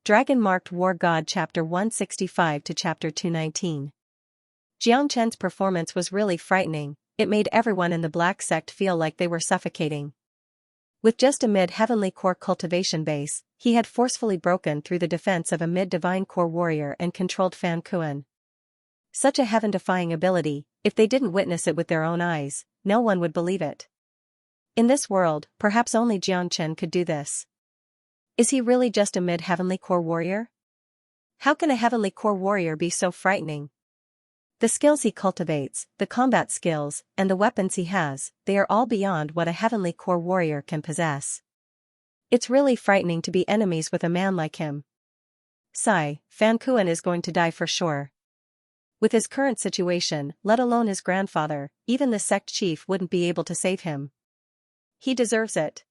Dragon-Marked War God Chapter 165 to Chapter 219. Xianxia's performance was really frightening. It made everyone in the Black Sect feel like they were suffocating. With just a mid-heavenly core cultivation base, he had forcefully broken through the defense of a mid-divine core warrior and controlled Fan Kuan. Such a heaven-defying ability, if they didn't witness it with their own eyes, no one would believe it. In this world, perhaps only Xianxia could do this. Is he really just a mid-heavenly core warrior? How can a heavenly core warrior be so frightening? The skills he cultivates, the combat skills, and the weapons he has, they are all beyond what a heavenly core warrior can possess. It's really frightening to be enemies with a man like him. Sigh, Fan Kuan is going to die for sure. With his current situation, let alone his grandfather, even the sect chief wouldn't be able to save him. He deserves it.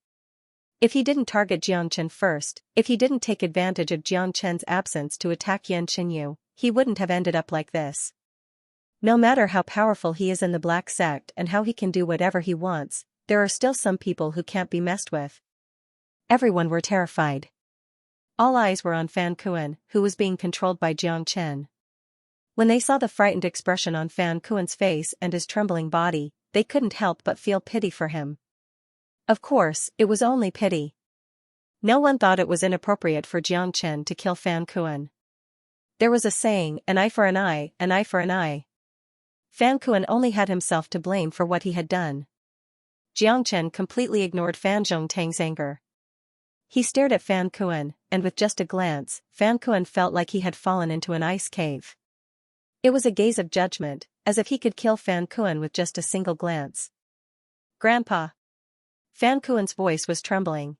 If he didn't target Xianxia first, if he didn't take advantage of Xianxia's absence to attack Yan Xinyu, he wouldn't have ended up like this. No matter how powerful he is in the Black Sect and how he can do whatever he wants, there are still some people who can't be messed with. Everyone were terrified. All eyes were on Fan Kuan, who was being controlled by Xianxia. When they saw the frightened expression on Fan Kuan's face and his trembling body, they couldn't help but feel pity for him. Of course, it was only pity. No one thought it was inappropriate for Xianxia to kill Fan Kuan. There was a saying, an eye for an eye, an eye for an eye. Fan Kuan only had himself to blame for what he had done. Xianxia completely ignored Fan Zhongtang's anger. He stared at Fan Kuan, and with just a glance, Fan Kuan felt like he had fallen into an ice cave. It was a gaze of judgment, as if he could kill Fan Kuan with just a single glance. Grandpa! Fan Kuan's voice was trembling.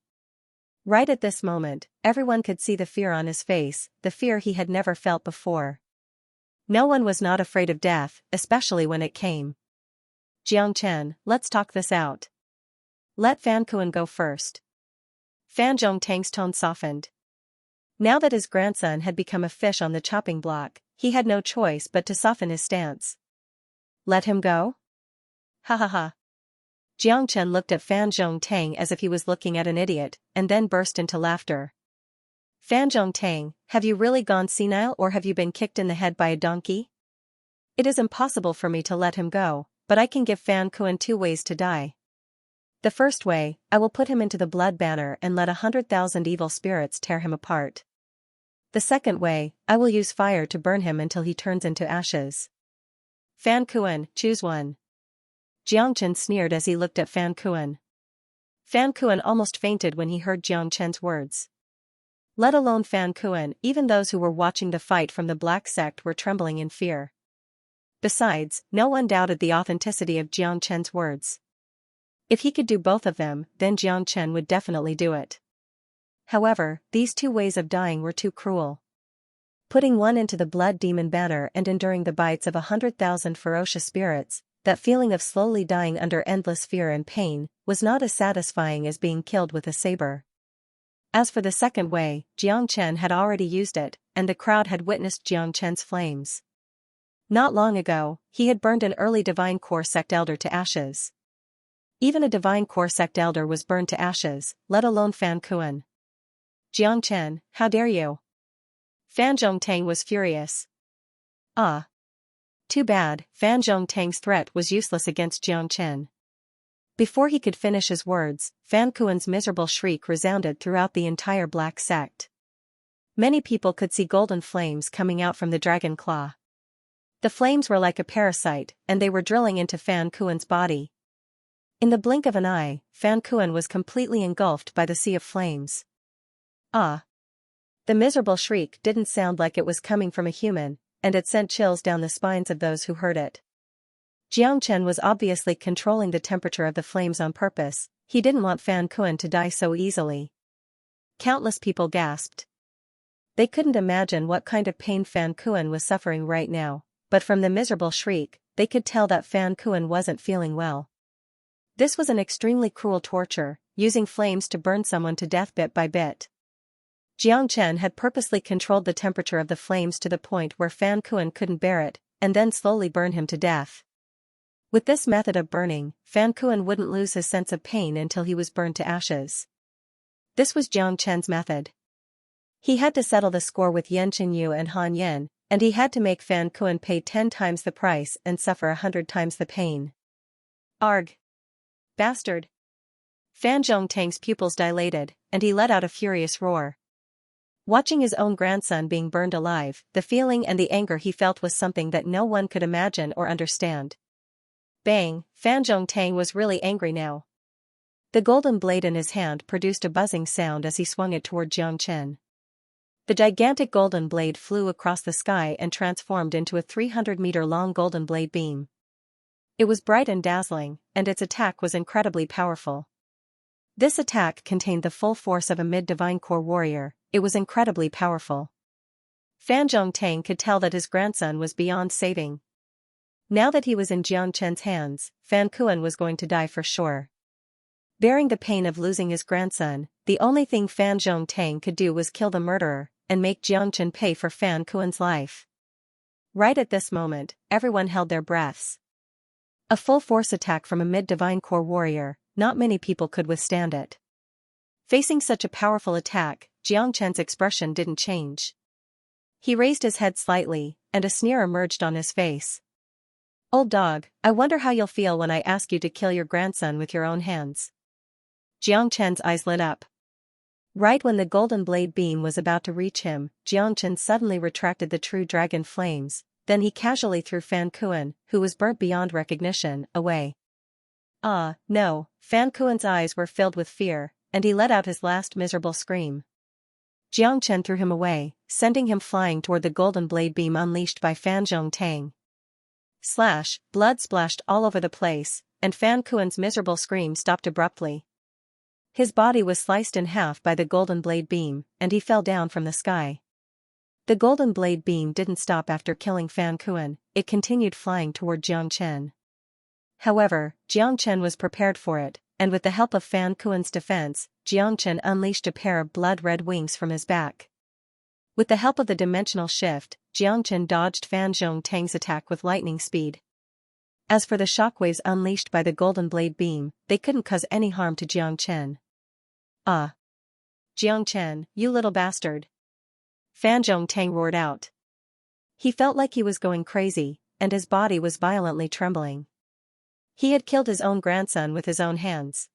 Right at this moment, everyone could see the fear on his face, the fear he had never felt before. No one was not afraid of death, especially when it came. Xianxia, let's talk this out. Let Fan Kuan go first. Fan Zhongtang's tone softened. Now that his grandson had become a fish on the chopping block, he had no choice but to soften his stance. Let him go? Ha ha ha. Xianxia looked at Fan Zhongtang as if he was looking at an idiot, and then burst into laughter. Fan Zhongtang, have you really gone senile or have you been kicked in the head by a donkey? It is impossible for me to let him go, but I can give Fan Kuan 2 ways to die. The first way, I will put him into the blood banner and let 100,000 evil spirits tear him apart. The second way, I will use fire to burn him until he turns into ashes. Fan Kuan, choose one. Xianxia sneered as he looked at Fan Kuan. Fan Kuan almost fainted when he heard Xianxia's words. Let alone Fan Kuan, even those who were watching the fight from the Black Sect were trembling in fear. Besides, no one doubted the authenticity of Xianxia's words. If he could do both of them, then Xianxia would definitely do it. However, these 2 ways of dying were too cruel. Putting one into the blood demon banner and enduring the bites of 100,000 ferocious spirits, that feeling of slowly dying under endless fear and pain, was not as satisfying as being killed with a saber. As for the second way, Xianxia had already used it, and the crowd had witnessed Xianxia's flames. Not long ago, he had burned an early Divine Core Sect Elder to ashes. Even a Divine Core Sect Elder was burned to ashes, let alone Fan Kuan. Xianxia, how dare you? Fan Zhongtang was furious. Ah. Too bad, Fan Zhongtang's threat was useless against Xianxia. Before he could finish his words, Fan Kuan's miserable shriek resounded throughout the entire Black Sect. Many people could see golden flames coming out from the dragon claw. The flames were like a parasite, and they were drilling into Fan Kuan's body. In the blink of an eye, Fan Kuan was completely engulfed by the sea of flames. Ah! The miserable shriek didn't sound like it was coming from a human, and it sent chills down the spines of those who heard it. Xianxia was obviously controlling the temperature of the flames on purpose. He didn't want Fan Kuan to die so easily. Countless people gasped. They couldn't imagine what kind of pain Fan Kuan was suffering right now, but from the miserable shriek, they could tell that Fan Kuan wasn't feeling well. This was an extremely cruel torture, using flames to burn someone to death bit by bit. Xianxia had purposely controlled the temperature of the flames to the point where Fan Kuan couldn't bear it, and then slowly burn him to death. With this method of burning, Fan Kuan wouldn't lose his sense of pain until he was burned to ashes. This was Xianxia's method. He had to settle the score with Xianxia and Han Yan, and he had to make Fan Kuan pay 10 times the price and suffer 100 times the pain. Arg! Bastard! Fan Zhongtang's pupils dilated, and he let out a furious roar. Watching his own grandson being burned alive, the feeling and the anger he felt was something that no one could imagine or understand. Bang! Fan Zhongtang was really angry now. The golden blade in his hand produced a buzzing sound as he swung it toward Jiang Chen. The gigantic golden blade flew across the sky and transformed into a 300-meter-long golden blade beam. It was bright and dazzling, and its attack was incredibly powerful. This attack contained the full force of a mid-divine core warrior. It was incredibly powerful. Fan Zhongtang could tell that his grandson was beyond saving. Now that he was in Jiang Chen's hands, Fan Kuan was going to die for sure. Bearing the pain of losing his grandson, the only thing Fan Zhongtang could do was kill the murderer and make Jiang Chen pay for Fan Kuan's life. Right at this moment, everyone held their breaths. A full-force attack from a mid-divine core warrior, not many people could withstand it. Facing such a powerful attack, Jiang Chen's expression didn't change. He raised his head slightly, and a sneer emerged on his face. "Old dog, I wonder how you'll feel when I ask you to kill your grandson with your own hands." Jiang Chen's eyes lit up. Right when the golden blade beam was about to reach him, Jiang Chen suddenly retracted the true dragon flames, then he casually threw Fan Kuan, who was burnt beyond recognition, away. No, Fan Kuan's eyes were filled with fear, and he let out his last miserable scream. Jiang Chen threw him away, sending him flying toward the golden blade beam unleashed by Fan Zhongtang. Slash, blood splashed all over the place, and Fan Kuan's miserable scream stopped abruptly. His body was sliced in half by the golden blade beam, and he fell down from the sky. The golden blade beam didn't stop after killing Fan Kuan, it continued flying toward Jiang Chen. However, Jiang Chen was prepared for it, and with the help of Fan Kuan's defense, Jiang Chen unleashed a pair of blood-red wings from his back. With the help of the dimensional shift, Jiang Chen dodged Fan Zhongtang's attack with lightning speed. As for the shockwaves unleashed by the golden blade beam, they couldn't cause any harm to Jiang Chen. Jiang Chen, you little bastard! Fan Zhongtang roared out. He felt like he was going crazy, and his body was violently trembling. He had killed his own grandson with his own hands.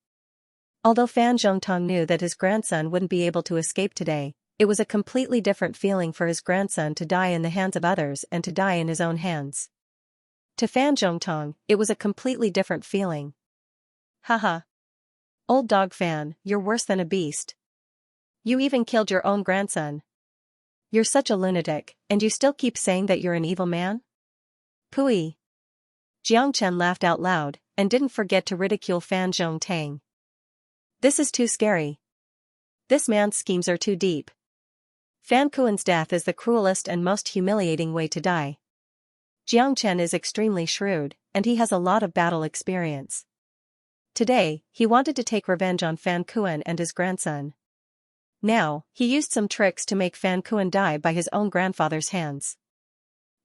Although Fan Zhongtang knew that his grandson wouldn't be able to escape today, it was a completely different feeling for his grandson to die in the hands of others and to die in his own hands. To Fan Zhongtang, it was a completely different feeling. Haha. Old dog Fan, you're worse than a beast. You even killed your own grandson. You're such a lunatic, and you still keep saying that you're an evil man? Pooey. Jiang Chen laughed out loud, and didn't forget to ridicule Fan Zhongtang. This is too scary. This man's schemes are too deep. Fan Kuan's death is the cruelest and most humiliating way to die. Jiang Chen is extremely shrewd, and he has a lot of battle experience. Today, he wanted to take revenge on Fan Kuan and his grandson. Now, he used some tricks to make Fan Kuan die by his own grandfather's hands.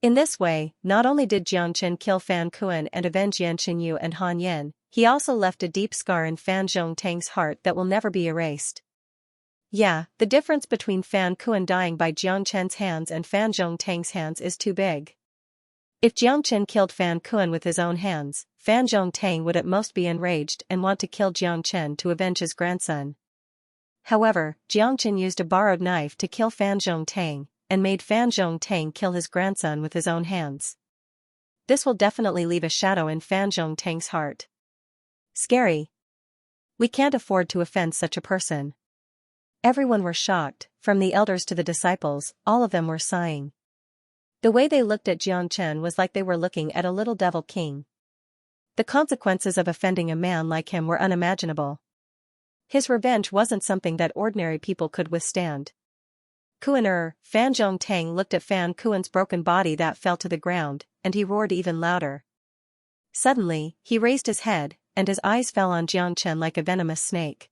In this way, not only did Jiang Chen kill Fan Kuan and avenge Xianxia and Han Yan, he also left a deep scar in Fan Zhongtang's heart that will never be erased. Yeah, the difference between Fan Kuan dying by Jiang Chen's hands and Fan Zhongtang's hands is too big. If Jiang Chen killed Fan Kuan with his own hands, Fan Zhongtang would at most be enraged and want to kill Jiang Chen to avenge his grandson. However, Jiang Chen used a borrowed knife to kill Fan Zhongtang, and made Fan Zhongtang kill his grandson with his own hands. This will definitely leave a shadow in Fan Zhongtang's heart. Scary. We can't afford to offend such a person. Everyone were shocked, from the elders to the disciples, all of them were sighing. The way they looked at Jiang Chen was like they were looking at a little devil king. The consequences of offending a man like him were unimaginable. His revenge wasn't something that ordinary people could withstand. Fan Zhongtang looked at Fan Kuan's broken body that fell to the ground, and he roared even louder. Suddenly, he raised his head, and his eyes fell on Jiang Chen like a venomous snake.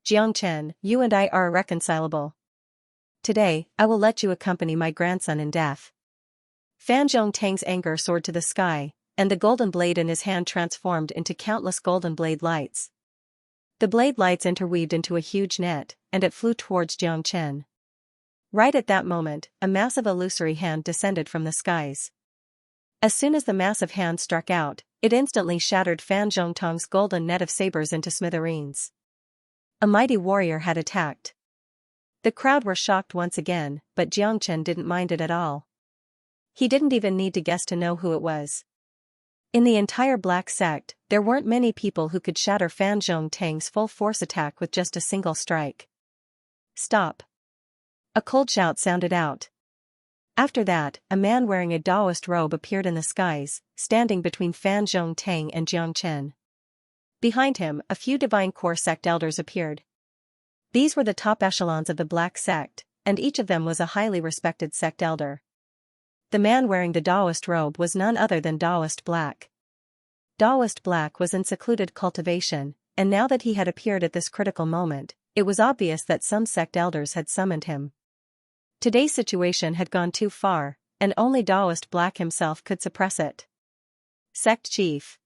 Jiang Chen, you and I are irreconcilable. Today, I will let you accompany my grandson in death. Fan Zhongtang's anger soared to the sky, and the golden blade in his hand transformed into countless golden blade lights. The blade lights interweaved into a huge net, and it flew towards Jiang Chen. Right at that moment, a massive illusory hand descended from the skies. As soon as the massive hand struck out, it instantly shattered Fan Zhongtong's golden net of sabers into smithereens. A mighty warrior had attacked. The crowd were shocked once again, but Jiangchen didn't mind it at all. He didn't even need to guess to know who it was. In the entire black sect, there weren't many people who could shatter Fan Zhongtang's full force attack with just a single strike. Stop! A cold shout sounded out. After that, a man wearing a Taoist robe appeared in the skies, standing between Fan Zhongtang and Jiangchen. Behind him, a few Divine Core sect elders appeared. These were the top echelons of the Black Sect, and each of them was a highly respected sect elder. The man wearing the Taoist robe was none other than Taoist Black. Taoist Black was in secluded cultivation, and now that he had appeared at this critical moment, it was obvious that some sect elders had summoned him. Today's situation had gone too far, and only Taoist Black himself could suppress it. Sect Chief.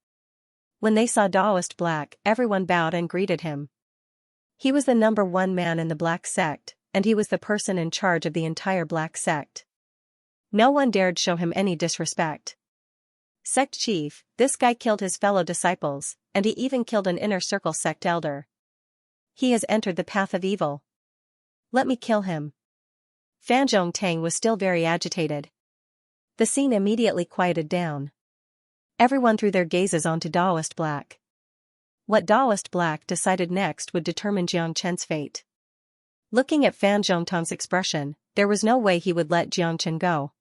When they saw Taoist Black, everyone bowed and greeted him. He was the number one man in the Black Sect, and he was the person in charge of the entire Black Sect. No one dared show him any disrespect. Sect Chief, this guy killed his fellow disciples, and he even killed an inner circle sect elder. He has entered the path of evil. Let me kill him. Fan Zhongtang was still very agitated. The scene immediately quieted down. Everyone threw their gazes onto Taoist Black. What Taoist Black decided next would determine Jiangchen's fate. Looking at Fan Zhongtang's expression, there was no way he would let Jiangchen go.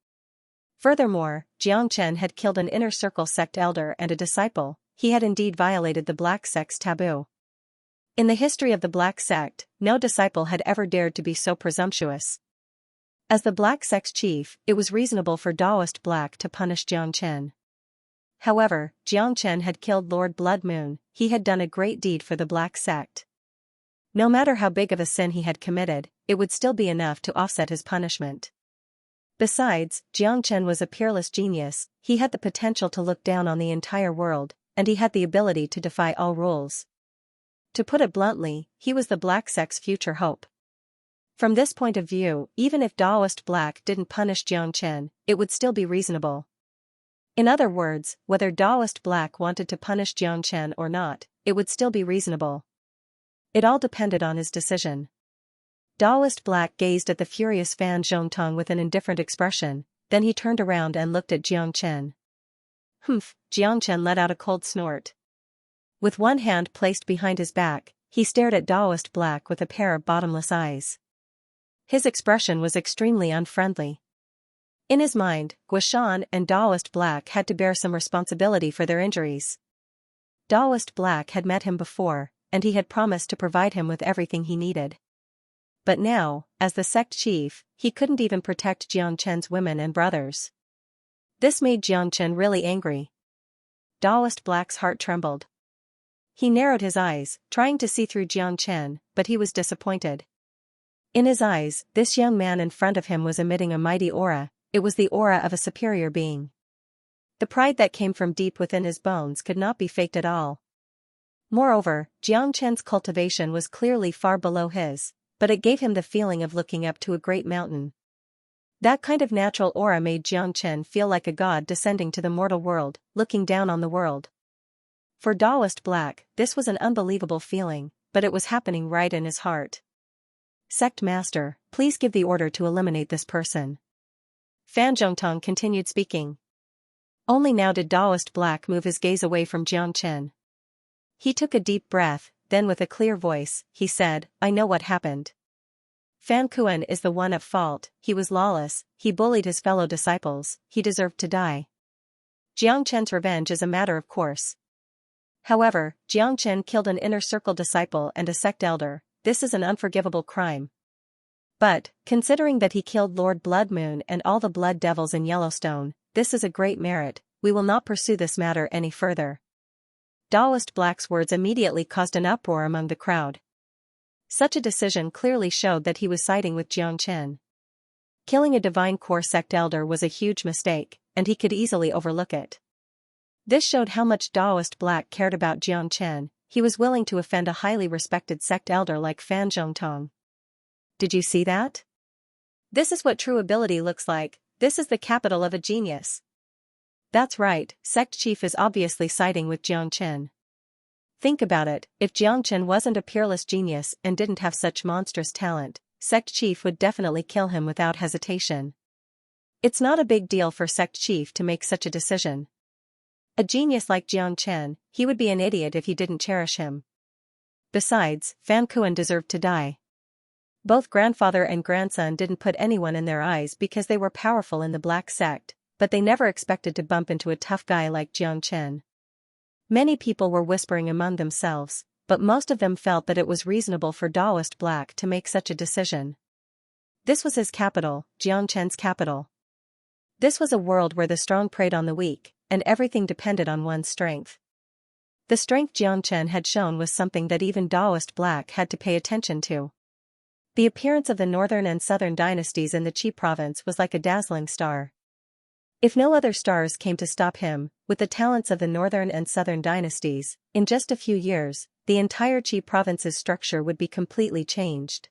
Furthermore, Jiangchen had killed an inner circle sect elder and a disciple. He had indeed violated the Black Sect's taboo. In the history of the Black Sect, no disciple had ever dared to be so presumptuous. As the Black Sect's chief, it was reasonable for Taoist Black to punish Jiangchen. However, Jiangchen had killed Lord Blood Moon. He had done a great deed for the Black Sect. No matter how big of a sin he had committed, it would still be enough to offset his punishment. Besides, Jiangchen was a peerless genius. He had the potential to look down on the entire world, and he had the ability to defy all rules. To put it bluntly, he was the Black Sect's future hope. From this point of view, even if Taoist Black didn't punish Jiangchen, it would still be reasonable. In other words, whether Taoist Black wanted to punish Jiangchen or not, it would still be reasonable. It all depended on his decision. Taoist Black gazed at the furious Fan Zhongtang with an indifferent expression, then he turned around and looked at Jiangchen. Humph, Jiangchen let out a cold snort. With one hand placed behind his back, he stared at Taoist Black with a pair of bottomless eyes. His expression was extremely unfriendly. In his mind, Guishan and Taoist Black had to bear some responsibility for their injuries. Taoist Black had met him before, and he had promised to provide him with everything he needed. But now, as the sect chief, he couldn't even protect Jiangchen's women and brothers. This made Jiangchen really angry. Taoist Black's heart trembled. He narrowed his eyes, trying to see through Jiangchen, but he was disappointed. In his eyes, this young man in front of him was emitting a mighty aura. It was the aura of a superior being. The pride that came from deep within his bones could not be faked at all. Moreover, Jiangchen's cultivation was clearly far below his, but it gave him the feeling of looking up to a great mountain. That kind of natural aura made Jiangchen feel like a god descending to the mortal world, looking down on the world. For Taoist Black, this was an unbelievable feeling, but it was happening right in his heart. Sect Master, please give the order to eliminate this person. Fan Zhongtang continued speaking. Only now did Taoist Black move his gaze away from Jiangchen. He took a deep breath, then with a clear voice, he said, I know what happened. Fan Kuan is the one at fault. He was lawless, he bullied his fellow disciples, he deserved to die. Jiangchen's revenge is a matter of course. However, Jiangchen killed an inner circle disciple and a sect elder. This is an unforgivable crime. But, considering that he killed Lord Blood Moon and all the blood devils in Yellowstone, this is a great merit. We will not pursue this matter any further. Taoist Black's words immediately caused an uproar among the crowd. Such a decision clearly showed that he was siding with Jiangchen. Killing a Divine Core sect elder was a huge mistake, and he could easily overlook it. This showed how much Taoist Black cared about Jiangchen. He was willing to offend a highly respected sect elder like Fan Zhongtang. Did you see that? This is what true ability looks like. This is the capital of a genius. That's right, sect chief is obviously siding with Xianxia. Think about it, if Xianxia wasn't a peerless genius and didn't have such monstrous talent, sect chief would definitely kill him without hesitation. It's not a big deal for sect chief to make such a decision. A genius like Xianxia, he would be an idiot if he didn't cherish him. Besides, Fan Kuan deserved to die. Both grandfather and grandson didn't put anyone in their eyes because they were powerful in the black sect, but they never expected to bump into a tough guy like Xianxia. Many people were whispering among themselves, but most of them felt that it was reasonable for Daoist Black to make such a decision. This was his capital, Xianxia's capital. This was a world where the strong preyed on the weak, and everything depended on one's strength. The strength Xianxia had shown was something that even Daoist Black had to pay attention to. The appearance of the northern and southern dynasties in the Qi province was like a dazzling star. If no other stars came to stop him, with the talents of the northern and southern dynasties, in just a few years, the entire Qi province's structure would be completely changed.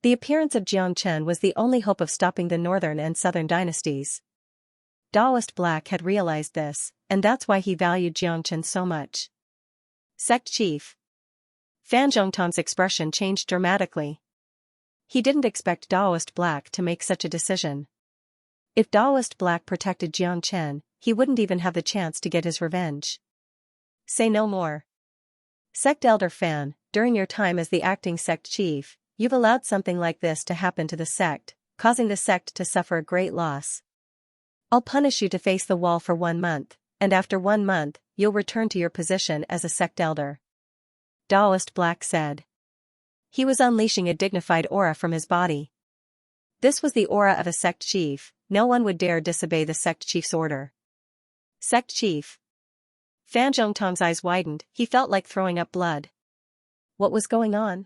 The appearance of Xianxia was the only hope of stopping the northern and southern dynasties. Daoist Black had realized this, and that's why he valued Xianxia so much. Sect chief. Fan Zhongtong's expression changed dramatically. He didn't expect Daoist Black to make such a decision. If Daoist Black protected Xianxia, he wouldn't even have the chance to get his revenge. Say no more. Sect Elder Fan, during your time as the acting sect chief, you've allowed something like this to happen to the sect, causing the sect to suffer a great loss. I'll punish you to face the wall for 1 month, and after 1 month, you'll return to your position as a sect elder. Daoist Black said. He was unleashing a dignified aura from his body. This was the aura of a sect chief, no one would dare disobey the sect chief's order. Sect chief. Fan Zhongtong's eyes widened, he felt like throwing up blood. What was going on?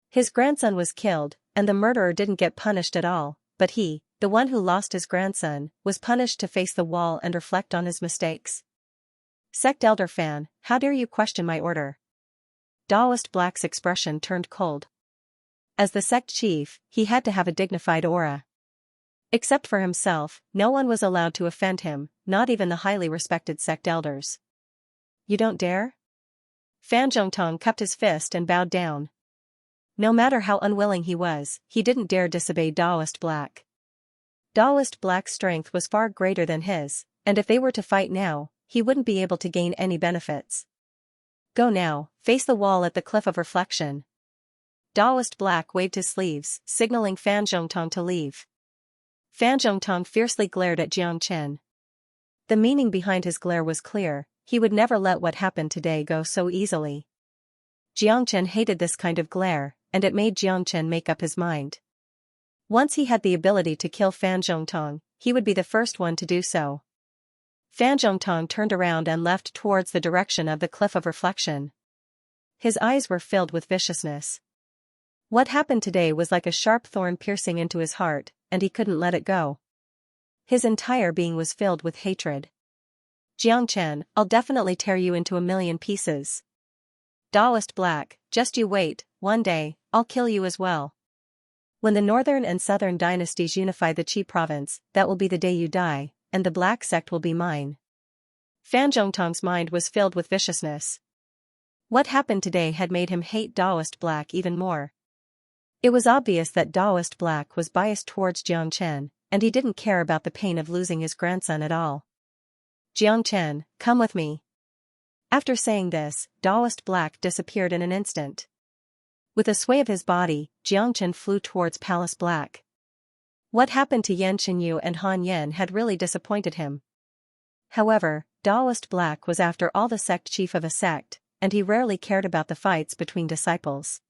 His grandson was killed, and the murderer didn't get punished at all, but he, the one who lost his grandson, was punished to face the wall and reflect on his mistakes. Sect Elder Fan, how dare you question my order? Daoist Black's expression turned cold. As the sect chief, he had to have a dignified aura. Except for himself, no one was allowed to offend him, not even the highly respected sect elders. You don't dare? Fan Zhongtong cupped his fist and bowed down. No matter how unwilling he was, he didn't dare disobey Daoist Black. Daoist Black's strength was far greater than his, and if they were to fight now, he wouldn't be able to gain any benefits. Go now, face the wall at the Cliff of Reflection. Daoist Black waved his sleeves, signaling Fan Zhongtong to leave. Fan Zhongtong fiercely glared at Xianxia. The meaning behind his glare was clear, he would never let what happened today go so easily. Xianxia hated this kind of glare, and it made Xianxia make up his mind. Once he had the ability to kill Fan Zhongtong, he would be the first one to do so. Fan Zhongtong turned around and left towards the direction of the Cliff of Reflection. His eyes were filled with viciousness. What happened today was like a sharp thorn piercing into his heart, and he couldn't let it go. His entire being was filled with hatred. Xianxia, I'll definitely tear you into a million pieces. Daoist Black, just you wait, one day, I'll kill you as well. When the northern and southern dynasties unify the Qi province, that will be the day you die, and the black sect will be mine. Fan Zhongtong's mind was filled with viciousness. What happened today had made him hate Daoist Black even more. It was obvious that Daoist Black was biased towards Xianxia, and he didn't care about the pain of losing his grandson at all. Xianxia, come with me. After saying this, Daoist Black disappeared in an instant. With a sway of his body, Xianxia flew towards Palace Black. What happened to Yan Qinyu and Han Yan had really disappointed him. However, Daoist Black was after all the sect chief of a sect, and he rarely cared about the fights between disciples.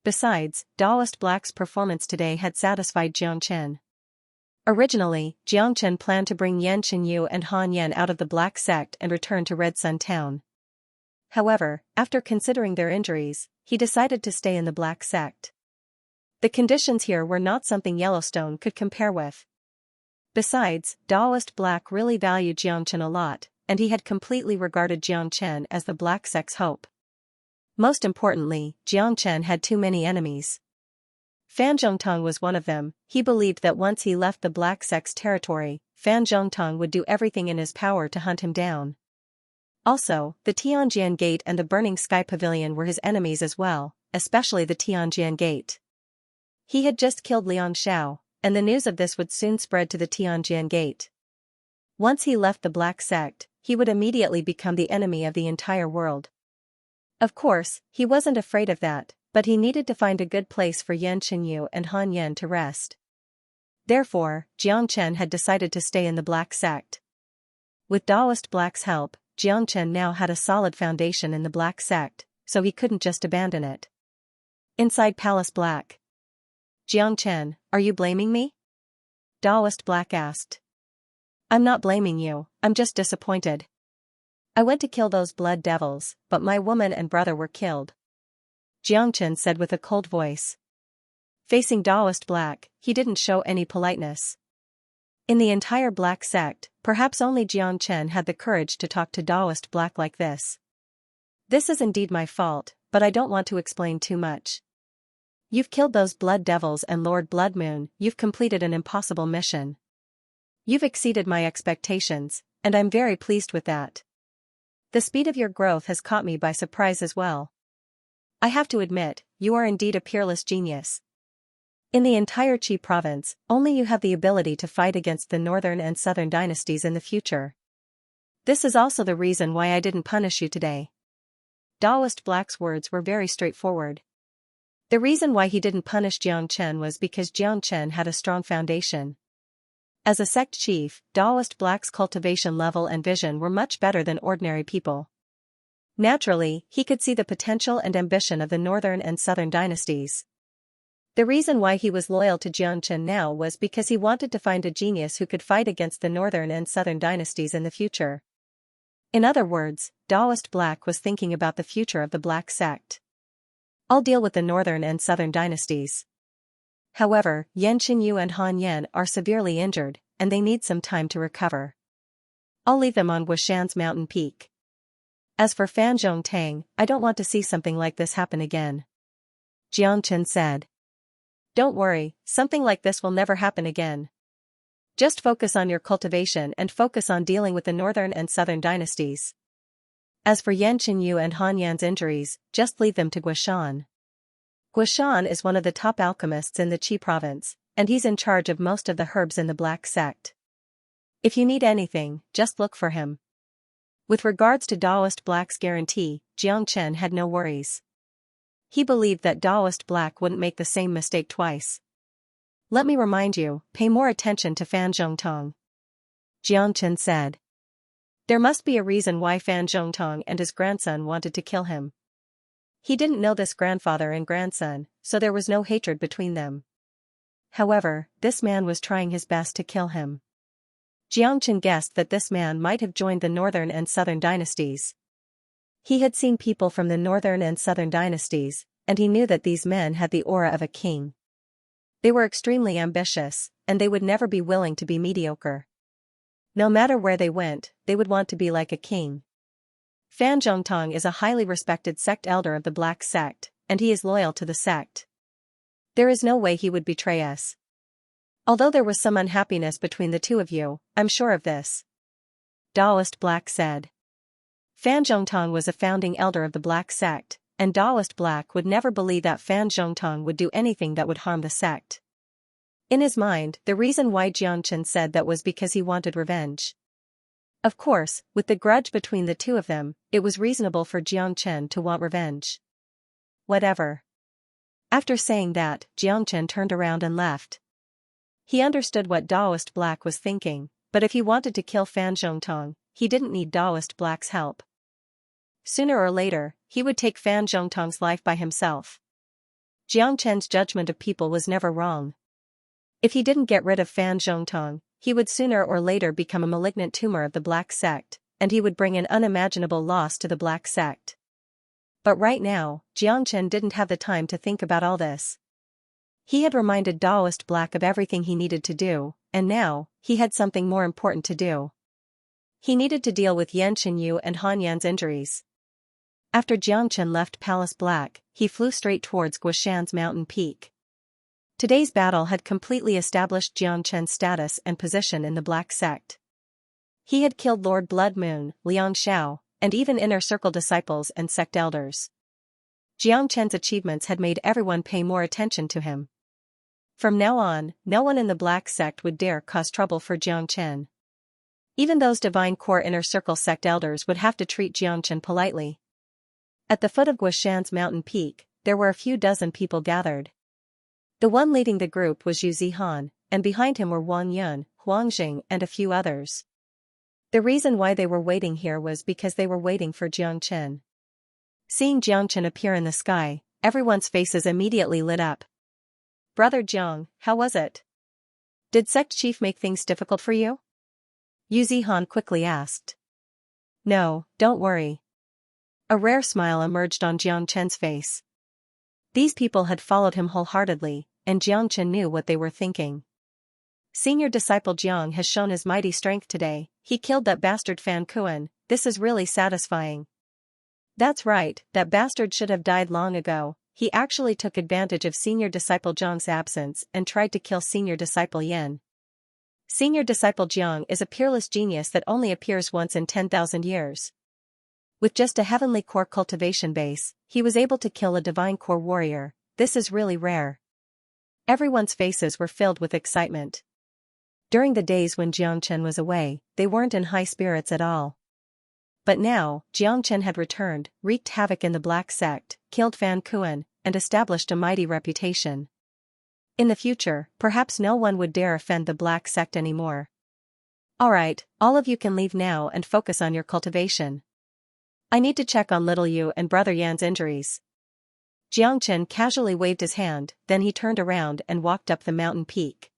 Besides, Daoist Black's performance today had satisfied Xianxia. Originally, Xianxia planned to bring Yan Qinyu and Han Yan out of the Black Sect and return to Red Sun Town. However, after considering their injuries, he decided to stay in the Black Sect. The conditions here were not something Yellowstone could compare with. Besides, Daoist Black really valued Xianxia a lot, and he had completely regarded Xianxia as the Black Sect's hope. Most importantly, Xianxia had too many enemies. Fan Zhongtong was one of them. He believed that once he left the Black Sect's territory, Fan Zhongtong would do everything in his power to hunt him down. Also, the Tianjian Gate and the Burning Sky Pavilion were his enemies as well, especially the Tianjian Gate. He had just killed Liang Xiao, and the news of this would soon spread to the Tianjian Gate. Once he left the Black Sect, he would immediately become the enemy of the entire world. Of course, he wasn't afraid of that, but he needed to find a good place for Yan Qinyu and Han Yan to rest. Therefore, Jiang Chen had decided to stay in the Black Sect. With Daoist Black's help, Jiang Chen now had a solid foundation in the Black Sect, so he couldn't just abandon it. Inside Palace Black. Jiang Chen, are you blaming me? Daoist Black asked. I'm not blaming you, I'm just disappointed. I went to kill those blood devils, but my woman and brother were killed. Jiang Chen said with a cold voice. Facing Daoist Black, he didn't show any politeness. In the entire Black Sect, perhaps only Jiang Chen had the courage to talk to Daoist Black like this. This is indeed my fault, but I don't want to explain too much. You've killed those blood devils and Lord Blood Moon, you've completed an impossible mission. You've exceeded my expectations, and I'm very pleased with that. The speed of your growth has caught me by surprise as well. I have to admit, you are indeed a peerless genius. In the entire Qi province, only you have the ability to fight against the northern and southern dynasties in the future. This is also the reason why I didn't punish you today. Daoist Black's words were very straightforward. The reason why he didn't punish Jiang Chen was because Jiang Chen had a strong foundation. As a sect chief, Daoist Black's cultivation level and vision were much better than ordinary people. Naturally, he could see the potential and ambition of the northern and southern dynasties. The reason why he was loyal to Jiang Chen now was because he wanted to find a genius who could fight against the northern and southern dynasties in the future. In other words, Daoist Black was thinking about the future of the Black Sect. I'll deal with the northern and southern dynasties. However, Yan Qinyu and Han Yan are severely injured, and they need some time to recover. I'll leave them on Wushan's mountain peak. As for Fan Zhongtang, I don't want to see something like this happen again. Jiang Chen said. Don't worry, something like this will never happen again. Just focus on your cultivation and focus on dealing with the northern and southern dynasties. As for Yan Qinyu and Han Yan's injuries, just leave them to Guishan. Guishan is one of the top alchemists in the Qi province, and he's in charge of most of the herbs in the Black Sect. If you need anything, just look for him. With regards to Daoist Black's guarantee, Jiang Chen had no worries. He believed that Daoist Black wouldn't make the same mistake twice. Let me remind you, pay more attention to Fan Zhongtong. Jiang Chen said. There must be a reason why Fan Zhongtong and his grandson wanted to kill him. He didn't know this grandfather and grandson, so there was no hatred between them. However, this man was trying his best to kill him. Jiang Chen guessed that this man might have joined the northern and southern dynasties. He had seen people from the northern and southern dynasties, and he knew that these men had the aura of a king. They were extremely ambitious, and they would never be willing to be mediocre. No matter where they went, they would want to be like a king. Fan Zhongtong is a highly respected sect elder of the Black Sect, and he is loyal to the sect. There is no way he would betray us. Although there was some unhappiness between the two of you, I'm sure of this. Daoist Black said. Fan Zhongtong was a founding elder of the Black Sect, and Daoist Black would never believe that Fan Zhongtong would do anything that would harm the sect. In his mind, the reason why Jiang Chen said that was because he wanted revenge. Of course, with the grudge between the two of them, it was reasonable for Jiang Chen to want revenge. Whatever. After saying that, Jiang Chen turned around and left. He understood what Daoist Black was thinking, but if he wanted to kill Fan Zhongtong, he didn't need Daoist Black's help. Sooner or later, he would take Fan Zhongtong's life by himself. Jiang Chen's judgment of people was never wrong. If he didn't get rid of Fan Zhongtong, he would sooner or later become a malignant tumor of the Black Sect, and he would bring an unimaginable loss to the Black Sect. But right now, Jiang Chen didn't have the time to think about all this. He had reminded Daoist Black of everything he needed to do, and now, he had something more important to do. He needed to deal with Yan Qinyu and Han Yan's injuries. After Jiang Chen left Palace Black, he flew straight towards Guishan's mountain peak. Today's battle had completely established Xianxia's status and position in the Black Sect. He had killed Lord Blood Moon, Xiao, and even inner circle disciples and sect elders. Xianxia's achievements had made everyone pay more attention to him. From now on, no one in the Black Sect would dare cause trouble for Xianxia. Even those Divine Core Inner Circle sect elders would have to treat Xianxia politely. At the foot of Guishan's mountain peak, there were a few dozen people gathered. The one leading the group was Yu Zihan, and behind him were Wang Yun, Huang Jing and a few others. The reason why they were waiting here was because they were waiting for Xianxia. Seeing Xianxia appear in the sky, everyone's faces immediately lit up. "Brother Jiang, how was it? Did Sect Chief make things difficult for you?" Yu Zihan quickly asked. "No, don't worry." A rare smile emerged on Xianxia's face. These people had followed him wholeheartedly, and Xianxia knew what they were thinking. Senior disciple Jiang has shown his mighty strength today. He killed that bastard Fan Kuan. This is really satisfying. That's right, that bastard should have died long ago. He actually took advantage of senior disciple Jiang's absence and tried to kill senior disciple Yen. Senior disciple Jiang is a peerless genius that only appears once in 10,000 years. With just a heavenly core cultivation base, he was able to kill a divine core warrior. This is really rare. Everyone's faces were filled with excitement. During the days when Xianxia was away, they weren't in high spirits at all. But now, Xianxia had returned, wreaked havoc in the Black Sect, killed Fan Kuan, and established a mighty reputation. In the future, perhaps no one would dare offend the Black Sect anymore. Alright, all of you can leave now and focus on your cultivation. I need to check on little Yu and Brother Yan's injuries. Xianxia casually waved his hand, then he turned around and walked up the mountain peak.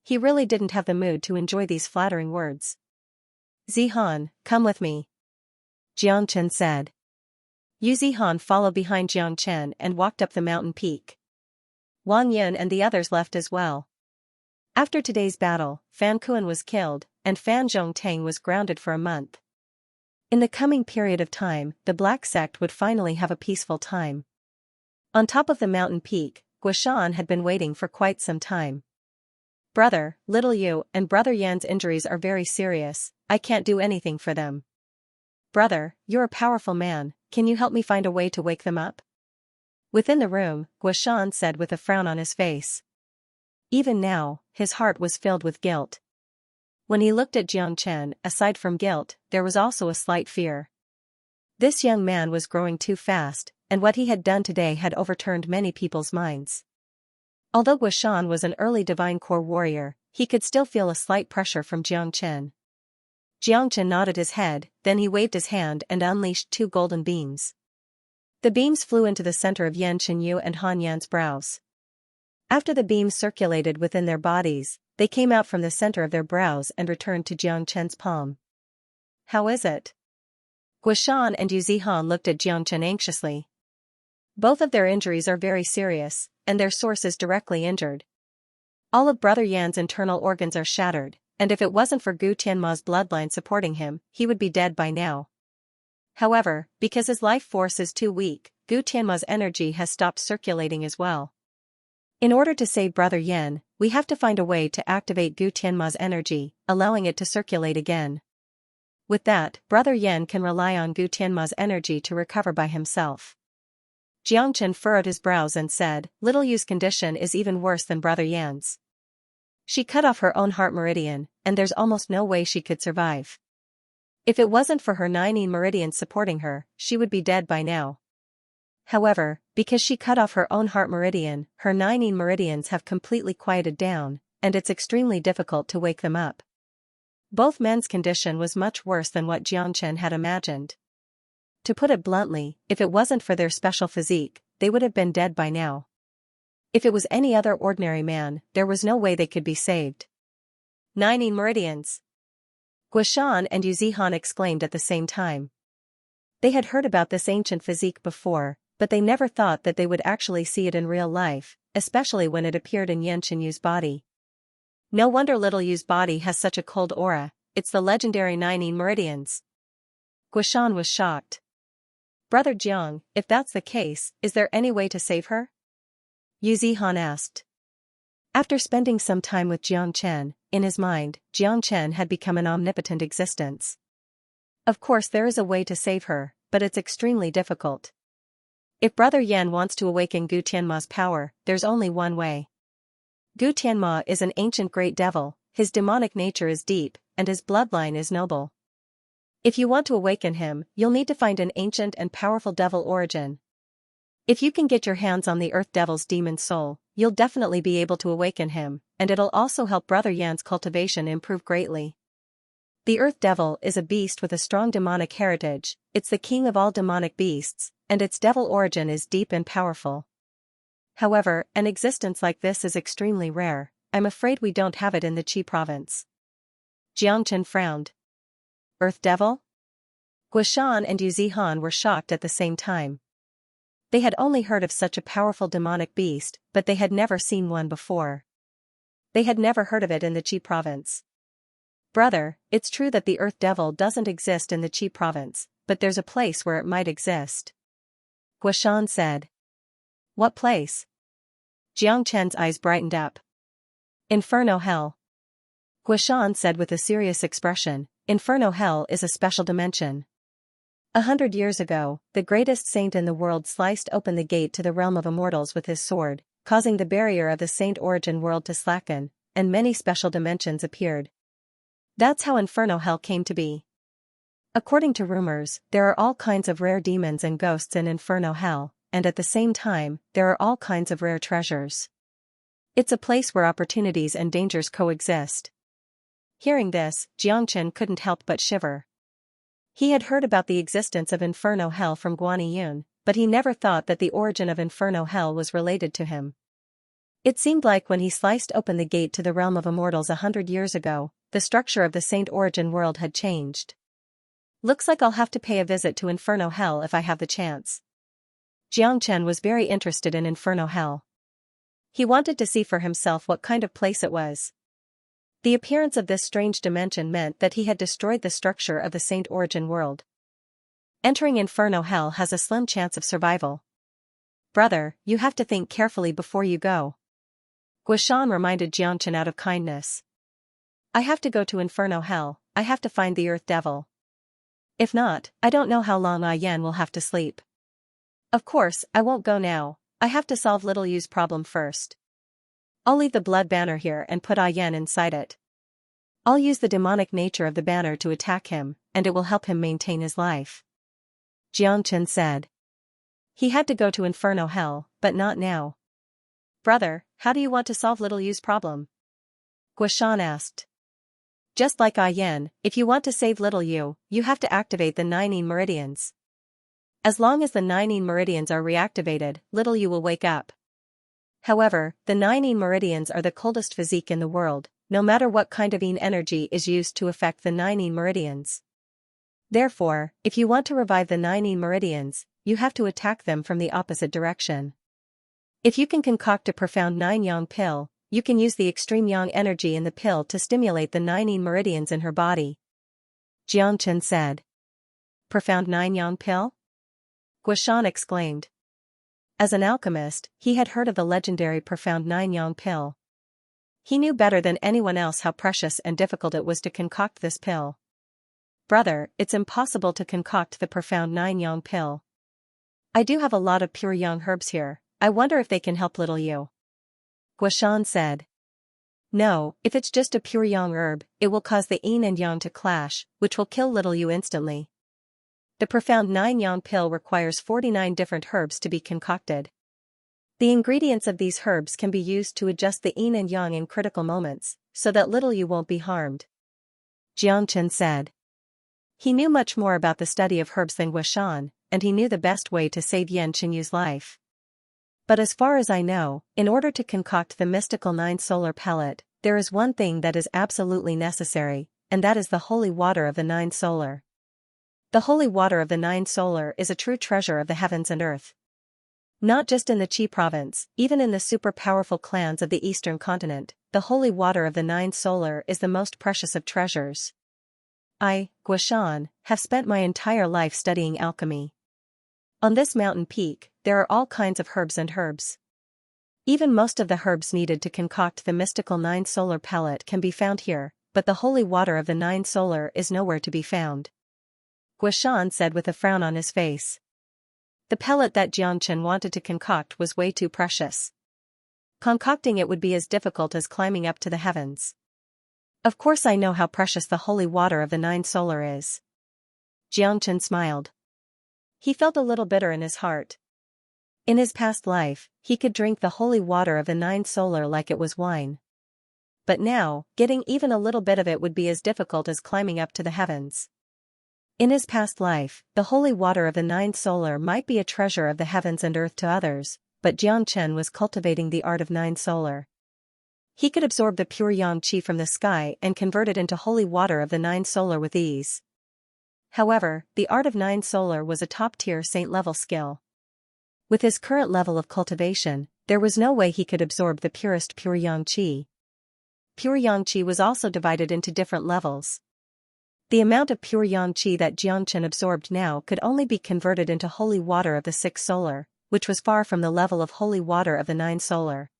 He really didn't have the mood to enjoy these flattering words. "Zihan, come with me," Xianxia said. Yu Zihan followed behind Xianxia and walked up the mountain peak. Wang Yun and the others left as well. After today's battle, Fan Kuan was killed, and Fan Zhongtang was grounded for a month. In the coming period of time, the Black Sect would finally have a peaceful time. On top of the mountain peak, Guishan had been waiting for quite some time. "Brother, little Yu and Brother Yan's injuries are very serious. I can't do anything for them." "Brother, you're a powerful man, can you help me find a way to wake them up?" Within the room, Guishan said with a frown on his face. Even now, his heart was filled with guilt. When he looked at Xianxia, aside from guilt, there was also a slight fear. This young man was growing too fast, and what he had done today had overturned many people's minds. Although Guishan was an early divine core warrior, he could still feel a slight pressure from Xianxia. Xianxia nodded his head, then he waved his hand and unleashed 2 golden beams. The beams flew into the center of Yan Chenyu and Han Yan's brows. After the beams circulated within their bodies, they came out from the center of their brows and returned to Xianxia's palm. "How is it?" Guishan and Yu Zihan looked at Xianxia anxiously. Both of their injuries are very serious, and their source is directly injured. All of Brother Yan's internal organs are shattered, and if it wasn't for Gu Tianma's bloodline supporting him, he would be dead by now. However, because his life force is too weak, Gu Tianma's energy has stopped circulating as well. In order to save Brother Yan, we have to find a way to activate Gu Tianma's energy, allowing it to circulate again. With that, Brother Yan can rely on Gu Tianma's energy to recover by himself. Xianxia furrowed his brows and said, "Little Yu's condition is even worse than Brother Yan's. She cut off her own heart meridian, and there's almost no way she could survive. If it wasn't for her 9 meridians supporting her, she would be dead by now. However, because she cut off her own heart meridian, her 9 meridians have completely quieted down, and it's extremely difficult to wake them up." Both men's condition was much worse than what Xianxia had imagined. To put it bluntly, if it wasn't for their special physique, they would have been dead by now. If it was any other ordinary man, there was no way they could be saved. 9 meridians! Guishan and Yu Zihan exclaimed at the same time. They had heard about this ancient physique before, but they never thought that they would actually see it in real life, especially when it appeared in Yan Chenyu's body. No wonder little Yu's body has such a cold aura, it's the legendary 9 meridians. Guishan was shocked. "Brother Jiang, if that's the case, is there any way to save her?" Yu Zihan asked. After spending some time with Xianxia, in his mind, Xianxia had become an omnipotent existence. Of course there is a way to save her, but it's extremely difficult. If Brother Yan wants to awaken Gu Tianma's power, there's only one way. Gu Tianma is an ancient great devil, his demonic nature is deep, and his bloodline is noble. If you want to awaken him, you'll need to find an ancient and powerful devil origin. If you can get your hands on the Earth Devil's demon soul, you'll definitely be able to awaken him, and it'll also help Brother Yan's cultivation improve greatly. The Earth Devil is a beast with a strong demonic heritage, it's the king of all demonic beasts, and its devil origin is deep and powerful. However, an existence like this is extremely rare. I'm afraid we don't have it in the Qi province. Xianxia frowned. Earth Devil? Guishan and Yu Zihan were shocked at the same time. They had only heard of such a powerful demonic beast, but they had never seen one before. They had never heard of it in the Qi province. Brother, it's true that the Earth Devil doesn't exist in the Qi province, but there's a place where it might exist. Guishan said. What place? Xianxia's eyes brightened up. Inferno Hell. Guishan said with a serious expression, Inferno Hell is a special dimension. 100 years ago, the greatest saint in the world sliced open the gate to the realm of immortals with his sword, causing the barrier of the saint origin world to slacken, and many special dimensions appeared. That's how Inferno Hell came to be. According to rumors, there are all kinds of rare demons and ghosts in Inferno Hell, and at the same time, there are all kinds of rare treasures. It's a place where opportunities and dangers coexist. Hearing this, Xianxia couldn't help but shiver. He had heard about the existence of Inferno Hell from Guaniyun, but he never thought that the origin of Inferno Hell was related to him. It seemed like when he sliced open the gate to the realm of immortals 100 years ago, the structure of the saint origin world had changed. Looks like I'll have to pay a visit to Inferno Hell if I have the chance. Xianxia was very interested in Inferno Hell. He wanted to see for himself what kind of place it was. The appearance of this strange dimension meant that he had destroyed the structure of the saint origin world. Entering Inferno Hell has a slim chance of survival. Brother, you have to think carefully before you go. Guishan reminded Xianxia out of kindness. I have to go to Inferno Hell, I have to find the Earth Devil. If not, I don't know how long Yan will have to sleep. Of course, I won't go now, I have to solve Little Yu's problem first. I'll leave the blood banner here and put Yan inside it. I'll use the demonic nature of the banner to attack him, and it will help him maintain his life. Xianxia said. He had to go to Inferno Hell, but not now. Brother, how do you want to solve Little Yu's problem? Guishan asked. Just like Yan, if you want to save Little Yu, you have to activate the 9 meridians. As long as the 9 meridians are reactivated, Little Yu will wake up. However, the 9 meridians are the coldest physique in the world, no matter what kind of energy is used to affect the 9 meridians. Therefore, if you want to revive the 9 meridians, you have to attack them from the opposite direction. If you can concoct a profound 9 yang pill, you can use the extreme yang energy in the pill to stimulate the 9 meridians in her body. Xianxia said. Profound 9 yang pill? Guishan exclaimed. As an alchemist, he had heard of the legendary profound 9 yang pill. He knew better than anyone else how precious and difficult it was to concoct this pill. Brother, it's impossible to concoct the profound 9 yang pill. I do have a lot of pure yang herbs here, I wonder if they can help Little Yu. Guishan said. No, if it's just a pure yang herb, it will cause the yin and yang to clash, which will kill Little Yu instantly. The profound 9 yang pill requires 49 different herbs to be concocted. The ingredients of these herbs can be used to adjust the yin and yang in critical moments, so that Little Yu won't be harmed. Xianxia said. He knew much more about the study of herbs than Guishan, and he knew the best way to save Yan Qinyu's life. But as far as I know, in order to concoct the mystical 9 solar pellet, there is one thing that is absolutely necessary, and that is the holy water of the 9 solar. The holy water of the 9 solar is a true treasure of the heavens and earth. Not just in the Qi province, even in the super powerful clans of the eastern continent, the holy water of the 9 solar is the most precious of treasures. I, Guishan, have spent my entire life studying alchemy. On this mountain peak, there are all kinds of herbs and herbs. Even most of the herbs needed to concoct the mystical 9 solar pellet can be found here, but the holy water of the 9 solar is nowhere to be found. Guishan said with a frown on his face. The pellet that Xianxia wanted to concoct was way too precious. Concocting it would be as difficult as climbing up to the heavens. Of course I know how precious the holy water of the 9 solar is. Xianxia smiled. He felt a little bitter in his heart. In his past life, he could drink the holy water of the 9 solar like it was wine. But now, getting even a little bit of it would be as difficult as climbing up to the heavens. In his past life, the holy water of the 9 solar might be a treasure of the heavens and earth to others, but Xianxia was cultivating the art of 9 solar. He could absorb the pure yang qi from the sky and convert it into holy water of the 9 solar with ease. However, the art of 9 solar was a top-tier saint-level skill. With his current level of cultivation, there was no way he could absorb the purest pure yang qi. Pure yang qi was also divided into different levels. The amount of pure yang qi that Xianxia absorbed now could only be converted into holy water of the 6 solar, which was far from the level of holy water of the 9 solar.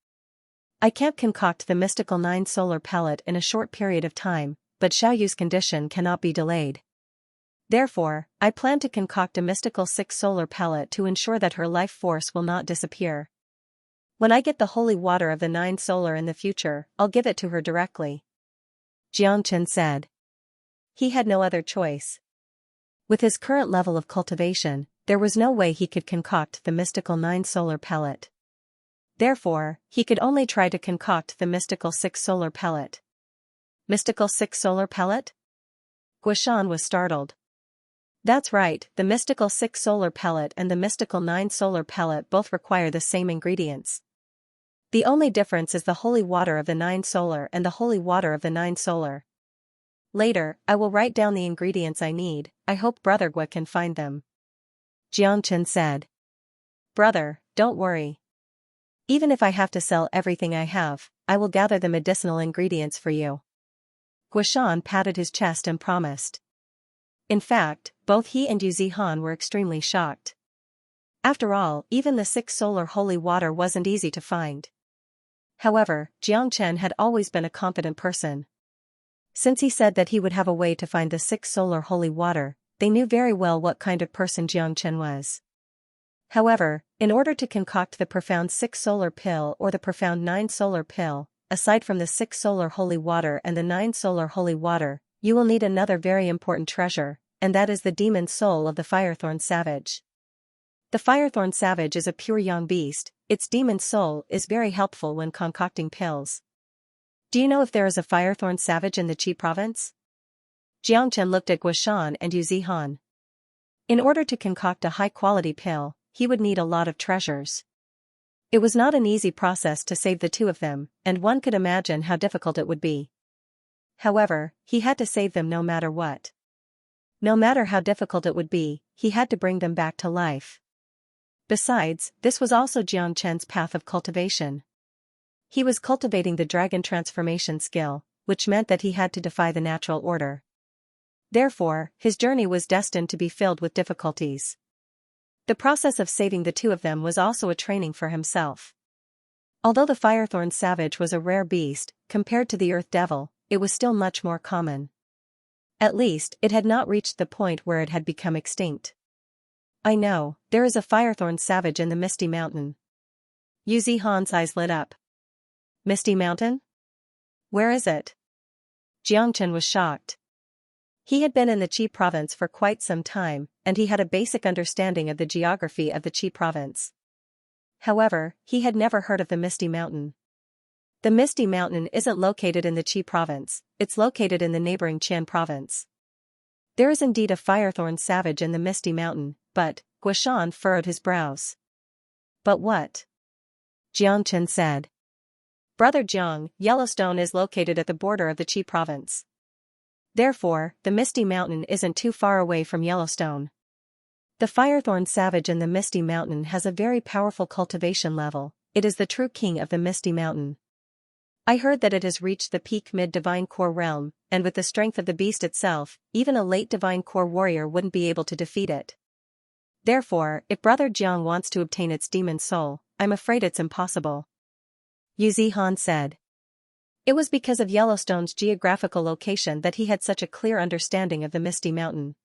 I can't concoct the mystical 9 solar pellet in a short period of time, but Xiaoyu's condition cannot be delayed. Therefore, I plan to concoct a mystical 6 solar pellet to ensure that her life force will not disappear. When I get the holy water of the 9 solar in the future, I'll give it to her directly. Xianxia said. He had no other choice. With his current level of cultivation, there was no way he could concoct the mystical 9 solar pellet. Therefore, he could only try to concoct the mystical 6 solar pellet. Mystical 6 solar pellet? Guishan was startled. That's right, the mystical 6 solar pellet and the mystical 9 solar pellet both require the same ingredients. The only difference is the holy water of the 9 solar and the holy water of the 9 solar. Later, I will write down the ingredients I need. I hope Brother Gua can find them. Xianxia said. Brother, don't worry. Even if I have to sell everything I have, I will gather the medicinal ingredients for you. Guishan patted his chest and promised. In fact, both he and Yu Zihan were extremely shocked. After all, even the 6 solar holy water wasn't easy to find. However, Xianxia had always been a competent person. Since he said that he would have a way to find the 6 solar holy water, they knew very well what kind of person Xianxia was. However, in order to concoct the profound 6 solar pill or the profound 9 solar pill, aside from the 6 solar holy water and the 9 solar holy water, you will need another very important treasure, and that is the demon soul of the Firethorn Savage. The Firethorn Savage is a pure yang beast. Its demon soul is very helpful when concocting pills. Do you know if there is a Firethorn Savage in the Qi province? Xianxia looked at Guishan and Yu Zihan. In order to concoct a high-quality pill, he would need a lot of treasures. It was not an easy process to save the two of them, and one could imagine how difficult it would be. However, he had to save them no matter what. No matter how difficult it would be, he had to bring them back to life. Besides, this was also Xianxia's path of cultivation. He was cultivating the dragon transformation skill, which meant that he had to defy the natural order. Therefore, his journey was destined to be filled with difficulties. The process of saving the two of them was also a training for himself. Although the Firethorn Savage was a rare beast, compared to the Earth Devil, it was still much more common. At least, it had not reached the point where it had become extinct. I know, there is a Firethorn Savage in the Misty Mountain. Yu Zihan's eyes lit up. Misty Mountain? Where is it? Xianxia was shocked. He had been in the Qi province for quite some time, and he had a basic understanding of the geography of the Qi province. However, he had never heard of the Misty Mountain. The Misty Mountain isn't located in the Qi province, it's located in the neighboring Qian province. There is indeed a Firethorn Savage in the Misty Mountain, but, Guishan furrowed his brows. But what? Xianxia said. Brother Jiang, Yellowstone is located at the border of the Qi province. Therefore, the Misty Mountain isn't too far away from Yellowstone. The Firethorn Savage in the Misty Mountain has a very powerful cultivation level. It is the true king of the Misty Mountain. I heard that it has reached the peak mid-divine core realm, and with the strength of the beast itself, even a late divine core warrior wouldn't be able to defeat it. Therefore, if Brother Jiang wants to obtain its demon soul, I'm afraid it's impossible. Yu Zihan said. It was because of Yellowstone's geographical location that he had such a clear understanding of the Misty Mountain.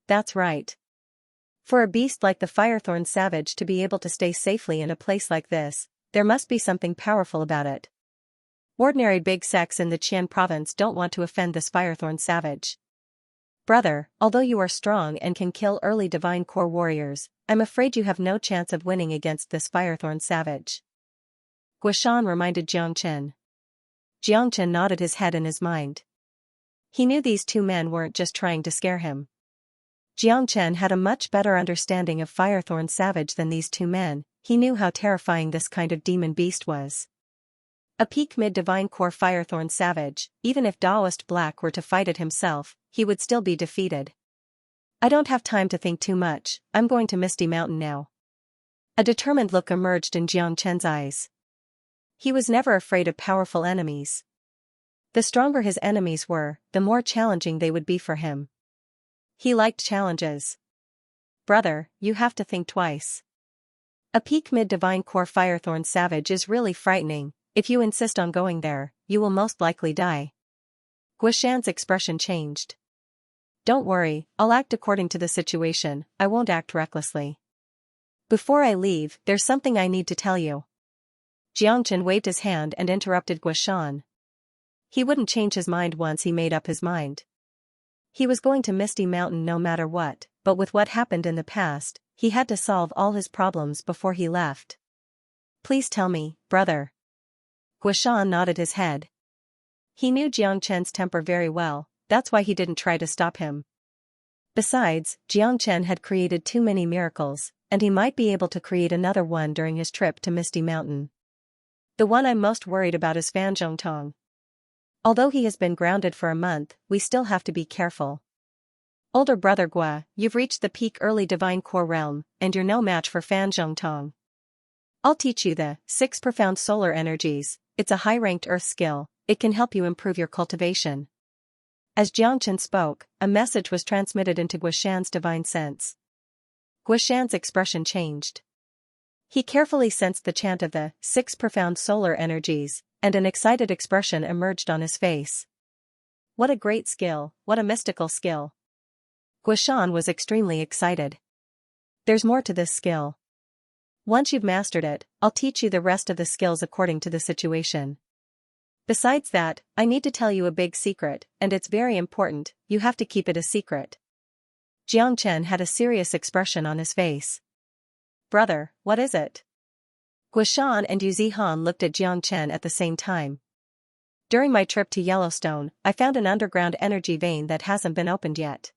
That's right. For a beast like the Firethorn Savage to be able to stay safely in a place like this, there must be something powerful about it. Ordinary big sects in the Qian province don't want to offend this Firethorn Savage. Brother, although you are strong and can kill early Divine Core warriors, I'm afraid you have no chance of winning against this Firethorn Savage. Guishan reminded Jiangchen. Jiangchen nodded his head in his mind. He knew these two men weren't just trying to scare him. Jiangchen had a much better understanding of Firethorn Savage than these two men. He knew how terrifying this kind of demon beast was. A peak mid-divine core Firethorn Savage, even if Daoist Black were to fight it himself, he would still be defeated. I don't have time to think too much, I'm going to Misty Mountain now. A determined look emerged in Jiangchen's eyes. He was never afraid of powerful enemies. The stronger his enemies were, the more challenging they would be for him. He liked challenges. Brother, you have to think twice. A peak mid-divine core Firethorn Savage is really frightening. If you insist on going there, you will most likely die. Guishan's expression changed. Don't worry, I'll act according to the situation, I won't act recklessly. Before I leave, there's something I need to tell you. Jiangchen waved his hand and interrupted Guishan. He wouldn't change his mind once he made up his mind. He was going to Misty Mountain no matter what, but with what happened in the past, he had to solve all his problems before he left. Please tell me, brother. Guishan nodded his head. He knew Jiangchen's temper very well, that's why he didn't try to stop him. Besides, Jiangchen had created too many miracles, and he might be able to create another one during his trip to Misty Mountain. The one I'm most worried about is Fan Zhongtong. Although he has been grounded for a month, we still have to be careful. Older brother Gua, you've reached the peak early divine core realm, and you're no match for Fan Zhongtong. I'll teach you the 6 profound solar energies. It's a high-ranked earth skill, it can help you improve your cultivation. As Jiangchen spoke, a message was transmitted into Guishan's divine sense. Guishan's expression changed. He carefully sensed the chant of the 6 profound solar energies, and an excited expression emerged on his face. What a great skill, what a mystical skill. Guishan was extremely excited. There's more to this skill. Once you've mastered it, I'll teach you the rest of the skills according to the situation. Besides that, I need to tell you a big secret, and it's very important, you have to keep it a secret. Jiangchen had a serious expression on his face. Brother, what is it? Guishan and Yu Zihan looked at Jiangchen at the same time. During my trip to Yellowstone, I found an underground energy vein that hasn't been opened yet.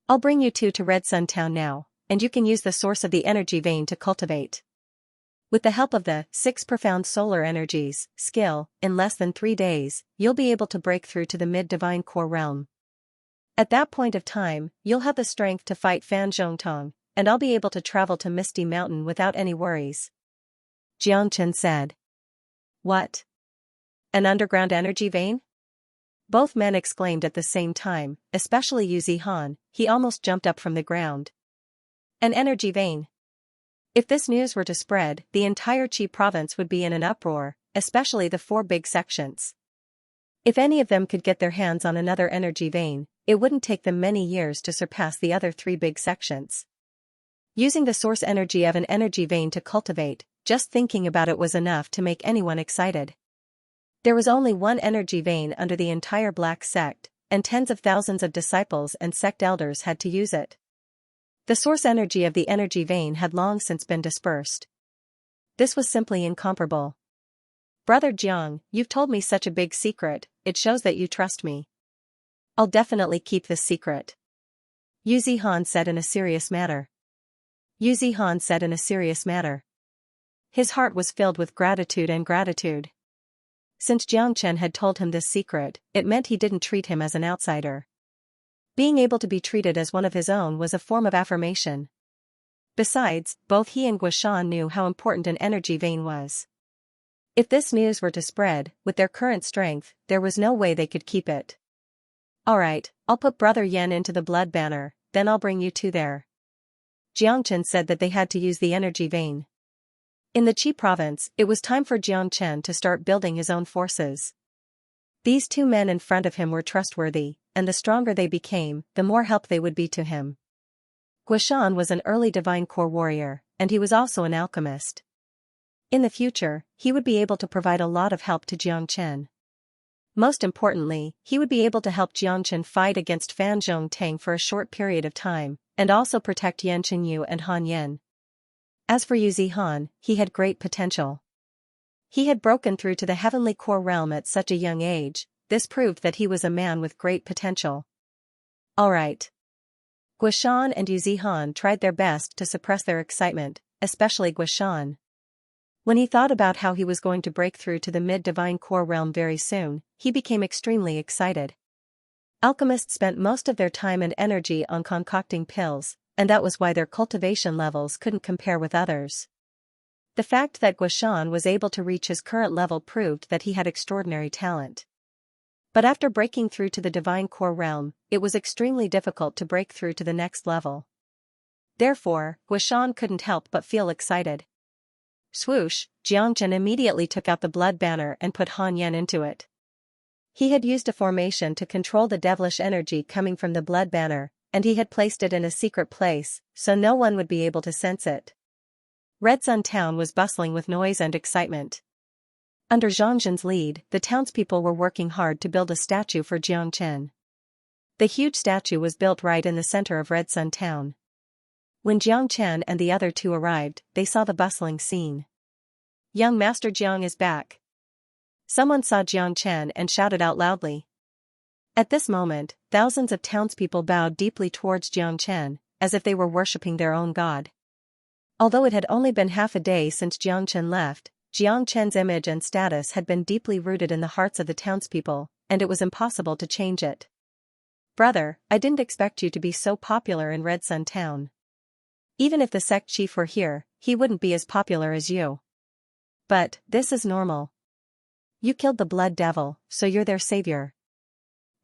I'll bring you two to Red Sun Town now, and you can use the source of the energy vein to cultivate. With the help of the 6 profound solar energies skill, in less than 3 days, you'll be able to break through to the mid-divine core realm. At that point of time, you'll have the strength to fight Fan Zhongtong, and I'll be able to travel to Misty Mountain without any worries. Jiangchen said. What? An underground energy vein? Both men exclaimed at the same time, especially Yu Zihan, he almost jumped up from the ground. An energy vein. If this news were to spread, the entire Qi province would be in an uproar, especially the 4 big sections. If any of them could get their hands on another energy vein, it wouldn't take them many years to surpass the other 3 big sections. Using the source energy of an energy vein to cultivate, just thinking about it was enough to make anyone excited. There was only one energy vein under the entire Black Sect, and tens of thousands of disciples and sect elders had to use it. The source energy of the energy vein had long since been dispersed. This was simply incomparable. Brother Jiang, you've told me such a big secret, it shows that you trust me. I'll definitely keep this secret. Yu Zihan said in a serious manner. Yu Zihan said in a serious manner. His heart was filled with gratitude and gratitude. Since Jiangchen had told him this secret, it meant he didn't treat him as an outsider. Being able to be treated as one of his own was a form of affirmation. Besides, both he and Guishan knew how important an energy vein was. If this news were to spread, with their current strength, there was no way they could keep it. Alright, I'll put Brother Yan into the blood banner, then I'll bring you two there. Jiangchen said that they had to use the energy vein. In the Qi province, it was time for Jiang Chen to start building his own forces. These two men in front of him were trustworthy, and the stronger they became, the more help they would be to him. Guishan was an early divine core warrior, and he was also an alchemist. In the future, he would be able to provide a lot of help to Jiang Chen. Most importantly, he would be able to help Jiang Chen fight against Fan Zhongtang for a short period of time, and also protect Yan Chenyu and Han Yen. As for Yu Zihan, he had great potential. He had broken through to the heavenly core realm at such a young age. This proved that he was a man with great potential. Alright. Guishan and Yu Zihan tried their best to suppress their excitement, especially Guishan. When he thought about how he was going to break through to the mid-divine core realm very soon, he became extremely excited. Alchemists spent most of their time and energy on concocting pills, and that was why their cultivation levels couldn't compare with others. The fact that Guishan was able to reach his current level proved that he had extraordinary talent. But after breaking through to the divine core realm, it was extremely difficult to break through to the next level. Therefore, Guishan couldn't help but feel excited. Swoosh, Jiang Chen immediately took out the blood banner and put Han Yen into it. He had used a formation to control the devilish energy coming from the blood banner, and he had placed it in a secret place, so no one would be able to sense it. Red Sun Town was bustling with noise and excitement. Under Zhang Zhen's lead, the townspeople were working hard to build a statue for Jiang Chen. The huge statue was built right in the center of Red Sun Town. When Jiang Chen and the other two arrived, they saw the bustling scene. Young Master Jiang is back. Someone saw Jiang Chen and shouted out loudly. At this moment, thousands of townspeople bowed deeply towards Jiang Chen, as if they were worshipping their own god. Although it had only been half a day since Jiang Chen left, Jiang Chen's image and status had been deeply rooted in the hearts of the townspeople, and it was impossible to change it. Brother, I didn't expect you to be so popular in Red Sun Town. Even if the sect chief were here, he wouldn't be as popular as you. But, this is normal. You killed the blood devil, so you're their savior.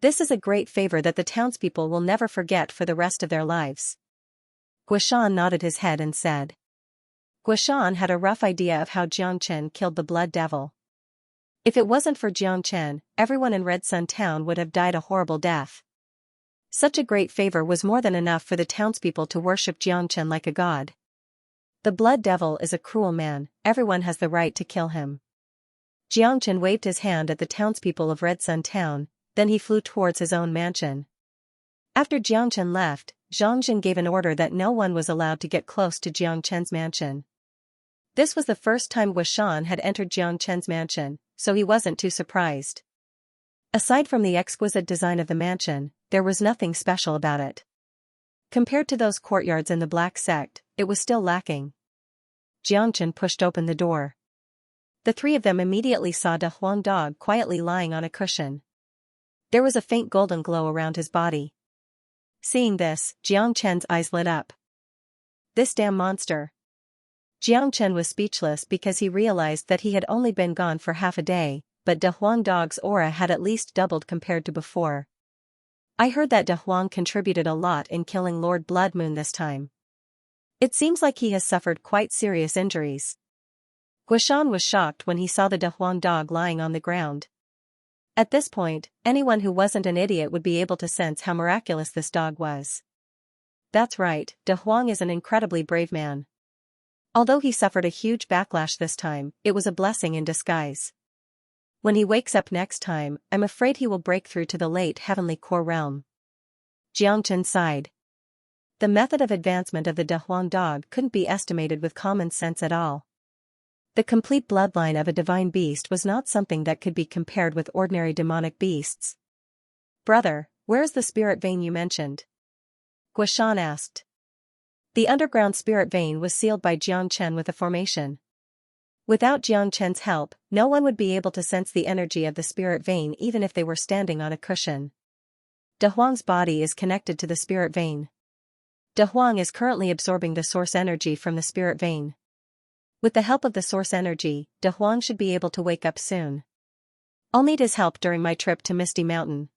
This is a great favor that the townspeople will never forget for the rest of their lives. Guishan nodded his head and said. Guishan had a rough idea of how Jiang Chen killed the blood devil. If it wasn't for Jiang Chen, everyone in Red Sun Town would have died a horrible death. Such a great favor was more than enough for the townspeople to worship Jiang Chen like a god. The blood devil is a cruel man, everyone has the right to kill him. Jiang Chen waved his hand at the townspeople of Red Sun Town, then he flew towards his own mansion. After Jiang Chen left, Zhang Zhen gave an order that no one was allowed to get close to Jiang Chen's mansion. This was the first time Guishan had entered Jiang Chen's mansion, so he wasn't too surprised. Aside from the exquisite design of the mansion, there was nothing special about it. Compared to those courtyards in the Black Sect, it was still lacking. Jiang Chen pushed open the door. The three of them immediately saw De Huang Dog quietly lying on a cushion. There was a faint golden glow around his body. Seeing this, Jiang Chen's eyes lit up. This damn monster. Jiang Chen was speechless because he realized that he had only been gone for half a day, but De Huang Dog's aura had at least doubled compared to before. I heard that De Huang contributed a lot in killing Lord Blood Moon this time. It seems like he has suffered quite serious injuries. Guishan was shocked when he saw the De Huang Dog lying on the ground. At this point, anyone who wasn't an idiot would be able to sense how miraculous this dog was. That's right, De Huang is an incredibly brave man. Although he suffered a huge backlash this time, it was a blessing in disguise. When he wakes up next time, I'm afraid he will break through to the late heavenly core realm. Jiang Chen sighed. The method of advancement of the De Huang Dog couldn't be estimated with common sense at all. The complete bloodline of a divine beast was not something that could be compared with ordinary demonic beasts. Brother, where's the spirit vein you mentioned? Guishan asked. The underground spirit vein was sealed by Jiang Chen with a formation. Without Jiang Chen's help, no one would be able to sense the energy of the spirit vein even if they were standing on a cushion. De Huang's body is connected to the spirit vein. De Huang is currently absorbing the source energy from the spirit vein. With the help of the source energy, De Huang should be able to wake up soon. I'll need his help during my trip to Misty Mountain.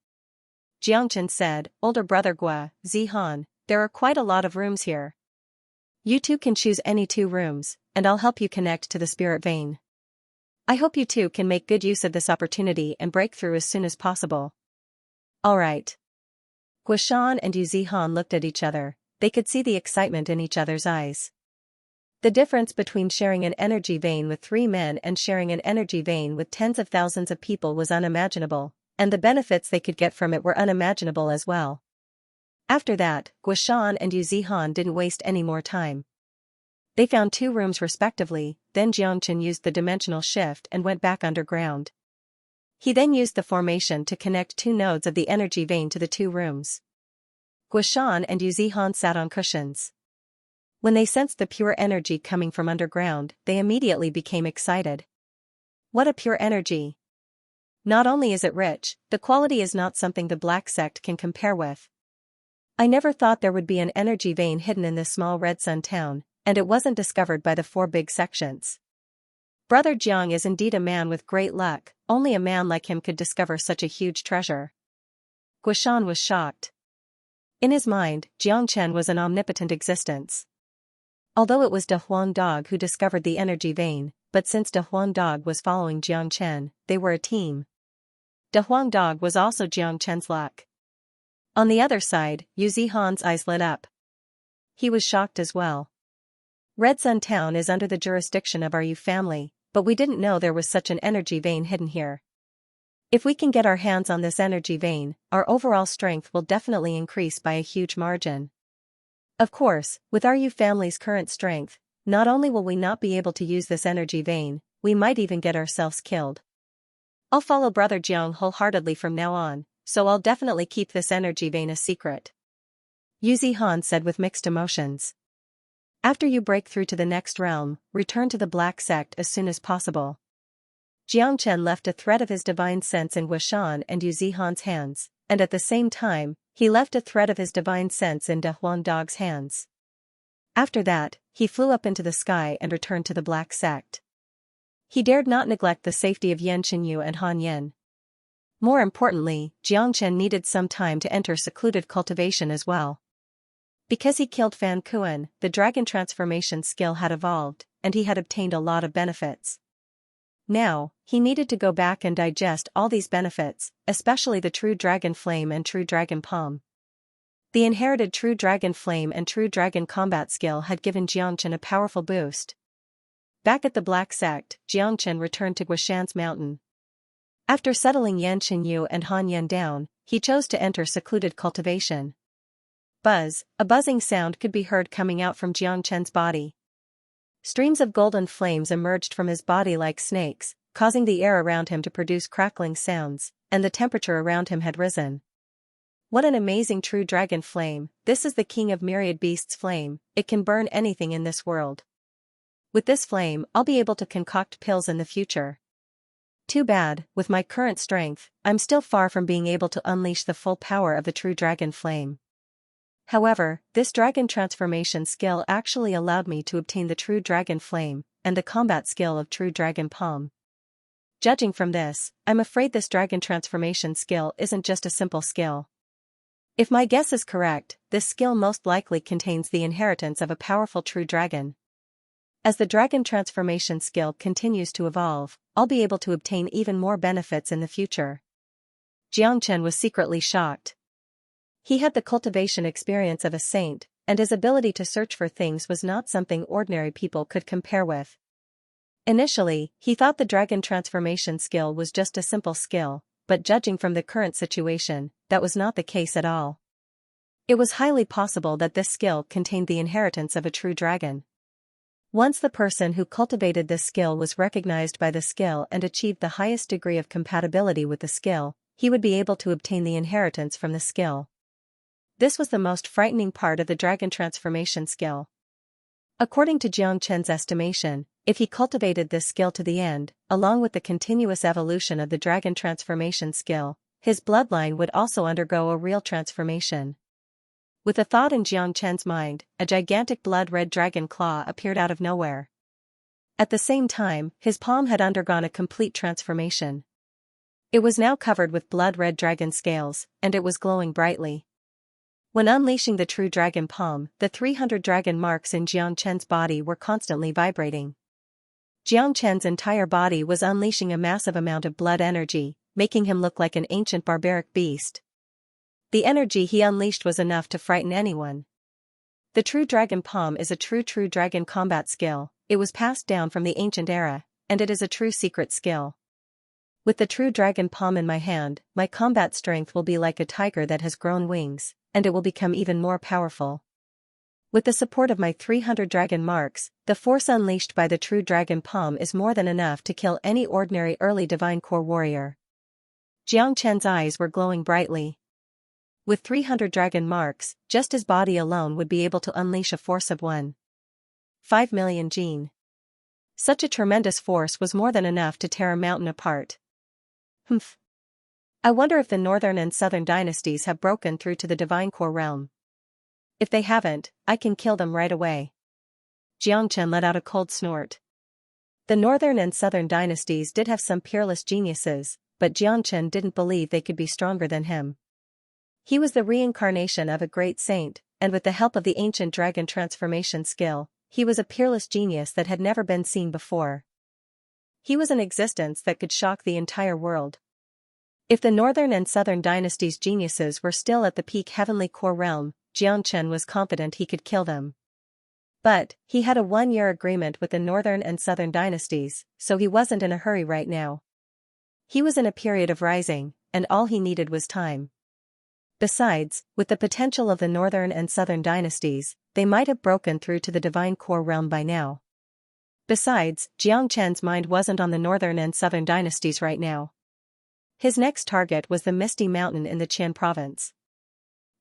Jiang Chen said, older brother Gua, Zihan, there are quite a lot of rooms here. You two can choose any 2 rooms, and I'll help you connect to the spirit vein. I hope you too can make good use of this opportunity and break through as soon as possible. Alright. Guishan and Yu Zihan looked at each other. They could see the excitement in each other's eyes. The difference between sharing an energy vein with 3 men and sharing an energy vein with tens of thousands of people was unimaginable, and the benefits they could get from it were unimaginable as well. After that, Guishan and Yu Zihan didn't waste any more time. They found 2 rooms respectively, then Xianxia used the dimensional shift and went back underground. He then used the formation to connect 2 nodes of the energy vein to the 2 rooms. Guishan and Yu Zihan sat on cushions. When they sensed the pure energy coming from underground, they immediately became excited. What a pure energy! Not only is it rich, the quality is not something the Black Sect can compare with. I never thought there would be an energy vein hidden in this small Red Sun town, and it wasn't discovered by the 4 big sections. Brother Jiang is indeed a man with great luck, only a man like him could discover such a huge treasure. Guishan was shocked. In his mind, Jiangchen was an omnipotent existence. Although it was De Huang Dog who discovered the energy vein, but since De Huang Dog was following Jiangchen, they were a team. De Huang Dog was also Jiangchen's luck. On the other side, Yu Zihan's eyes lit up. He was shocked as well. Red Sun Town is under the jurisdiction of our Yu family, but we didn't know there was such an energy vein hidden here. If we can get our hands on this energy vein, our overall strength will definitely increase by a huge margin. Of course, with our Yu family's current strength, not only will we not be able to use this energy vein, we might even get ourselves killed. I'll follow Brother Jiang wholeheartedly from now on, so I'll definitely keep this energy vein a secret. Yu Zihan said with mixed emotions. After you break through to the next realm, return to the Black Sect as soon as possible. Jiangchen left a thread of his divine sense in Guishan and Yu Zihan's hands, and at the same time, he left a thread of his divine sense in De Huang Dog's hands. After that, he flew up into the sky and returned to the Black Sect. He dared not neglect the safety of Yan Xinyu and Han Yin. More importantly, Jiangchen needed some time to enter secluded cultivation as well. Because he killed Fan Kuan, the dragon transformation skill had evolved, and he had obtained a lot of benefits. Now, he needed to go back and digest all these benefits, especially the True Dragon Flame and True Dragon Palm. The inherited True Dragon Flame and True Dragon Combat skill had given Jiangchen a powerful boost. Back at the Black Sect, Jiangchen returned to Guishan's mountain. After settling Yan Xinyu and Han Yan down, he chose to enter secluded cultivation. Buzz, a buzzing sound could be heard coming out from Jiangchen's body. Streams of golden flames emerged from his body like snakes, causing the air around him to produce crackling sounds, and the temperature around him had risen. What an amazing True Dragon Flame! This is the King of Myriad Beasts' flame, it can burn anything in this world. With this flame, I'll be able to concoct pills in the future. Too bad, with my current strength, I'm still far from being able to unleash the full power of the True Dragon Flame. However, this dragon transformation skill actually allowed me to obtain the True Dragon Flame, and the combat skill of True Dragon Palm. Judging from this, I'm afraid this dragon transformation skill isn't just a simple skill. If my guess is correct, this skill most likely contains the inheritance of a powerful true dragon. As the dragon transformation skill continues to evolve, I'll be able to obtain even more benefits in the future. Jiangchen was secretly shocked. He had the cultivation experience of a saint, and his ability to search for things was not something ordinary people could compare with. Initially, he thought the dragon transformation skill was just a simple skill, but judging from the current situation, that was not the case at all. It was highly possible that this skill contained the inheritance of a true dragon. Once the person who cultivated this skill was recognized by the skill and achieved the highest degree of compatibility with the skill, he would be able to obtain the inheritance from the skill. This was the most frightening part of the dragon transformation skill. According to Jiangchen's estimation, if he cultivated this skill to the end, along with the continuous evolution of the dragon transformation skill, his bloodline would also undergo a real transformation. With a thought in Jiangchen's mind, a gigantic blood-red dragon claw appeared out of nowhere. At the same time, his palm had undergone a complete transformation. It was now covered with blood-red dragon scales, and it was glowing brightly. When unleashing the true dragon palm, the 300 dragon marks in Xianxia's body were constantly vibrating. Xianxia's entire body was unleashing a massive amount of blood energy, making him look like an ancient barbaric beast. The energy he unleashed was enough to frighten anyone. The true dragon palm is a true dragon combat skill. It was passed down from the ancient era, and it is a true secret skill. With the true dragon palm in my hand, my combat strength will be like a tiger that has grown wings, and it will become even more powerful. With the support of my 300 dragon marks, the force unleashed by the true dragon palm is more than enough to kill any ordinary early divine core warrior. Xianxia's eyes were glowing brightly. With 300 dragon marks, just his body alone would be able to unleash a force of 1.5 million Jin. Such a tremendous force was more than enough to tear a mountain apart. Humph. I wonder if the northern and southern dynasties have broken through to the divine core realm. If they haven't, I can kill them right away. Xianxia let out a cold snort. The northern and southern dynasties did have some peerless geniuses, but Xianxia didn't believe they could be stronger than him. He was the reincarnation of a great saint, and with the help of the ancient dragon transformation skill, he was a peerless genius that had never been seen before. He was an existence that could shock the entire world. If the northern and southern dynasties' geniuses were still at the peak heavenly core realm, Xianxia was confident he could kill them. But, he had a 1-year agreement with the northern and southern dynasties, so he wasn't in a hurry right now. He was in a period of rising, and all he needed was time. Besides, with the potential of the northern and southern dynasties, they might have broken through to the divine core realm by now. Besides, Xianxia's mind wasn't on the northern and southern dynasties right now. His next target was the Misty Mountain in the Qian province.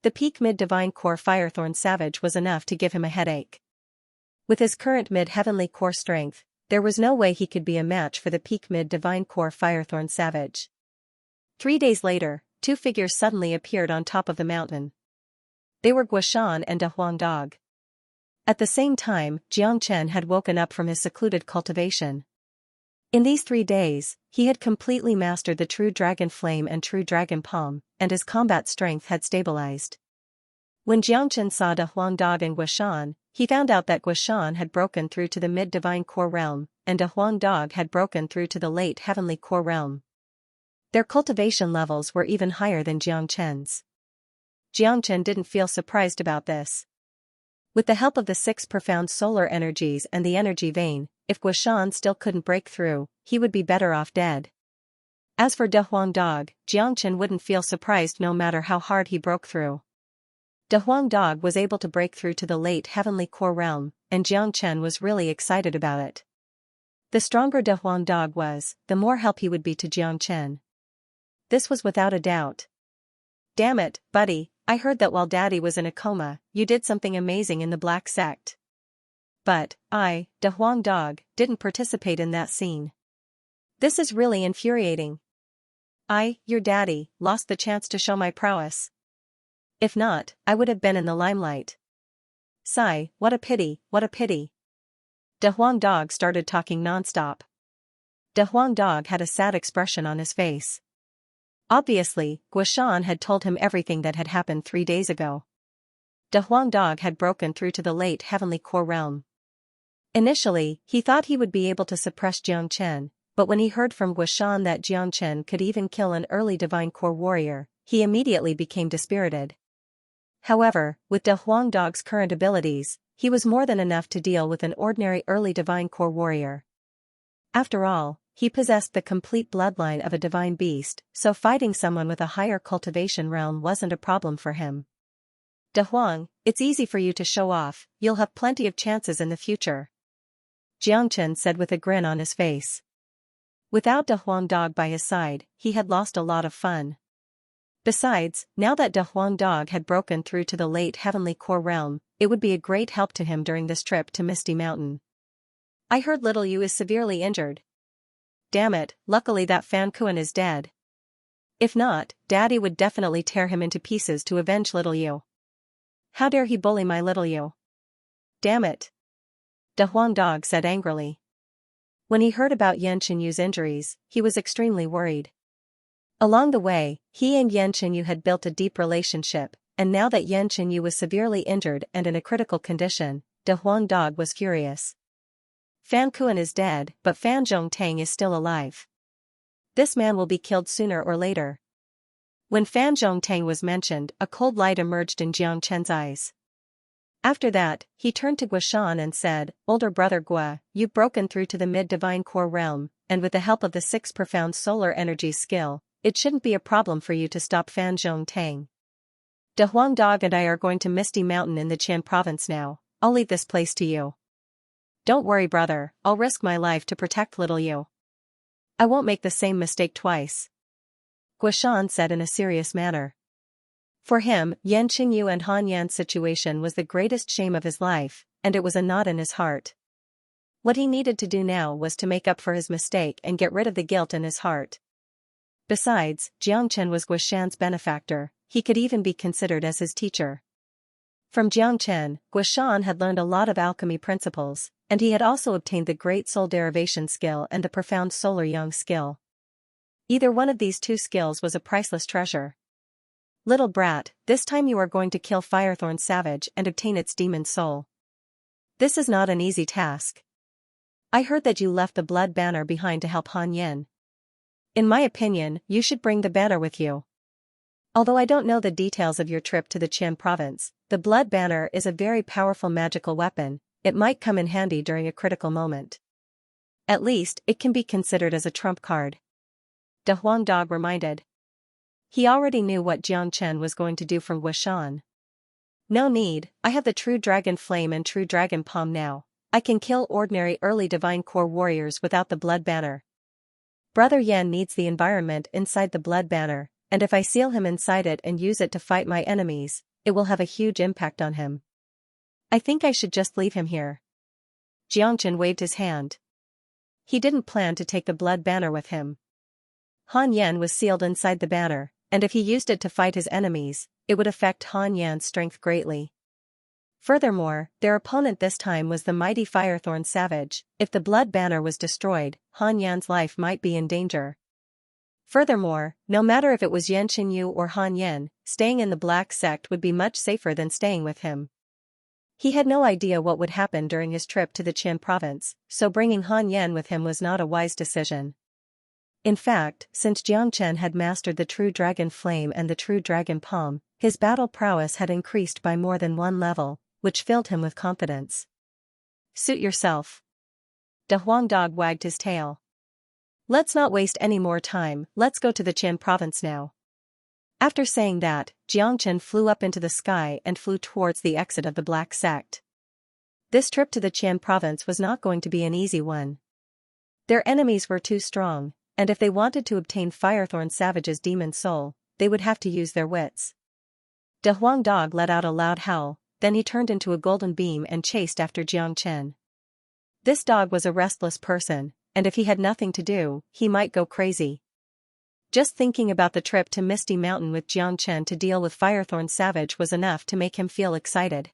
The peak mid-divine core Firethorn Savage was enough to give him a headache. With his current mid-heavenly core strength, there was no way he could be a match for the peak mid-divine core Firethorn Savage. 3 days later, 2 figures suddenly appeared on top of the mountain. They were Guoshan and Dehuang Dog. At the same time, Xianxia had woken up from his secluded cultivation. In these 3 days, he had completely mastered the true dragon flame and true dragon palm, and his combat strength had stabilized. When Xianxia saw Dehuang Dog and Guoshan, he found out that Guoshan had broken through to the mid-divine core realm, and Dehuang Dog had broken through to the late heavenly core realm. Their cultivation levels were even higher than Xianxia's. Xianxia didn't feel surprised about this. With the help of the 6 profound solar energies and the energy vein, if Guoshan still couldn't break through, he would be better off dead. As for Dehuang Dog, Xianxia wouldn't feel surprised no matter how hard he broke through. Dehuang Dog was able to break through to the late heavenly core realm, and Xianxia was really excited about it. The stronger Dehuang Dog was, the more help he would be to Xianxia. This was without a doubt. Damn it, buddy, I heard that while Daddy was in a coma, you did something amazing in the Black Sect. But, I, Dehuang Dog, didn't participate in that scene. This is really infuriating. I, your daddy, lost the chance to show my prowess. If not, I would have been in the limelight. Sigh, what a pity, what a pity. Dehuang Dog started talking nonstop. Dehuang Dog had a sad expression on his face. Obviously, Guoshan had told him everything that had happened 3 days ago. Dehuang Dog had broken through to the late heavenly core realm. Initially, he thought he would be able to suppress Xianxia, but when he heard from Guoshan that Xianxia could even kill an early divine core warrior, he immediately became dispirited. However, with Dehuang Dog's current abilities, he was more than enough to deal with an ordinary early divine core warrior. After all, he possessed the complete bloodline of a divine beast, so fighting someone with a higher cultivation realm wasn't a problem for him. Dehuang, it's easy for you to show off, you'll have plenty of chances in the future. Xianxia said with a grin on his face. Without Dehuang Dog by his side, he had lost a lot of fun. Besides, now that Dehuang Dog had broken through to the late heavenly core realm, it would be a great help to him during this trip to Misty Mountain. I heard little Yu is severely injured. Damn it, luckily that Fan Kuan is dead. If not, Daddy would definitely tear him into pieces to avenge little Yu. How dare he bully my little Yu? Damn it. Dehuang Dog said angrily. When he heard about Yan Qinyu's injuries, he was extremely worried. Along the way, he and Yan Qinyu had built a deep relationship, and now that Yan Qingyu was severely injured and in a critical condition, De Huang Dog was furious. Fan Kuan is dead, but Fan Zhongtang is still alive. This man will be killed sooner or later. When Fan Zhongtang was mentioned, a cold light emerged in Jiang Chen's eyes. After that, he turned to Guishan and said, "Older brother Gua, you've broken through to the mid-divine core realm, and with the help of the 6 profound solar energy skill, it shouldn't be a problem for you to stop Fan Zhongtang. De Huang Dog and I are going to Misty Mountain in the Qian province now. I'll leave this place to you. Don't worry, brother, I'll risk my life to protect little you. I won't make the same mistake twice," Guishan said in a serious manner. For him, Yan Qingyu and Han Yan's situation was the greatest shame of his life, and it was a knot in his heart. What he needed to do now was to make up for his mistake and get rid of the guilt in his heart. Besides, Jiang Chen was Guishan's benefactor, he could even be considered as his teacher. From Jiang Chen, Guishan had learned a lot of alchemy principles, and he had also obtained the Great Soul Derivation skill and the Profound Solar Yang skill. Either one of these 2 skills was a priceless treasure. "Little brat, this time you are going to kill Firethorn Savage and obtain its demon soul. This is not an easy task. I heard that you left the blood banner behind to help Han Yin. In my opinion, you should bring the banner with you. Although I don't know the details of your trip to the Qian province, the blood banner is a very powerful magical weapon. It might come in handy during a critical moment. At least, it can be considered as a trump card," De Huang Dog reminded. He already knew what Jiang Chen was going to do from Guishan. "No need, I have the True Dragon Flame and True Dragon Palm now. I can kill ordinary early Divine Core warriors without the blood banner. Brother Yan needs the environment inside the blood banner, and if I seal him inside it and use it to fight my enemies, it will have a huge impact on him. I think I should just leave him here." Jiang Chen waved his hand. He didn't plan to take the blood banner with him. Han Yan was sealed inside the banner, and if he used it to fight his enemies, it would affect Han Yan's strength greatly. Furthermore, their opponent this time was the mighty Firethorn Savage. If the blood banner was destroyed, Han Yan's life might be in danger. Furthermore, no matter if it was Yan Qingyu or Han Yan, staying in the Black Sect would be much safer than staying with him. He had no idea what would happen during his trip to the Qian province, so bringing Han Yan with him was not a wise decision. In fact, since Jiang Chen had mastered the True Dragon Flame and the True Dragon Palm, his battle prowess had increased by more than 1 level, which filled him with confidence. "Suit yourself." De Huang Dog wagged his tail. "Let's not waste any more time, let's go to the Qian province now." After saying that, Jiang Chen flew up into the sky and flew towards the exit of the Black Sect. This trip to the Qian province was not going to be an easy one. Their enemies were too strong, and if they wanted to obtain Firethorn Savage's demon soul, they would have to use their wits. De Huang Dog let out a loud howl, then he turned into a golden beam and chased after Jiang Chen. This dog was a restless person, and if he had nothing to do, he might go crazy. Just thinking about the trip to Misty Mountain with Jiang Chen to deal with Firethorn Savage was enough to make him feel excited.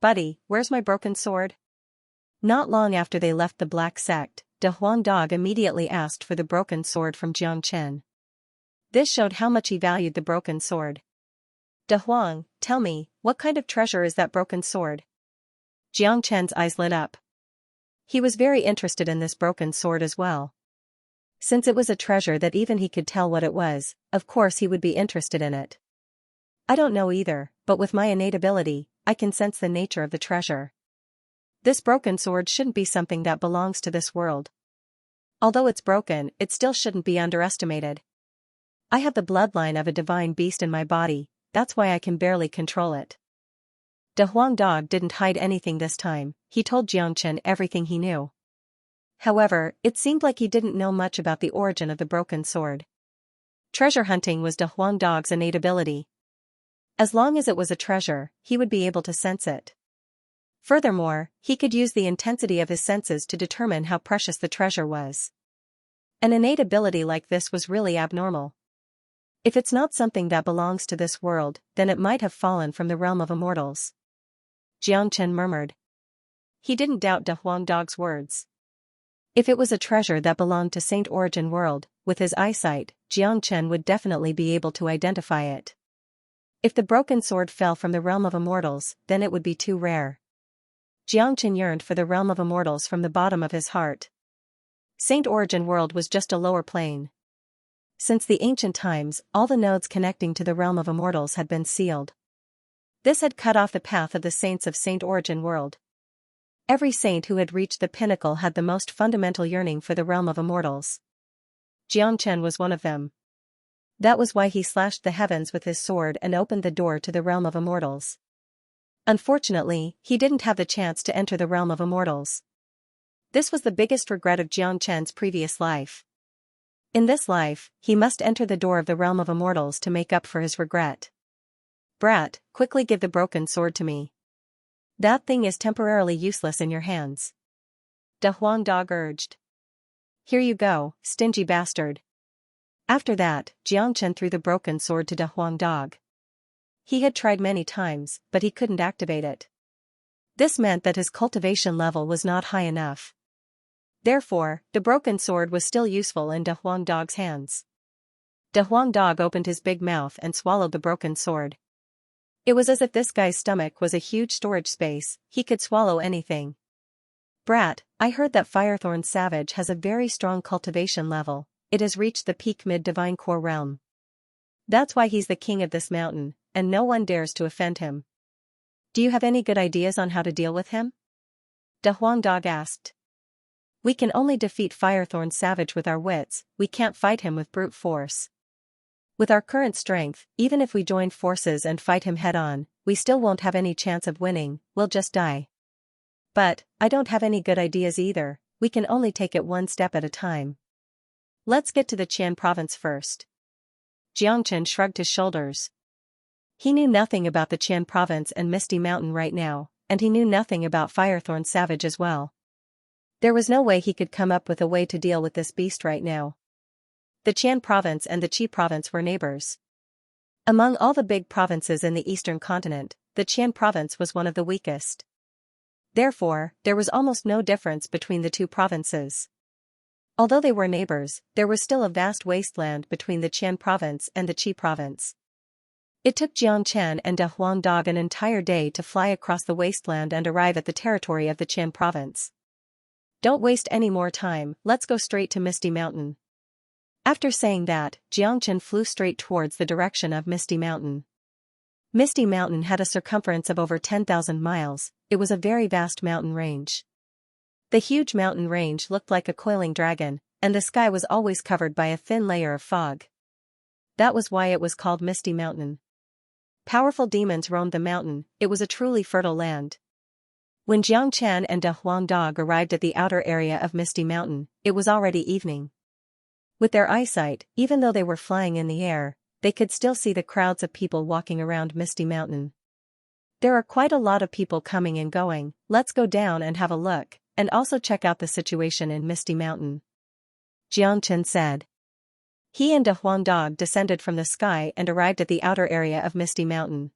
"Buddy, where's my broken sword?" Not long after they left the Black Sect, De Huang Dog immediately asked for the broken sword from Jiang Chen. This showed how much he valued the broken sword. "De Huang, tell me, what kind of treasure is that broken sword?" Jiang Chen's eyes lit up. He was very interested in this broken sword as well. Since it was a treasure that even he could tell what it was, of course he would be interested in it. "I don't know either, but with my innate ability, I can sense the nature of the treasure. This broken sword shouldn't be something that belongs to this world. Although it's broken, it still shouldn't be underestimated. I have the bloodline of a divine beast in my body, that's why I can barely control it." De Huang Dog didn't hide anything this time, he told Jiang Chen everything he knew. However, it seemed like he didn't know much about the origin of the broken sword. Treasure hunting was De Huang Dog's innate ability. As long as it was a treasure, he would be able to sense it. Furthermore, he could use the intensity of his senses to determine how precious the treasure was. An innate ability like this was really abnormal. If it's not something that belongs to this world, then it might have fallen from the realm of immortals. Jiang Chen murmured. He didn't doubt De Huang Dog's words. If it was a treasure that belonged to Saint Origin World, with his eyesight, Jiang Chen would definitely be able to identify it. If the broken sword fell from the realm of immortals, then it would be too rare. Xianxia yearned for the realm of immortals from the bottom of his heart. Saint Origin World was just a lower plane. Since the ancient times, all the nodes connecting to the realm of immortals had been sealed. This had cut off the path of the saints of Saint Origin World. Every saint who had reached the pinnacle had the most fundamental yearning for the realm of immortals. Xianxia was one of them. That was why he slashed the heavens with his sword and opened the door to the realm of immortals. Unfortunately, he didn't have the chance to enter the realm of immortals. This was the biggest regret of Xianxia's previous life. In this life, he must enter the door of the realm of immortals to make up for his regret. Brat, quickly give the broken sword to me. That thing is temporarily useless in your hands. Da Huang Dog urged. Here you go, stingy bastard. After that, Xianxia threw the broken sword to Da Huang Dog. He had tried many times, but he couldn't activate it. This meant that his cultivation level was not high enough. Therefore, the broken sword was still useful in Da Huang Dog's hands. Da Huang Dog opened his big mouth and swallowed the broken sword. It was as if this guy's stomach was a huge storage space, he could swallow anything. Brat, I heard that Firethorn Savage has a very strong cultivation level. It has reached the peak mid-divine core realm. That's why he's the king of this mountain, and no one dares to offend him. Do you have any good ideas on how to deal with him? Da Huang Dog asked. We can only defeat Firethorn Savage with our wits, we can't fight him with brute force. With our current strength, even if we join forces and fight him head-on, we still won't have any chance of winning, we'll just die. But, I don't have any good ideas either, we can only take it one step at a time. Let's get to the Qian province first. Xianxia shrugged his shoulders. He knew nothing about the Qian province and Misty Mountain right now, and he knew nothing about Firethorn Savage as well. There was no way he could come up with a way to deal with this beast right now. The Qian province and the Qi province were neighbors. Among all the big provinces in the eastern continent, the Qian province was one of the weakest. Therefore, there was almost no difference between the two provinces. Although they were neighbors, there was still a vast wasteland between the Qian province and the Qi province. It took Xianxia and Da Huang Dog an entire day to fly across the wasteland and arrive at the territory of the Qian province. Don't waste any more time, let's go straight to Misty Mountain. After saying that, Xianxia flew straight towards the direction of Misty Mountain. Misty Mountain had a circumference of over 10,000 miles, it was a very vast mountain range. The huge mountain range looked like a coiling dragon, and the sky was always covered by a thin layer of fog. That was why it was called Misty Mountain. Powerful demons roamed the mountain, it was a truly fertile land. When Xianxia and Da Huang Dog arrived at the outer area of Misty Mountain, it was already evening. With their eyesight, even though they were flying in the air, they could still see the crowds of people walking around Misty Mountain. There are quite a lot of people coming and going, let's go down and have a look, and also check out the situation in Misty Mountain. Xianxia said. He and Da Huang Dog descended from the sky and arrived at the outer area of Misty Mountain.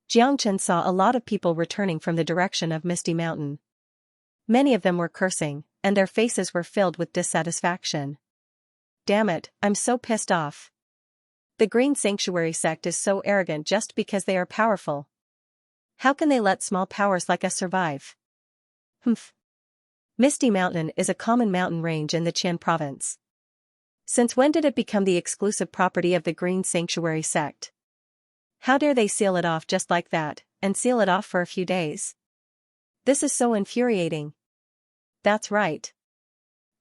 Xianxia saw a lot of people returning from the direction of Misty Mountain. Many of them were cursing, and their faces were filled with dissatisfaction. Damn it, I'm so pissed off. The Green Sanctuary sect is so arrogant just because they are powerful. How can they let small powers like us survive? Humph. Misty Mountain is a common mountain range in the Qian province. Since when did it become the exclusive property of the Green Sanctuary sect? How dare they seal it off just like that, and seal it off for a few days? This is so infuriating. That's right.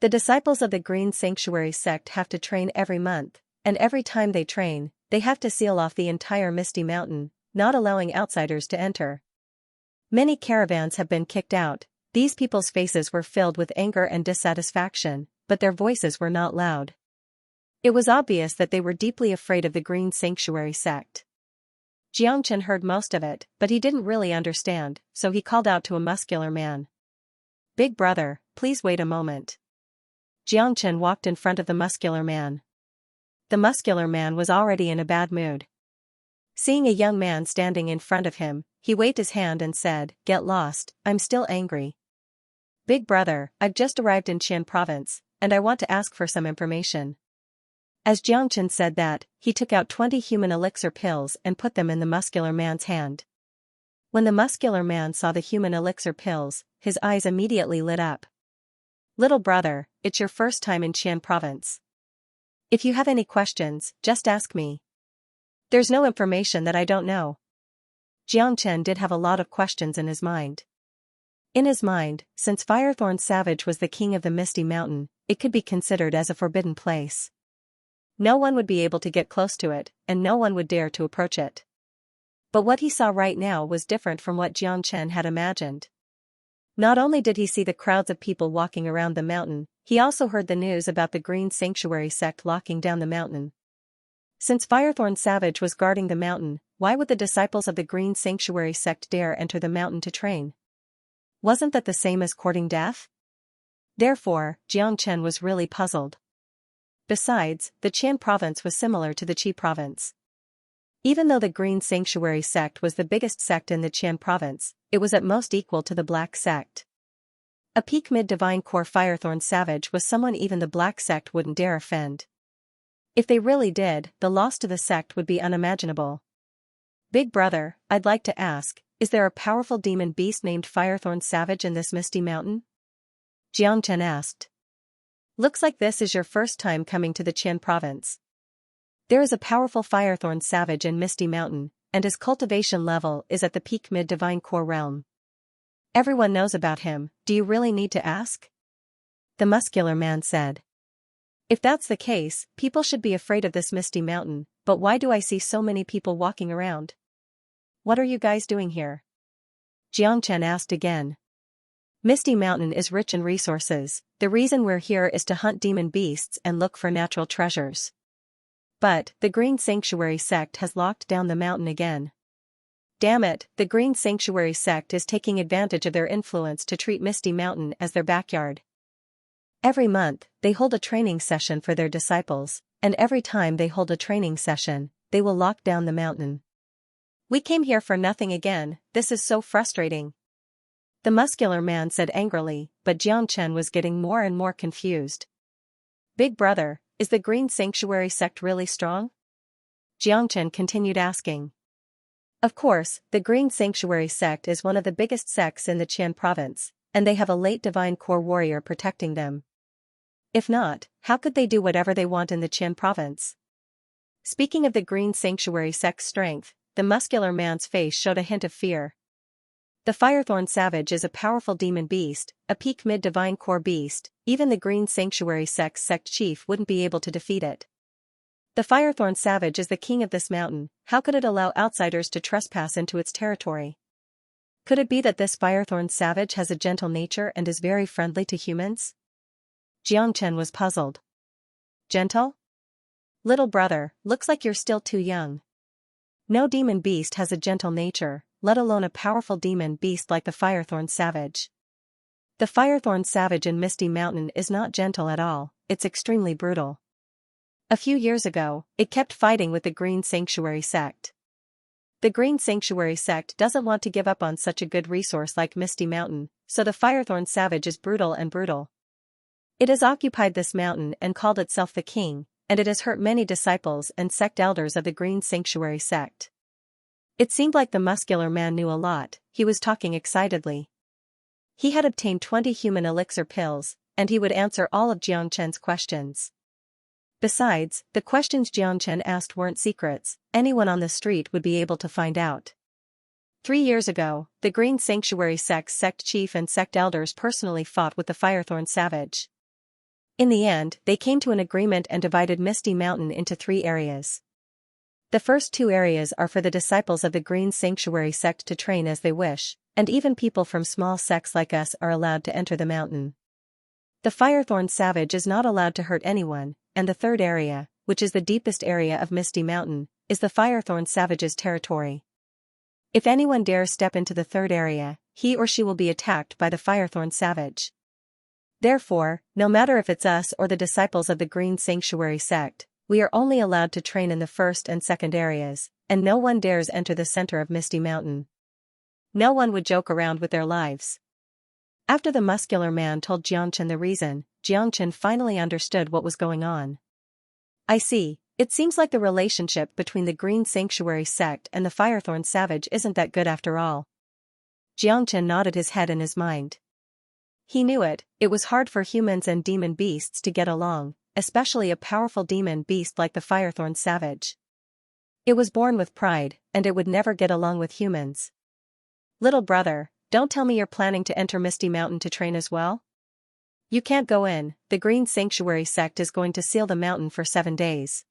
The disciples of the Green Sanctuary sect have to train every month, and every time they train, they have to seal off the entire Misty Mountain, not allowing outsiders to enter. Many caravans have been kicked out. These people's faces were filled with anger and dissatisfaction, but their voices were not loud. It was obvious that they were deeply afraid of the Green Sanctuary sect. Xianxia heard most of it, but he didn't really understand, so he called out to a muscular man. Big brother, please wait a moment. Xianxia walked in front of the muscular man. The muscular man was already in a bad mood. Seeing a young man standing in front of him, he waved his hand and said, Get lost, I'm still angry. Big brother, I've just arrived in Qian province, and I want to ask for some information. As Xianxia said that, he took out 20 human elixir pills and put them in the muscular man's hand. When the muscular man saw the human elixir pills, his eyes immediately lit up. "Little brother, it's your first time in Qian province. If you have any questions, just ask me. There's no information that I don't know." Xianxia did have a lot of questions in his mind. In his mind, since Firethorn Savage was the king of the Misty Mountain, it could be considered as a forbidden place. No one would be able to get close to it, and no one would dare to approach it. But what he saw right now was different from what Xianxia had imagined. Not only did he see the crowds of people walking around the mountain, he also heard the news about the Green Sanctuary sect locking down the mountain. Since Firethorn Savage was guarding the mountain, why would the disciples of the Green Sanctuary sect dare enter the mountain to train? Wasn't that the same as courting death? Therefore, Xianxia was really puzzled. Besides, the Qian province was similar to the Qi province. Even though the Green Sanctuary sect was the biggest sect in the Qian province, it was at most equal to the Black sect. A peak mid-divine core Firethorn Savage was someone even the Black sect wouldn't dare offend. If they really did, the loss to the sect would be unimaginable. "Big brother, I'd like to ask, is there a powerful demon beast named Firethorn Savage in this Misty Mountain?" Xianxia asked. "Looks like this is your first time coming to the Qian province. There is a powerful Firethorn Savage in Misty Mountain, and his cultivation level is at the peak mid-divine core realm. Everyone knows about him, do you really need to ask?" The muscular man said. "If that's the case, people should be afraid of this Misty Mountain, but why do I see so many people walking around? What are you guys doing here?" Xianxia asked again. "Misty Mountain is rich in resources, the reason we're here is to hunt demon beasts and look for natural treasures. But, the Green Sanctuary sect has locked down the mountain again. Damn it, the Green Sanctuary sect is taking advantage of their influence to treat Misty Mountain as their backyard. Every month, they hold a training session for their disciples, and every time they hold a training session, they will lock down the mountain. We came here for nothing again, this is so frustrating." The muscular man said angrily, but Xianxia was getting more and more confused. "Big brother, is the Green Sanctuary sect really strong?" Xianxia continued asking. Of course, the Green Sanctuary sect is one of the biggest sects in the Qian province, and they have a late divine core warrior protecting them. If not, how could they do whatever they want in the Qian province? Speaking of the Green Sanctuary sect's strength, the muscular man's face showed a hint of fear. The Firethorn Savage is a powerful demon beast, a peak mid-divine core beast, even the Green Sanctuary sect's sect chief wouldn't be able to defeat it. The Firethorn Savage is the king of this mountain, how could it allow outsiders to trespass into its territory? Could it be that this Firethorn Savage has a gentle nature and is very friendly to humans? Xianxia was puzzled. Gentle? Little brother, looks like you're still too young. No demon beast has a gentle nature, let alone a powerful demon beast like the Firethorn Savage. The Firethorn Savage in Misty Mountain is not gentle at all, it's extremely brutal. A few years ago, it kept fighting with the Green Sanctuary sect. The Green Sanctuary sect doesn't want to give up on such a good resource like Misty Mountain, so the Firethorn Savage is brutal and brutal. It has occupied this mountain and called itself the king, and it has hurt many disciples and sect elders of the Green Sanctuary sect. It seemed like the muscular man knew a lot, he was talking excitedly. He had obtained 20 human elixir pills, and he would answer all of Xianxia's questions. Besides, the questions Xianxia asked weren't secrets, anyone on the street would be able to find out. 3 years ago, the Green Sanctuary sect's sect chief and sect elders personally fought with the Firethorn Savage. In the end, they came to an agreement and divided Misty Mountain into 3 areas. The first 2 areas are for the disciples of the Green Sanctuary sect to train as they wish, and even people from small sects like us are allowed to enter the mountain. The Firethorn Savage is not allowed to hurt anyone, and the third area, which is the deepest area of Misty Mountain, is the Firethorn Savage's territory. If anyone dares step into the third area, he or she will be attacked by the Firethorn Savage. Therefore, no matter if it's us or the disciples of the Green Sanctuary sect, we are only allowed to train in the first and second areas, and no one dares enter the center of Misty Mountain. No one would joke around with their lives. After the muscular man told Xianxia the reason, Xianxia finally understood what was going on. I see. It seems like the relationship between the Green Sanctuary sect and the Firethorn Savage isn't that good after all. Xianxia nodded his head in his mind. He knew it was hard for humans and demon beasts to get along, especially a powerful demon beast like the Firethorn Savage. It was born with pride, and it would never get along with humans. Little brother, don't tell me you're planning to enter Misty Mountain to train as well? You can't go in, the Green Sanctuary sect is going to seal the mountain for 7 days.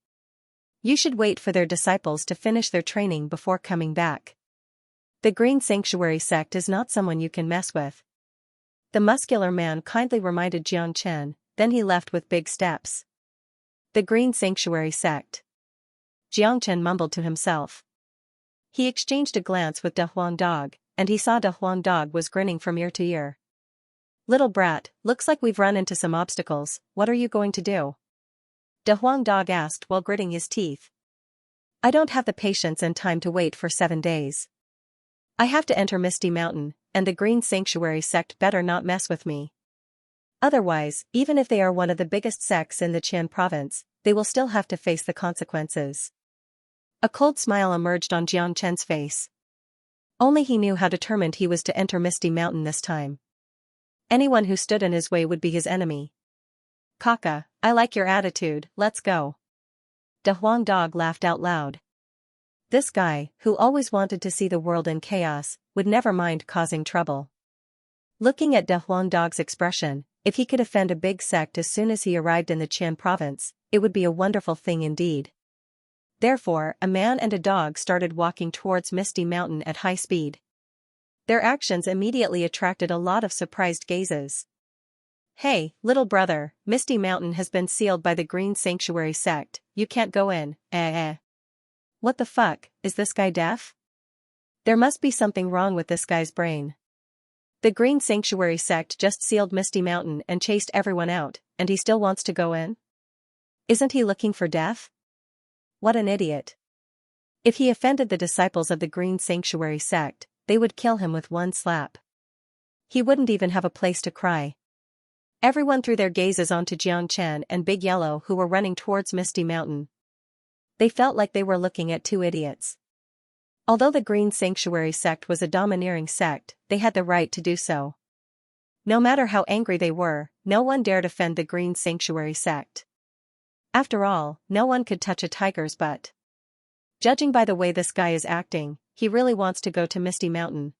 You should wait for their disciples to finish their training before coming back. The Green Sanctuary sect is not someone you can mess with. The muscular man kindly reminded Xianxia, then he left with big steps. The Green Sanctuary sect. Xianxia mumbled to himself. He exchanged a glance with De Huang Dog, and he saw De Huang Dog was grinning from ear to ear. Little brat, looks like we've run into some obstacles, what are you going to do? De Huang Dog asked while gritting his teeth. I don't have the patience and time to wait for 7 days. I have to enter Misty Mountain, and the Green Sanctuary sect better not mess with me. Otherwise, even if they are one of the biggest sects in the Qian province, they will still have to face the consequences. A cold smile emerged on Xianxia's face. Only he knew how determined he was to enter Misty Mountain this time. Anyone who stood in his way would be his enemy. Kaka, I like your attitude, let's go. De Huang Dog laughed out loud. This guy, who always wanted to see the world in chaos, would never mind causing trouble. Looking at De Huang Dog's expression, if he could offend a big sect as soon as he arrived in the Qian province, it would be a wonderful thing indeed. Therefore, a man and a dog started walking towards Misty Mountain at high speed. Their actions immediately attracted a lot of surprised gazes. Hey, little brother, Misty Mountain has been sealed by the Green Sanctuary sect, you can't go in, What the fuck, is this guy deaf? There must be something wrong with this guy's brain. The Green Sanctuary sect just sealed Misty Mountain and chased everyone out, and he still wants to go in? Isn't he looking for death? What an idiot. If he offended the disciples of the Green Sanctuary sect, they would kill him with one slap. He wouldn't even have a place to cry. Everyone threw their gazes onto Xianxia and Big Yellow who were running towards Misty Mountain. They felt like they were looking at two idiots. Although the Green Sanctuary sect was a domineering sect, they had the right to do so. No matter how angry they were, no one dared offend the Green Sanctuary sect. After all, no one could touch a tiger's butt. Judging by the way this guy is acting, he really wants to go to Misty Mountain.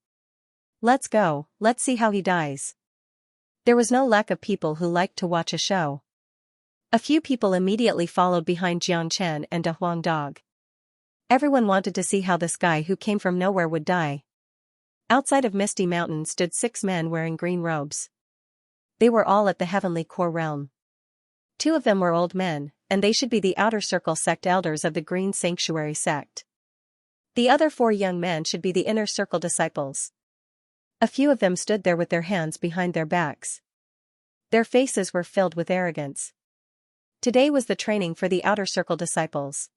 Let's go, let's see how he dies. There was no lack of people who liked to watch a show. A few people immediately followed behind Xianxia and De Huang Dog. Everyone wanted to see how this guy who came from nowhere would die. Outside of Misty Mountain stood 6 men wearing green robes. They were all at the Heavenly Core realm. 2 of them were old men, and they should be the Outer Circle sect elders of the Green Sanctuary sect. The other 4 young men should be the Inner Circle disciples. A few of them stood there with their hands behind their backs. Their faces were filled with arrogance. Today was the training for the Outer Circle disciples.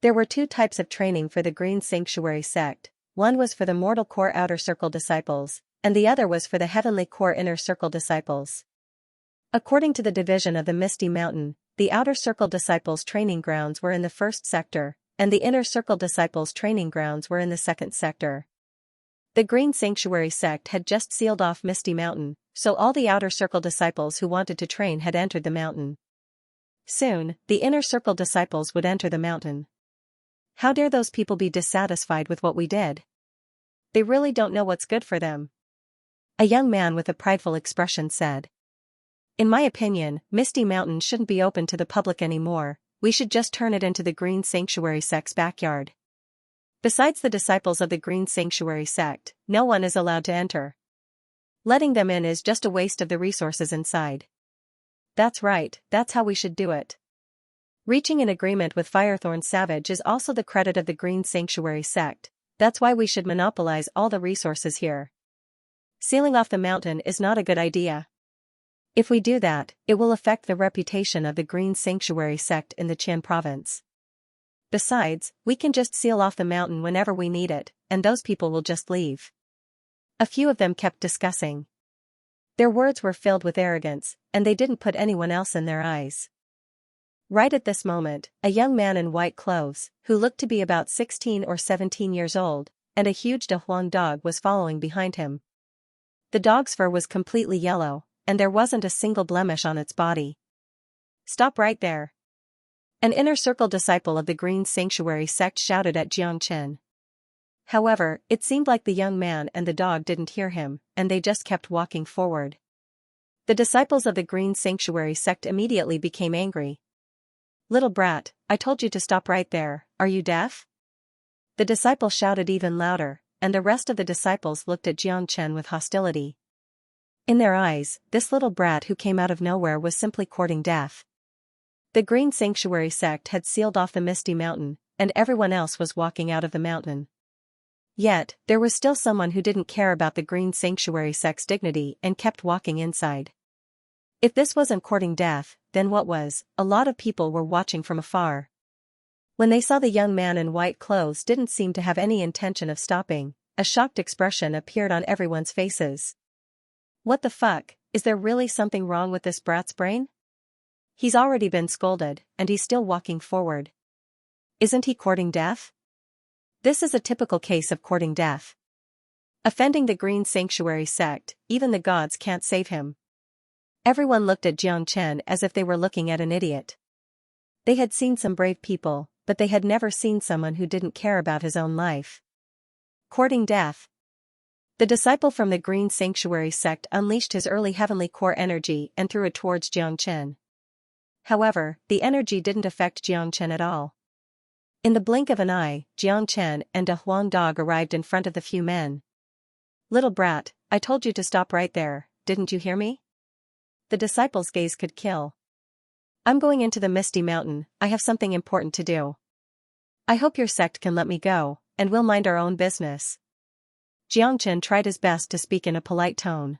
There were 2 types of training for the Green Sanctuary sect, one was for the Mortal Core Outer Circle disciples, and the other was for the Heavenly Core Inner Circle disciples. According to the division of the Misty Mountain, the Outer Circle disciples' training grounds were in the 1st sector, and the Inner Circle disciples' training grounds were in the 2nd sector. The Green Sanctuary sect had just sealed off Misty Mountain, so all the Outer Circle disciples who wanted to train had entered the mountain. Soon, the Inner Circle disciples would enter the mountain. How dare those people be dissatisfied with what we did? They really don't know what's good for them. A young man with a prideful expression said. In my opinion, Misty Mountain shouldn't be open to the public anymore, we should just turn it into the Green Sanctuary sect's backyard. Besides the disciples of the Green Sanctuary sect, no one is allowed to enter. Letting them in is just a waste of the resources inside. That's right, that's how we should do it. Reaching an agreement with Firethorn Savage is also the credit of the Green Sanctuary sect, that's why we should monopolize all the resources here. Sealing off the mountain is not a good idea. If we do that, it will affect the reputation of the Green Sanctuary sect in the Qian province. Besides, we can just seal off the mountain whenever we need it, and those people will just leave. A few of them kept discussing. Their words were filled with arrogance, and they didn't put anyone else in their eyes. Right at this moment, a young man in white clothes, who looked to be about 16 or 17 years old, and a huge Dahuang dog was following behind him. The dog's fur was completely yellow, and there wasn't a single blemish on its body. "Stop right there!" An inner circle disciple of the Green Sanctuary sect shouted at Xianxia. However, it seemed like the young man and the dog didn't hear him, and they just kept walking forward. The disciples of the Green Sanctuary sect immediately became angry. "Little brat, I told you to stop right there, are you deaf?" The disciple shouted even louder, and the rest of the disciples looked at Xianxia with hostility. In their eyes, this little brat who came out of nowhere was simply courting death. The Green Sanctuary sect had sealed off the Misty Mountain, and everyone else was walking out of the mountain. Yet, there was still someone who didn't care about the Green Sanctuary sect's dignity and kept walking inside. If this wasn't courting death, then what was? A lot of people were watching from afar. When they saw the young man in white clothes didn't seem to have any intention of stopping, a shocked expression appeared on everyone's faces. "What the fuck, is there really something wrong with this brat's brain? He's already been scolded, and he's still walking forward. Isn't he courting death? This is a typical case of courting death. Offending the Green Sanctuary sect, even the gods can't save him." Everyone looked at Xianxia as if they were looking at an idiot. They had seen some brave people, but they had never seen someone who didn't care about his own life. Courting death. The disciple from the Green Sanctuary sect unleashed his early heavenly core energy and threw it towards Xianxia. However, the energy didn't affect Xianxia at all. In the blink of an eye, Xianxia and a Huang dog arrived in front of the few men. "Little brat, I told you to stop right there, didn't you hear me?" The disciple's gaze could kill. "I'm going into the Misty Mountain, I have something important to do. I hope your sect can let me go, and we'll mind our own business." Xianxia tried his best to speak in a polite tone.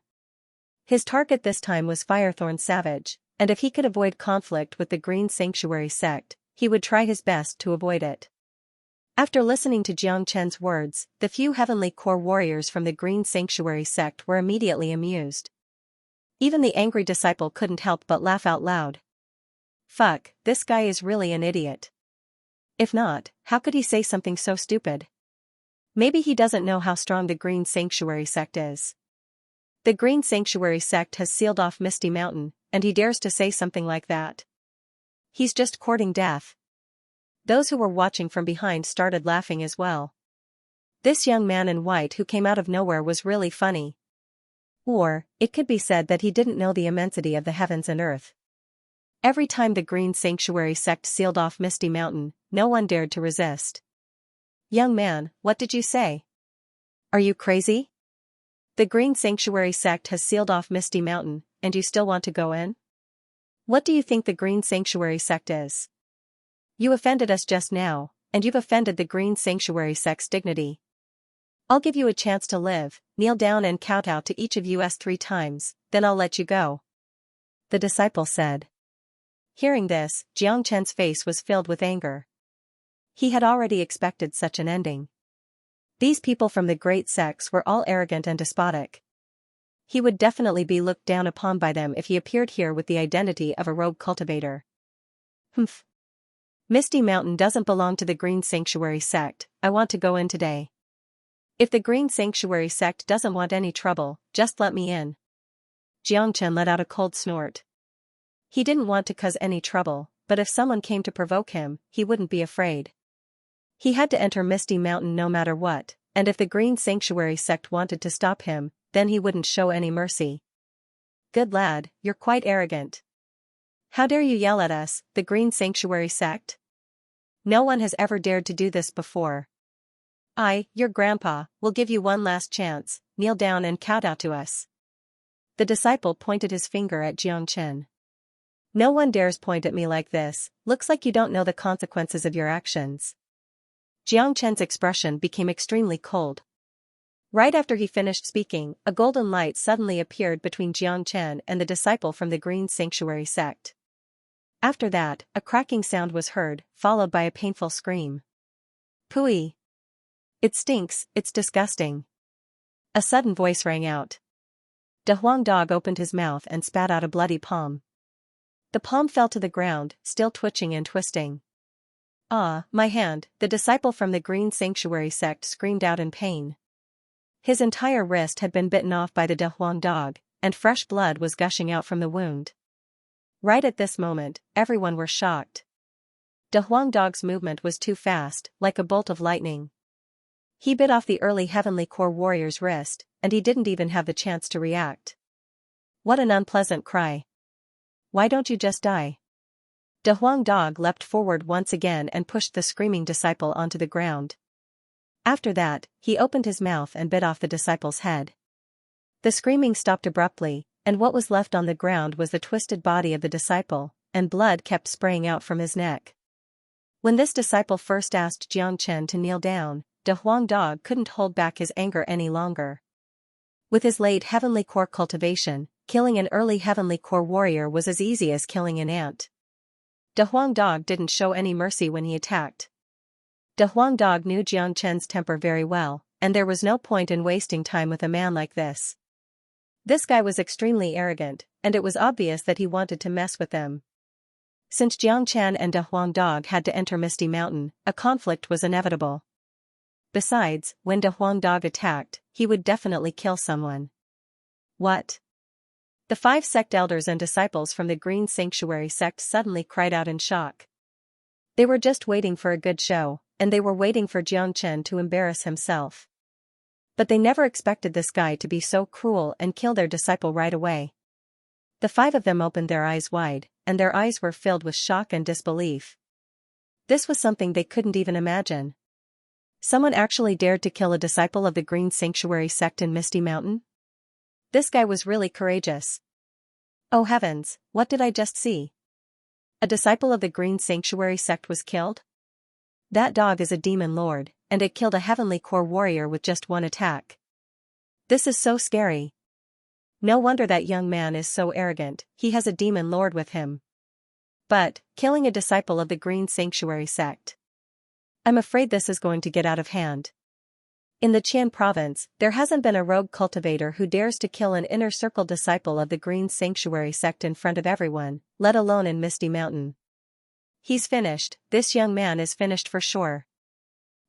His target this time was Firethorn Savage, and if he could avoid conflict with the Green Sanctuary sect, he would try his best to avoid it. After listening to Xianxia's words, the few heavenly core warriors from the Green Sanctuary sect were immediately amused. Even the angry disciple couldn't help but laugh out loud. Fuck, this guy is really an idiot. If not, how could he say something so stupid? Maybe he doesn't know how strong the Green Sanctuary sect is. The Green Sanctuary sect has sealed off Misty Mountain, and he dares to say something like that. He's just courting death. Those who were watching from behind started laughing as well. This young man in white who came out of nowhere was really funny. Or, it could be said that he didn't know the immensity of the heavens and earth. Every time the Green Sanctuary sect sealed off Misty Mountain, no one dared to resist. "Young man, what did you say? Are you crazy? The Green Sanctuary sect has sealed off Misty Mountain, and you still want to go in? What do you think the Green Sanctuary sect is? You offended us just now, and you've offended the Green Sanctuary sect's dignity. I'll give you a chance to live, kneel down and kowtow to each of us 3 times, then I'll let you go," the disciple said. Hearing this, Xianxia's face was filled with anger. He had already expected such an ending. These people from the great sects were all arrogant and despotic. He would definitely be looked down upon by them if he appeared here with the identity of a rogue cultivator. Humph. Misty Mountain doesn't belong to the Green Sanctuary sect, I want to go in today. If the Green Sanctuary sect doesn't want any trouble, just let me in. Xianxia let out a cold snort. He didn't want to cause any trouble, but if someone came to provoke him, he wouldn't be afraid. He had to enter Misty Mountain no matter what, and if the Green Sanctuary sect wanted to stop him, then he wouldn't show any mercy. "Good lad, you're quite arrogant. How dare you yell at us, the Green Sanctuary sect? No one has ever dared to do this before. Your grandpa, will give you one last chance, kneel down and kowtow to us." The disciple pointed his finger at Xianxia. "No one dares point at me like this, looks like you don't know the consequences of your actions." Xianxia's expression became extremely cold. Right after he finished speaking, a golden light suddenly appeared between Xianxia and the disciple from the Green Sanctuary sect. After that, a cracking sound was heard, followed by a painful scream. "Pooey! It stinks, it's disgusting." A sudden voice rang out. The Huang dog opened his mouth and spat out a bloody palm. The palm fell to the ground, still twitching and twisting. "Ah, my hand," the disciple from the Green Sanctuary sect screamed out in pain. His entire wrist had been bitten off by the De Huang dog, and fresh blood was gushing out from the wound. Right at this moment, everyone were shocked. De Huang dog's movement was too fast, like a bolt of lightning. He bit off the early Heavenly Core warrior's wrist, and he didn't even have the chance to react. What an unpleasant cry. "Why don't you just die?" De Huang dog leapt forward once again and pushed the screaming disciple onto the ground. After that, he opened his mouth and bit off the disciple's head. The screaming stopped abruptly, and what was left on the ground was the twisted body of the disciple, and blood kept spraying out from his neck. When this disciple first asked Xianxia to kneel down, De Huang dog couldn't hold back his anger any longer. With his late Heavenly Core cultivation, killing an early Heavenly Core warrior was as easy as killing an ant. De Huang dog didn't show any mercy when he attacked. De Huang dog knew Xianxia's temper very well, and there was no point in wasting time with a man like this. This guy was extremely arrogant, and it was obvious that he wanted to mess with them. Since Xianxia and De Huang dog had to enter Misty Mountain, a conflict was inevitable. Besides, when De Huang dog attacked, he would definitely kill someone. What? The 5 sect elders and disciples from the Green Sanctuary sect suddenly cried out in shock. They were just waiting for a good show, and they were waiting for Xianxia to embarrass himself. But they never expected this guy to be so cruel and kill their disciple right away. The 5 of them opened their eyes wide, and their eyes were filled with shock and disbelief. This was something they couldn't even imagine. Someone actually dared to kill a disciple of the Green Sanctuary sect in Misty Mountain? This guy was really courageous. Oh heavens, what did I just see? A disciple of the Green Sanctuary sect was killed? That dog is a demon lord, and it killed a Heavenly Core warrior with just one attack. This is so scary. No wonder that young man is so arrogant, he has a demon lord with him. But, killing a disciple of the Green Sanctuary sect. I'm afraid this is going to get out of hand. In the Qian province, there hasn't been a rogue cultivator who dares to kill an inner circle disciple of the Green Sanctuary sect in front of everyone, let alone in Misty Mountain. He's finished, this young man is finished for sure.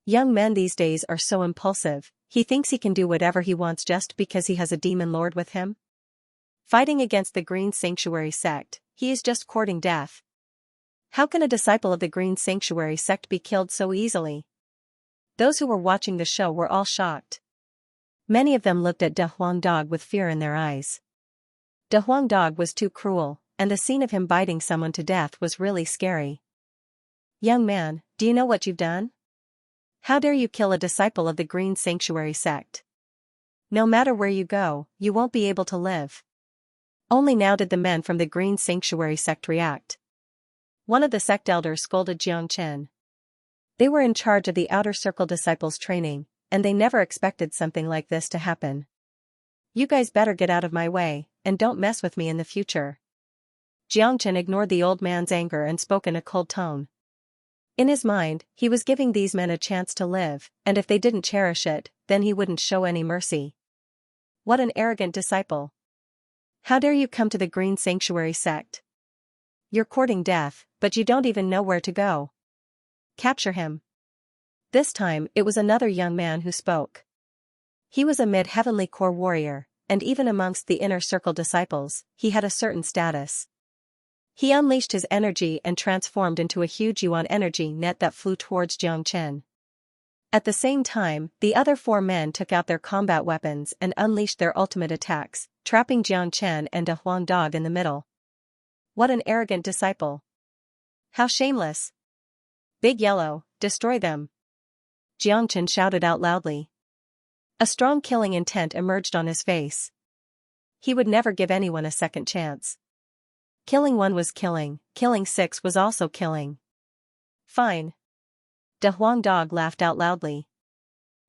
Young men these days are so impulsive, he thinks he can do whatever he wants just because he has a demon lord with him? Fighting against the Green Sanctuary sect, he is just courting death. How can a disciple of the Green Sanctuary sect be killed so easily? Those who were watching the show were all shocked. Many of them looked at De Huang dog with fear in their eyes. De Huang dog was too cruel, and the scene of him biting someone to death was really scary. Young man, do you know what you've done? How dare you kill a disciple of the Green Sanctuary sect? No matter where you go, you won't be able to live. Only now did the men from the Green Sanctuary sect react. One of the sect elders scolded Xianxia. They were in charge of the Outer Circle disciples' training, and they never expected something like this to happen. You guys better get out of my way, and don't mess with me in the future. Xianxia ignored the old man's anger and spoke in a cold tone. In his mind, he was giving these men a chance to live, and if they didn't cherish it, then he wouldn't show any mercy. What an arrogant disciple. How dare you come to the Green Sanctuary sect? You're courting death, but you don't even know where to go. Capture him. This time, it was another young man who spoke. He was a mid-Heavenly Core warrior, and even amongst the Inner Circle disciples, he had a certain status. He unleashed his energy and transformed into a huge yuan energy net that flew towards Xianxia. At the same time, the other 4 men took out their combat weapons and unleashed their ultimate attacks, trapping Xianxia and De Huang dog in the middle. What an arrogant disciple. How shameless. Big Yellow, destroy them. Xianxia shouted out loudly. A strong killing intent emerged on his face. He would never give anyone a second chance. Killing 1 was killing 6 was also killing. Fine. De Huang dog laughed out loudly.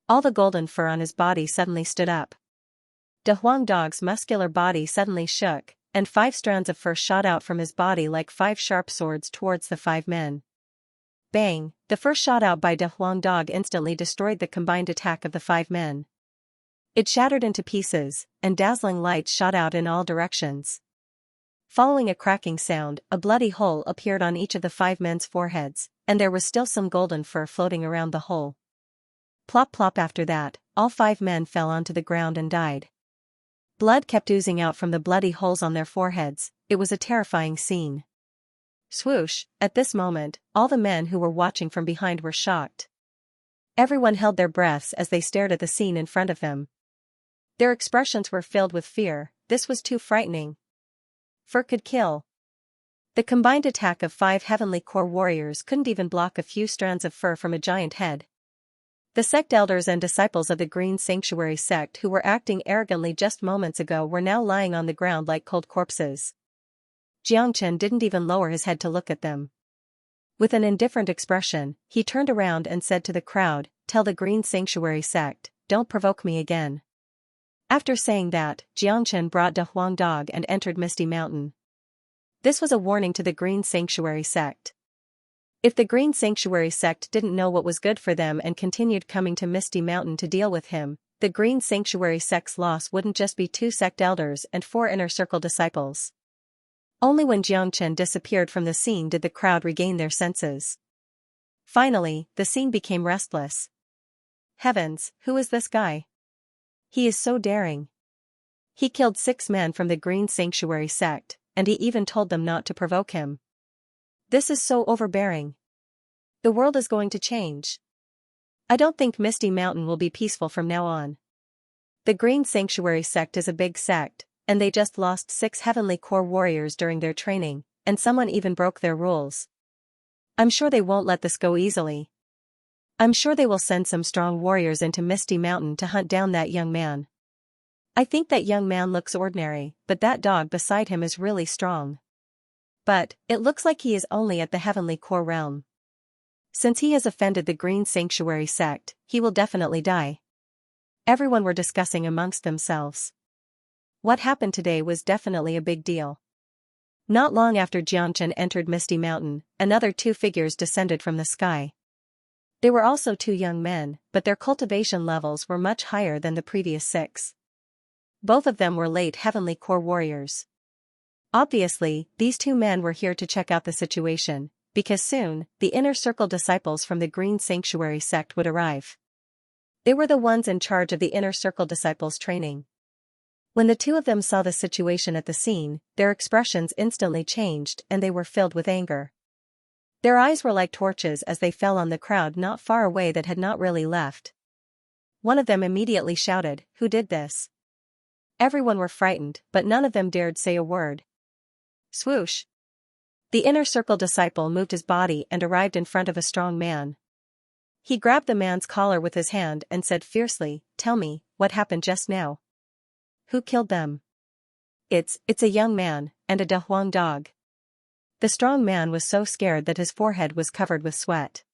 All the golden fur on his body suddenly stood up. De Huang dog's muscular body suddenly shook, and 5 strands of fur shot out from his body like 5 sharp swords towards the 5 men. Bang, the first shot out by De Huang dog instantly destroyed the combined attack of the 5 men. It shattered into pieces, and dazzling lights shot out in all directions. Following a cracking sound, a bloody hole appeared on each of the 5 men's foreheads, and there was still some golden fur floating around the hole. Plop plop. After that, all 5 men fell onto the ground and died. Blood kept oozing out from the bloody holes on their foreheads. It was a terrifying scene. Swoosh! At this moment, all the men who were watching from behind were shocked. Everyone held their breaths as they stared at the scene in front of them. Their expressions were filled with fear. This was too frightening. Fur could kill. The combined attack of 5 heavenly core warriors couldn't even block a few strands of fur from a giant head. The sect elders and disciples of the Green Sanctuary sect who were acting arrogantly just moments ago were now lying on the ground like cold corpses. Xianxia didn't even lower his head to look at them. With an indifferent expression, he turned around and said to the crowd, "Tell the Green Sanctuary sect, don't provoke me again." After saying that, Xianxia brought De Huang Dog and entered Misty Mountain. This was a warning to the Green Sanctuary sect. If the Green Sanctuary sect didn't know what was good for them and continued coming to Misty Mountain to deal with him, the Green Sanctuary sect's loss wouldn't just be 2 sect elders and 4 inner circle disciples. Only when Xianxia disappeared from the scene did the crowd regain their senses. Finally, the scene became restless. Heavens, who is this guy? He is so daring. He killed 6 men from the Green Sanctuary sect, and he even told them not to provoke him. This is so overbearing. The world is going to change. I don't think Misty Mountain will be peaceful from now on. The Green Sanctuary sect is a big sect, and they just lost 6 heavenly core warriors during their training, and someone even broke their rules. I'm sure they won't let this go easily. I'm sure they will send some strong warriors into Misty Mountain to hunt down that young man. I think that young man looks ordinary, but that dog beside him is really strong. But, it looks like he is only at the heavenly core realm. Since he has offended the Green Sanctuary sect, he will definitely die. Everyone were discussing amongst themselves. What happened today was definitely a big deal. Not long after Xianxia entered Misty Mountain, another 2 figures descended from the sky. They were also 2 young men, but their cultivation levels were much higher than the previous 6. Both of them were late heavenly core warriors. Obviously, these 2 men were here to check out the situation, because soon, the inner circle disciples from the Green Sanctuary sect would arrive. They were the ones in charge of the inner circle disciples training. When the 2 of them saw the situation at the scene, their expressions instantly changed and they were filled with anger. Their eyes were like torches as they fell on the crowd not far away that had not really left. One of them immediately shouted, "Who did this?" Everyone were frightened, but none of them dared say a word. Swoosh! The inner circle disciple moved his body and arrived in front of a strong man. He grabbed the man's collar with his hand and said fiercely, "Tell me, what happened just now? Who killed them?" It's a young man, and a De Huang Dog." The strong man was so scared that his forehead was covered with sweat.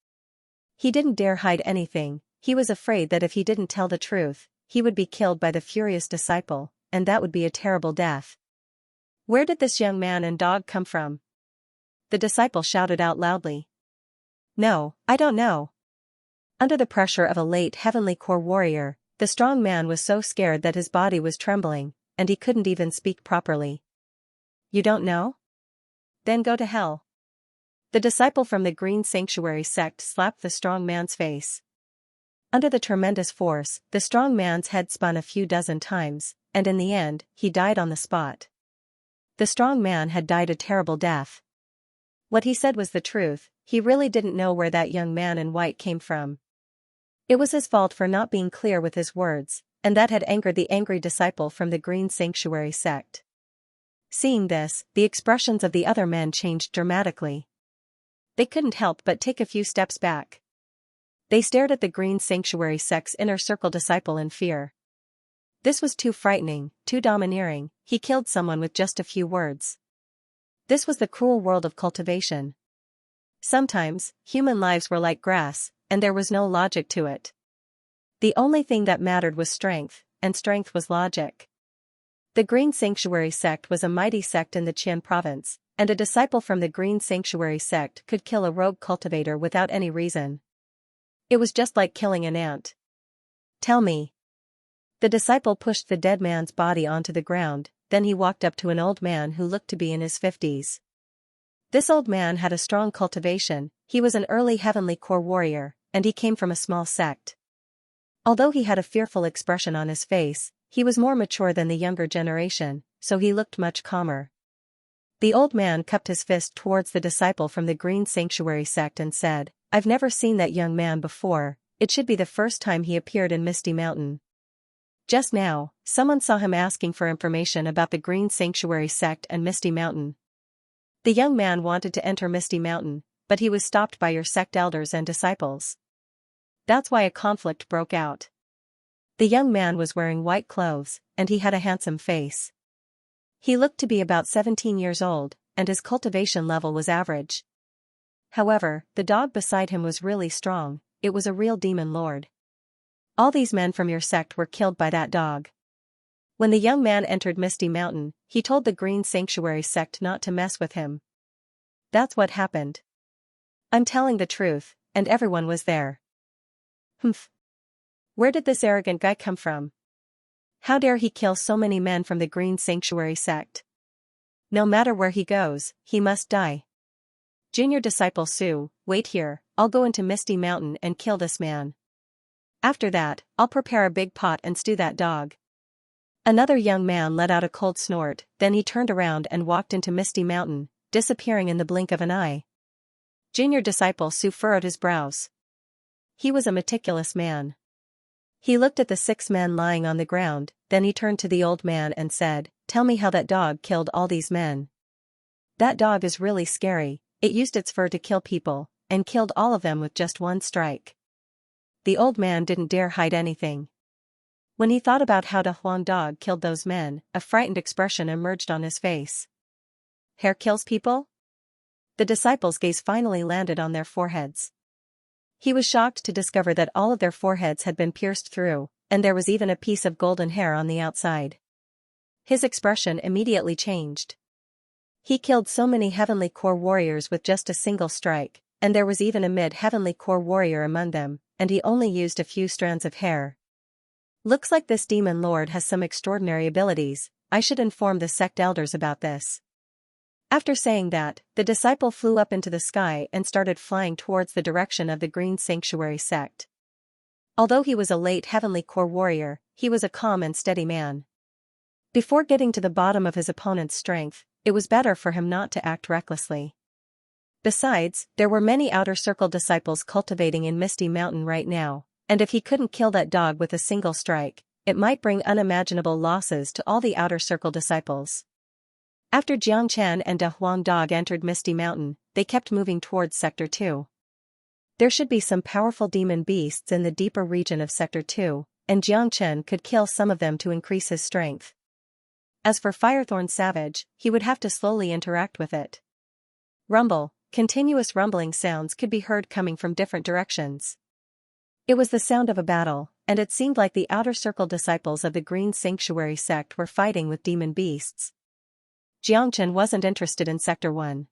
He didn't dare hide anything. He was afraid that if he didn't tell the truth, he would be killed by the furious disciple, and that would be a terrible death. Where did this young man and dog come from? The disciple shouted out loudly. "No, I don't know." Under the pressure of a late heavenly core warrior, the strong man was so scared that his body was trembling, and he couldn't even speak properly. "You don't know? Then go to hell." The disciple from the Green Sanctuary sect slapped the strong man's face. Under the tremendous force, the strong man's head spun a few dozen times, and in the end, he died on the spot. The strong man had died a terrible death. What he said was the truth. He really didn't know where that young man in white came from. It was his fault for not being clear with his words, and that had angered the angry disciple from the Green Sanctuary sect. Seeing this, the expressions of the other men changed dramatically. They couldn't help but take a few steps back. They stared at the Green Sanctuary sect's inner circle disciple in fear. This was too frightening, too domineering. He killed someone with just a few words. This was the cruel world of cultivation. Sometimes, human lives were like grass, and there was no logic to it. The only thing that mattered was strength, and strength was logic. The Green Sanctuary sect was a mighty sect in the Qian province, and a disciple from the Green Sanctuary sect could kill a rogue cultivator without any reason. It was just like killing an ant. "Tell me." The disciple pushed the dead man's body onto the ground, then he walked up to an old man who looked to be in his 50s. This old man had a strong cultivation, he was an early heavenly core warrior, and he came from a small sect. Although he had a fearful expression on his face, he was more mature than the younger generation, so he looked much calmer. The old man cupped his fist towards the disciple from the Green Sanctuary sect and said, "I've never seen that young man before, it should be the first time he appeared in Misty Mountain." Just now, someone saw him asking for information about the Green Sanctuary sect and Misty Mountain. The young man wanted to enter Misty Mountain, but he was stopped by your sect elders and disciples. That's why a conflict broke out. The young man was wearing white clothes, and he had a handsome face. He looked to be about 17 years old, and his cultivation level was average. However, the dog beside him was really strong, it was a real demon lord. All these men from your sect were killed by that dog. When the young man entered Misty Mountain, he told the Green Sanctuary sect not to mess with him. That's what happened. I'm telling the truth, and everyone was there. Humph. Where did this arrogant guy come from? How dare he kill so many men from the Green Sanctuary sect? No matter where he goes, he must die. Junior disciple Sue, wait here, I'll go into Misty Mountain and kill this man. After that, I'll prepare a big pot and stew that dog. Another young man let out a cold snort, then he turned around and walked into Misty Mountain, disappearing in the blink of an eye. Junior disciple Sue furrowed his brows. He was a meticulous man. He looked at the 6 men lying on the ground, then he turned to the old man and said, "Tell me how that dog killed all these men." "That dog is really scary, it used its fur to kill people, and killed all of them with just one strike." The old man didn't dare hide anything. When he thought about how the Huang dog killed those men, a frightened expression emerged on his face. Hair kills people? The disciples' gaze finally landed on their foreheads. He was shocked to discover that all of their foreheads had been pierced through, and there was even a piece of golden hair on the outside. His expression immediately changed. He killed so many heavenly core warriors with just a single strike, and there was even a mid-heavenly core warrior among them, and he only used a few strands of hair. Looks like this demon lord has some extraordinary abilities, I should inform the sect elders about this. After saying that, the disciple flew up into the sky and started flying towards the direction of the Green Sanctuary sect. Although he was a late heavenly core warrior, he was a calm and steady man. Before getting to the bottom of his opponent's strength, it was better for him not to act recklessly. Besides, there were many outer circle disciples cultivating in Misty Mountain right now, and if he couldn't kill that dog with a single strike, it might bring unimaginable losses to all the outer circle disciples. After Xianxia and Da Huang dog entered Misty Mountain, they kept moving towards Sector 2. There should be some powerful demon beasts in the deeper region of Sector 2, and Xianxia could kill some of them to increase his strength. As for Firethorn Savage, he would have to slowly interact with it. Rumble, continuous rumbling sounds could be heard coming from different directions. It was the sound of a battle, and it seemed like the outer circle disciples of the Green Sanctuary sect were fighting with demon beasts. Xianxia wasn't interested in Sector 1.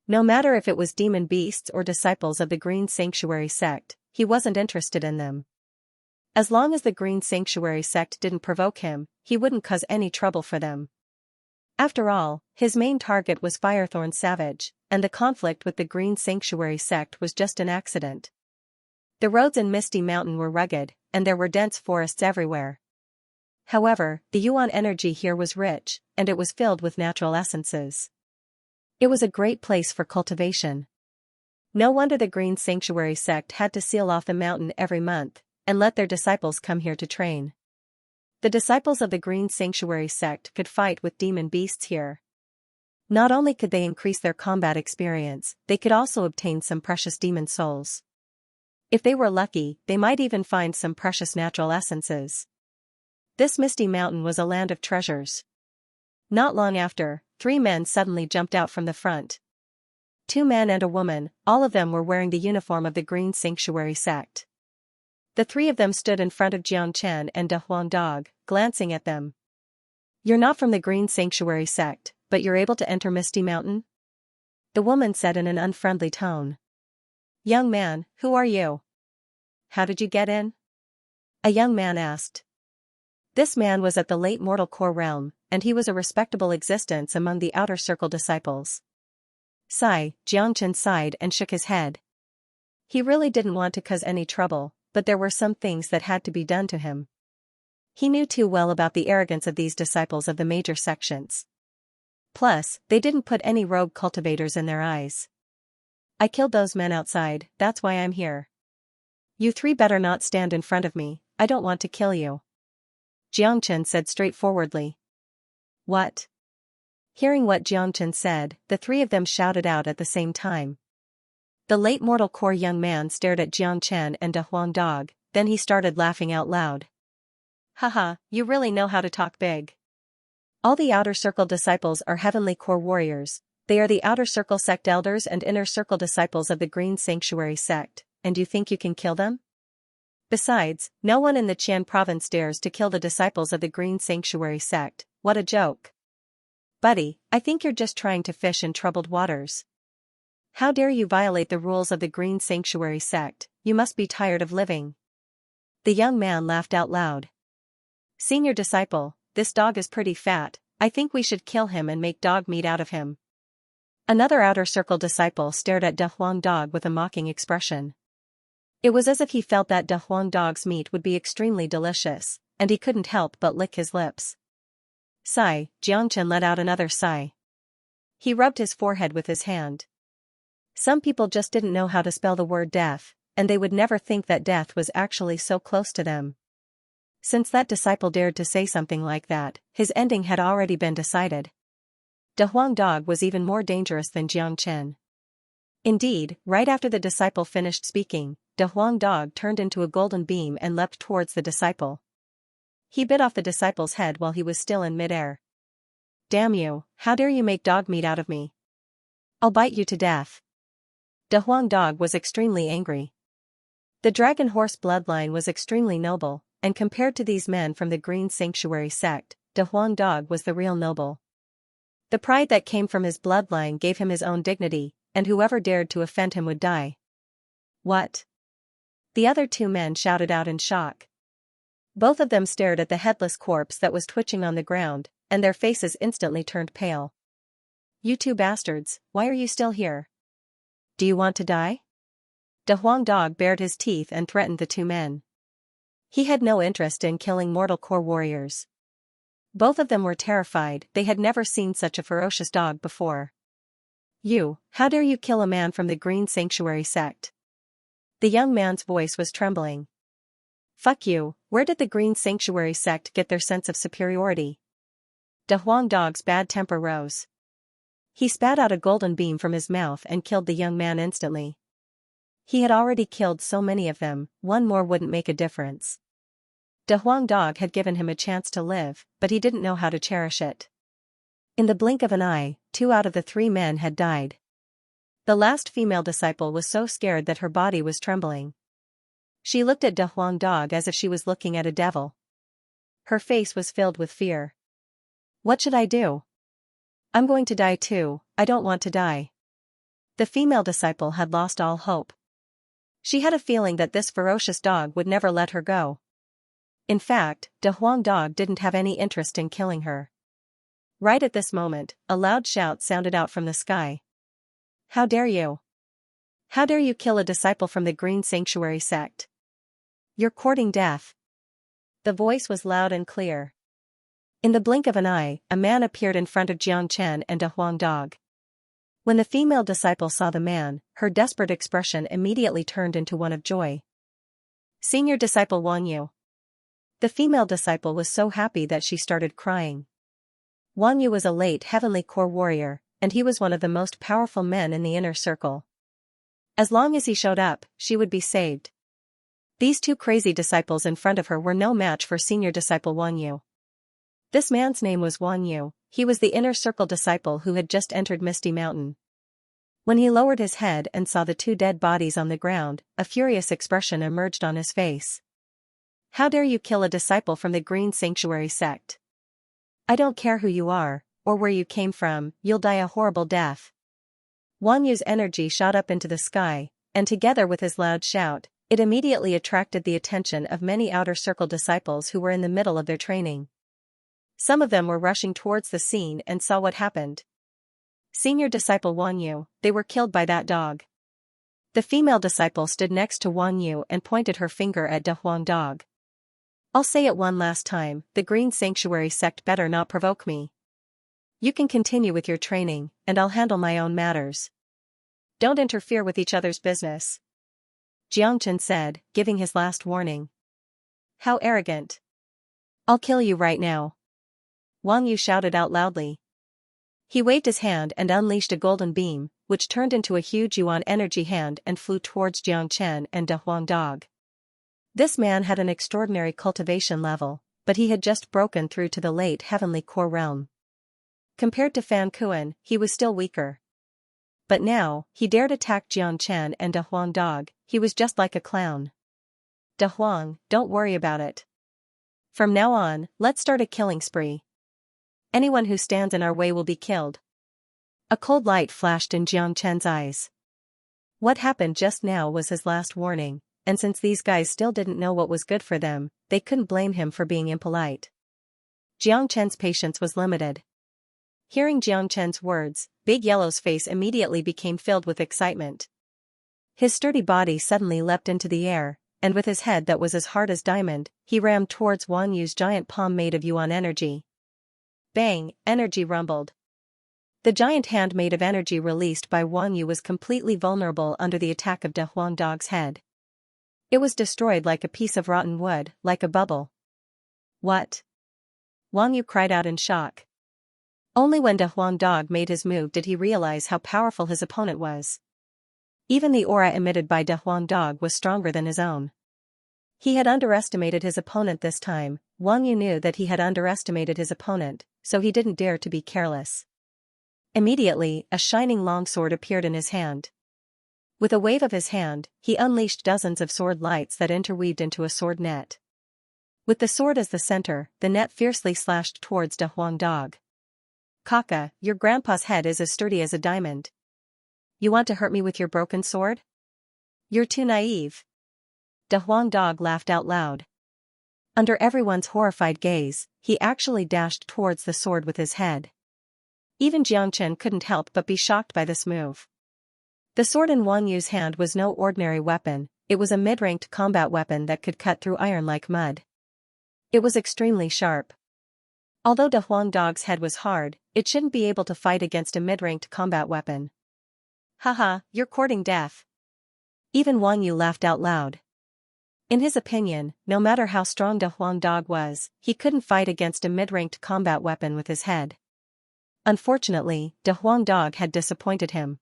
No matter if it was demon beasts or disciples of the Green Sanctuary sect, he wasn't interested in them. As long as the Green Sanctuary sect didn't provoke him, he wouldn't cause any trouble for them. After all, his main target was Firethorn Savage, and the conflict with the Green Sanctuary sect was just an accident. The roads in Misty Mountain were rugged, and there were dense forests everywhere. However, the yuan energy here was rich, and it was filled with natural essences. It was a great place for cultivation. No wonder the Green Sanctuary sect had to seal off the mountain every month, and let their disciples come here to train. The disciples of the Green Sanctuary sect could fight with demon beasts here. Not only could they increase their combat experience, they could also obtain some precious demon souls. If they were lucky, they might even find some precious natural essences. This Misty Mountain was a land of treasures. Not long after, 3 men suddenly jumped out from the front. 2 men and a woman, all of them were wearing the uniform of the Green Sanctuary sect. The 3 of them stood in front of Xianxia and Da Huang dog, glancing at them. "You're not from the Green Sanctuary sect, but you're able to enter Misty Mountain?" The woman said in an unfriendly tone. "Young man, who are you? How did you get in?" A young man asked. This man was at the late mortal core realm, and he was a respectable existence among the outer circle disciples. Sigh, Xianxia sighed and shook his head. He really didn't want to cause any trouble, but there were some things that had to be done to him. He knew too well about the arrogance of these disciples of the major sections. Plus, they didn't put any rogue cultivators in their eyes. I killed those men outside, that's why I'm here. You three better not stand in front of me, I don't want to kill you. Xianxia said straightforwardly. What? Hearing what Xianxia said, the three of them shouted out at the same time. The late mortal core young man stared at Xianxia and De Huang Dog, then he started laughing out loud. Haha, you really know how to talk big. All the outer circle disciples are heavenly core warriors. They are the outer circle sect elders and inner circle disciples of the Green Sanctuary sect, and you think you can kill them? Besides, no one in the Qian province dares to kill the disciples of the Green Sanctuary sect. What a joke. Buddy, I think you're just trying to fish in troubled waters. How dare you violate the rules of the Green Sanctuary sect, you must be tired of living. The young man laughed out loud. Senior disciple, this dog is pretty fat, I think we should kill him and make dog meat out of him. Another outer circle disciple stared at De Huang Dog with a mocking expression. It was as if he felt that De Huang Dog's meat would be extremely delicious, and he couldn't help but lick his lips. Sigh, Xianxia let out another sigh. He rubbed his forehead with his hand. Some people just didn't know how to spell the word death, and they would never think that death was actually so close to them. Since that disciple dared to say something like that, his ending had already been decided. De Huang Dog was even more dangerous than Xianxia. Indeed, right after the disciple finished speaking, De Huang Dog turned into a golden beam and leapt towards the disciple. He bit off the disciple's head while he was still in midair. Damn you, how dare you make dog meat out of me? I'll bite you to death. De Huang Dog was extremely angry. The dragon horse bloodline was extremely noble, and compared to these men from the Green Sanctuary sect, De Huang Dog was the real noble. The pride that came from his bloodline gave him his own dignity, and whoever dared to offend him would die. What? The other two men shouted out in shock. Both of them stared at the headless corpse that was twitching on the ground, and their faces instantly turned pale. You two bastards, why are you still here? Do you want to die? De Huang Dog bared his teeth and threatened the two men. He had no interest in killing mortal core warriors. Both of them were terrified, they had never seen such a ferocious dog before. You, how dare you kill a man from the Green Sanctuary sect? The young man's voice was trembling. Fuck you, where did the Green Sanctuary sect get their sense of superiority? De Huang Dog's bad temper rose. He spat out a golden beam from his mouth and killed the young man instantly. He had already killed so many of them, one more wouldn't make a difference. De Huang Dog had given him a chance to live, but he didn't know how to cherish it. In the blink of an eye, 2 out of the 3 men had died. The last female disciple was so scared that her body was trembling. She looked at De Huang Dog as if she was looking at a devil. Her face was filled with fear. What should I do? I'm going to die too, I don't want to die. The female disciple had lost all hope. She had a feeling that this ferocious dog would never let her go. In fact, De Huang Dog didn't have any interest in killing her. Right at this moment, a loud shout sounded out from the sky. How dare you? How dare you kill a disciple from the Green Sanctuary sect? You're courting death. The voice was loud and clear. In the blink of an eye, a man appeared in front of Xianxia and De Huang Dog. When the female disciple saw the man, her desperate expression immediately turned into one of joy. Senior disciple Wang Yu. The female disciple was so happy that she started crying. Wang Yu was a late heavenly core warrior, and he was one of the most powerful men in the inner circle. As long as he showed up, she would be saved. These 2 crazy disciples in front of her were no match for senior disciple Wang Yu. This man's name was Wang Yu, he was the inner circle disciple who had just entered Misty Mountain. When he lowered his head and saw the 2 dead bodies on the ground, a furious expression emerged on his face. How dare you kill a disciple from the Green Sanctuary sect? I don't care who you are, or where you came from, you'll die a horrible death. Wang Yu's energy shot up into the sky, and together with his loud shout, It immediately attracted the attention of many outer circle disciples who were in the middle of their training. Some of them were rushing towards the scene and saw what happened. Senior disciple Wang Yu, they were killed by that dog. The female disciple stood next to Wang Yu and pointed her finger at De Huang dog. I'll say it one last time, the Green Sanctuary sect better not provoke me. You can continue with your training, and I'll handle my own matters. Don't interfere with each other's business. Xianxia said, giving his last warning. How arrogant. I'll kill you right now. Wang Yu shouted out loudly. He waved his hand and unleashed a golden beam, which turned into a huge yuan energy hand and flew towards Xianxia and De Huang dog. This man had an extraordinary cultivation level, but he had just broken through to the late heavenly core realm. Compared to Fan Kuan, he was still weaker. But now, he dared attack Xianxia and De Huang dog. He was just like a clown. De Huang, don't worry about it. From now on, let's start a killing spree. Anyone who stands in our way will be killed. A cold light flashed in Xianxia's eyes. What happened just now was his last warning, and since these guys still didn't know what was good for them, they couldn't blame him for being impolite. Xianxia's patience was limited. Hearing Xianxia's words, Big Yellow's face immediately became filled with excitement. His sturdy body suddenly leapt into the air, and with his head that was as hard as diamond, he rammed towards Wang Yu's giant palm made of yuan energy. Bang, energy rumbled. The giant hand made of energy released by Wang Yu was completely vulnerable under the attack of De Huang dog's head. It was destroyed like a piece of rotten wood, like a bubble. What? Wang Yu cried out in shock. Only when De Huang dog made his move did he realize how powerful his opponent was. Even the aura emitted by De Huang dog was stronger than his own. He had underestimated his opponent this time. Wang Yu knew that he had underestimated his opponent, so he didn't dare to be careless. Immediately, a shining longsword appeared in his hand. With a wave of his hand, he unleashed dozens of sword lights that interweaved into a sword net. With the sword as the center, the net fiercely slashed towards De Huang dog. Kaka, your grandpa's head is as sturdy as a diamond. You want to hurt me with your broken sword? You're too naive. De Huang dog laughed out loud. Under everyone's horrified gaze, he actually dashed towards the sword with his head. Even Xianxia couldn't help but be shocked by this move. The sword in Wang Yu's hand was no ordinary weapon, it was a mid-ranked combat weapon that could cut through iron like mud. It was extremely sharp. Although De Huang dog's head was hard, it shouldn't be able to fight against a mid-ranked combat weapon. Haha, you're courting death. Even Wang Yu laughed out loud. In his opinion, no matter how strong De Huang dog was, he couldn't fight against a mid-ranked combat weapon with his head. Unfortunately, De Huang dog had disappointed him.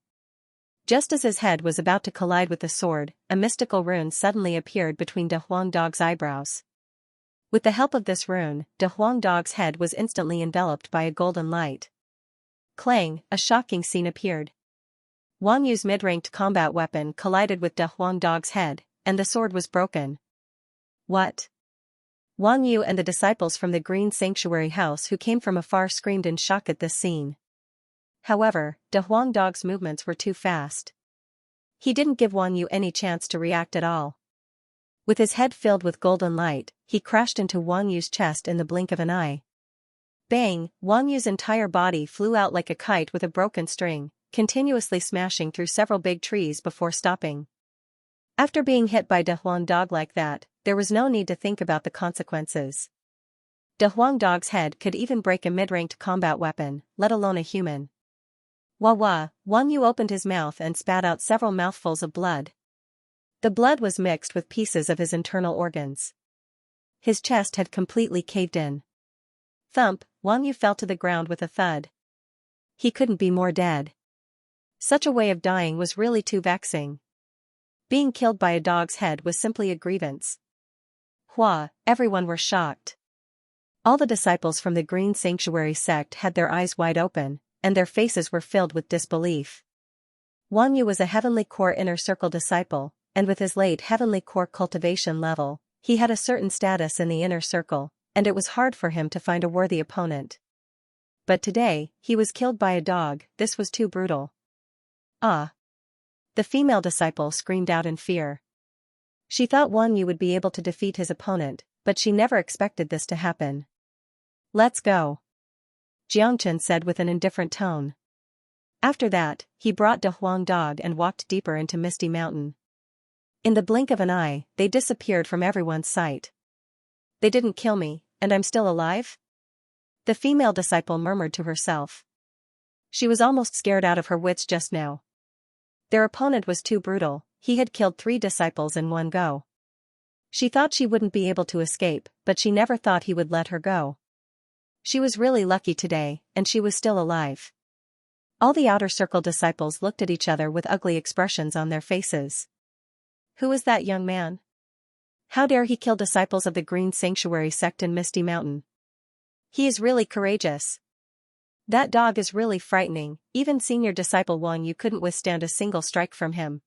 Just as his head was about to collide with the sword, a mystical rune suddenly appeared between De Huang dog's eyebrows. With the help of this rune, De Huang dog's head was instantly enveloped by a golden light. Clang, a shocking scene appeared. Wang Yu's mid-ranked combat weapon collided with De Huang dog's head, and the sword was broken. What? Wang Yu and the disciples from the Green Sanctuary house who came from afar screamed in shock at this scene. However, De Huang dog's movements were too fast. He didn't give Wang Yu any chance to react at all. With his head filled with golden light, he crashed into Wang Yu's chest in the blink of an eye. Bang, Wang Yu's entire body flew out like a kite with a broken string, continuously smashing through several big trees before stopping. After being hit by De Huang dog like that, there was no need to think about the consequences. De Huang dog's head could even break a mid-ranked combat weapon, let alone a human. Wah wah, Wang Yu opened his mouth and spat out several mouthfuls of blood. The blood was mixed with pieces of his internal organs. His chest had completely caved in. Thump, Wang Yu fell to the ground with a thud. He couldn't be more dead. Such a way of dying was really too vexing. Being killed by a dog's head was simply a grievance. Hua, everyone were shocked. All the disciples from the Green Sanctuary sect had their eyes wide open, and their faces were filled with disbelief. Wang Yu was a Heavenly Core Inner Circle disciple, and with his late Heavenly Core cultivation level, he had a certain status in the Inner Circle, and it was hard for him to find a worthy opponent. But today, he was killed by a dog. This was too brutal. Ah! The female disciple screamed out in fear. She thought Wang Yu would be able to defeat his opponent, but she never expected this to happen. "Let's go," Xianxia said with an indifferent tone. After that, he brought De Huang Dog and walked deeper into Misty Mountain. In the blink of an eye, they disappeared from everyone's sight. "They didn't kill me, and I'm still alive?" the female disciple murmured to herself. She was almost scared out of her wits just now. Their opponent was too brutal. He had killed 3 disciples in one go. She thought she wouldn't be able to escape, but she never thought he would let her go. She was really lucky today, and she was still alive. All the outer circle disciples looked at each other with ugly expressions on their faces. Who is that young man? How dare he kill disciples of the Green Sanctuary sect in Misty Mountain? He is really courageous. That dog is really frightening. Even senior disciple Wang Yu couldn't withstand a single strike from him.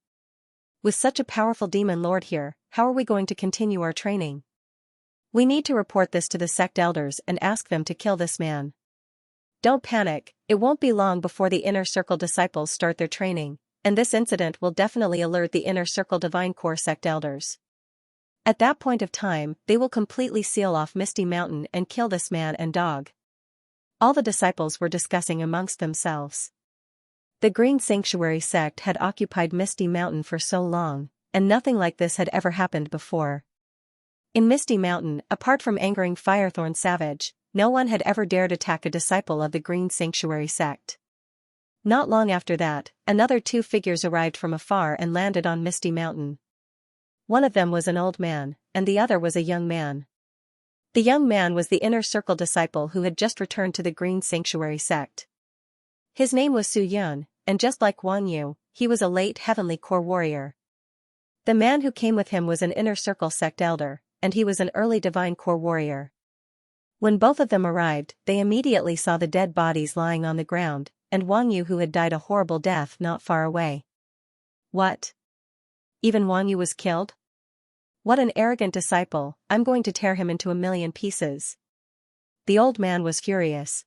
With such a powerful demon lord here, how are we going to continue our training? We need to report this to the sect elders and ask them to kill this man. Don't panic, it won't be long before the inner circle disciples start their training, and this incident will definitely alert the inner circle divine core sect elders. At that point of time, they will completely seal off Misty Mountain and kill this man and dog. All the disciples were discussing amongst themselves. The Green Sanctuary sect had occupied Misty Mountain for so long, and nothing like this had ever happened before. In Misty Mountain, apart from angering Firethorn Savage, no one had ever dared attack a disciple of the Green Sanctuary sect. Not long after that, another 2 figures arrived from afar and landed on Misty Mountain. One of them was an old man, and the other was a young man. The young man was the inner circle disciple who had just returned to the Green Sanctuary sect. His name was Su Yun, and just like Wang Yu, he was a late heavenly core warrior. The man who came with him was an inner circle sect elder, and he was an early divine core warrior. When both of them arrived, they immediately saw the dead bodies lying on the ground, and Wang Yu who had died a horrible death not far away. What? Even Wang Yu was killed? What an arrogant disciple, I'm going to tear him into a million pieces. The old man was furious.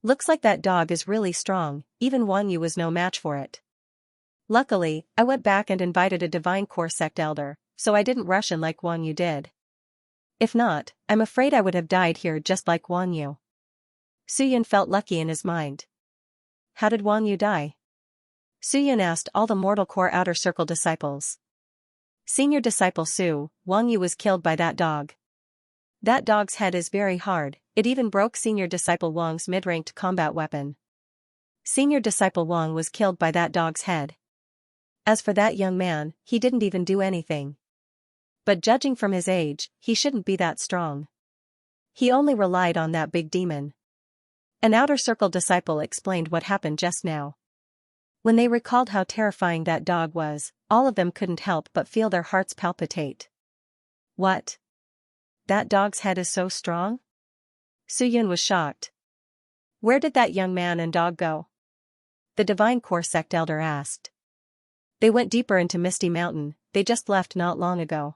Looks like that dog is really strong, even Wang Yu was no match for it. Luckily, I went back and invited a divine core sect elder, so I didn't rush in like Wang Yu did. If not, I'm afraid I would have died here just like Wang Yu. Su Yun felt lucky in his mind. How did Wang Yu die? Su Yun asked all the mortal core outer circle disciples. Senior disciple Su, Wang Yu was killed by that dog. That dog's head is very hard, it even broke senior disciple Wang's mid-ranked combat weapon. Senior disciple Wang was killed by that dog's head. As for that young man, he didn't even do anything. But judging from his age, he shouldn't be that strong. He only relied on that big demon. An outer circle disciple explained what happened just now. When they recalled how terrifying that dog was, all of them couldn't help but feel their hearts palpitate. What? That dog's head is so strong? Su Yun was shocked. Where did that young man and dog go? The divine core sect elder asked. They went deeper into Misty Mountain, they just left not long ago.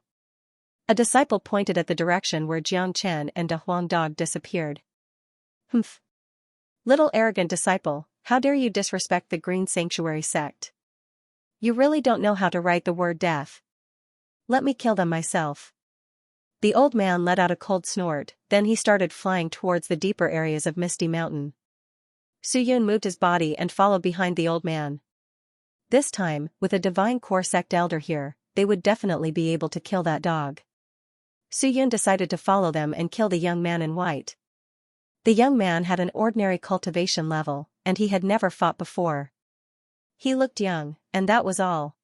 A disciple pointed at the direction where Xianxia and De Huang Dog disappeared. Humph. Little arrogant disciple, how dare you disrespect the Green Sanctuary sect? You really don't know how to write the word death. Let me kill them myself. The old man let out a cold snort, then he started flying towards the deeper areas of Misty Mountain. Su Yun moved his body and followed behind the old man. This time, with a divine core sect elder here, they would definitely be able to kill that dog. Su Yun decided to follow them and kill the young man in white. The young man had an ordinary cultivation level, and he had never fought before. He looked young, and that was all.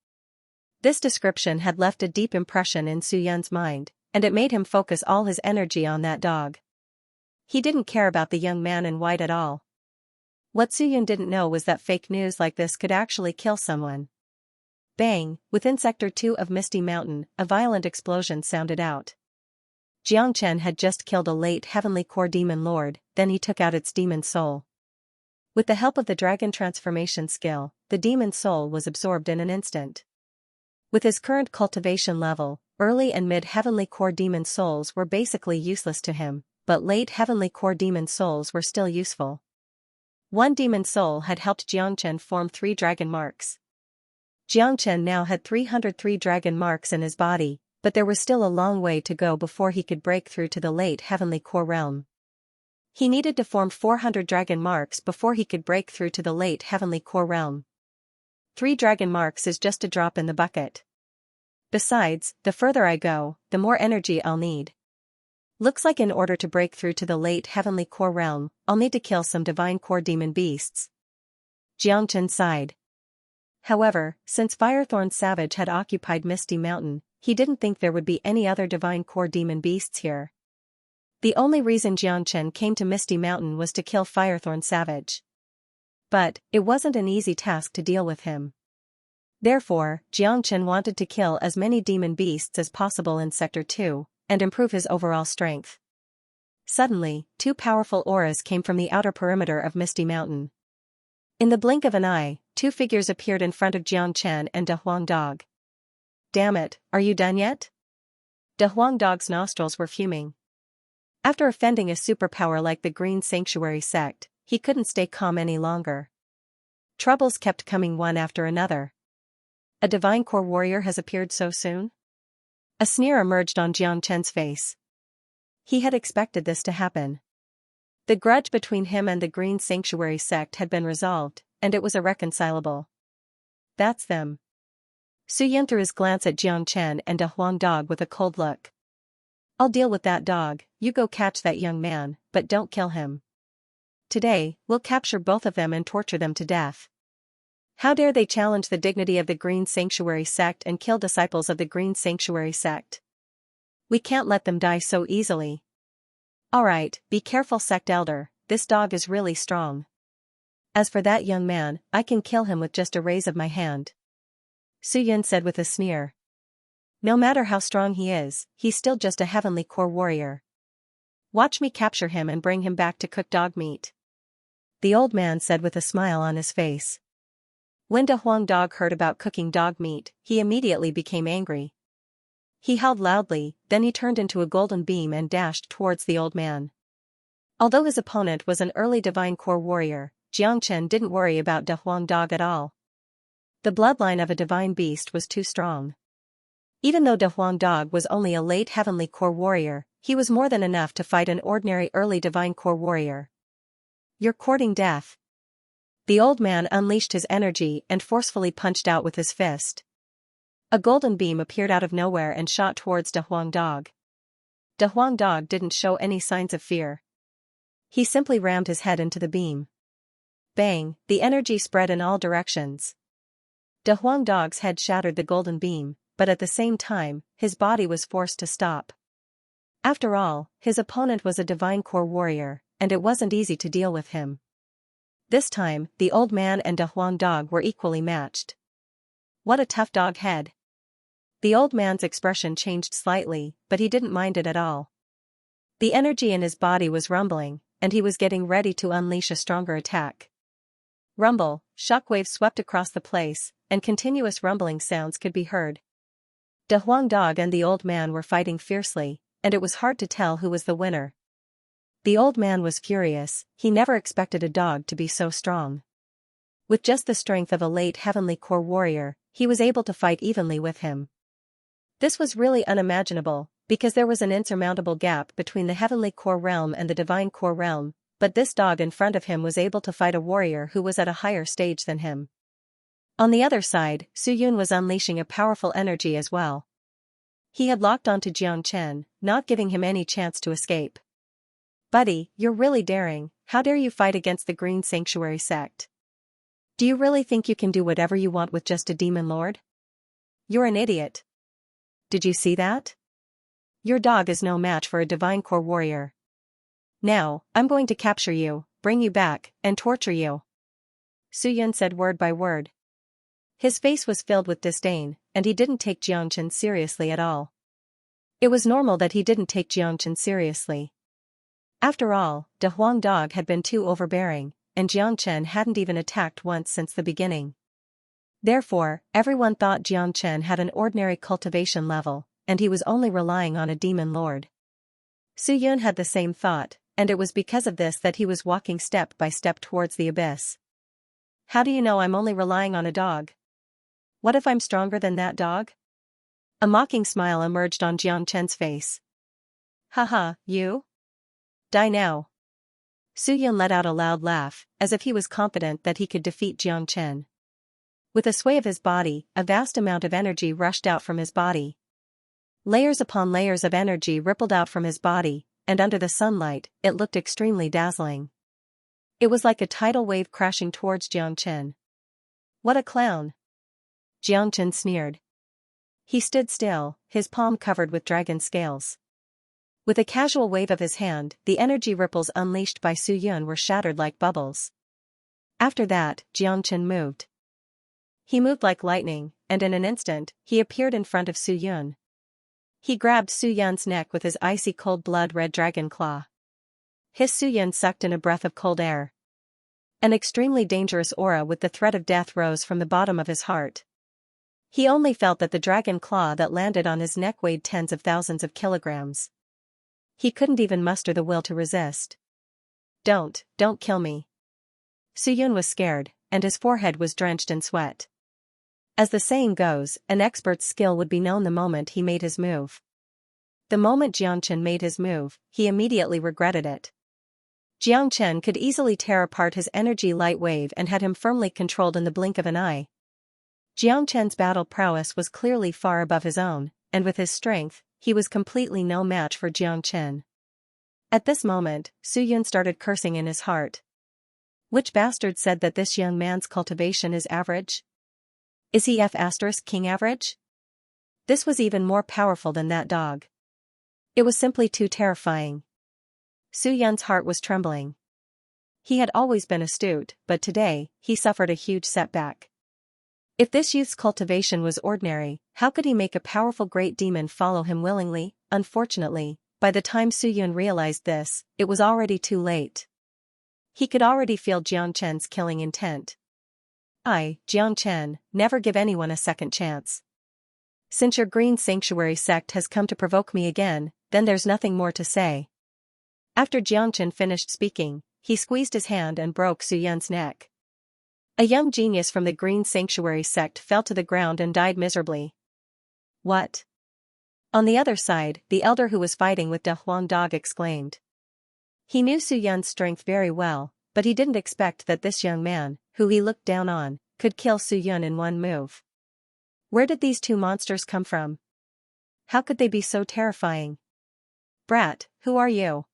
This description had left a deep impression in Su Yun's mind, and it made him focus all his energy on that dog. He didn't care about the young man in white at all. What Su Yun didn't know was that fake news like this could actually kill someone. Bang! Within Sector 2 of Misty Mountain, a violent explosion sounded out. Xianxia had just killed a late heavenly core demon lord, then he took out its demon soul. With the help of the dragon transformation skill, the demon soul was absorbed in an instant. With his current cultivation level, early and mid-heavenly core demon souls were basically useless to him, but late heavenly core demon souls were still useful. One demon soul had helped Xianxia form 3 dragon marks. Xianxia now had 303 dragon marks in his body, but there was still a long way to go before he could break through to the late heavenly core realm. He needed to form 400 dragon marks before he could break through to the late heavenly core realm. 3 dragon marks is just a drop in the bucket. Besides, the further I go, the more energy I'll need. Looks like in order to break through to the late heavenly core realm, I'll need to kill some divine core demon beasts. Xianxia sighed. However, since Firethorn Savage had occupied Misty Mountain, he didn't think there would be any other divine core demon beasts here. The only reason Xianxia came to Misty Mountain was to kill Firethorn Savage. But, it wasn't an easy task to deal with him. Therefore, Xianxia wanted to kill as many demon beasts as possible in Sector 2, and improve his overall strength. Suddenly, 2 powerful auras came from the outer perimeter of Misty Mountain. In the blink of an eye, 2 figures appeared in front of Xianxia and De Huang Dog. Damn it, are you done yet? De Huang Dog's nostrils were fuming. After offending a superpower like the Green Sanctuary sect, he couldn't stay calm any longer. Troubles kept coming one after another. A divine core warrior has appeared so soon? A sneer emerged on Xianxia's face. He had expected this to happen. The grudge between him and the Green Sanctuary sect had been resolved, and it was irreconcilable. That's them. Suyun threw his glance at Xianxia and De Huang Dog with a cold look. I'll deal with that dog, you go catch that young man, but don't kill him. Today, we'll capture both of them and torture them to death. How dare they challenge the dignity of the Green Sanctuary sect and kill disciples of the Green Sanctuary sect? We can't let them die so easily. Alright, be careful, sect elder, this dog is really strong. As for that young man, I can kill him with just a raise of my hand. Suyun said with a sneer. No matter how strong he is, he's still just a heavenly core warrior. Watch me capture him and bring him back to cook dog meat. The old man said with a smile on his face. When De Huang Dog heard about cooking dog meat, he immediately became angry. He howled loudly, then he turned into a golden beam and dashed towards the old man. Although his opponent was an early divine core warrior, Xianxia didn't worry about De Huang Dog at all. The bloodline of a divine beast was too strong. Even though De Huang Dog was only a late heavenly core warrior, he was more than enough to fight an ordinary early divine core warrior. You're courting death. The old man unleashed his energy and forcefully punched out with his fist. A golden beam appeared out of nowhere and shot towards De Huang Dog. De Huang Dog didn't show any signs of fear. He simply rammed his head into the beam. Bang, the energy spread in all directions. De Huang Dog's head shattered the golden beam, but at the same time, his body was forced to stop. After all, his opponent was a divine core warrior, and it wasn't easy to deal with him. This time, the old man and De Huang Dog were equally matched. What a tough dog head. The old man's expression changed slightly, but he didn't mind it at all. The energy in his body was rumbling, and he was getting ready to unleash a stronger attack. Rumble, shockwaves swept across the place, and continuous rumbling sounds could be heard. De Huang Dog and the old man were fighting fiercely, and it was hard to tell who was the winner. The old man was furious, he never expected a dog to be so strong. With just the strength of a late heavenly core warrior, he was able to fight evenly with him. This was really unimaginable, because there was an insurmountable gap between the heavenly core realm and the divine core realm, but this dog in front of him was able to fight a warrior who was at a higher stage than him. On the other side, Suyun was unleashing a powerful energy as well. He had locked onto Xianxia, not giving him any chance to escape. Buddy, you're really daring, how dare you fight against the Green Sanctuary sect? Do you really think you can do whatever you want with just a demon lord? You're an idiot. Did you see that? Your dog is no match for a divine core warrior. Now, I'm going to capture you, bring you back, and torture you. Suyun said word by word. His face was filled with disdain, and he didn't take Xianxia seriously at all. It was normal that he didn't take Xianxia seriously. After all, De Huang Dog had been too overbearing, and Xianxia hadn't even attacked once since the beginning. Therefore, everyone thought Xianxia had an ordinary cultivation level, and he was only relying on a demon lord. Suyun had the same thought, and it was because of this that he was walking step by step towards the abyss. How do you know I'm only relying on a dog? What if I'm stronger than that dog? A mocking smile emerged on Jiang Chen's face. Haha, you? Die now. Su Yun let out a loud laugh, as if he was confident that he could defeat Jiang Chen. With a sway of his body, a vast amount of energy rushed out from his body. Layers upon layers of energy rippled out from his body, and under the sunlight, it looked extremely dazzling. It was like a tidal wave crashing towards Jiang Chen. What a clown! Jiang Chen sneered. He stood still, his palm covered with dragon scales. With a casual wave of his hand, the energy ripples unleashed by Su Yun were shattered like bubbles. After that, Jiang Chen moved. He moved like lightning, and in an instant, he appeared in front of Su Yun. He grabbed Su Yun's neck with his icy cold blood-red dragon claw. His Su Yun sucked in a breath of cold air. An extremely dangerous aura with the threat of death rose from the bottom of his heart. He only felt that the dragon claw that landed on his neck weighed tens of thousands of kilograms. He couldn't even muster the will to resist. Don't kill me. Su Yun was scared, and his forehead was drenched in sweat. As the saying goes, an expert's skill would be known the moment he made his move. The moment Jiang Chen made his move, he immediately regretted it. Jiang Chen could easily tear apart his energy light wave and had him firmly controlled in the blink of an eye. Jiang Chen's battle prowess was clearly far above his own, and with his strength, he was completely no match for Jiang Chen. At this moment, Su Yun started cursing in his heart. Which bastard said that this young man's cultivation is average? Is he F***king average? This was even more powerful than that dog. It was simply too terrifying. Su Yun's heart was trembling. He had always been astute, but today, he suffered a huge setback. If this youth's cultivation was ordinary, how could he make a powerful great demon follow him willingly? Unfortunately, by the time Su Yun realized this, it was already too late. He could already feel Jiang Chen's killing intent. Jiang Chen, never give anyone a second chance. Since your green sanctuary sect has come to provoke me again, then there's nothing more to say. After Jiang Chen finished speaking, he squeezed his hand and broke Su Yun's neck. A young genius from the green sanctuary sect fell to the ground and died miserably. What? On the other side, the elder who was fighting with De Huang Dog exclaimed. He knew Su Yun's strength very well, but he didn't expect that this young man, who he looked down on, could kill Su Yun in one move. Where did these two monsters come from? How could they be so terrifying? Brat, who are you?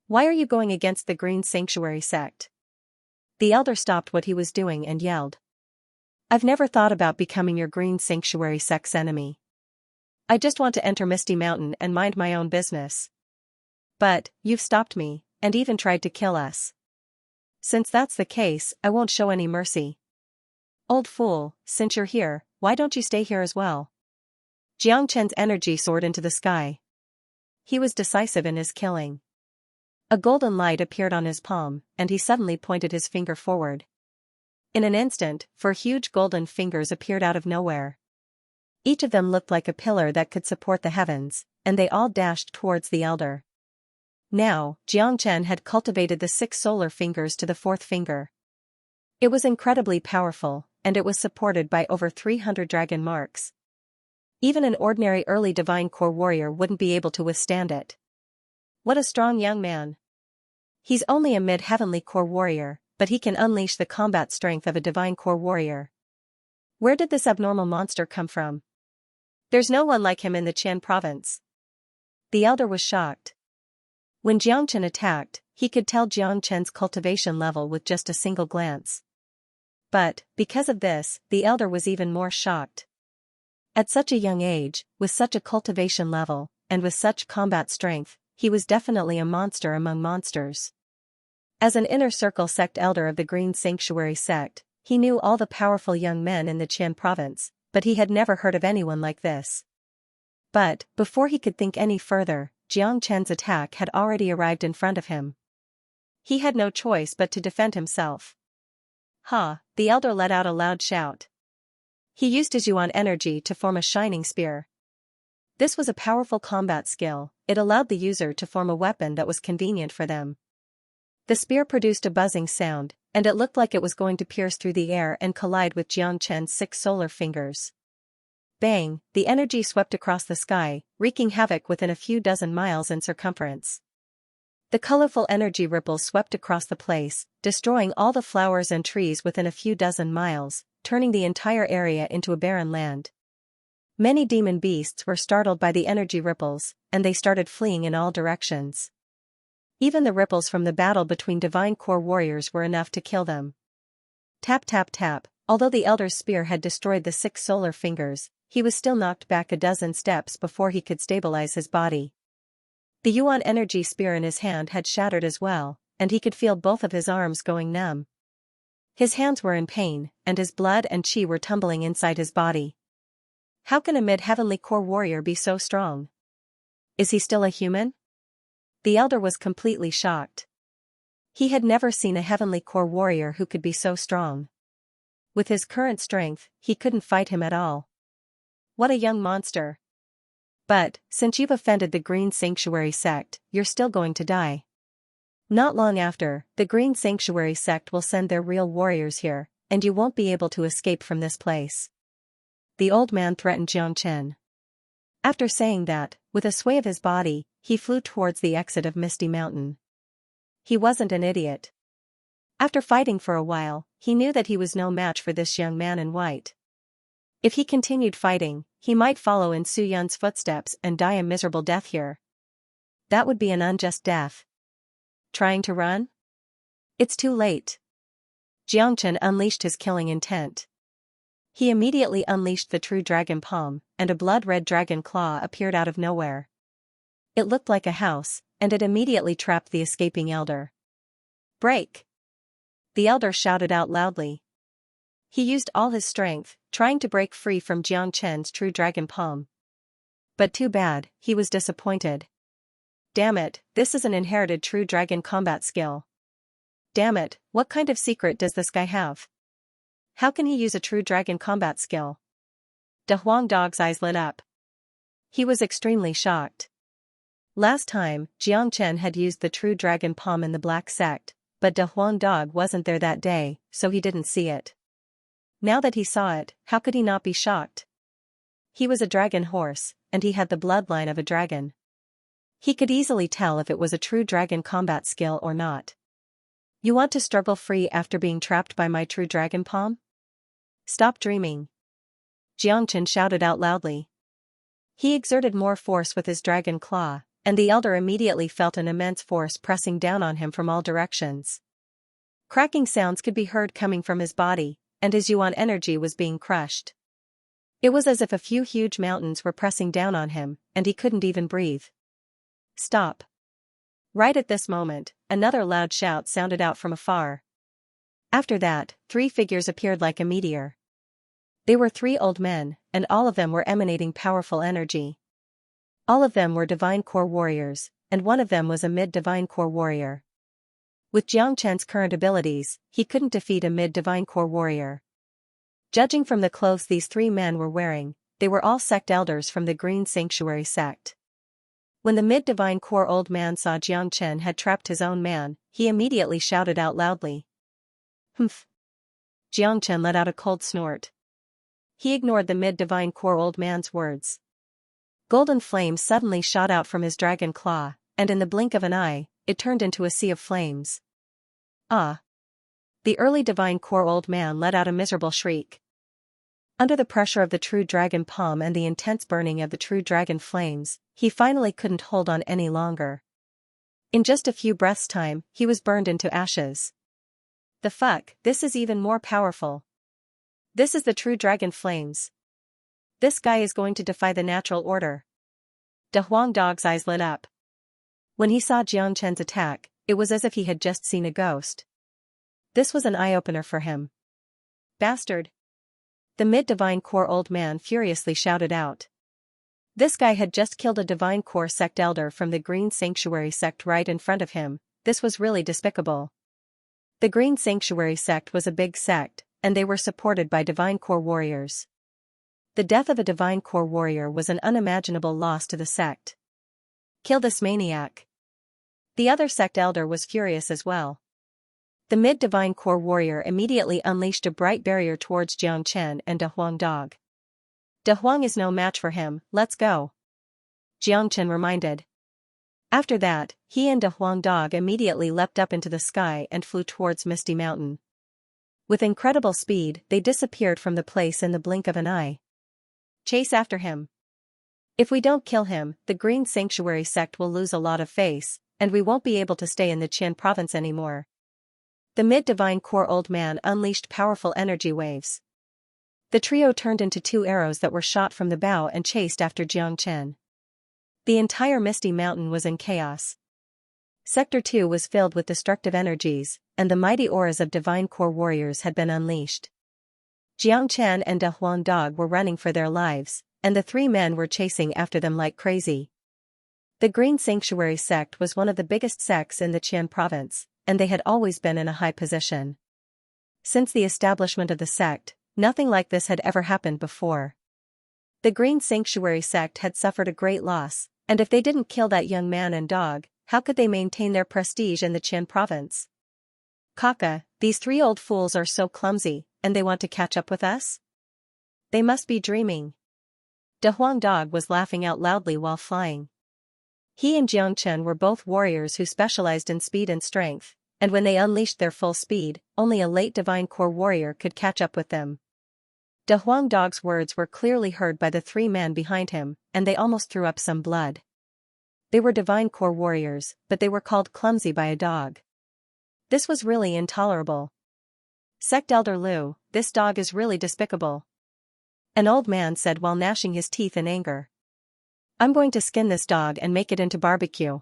Why are you going against the Green Sanctuary sect? The elder stopped what he was doing and yelled. I've never thought about becoming your Green Sanctuary sect's enemy. I just want to enter Misty Mountain and mind my own business. But, you've stopped me, and even tried to kill us. Since that's the case, I won't show any mercy. Old fool, since you're here, why don't you stay here as well? Jiang Chen's energy soared into the sky. He was decisive in his killing. A golden light appeared on his palm, and he suddenly pointed his finger forward. In an instant, 4 huge golden fingers appeared out of nowhere. Each of them looked like a pillar that could support the heavens, and they all dashed towards the elder. Now, Jiang Chen had cultivated the 6 solar fingers to the 4th finger. It was incredibly powerful, and it was supported by over 300 dragon marks. Even an ordinary early divine core warrior wouldn't be able to withstand it. What a strong young man. He's only a mid-heavenly core warrior, but he can unleash the combat strength of a divine core warrior. Where did this abnormal monster come from? There's no one like him in the Qian province. The elder was shocked. When Jiang Chen attacked, he could tell Jiang Chen's cultivation level with just a single glance. But, because of this, the elder was even more shocked. At such a young age, with such a cultivation level, and with such combat strength, he was definitely a monster among monsters. As an inner circle sect elder of the Green Sanctuary sect, he knew all the powerful young men in the Qian province, but he had never heard of anyone like this. But, before he could think any further, Jiang Chen's attack had already arrived in front of him. He had no choice but to defend himself. The elder let out a loud shout. He used his yuan energy to form a shining spear. This was a powerful combat skill. It allowed the user to form a weapon that was convenient for them. The spear produced a buzzing sound, and it looked like it was going to pierce through the air and collide with Xianxia's 6 solar fingers. Bang, the energy swept across the sky, wreaking havoc within a few dozen miles in circumference. The colorful energy ripples swept across the place, destroying all the flowers and trees within a few dozen miles, turning the entire area into a barren land. Many demon beasts were startled by the energy ripples, and they started fleeing in all directions. Even the ripples from the battle between divine core warriors were enough to kill them. Tap tap tap, although the elder's spear had destroyed the 6 solar fingers, he was still knocked back a dozen steps before he could stabilize his body. The Yuan energy spear in his hand had shattered as well, and he could feel both of his arms going numb. His hands were in pain, and his blood and chi were tumbling inside his body. How can a mid-heavenly core warrior be so strong? Is he still a human? The elder was completely shocked. He had never seen a heavenly core warrior who could be so strong. With his current strength, he couldn't fight him at all. What a young monster. But, since you've offended the Green Sanctuary sect, you're still going to die. Not long after, the Green Sanctuary sect will send their real warriors here, and you won't be able to escape from this place. The old man threatened Xianxia. After saying that, with a sway of his body, he flew towards the exit of Misty Mountain. He wasn't an idiot. After fighting for a while, he knew that he was no match for this young man in white. If he continued fighting, he might follow in Su Yun's footsteps and die a miserable death here. That would be an unjust death. Trying to run? It's too late. Xianxia unleashed his killing intent. He immediately unleashed the true dragon palm, and a blood-red dragon claw appeared out of nowhere. It looked like a house, and it immediately trapped the escaping elder. Break! The elder shouted out loudly. He used all his strength, trying to break free from Xianxia's true dragon palm. But too bad, he was disappointed. Damn it, this is an inherited true dragon combat skill. Damn it, what kind of secret does this guy have? How can he use a true dragon combat skill? De Huang Dog's eyes lit up. He was extremely shocked. Last time, Xianxia had used the true dragon palm in the Black Sect, but De Huang Dog wasn't there that day, so he didn't see it. Now that he saw it, how could he not be shocked? He was a dragon horse, and he had the bloodline of a dragon. He could easily tell if it was a true dragon combat skill or not. You want to struggle free after being trapped by my true dragon palm? Stop dreaming. Xianxia shouted out loudly. He exerted more force with his dragon claw, and the elder immediately felt an immense force pressing down on him from all directions. Cracking sounds could be heard coming from his body, and his Yuan energy was being crushed. It was as if a few huge mountains were pressing down on him, and he couldn't even breathe. Stop. Right at this moment, another loud shout sounded out from afar. After that, 3 figures appeared like a meteor. They were 3 old men, and all of them were emanating powerful energy. All of them were divine core warriors, and one of them was a mid-divine core warrior. With Xianxia's current abilities, he couldn't defeat a mid-divine core warrior. Judging from the clothes these 3 men were wearing, they were all sect elders from the Green Sanctuary sect. When the mid-divine core old man saw Xianxia had trapped his own man, he immediately shouted out loudly. Humph. Xianxia let out a cold snort. He ignored the mid-divine core old man's words. Golden flame suddenly shot out from his dragon claw, and in the blink of an eye, it turned into a sea of flames. Ah! The early divine core old man let out a miserable shriek. Under the pressure of the true dragon palm and the intense burning of the true dragon flames, he finally couldn't hold on any longer. In just a few breaths' time, he was burned into ashes. The fuck, this is even more powerful. This is the true dragon flames. This guy is going to defy the natural order. De Huang Dog's eyes lit up. When he saw Xianxia's attack, it was as if he had just seen a ghost. This was an eye-opener for him. Bastard! The mid-divine core old man furiously shouted out. This guy had just killed a divine core sect elder from the Green Sanctuary sect right in front of him. This was really despicable. The Green Sanctuary sect was a big sect, and they were supported by divine core warriors. The death of a divine core warrior was an unimaginable loss to the sect. Kill this maniac. The other sect elder was furious as well. The mid-divine core warrior immediately unleashed a bright barrier towards Xianxia and De Huang Dog. De Huang is no match for him, let's go. Xianxia reminded. After that, he and De Huang Dog immediately leapt up into the sky and flew towards Misty Mountain. With incredible speed, they disappeared from the place in the blink of an eye. Chase after him. If we don't kill him, the Green Sanctuary sect will lose a lot of face, and we won't be able to stay in the Qin province anymore. The mid-divine core old man unleashed powerful energy waves. The trio turned into two arrows that were shot from the bow and chased after Xianxia. The entire Misty Mountain was in chaos. Sector 2 was filled with destructive energies, and the mighty auras of divine core warriors had been unleashed. Xianxia and De Huang Dog were running for their lives, and the three men were chasing after them like crazy. The Green Sanctuary sect was one of the biggest sects in the Qin province, and they had always been in a high position. Since the establishment of the sect, nothing like this had ever happened before. The Green Sanctuary sect had suffered a great loss, and if they didn't kill that young man and dog, how could they maintain their prestige in the Qin province? Kaka, these three old fools are so clumsy, and they want to catch up with us? They must be dreaming. De Huang Dog was laughing out loudly while flying. He and Xianxia were both warriors who specialized in speed and strength, and when they unleashed their full speed, only a late divine core warrior could catch up with them. De Huang Dog's words were clearly heard by the three men behind him, and they almost threw up some blood. They were divine core warriors, but they were called clumsy by a dog. This was really intolerable. Sect Elder Lu, this dog is really despicable. An old man said while gnashing his teeth in anger. I'm going to skin this dog and make it into barbecue.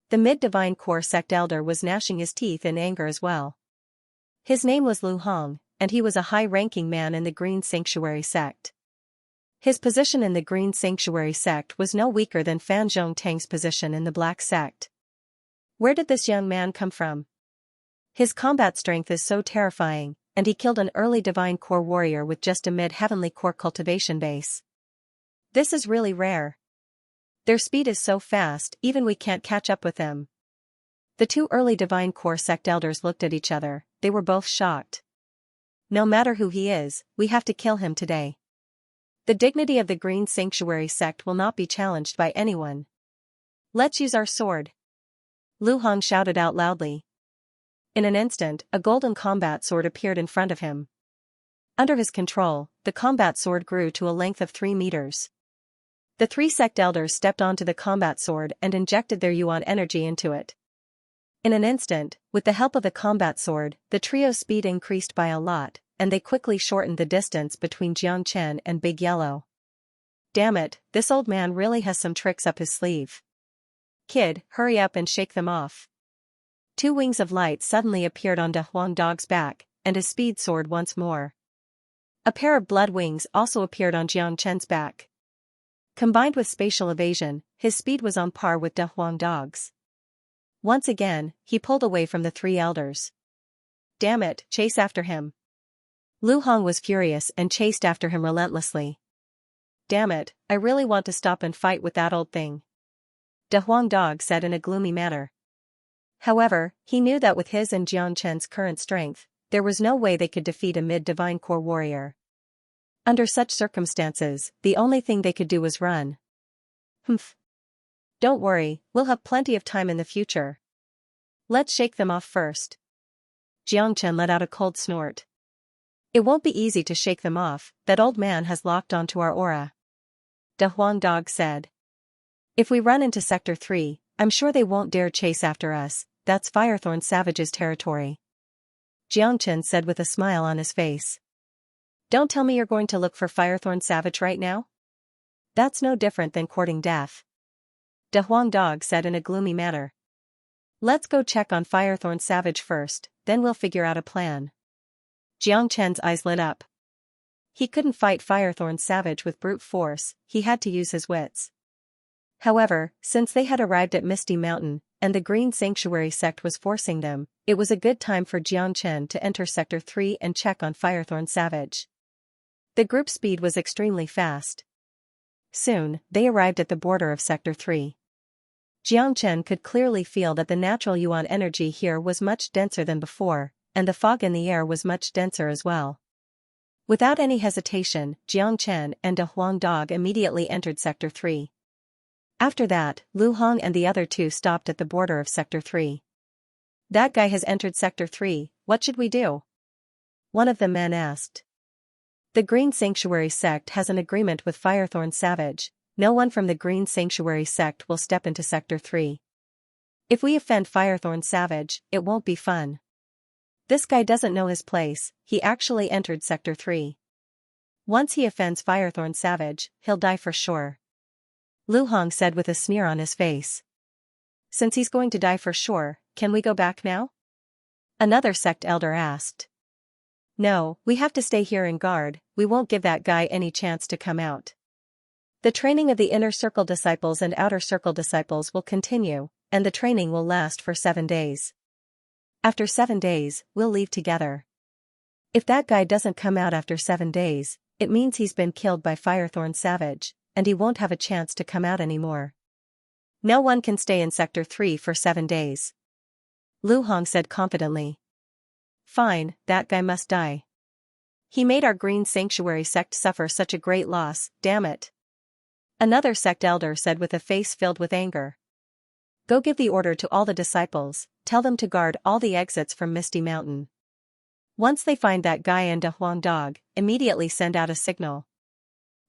The mid-divine core sect elder was gnashing his teeth in anger as well. His name was Lu Hong, and he was a high-ranking man in the Green Sanctuary sect. His position in the Green Sanctuary sect was no weaker than Fan Zhongtang's position in the Black sect. Where did this young man come from? His combat strength is so terrifying, and he killed an early divine core warrior with just a mid-heavenly core cultivation base. This is really rare. Their speed is so fast, even we can't catch up with them. The two early divine core sect elders looked at each other, they were both shocked. No matter who he is, we have to kill him today. The dignity of the Green Sanctuary sect will not be challenged by anyone. Let's use our sword. Lu Hong shouted out loudly. In an instant, a golden combat sword appeared in front of him. Under his control, the combat sword grew to a length of 3 meters. The three sect elders stepped onto the combat sword and injected their yuan energy into it. In an instant, with the help of the combat sword, the trio's speed increased by a lot, and they quickly shortened the distance between Xianxia and Big Yellow. Damn it, this old man really has some tricks up his sleeve. Kid, hurry up and shake them off. 2 wings of light suddenly appeared on De Huang Dog's back, and his speed soared once more. A pair of blood wings also appeared on Xianxia's back. Combined with spatial evasion, his speed was on par with De Huang Dog's. Once again, he pulled away from the three elders. Damn it, chase after him. Lu Hong was furious and chased after him relentlessly. Damn it, I really want to stop and fight with that old thing. De Huang Dog said in a gloomy manner. However, he knew that with his and Xianxia's current strength, there was no way they could defeat a mid-divine core warrior. Under such circumstances, the only thing they could do was run. Humph. Don't worry, we'll have plenty of time in the future. Let's shake them off first. Xianxia let out a cold snort. It won't be easy to shake them off, that old man has locked onto our aura. De Huang Dog said. If we run into Sector 3, I'm sure they won't dare chase after us, that's Firethorn Savage's territory. Xianxia said with a smile on his face. Don't tell me you're going to look for Firethorn Savage right now? That's no different than courting death. De Huang Dog said in a gloomy manner. Let's go check on Firethorn Savage first, then we'll figure out a plan. Xianxia's eyes lit up. He couldn't fight Firethorn Savage with brute force, he had to use his wits. However, since they had arrived at Misty Mountain, and the Green Sanctuary sect was forcing them, it was a good time for Xianxia to enter Sector 3 and check on Firethorn Savage. The group speed was extremely fast. Soon, they arrived at the border of Sector 3. Xianxia could clearly feel that the natural yuan energy here was much denser than before, and the fog in the air was much denser as well. Without any hesitation, Xianxia and De Huang Dog immediately entered Sector 3. After that, Lu Hong and the other two stopped at the border of Sector 3. That guy has entered Sector 3, what should we do? One of the men asked. The Green Sanctuary sect has an agreement with Firethorn Savage. No one from the Green Sanctuary sect will step into Sector 3. If we offend Firethorn Savage, it won't be fun. This guy doesn't know his place, he actually entered Sector 3. Once he offends Firethorn Savage, he'll die for sure. Lu Hong said with a sneer on his face. Since he's going to die for sure, can we go back now? Another sect elder asked. No, we have to stay here and guard, we won't give that guy any chance to come out. The training of the Inner Circle disciples and Outer Circle disciples will continue, and the training will last for 7 days. After 7 days, we'll leave together. If that guy doesn't come out after 7 days, it means he's been killed by Firethorn Savage, and he won't have a chance to come out anymore. No one can stay in Sector 3 for 7 days. Lu Hong said confidently. Fine, that guy must die. He made our Green Sanctuary sect suffer such a great loss, damn it. Another sect elder said with a face filled with anger. Go give the order to all the disciples, tell them to guard all the exits from Misty Mountain. Once they find that guy and De Huang Dog, immediately send out a signal.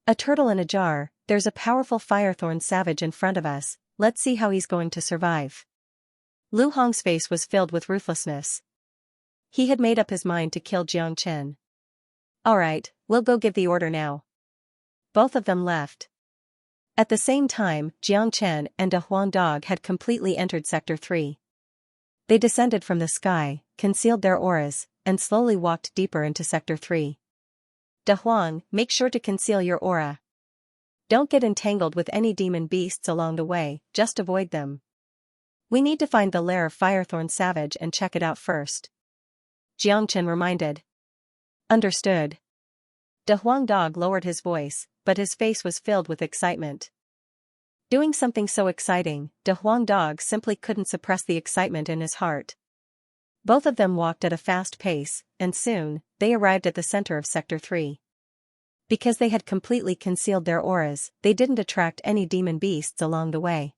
A turtle in a jar, there's a powerful Firethorn Savage in front of us, let's see how he's going to survive. Lu Hong's face was filled with ruthlessness. He had made up his mind to kill Xianxia. Alright, we'll go give the order now. Both of them left. At the same time, Xianxia and De Huang Dog had completely entered Sector 3. They descended from the sky, concealed their auras, and slowly walked deeper into Sector 3. De Huang, make sure to conceal your aura. Don't get entangled with any demon beasts along the way, just avoid them. We need to find the lair of Firethorn Savage and check it out first. Xianxia reminded. Understood. De Huang Dog lowered his voice, but his face was filled with excitement. Doing something so exciting, De Huang Dog simply couldn't suppress the excitement in his heart. Both of them walked at a fast pace, and soon, they arrived at the center of Sector 3. Because they had completely concealed their auras, they didn't attract any demon beasts along the way.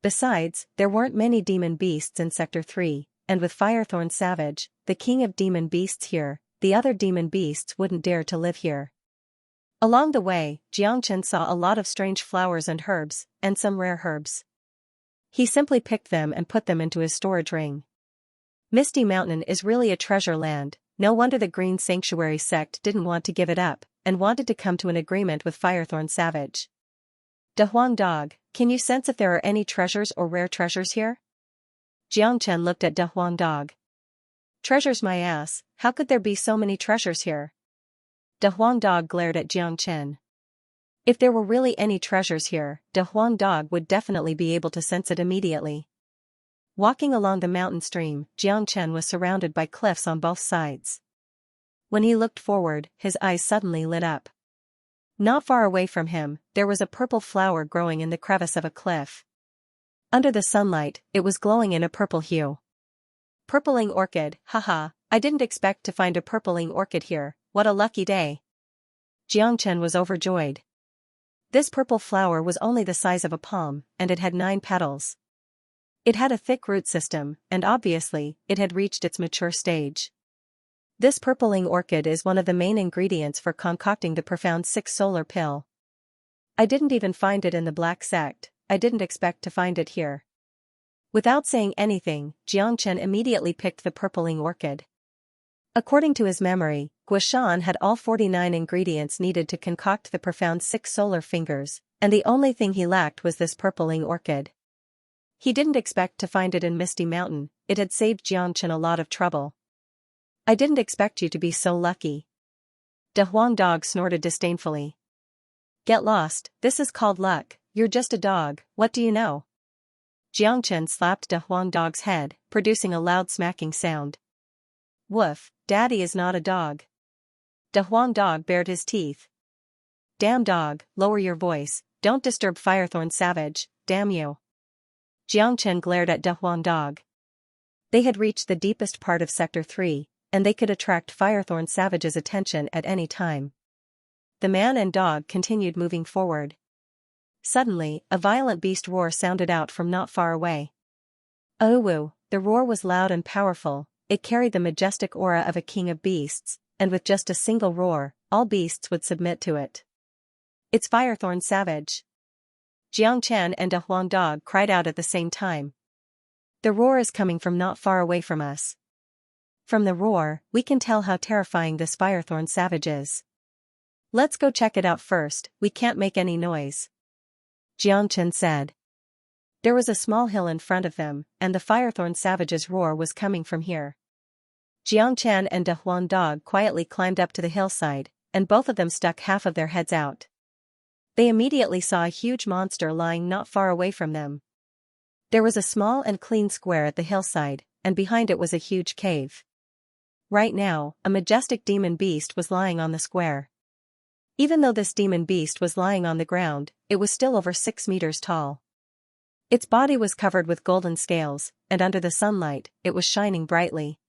Besides, there weren't many demon beasts in Sector 3, and with Firethorn Savage, the king of demon beasts here, the other demon beasts wouldn't dare to live here. Along the way, Xianxia saw a lot of strange flowers and herbs, and some rare herbs. He simply picked them and put them into his storage ring. Misty Mountain is really a treasure land, no wonder the Green Sanctuary sect didn't want to give it up, and wanted to come to an agreement with Firethorn Savage. De Huang Dog, can you sense if there are any treasures or rare treasures here? Xianxia looked at De Huang Dog. Treasures my ass, how could there be so many treasures here? De Huang Dog glared at Xianxia. If there were really any treasures here, De Huang Dog would definitely be able to sense it immediately. Walking along the mountain stream, Xianxia was surrounded by cliffs on both sides. When he looked forward, his eyes suddenly lit up. Not far away from him, there was a purple flower growing in the crevice of a cliff. Under the sunlight, it was glowing in a purple hue. Purpling orchid, haha, I didn't expect to find a purpling orchid here, what a lucky day. Xianxia was overjoyed. This purple flower was only the size of a palm, and it had 9 petals. It had a thick root system, and obviously, it had reached its mature stage. This purpling orchid is one of the main ingredients for concocting the profound 6 solar pill. I didn't even find it in the Black Sect, I didn't expect to find it here. Without saying anything, Xianxia immediately picked the purpling orchid. According to his memory, Guishan had all 49 ingredients needed to concoct the profound 6 solar fingers, and the only thing he lacked was this purpling orchid. He didn't expect to find it in Misty Mountain, it had saved Xianxia a lot of trouble. I didn't expect you to be so lucky. De Huang Dog snorted disdainfully. Get lost, this is called luck, you're just a dog, what do you know? Xianxia slapped De Huang Dog's head, producing a loud smacking sound. Woof, daddy is not a dog. De Huang Dog bared his teeth. Damn dog, lower your voice, don't disturb Firethorn Savage, damn you. Xianxia glared at De Huang Dog. They had reached the deepest part of Sector 3, and they could attract Firethorn Savage's attention at any time. The man and dog continued moving forward. Suddenly, a violent beast roar sounded out from not far away. Oh, the roar was loud and powerful, it carried the majestic aura of a king of beasts, and with just a single roar, all beasts would submit to it. It's Firethorn Savage! Xianxia and De Huang Dog cried out at the same time. The roar is coming from not far away from us. From the roar, we can tell how terrifying this Firethorn Savage is. Let's go check it out first, we can't make any noise. Xianxia said. There was a small hill in front of them, and the Firethorn Savage's roar was coming from here. Xianxia and De Huang Dog quietly climbed up to the hillside, and both of them stuck half of their heads out. They immediately saw a huge monster lying not far away from them. There was a small and clean square at the hillside, and behind it was a huge cave. Right now, a majestic demon beast was lying on the square. Even though this demon beast was lying on the ground, it was still over 6 meters tall. Its body was covered with golden scales, and under the sunlight, it was shining brightly.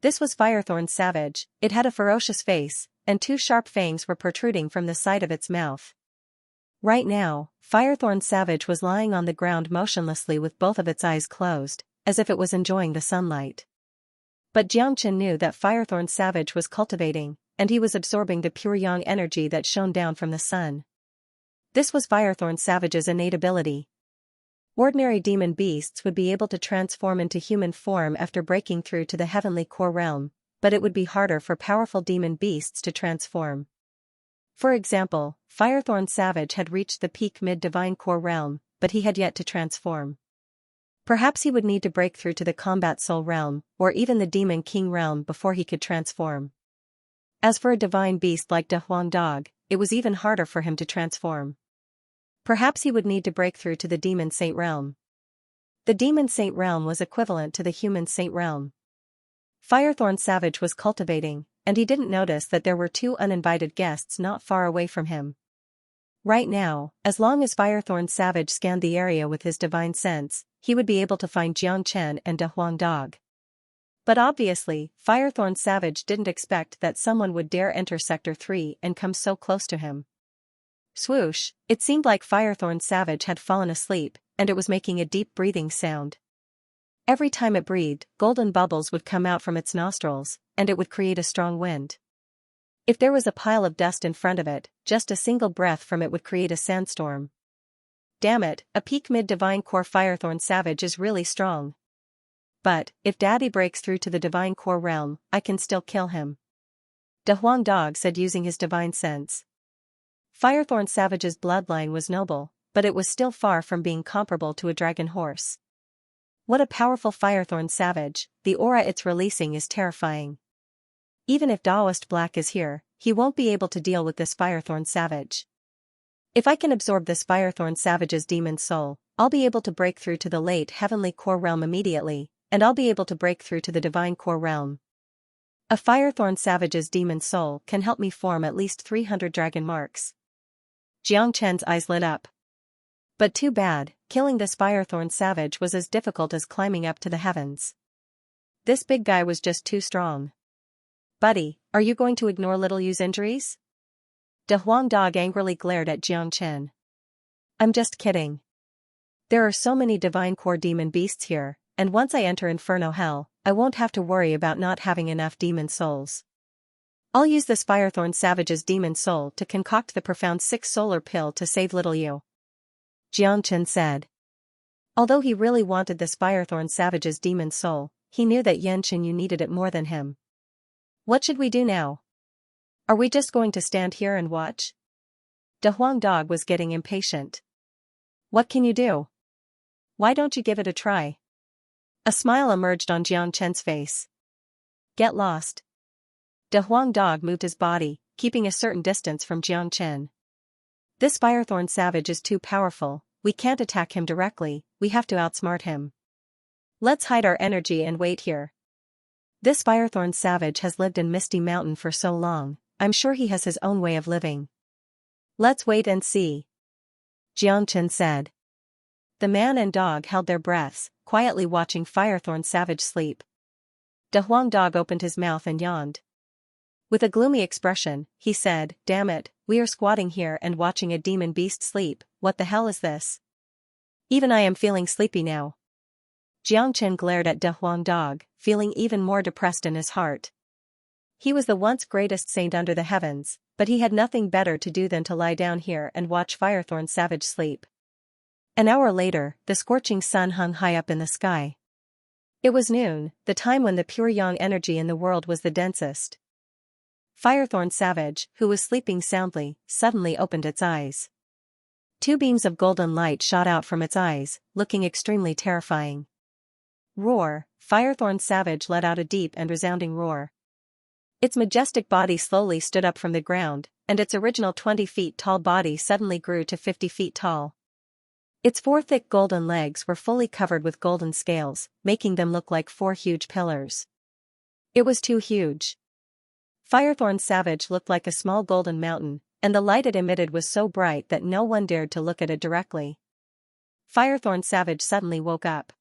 This was Firethorn Savage. It had a ferocious face, and 2 sharp fangs were protruding from the side of its mouth. Right now, Firethorn Savage was lying on the ground motionlessly with both of its eyes closed, as if it was enjoying the sunlight. But Xianxia knew that Firethorn Savage was cultivating, and he was absorbing the pure yang energy that shone down from the sun. This was Firethorn Savage's innate ability. Ordinary demon beasts would be able to transform into human form after breaking through to the heavenly core realm, but it would be harder for powerful demon beasts to transform. For example, Firethorn Savage had reached the peak mid-divine core realm, but he had yet to transform. Perhaps he would need to break through to the combat soul realm, or even the demon king realm before he could transform. As for a divine beast like De Huang Dog, it was even harder for him to transform. Perhaps he would need to break through to the demon saint realm. The demon saint realm was equivalent to the human saint realm. Firethorn Savage was cultivating, and he didn't notice that there were 2 uninvited guests not far away from him. Right now, as long as Firethorn Savage scanned the area with his divine sense, he would be able to find Xianxia and De Huang Dog. But obviously, Firethorn Savage didn't expect that someone would dare enter Sector 3 and come so close to him. Swoosh, it seemed like Firethorn Savage had fallen asleep, and it was making a deep breathing sound. Every time it breathed, golden bubbles would come out from its nostrils, and it would create a strong wind. If there was a pile of dust in front of it, just a single breath from it would create a sandstorm. Damn it, a peak mid-divine core Firethorn Savage is really strong. But, if Daddy breaks through to the divine core realm, I can still kill him. De Huang Dog said using his divine sense. Firethorn Savage's bloodline was noble, but it was still far from being comparable to a dragon horse. What a powerful Firethorn Savage, the aura it's releasing is terrifying. Even if Daoist Black is here, he won't be able to deal with this Firethorn Savage. If I can absorb this Firethorn Savage's demon soul, I'll be able to break through to the late heavenly core realm immediately, and I'll be able to break through to the divine core realm. A Firethorn Savage's demon soul can help me form at least 300 dragon marks. Xianxia's eyes lit up. But too bad, killing this Firethorn Savage was as difficult as climbing up to the heavens. This big guy was just too strong. Buddy, are you going to ignore Little Yu's injuries? De Huang Dog angrily glared at Xianxia. I'm just kidding. There are so many divine core demon beasts here, and once I enter Inferno Hell, I won't have to worry about not having enough demon souls. I'll use this Firethorn Savage's demon soul to concoct the profound 6 solar pill to save Little Yu. Xianxia said. Although he really wanted this Firethorn Savage's demon soul, he knew that Yu needed it more than him. What should we do now? Are we just going to stand here and watch? De Huang Dog was getting impatient. What can you do? Why don't you give it a try? A smile emerged on Xianxia's face. Get lost. De Huang Dog moved his body, keeping a certain distance from Xianxia. This Firethorn Savage is too powerful, we can't attack him directly, we have to outsmart him. Let's hide our energy and wait here. This Firethorn Savage has lived in Misty Mountain for so long, I'm sure he has his own way of living. Let's wait and see. Xianxia said. The man and dog held their breaths, quietly watching Firethorn Savage sleep. De Huang Dog opened his mouth and yawned. With a gloomy expression, he said, "Damn it, we are squatting here and watching a demon beast sleep, what the hell is this? Even I am feeling sleepy now." Xianxia glared at De Huang Dog, feeling even more depressed in his heart. He was the once greatest saint under the heavens, but he had nothing better to do than to lie down here and watch Firethorn Savage sleep. An hour later, the scorching sun hung high up in the sky. It was noon, the time when the pure yang energy in the world was the densest. Firethorn Savage, who was sleeping soundly, suddenly opened its eyes. Two beams of golden light shot out from its eyes, looking extremely terrifying. Roar! Firethorn Savage let out a deep and resounding roar. Its majestic body slowly stood up from the ground, and its original 20 feet tall body suddenly grew to 50 feet tall. Its 4 thick golden legs were fully covered with golden scales, making them look like 4 huge pillars. It was too huge. Firethorn Savage looked like a small golden mountain, and the light it emitted was so bright that no one dared to look at it directly. Firethorn Savage suddenly woke up.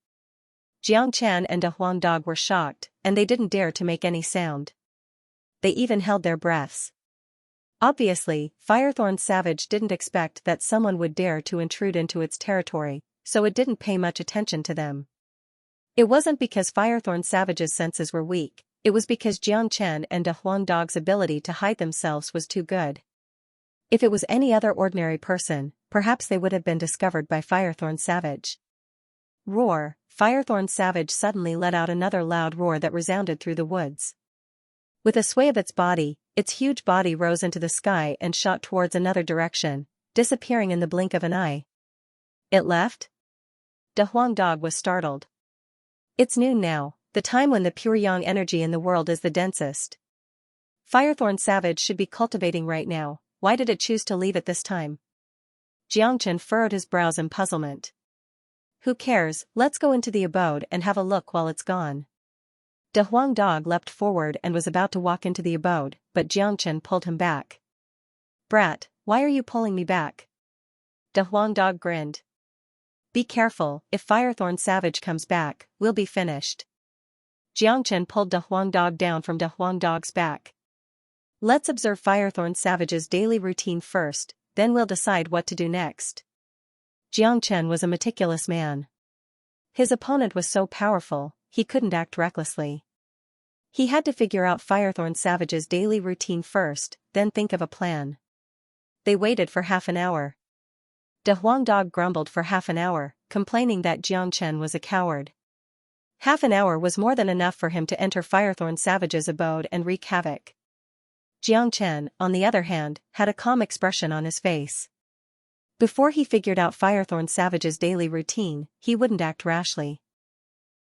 Xianxia and De Huang Dog were shocked, and they didn't dare to make any sound. They even held their breaths. Obviously, Firethorn Savage didn't expect that someone would dare to intrude into its territory, so it didn't pay much attention to them. It wasn't because Firethorn Savage's senses were weak, it was because Xianxia and De Huang Dog's ability to hide themselves was too good. If it was any other ordinary person, perhaps they would have been discovered by Firethorn Savage. Roar! Firethorn Savage suddenly let out another loud roar that resounded through the woods. With a sway of its huge body rose into the sky and shot towards another direction, disappearing in the blink of an eye. It left? De Huang Dog was startled. It's noon now, the time when the pure yang energy in the world is the densest. Firethorn Savage should be cultivating right now, why did it choose to leave at this time? Xianxia furrowed his brows in puzzlement. Who cares, let's go into the abode and have a look while it's gone. De Huang Dog leapt forward and was about to walk into the abode, but Xianxia pulled him back. Brat, why are you pulling me back? De Huang Dog grinned. Be careful, if Firethorn Savage comes back, we'll be finished. Xianxia pulled De Huang Dog down from De Huang Dog's back. Let's observe Firethorn Savage's daily routine first, then we'll decide what to do next. Xianxia was a meticulous man. His opponent was so powerful, he couldn't act recklessly. He had to figure out Firethorn Savage's daily routine first, then think of a plan. They waited for half an hour. De Huang Dog grumbled for half an hour, complaining that Xianxia was a coward. Half an hour was more than enough for him to enter Firethorn Savage's abode and wreak havoc. Xianxia, on the other hand, had a calm expression on his face. Before he figured out Firethorn Savage's daily routine, he wouldn't act rashly.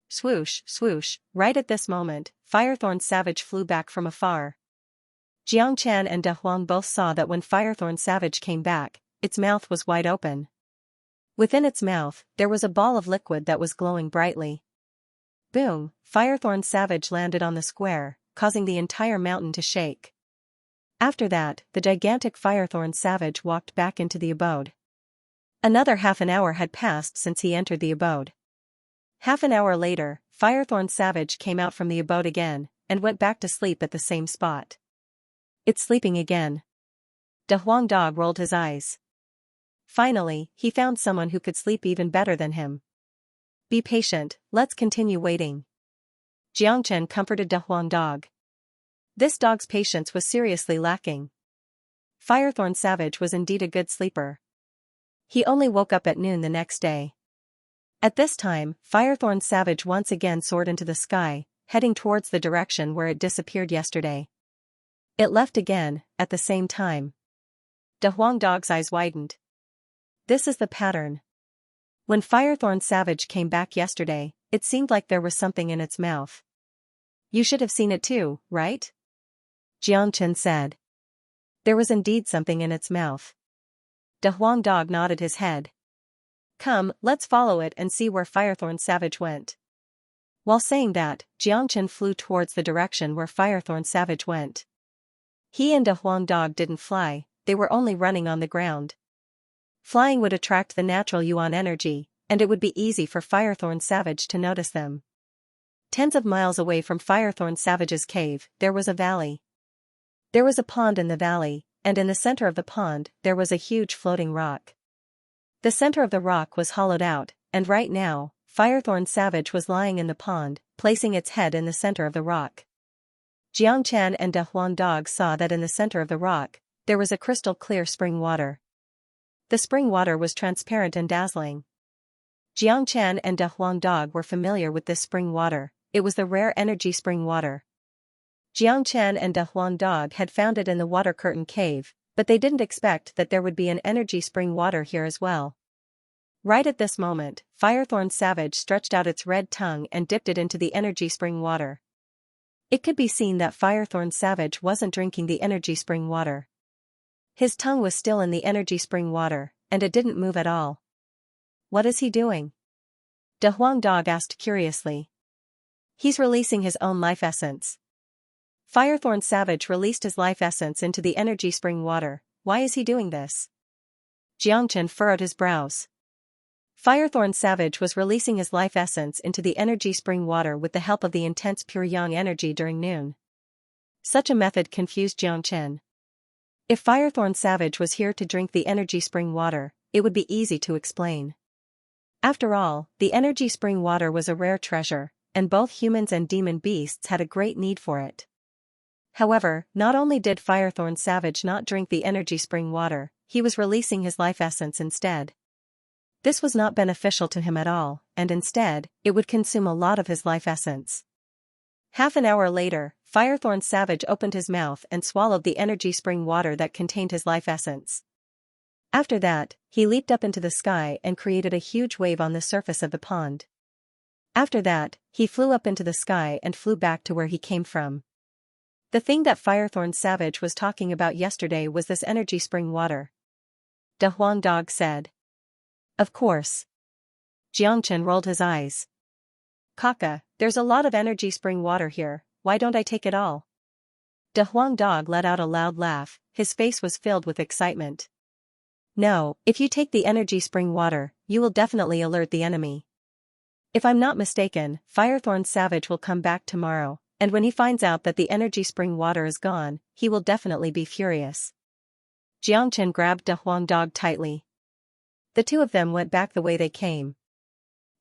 Swoosh, swoosh, right at this moment, Firethorn Savage flew back from afar. Xianxia and De Huang both saw that when Firethorn Savage came back, its mouth was wide open. Within its mouth, there was a ball of liquid that was glowing brightly. Boom! Firethorn Savage landed on the square, causing the entire mountain to shake. After that, the gigantic Firethorn Savage walked back into the abode. Another half an hour had passed since he entered the abode. Half an hour later, Firethorn Savage came out from the abode again, and went back to sleep at the same spot. It's sleeping again. De Huang Dog rolled his eyes. Finally, he found someone who could sleep even better than him. Be patient, let's continue waiting. Xianxia comforted De Huang Dog. This dog's patience was seriously lacking. Firethorn Savage was indeed a good sleeper. He only woke up at noon the next day. At this time, Firethorn Savage once again soared into the sky, heading towards the direction where it disappeared yesterday. It left again, at the same time. De Huang Dog's eyes widened. This is the pattern. When Firethorn Savage came back yesterday, it seemed like there was something in its mouth. You should have seen it too, right? Xianxia said. There was indeed something in its mouth. De Huang Dog nodded his head. Come, let's follow it and see where Firethorn Savage went. While saying that, Xianxia flew towards the direction where Firethorn Savage went. He and De Huang Dog didn't fly, they were only running on the ground. Flying would attract the natural yuan energy, and it would be easy for Firethorn Savage to notice them. Tens of miles away from Firethorn Savage's cave, there was a valley. There was a pond in the valley, and in the center of the pond, there was a huge floating rock. The center of the rock was hollowed out, and right now, Firethorn Savage was lying in the pond, placing its head in the center of the rock. Xianxia and De Huang Dog saw that in the center of the rock, there was a crystal clear spring water. The spring water was transparent and dazzling. Xianxia and De Huang Dog were familiar with this spring water. It was the rare energy spring water. Xianxia and De Huang Dog had found it in the water curtain cave, but they didn't expect that there would be an energy spring water here as well. Right at this moment, Firethorn Savage stretched out its red tongue and dipped it into the energy spring water. It could be seen that Firethorn Savage wasn't drinking the energy spring water. His tongue was still in the energy spring water, and it didn't move at all. What is he doing? De Huang Dog asked curiously. He's releasing his own life essence. Firethorn Savage released his life essence into the energy spring water. Why is he doing this? Xianxia furrowed his brows. Firethorn Savage was releasing his life essence into the energy spring water with the help of the intense pure yang energy during noon. Such a method confused Xianxia. If Firethorn Savage was here to drink the energy spring water, it would be easy to explain. After all, the energy spring water was a rare treasure, and both humans and demon beasts had a great need for it. However, not only did Firethorn Savage not drink the energy spring water, he was releasing his life essence instead. This was not beneficial to him at all, and instead, it would consume a lot of his life essence. Half an hour later, Firethorn Savage opened his mouth and swallowed the energy spring water that contained his life essence. After that, he leaped up into the sky and created a huge wave on the surface of the pond. After that, he flew up into the sky and flew back to where he came from. The thing that Firethorn Savage was talking about yesterday was this energy spring water. De Huang Dog said. Of course. Xianxia rolled his eyes. Kaka, there's a lot of energy spring water here, why don't I take it all? De Huang Dog let out a loud laugh, his face was filled with excitement. No, if you take the energy spring water, you will definitely alert the enemy. If I'm not mistaken, Firethorn Savage will come back tomorrow, and when he finds out that the energy spring water is gone, he will definitely be furious. Xianxia grabbed De Huang Dog tightly. The two of them went back the way they came.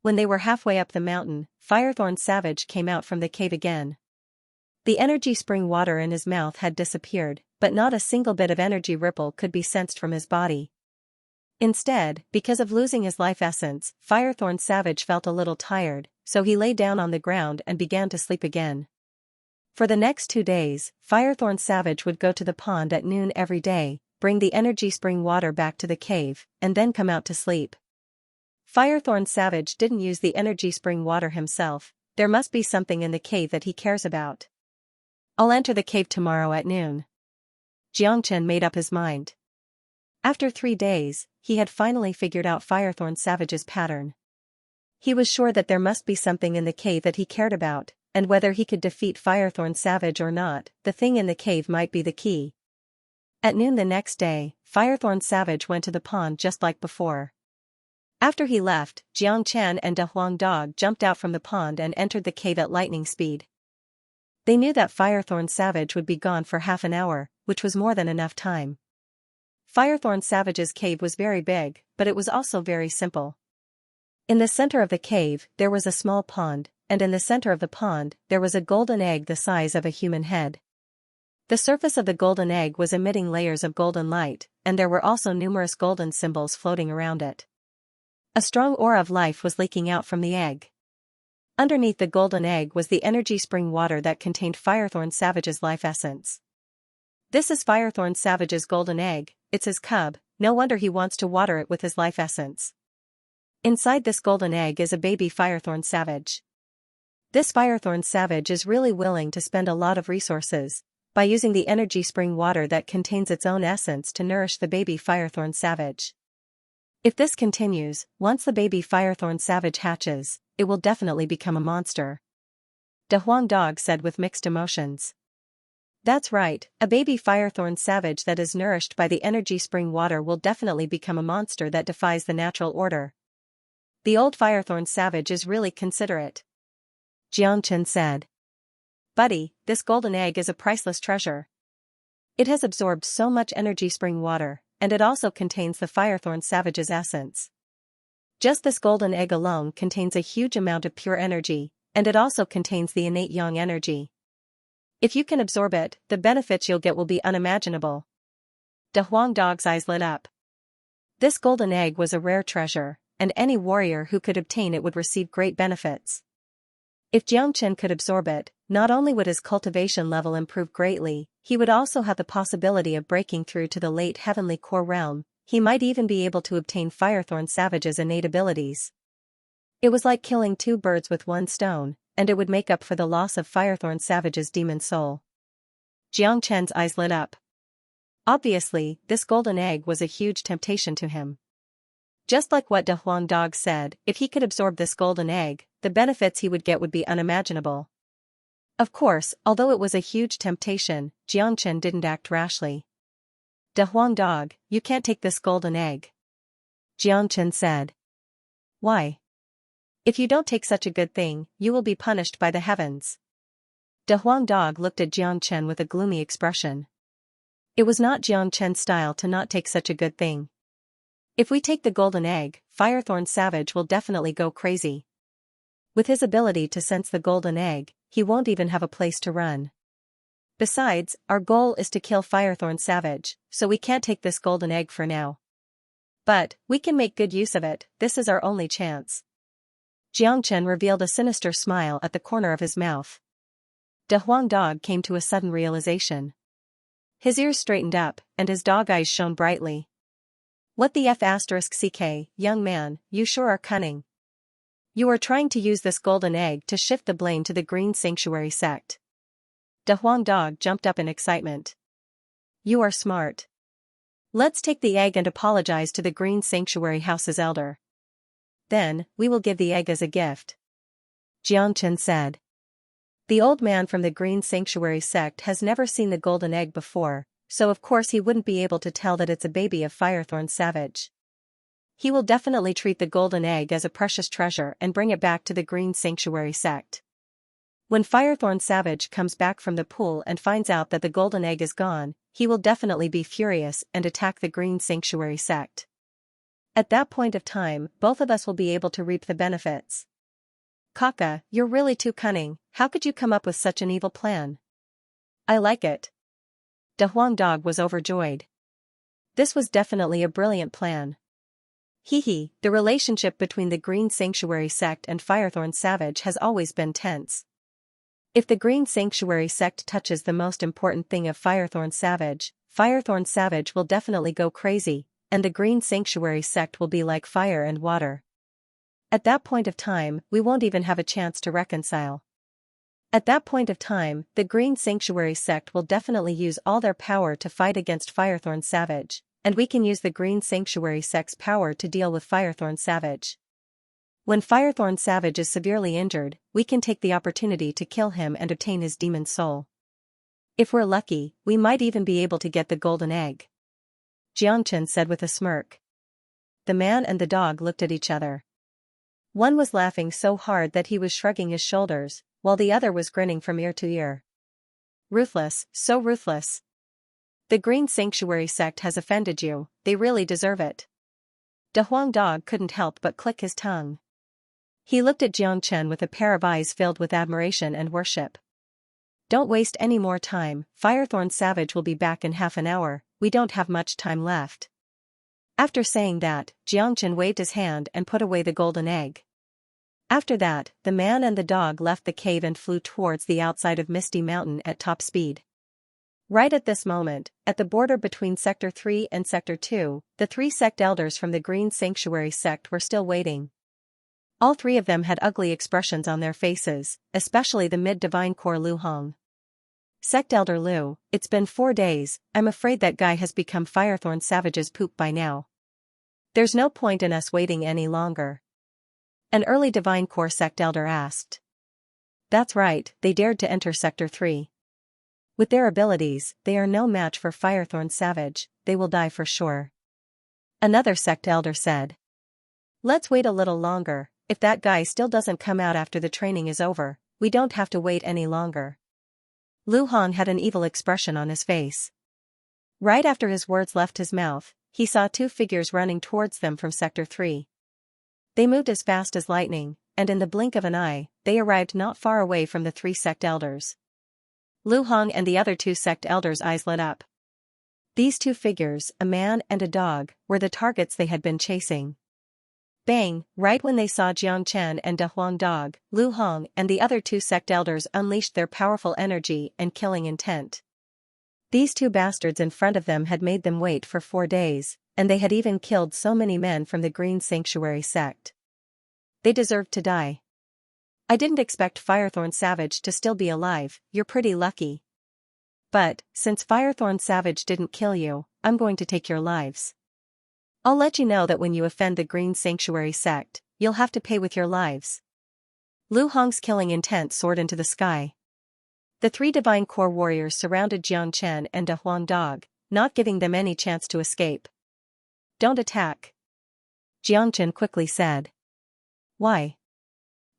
When they were halfway up the mountain, Firethorn Savage came out from the cave again. The energy spring water in his mouth had disappeared, but not a single bit of energy ripple could be sensed from his body. Instead, because of losing his life essence, Firethorn Savage felt a little tired, so he lay down on the ground and began to sleep again. For the next 2 days, Firethorn Savage would go to the pond at noon every day, bring the energy spring water back to the cave, and then come out to sleep. Firethorn Savage didn't use the energy spring water himself. There must be something in the cave that he cares about. I'll enter the cave tomorrow at noon. Xianxia made up his mind. After 3 days, he had finally figured out Firethorn Savage's pattern. He was sure that there must be something in the cave that he cared about, and whether he could defeat Firethorn Savage or not, the thing in the cave might be the key. At noon the next day, Firethorn Savage went to the pond just like before. After he left, Xianxia and De Huang Dog jumped out from the pond and entered the cave at lightning speed. They knew that Firethorn Savage would be gone for half an hour, which was more than enough time. Firethorn Savage's cave was very big, but it was also very simple. In the center of the cave, there was a small pond, and in the center of the pond, there was a golden egg the size of a human head. The surface of the golden egg was emitting layers of golden light, and there were also numerous golden symbols floating around it. A strong aura of life was leaking out from the egg. Underneath the golden egg was the energy spring water that contained Firethorn Savage's life essence. This is Firethorn Savage's golden egg, it's his cub, no wonder he wants to water it with his life essence. Inside this golden egg is a baby Firethorn Savage. This Firethorn Savage is really willing to spend a lot of resources by using the energy spring water that contains its own essence to nourish the baby Firethorn Savage. If this continues, once the baby Firethorn Savage hatches, it will definitely become a monster. De Huang Dog said with mixed emotions. That's right, a baby Firethorn Savage that is nourished by the energy spring water will definitely become a monster that defies the natural order. The old Firethorn savage is really considerate. Xianxia said. Buddy, this golden egg is a priceless treasure. It has absorbed so much energy spring water, and it also contains the Firethorn savage's essence. Just this golden egg alone contains a huge amount of pure energy, and it also contains the innate yang energy. If you can absorb it, the benefits you'll get will be unimaginable. De Huang Dog's eyes lit up. This golden egg was a rare treasure, and any warrior who could obtain it would receive great benefits. If Xianxia could absorb it, not only would his cultivation level improve greatly, he would also have the possibility of breaking through to the late heavenly core realm. He might even be able to obtain Firethorn Savage's innate abilities. It was like killing two birds with one stone, and it would make up for the loss of Firethorn Savage's demon soul. Xianxia's eyes lit up. Obviously, this golden egg was a huge temptation to him. Just like what De Huang Dog said, if he could absorb this golden egg, the benefits he would get would be unimaginable. Of course, although it was a huge temptation, Xianxia didn't act rashly. De Huang Dog, you can't take this golden egg. Xianxia said. Why? If you don't take such a good thing, you will be punished by the heavens. De Huang Dog looked at Xianxia with a gloomy expression. It was not Xianxia's style to not take such a good thing. If we take the golden egg, Firethorn Savage will definitely go crazy. With his ability to sense the golden egg, he won't even have a place to run. Besides, our goal is to kill Firethorn Savage, so we can't take this golden egg for now. But, we can make good use of it, this is our only chance. Xianxia revealed a sinister smile at the corner of his mouth. De Huang Dog came to a sudden realization. His ears straightened up, and his dog eyes shone brightly. What the F***ck, young man, you sure are cunning. You are trying to use this golden egg to shift the blame to the Green Sanctuary sect. De Huang Dog jumped up in excitement. You are smart. Let's take the egg and apologize to the Green Sanctuary House's elder. Then, we will give the egg as a gift. Xianxia said. The old man from the Green Sanctuary sect has never seen the golden egg before, so of course he wouldn't be able to tell that it's a baby of Firethorn Savage. He will definitely treat the golden egg as a precious treasure and bring it back to the Green Sanctuary sect. When Firethorn Savage comes back from the pool and finds out that the golden egg is gone, he will definitely be furious and attack the Green Sanctuary sect. At that point of time, both of us will be able to reap the benefits. Kaka, you're really too cunning, how could you come up with such an evil plan? I like it. De Huang Dog was overjoyed. This was definitely a brilliant plan. Hehe, the relationship between the Green Sanctuary sect and Firethorn Savage has always been tense. If the Green Sanctuary sect touches the most important thing of Firethorn Savage will definitely go crazy, and the Green Sanctuary sect will be like fire and water. At that point of time, we won't even have a chance to reconcile. At that point of time, the Green Sanctuary sect will definitely use all their power to fight against Firethorn Savage, and we can use the Green Sanctuary sect's power to deal with Firethorn Savage. When Firethorn Savage is severely injured, we can take the opportunity to kill him and obtain his demon soul. If we're lucky, we might even be able to get the golden egg. Xianxia said with a smirk. The man and the dog looked at each other. One was laughing so hard that he was shrugging his shoulders, while the other was grinning from ear to ear. Ruthless, so ruthless. The Green Sanctuary sect has offended you, they really deserve it. De Huang Dog couldn't help but click his tongue. He looked at Xianxia with a pair of eyes filled with admiration and worship. Don't waste any more time, Firethorn Savage will be back in half an hour, we don't have much time left. After saying that, Xianxia waved his hand and put away the golden egg. After that, the man and the dog left the cave and flew towards the outside of Misty Mountain at top speed. Right at this moment, at the border between Sector 3 and Sector 2, the three sect elders from the Green Sanctuary sect were still waiting. All three of them had ugly expressions on their faces, especially the mid-divine core Lu Hong. Sect Elder Lu, it's been 4 days, I'm afraid that guy has become Firethorn Savage's poop by now. There's no point in us waiting any longer. An early divine core sect elder asked. That's right, they dared to enter Sector 3. With their abilities, they are no match for Firethorn Savage, they will die for sure. Another sect elder said. Let's wait a little longer. If that guy still doesn't come out after the training is over, we don't have to wait any longer. Lu Hong had an evil expression on his face. Right after his words left his mouth, he saw two figures running towards them from Sector 3. They moved as fast as lightning, and in the blink of an eye, they arrived not far away from the three sect elders. Lu Hong and the other two sect elders' eyes lit up. These two figures, a man and a dog, were the targets they had been chasing. Bang! Right when they saw Xianxia and De Huang Dog, Lu Hong and the other two sect elders unleashed their powerful energy and killing intent. These two bastards in front of them had made them wait for 4 days, and they had even killed so many men from the Green Sanctuary sect. They deserved to die. I didn't expect Firethorn Savage to still be alive. You're pretty lucky. But, since Firethorn Savage didn't kill you, I'm going to take your lives. I'll let you know that when you offend the Green Sanctuary sect, you'll have to pay with your lives. Lu Hong's killing intent soared into the sky. The three Divine Core warriors surrounded Xianxia and De Huang Dog, not giving them any chance to escape. Don't attack. Xianxia quickly said. Why?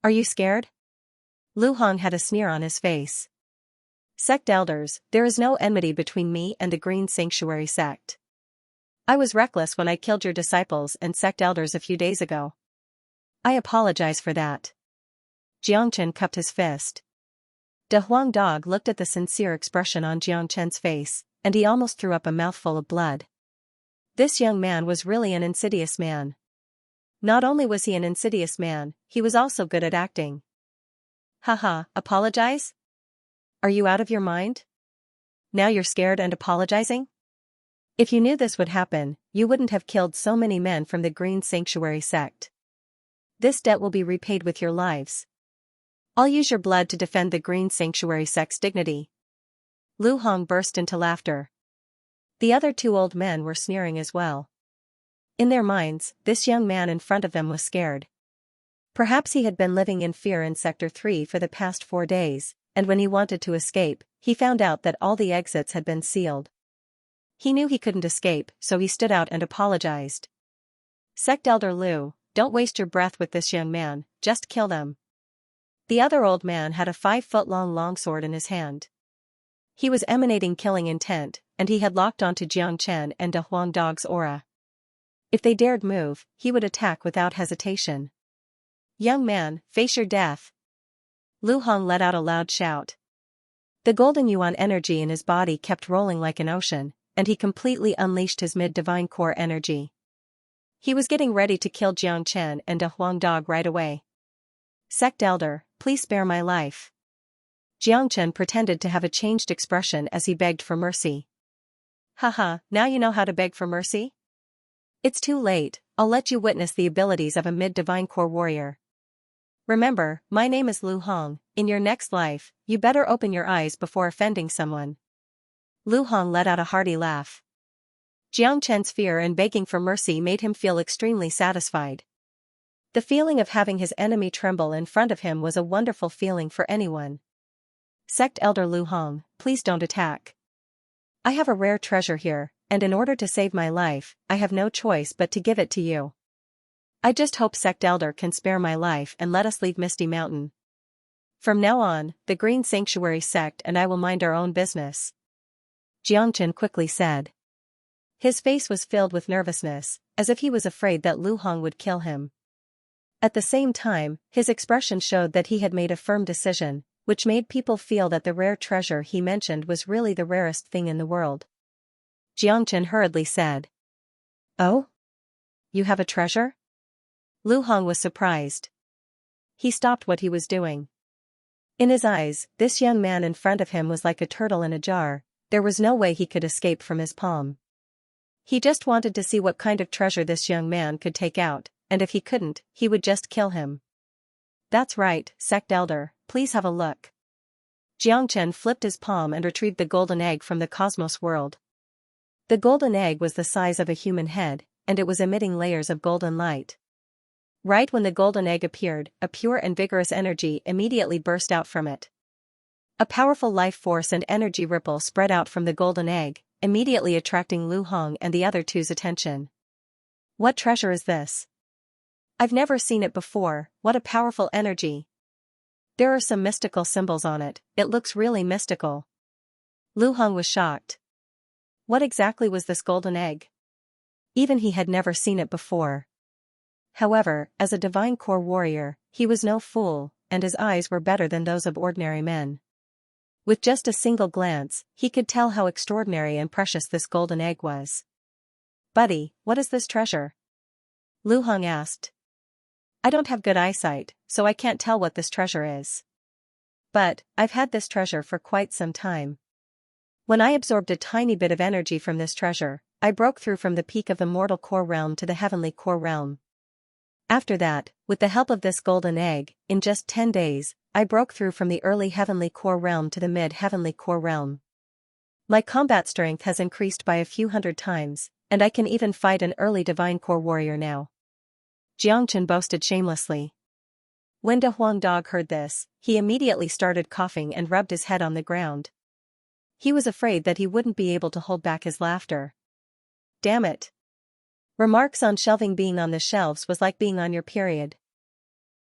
Are you scared? Lu Hong had a sneer on his face. Sect elders, there is no enmity between me and the Green Sanctuary sect. I was reckless when I killed your disciples and sect elders a few days ago. I apologize for that. Xianxia cupped his fist. De Huang Dog looked at the sincere expression on Xianxia's face, and he almost threw up a mouthful of blood. This young man was really an insidious man. Not only was he an insidious man, he was also good at acting. Haha, apologize? Are you out of your mind? Now you're scared and apologizing? If you knew this would happen, you wouldn't have killed so many men from the Green Sanctuary sect. This debt will be repaid with your lives. I'll use your blood to defend the Green Sanctuary sect's dignity. Lu Hong burst into laughter. The other two old men were sneering as well. In their minds, this young man in front of them was scared. Perhaps he had been living in fear in Sector 3 for the past 4 days, and when he wanted to escape, he found out that all the exits had been sealed. He knew he couldn't escape, so he stood out and apologized. Sect Elder Lu, don't waste your breath with this young man, just kill them. The other old man had a 5-foot-long longsword in his hand. He was emanating killing intent, and he had locked onto Xianxia and De Huang Dog's aura. If they dared move, he would attack without hesitation. Young man, face your death. Lu Hong let out a loud shout. The golden yuan energy in his body kept rolling like an ocean, and he completely unleashed his mid-divine core energy. He was getting ready to kill Xianxia and De Huang Dog right away. Sect Elder, please spare my life. Xianxia pretended to have a changed expression as he begged for mercy. Haha, now you know how to beg for mercy? It's too late, I'll let you witness the abilities of a mid-divine core warrior. Remember, my name is Lu Hong. In your next life, you better open your eyes before offending someone. Lu Hong let out a hearty laugh. Xianxia's fear and begging for mercy made him feel extremely satisfied. The feeling of having his enemy tremble in front of him was a wonderful feeling for anyone. Sect Elder Lu Hong, please don't attack. I have a rare treasure here, and in order to save my life, I have no choice but to give it to you. I just hope Sect Elder can spare my life and let us leave Misty Mountain. From now on, the Green Sanctuary sect and I will mind our own business. Xianxia quickly said. His face was filled with nervousness, as if he was afraid that Lu Hong would kill him. At the same time, his expression showed that he had made a firm decision, which made people feel that the rare treasure he mentioned was really the rarest thing in the world. Xianxia hurriedly said. Oh? You have a treasure? Lu Hong was surprised. He stopped what he was doing. In his eyes, this young man in front of him was like a turtle in a jar. There was no way he could escape from his palm. He just wanted to see what kind of treasure this young man could take out, and if he couldn't, he would just kill him. That's right, Sect Elder, please have a look. Xianxia flipped his palm and retrieved the golden egg from the cosmos world. The golden egg was the size of a human head, and it was emitting layers of golden light. Right when the golden egg appeared, a pure and vigorous energy immediately burst out from it. A powerful life force and energy ripple spread out from the golden egg, immediately attracting Lu Hong and the other two's attention. What treasure is this? I've never seen it before, what a powerful energy. There are some mystical symbols on it, it looks really mystical. Lu Hong was shocked. What exactly was this golden egg? Even he had never seen it before. However, as a divine core warrior, he was no fool, and his eyes were better than those of ordinary men. With just a single glance, he could tell how extraordinary and precious this golden egg was. Buddy, what is this treasure? Lu Hong asked. I don't have good eyesight, so I can't tell what this treasure is. But, I've had this treasure for quite some time. When I absorbed a tiny bit of energy from this treasure, I broke through from the peak of the mortal core realm to the heavenly core realm. After that, with the help of this golden egg, in just 10 days, I broke through from the early heavenly core realm to the mid-heavenly core realm. My combat strength has increased by a few hundred times, and I can even fight an early divine core warrior now. Xianxia boasted shamelessly. When De Huang Dog heard this, he immediately started coughing and rubbed his head on the ground. He was afraid that he wouldn't be able to hold back his laughter. Damn it. Remarks on shelving being on the shelves was like being on your period.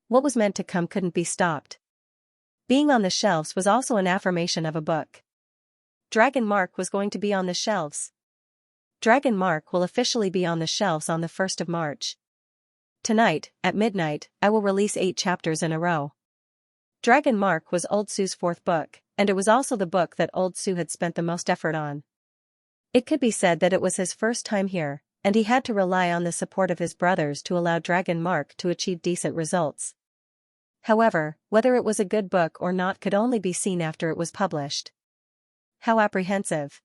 What was meant to come couldn't be stopped. Being on the shelves was also an affirmation of a book. Dragon Mark was going to be on the shelves. Dragon Mark will officially be on the shelves on the 1st of March. Tonight, at midnight, I will release 8 chapters in a row. Dragon Mark was Old Su's 4th book, and it was also the book that Old Su had spent the most effort on. It could be said that it was his first time here, and he had to rely on the support of his brothers to allow Dragon Mark to achieve decent results. However, whether it was a good book or not could only be seen after it was published. How apprehensive.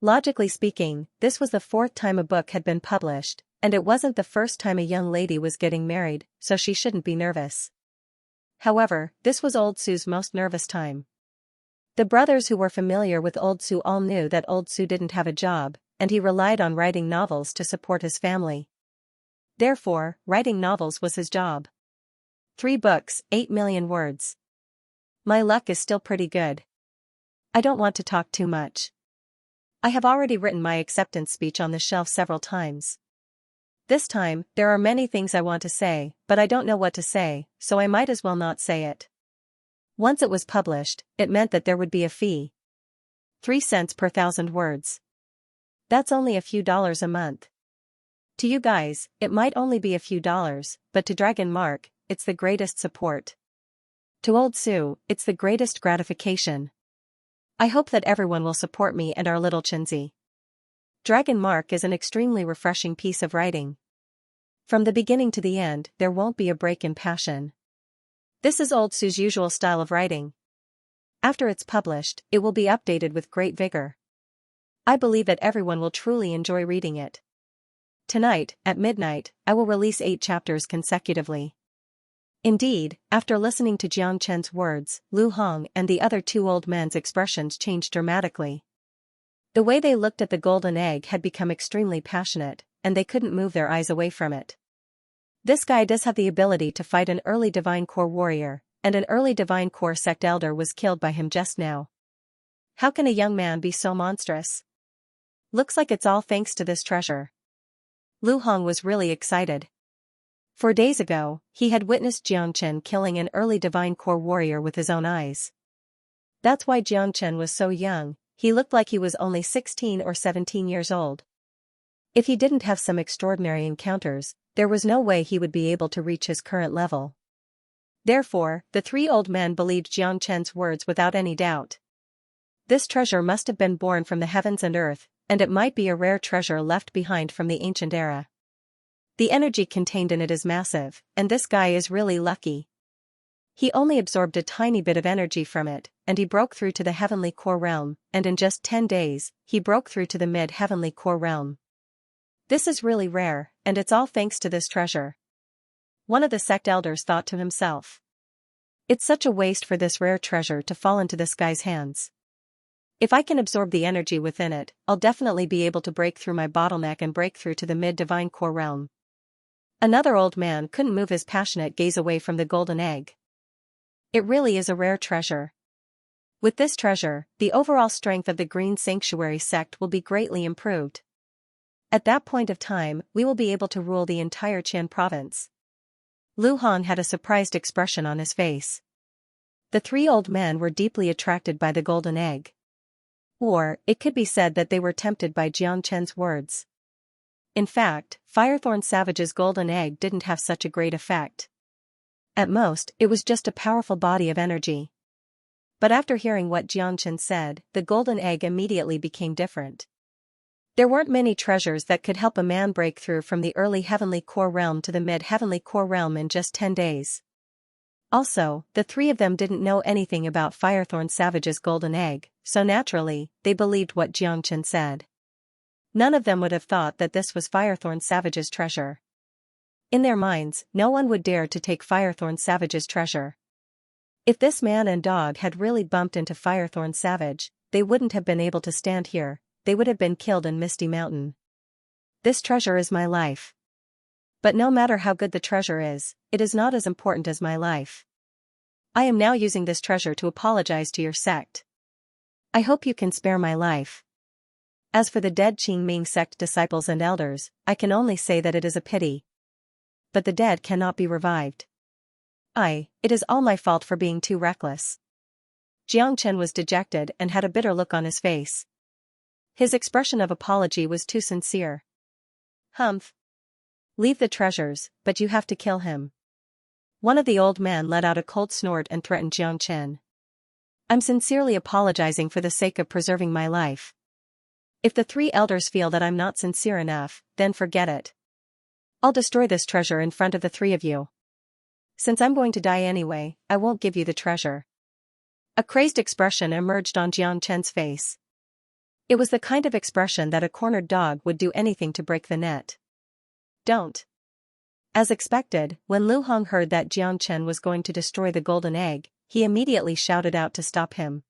Logically speaking, this was the 4th time a book had been published, and it wasn't the first time a young lady was getting married, so she shouldn't be nervous. However, this was Old Su's most nervous time. The brothers who were familiar with Old Su all knew that Old Su didn't have a job, and he relied on writing novels to support his family. Therefore, writing novels was his job. 3 books, 8 million words. My luck is still pretty good. I don't want to talk too much. I have already written my acceptance speech on the shelf several times. This time, there are many things I want to say, but I don't know what to say, so I might as well not say it. Once it was published, it meant that there would be a fee. 3 cents per 1,000 words. That's only a few dollars a month. To you guys, it might only be a few dollars, but to Dragon Mark, it's the greatest support. To Old Su, it's the greatest gratification. I hope that everyone will support me and our little Xianxia. Dragon Mark is an extremely refreshing piece of writing. From the beginning to the end, there won't be a break in passion. This is Old Su's usual style of writing. After it's published, it will be updated with great vigor. I believe that everyone will truly enjoy reading it. Tonight, at midnight, I will release 8 chapters consecutively. Indeed, after listening to Xianxia's words, Lu Hong and the other 2 old men's expressions changed dramatically. The way they looked at the golden egg had become extremely passionate, and they couldn't move their eyes away from it. This guy does have the ability to fight an early divine core warrior, and an early divine core sect elder was killed by him just now. How can a young man be so monstrous? Looks like it's all thanks to this treasure. Lu Hong was really excited. 4 days ago, he had witnessed Xianxia killing an early divine core warrior with his own eyes. That's why Xianxia was so young, he looked like he was only 16 or 17 years old. If he didn't have some extraordinary encounters, there was no way he would be able to reach his current level. Therefore, the 3 old men believed Xianxia's words without any doubt. This treasure must have been born from the heavens and earth, and it might be a rare treasure left behind from the ancient era. The energy contained in it is massive, and this guy is really lucky. He only absorbed a tiny bit of energy from it, and he broke through to the heavenly core realm, and in just 10 days, he broke through to the mid-heavenly core realm. This is really rare, and it's all thanks to this treasure. One of the sect elders thought to himself. It's such a waste for this rare treasure to fall into this guy's hands. If I can absorb the energy within it, I'll definitely be able to break through my bottleneck and break through to the mid-divine core realm. Another old man couldn't move his passionate gaze away from the golden egg. It really is a rare treasure. With this treasure, the overall strength of the Green Sanctuary sect will be greatly improved. At that point of time, we will be able to rule the entire Qian province. Lu Hong had a surprised expression on his face. The three old men were deeply attracted by the golden egg. Or, it could be said that they were tempted by Xianxia's words. In fact, Firethorn Savage's golden egg didn't have such a great effect. At most, it was just a powerful body of energy. But after hearing what Xianxia said, the golden egg immediately became different. There weren't many treasures that could help a man break through from the early heavenly core realm to the mid-heavenly core realm in just 10 days. Also, the three of them didn't know anything about Firethorn Savage's golden egg, so naturally, they believed what Xianxia said. None of them would have thought that this was Firethorn Savage's treasure. In their minds, no one would dare to take Firethorn Savage's treasure. If this man and dog had really bumped into Firethorn Savage, they wouldn't have been able to stand here, they would have been killed in Misty Mountain. This treasure is my life. But no matter how good the treasure is, it is not as important as my life. I am now using this treasure to apologize to your sect. I hope you can spare my life. As for the dead Qingming sect disciples and elders, I can only say that it is a pity. But the dead cannot be revived. It is all my fault for being too reckless. Xianxia was dejected and had a bitter look on his face. His expression of apology was too sincere. Humph. Leave the treasures, but you have to kill him. One of the old men let out a cold snort and threatened Xianxia. I'm sincerely apologizing for the sake of preserving my life. If the three elders feel that I'm not sincere enough, then forget it. I'll destroy this treasure in front of the three of you. Since I'm going to die anyway, I won't give you the treasure. A crazed expression emerged on Xianxia's face. It was the kind of expression that a cornered dog would do anything to break the net. Don't. As expected, when Lu Hong heard that Xianxia was going to destroy the golden egg, he immediately shouted out to stop him.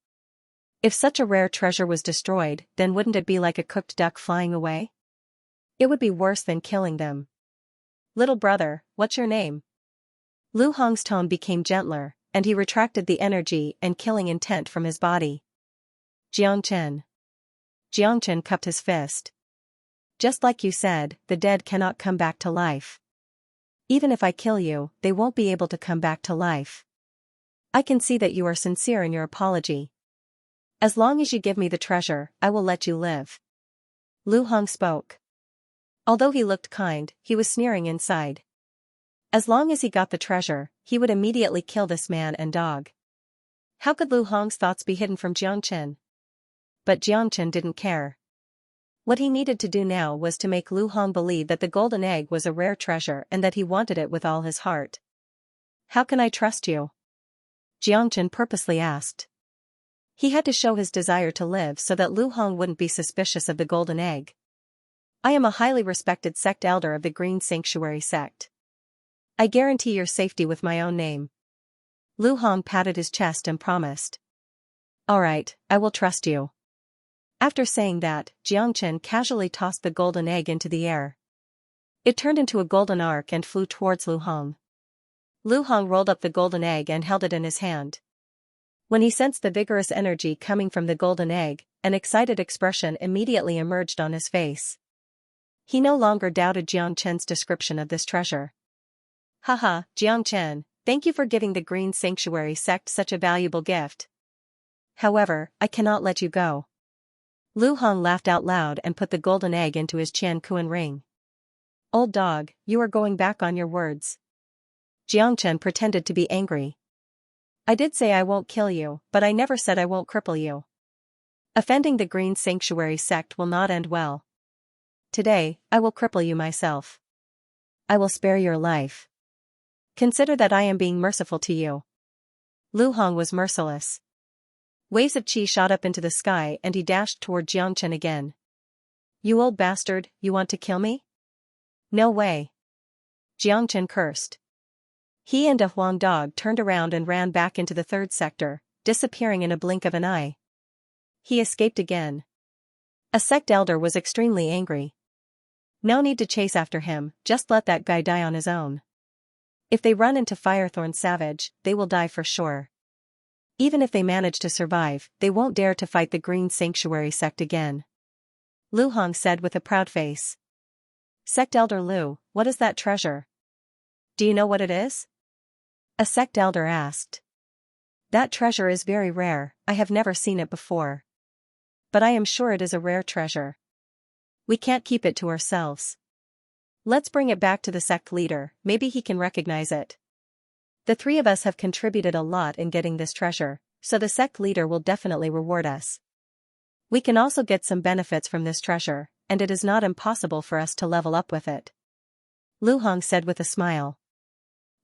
If such a rare treasure was destroyed, then wouldn't it be like a cooked duck flying away? It would be worse than killing them. Little brother, what's your name? Lu Hong's tone became gentler, and he retracted the energy and killing intent from his body. Xianxia. Xianxia cupped his fist. Just like you said, the dead cannot come back to life. Even if I kill you, they won't be able to come back to life. I can see that you are sincere in your apology. As long as you give me the treasure, I will let you live. Lu Hong spoke. Although he looked kind, he was sneering inside. As long as he got the treasure, he would immediately kill this man and dog. How could Lu Hong's thoughts be hidden from Xianxia? But Xianxia didn't care. What he needed to do now was to make Lu Hong believe that the golden egg was a rare treasure and that he wanted it with all his heart. How can I trust you? Xianxia purposely asked. He had to show his desire to live so that Lu Hong wouldn't be suspicious of the golden egg. I am a highly respected sect elder of the Green Sanctuary sect. I guarantee your safety with my own name. Lu Hong patted his chest and promised. All right, I will trust you. After saying that, Xianxia casually tossed the golden egg into the air. It turned into a golden arc and flew towards Lu Hong. Lu Hong rolled up the golden egg and held it in his hand. When he sensed the vigorous energy coming from the golden egg, an excited expression immediately emerged on his face. He no longer doubted Xianxia's description of this treasure. Haha, Xianxia, thank you for giving the Green Sanctuary sect such a valuable gift. However, I cannot let you go. Lu Hong laughed out loud and put the golden egg into his Qian Kuan ring. Old dog, you are going back on your words. Xianxia pretended to be angry. I did say I won't kill you, but I never said I won't cripple you. Offending the Green Sanctuary sect will not end well. Today, I will cripple you myself. I will spare your life. Consider that I am being merciful to you. Lu Hong was merciless. Waves of qi shot up into the sky and he dashed toward Xianxia again. You old bastard, you want to kill me? No way. Xianxia cursed. He and a Huang dog turned around and ran back into the third sector, disappearing in a blink of an eye. He escaped again. A sect elder was extremely angry. No need to chase after him, just let that guy die on his own. If they run into Firethorn Savage, they will die for sure. Even if they manage to survive, they won't dare to fight the Green Sanctuary sect again. Lu Hong said with a proud face. Sect Elder Lu, what is that treasure? Do you know what it is? A sect elder asked. That treasure is very rare, I have never seen it before. But I am sure it is a rare treasure. We can't keep it to ourselves. Let's bring it back to the sect leader, maybe he can recognize it. The three of us have contributed a lot in getting this treasure, so the sect leader will definitely reward us. We can also get some benefits from this treasure, and it is not impossible for us to level up with it. Lu Hong said with a smile.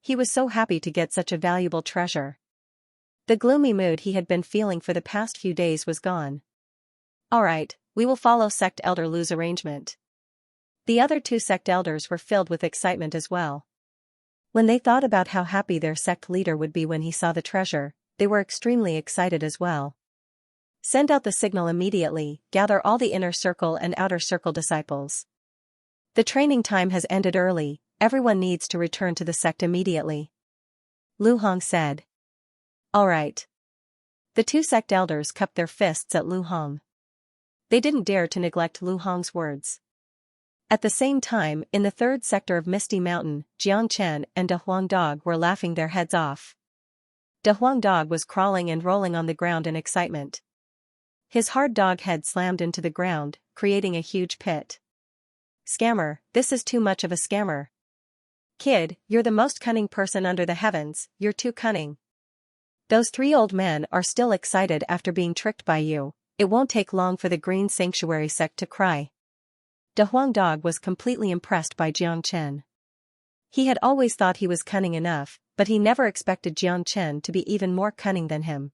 He was so happy to get such a valuable treasure. The gloomy mood he had been feeling for the past few days was gone. Alright, we will follow sect elder Lu's arrangement. The other two sect elders were filled with excitement as well. When they thought about how happy their sect leader would be when he saw the treasure, they were extremely excited as well. Send out the signal immediately, gather all the inner circle and outer circle disciples. The training time has ended early, everyone needs to return to the sect immediately. Lu Hong said. Alright. The two sect elders cupped their fists at Lu Hong. They didn't dare to neglect Lu Hong's words. At the same time, in the third sector of Misty Mountain, Xianxia and De Huang Dog were laughing their heads off. De Huang Dog was crawling and rolling on the ground in excitement. His hard dog head slammed into the ground, creating a huge pit. Scammer, this is too much of a scammer. Kid, you're the most cunning person under the heavens, you're too cunning. Those three old men are still excited after being tricked by you, it won't take long for the Green Sanctuary sect to cry. De Huang Dog was completely impressed by Xianxia. He had always thought he was cunning enough, but he never expected Xianxia to be even more cunning than him.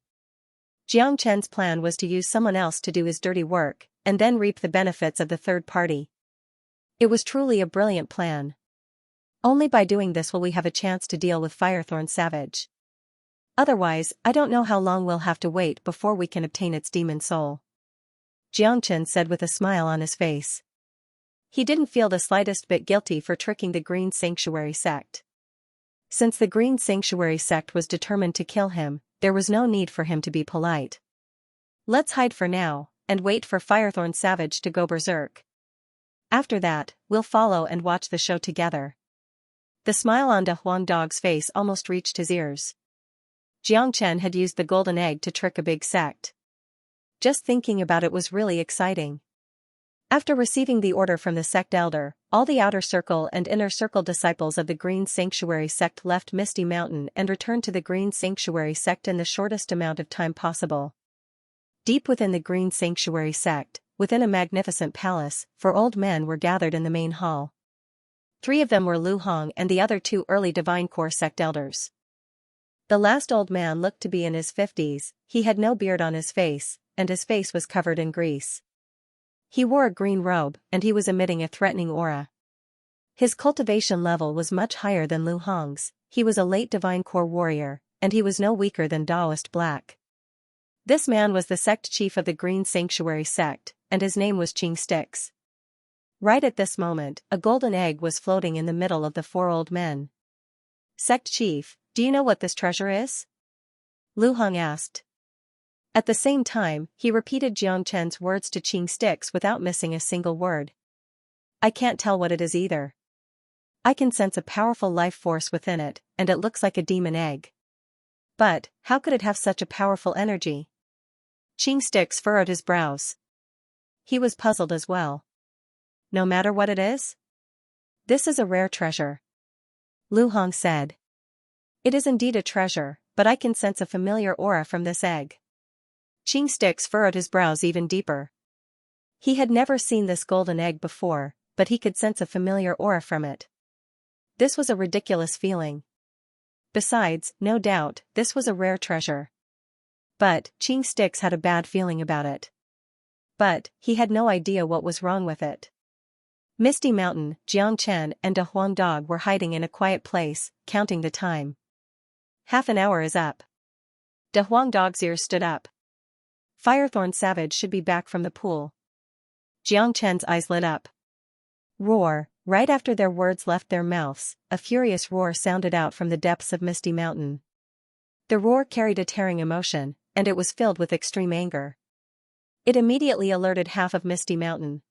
Xianxia's plan was to use someone else to do his dirty work, and then reap the benefits of the third party. It was truly a brilliant plan. Only by doing this will we have a chance to deal with Firethorn Savage. Otherwise, I don't know how long we'll have to wait before we can obtain its demon soul. Xianxia said with a smile on his face. He didn't feel the slightest bit guilty for tricking the Green Sanctuary sect. Since the Green Sanctuary sect was determined to kill him, there was no need for him to be polite. Let's hide for now, and wait for Firethorn Savage to go berserk. After that, we'll follow and watch the show together. The smile on De Huang Dog's face almost reached his ears. Xianxia had used the golden egg to trick a big sect. Just thinking about it was really exciting. After receiving the order from the sect elder, all the outer circle and inner circle disciples of the Green Sanctuary sect left Misty Mountain and returned to the Green Sanctuary sect in the shortest amount of time possible. Deep within the Green Sanctuary sect, within a magnificent palace, 4 old men were gathered in the main hall. 3 of them were Lu Hong and the other 2 early Divine Core sect elders. The last old man looked to be in his 50s, he had no beard on his face, and his face was covered in grease. He wore a green robe, and he was emitting a threatening aura. His cultivation level was much higher than Lu Hong's, he was a late Divine Core warrior, and he was no weaker than Taoist Black. This man was the sect chief of the Green Sanctuary sect, and his name was Xianxia. Right at this moment, a golden egg was floating in the middle of the 4 old men. Sect chief, do you know what this treasure is? Lu Hong asked. At the same time, he repeated Xianxia's words to Xianxia without missing a single word. I can't tell what it is either. I can sense a powerful life force within it, and it looks like a demon egg. But, how could it have such a powerful energy? Xianxia furrowed his brows. He was puzzled as well. No matter what it is? This is a rare treasure. Lu Hong said. It is indeed a treasure, but I can sense a familiar aura from this egg. Xianxia furrowed his brows even deeper. He had never seen this golden egg before, but he could sense a familiar aura from it. This was a ridiculous feeling. Besides, no doubt, this was a rare treasure. But, Xianxia had a bad feeling about it. But, he had no idea what was wrong with it. Misty Mountain, Xianxia and De Huang Dog were hiding in a quiet place, counting the time. Half an hour is up. De Huang Dog's ears stood up. Firethorn Savage should be back from the pool. Xianxia's eyes lit up. Roar, right after their words left their mouths, a furious roar sounded out from the depths of Misty Mountain. The roar carried a tearing emotion, and it was filled with extreme anger. It immediately alerted half of Misty Mountain.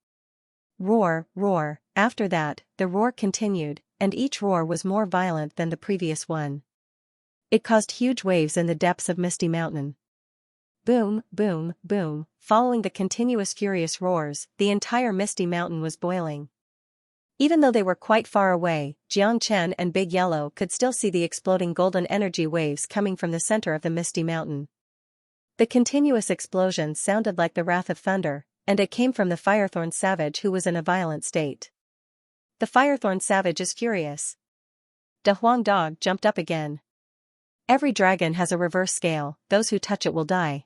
Roar, roar, after that, the roar continued, and each roar was more violent than the previous one. It caused huge waves in the depths of Misty Mountain. Boom, boom, boom, following the continuous furious roars, the entire Misty Mountain was boiling. Even though they were quite far away, Xianxia and Big Yellow could still see the exploding golden energy waves coming from the center of the Misty Mountain. The continuous explosion sounded like the wrath of thunder, and it came from the Firethorn Savage, who was in a violent state. The Firethorn Savage is furious. Da Huang Dog jumped up again. Every dragon has a reverse scale, those who touch it will die.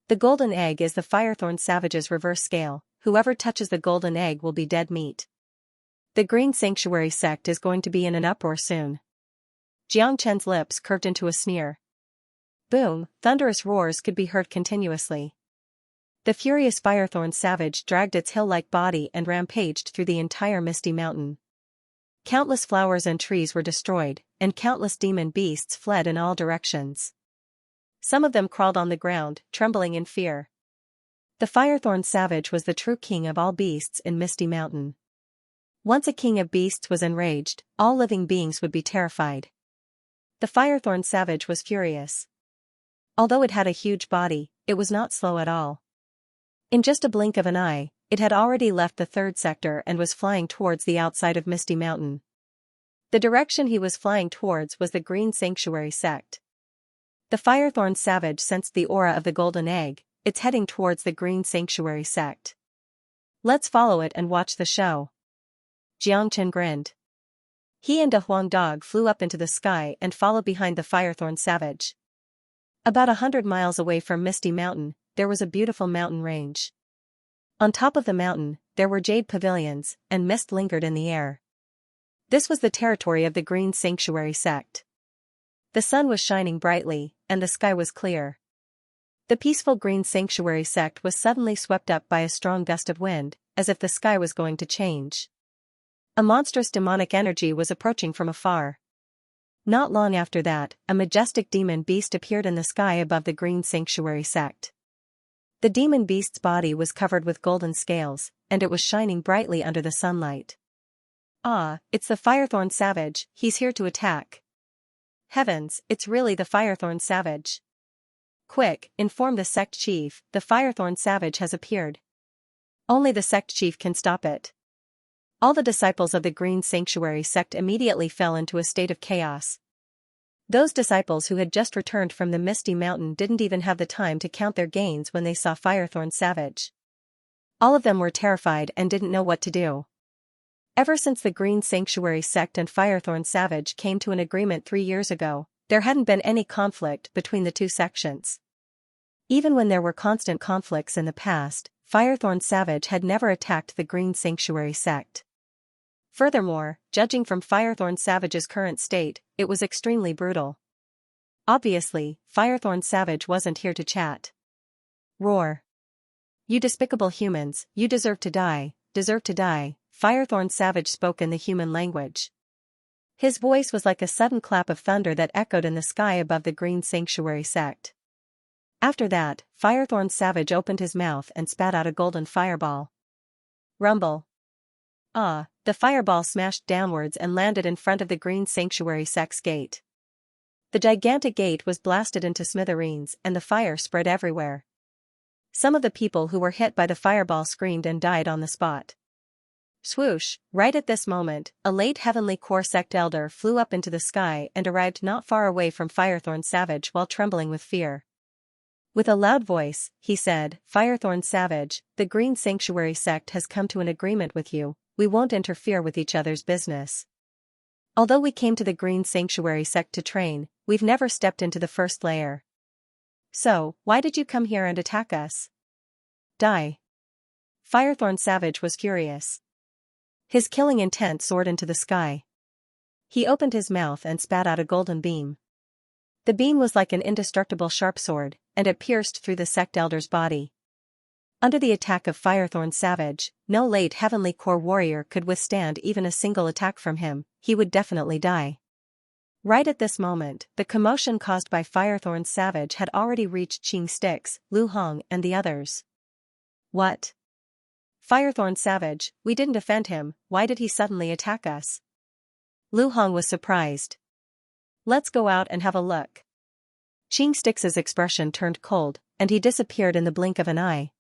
The golden egg is the Firethorn Savage's reverse scale, whoever touches the golden egg will be dead meat. The Green Sanctuary sect is going to be in an uproar soon. Jiangchen's lips curved into a sneer. Boom, thunderous roars could be heard continuously. The furious Firethorn Savage dragged its hill-like body and rampaged through the entire Misty Mountain. Countless flowers and trees were destroyed, and countless demon beasts fled in all directions. Some of them crawled on the ground, trembling in fear. The Firethorn Savage was the true king of all beasts in Misty Mountain. Once a king of beasts was enraged, all living beings would be terrified. The Firethorn Savage was furious. Although it had a huge body, it was not slow at all. In just a blink of an eye, it had already left the third sector and was flying towards the outside of Misty Mountain. The direction he was flying towards was the Green Sanctuary sect. The Firethorn Savage sensed the aura of the golden egg. It's heading towards the Green Sanctuary sect. Let's follow it and watch the show. Jiangchen grinned. He and Da Huang Dog flew up into the sky and followed behind the Firethorn Savage. About 100 miles away from Misty Mountain, there was a beautiful mountain range. On top of the mountain, there were jade pavilions, and mist lingered in the air. This was the territory of the Green Sanctuary sect. The sun was shining brightly, and the sky was clear. The peaceful Green Sanctuary sect was suddenly swept up by a strong gust of wind, as if the sky was going to change. A monstrous demonic energy was approaching from afar. Not long after that, a majestic demon beast appeared in the sky above the Green Sanctuary sect. The demon beast's body was covered with golden scales, and it was shining brightly under the sunlight. Ah, it's the Firethorn Savage, he's here to attack. Heavens, it's really the Firethorn Savage. Quick, inform the sect chief, the Firethorn Savage has appeared. Only the sect chief can stop it. All the disciples of the Green Sanctuary sect immediately fell into a state of chaos. Those disciples who had just returned from the Misty Mountain didn't even have the time to count their gains when they saw Firethorn Savage. All of them were terrified and didn't know what to do. Ever since the Green Sanctuary sect and Firethorn Savage came to an agreement 3 years ago, there hadn't been any conflict between the two sections. Even when there were constant conflicts in the past, Firethorn Savage had never attacked the Green Sanctuary sect. Furthermore, judging from Firethorn Savage's current state, it was extremely brutal. Obviously, Firethorn Savage wasn't here to chat. Roar. You despicable humans, you deserve to die, Firethorn Savage spoke in the human language. His voice was like a sudden clap of thunder that echoed in the sky above the Green Sanctuary sect. After that, Firethorn Savage opened his mouth and spat out a golden fireball. Rumble. Ah, the fireball smashed downwards and landed in front of the Green Sanctuary sect's gate. The gigantic gate was blasted into smithereens and the fire spread everywhere. Some of the people who were hit by the fireball screamed and died on the spot. Swoosh, right at this moment, a late Heavenly Core sect elder flew up into the sky and arrived not far away from Firethorn Savage while trembling with fear. With a loud voice, he said, Firethorn Savage, the Green Sanctuary sect has come to an agreement with you. We won't interfere with each other's business. Although we came to the Green Sanctuary sect to train, we've never stepped into the first layer. So, why did you come here and attack us? Die. Firethorn Savage was furious. His killing intent soared into the sky. He opened his mouth and spat out a golden beam. The beam was like an indestructible sharp sword, and it pierced through the sect elder's body. Under the attack of Firethorn Savage, no late Heavenly Core warrior could withstand even a single attack from him, he would definitely die. Right at this moment, the commotion caused by Firethorn Savage had already reached Qing Stix, Lu Hong and the others. What? Firethorn Savage, we didn't offend him, why did he suddenly attack us? Lu Hong was surprised. Let's go out and have a look. Qing Stix's expression turned cold, and he disappeared in the blink of an eye.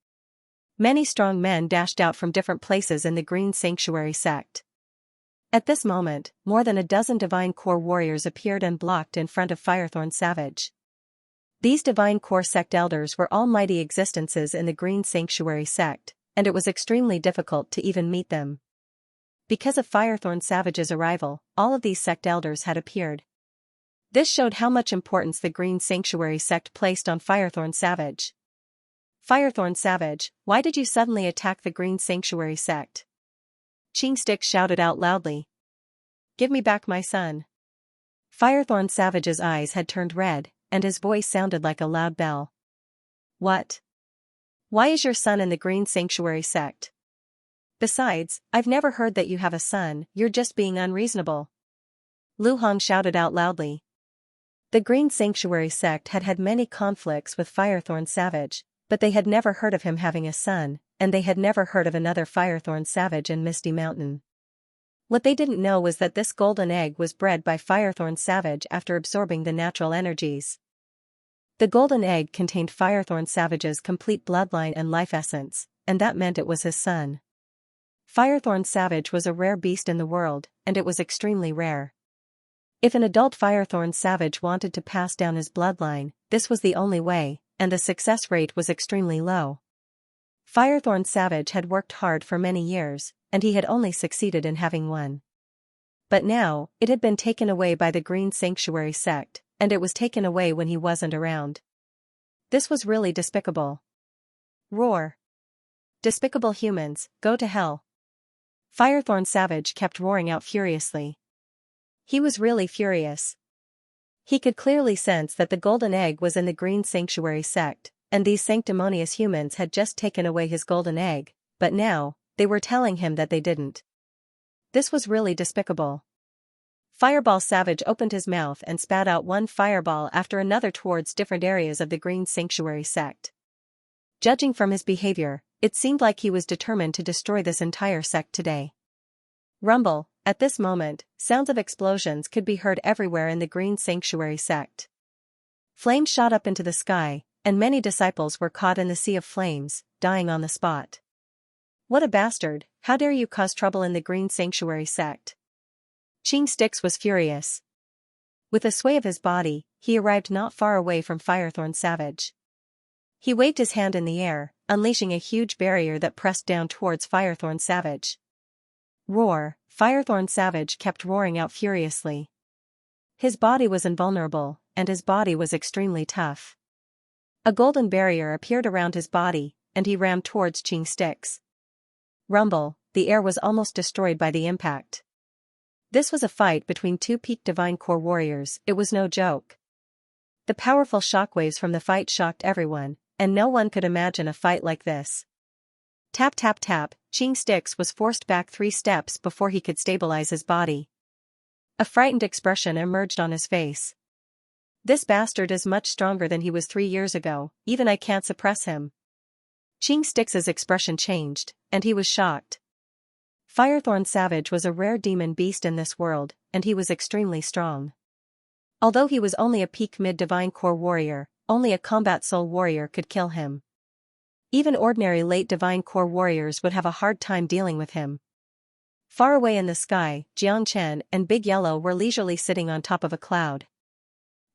Many strong men dashed out from different places in the Green Sanctuary sect. At this moment, more than a dozen Divine Core warriors appeared and blocked in front of Firethorn Savage. These Divine Core sect elders were almighty existences in the Green Sanctuary sect, and it was extremely difficult to even meet them. Because of Firethorn Savage's arrival, all of these sect elders had appeared. This showed how much importance the Green Sanctuary sect placed on Firethorn Savage. Firethorn Savage, why did you suddenly attack the Green Sanctuary sect? Qing Stix shouted out loudly. Give me back my son. Firethorn Savage's eyes had turned red, and his voice sounded like a loud bell. What? Why is your son in the Green Sanctuary sect? Besides, I've never heard that you have a son, you're just being unreasonable. Lu Hong shouted out loudly. The Green Sanctuary sect had had many conflicts with Firethorn Savage, but they had never heard of him having a son, and they had never heard of another Firethorn Savage in Misty Mountain. What they didn't know was that this golden egg was bred by Firethorn Savage after absorbing the natural energies. The golden egg contained Firethorn Savage's complete bloodline and life essence, and that meant it was his son. Firethorn Savage was a rare beast in the world, and it was extremely rare. If an adult Firethorn Savage wanted to pass down his bloodline, this was the only way, and the success rate was extremely low. Firethorn Savage had worked hard for many years, and he had only succeeded in having one. But now, it had been taken away by the Green Sanctuary sect, and it was taken away when he wasn't around. This was really despicable. Roar. Despicable humans, go to hell. Firethorn Savage kept roaring out furiously. He was really furious. He could clearly sense that the golden egg was in the Green Sanctuary sect, and these sanctimonious humans had just taken away his golden egg, but now, they were telling him that they didn't. This was really despicable. Fireball Savage opened his mouth and spat out one fireball after another towards different areas of the Green Sanctuary sect. Judging from his behavior, it seemed like he was determined to destroy this entire sect today. Rumble. At this moment, sounds of explosions could be heard everywhere in the Green Sanctuary sect. Flames shot up into the sky, and many disciples were caught in the sea of flames, dying on the spot. What a bastard, how dare you cause trouble in the Green Sanctuary sect? Qing Stix was furious. With a sway of his body, he arrived not far away from Firethorn Savage. He waved his hand in the air, unleashing a huge barrier that pressed down towards Firethorn Savage. Roar. Firethorn Savage kept roaring out furiously. His body was invulnerable, and his body was extremely tough. A golden barrier appeared around his body, and he rammed towards Qing Stix. Rumble. The air was almost destroyed by the impact. This was a fight between two peak Divine Core warriors, it was no joke. The powerful shockwaves from the fight shocked everyone, and no one could imagine a fight like this. Tap tap tap, Qing Stix was forced back 3 steps before he could stabilize his body. A frightened expression emerged on his face. This bastard is much stronger than he was 3 years ago, even I can't suppress him. Qing Stix's expression changed, and he was shocked. Firethorn Savage was a rare demon beast in this world, and he was extremely strong. Although he was only a peak mid-Divine Core warrior, only a combat soul warrior could kill him. Even ordinary late Divine Core warriors would have a hard time dealing with him. Far away in the sky, Xianxia and Big Yellow were leisurely sitting on top of a cloud.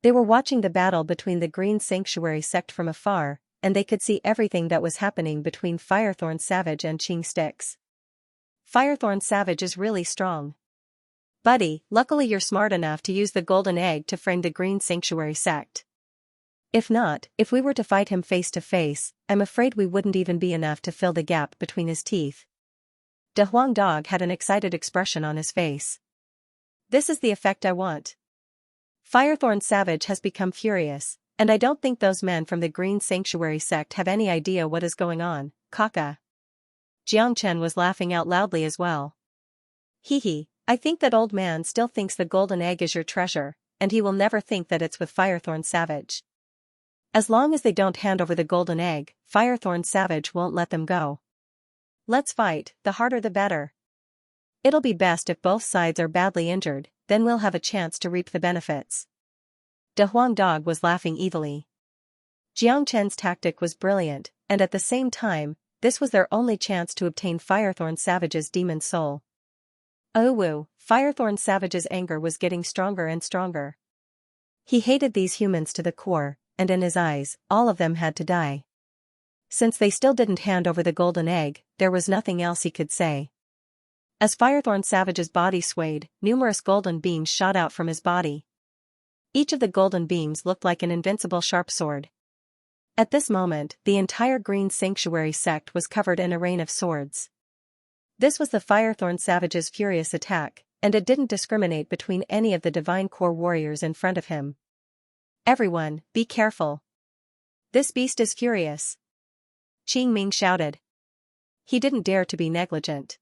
They were watching the battle between the Green Sanctuary sect from afar, and they could see everything that was happening between Firethorn Savage and Qing Stix. Firethorn Savage is really strong. Buddy, luckily you're smart enough to use the golden egg to frame the Green Sanctuary sect. If not, if we were to fight him face to face, I'm afraid we wouldn't even be enough to fill the gap between his teeth. De Huang Dog had an excited expression on his face. This is the effect I want. Firethorn Savage has become furious, and I don't think those men from the Green Sanctuary sect have any idea what is going on, Kaka. Xianxia was laughing out loudly as well. Hee, I think that old man still thinks the golden egg is your treasure, and he will never think that it's with Firethorn Savage. As long as they don't hand over the golden egg, Firethorn Savage won't let them go. Let's fight, the harder the better. It'll be best if both sides are badly injured, then we'll have a chance to reap the benefits. De Huang Dog was laughing evilly. Jiang Chen's tactic was brilliant, and at the same time, this was their only chance to obtain Firethorn Savage's demon soul. Oh woo, Firethorn Savage's anger was getting stronger and stronger. He hated these humans to the core, and in his eyes, all of them had to die. Since they still didn't hand over the golden egg, there was nothing else he could say. As Firethorn Savage's body swayed, numerous golden beams shot out from his body. Each of the golden beams looked like an invincible sharp sword. At this moment, the entire Green Sanctuary sect was covered in a rain of swords. This was the Firethorn Savage's furious attack, and it didn't discriminate between any of the Divine Core warriors in front of him. Everyone, be careful. This beast is furious. Qing Ming shouted. He didn't dare to be negligent.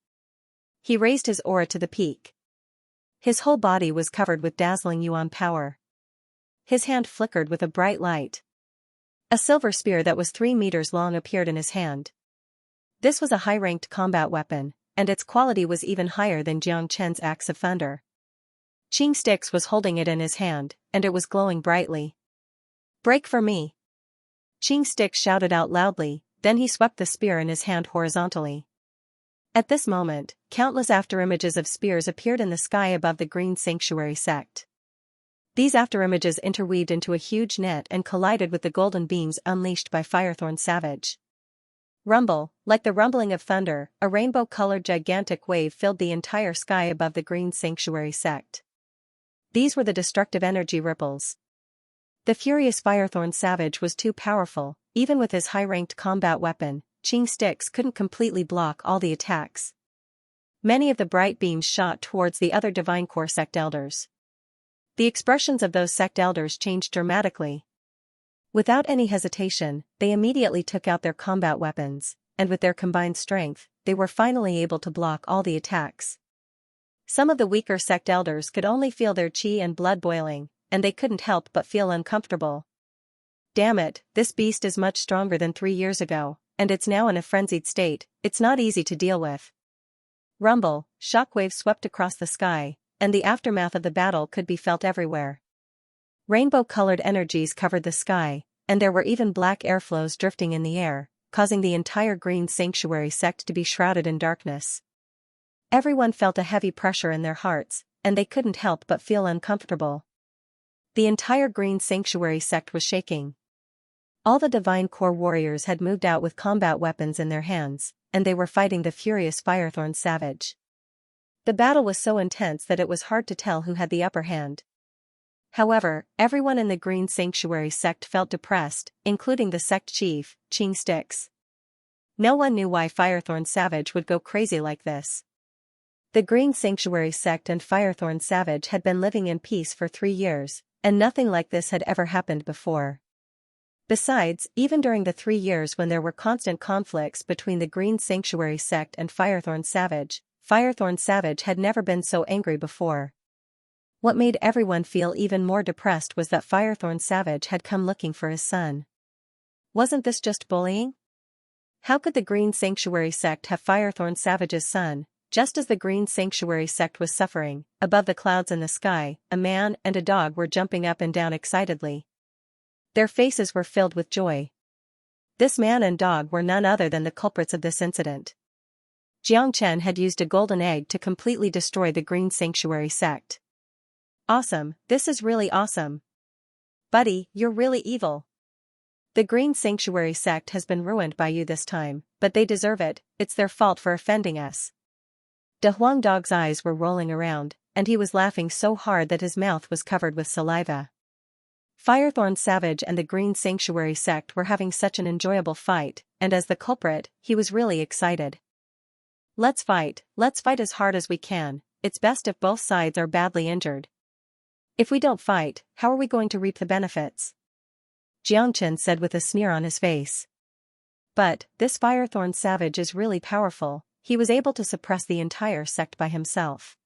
He raised his aura to the peak. His whole body was covered with dazzling yuan power. His hand flickered with a bright light. A silver spear that was 3 meters long appeared in his hand. This was a high-ranked combat weapon, and its quality was even higher than Jiang Chen's Axe of Thunder. Qing Stix was holding it in his hand, and it was glowing brightly. Break for me! Qing Stix shouted out loudly, then he swept the spear in his hand horizontally. At this moment, countless afterimages of spears appeared in the sky above the Green Sanctuary sect. These afterimages interweaved into a huge net and collided with the golden beams unleashed by Firethorn Savage. Rumble, like the rumbling of thunder, a rainbow-colored gigantic wave filled the entire sky above the Green Sanctuary sect. These were the destructive energy ripples. The furious Firethorn Savage was too powerful, even with his high-ranked combat weapon, Qing Stix couldn't completely block all the attacks. Many of the bright beams shot towards the other Divine Core sect elders. The expressions of those sect elders changed dramatically. Without any hesitation, they immediately took out their combat weapons, and with their combined strength, they were finally able to block all the attacks. Some of the weaker sect elders could only feel their chi and blood boiling, and they couldn't help but feel uncomfortable. Damn it, this beast is much stronger than 3 years ago, and it's now in a frenzied state. It's not easy to deal with. Rumble, shockwaves swept across the sky, and the aftermath of the battle could be felt everywhere. Rainbow-colored energies covered the sky, and there were even black airflows drifting in the air, causing the entire Green Sanctuary sect to be shrouded in darkness. Everyone felt a heavy pressure in their hearts, and they couldn't help but feel uncomfortable. The entire Green Sanctuary sect was shaking. All the Divine Core warriors had moved out with combat weapons in their hands, and they were fighting the furious Firethorn Savage. The battle was so intense that it was hard to tell who had the upper hand. However, everyone in the Green Sanctuary sect felt depressed, including the sect chief, Qing Stix. No one knew why Firethorn Savage would go crazy like this. The Green Sanctuary sect and Firethorn Savage had been living in peace for 3 years, and nothing like this had ever happened before. Besides, even during the 3 years when there were constant conflicts between the Green Sanctuary sect and Firethorn Savage had never been so angry before. What made everyone feel even more depressed was that Firethorn Savage had come looking for his son. Wasn't this just bullying? How could the Green Sanctuary sect have Firethorn Savage's son? Just as the Green Sanctuary sect was suffering, above the clouds in the sky, a man and a dog were jumping up and down excitedly. Their faces were filled with joy. This man and dog were none other than the culprits of this incident. Jiang Chen had used a golden egg to completely destroy the Green Sanctuary sect. Awesome, this is really awesome. Buddy, you're really evil. The Green Sanctuary sect has been ruined by you this time, but they deserve it, it's their fault for offending us. De Huang Dog's eyes were rolling around, and he was laughing so hard that his mouth was covered with saliva. Firethorn Savage and the Green Sanctuary sect were having such an enjoyable fight, and as the culprit, he was really excited. Let's fight as hard as we can, it's best if both sides are badly injured. If we don't fight, how are we going to reap the benefits? Jiang Chen said with a sneer on his face. But, this Firethorn Savage is really powerful, he was able to suppress the entire sect by himself.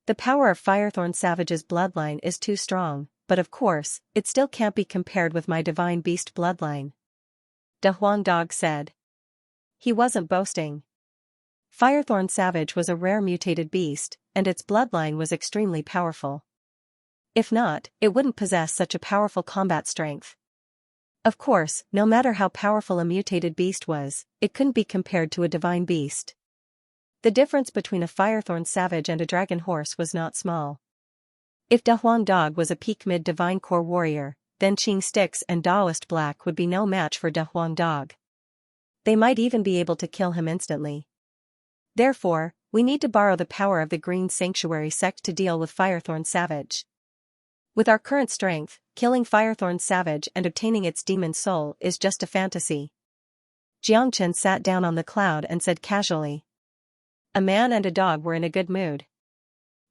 The power of Firethorn Savage's bloodline is too strong, but of course, it still can't be compared with my Divine Beast bloodline. De Huang Dog said. He wasn't boasting. Firethorn Savage was a rare mutated beast, and its bloodline was extremely powerful. If not, it wouldn't possess such a powerful combat strength. Of course, no matter how powerful a mutated beast was, it couldn't be compared to a divine beast. The difference between a Firethorn savage and a dragon horse was not small. If Da Huang Dog was a peak mid-divine core warrior, then Qing Sticks and Daoist Black would be no match for Da Huang Dog. They might even be able to kill him instantly. Therefore, we need to borrow the power of the Green Sanctuary sect to deal with Firethorn Savage. With our current strength, killing Firethorn Savage and obtaining its demon soul is just a fantasy. Xianxia sat down on the cloud and said casually. A man and a dog were in a good mood.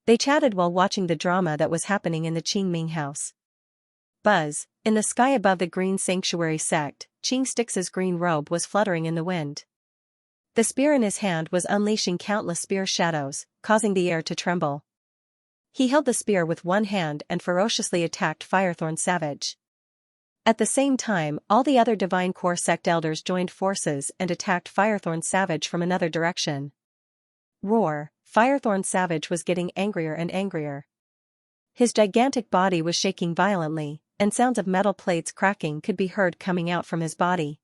They chatted while watching the drama that was happening in the Qingming house. Buzz, in the sky above the Green Sanctuary sect, Qing Stix's green robe was fluttering in the wind. The spear in his hand was unleashing countless spear shadows, causing the air to tremble. He held the spear with one hand and ferociously attacked Firethorn Savage. At the same time, all the other Divine Core sect elders joined forces and attacked Firethorn Savage from another direction. Roar! Firethorn Savage was getting angrier and angrier. His gigantic body was shaking violently, and sounds of metal plates cracking could be heard coming out from his body.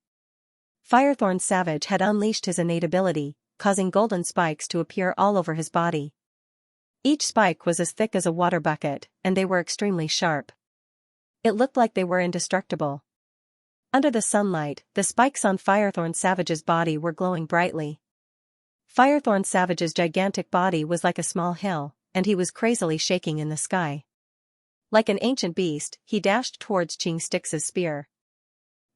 Firethorn Savage had unleashed his innate ability, causing golden spikes to appear all over his body. Each spike was as thick as a water bucket, and they were extremely sharp. It looked like they were indestructible. Under the sunlight, the spikes on Firethorn Savage's body were glowing brightly. Firethorn Savage's gigantic body was like a small hill, and he was crazily shaking in the sky. Like an ancient beast, he dashed towards Qing Stix's spear.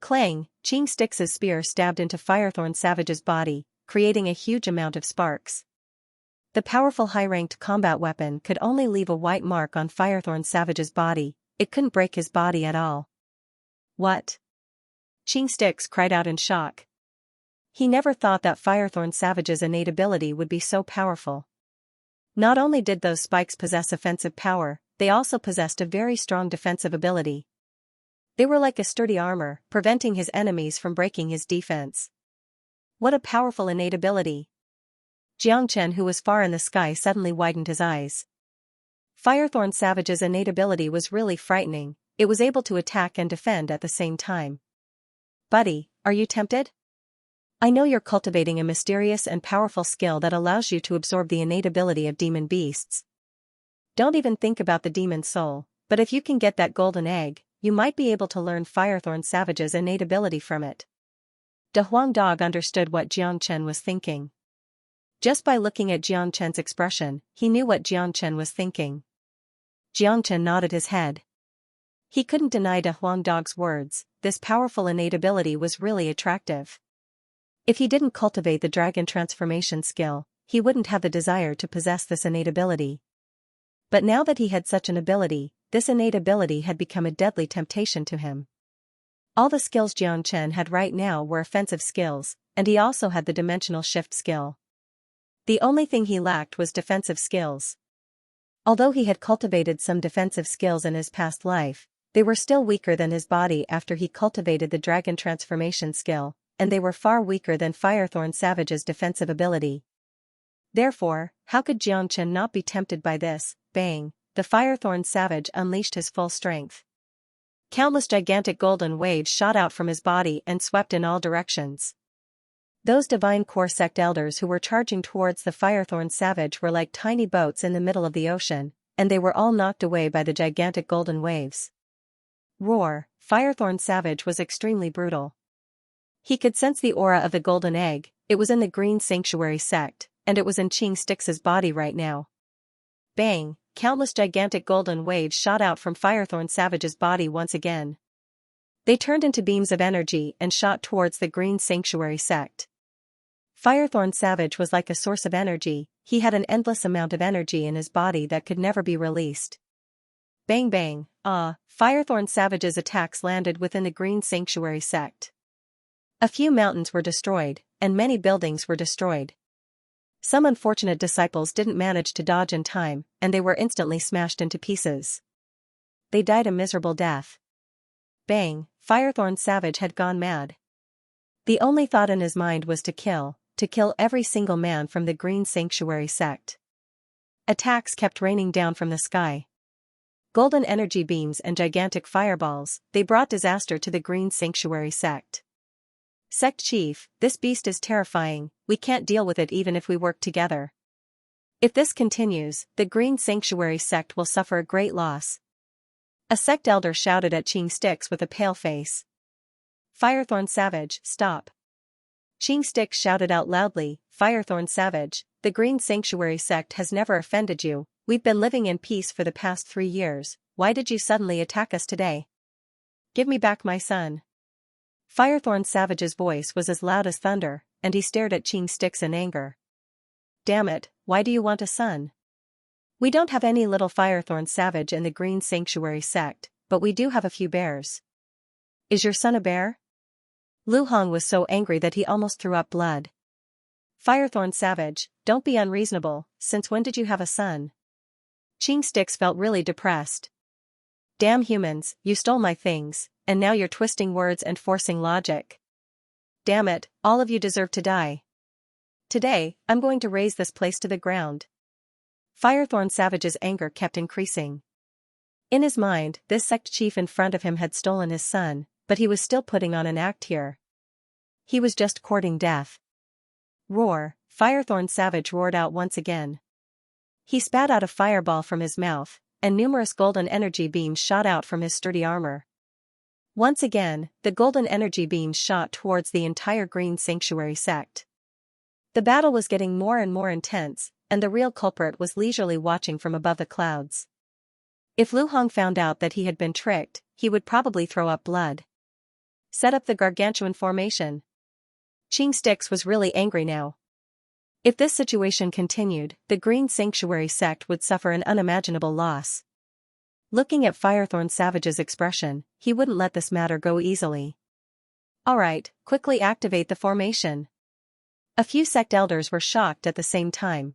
Clang! Qing Stix's spear stabbed into Firethorn Savage's body, creating a huge amount of sparks. The powerful high-ranked combat weapon could only leave a white mark on Firethorn Savage's body, it couldn't break his body at all. What? Qing Stix cried out in shock. He never thought that Firethorn Savage's innate ability would be so powerful. Not only did those spikes possess offensive power, they also possessed a very strong defensive ability. They were like a sturdy armor, preventing his enemies from breaking his defense. What a powerful innate ability! Xianxia, who was far in the sky, suddenly widened his eyes. Firethorn Savage's innate ability was really frightening, it was able to attack and defend at the same time. Buddy, are you tempted? I know you're cultivating a mysterious and powerful skill that allows you to absorb the innate ability of demon beasts. Don't even think about the demon soul, but if you can get that golden egg, you might be able to learn Firethorn Savage's innate ability from it. Da Huang Dog understood what Xianxia was thinking. Just by looking at Xianxia's expression, he knew what Xianxia was thinking. Xianxia nodded his head. He couldn't deny Da Huang Dog's words, this powerful innate ability was really attractive. If he didn't cultivate the dragon transformation skill, he wouldn't have the desire to possess this innate ability. But now that he had such an ability, this innate ability had become a deadly temptation to him. All the skills Xianxia had right now were offensive skills, and he also had the dimensional shift skill. The only thing he lacked was defensive skills. Although he had cultivated some defensive skills in his past life, they were still weaker than his body after he cultivated the dragon transformation skill, and they were far weaker than Firethorn Savage's defensive ability. Therefore, how could Xianxia not be tempted by this? Bang! The Firethorn Savage unleashed his full strength. Countless gigantic golden waves shot out from his body and swept in all directions. Those Divine Core sect elders who were charging towards the Firethorn Savage were like tiny boats in the middle of the ocean, and they were all knocked away by the gigantic golden waves. Roar! Firethorn Savage was extremely brutal. He could sense the aura of the golden egg, it was in the Green Sanctuary sect, and it was in Qing Stix's body right now. Bang! Countless gigantic golden waves shot out from Firethorn Savage's body once again. They turned into beams of energy and shot towards the Green Sanctuary sect. Firethorn Savage was like a source of energy, he had an endless amount of energy in his body that could never be released. Bang bang! Firethorn Savage's attacks landed within the Green Sanctuary sect. A few mountains were destroyed, and many buildings were destroyed. Some unfortunate disciples didn't manage to dodge in time, and they were instantly smashed into pieces. They died a miserable death. Bang! Firethorn Savage had gone mad. The only thought in his mind was to kill every single man from the Green Sanctuary sect. Attacks kept raining down from the sky. Golden energy beams and gigantic fireballs, they brought disaster to the Green Sanctuary sect. Sect Chief, this beast is terrifying, we can't deal with it even if we work together. If this continues, the Green Sanctuary sect will suffer a great loss. A sect elder shouted at Xianxia with a pale face. Firethorn Savage, stop. Xianxia shouted out loudly, Firethorn Savage, the Green Sanctuary sect has never offended you, we've been living in peace for the past 3 years, why did you suddenly attack us today? Give me back my son. Firethorn Savage's voice was as loud as thunder, and he stared at Xianxia in anger. Damn it, why do you want a son? We don't have any little Firethorn Savage in the Green Sanctuary sect, but we do have a few bears. Is your son a bear? Lu Hong was so angry that he almost threw up blood. Firethorn Savage, don't be unreasonable, since when did you have a son? Xianxia felt really depressed. Damn humans, you stole my things, and now you're twisting words and forcing logic. Damn it, all of you deserve to die. Today, I'm going to raze this place to the ground. Firethorn Savage's anger kept increasing. In his mind, this sect chief in front of him had stolen his son, but he was still putting on an act here. He was just courting death. Roar, Firethorn Savage roared out once again. He spat out a fireball from his mouth, and numerous golden energy beams shot out from his sturdy armor. Once again, the golden energy beams shot towards the entire Green Sanctuary sect. The battle was getting more and more intense, and the real culprit was leisurely watching from above the clouds. If Lu Hong found out that he had been tricked, he would probably throw up blood. Set up the gargantuan formation. Xianxia was really angry now. If this situation continued, the Green Sanctuary sect would suffer an unimaginable loss. Looking at Firethorn Savage's expression, he wouldn't let this matter go easily. Alright, quickly activate the formation. A few sect elders were shocked at the same time.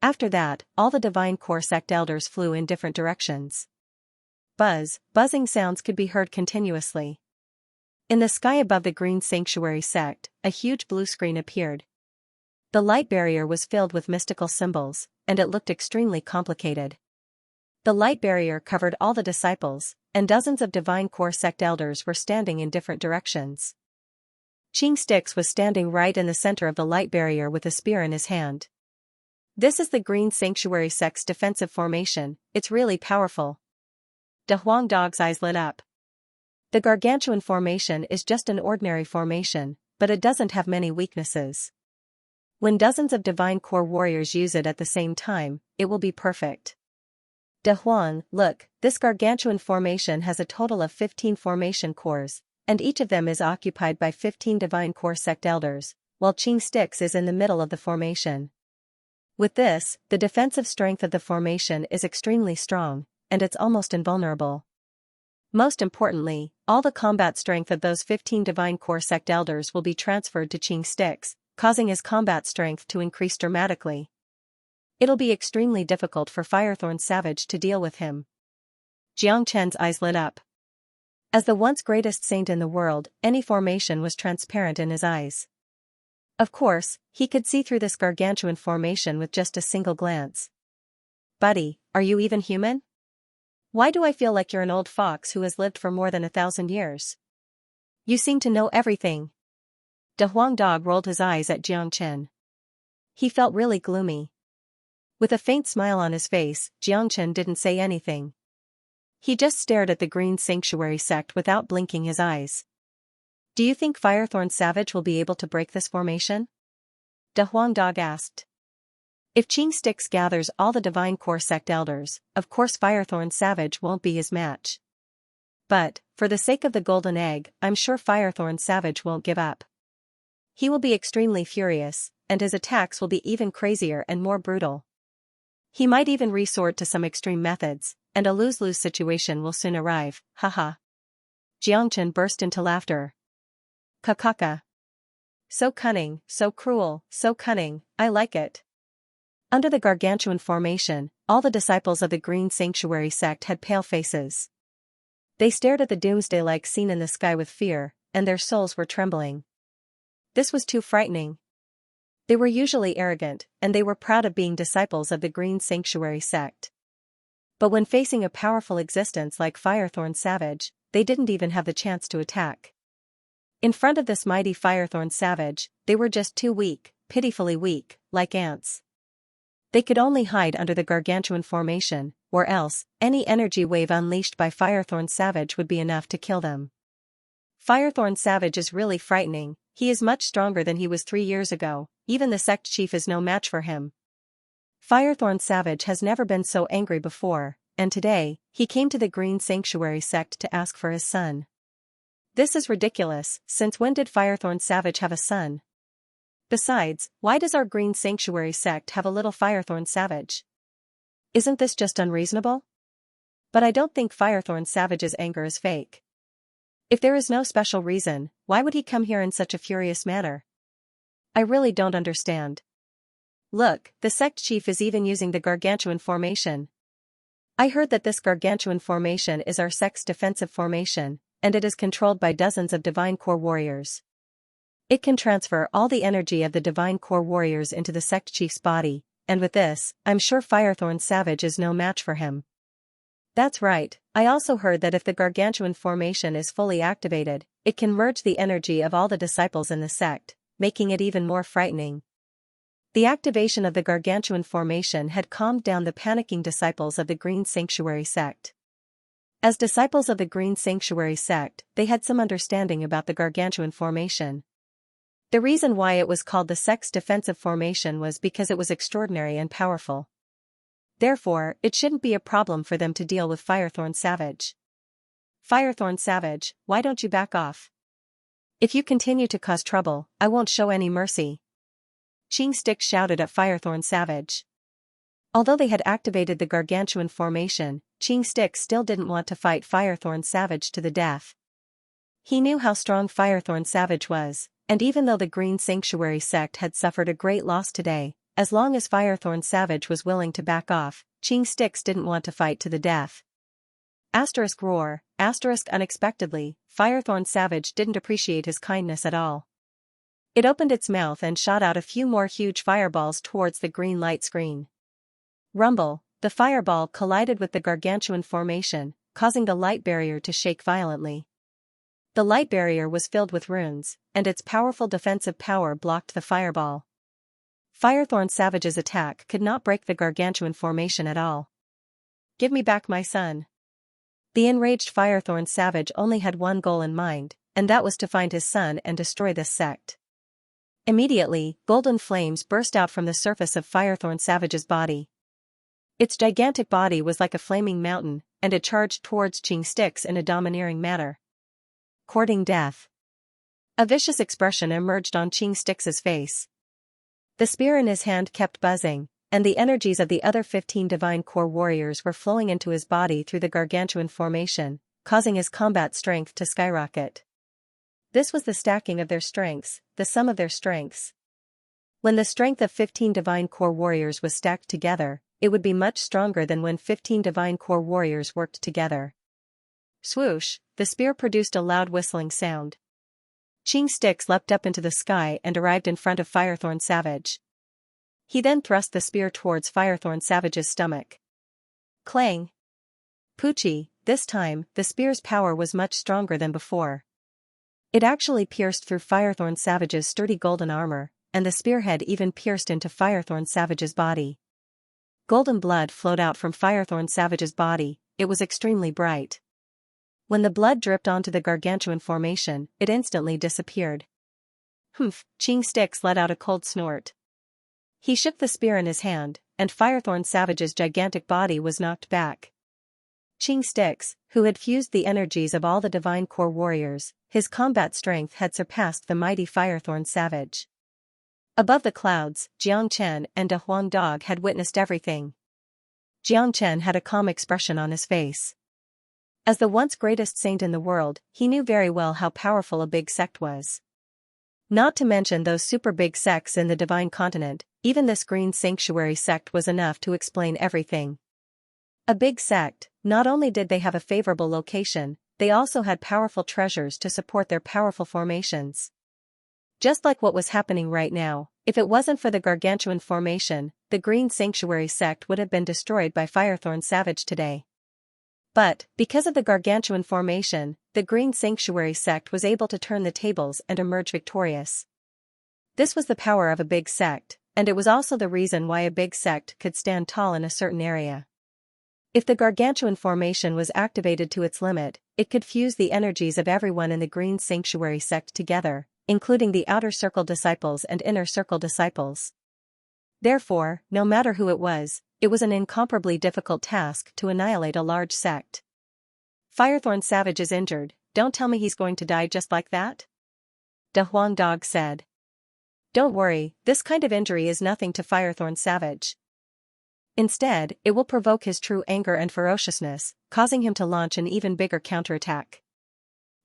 After that, all the Divine Core sect elders flew in different directions. Buzzing sounds could be heard continuously. In the sky above the Green Sanctuary sect, a huge blue screen appeared. The light barrier was filled with mystical symbols, and it looked extremely complicated. The light barrier covered all the disciples, and dozens of Divine Core sect elders were standing in different directions. Xianxia was standing right in the center of the light barrier with a spear in his hand. This is the Green Sanctuary sect's defensive formation, it's really powerful. De Huang Dog's eyes lit up. The gargantuan formation is just an ordinary formation, but it doesn't have many weaknesses. When dozens of Divine Core warriors use it at the same time, it will be perfect. De Huang, look, this gargantuan formation has a total of 15 formation cores, and each of them is occupied by 15 Divine Core sect elders, while Xianxia is in the middle of the formation. With this, the defensive strength of the formation is extremely strong, and it's almost invulnerable. Most importantly, all the combat strength of those 15 Divine Core sect elders will be transferred to Xianxia, causing his combat strength to increase dramatically. It'll be extremely difficult for Firethorn Savage to deal with him. Jiang Chen's eyes lit up. As the once greatest saint in the world, any formation was transparent in his eyes. Of course, he could see through this gargantuan formation with just a single glance. Buddy, are you even human? Why do I feel like you're an old fox who has lived for more than 1,000 years? You seem to know everything. De Huang Dog rolled his eyes at Jiang Chen. He felt really gloomy. With a faint smile on his face, Jiang Chen didn't say anything. He just stared at the Green Sanctuary sect without blinking his eyes. Do you think Firethorn Savage will be able to break this formation? De Huang Dog asked. If Xianxia gathers all the Divine Core sect elders, of course Firethorn Savage won't be his match. But, for the sake of the golden egg, I'm sure Firethorn Savage won't give up. He will be extremely furious, and his attacks will be even crazier and more brutal. He might even resort to some extreme methods, and a lose-lose situation will soon arrive, haha. Jiang Chen burst into laughter. Kakaka. So cunning, so cruel, so cunning, I like it. Under the gargantuan formation, all the disciples of the Green Sanctuary sect had pale faces. They stared at the doomsday-like scene in the sky with fear, and their souls were trembling. This was too frightening. They were usually arrogant, and they were proud of being disciples of the Green Sanctuary sect. But when facing a powerful existence like Firethorn Savage, they didn't even have the chance to attack. In front of this mighty Firethorn Savage, they were just too weak, pitifully weak, like ants. They could only hide under the gargantuan formation, or else, any energy wave unleashed by Firethorn Savage would be enough to kill them. Firethorn Savage is really frightening. He is much stronger than he was 3 years ago, even the sect chief is no match for him. Firethorn Savage has never been so angry before, and today, he came to the Green Sanctuary sect to ask for his son. This is ridiculous, since when did Firethorn Savage have a son? Besides, why does our Green Sanctuary sect have a little Firethorn Savage? Isn't this just unreasonable? But I don't think Firethorn Savage's anger is fake. If there is no special reason, why would he come here in such a furious manner? I really don't understand. Look, the sect chief is even using the gargantuan formation. I heard that this gargantuan formation is our sect's defensive formation, and it is controlled by dozens of divine core warriors. It can transfer all the energy of the divine core warriors into the sect chief's body, and with this, I'm sure Firethorn Savage is no match for him. That's right, I also heard that if the gargantuan formation is fully activated, it can merge the energy of all the disciples in the sect, making it even more frightening. The activation of the gargantuan formation had calmed down the panicking disciples of the Green Sanctuary sect. As disciples of the Green Sanctuary sect, they had some understanding about the gargantuan formation. The reason why it was called the sect's defensive formation was because it was extraordinary and powerful. Therefore, it shouldn't be a problem for them to deal with Firethorn Savage. Firethorn Savage, why don't you back off? If you continue to cause trouble, I won't show any mercy. Xianxia shouted at Firethorn Savage. Although they had activated the gargantuan formation, Xianxia still didn't want to fight Firethorn Savage to the death. He knew how strong Firethorn Savage was, and even though the Green Sanctuary sect had suffered a great loss today, as long as Firethorn Savage was willing to back off, Xianxia didn't want to fight to the death. Asterisk roar, asterisk unexpectedly, Firethorn Savage didn't appreciate his kindness at all. It opened its mouth and shot out a few more huge fireballs towards the green light screen. Rumble, the fireball collided with the gargantuan formation, causing the light barrier to shake violently. The light barrier was filled with runes, and its powerful defensive power blocked the fireball. Firethorn Savage's attack could not break the gargantuan formation at all. Give me back my son. The enraged Firethorn Savage only had one goal in mind, and that was to find his son and destroy this sect. Immediately, golden flames burst out from the surface of Firethorn Savage's body. Its gigantic body was like a flaming mountain, and it charged towards Xianxia in a domineering manner. Courting death. A vicious expression emerged on Xianxia's face. The spear in his hand kept buzzing, and the energies of the other 15 divine core warriors were flowing into his body through the gargantuan formation, causing his combat strength to skyrocket. This was the stacking of their strengths, the sum of their strengths. When the strength of 15 divine core warriors was stacked together, it would be much stronger than when 15 divine core warriors worked together. Swoosh, the spear produced a loud whistling sound. Xianxia leapt up into the sky and arrived in front of Firethorn Savage. He then thrust the spear towards Firethorn Savage's stomach. Clang! Poochie, this time, the spear's power was much stronger than before. It actually pierced through Firethorn Savage's sturdy golden armor, and the spearhead even pierced into Firethorn Savage's body. Golden blood flowed out from Firethorn Savage's body, it was extremely bright. When the blood dripped onto the gargantuan formation, it instantly disappeared. Humph, Xianxia let out a cold snort. He shook the spear in his hand, and Firethorn Savage's gigantic body was knocked back. Xianxia, who had fused the energies of all the divine core warriors, his combat strength had surpassed the mighty Firethorn Savage. Above the clouds, Xianxia and a Huang dog had witnessed everything. Xianxia had a calm expression on his face. As the once greatest saint in the world, he knew very well how powerful a big sect was. Not to mention those super big sects in the Divine Continent, even this Green Sanctuary sect was enough to explain everything. A big sect, not only did they have a favorable location, they also had powerful treasures to support their powerful formations. Just like what was happening right now, If it wasn't for the gargantuan formation, the Green Sanctuary sect would have been destroyed by Firethorn Savage today. But, because of the gargantuan formation, the Green Sanctuary sect was able to turn the tables and emerge victorious. This was the power of a big sect, and it was also the reason why a big sect could stand tall in a certain area. If the gargantuan formation was activated to its limit, it could fuse the energies of everyone in the Green Sanctuary sect together, including the outer circle disciples and inner circle disciples. Therefore, no matter who it was an incomparably difficult task to annihilate a large sect. Firethorn Savage is injured, don't tell me he's going to die just like that? Da Huang Dog said. Don't worry, this kind of injury is nothing to Firethorn Savage. Instead, it will provoke his true anger and ferociousness, causing him to launch an even bigger counterattack.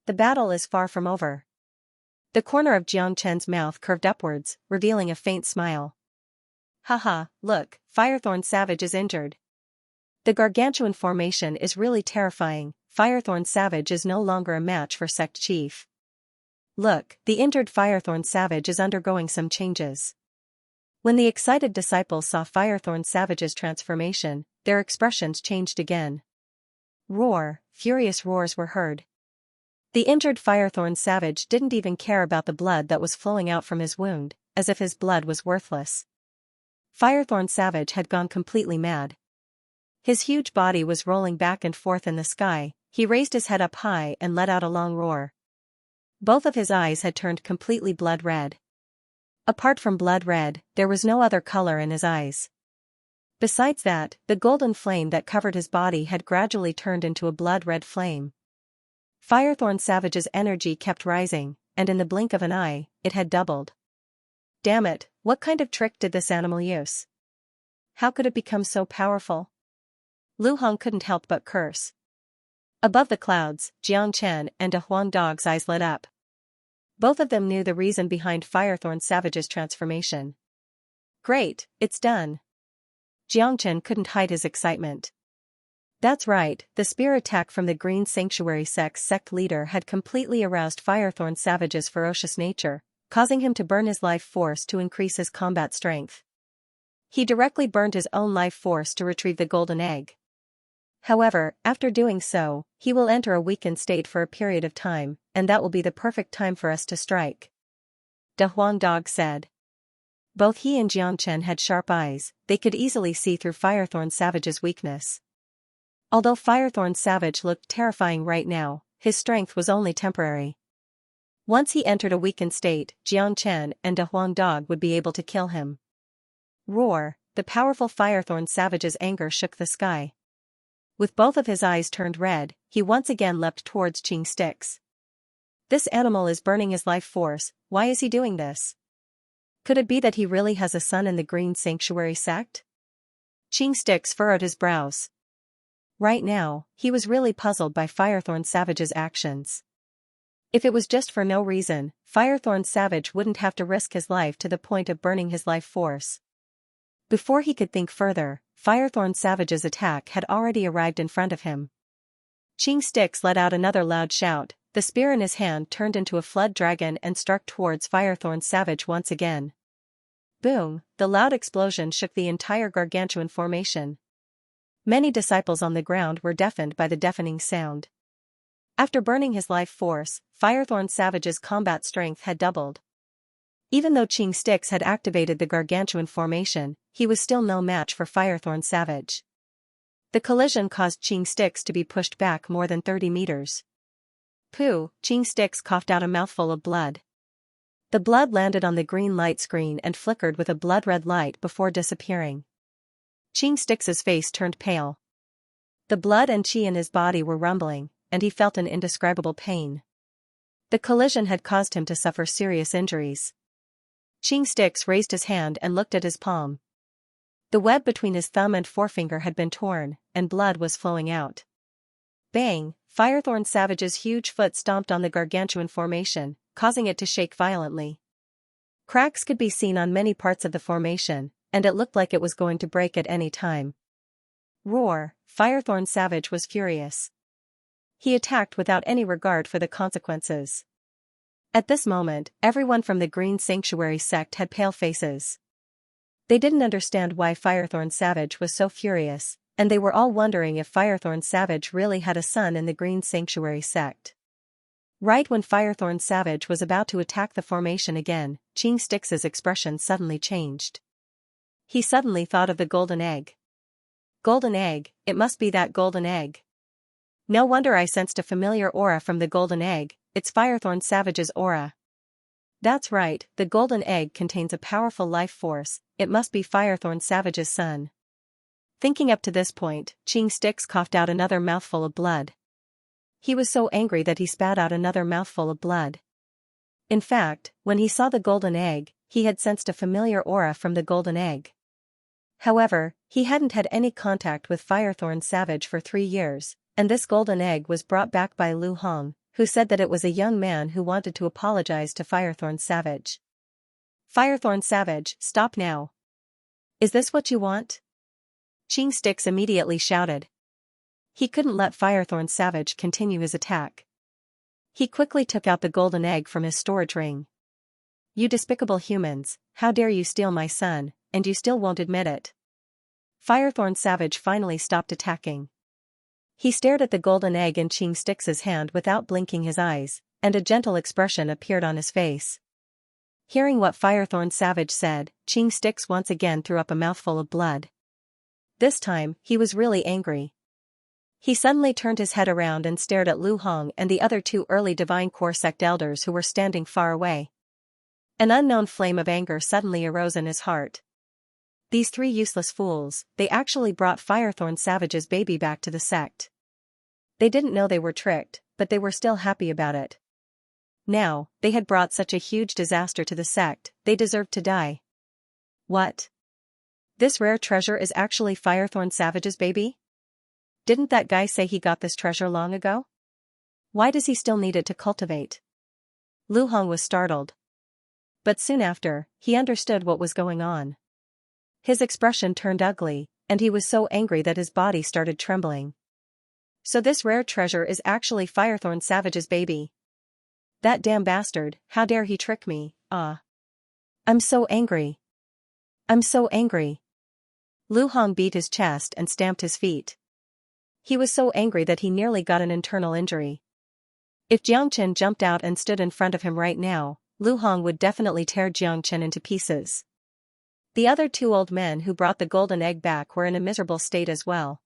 The battle is far from over. The corner of Xianxia's mouth curved upwards, revealing a faint smile. Haha, look, Firethorn Savage is injured. The gargantuan formation is really terrifying. Firethorn Savage is no longer a match for Sect Chief. Look, the injured Firethorn Savage is undergoing some changes. When the excited disciples saw Firethorn Savage's transformation, their expressions changed again. Roar, furious roars were heard. The injured Firethorn Savage didn't even care about the blood that was flowing out from his wound, as if his blood was worthless. Firethorn Savage had gone completely mad. His huge body was rolling back and forth in the sky, he raised his head up high and let out a long roar. Both of his eyes had turned completely blood red. Apart from blood red, there was no other color in his eyes. Besides that, the golden flame that covered his body had gradually turned into a blood-red flame. Firethorn Savage's energy kept rising, and in the blink of an eye, it had doubled. Damn it, what kind of trick did this animal use? How could it become so powerful? Lu Hong couldn't help but curse. Above the clouds, Xianxia and Da Huang Dog's eyes lit up. Both of them knew the reason behind Firethorn Savage's transformation. Great, it's done. Xianxia couldn't hide his excitement. That's right, the spear attack from the Green Sanctuary sect's sect leader had completely aroused Firethorn Savage's ferocious nature, causing him to burn his life force to increase his combat strength. He directly burned his own life force to retrieve the golden egg. However, after doing so, he will enter a weakened state for a period of time, and that will be the perfect time for us to strike. Da Huang Dog said. Both he and Xianxia had sharp eyes, they could easily see through Firethorn Savage's weakness. Although Firethorn Savage looked terrifying right now, his strength was only temporary. Once he entered a weakened state, Xianxia and Da Huang Dog would be able to kill him. Roar, the powerful Firethorn Savage's anger shook the sky. With both of his eyes turned red, he once again leapt towards Qing Sticks. This animal is burning his life force, why is he doing this? Could it be that he really has a son in the Green Sanctuary sect? Qing Sticks furrowed his brows. Right now, he was really puzzled by Firethorn Savage's actions. If it was just for no reason, Firethorn Savage wouldn't have to risk his life to the point of burning his life force. Before he could think further, Firethorn Savage's attack had already arrived in front of him. Qing Sticks let out another loud shout, the spear in his hand turned into a flood dragon and struck towards Firethorn Savage once again. Boom, the loud explosion shook the entire gargantuan formation. Many disciples on the ground were deafened by the deafening sound. After burning his life force, Firethorn Savage's combat strength had doubled. Even though Qing Sticks had activated the gargantuan formation, he was still no match for Firethorn Savage. The collision caused Qing Sticks to be pushed back more than 30 meters. Pooh, Qing Sticks coughed out a mouthful of blood. The blood landed on the green light screen and flickered with a blood-red light before disappearing. Qing Sticks's face turned pale. The blood and qi in his body were rumbling, and he felt an indescribable pain. The collision had caused him to suffer serious injuries. Qing Sticks raised his hand and looked at his palm. The web between his thumb and forefinger had been torn, and blood was flowing out. Bang! Firethorn Savage's huge foot stomped on the gargantuan formation, causing it to shake violently. Cracks could be seen on many parts of the formation, and it looked like it was going to break at any time. Roar! Firethorn Savage was furious. He attacked without any regard for the consequences. At this moment, everyone from the Green Sanctuary sect had pale faces. They didn't understand why Firethorn Savage was so furious, and they were all wondering if Firethorn Savage really had a son in the Green Sanctuary sect. Right when Firethorn Savage was about to attack the formation again, Xianxia's expression suddenly changed. He suddenly thought of the golden egg. Golden egg, it must be that golden egg. No wonder I sensed a familiar aura from the golden egg, it's Firethorn Savage's aura. That's right, the golden egg contains a powerful life force, it must be Firethorn Savage's son. Thinking up to this point, Xianxia coughed out another mouthful of blood. He was so angry that he spat out another mouthful of blood. In fact, when he saw the golden egg, he had sensed a familiar aura from the golden egg. However, he hadn't had any contact with Firethorn Savage for 3 years, and this golden egg was brought back by Lu Hong, who said that it was a young man who wanted to apologize to Firethorn Savage. Firethorn Savage, stop now. Is this what you want? Xianxia immediately shouted. He couldn't let Firethorn Savage continue his attack. He quickly took out the golden egg from his storage ring. You despicable humans, how dare you steal my son, and you still won't admit it. Firethorn Savage finally stopped attacking. He stared at the golden egg in Xianxia's hand without blinking his eyes, and a gentle expression appeared on his face. Hearing what Firethorn Savage said, Xianxia once again threw up a mouthful of blood. This time, he was really angry. He suddenly turned his head around and stared at Lu Hong and the other 2 early Divine Core sect elders who were standing far away. An unknown flame of anger suddenly arose in his heart. These 3 useless fools, they actually brought Firethorn Savage's baby back to the sect. They didn't know they were tricked, but they were still happy about it. Now, they had brought such a huge disaster to the sect, they deserved to die. What? This rare treasure is actually Firethorn Savage's baby? Didn't that guy say he got this treasure long ago? Why does he still need it to cultivate? Lu Hong was startled. But soon after, he understood what was going on. His expression turned ugly, and he was so angry that his body started trembling. So this rare treasure is actually Firethorn Savage's baby. That damn bastard, how dare he trick me, ah. I'm so angry. I'm so angry. Lu Hong beat his chest and stamped his feet. He was so angry that he nearly got an internal injury. If Xianxia jumped out and stood in front of him right now, Lu Hong would definitely tear Xianxia into pieces. The other 2 old men who brought the golden egg back were in a miserable state as well.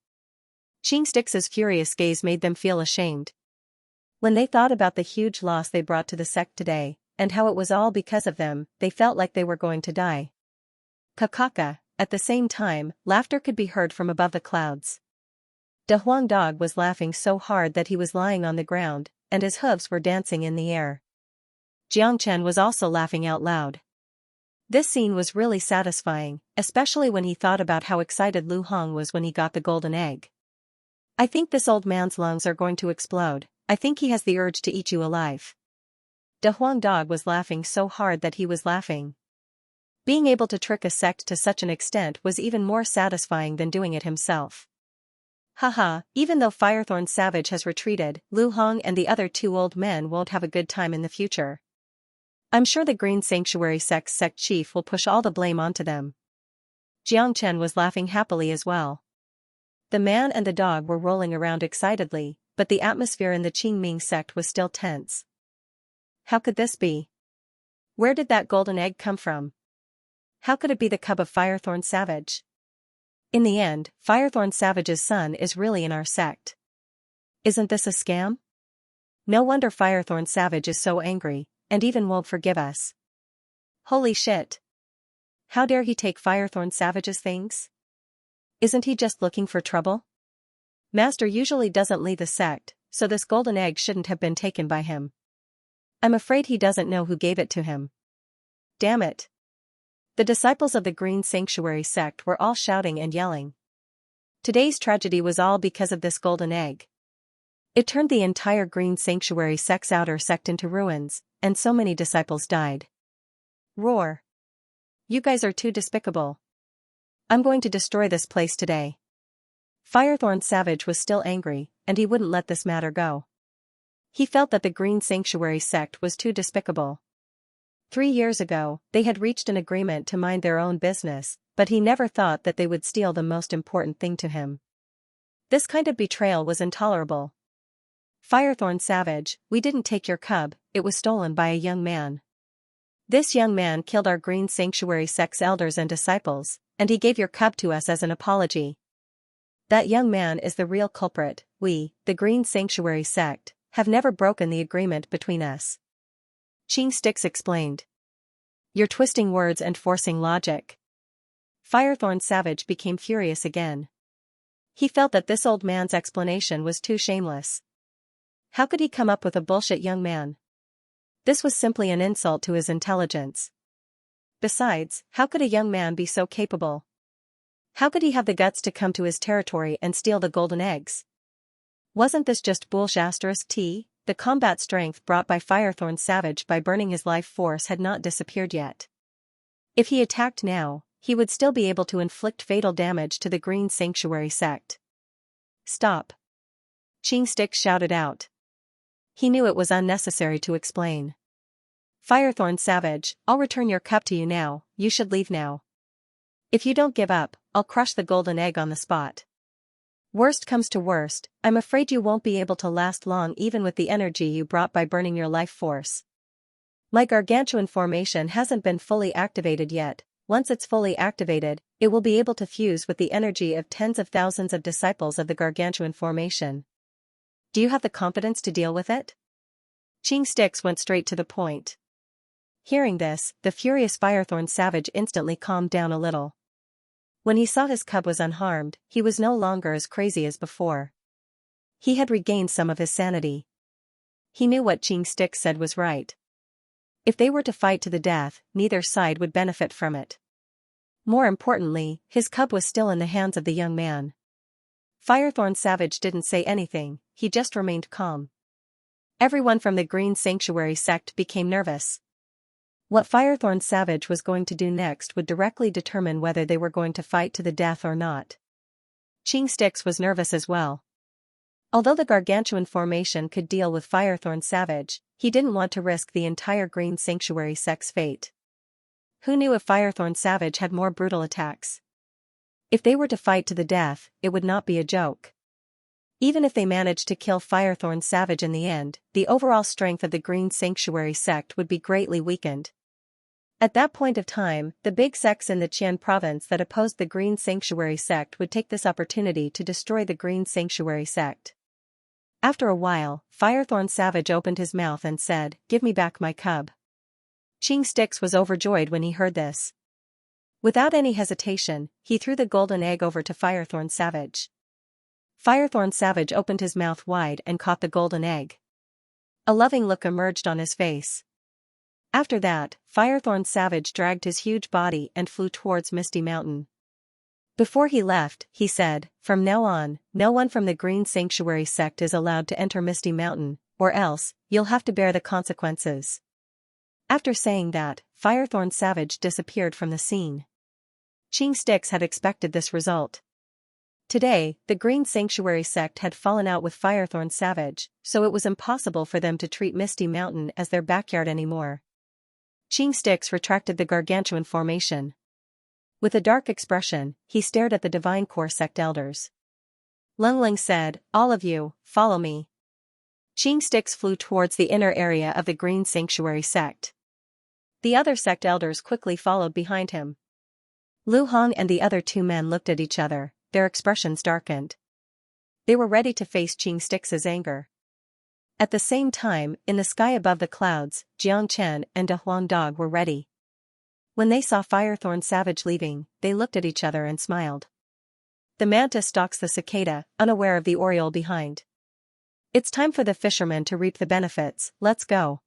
Xianxia's furious gaze made them feel ashamed. When they thought about the huge loss they brought to the sect today, and how it was all because of them, they felt like they were going to die. Kakaka, at the same time, laughter could be heard from above the clouds. De Huang Dog was laughing so hard that he was lying on the ground, and his hooves were dancing in the air. Xianxia was also laughing out loud. This scene was really satisfying, especially when he thought about how excited Lu Hong was when he got the golden egg. I think this old man's lungs are going to explode. I think he has the urge to eat you alive. De Huang Dog was laughing so hard that he was laughing. Being able to trick a sect to such an extent was even more satisfying than doing it himself. Haha, even though Firethorn Savage has retreated, Lu Hong and the other 2 old men won't have a good time in the future. I'm sure the Green Sanctuary sect chief will push all the blame onto them. Xianxia was laughing happily as well. The man and the dog were rolling around excitedly, but the atmosphere in the Qingming sect was still tense. How could this be? Where did that golden egg come from? How could it be the cub of Firethorn Savage? In the end, Firethorn Savage's son is really in our sect. Isn't this a scam? No wonder Firethorn Savage is so angry, and even won't forgive us. Holy shit! How dare he take Firethorn Savage's things? Isn't he just looking for trouble? Master usually doesn't lead the sect, so this golden egg shouldn't have been taken by him. I'm afraid he doesn't know who gave it to him. Damn it! The disciples of the Green Sanctuary sect were all shouting and yelling. Today's tragedy was all because of this golden egg. It turned the entire Green Sanctuary sect's outer sect into ruins, and so many disciples died. Roar! You guys are too despicable. I'm going to destroy this place today. Firethorn Savage was still angry, and he wouldn't let this matter go. He felt that the Green Sanctuary sect was too despicable. 3 years ago, they had reached an agreement to mind their own business, but he never thought that they would steal the most important thing to him. This kind of betrayal was intolerable. Firethorn Savage, we didn't take your cub, it was stolen by a young man. This young man killed our Green Sanctuary sect's elders and disciples, and he gave your cub to us as an apology. That young man is the real culprit. We, the Green Sanctuary sect, have never broken the agreement between us. Xianxia explained. You're twisting words and forcing logic. Firethorn Savage became furious again. He felt that this old man's explanation was too shameless. How could he come up with a bullshit young man? This was simply an insult to his intelligence. Besides, how could a young man be so capable? How could he have the guts to come to his territory and steal the golden eggs? Wasn't this just bullshit? The combat strength brought by Firethorn Savage by burning his life force had not disappeared yet. If he attacked now, he would still be able to inflict fatal damage to the Green Sanctuary sect. Stop! Xianxia shouted out. He knew it was unnecessary to explain. Firethorn Savage, I'll return your cup to you now, you should leave now. If you don't give up, I'll crush the golden egg on the spot. Worst comes to worst, I'm afraid you won't be able to last long even with the energy you brought by burning your life force. My gargantuan formation hasn't been fully activated yet. Once it's fully activated, it will be able to fuse with the energy of tens of thousands of disciples of the gargantuan formation. Do you have the confidence to deal with it? Xianxia went straight to the point. Hearing this, the furious Firethorn Savage instantly calmed down a little. When he saw his cub was unharmed, he was no longer as crazy as before. He had regained some of his sanity. He knew what Xianxia said was right. If they were to fight to the death, neither side would benefit from it. More importantly, his cub was still in the hands of the young man. Firethorn Savage didn't say anything, he just remained calm. Everyone from the Green Sanctuary sect became nervous. What Firethorn Savage was going to do next would directly determine whether they were going to fight to the death or not. Xianxia was nervous as well. Although the gargantuan formation could deal with Firethorn Savage, he didn't want to risk the entire Green Sanctuary sect's fate. Who knew if Firethorn Savage had more brutal attacks? If they were to fight to the death, it would not be a joke. Even if they managed to kill Firethorn Savage in the end, the overall strength of the Green Sanctuary sect would be greatly weakened. At that point of time, the big sects in the Qian province that opposed the Green Sanctuary sect would take this opportunity to destroy the Green Sanctuary sect. After a while, Firethorn Savage opened his mouth and said, "Give me back my cub." Xianxia was overjoyed when he heard this. Without any hesitation, he threw the golden egg over to Firethorn Savage. Firethorn Savage opened his mouth wide and caught the golden egg. A loving look emerged on his face. After that, Firethorn Savage dragged his huge body and flew towards Misty Mountain. Before he left, he said, "From now on, no one from the Green Sanctuary sect is allowed to enter Misty Mountain, or else, you'll have to bear the consequences." After saying that, Firethorn Savage disappeared from the scene. Xianxia had expected this result. Today, the Green Sanctuary sect had fallen out with Firethorn Savage, so it was impossible for them to treat Misty Mountain as their backyard anymore. Xianxia retracted the gargantuan formation. With a dark expression, he stared at the Divine Core sect elders. Lungling said, "All of you, follow me." Xianxia flew towards the inner area of the Green Sanctuary sect. The other sect elders quickly followed behind him. Lu Hong and the other two men looked at each other, their expressions darkened. They were ready to face Xianxia's anger. At the same time, in the sky above the clouds, Xianxia and De Huangdog were ready. When they saw Firethorn Savage leaving, they looked at each other and smiled. The mantis stalks the cicada, unaware of the oriole behind. It's time for the fisherman to reap the benefits, let's go.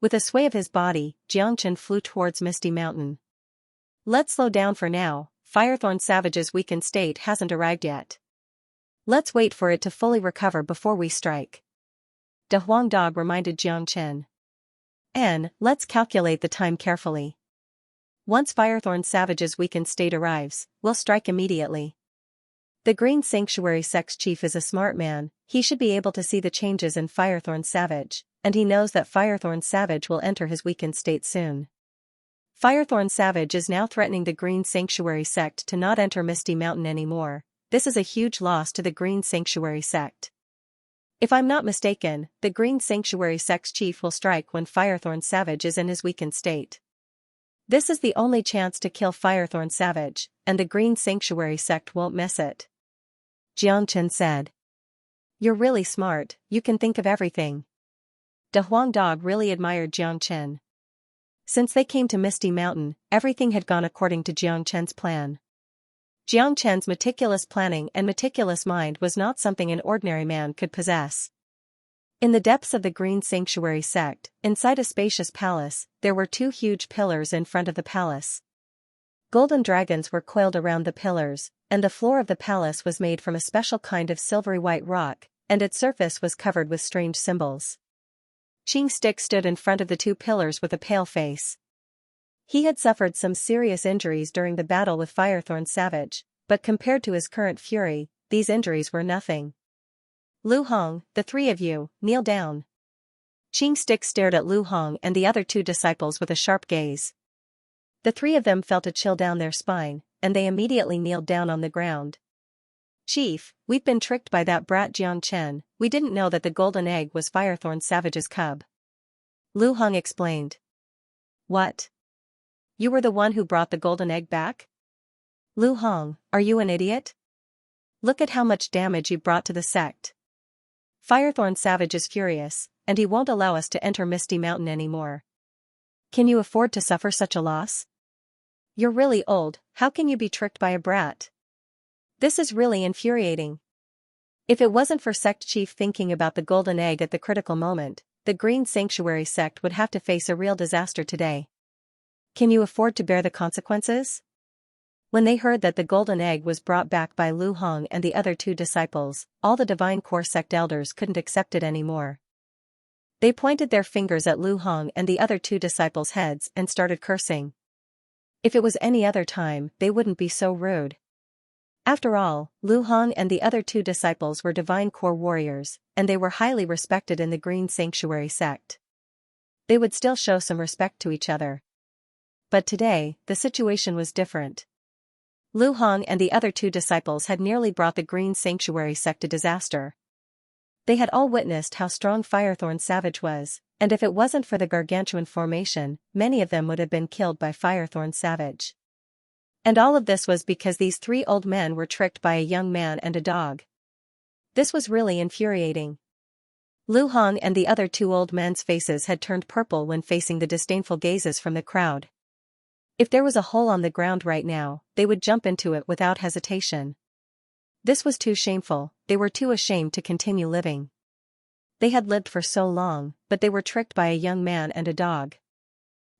With a sway of his body, Xianxia flew towards Misty Mountain. Let's slow down for now, Firethorn Savage's weakened state hasn't arrived yet. Let's wait for it to fully recover before we strike. De Huangdog reminded Xianxia. And, let's calculate the time carefully. Once Firethorn Savage's weakened state arrives, we'll strike immediately. The Green Sanctuary sect's chief is a smart man, he should be able to see the changes in Firethorn Savage, and he knows that Firethorn Savage will enter his weakened state soon. Firethorn Savage is now threatening the Green Sanctuary sect to not enter Misty Mountain anymore. This is a huge loss to the Green Sanctuary sect. If I'm not mistaken, the Green Sanctuary sect's chief will strike when Firethorn Savage is in his weakened state. This is the only chance to kill Firethorn Savage, and the Green Sanctuary sect won't miss it. Xianxia said. You're really smart, you can think of everything. De Huang Dog really admired Xianxia. Since they came to Misty Mountain, everything had gone according to Xianxia's plan. Xianxia's meticulous planning and meticulous mind was not something an ordinary man could possess. In the depths of the Green Sanctuary sect, inside a spacious palace, there were two huge pillars in front of the palace. Golden dragons were coiled around the pillars, and the floor of the palace was made from a special kind of silvery white rock, and its surface was covered with strange symbols. Xianxia stood in front of the two pillars with a pale face. He had suffered some serious injuries during the battle with Firethorn Savage, but compared to his current fury, these injuries were nothing. Lu Hong, the three of you, kneel down. Xianxia stared at Lu Hong and the other two disciples with a sharp gaze. The three of them felt a chill down their spine, and they immediately kneeled down on the ground. Chief, we've been tricked by that brat Xianxia, we didn't know that the golden egg was Firethorn Savage's cub. Lu Hong explained. What? You were the one who brought the golden egg back? Lu Hong, are you an idiot? Look at how much damage you brought to the sect. Firethorn Savage is furious, and he won't allow us to enter Misty Mountain anymore. Can you afford to suffer such a loss? You're really old, how can you be tricked by a brat? This is really infuriating. If it wasn't for sect chief thinking about the golden egg at the critical moment, the Green Sanctuary sect would have to face a real disaster today. Can you afford to bear the consequences? When they heard that the golden egg was brought back by Lu Hong and the other two disciples, all the Divine Core sect elders couldn't accept it anymore. They pointed their fingers at Lu Hong and the other two disciples' heads and started cursing. If it was any other time, they wouldn't be so rude. After all, Lu Hong and the other two disciples were Divine Core warriors, and they were highly respected in the Green Sanctuary sect. They would still show some respect to each other. But today, the situation was different. Lu Hong and the other two disciples had nearly brought the Green Sanctuary sect to disaster. They had all witnessed how strong Firethorn Savage was, and if it wasn't for the gargantuan formation, many of them would have been killed by Firethorn Savage. And all of this was because these three old men were tricked by a young man and a dog. This was really infuriating. Lu Hong and the other two old men's faces had turned purple when facing the disdainful gazes from the crowd. If there was a hole on the ground right now, they would jump into it without hesitation. This was too shameful, they were too ashamed to continue living. They had lived for so long, but they were tricked by a young man and a dog.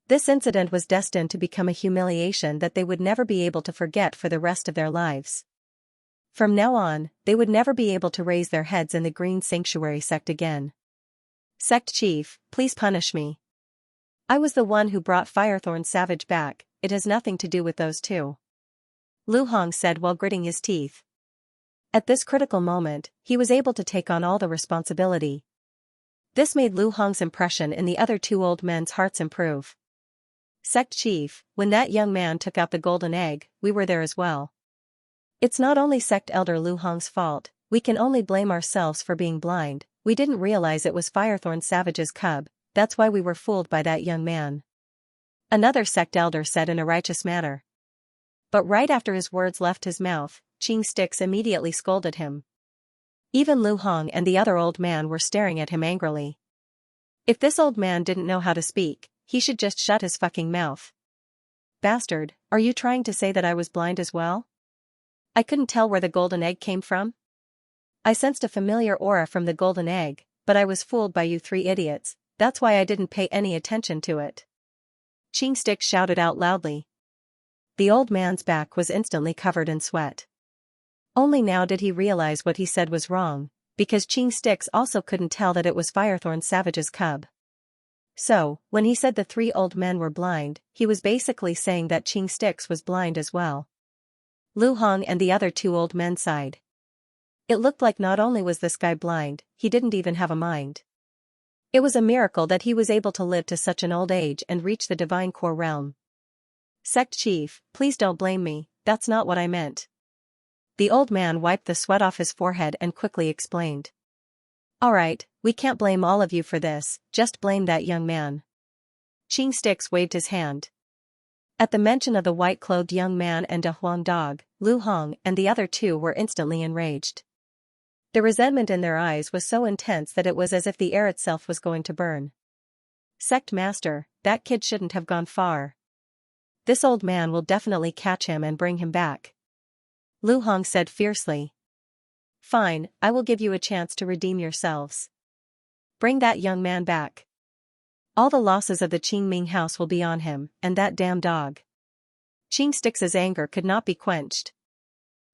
This incident was destined to become a humiliation that they would never be able to forget for the rest of their lives. From now on, they would never be able to raise their heads in the Green Sanctuary sect again. Sect Chief, please punish me. I was the one who brought Firethorn Savage back, it has nothing to do with those two. Lu Hong said while gritting his teeth. At this critical moment, he was able to take on all the responsibility. This made Lu Hong's impression in the other two old men's hearts improve. Sect Chief, when that young man took out the golden egg, we were there as well. It's not only Sect Elder Lu Hong's fault, we can only blame ourselves for being blind, we didn't realize it was Firethorn Savage's cub, that's why we were fooled by that young man. Another sect elder said in a righteous manner. But right after his words left his mouth, Xianxia immediately scolded him. Even Lu Hong and the other old man were staring at him angrily. If this old man didn't know how to speak, he should just shut his fucking mouth. Bastard, are you trying to say that I was blind as well? I couldn't tell where the golden egg came from? I sensed a familiar aura from the golden egg, but I was fooled by you three idiots, that's why I didn't pay any attention to it. Xianxia shouted out loudly. The old man's back was instantly covered in sweat. Only now did he realize what he said was wrong, because Xianxia also couldn't tell that it was Firethorn Savage's cub. So, when he said the three old men were blind, he was basically saying that Xianxia was blind as well. Lu Hong and the other two old men sighed. It looked like not only was this guy blind, he didn't even have a mind. It was a miracle that he was able to live to such an old age and reach the divine core realm. Sect chief, please don't blame me, that's not what I meant. The old man wiped the sweat off his forehead and quickly explained. Alright, we can't blame all of you for this, just blame that young man. Xianxia waved his hand. At the mention of the white-clothed young man and a Huang dog, Lu Hong and the other two were instantly enraged. The resentment in their eyes was so intense that it was as if the air itself was going to burn. Sect master, that kid shouldn't have gone far. This old man will definitely catch him and bring him back. Lu Hong said fiercely. Fine, I will give you a chance to redeem yourselves. Bring that young man back. All the losses of the Qingming house will be on him, and that damn dog. Xianxia's anger could not be quenched.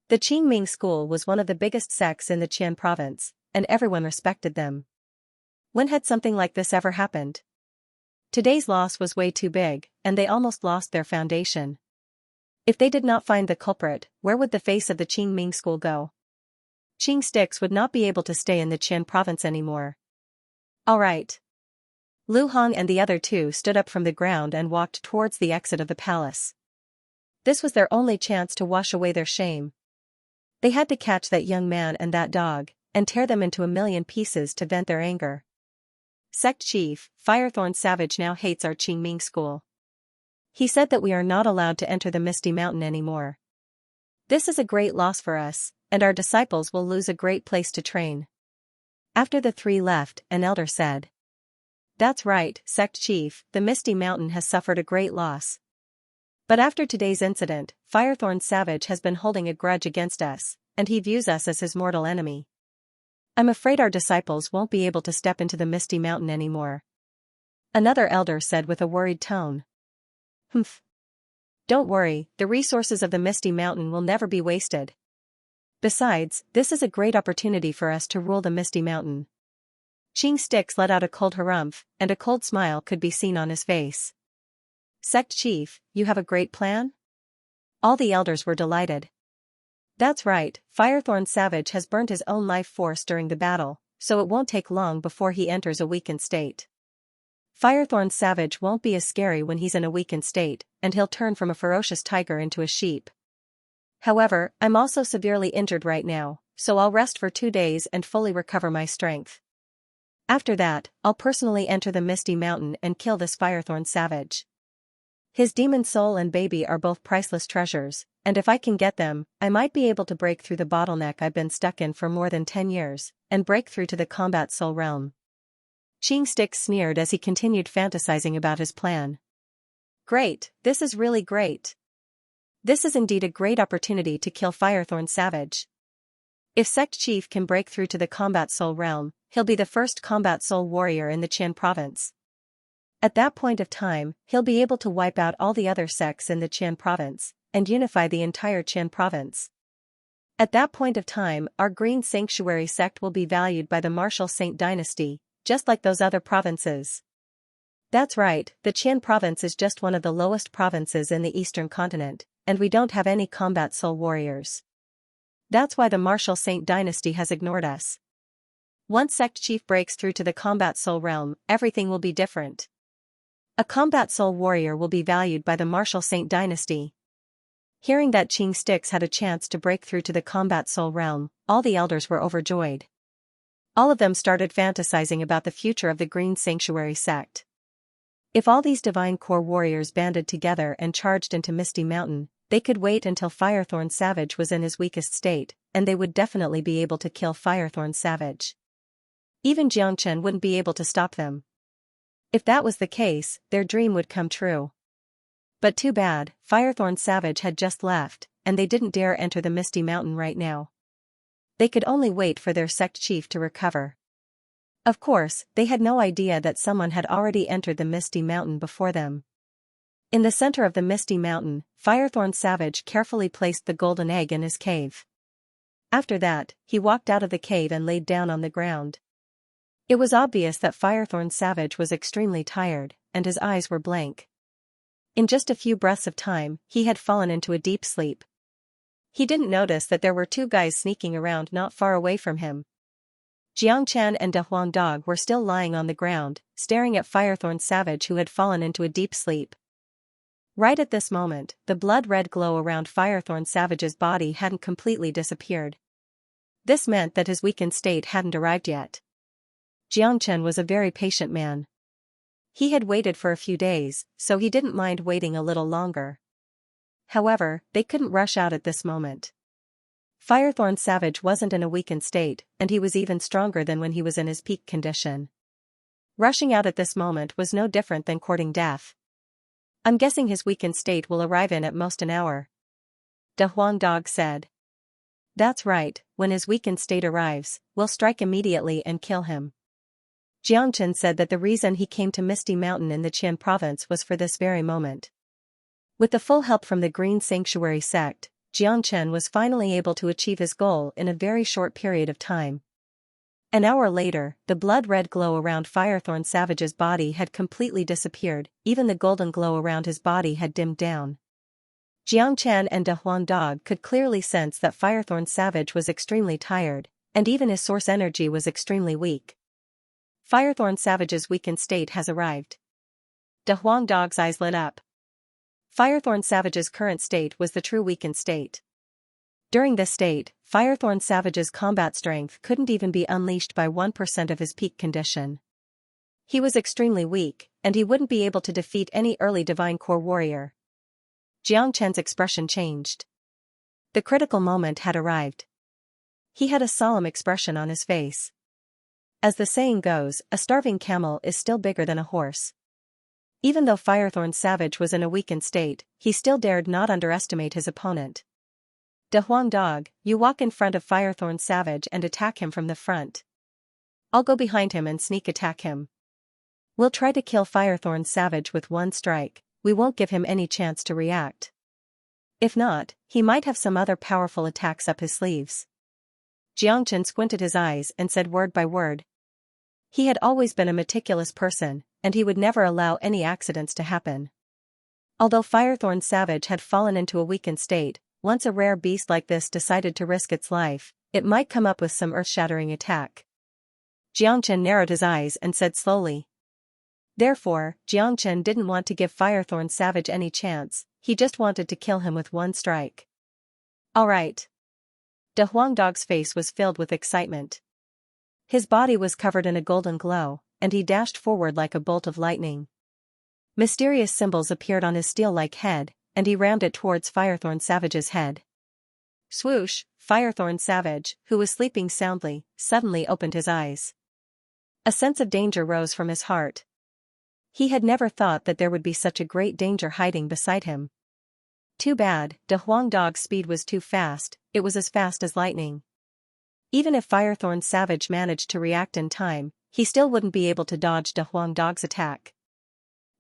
The Qingming school was one of the biggest sects in the Qian province, and everyone respected them. When had something like this ever happened? Today's loss was way too big, and they almost lost their foundation. If they did not find the culprit, where would the face of the Qingming school go? Xianxia would not be able to stay in the Qian province anymore. Alright. Lu Hong and the other two stood up from the ground and walked towards the exit of the palace. This was their only chance to wash away their shame. They had to catch that young man and that dog, and tear them into a million pieces to vent their anger. Sect chief, Firethorn Savage now hates our Qingming school. He said that we are not allowed to enter the Misty Mountain anymore. This is a great loss for us, and our disciples will lose a great place to train. After the three left, an elder said. That's right, Sect chief, the Misty Mountain has suffered a great loss. But after today's incident, Firethorn Savage has been holding a grudge against us, and he views us as his mortal enemy. I'm afraid our disciples won't be able to step into the Misty Mountain anymore. Another elder said with a worried tone. Humph. Don't worry, the resources of the Misty Mountain will never be wasted. Besides, this is a great opportunity for us to rule the Misty Mountain. Xianxia let out a cold harumph, and a cold smile could be seen on his face. Sect chief, you have a great plan? All the elders were delighted. That's right, Firethorn Savage has burnt his own life force during the battle, so it won't take long before he enters a weakened state. Firethorn Savage won't be as scary when he's in a weakened state, and he'll turn from a ferocious tiger into a sheep. However, I'm also severely injured right now, so I'll rest for 2 days and fully recover my strength. After that, I'll personally enter the Misty Mountain and kill this Firethorn Savage. His demon soul and baby are both priceless treasures, and if I can get them, I might be able to break through the bottleneck I've been stuck in for more than 10 years, and break through to the combat soul realm. Xianxia sneered as he continued fantasizing about his plan. Great, this is really great. This is indeed a great opportunity to kill Firethorn Savage. If Sect Chief can break through to the combat soul realm, he'll be the first combat soul warrior in the Qian province. At that point of time, he'll be able to wipe out all the other sects in the Qian province, and unify the entire Qian province. At that point of time, our Green Sanctuary sect will be valued by the Martial Saint dynasty, just like those other provinces. That's right, the Qian province is just one of the lowest provinces in the eastern continent, and we don't have any combat soul warriors. That's why the Martial Saint dynasty has ignored us. Once Sect Chief breaks through to the combat soul realm, everything will be different. A combat soul warrior will be valued by the Martial Saint dynasty. Hearing that Xianxia had a chance to break through to the combat soul realm, all the elders were overjoyed. All of them started fantasizing about the future of the Green Sanctuary sect. If all these divine core warriors banded together and charged into Misty Mountain, they could wait until Firethorn Savage was in his weakest state, and they would definitely be able to kill Firethorn Savage. Even Xianxia wouldn't be able to stop them. If that was the case, their dream would come true. But too bad, Firethorn Savage had just left, and they didn't dare enter the Misty Mountain right now. They could only wait for their sect chief to recover. Of course, they had no idea that someone had already entered the Misty Mountain before them. In the center of the Misty Mountain, Firethorn Savage carefully placed the golden egg in his cave. After that, he walked out of the cave and laid down on the ground. It was obvious that Firethorn Savage was extremely tired, and his eyes were blank. In just a few breaths of time, he had fallen into a deep sleep. He didn't notice that there were two guys sneaking around not far away from him. Xianxia and De Huangdog were still lying on the ground, staring at Firethorn Savage, who had fallen into a deep sleep. Right at this moment, the blood-red glow around Firethorn Savage's body hadn't completely disappeared. This meant that his weakened state hadn't arrived yet. Xianxia was a very patient man. He had waited for a few days, so he didn't mind waiting a little longer. However, they couldn't rush out at this moment. Firethorn Savage wasn't in a weakened state, and he was even stronger than when he was in his peak condition. Rushing out at this moment was no different than courting death. I'm guessing his weakened state will arrive in at most an hour. De Huangdog said. That's right, when his weakened state arrives, we'll strike immediately and kill him. Xianxia said that the reason he came to Misty Mountain in the Qian province was for this very moment. With the full help from the Green Sanctuary sect, Xianxia was finally able to achieve his goal in a very short period of time. An hour later, the blood-red glow around Firethorn Savage's body had completely disappeared, even the golden glow around his body had dimmed down. Xianxia and De Huangdog could clearly sense that Firethorn Savage was extremely tired, and even his source energy was extremely weak. Firethorn Savage's weakened state has arrived. De Huangdog's eyes lit up. Firethorn Savage's current state was the true weakened state. During this state, Firethorn Savage's combat strength couldn't even be unleashed by 1% of his peak condition. He was extremely weak, and he wouldn't be able to defeat any early Divine Core warrior. Xianxia's expression changed. The critical moment had arrived. He had a solemn expression on his face. As the saying goes, a starving camel is still bigger than a horse. Even though Firethorn Savage was in a weakened state, he still dared not underestimate his opponent. De Huangdog, you walk in front of Firethorn Savage and attack him from the front. I'll go behind him and sneak attack him. We'll try to kill Firethorn Savage with one strike, we won't give him any chance to react. If not, he might have some other powerful attacks up his sleeves. Xianxia squinted his eyes and said word by word. He had always been a meticulous person, and he would never allow any accidents to happen. Although Firethorn Savage had fallen into a weakened state, once a rare beast like this decided to risk its life, it might come up with some earth-shattering attack. Xianxia narrowed his eyes and said slowly. Therefore, Xianxia didn't want to give Firethorn Savage any chance, he just wanted to kill him with one strike. All right. De Huangdog's face was filled with excitement. His body was covered in a golden glow, and he dashed forward like a bolt of lightning. Mysterious symbols appeared on his steel-like head, and he rammed it towards Firethorn Savage's head. Swoosh! Firethorn Savage, who was sleeping soundly, suddenly opened his eyes. A sense of danger rose from his heart. He had never thought that there would be such a great danger hiding beside him. Too bad, De Huangdog's speed was too fast, it was as fast as lightning. Even if Firethorn Savage managed to react in time, he still wouldn't be able to dodge De Huangdog's attack.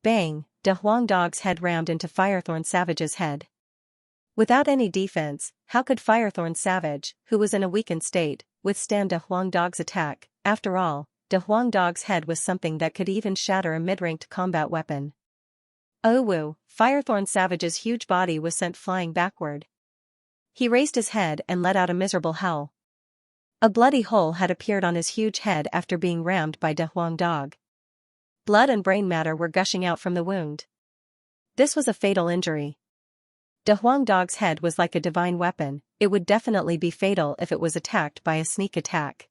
Bang! De Huangdog's head rammed into Firethorn Savage's head. Without any defense, how could Firethorn Savage, who was in a weakened state, withstand De Huangdog's attack? After all, De Huangdog's head was something that could even shatter a mid-ranked combat weapon. Oh woo! Firethorn Savage's huge body was sent flying backward. He raised his head and let out a miserable howl. A bloody hole had appeared on his huge head after being rammed by De Huangdog. Blood and brain matter were gushing out from the wound. This was a fatal injury. De Huangdog's head was like a divine weapon, it would definitely be fatal if it was attacked by a sneak attack.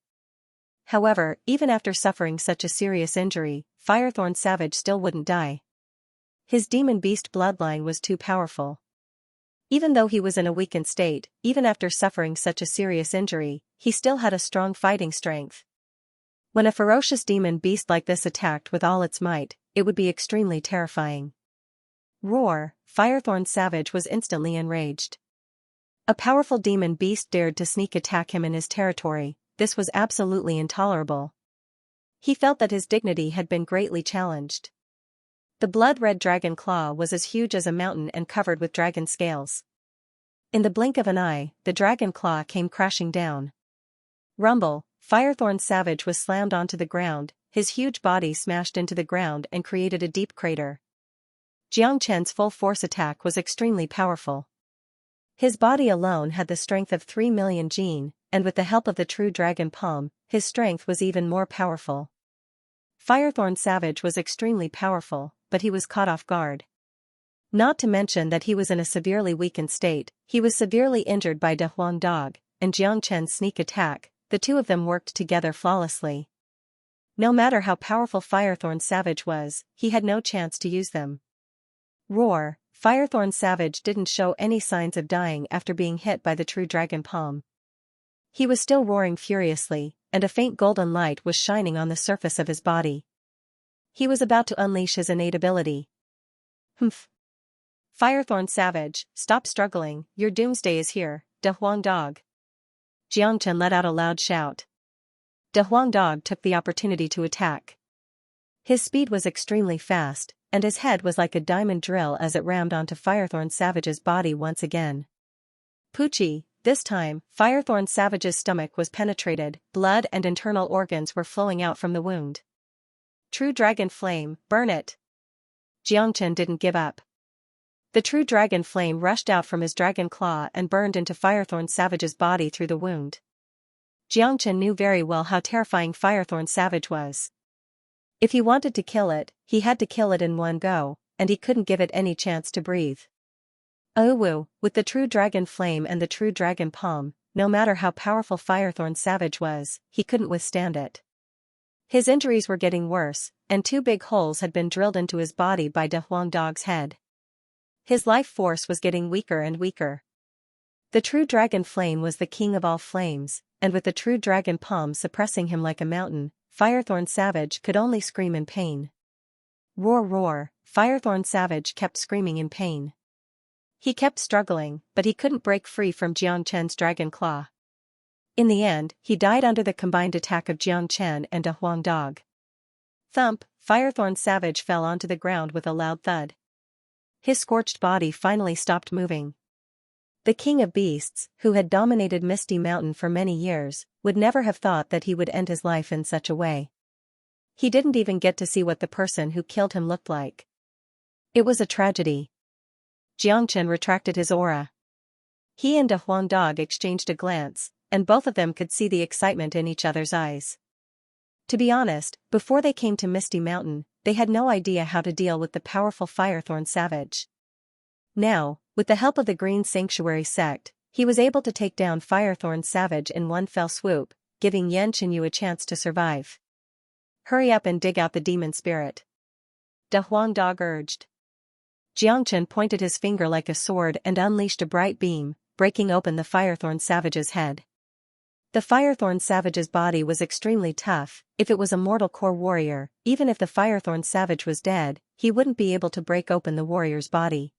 However, even after suffering such a serious injury, Firethorn Savage still wouldn't die. His demon beast bloodline was too powerful. Even though he was in a weakened state, even after suffering such a serious injury, he still had a strong fighting strength. When a ferocious demon beast like this attacked with all its might, it would be extremely terrifying. Roar! Firethorn Savage was instantly enraged. A powerful demon beast dared to sneak attack him in his territory, this was absolutely intolerable. He felt that his dignity had been greatly challenged. The blood-red dragon claw was as huge as a mountain and covered with dragon scales. In the blink of an eye, the dragon claw came crashing down. Rumble! Firethorn Savage was slammed onto the ground, his huge body smashed into the ground and created a deep crater. Xianxia's full-force attack was extremely powerful. His body alone had the strength of 3 million jin, and with the help of the true dragon palm, his strength was even more powerful. Firethorn Savage was extremely powerful, but he was caught off guard. Not to mention that he was in a severely weakened state, he was severely injured by De Huang Dog and Jiang Chen's sneak attack. The two of them worked together flawlessly. No matter how powerful Firethorn Savage was, he had no chance to use them. Roar! Firethorn Savage didn't show any signs of dying after being hit by the true dragon palm. He was still roaring furiously, and a faint golden light was shining on the surface of his body. He was about to unleash his innate ability. Humph! Firethorn Savage, stop struggling, your doomsday is here, De Huang Dog. Jiang Chen let out a loud shout. De Huang Dog took the opportunity to attack. His speed was extremely fast, and his head was like a diamond drill as it rammed onto Firethorn Savage's body once again. Poochie! This time, Firethorn Savage's stomach was penetrated, blood and internal organs were flowing out from the wound. True Dragon Flame, burn it! Jiang Chen didn't give up. The true dragon flame rushed out from his dragon claw and burned into Firethorn Savage's body through the wound. Jiang Chen knew very well how terrifying Firethorn Savage was. If he wanted to kill it, he had to kill it in one go, and he couldn't give it any chance to breathe. Oh, with the true dragon flame and the true dragon palm, no matter how powerful Firethorn Savage was, he couldn't withstand it. His injuries were getting worse, and 2 big holes had been drilled into his body by De Huang Dog's head. His life force was getting weaker and weaker. The true dragon flame was the king of all flames, and with the true dragon palm suppressing him like a mountain, Firethorn Savage could only scream in pain. Roar roar, Firethorn Savage kept screaming in pain. He kept struggling, but he couldn't break free from Jiang Chen's dragon claw. In the end, he died under the combined attack of Jiang Chen and De Huang Dog. Thump! Firethorn Savage fell onto the ground with a loud thud. His scorched body finally stopped moving. The king of beasts, who had dominated Misty Mountain for many years, would never have thought that he would end his life in such a way. He didn't even get to see what the person who killed him looked like. It was a tragedy. Jiang Chen retracted his aura. He and De Huang Dog exchanged a glance, and both of them could see the excitement in each other's eyes. To be honest, before they came to Misty Mountain, they had no idea how to deal with the powerful Firethorn Savage. Now, with the help of the Green Sanctuary sect, he was able to take down Firethorn Savage in one fell swoop, giving Yan Qinyu a chance to survive. Hurry up and dig out the demon spirit, De Huang Dog urged. Jiang Chen pointed his finger like a sword and unleashed a bright beam, breaking open the Firethorn Savage's head. The Firethorn Savage's body was extremely tough. If it was a mortal core warrior, even if the Firethorn Savage was dead, he wouldn't be able to break open the warrior's body.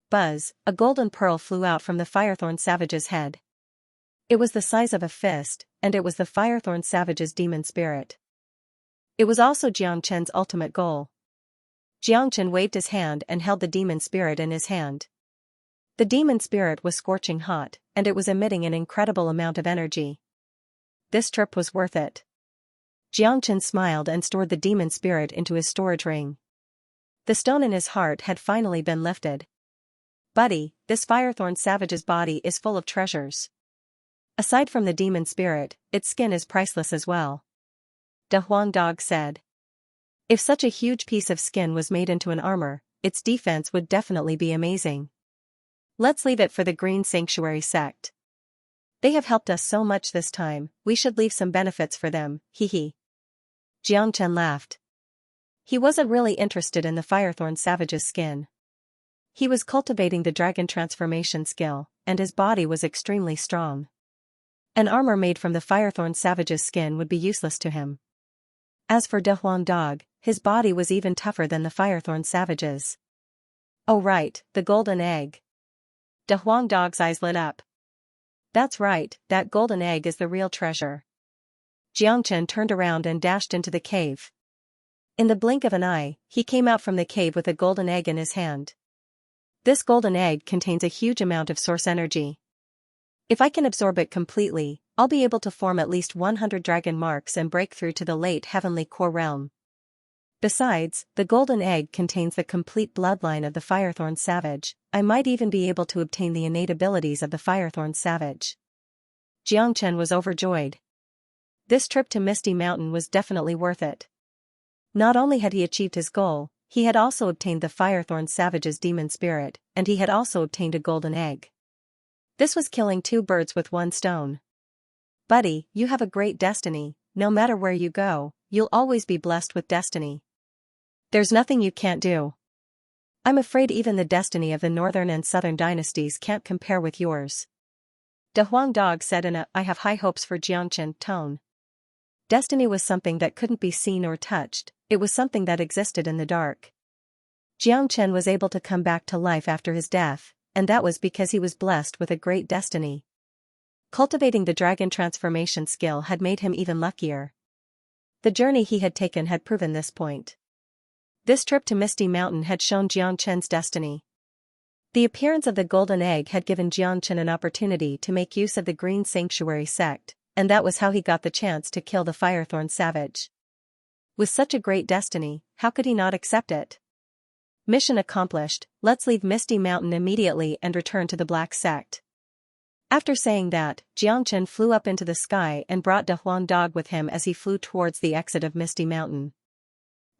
Buzz! A golden pearl flew out from the Firethorn Savage's head. It was the size of a fist, and it was the Firethorn Savage's demon spirit. It was also Jiang Chen's ultimate goal. Jiang Chen waved his hand and held the demon spirit in his hand. The demon spirit was scorching hot, and it was emitting an incredible amount of energy. This trip was worth it. Jiang Chen smiled and stored the demon spirit into his storage ring. The stone in his heart had finally been lifted. Buddy, this Firethorn Savage's body is full of treasures. Aside from the demon spirit, its skin is priceless as well. De Huang Dog said. If such a huge piece of skin was made into an armor, its defense would definitely be amazing. Let's leave it for the Green Sanctuary sect. They have helped us so much this time, we should leave some benefits for them, hee. Jiang Chen laughed. He wasn't really interested in the Firethorn Savage's skin. He was cultivating the dragon transformation skill, and his body was extremely strong. An armor made from the Firethorn Savage's skin would be useless to him. As for De Huang Dog, his body was even tougher than the Firethorn Savage's. Oh right, the golden egg. De Huang Dog's eyes lit up. That's right, that golden egg is the real treasure. Jiang Chen turned around and dashed into the cave. In the blink of an eye, he came out from the cave with a golden egg in his hand. This golden egg contains a huge amount of source energy. If I can absorb it completely, I'll be able to form at least 100 dragon marks and break through to the late heavenly core realm. Besides, the golden egg contains the complete bloodline of the Firethorn Savage. I might even be able to obtain the innate abilities of the Firethorn Savage. Xianxia was overjoyed. This trip to Misty Mountain was definitely worth it. Not only had he achieved his goal, he had also obtained the Firethorn Savage's demon spirit, and he had also obtained a golden egg. This was killing two birds with one stone. Buddy, you have a great destiny. No matter where you go, you'll always be blessed with destiny. There's nothing you can't do. I'm afraid even the destiny of the northern and southern dynasties can't compare with yours. De Huang Dog said in a "I have high hopes for Xianxia" tone. Destiny was something that couldn't be seen or touched, it was something that existed in the dark. Xianxia was able to come back to life after his death, and that was because he was blessed with a great destiny. Cultivating the dragon transformation skill had made him even luckier. The journey he had taken had proven this point. This trip to Misty Mountain had shown Xianxia's destiny. The appearance of the golden egg had given Xianxia an opportunity to make use of the Green Sanctuary sect, and that was how he got the chance to kill the Firethorn Savage. With such a great destiny, how could he not accept it? Mission accomplished, let's leave Misty Mountain immediately and return to the Black Sect. After saying that, Xianxia flew up into the sky and brought De Huang Dog with him as he flew towards the exit of Misty Mountain.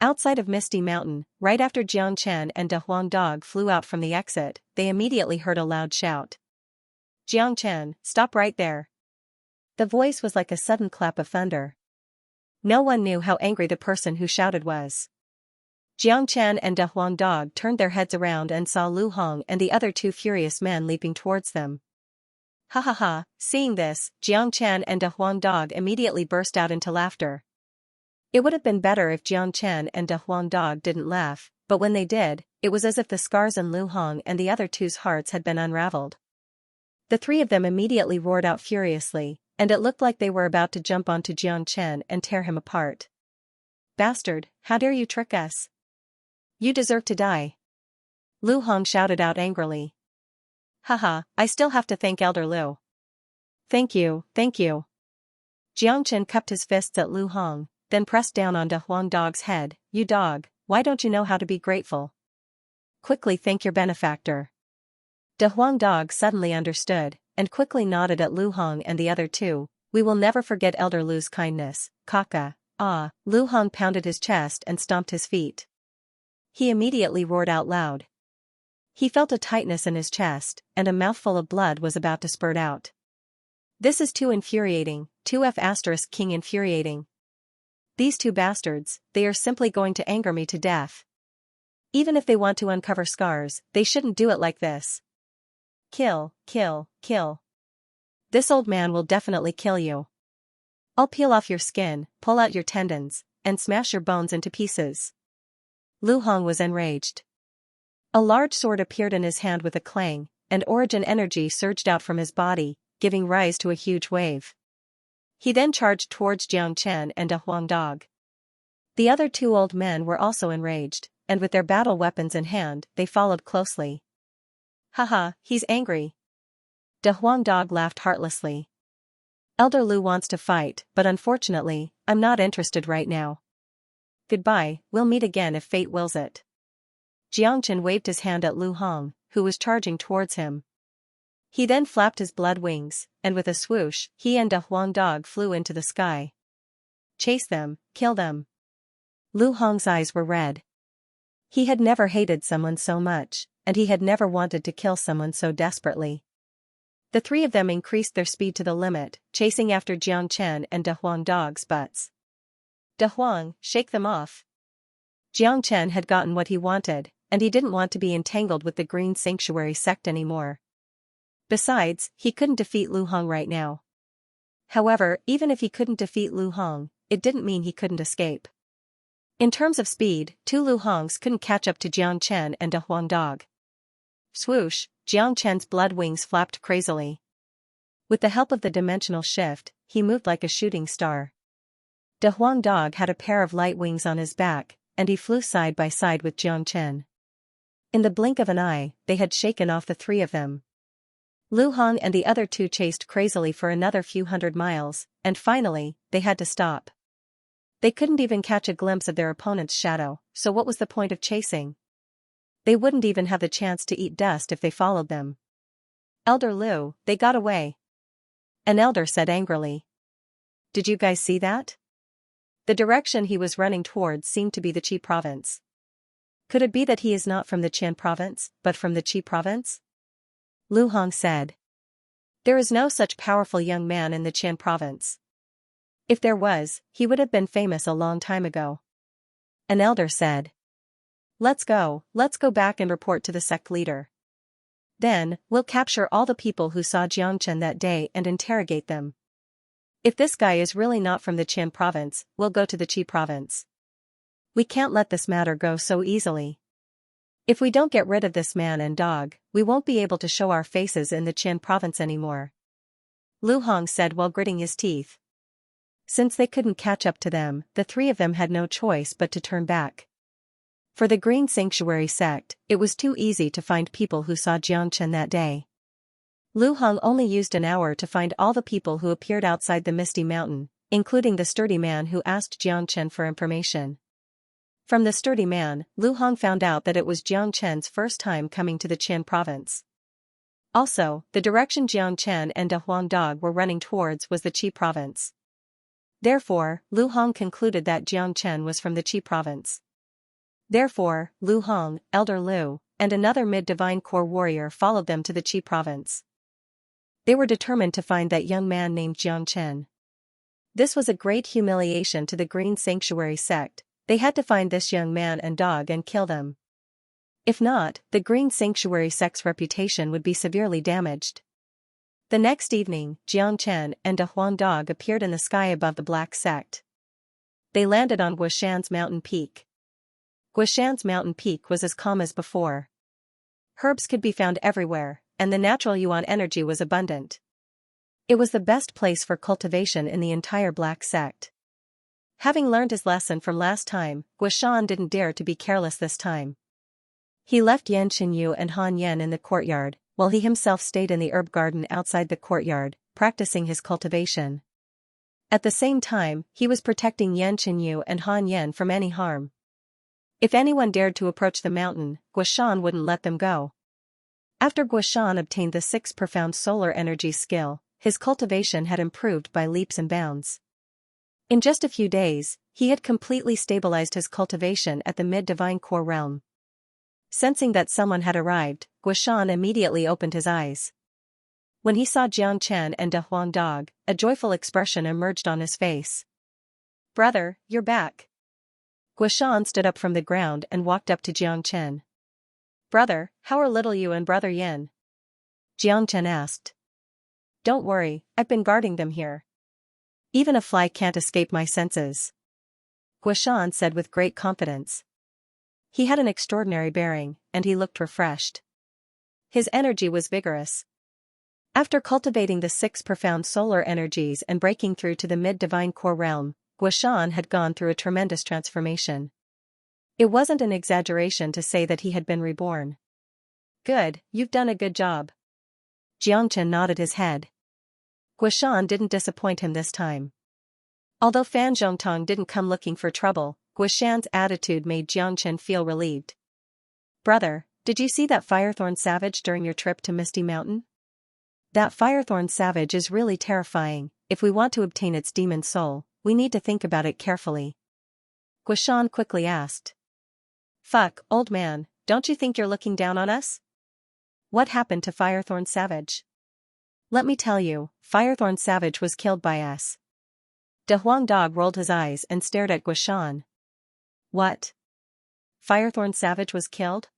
Outside of Misty Mountain, right after Xianxia and De Huang Dog flew out from the exit, they immediately heard a loud shout. Xianxia, stop right there. The voice was like a sudden clap of thunder. No one knew how angry the person who shouted was. Xianxia and De Huang Dog turned their heads around and saw Lu Hong and the other two furious men leaping towards them. Ha ha ha, seeing this, Xianxia and De Huang Dog immediately burst out into laughter. It would have been better if Xianxia and De Huang Dog didn't laugh, but when they did, it was as if the scars in Lu Hong and the other two's hearts had been unraveled. The three of them immediately roared out furiously, and it looked like they were about to jump onto Xianxia and tear him apart. Bastard, how dare you trick us? You deserve to die. Lu Hong shouted out angrily. Haha, I still have to thank Elder Lu. Thank you, thank you. Xianxia cupped his fists at Lu Hong, then pressed down on De Huang Dog's head. You dog, why don't you know how to be grateful? Quickly thank your benefactor. De Huang Dog suddenly understood, and quickly nodded at Lu Hong and the other two. We will never forget Elder Lu's kindness, Kaka. Ah, Lu Hong pounded his chest and stomped his feet. He immediately roared out loud. He felt a tightness in his chest, and a mouthful of blood was about to spurt out. This is too infuriating, 2F** king infuriating. These two bastards, they are simply going to anger me to death. Even if they want to uncover scars, they shouldn't do it like this. Kill, kill, kill. This old man will definitely kill you. I'll peel off your skin, pull out your tendons, and smash your bones into pieces. Lu Hong was enraged. A large sword appeared in his hand with a clang, and origin energy surged out from his body, giving rise to a huge wave. He then charged towards Xianxia and De Huang Dog. The other two old men were also enraged, and with their battle weapons in hand, they followed closely. Haha, he's angry. De Huang Dog laughed heartlessly. Elder Lu wants to fight, but unfortunately, I'm not interested right now. Goodbye, we'll meet again if fate wills it. Xianxia waved his hand at Lu Hong, who was charging towards him. He then flapped his blood wings, and with a swoosh, he and De Huang Dog flew into the sky. Chase them, kill them. Lu Hong's eyes were red. He had never hated someone so much, and he had never wanted to kill someone so desperately. The three of them increased their speed to the limit, chasing after Xianxia and De Huang Dog's butts. De Huang, shake them off. Xianxia had gotten what he wanted, and he didn't want to be entangled with the Green Sanctuary sect anymore. Besides, he couldn't defeat Lu Hong right now. However, even if he couldn't defeat Lu Hong, it didn't mean he couldn't escape. In terms of speed, two Lu Hongs couldn't catch up to Xianxia and De Huang Dog. Swoosh, Xianxia's blood wings flapped crazily. With the help of the dimensional shift, he moved like a shooting star. De Huang Dog had a pair of light wings on his back, and he flew side by side with Xianxia. In the blink of an eye, they had shaken off the three of them. Lu Hong and the other two chased crazily for another few hundred miles, and finally, they had to stop. They couldn't even catch a glimpse of their opponent's shadow, so what was the point of chasing? They wouldn't even have the chance to eat dust if they followed them. Elder Lu, they got away. An elder said angrily. Did you guys see that? The direction he was running towards seemed to be the Qi province. Could it be that he is not from the Qian province, but from the Qi province? Lu Hong said. There is no such powerful young man in the Qian province. If there was, he would have been famous a long time ago. An elder said. Let's go back and report to the sect leader. Then, we'll capture all the people who saw Xianxia that day and interrogate them. If this guy is really not from the Qian province, we'll go to the Qi province. We can't let this matter go so easily. If we don't get rid of this man and dog, we won't be able to show our faces in the Qian province anymore. Lu Hong said while gritting his teeth. Since they couldn't catch up to them, the three of them had no choice but to turn back. For the Green Sanctuary sect, it was too easy to find people who saw Xianxia that day. Lu Hong only used an hour to find all the people who appeared outside the Misty Mountain, including the sturdy man who asked Xianxia for information. From the sturdy man, Lu Hong found out that it was Xianxia's first time coming to the Qian province. Also, the direction Xianxia and a Huang dog were running towards was the Qi province. Therefore, Lu Hong concluded that Xianxia was from the Qi province. Therefore, Lu Hong, Elder Lu, and another mid-divine core warrior followed them to the Qi province. They were determined to find that young man named Xianxia. This was a great humiliation to the Green Sanctuary sect. They had to find this young man and dog and kill them. If not, the Green Sanctuary sect's reputation would be severely damaged. The next evening, Xianxia and a Huang dog appeared in the sky above the Black Sect. They landed on Guishan's mountain peak. Guishan's mountain peak was as calm as before. Herbs could be found everywhere, and the natural yuan energy was abundant. It was the best place for cultivation in the entire Black Sect. Having learned his lesson from last time, Guishan didn't dare to be careless this time. He left Yan Xinyu and Han Yan in the courtyard, while he himself stayed in the herb garden outside the courtyard, practicing his cultivation. At the same time, he was protecting Yan Xinyu and Han Yan from any harm. If anyone dared to approach the mountain, Guishan wouldn't let them go. After Guishan obtained the 6 profound solar energy skill, his cultivation had improved by leaps and bounds. In just a few days, he had completely stabilized his cultivation at the mid-divine core realm. Sensing that someone had arrived, Guishan immediately opened his eyes. When he saw Xianxia and a Huang dog, a joyful expression emerged on his face. Brother, you're back. Guishan stood up from the ground and walked up to Xianxia. Brother, how are little you and brother Yin? Xianxia asked. Don't worry, I've been guarding them here. Even a fly can't escape my senses. Guishan said with great confidence. He had an extraordinary bearing, and he looked refreshed. His energy was vigorous. After cultivating the 6 profound solar energies and breaking through to the mid-divine core realm, Guishan had gone through a tremendous transformation. It wasn't an exaggeration to say that he had been reborn. Good, you've done a good job. Xianxia nodded his head. Guishan didn't disappoint him this time. Although Fan Zhongtong didn't come looking for trouble, Guishan's attitude made Xianxia feel relieved. Brother, did you see that Firethorn Savage during your trip to Misty Mountain? That Firethorn Savage is really terrifying. If we want to obtain its demon soul, we need to think about it carefully. Guishan quickly asked. Fuck, old man, don't you think you're looking down on us? What happened to Firethorn Savage? Let me tell you, Firethorn Savage was killed by us. De Huang dog rolled his eyes and stared at Guishan. What? Firethorn Savage was killed?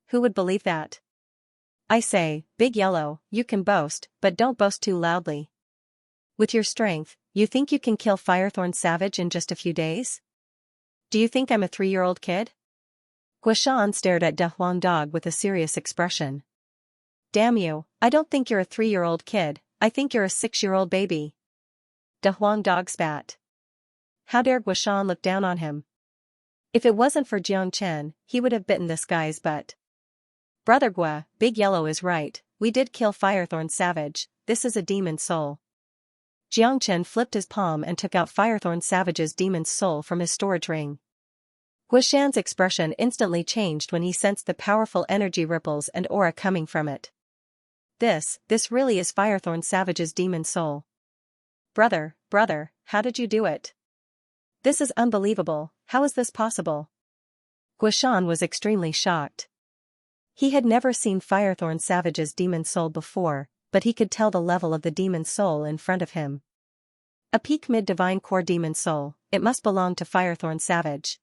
Who would believe that? I say, Big Yellow, you can boast, but don't boast too loudly. With your strength, you think you can kill Firethorn Savage in just a few days? Do you think I'm a 3-year-old kid? Guishan stared at De Huang dog with a serious expression. Damn you, I don't think you're a 3-year-old kid, I think you're a 6-year-old baby. De Huang dog spat. How dare Guishan look down on him? If it wasn't for Xianxia, he would have bitten this guy's butt. Brother Gua, Big Yellow is right, we did kill Firethorn Savage, this is a demon soul. Xianxia flipped his palm and took out Firethorn Savage's demon's soul from his storage ring. Guishan's expression instantly changed when he sensed the powerful energy ripples and aura coming from it. This really is Firethorn Savage's demon soul. Brother, how did you do it? This is unbelievable, how is this possible? Guishan was extremely shocked. He had never seen Firethorn Savage's demon soul before, but he could tell the level of the demon soul in front of him. A peak mid-divine core demon soul, it must belong to Firethorn Savage.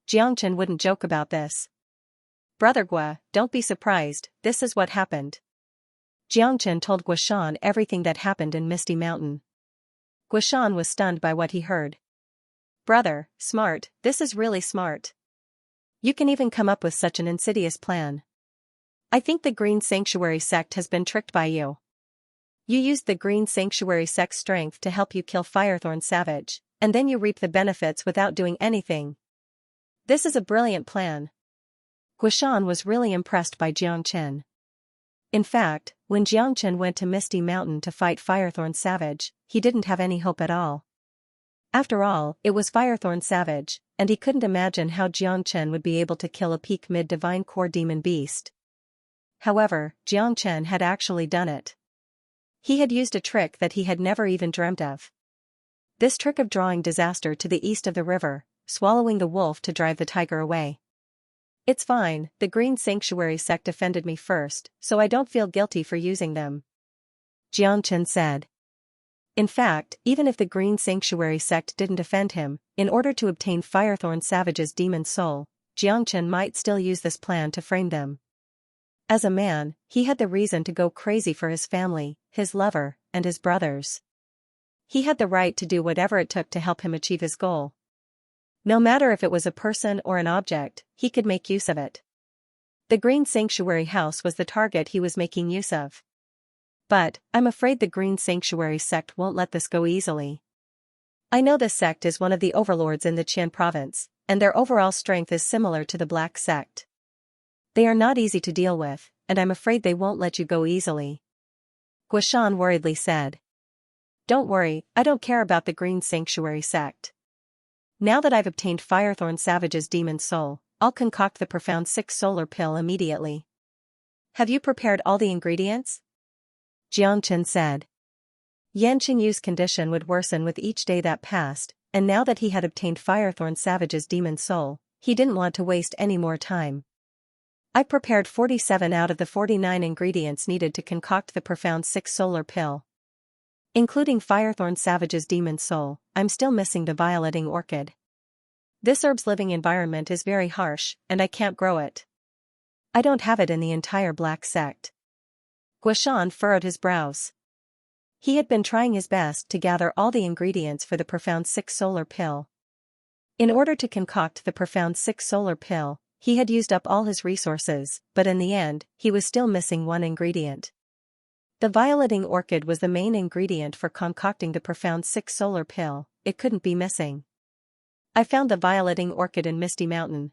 Xianxia wouldn't joke about this. Brother Gua, don't be surprised, this is what happened. Xianxia told Guishan everything that happened in Misty Mountain. Guishan was stunned by what he heard. Brother, smart, this is really smart. You can even come up with such an insidious plan. I think the Green Sanctuary sect has been tricked by you. You used the Green Sanctuary sect's strength to help you kill Firethorn Savage, and then you reap the benefits without doing anything. This is a brilliant plan. Guishan was really impressed by Xianxia. In fact, when Xianxia went to Misty Mountain to fight Firethorn Savage, he didn't have any hope at all. After all, it was Firethorn Savage, and he couldn't imagine how Xianxia would be able to kill a peak mid-divine core demon beast. However, Xianxia had actually done it. He had used a trick that he had never even dreamt of. This trick of drawing disaster to the east of the river, swallowing the wolf to drive the tiger away. It's fine, the Green Sanctuary sect offended me first, so I don't feel guilty for using them. Xianxia said. In fact, even if the Green Sanctuary sect didn't offend him, in order to obtain Firethorn Savage's demon soul, Xianxia might still use this plan to frame them. As a man, he had the reason to go crazy for his family, his lover, and his brothers. He had the right to do whatever it took to help him achieve his goal. No matter if it was a person or an object, he could make use of it. The Green Sanctuary house was the target he was making use of. But, I'm afraid the Green Sanctuary sect won't let this go easily. I know this sect is one of the overlords in the Qian province, and their overall strength is similar to the Black sect. They are not easy to deal with, and I'm afraid they won't let you go easily. Guishan worriedly said. Don't worry, I don't care about the Green Sanctuary sect. Now that I've obtained Firethorn Savage's demon soul, I'll concoct the Profound 6 solar pill immediately. Have you prepared all the ingredients? Xianxia said. Yan Qingyu's condition would worsen with each day that passed, and now that he had obtained Firethorn Savage's demon soul, he didn't want to waste any more time. I prepared 47 out of the 49 ingredients needed to concoct the Profound 6 solar pill. Including Firethorn Savage's demon soul, I'm still missing the violeting orchid. This herb's living environment is very harsh, and I can't grow it. I don't have it in the entire Black sect. Guishan furrowed his brows. He had been trying his best to gather all the ingredients for the Profound 6 solar pill. In order to concoct the Profound 6 solar pill, he had used up all his resources, but in the end, he was still missing one ingredient. The violeting orchid was the main ingredient for concocting the Profound 6 solar pill, it couldn't be missing. I found the violeting orchid in Misty Mountain.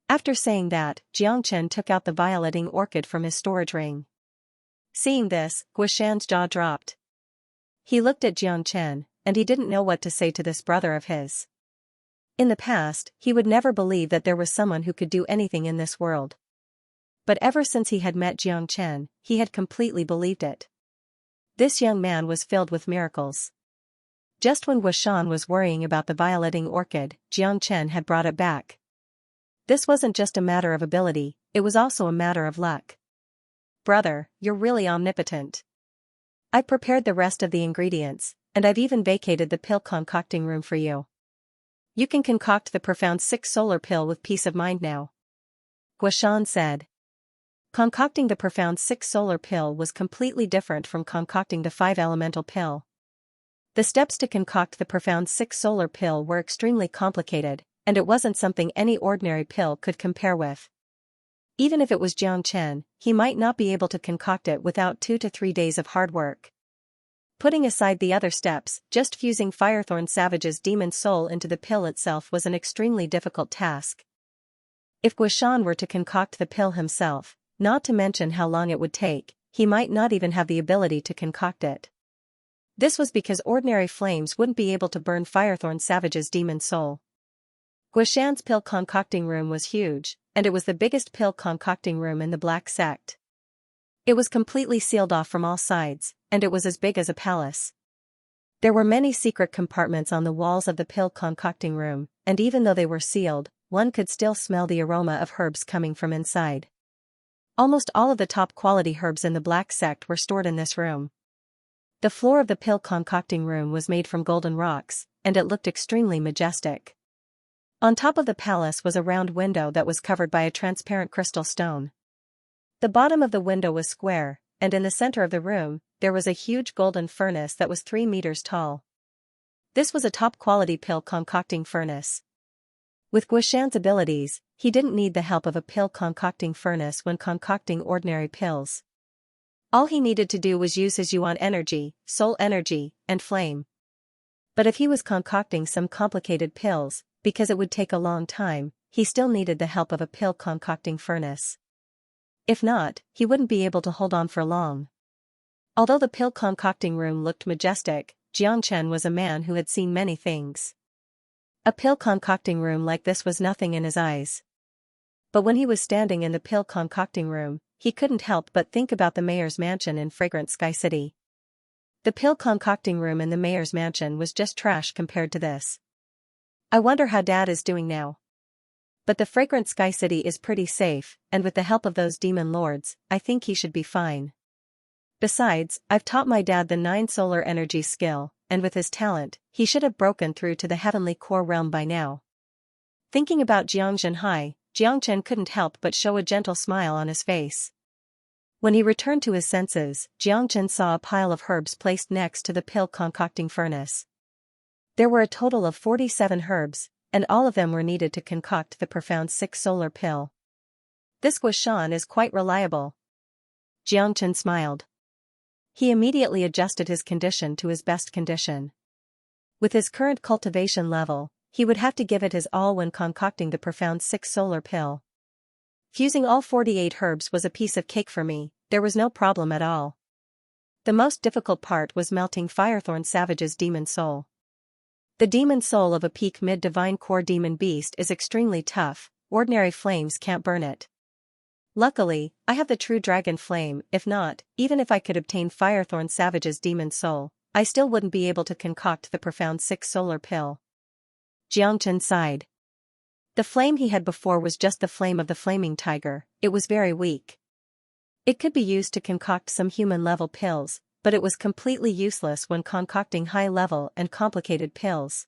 After saying that, Xianxia took out the violeting orchid from his storage ring. Seeing this, Guishan's jaw dropped. He looked at Xianxia, and he didn't know what to say to this brother of his. In the past, he would never believe that there was someone who could do anything in this world. But ever since he had met Xianxia, he had completely believed it. This young man was filled with miracles. Just when Guishan was worrying about the violeting orchid, Xianxia had brought it back. This wasn't just a matter of ability, it was also a matter of luck. Brother, you're really omnipotent. I prepared the rest of the ingredients, and I've even vacated the pill concocting room for you. You can concoct the Profound 6 solar pill with peace of mind now. Guishan said. Concocting the Profound 6 solar pill was completely different from concocting the 5 elemental pill. The steps to concoct the Profound 6 solar pill were extremely complicated, and it wasn't something any ordinary pill could compare with. Even if it was Xianxia, he might not be able to concoct it without 2 to 3 days of hard work. Putting aside the other steps, just fusing Firethorn Savage's demon soul into the pill itself was an extremely difficult task. If Guishan were to concoct the pill himself, not to mention how long it would take, he might not even have the ability to concoct it. This was because ordinary flames wouldn't be able to burn Firethorn Savage's demon soul. Guishan's pill concocting room was huge, and it was the biggest pill concocting room in the Black Sect. It was completely sealed off from all sides, and it was as big as a palace. There were many secret compartments on the walls of the pill concocting room, and even though they were sealed, one could still smell the aroma of herbs coming from inside. Almost all of the top-quality herbs in the Black Sect were stored in this room. The floor of the pill concocting room was made from golden rocks, and it looked extremely majestic. On top of the palace was a round window that was covered by a transparent crystal stone. The bottom of the window was square, and in the center of the room, there was a huge golden furnace that was 3 meters tall. This was a top-quality pill concocting furnace. With Guishan's abilities, he didn't need the help of a pill concocting furnace when concocting ordinary pills. All he needed to do was use his yuan energy, soul energy, and flame. But if he was concocting some complicated pills, because it would take a long time, he still needed the help of a pill concocting furnace. If not, he wouldn't be able to hold on for long. Although the pill concocting room looked majestic, Xianxia was a man who had seen many things. A pill concocting room like this was nothing in his eyes. But when he was standing in the pill concocting room, he couldn't help but think about the mayor's mansion in Fragrant Sky City. The pill concocting room in the mayor's mansion was just trash compared to this. I wonder how Dad is doing now. But the Fragrant Sky City is pretty safe, and with the help of those demon lords, I think he should be fine. Besides, I've taught my dad the 9 solar energy skill, and with his talent, he should have broken through to the heavenly core realm by now. Thinking about Xianxia couldn't help but show a gentle smile on his face. When he returned to his senses, Xianxia saw a pile of herbs placed next to the pill concocting furnace. There were a total of 47 herbs, and all of them were needed to concoct the profound 6 solar pill. This Guishan is quite reliable. Xianxia smiled. He immediately adjusted his condition to his best condition. With his current cultivation level, he would have to give it his all when concocting the profound 6 solar pill. Fusing all 48 herbs was a piece of cake for me, there was no problem at all. The most difficult part was melting Firethorn Savage's demon soul. The demon soul of a peak mid-divine core demon beast is extremely tough, ordinary flames can't burn it. Luckily, I have the true dragon flame. If not, even if I could obtain Firethorn Savage's demon soul, I still wouldn't be able to concoct the profound 6 solar pill. Xianxia sighed. The flame he had before was just the flame of the flaming tiger, it was very weak. It could be used to concoct some human-level pills, but it was completely useless when concocting high-level and complicated pills.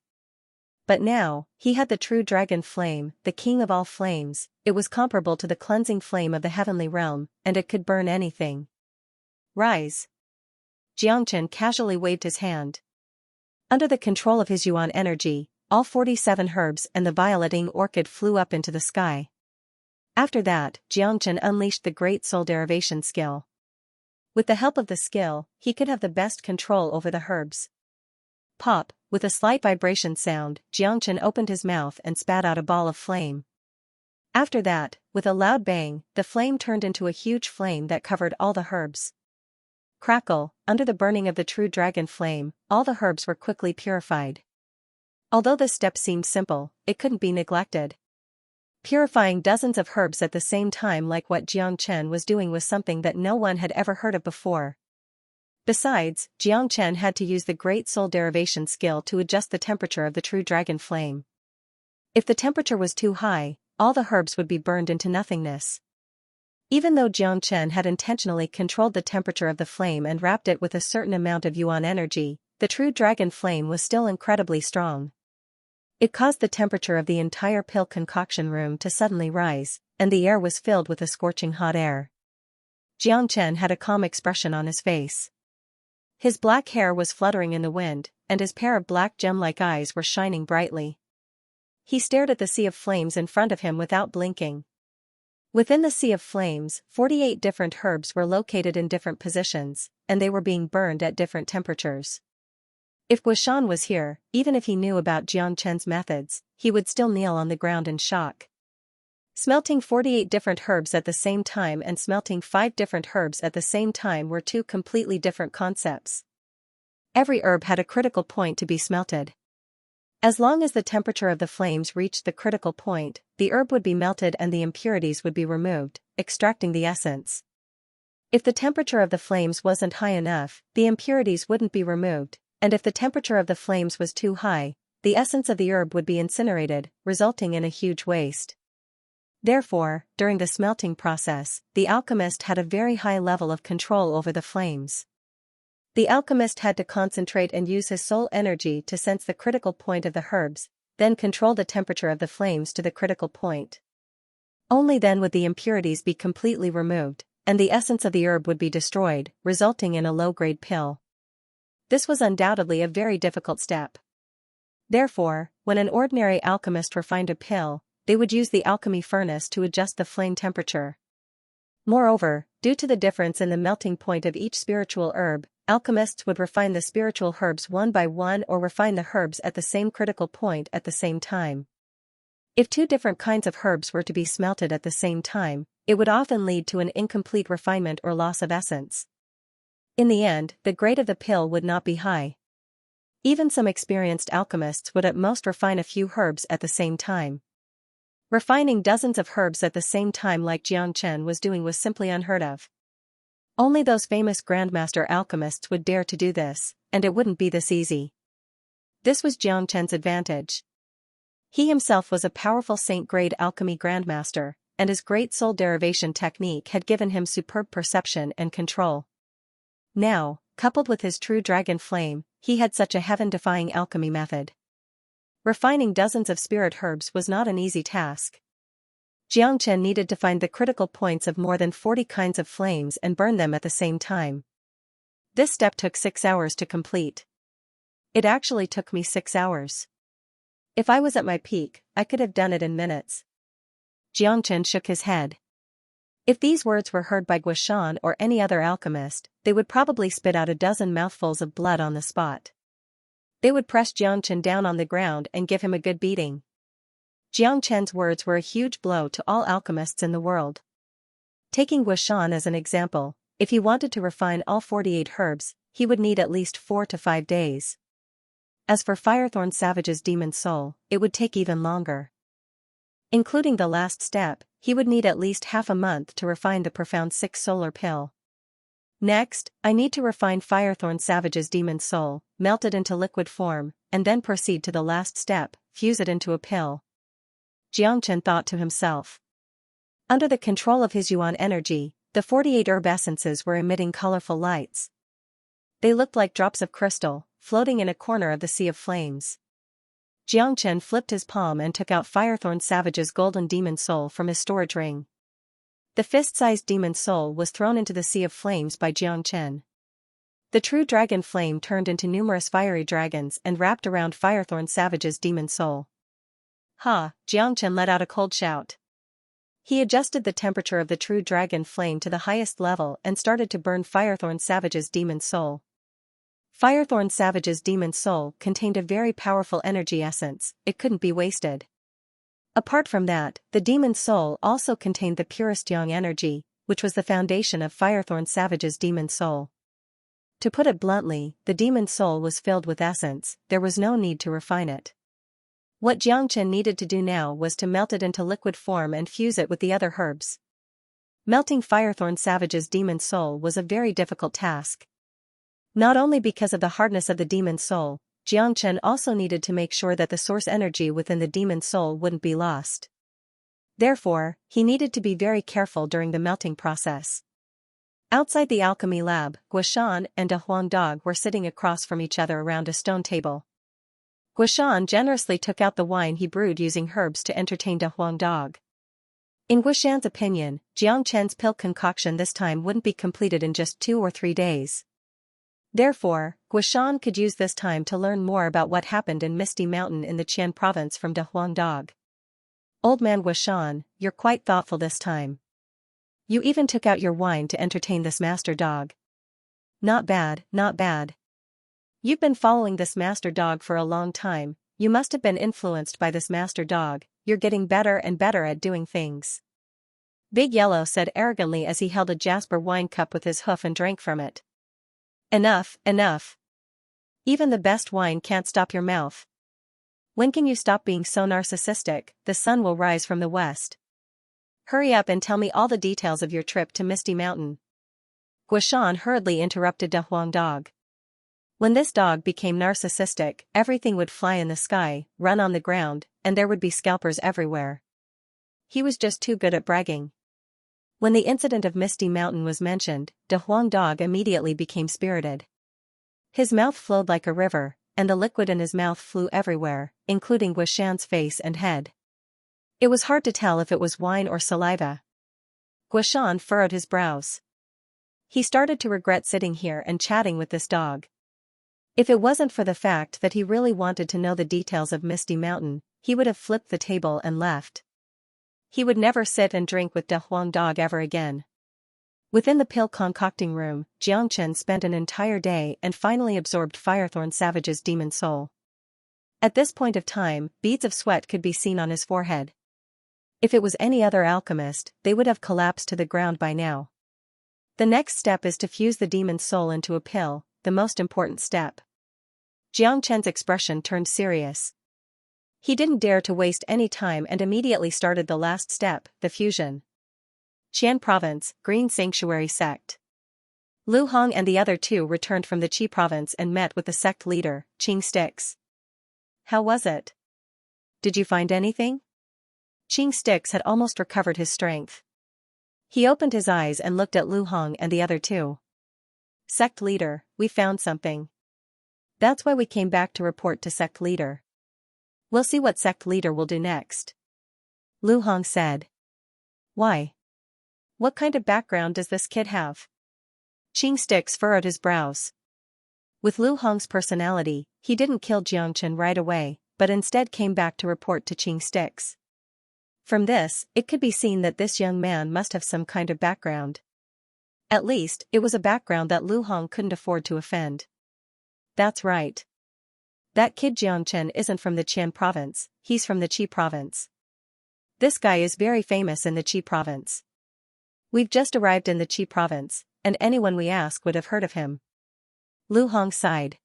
But now, he had the true dragon flame, the king of all flames. It was comparable to the cleansing flame of the heavenly realm, and it could burn anything. Rise. Xianxia casually waved his hand. Under the control of his yuan energy, all 47 herbs and the violeting orchid flew up into the sky. After that, Xianxia unleashed the great soul derivation skill. With the help of the skill, he could have the best control over the herbs. Pop, with a slight vibration sound, Xianxia opened his mouth and spat out a ball of flame. After that, with a loud bang, the flame turned into a huge flame that covered all the herbs. Crackle, under the burning of the true dragon flame, all the herbs were quickly purified. Although this step seemed simple, it couldn't be neglected. Purifying dozens of herbs at the same time like what Xianxia was doing was something that no one had ever heard of before. Besides, Xianxia had to use the great soul derivation skill to adjust the temperature of the true dragon flame. If the temperature was too high, all the herbs would be burned into nothingness. Even though Xianxia had intentionally controlled the temperature of the flame and wrapped it with a certain amount of yuan energy, the true dragon flame was still incredibly strong. It caused the temperature of the entire pill concoction room to suddenly rise, and the air was filled with a scorching hot air. Xianxia had a calm expression on his face. His black hair was fluttering in the wind, and his pair of black gem-like eyes were shining brightly. He stared at the sea of flames in front of him without blinking. Within the sea of flames, 48 different herbs were located in different positions, and they were being burned at different temperatures. If Guishan was here, even if he knew about Xianxia's methods, he would still kneel on the ground in shock. Smelting 48 different herbs at the same time and smelting 5 different herbs at the same time were 2 completely different concepts. Every herb had a critical point to be smelted. As long as the temperature of the flames reached the critical point, the herb would be melted and the impurities would be removed, extracting the essence. If the temperature of the flames wasn't high enough, the impurities wouldn't be removed, and if the temperature of the flames was too high, the essence of the herb would be incinerated, resulting in a huge waste. Therefore, during the smelting process, the alchemist had a very high level of control over the flames. The alchemist had to concentrate and use his soul energy to sense the critical point of the herbs, then control the temperature of the flames to the critical point. Only then would the impurities be completely removed, and the essence of the herb would be destroyed, resulting in a low-grade pill. This was undoubtedly a very difficult step. Therefore, when an ordinary alchemist refined a pill, they would use the alchemy furnace to adjust the flame temperature. Moreover, due to the difference in the melting point of each spiritual herb, alchemists would refine the spiritual herbs one by one or refine the herbs at the same critical point at the same time. If two different kinds of herbs were to be smelted at the same time, it would often lead to an incomplete refinement or loss of essence. In the end, the grade of the pill would not be high. Even some experienced alchemists would at most refine a few herbs at the same time. Refining dozens of herbs at the same time like Xianxia was doing was simply unheard of. Only those famous grandmaster alchemists would dare to do this, and it wouldn't be this easy. This was Xianxia's advantage. He himself was a powerful saint-grade alchemy grandmaster, and his great soul derivation technique had given him superb perception and control. Now, coupled with his true dragon flame, he had such a heaven-defying alchemy method. Refining dozens of spirit herbs was not an easy task. Xianxia needed to find the critical points of more than 40 kinds of flames and burn them at the same time. This step took 6 hours to complete. It actually took me 6 hours. If I was at my peak, I could have done it in minutes. Xianxia shook his head. If these words were heard by Guishan or any other alchemist, they would probably spit out a dozen mouthfuls of blood on the spot. They would press Xianxia down on the ground and give him a good beating. Xianxia's words were a huge blow to all alchemists in the world. Taking Guishan as an example, if he wanted to refine all 48 herbs, he would need at least 4 to 5 days. As for Firethorn Savage's demon soul, it would take even longer. Including the last step, he would need at least half a month to refine the profound 6 solar pill. Next, I need to refine Firethorn Savage's demon soul, melt it into liquid form, and then proceed to the last step, fuse it into a pill. Xianxia thought to himself. Under the control of his yuan energy, the 48 herb essences were emitting colorful lights. They looked like drops of crystal, floating in a corner of the sea of flames. Xianxia flipped his palm and took out Firethorn Savage's golden demon soul from his storage ring. The fist-sized demon soul was thrown into the sea of flames by Xianxia. The true dragon flame turned into numerous fiery dragons and wrapped around Firethorn Savage's demon soul. Ha! Xianxia let out a cold shout. He adjusted the temperature of the true dragon flame to the highest level and started to burn Firethorn Savage's demon soul. Firethorn Savage's demon soul contained a very powerful energy essence, it couldn't be wasted. Apart from that, the demon soul also contained the purest yang energy, which was the foundation of Firethorn Savage's demon soul. To put it bluntly, the demon soul was filled with essence, there was no need to refine it. What Xianxia needed to do now was to melt it into liquid form and fuse it with the other herbs. Melting Firethorn Savage's demon soul was a very difficult task. Not only because of the hardness of the demon soul, Xianxia also needed to make sure that the source energy within the demon soul wouldn't be lost. Therefore, he needed to be very careful during the melting process. Outside the alchemy lab, Guishan and a Huang dog were sitting across from each other around a stone table. Guishan generously took out the wine he brewed using herbs to entertain the Huang dog. In Guishan's opinion, Xianxia's pill concoction this time wouldn't be completed in just 2 or 3 days. Therefore, Guishan could use this time to learn more about what happened in Misty Mountain in the Qian province from De Huang Dog. Old man Guishan, you're quite thoughtful this time. You even took out your wine to entertain this master dog. Not bad, not bad. You've been following this master dog for a long time, you must have been influenced by this master dog, you're getting better and better at doing things. Big Yellow said arrogantly as he held a jasper wine cup with his hoof and drank from it. Enough, enough. Even the best wine can't stop your mouth. When can you stop being so narcissistic? The sun will rise from the west. Hurry up and tell me all the details of your trip to Misty Mountain. Guishan hurriedly interrupted De Huang Dog. When this dog became narcissistic, everything would fly in the sky, run on the ground, and there would be scalpers everywhere. He was just too good at bragging. When the incident of Misty Mountain was mentioned, De Huang Dog immediately became spirited. His mouth flowed like a river, and the liquid in his mouth flew everywhere, including Guishan's face and head. It was hard to tell if it was wine or saliva. Guishan furrowed his brows. He started to regret sitting here and chatting with this dog. If it wasn't for the fact that he really wanted to know the details of Misty Mountain, he would have flipped the table and left. He would never sit and drink with De Huang Dog ever again. Within the pill concocting room, Xianxia spent an entire day and finally absorbed Firethorn Savage's demon soul. At this point of time, beads of sweat could be seen on his forehead. If it was any other alchemist, they would have collapsed to the ground by now. The next step is to fuse the demon's soul into a pill, the most important step. Xianxia's expression turned serious. He didn't dare to waste any time and immediately started the last step, the fusion. Qian Province, Green Sanctuary Sect. Lu Hong and the other two returned from the Qi Province and met with the sect leader, Qing Stix. How was it? Did you find anything? Qing Stix had almost recovered his strength. He opened his eyes and looked at Lu Hong and the other two. Sect leader, we found something. That's why we came back to report to sect leader. We'll see what sect leader will do next. Lu Hong said. Why? What kind of background does this kid have? Qing Stix furrowed his brows. With Lu Hong's personality, he didn't kill Xianxia right away, but instead came back to report to Qing Stix. From this, it could be seen that this young man must have some kind of background. At least, it was a background that Lu Hong couldn't afford to offend. That's right. That kid Xianxia isn't from the Qian province, he's from the Qi province. This guy is very famous in the Qi province. We've just arrived in the Qi province, and anyone we ask would have heard of him. Lu Hong sighed.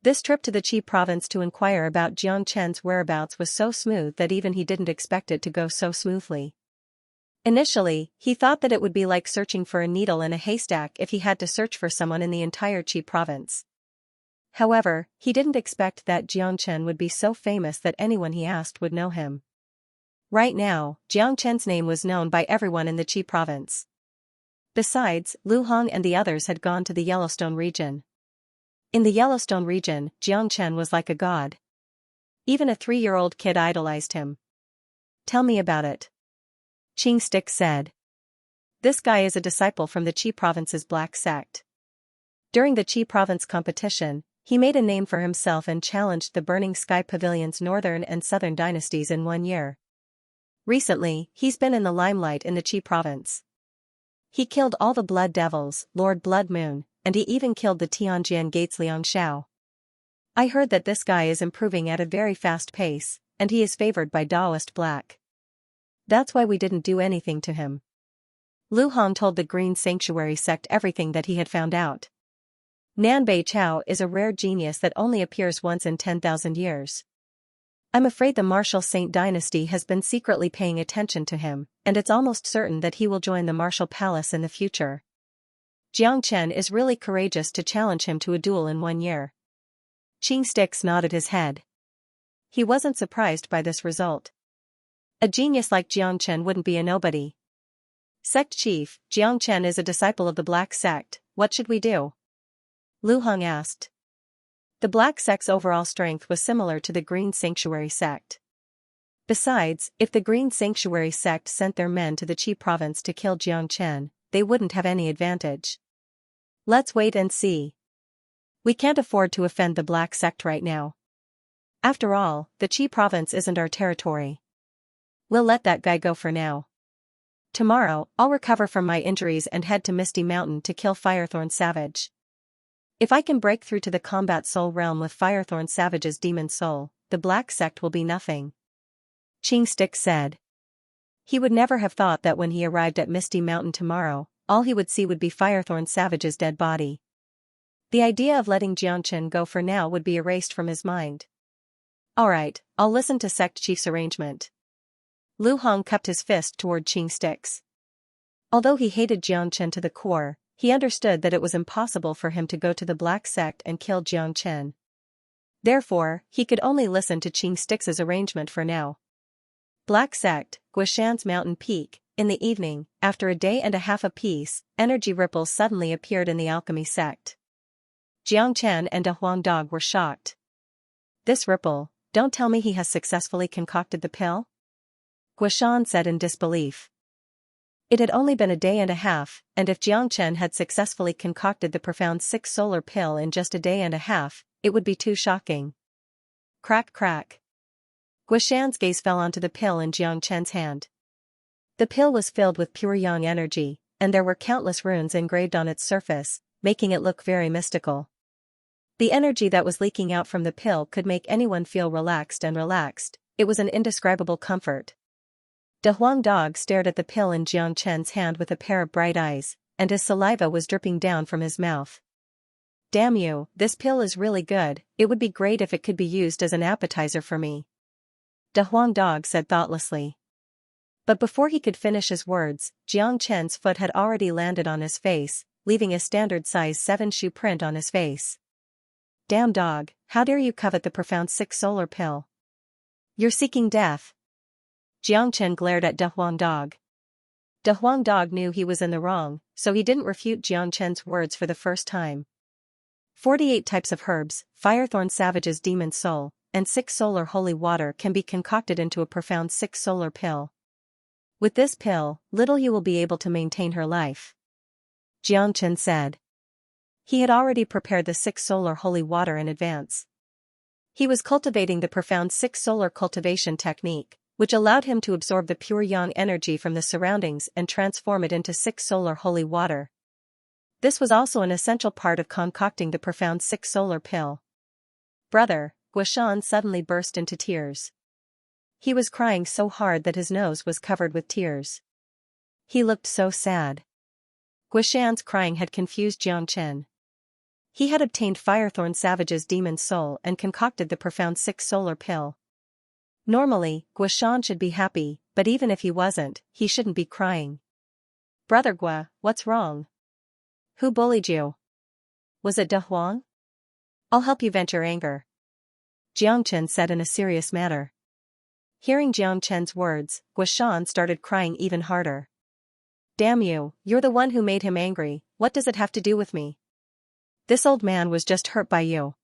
This trip to the Qi province to inquire about Xianxia's whereabouts was so smooth that even he didn't expect it to go so smoothly. Initially, he thought that it would be like searching for a needle in a haystack if he had to search for someone in the entire Qi province. However, he didn't expect that Xianxia would be so famous that anyone he asked would know him. Right now, Xianxia's name was known by everyone in the Qi province. Besides, Lu Hong and the others had gone to the Yellowstone region. In the Yellowstone region, Xianxia was like a god. Even a 3-year-old kid idolized him. Tell me about it. Qing Stix said. This guy is a disciple from the Qi province's black sect. During the Qi province competition, he made a name for himself and challenged the Burning Sky Pavilion's northern and southern dynasties in 1 year. Recently, he's been in the limelight in the Qi province. He killed all the Blood Devils, Lord Blood Moon, and he even killed the Tianjian Gates Liang Xiao. I heard that this guy is improving at a very fast pace, and he is favored by Daoist Black. That's why we didn't do anything to him. Lu Hong told the Green Sanctuary sect everything that he had found out. Nanbei Chao is a rare genius that only appears once in 10,000 years. I'm afraid the Martial Saint dynasty has been secretly paying attention to him, and it's almost certain that he will join the Martial Palace in the future. Xianxia is really courageous to challenge him to a duel in 1 year. Qing Stix nodded his head. He wasn't surprised by this result. A genius like Xianxia wouldn't be a nobody. Sect Chief, Xianxia is a disciple of the Black Sect, what should we do? Lu Hong asked. The Black Sect's overall strength was similar to the Green Sanctuary sect. Besides, if the Green Sanctuary sect sent their men to the Qi province to kill Xianxia, they wouldn't have any advantage. Let's wait and see. We can't afford to offend the Black Sect right now. After all, the Qi province isn't our territory. We'll let that guy go for now. Tomorrow, I'll recover from my injuries and head to Misty Mountain to kill Firethorn Savage. If I can break through to the combat soul realm with Firethorn Savage's demon soul, the Black Sect will be nothing. Qing Stix said. He would never have thought that when he arrived at Misty Mountain tomorrow, all he would see would be Firethorn Savage's dead body. The idea of letting Xianxia go for now would be erased from his mind. Alright, I'll listen to sect chief's arrangement. Lu Hong cupped his fist toward Qing sticks. Although he hated Xianxia to the core, he understood that it was impossible for him to go to the black sect and kill Xianxia. Therefore, he could only listen to Qing Stix's arrangement for now. Black Sect, Guishan's mountain peak. In the evening, after a day and a half of peace, energy ripples suddenly appeared in the alchemy sect. Jiang Chen and De Huang Dog were shocked. This ripple, don't tell me he has successfully concocted the pill? Guishan said in disbelief. It had only been a day and a half, and if Jiang Chen had successfully concocted the profound 6 solar pill in just a day and a half, it would be too shocking. Crack crack. Guishan's gaze fell onto the pill in Jiang Chen's hand. The pill was filled with pure yang energy, and there were countless runes engraved on its surface, making it look very mystical. The energy that was leaking out from the pill could make anyone feel relaxed. It was an indescribable comfort. De Huang Dog stared at the pill in Jiang Chen's hand with a pair of bright eyes, and his saliva was dripping down from his mouth. Damn you, this pill is really good, it would be great if it could be used as an appetizer for me. De Huang Dog said thoughtlessly. But before he could finish his words, Jiang Chen's foot had already landed on his face, leaving a standard size 7 shoe print on his face. Damn dog, how dare you covet the profound 6 solar pill? You're seeking death. Jiang Chen glared at De Huang Dog. De Huang Dog knew he was in the wrong, so he didn't refute Jiang Chen's words for the first time. 48 types of herbs, Firethorn Savage's Demon Soul, and 6 solar holy water can be concocted into a profound 6 solar pill. With this pill, little you will be able to maintain her life. Jiang Chen said. He had already prepared the 6 solar holy water in advance. He was cultivating the profound 6 solar cultivation technique, which allowed him to absorb the pure yang energy from the surroundings and transform it into 6 solar holy water. This was also an essential part of concocting the profound 6 solar pill. Brother, Guishan suddenly burst into tears. He was crying so hard that his nose was covered with tears. He looked so sad. Guishan's crying had confused Jiang Chen. He had obtained Firethorn Savage's Demon Soul and concocted the profound 6 solar pill. Normally, Guishan should be happy, but even if he wasn't, he shouldn't be crying. Brother Gua, what's wrong? Who bullied you? Was it De Huang? I'll help you vent your anger. Jiang Chen said in a serious manner. Hearing Jiang Chen's words, Guishan started crying even harder. Damn you, you're the one who made him angry, what does it have to do with me? This old man was just hurt by you.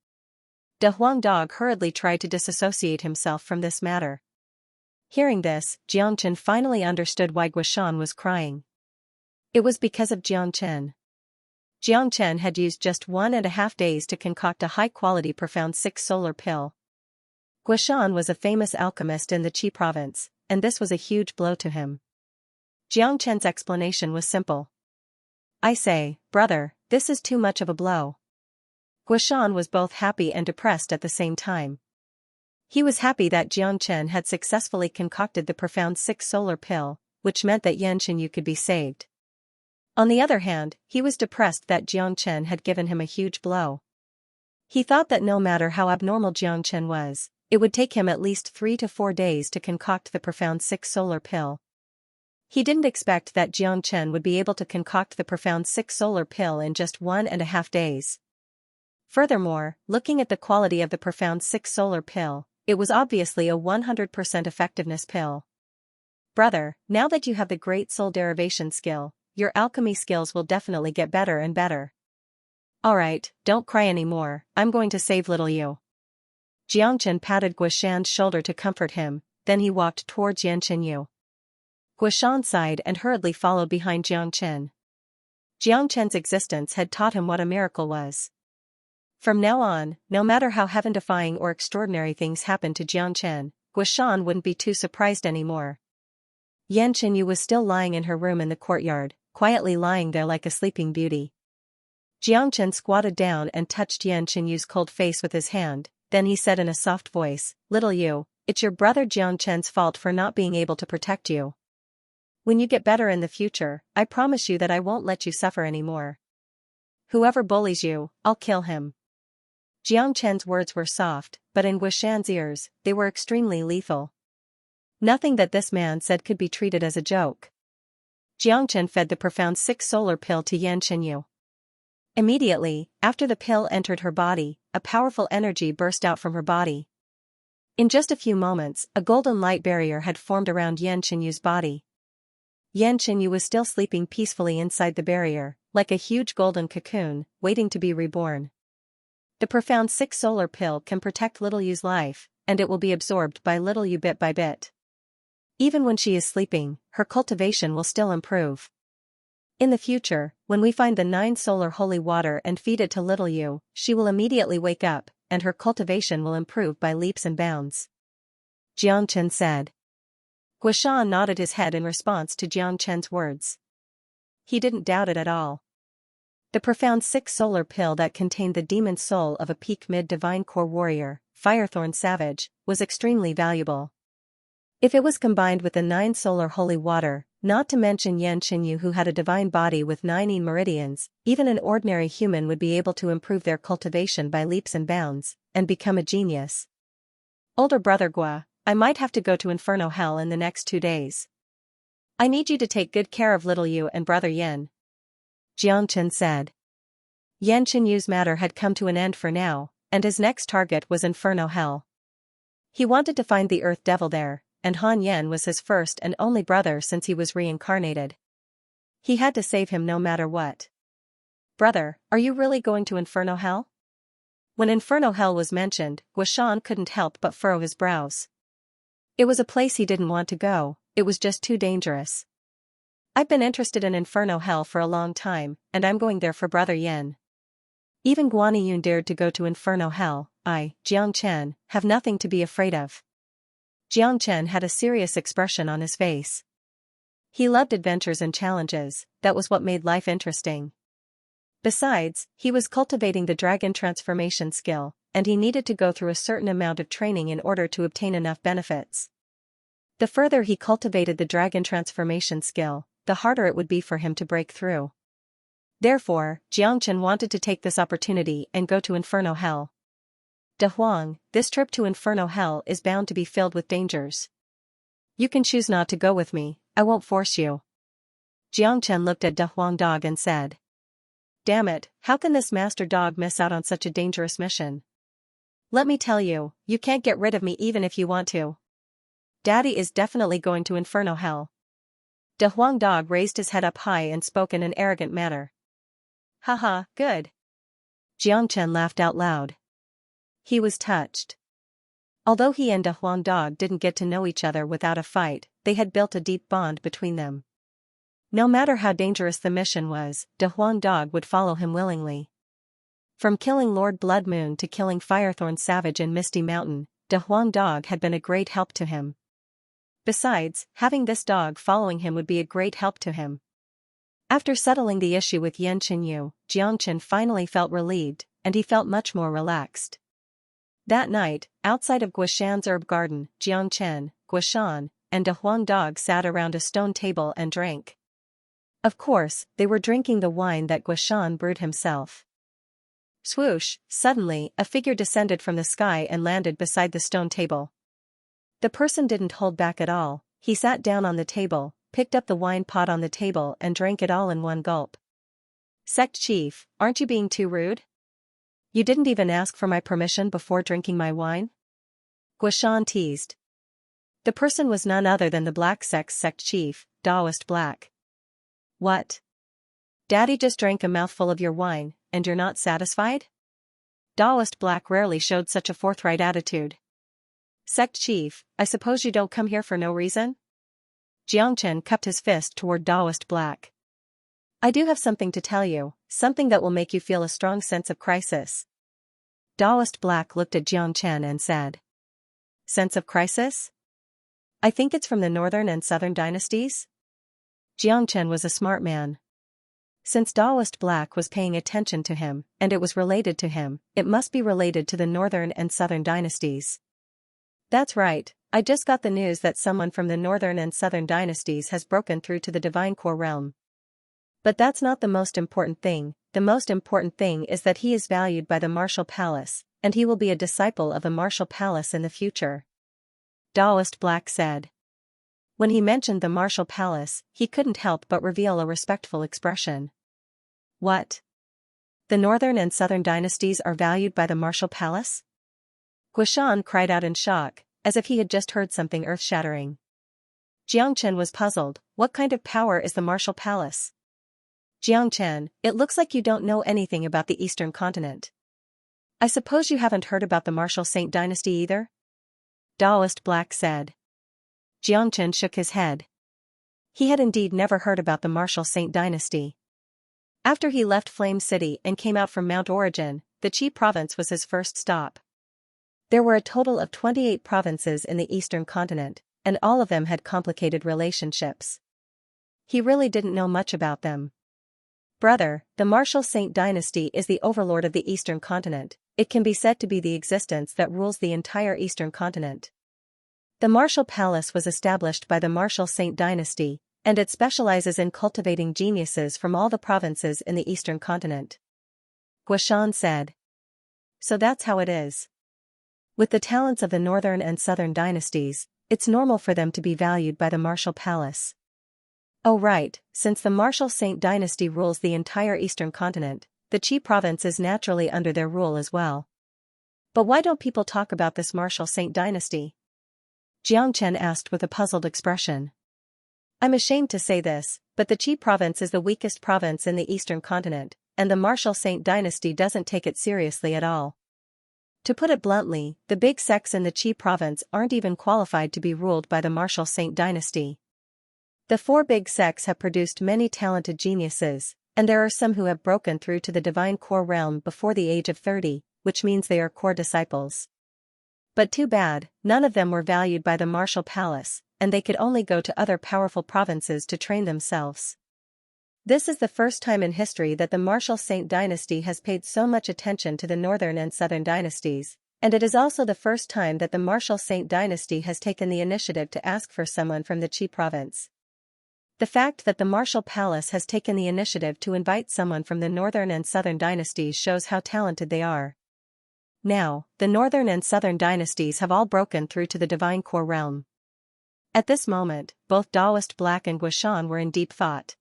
De Huang Dog hurriedly tried to disassociate himself from this matter. Hearing this, Jiang Chen finally understood why Guishan was crying. It was because of Jiang Chen. Jiang Chen had used just 1.5 days to concoct a high-quality profound 6 solar pill. Guishan was a famous alchemist in the Qi province, and this was a huge blow to him. Jiang Chen's explanation was simple. I say, brother, this is too much of a blow. Guishan was both happy and depressed at the same time. He was happy that Jiang Chen had successfully concocted the profound 6 solar pill, which meant that Yanqinyu could be saved. On the other hand, he was depressed that Jiang Chen had given him a huge blow. He thought that no matter how abnormal Jiang Chen was, it would take him at least 3 to 4 days to concoct the profound 6 solar pill. He didn't expect that Jiang Chen would be able to concoct the profound 6 solar pill in just 1.5 days. Furthermore, looking at the quality of the profound 6 solar pill, it was obviously a 100% effectiveness pill. Brother, now that you have the great soul derivation skill, your alchemy skills will definitely get better and better. Alright, don't cry anymore, I'm going to save little you. Jiang Chen patted Guishan's shoulder to comfort him, then he walked towards Yanqinyu. Guishan sighed and hurriedly followed behind Jiang Chen. Jiang Chen's existence had taught him what a miracle was. From now on, no matter how heaven-defying or extraordinary things happened to Jiang Chen, Guishan wouldn't be too surprised anymore. Yanqinyu was still lying in her room in the courtyard, quietly lying there like a sleeping beauty. Jiang Chen squatted down and touched Yanqinyu's cold face with his hand, then he said in a soft voice, Little you, it's your brother Jiang Chen's fault for not being able to protect you. When you get better in the future, I promise you that I won't let you suffer anymore. Whoever bullies you, I'll kill him. Jiang Chen's words were soft, but in Guishan's ears, they were extremely lethal. Nothing that this man said could be treated as a joke. Jiang Chen fed the profound 6 solar pill to Yan Qinyu. Immediately, after the pill entered her body, a powerful energy burst out from her body. In just a few moments, a golden light barrier had formed around Yan Qinyu's body. Yan Qinyu was still sleeping peacefully inside the barrier, like a huge golden cocoon, waiting to be reborn. The profound 6 solar pill can protect little Yu's life, and it will be absorbed by little Yu bit by bit. Even when she is sleeping, her cultivation will still improve. In the future, when we find the 9 solar holy water and feed it to little Yu, she will immediately wake up, and her cultivation will improve by leaps and bounds. Jiang Chen said. Guishan nodded his head in response to Jiang Chen's words. He didn't doubt it at all. The profound 6 solar pill that contained the demon soul of a peak mid-divine core warrior, Firethorn Savage, was extremely valuable. If it was combined with the 9 solar holy water, not to mention Yan Qinyu who had a divine body with 9 meridians, even an ordinary human would be able to improve their cultivation by leaps and bounds, and become a genius. Older brother Gua, I might have to go to Inferno Hell in the next 2 days. I need you to take good care of little Yu and brother Yan. Jiang Chen said. Yan Qinyu's matter had come to an end for now, and his next target was Inferno Hell. He wanted to find the Earth Devil there, and Han Yan was his first and only brother since he was reincarnated. He had to save him no matter what. Brother, are you really going to Inferno Hell? When Inferno Hell was mentioned, Guishan couldn't help but furrow his brows. It was a place he didn't want to go, it was just too dangerous. I've been interested in Inferno Hell for a long time, and I'm going there for brother Yan. Even Guaniyun dared to go to Inferno Hell. I, Jiang Chen, have nothing to be afraid of. Jiang Chen had a serious expression on his face. He loved adventures and challenges, that was what made life interesting. Besides, he was cultivating the dragon transformation skill, and he needed to go through a certain amount of training in order to obtain enough benefits. The further he cultivated the dragon transformation skill, the harder it would be for him to break through. Therefore, Jiang Chen wanted to take this opportunity and go to Inferno Hell. De Huang, this trip to Inferno Hell is bound to be filled with dangers. You can choose not to go with me, I won't force you. Jiang Chen looked at De Huang Dog and said. Damn it, how can this master dog miss out on such a dangerous mission? Let me tell you, you can't get rid of me even if you want to. Daddy is definitely going to Inferno Hell. De Huang Dog raised his head up high and spoke in an arrogant manner. Haha, good. Jiang Chen laughed out loud. He was touched. Although he and De Huang Dog didn't get to know each other without a fight, they had built a deep bond between them. No matter how dangerous the mission was, De Huang Dog would follow him willingly. From killing Lord Blood Moon to killing Firethorn Savage in Misty Mountain, De Huang Dog had been a great help to him. Besides, having this dog following him would be a great help to him. After settling the issue with Yan Qinyu, Jiang Chen finally felt relieved, and he felt much more relaxed. That night, outside of Guishan's herb garden, Jiang Chen, Guishan, and De Huang Dog sat around a stone table and drank. Of course, they were drinking the wine that Guishan brewed himself. Swoosh, suddenly, a figure descended from the sky and landed beside the stone table. The person didn't hold back at all, he sat down on the table, picked up the wine pot on the table and drank it all in one gulp. Sect Chief, aren't you being too rude? You didn't even ask for my permission before drinking my wine? Guishan teased. The person was none other than the Black Sect's Sect Chief, Daoist Black. What? Daddy just drank a mouthful of your wine, and you're not satisfied? Daoist Black rarely showed such a forthright attitude. Sect Chief, I suppose you don't come here for no reason? Jiang Chen cupped his fist toward Daoist Black. I do have something to tell you, something that will make you feel a strong sense of crisis. Daoist Black looked at Jiang Chen and said. Sense of crisis? I think it's from the northern and southern dynasties? Jiang Chen was a smart man. Since Daoist Black was paying attention to him, and it was related to him, it must be related to the northern and southern dynasties. That's right, I just got the news that someone from the northern and southern dynasties has broken through to the Divine Core realm. But that's not the most important thing, the most important thing is that he is valued by the martial palace, and he will be a disciple of the martial palace in the future. Taoist Black said. When he mentioned the martial palace, he couldn't help but reveal a respectful expression. What? The northern and southern dynasties are valued by the martial palace? Guishan cried out in shock, as if he had just heard something earth-shattering. Xianxia was puzzled. What kind of power is the martial palace? Xianxia, it looks like you don't know anything about the eastern continent. I suppose you haven't heard about the martial Saint dynasty either? Taoist Black said. Xianxia shook his head. He had indeed never heard about the martial Saint dynasty. After he left Flame City and came out from Mount Origin, the Qi province was his first stop. There were a total of 28 provinces in the eastern continent, and all of them had complicated relationships. He really didn't know much about them. Brother, the martial Saint dynasty is the overlord of the eastern continent. It can be said to be the existence that rules the entire eastern continent. The martial palace was established by the martial Saint dynasty, and it specializes in cultivating geniuses from all the provinces in the eastern continent. Guishan said. So that's how it is. With the talents of the northern and southern dynasties, it's normal for them to be valued by the martial palace. Oh right, since the martial Saint dynasty rules the entire eastern continent, the Qi province is naturally under their rule as well. But why don't people talk about this martial Saint dynasty? Xianxia asked with a puzzled expression. I'm ashamed to say this, but the Qi province is the weakest province in the eastern continent, and the martial Saint dynasty doesn't take it seriously at all. To put it bluntly, the big sects in the Qi province aren't even qualified to be ruled by the martial Saint dynasty. The 4 big sects have produced many talented geniuses, and there are some who have broken through to the divine core realm before the age of 30, which means they are core disciples. But too bad, none of them were valued by the martial palace, and they could only go to other powerful provinces to train themselves. This is the first time in history that the martial Saint dynasty has paid so much attention to the northern and southern dynasties, and it is also the first time that the martial Saint dynasty has taken the initiative to ask for someone from the Qi province. The fact that the martial palace has taken the initiative to invite someone from the northern and southern dynasties shows how talented they are. Now, the northern and southern dynasties have all broken through to the divine core realm. At this moment, both Taoist Black and Guishan were in deep thought.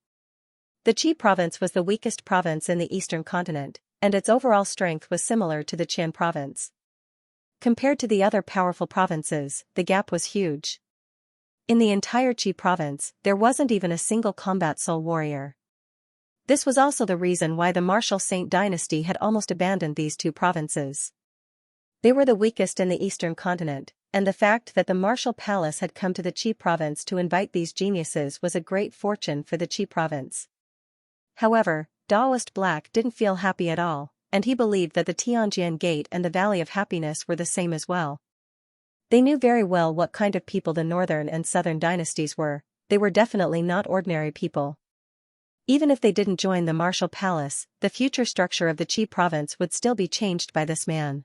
The Qi province was the weakest province in the eastern continent, and its overall strength was similar to the Qian province. Compared to the other powerful provinces, the gap was huge. In the entire Qi province, there wasn't even a single combat soul warrior. This was also the reason why the martial Saint dynasty had almost abandoned these 2 provinces. They were the weakest in the eastern continent, and the fact that the martial palace had come to the Qi province to invite these geniuses was a great fortune for the Qi province. However, Taoist Black didn't feel happy at all, and he believed that the Tianjian Gate and the Valley of Happiness were the same as well. They knew very well what kind of people the northern and southern dynasties were. They were definitely not ordinary people. Even if they didn't join the martial palace, the future structure of the Qi province would still be changed by this man.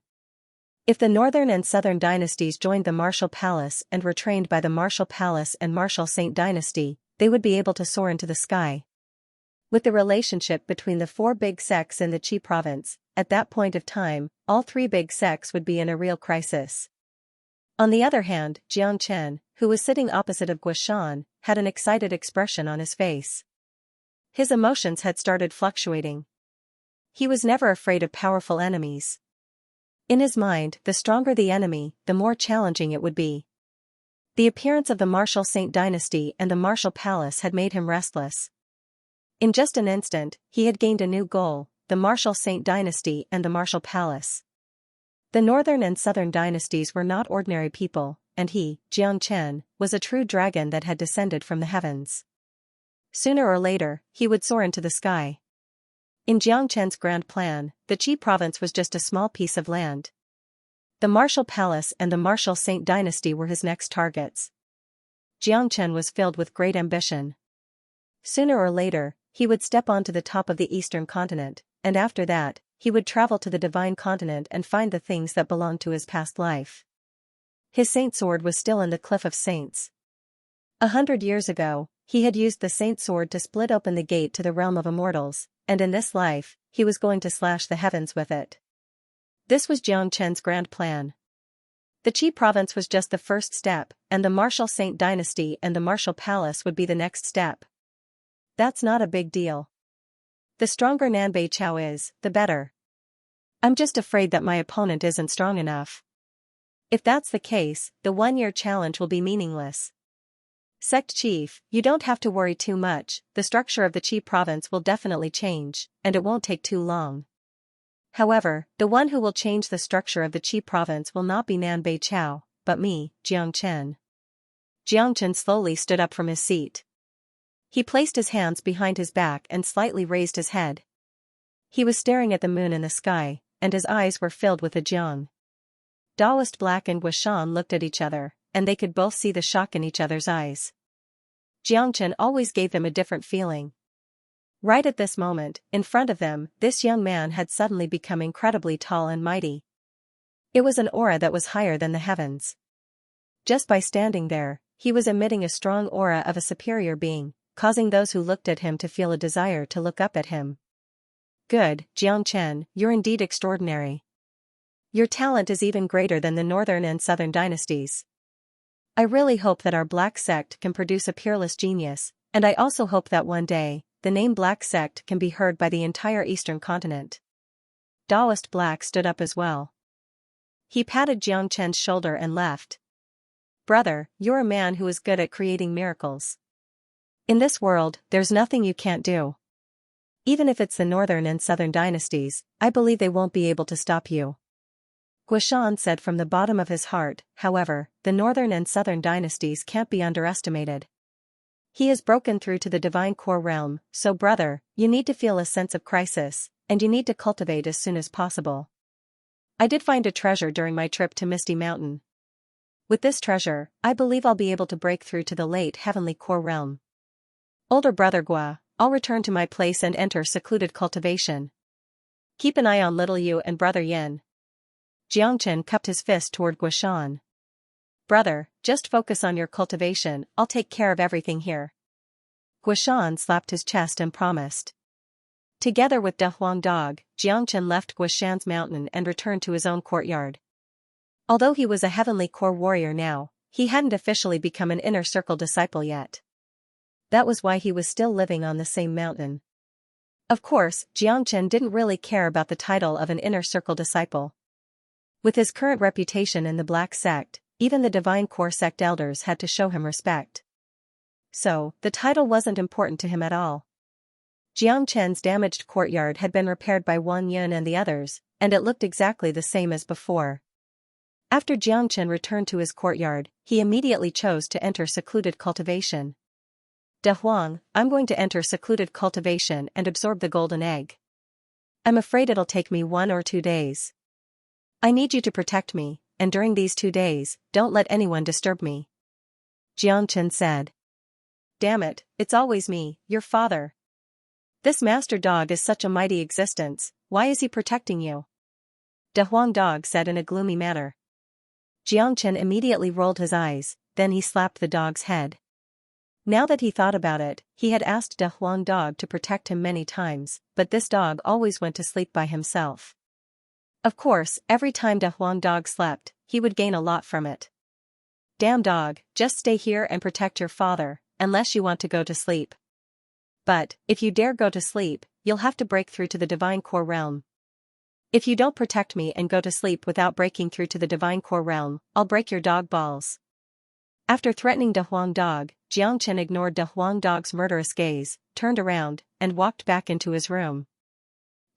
If the northern and southern dynasties joined the martial palace and were trained by the martial palace and martial Saint dynasty, they would be able to soar into the sky. With the relationship between the 4 big sects in the Qi province, at that point of time, all 3 big sects would be in a real crisis. On the other hand, Xianxia, who was sitting opposite of Guishan, had an excited expression on his face. His emotions had started fluctuating. He was never afraid of powerful enemies. In his mind, the stronger the enemy, the more challenging it would be. The appearance of the martial Saint dynasty and the martial palace had made him restless. In just an instant, he had gained a new goal, the martial Saint dynasty and the martial palace. The northern and southern dynasties were not ordinary people, and he, Xianxia, was a true dragon that had descended from the heavens. Sooner or later, he would soar into the sky. In Xianxia's grand plan, the Qi province was just a small piece of land. The martial palace and the martial Saint dynasty were his next targets. Xianxia was filled with great ambition. Sooner or later, he would step onto the top of the eastern continent, and after that, he would travel to the divine continent and find the things that belonged to his past life. His saint sword was still in the Cliff of Saints. 100 years ago, he had used the saint sword to split open the gate to the realm of immortals, and in this life, he was going to slash the heavens with it. This was Jiang Chen's grand plan. The Qi province was just the first step, and the Martial Saint dynasty and the Martial Palace would be the next step. That's not a big deal. The stronger Nanbei Chao is, the better. I'm just afraid that my opponent isn't strong enough. If that's the case, the one-year challenge will be meaningless. Sect Chief, you don't have to worry too much, the structure of the Qi province will definitely change, and it won't take too long. However, the one who will change the structure of the Qi province will not be Nanbei Chao, but me, Jiang Chen. Jiang Chen slowly stood up from his seat. He placed his hands behind his back and slightly raised his head. He was staring at the moon in the sky, and his eyes were filled with a Jiang. Daoist Black and Guishan looked at each other, and they could both see the shock in each other's eyes. Jiang Chen always gave them a different feeling. Right at this moment, in front of them, this young man had suddenly become incredibly tall and mighty. It was an aura that was higher than the heavens. Just by standing there, he was emitting a strong aura of a superior being, causing those who looked at him to feel a desire to look up at him. Good, Jiang Chen, you're indeed extraordinary. Your talent is even greater than the northern and southern dynasties. I really hope that our Black Sect can produce a peerless genius, and I also hope that one day, the name Black Sect can be heard by the entire Eastern continent. Daoist Black stood up as well. He patted Jiang Chen's shoulder and left. Brother, you're a man who is good at creating miracles. In this world, there's nothing you can't do. Even if it's the northern and southern dynasties, I believe they won't be able to stop you. Guishan said from the bottom of his heart, however, the northern and southern dynasties can't be underestimated. He has broken through to the divine core realm, so brother, you need to feel a sense of crisis, and you need to cultivate as soon as possible. I did find a treasure during my trip to Misty Mountain. With this treasure, I believe I'll be able to break through to the late heavenly core realm. Older brother Gua, I'll return to my place and enter secluded cultivation. Keep an eye on little you and brother Yin. Jiang Chen cupped his fist toward Guishan. Brother, just focus on your cultivation, I'll take care of everything here. Guishan slapped his chest and promised. Together with De Huang Dog, Jiang Chen left Guishan's mountain and returned to his own courtyard. Although he was a heavenly core warrior now, he hadn't officially become an inner circle disciple yet. That was why he was still living on the same mountain. Of course, Jiang Chen didn't really care about the title of an inner circle disciple. With his current reputation in the Black Sect, even the Divine Core Sect elders had to show him respect. So, the title wasn't important to him at all. Jiang Chen's damaged courtyard had been repaired by Wang Yun and the others, and it looked exactly the same as before. After Jiang Chen returned to his courtyard, he immediately chose to enter secluded cultivation. De Huang, I'm going to enter secluded cultivation and absorb the golden egg. I'm afraid it'll take me 1 or 2 days. I need you to protect me, and during these 2 days, don't let anyone disturb me. Jiang Chen said. Damn it, it's always me, your father. This master dog is such a mighty existence, why is he protecting you? De Huang Dog said in a gloomy manner. Jiang Chen immediately rolled his eyes, then he slapped the dog's head. Now that he thought about it, he had asked De Huang Dog to protect him many times, but this dog always went to sleep by himself. Of course, every time De Huang Dog slept, he would gain a lot from it. Damn dog, just stay here and protect your father, unless you want to go to sleep. But, if you dare go to sleep, you'll have to break through to the Divine Core Realm. If you don't protect me and go to sleep without breaking through to the Divine Core Realm, I'll break your dog balls. After threatening De Huang Dog, Jiang Chen ignored De Huang Dog's murderous gaze, turned around, and walked back into his room.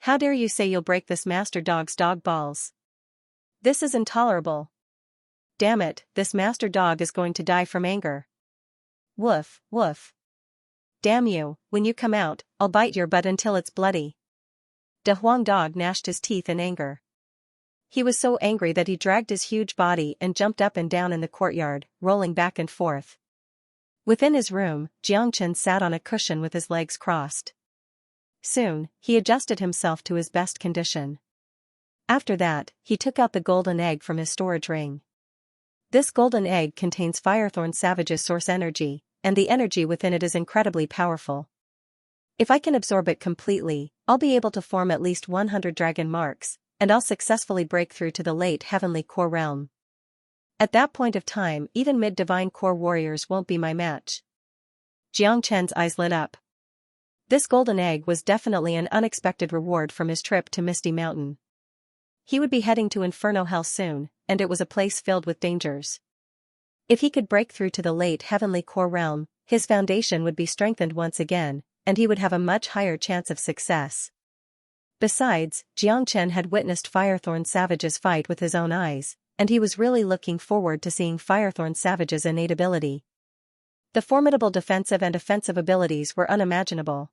How dare you say you'll break this master dog's dog balls? This is intolerable. Damn it, this master dog is going to die from anger. Woof, woof. Damn you, when you come out, I'll bite your butt until it's bloody. De Huang Dog gnashed his teeth in anger. He was so angry that he dragged his huge body and jumped up and down in the courtyard, rolling back and forth. Within his room, Jiang Chen sat on a cushion with his legs crossed. Soon, he adjusted himself to his best condition. After that, he took out the golden egg from his storage ring. This golden egg contains Firethorn Savage's source energy, and the energy within it is incredibly powerful. If I can absorb it completely, I'll be able to form at least 100 dragon marks, and I'll successfully break through to the late heavenly core realm. At that point of time, even mid-divine core warriors won't be my match. Jiang Chen's eyes lit up. This golden egg was definitely an unexpected reward from his trip to Misty Mountain. He would be heading to Inferno Hell soon, and it was a place filled with dangers. If he could break through to the late heavenly core realm, his foundation would be strengthened once again, and he would have a much higher chance of success. Besides, Jiang Chen had witnessed Firethorn Savage's fight with his own eyes, and he was really looking forward to seeing Firethorn Savage's innate ability. The formidable defensive and offensive abilities were unimaginable.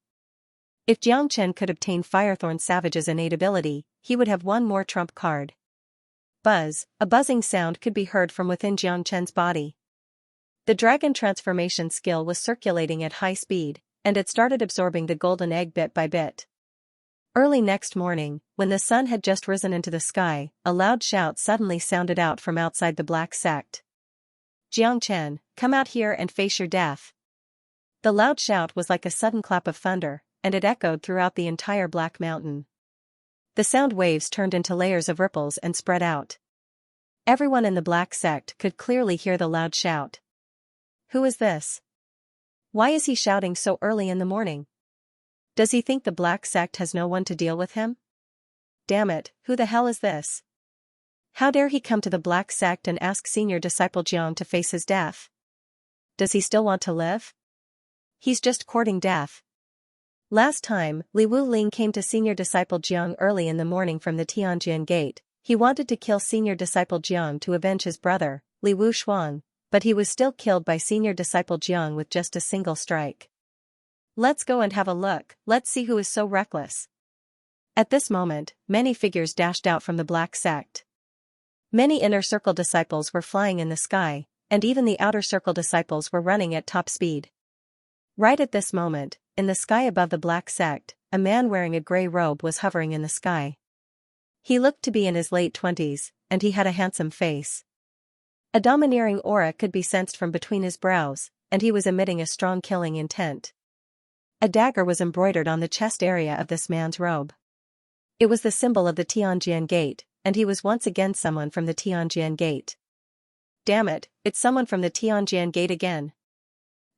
If Jiang Chen could obtain Firethorn Savage's innate ability, he would have one more trump card. Buzz, a buzzing sound could be heard from within Jiang Chen's body. The dragon transformation skill was circulating at high speed, and it started absorbing the golden egg bit by bit. Early next morning, when the sun had just risen into the sky, a loud shout suddenly sounded out from outside the black sect. Jiang Chen, come out here and face your death. The loud shout was like a sudden clap of thunder, and it echoed throughout the entire Black Mountain. The sound waves turned into layers of ripples and spread out. Everyone in the black sect could clearly hear the loud shout. Who is this? Why is he shouting so early in the morning? Does he think the black sect has no one to deal with him? Damn it, who the hell is this? How dare he come to the black sect and ask senior disciple Jiang to face his death? Does he still want to live? He's just courting death. Last time, Li Wuling came to senior disciple Jiang early in the morning from the Tianjian gate. He wanted to kill senior disciple Jiang to avenge his brother, Li Wushuang, but he was still killed by senior disciple Jiang with just a single strike. Let's go and have a look, let's see who is so reckless. At this moment, many figures dashed out from the black sect. Many inner circle disciples were flying in the sky, and even the outer circle disciples were running at top speed. Right at this moment, in the sky above the black sect, a man wearing a gray robe was hovering in the sky. He looked to be in his late 20s, and he had a handsome face. A domineering aura could be sensed from between his brows, and he was emitting a strong killing intent. A dagger was embroidered on the chest area of this man's robe. It was the symbol of the Tianjian gate, and he was once again someone from the Tianjian gate. Damn it, it's someone from the Tianjian gate again.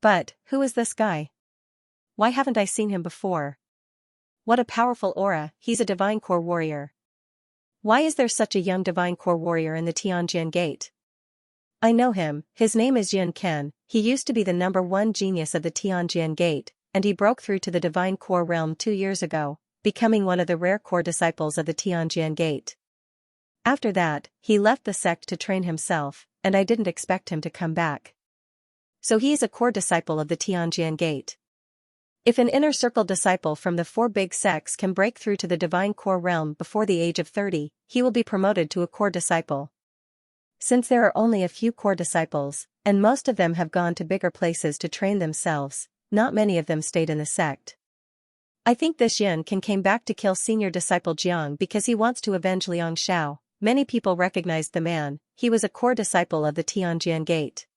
But, who is this guy? Why haven't I seen him before? What a powerful aura, he's a divine core warrior. Why is there such a young divine core warrior in the Tianjian gate? I know him, his name is Yun Ken, he used to be the #1 genius of the Tianjian gate, and he broke through to the divine core realm 2 years ago, becoming one of the rare core disciples of the Tianjian gate. After that, he left the sect to train himself, and I didn't expect him to come back. So he is a core disciple of the Tianjian gate. If an inner circle disciple from the 4 big sects can break through to the divine core realm before the age of 30, he will be promoted to a core disciple. Since there are only a few core disciples, and most of them have gone to bigger places to train themselves, not many of them stayed in the sect. I think this Yun Ken came back to kill senior disciple Jiang because he wants to avenge Liang Xiao. Many people recognized the man, he was a core disciple of the Tianjian gate.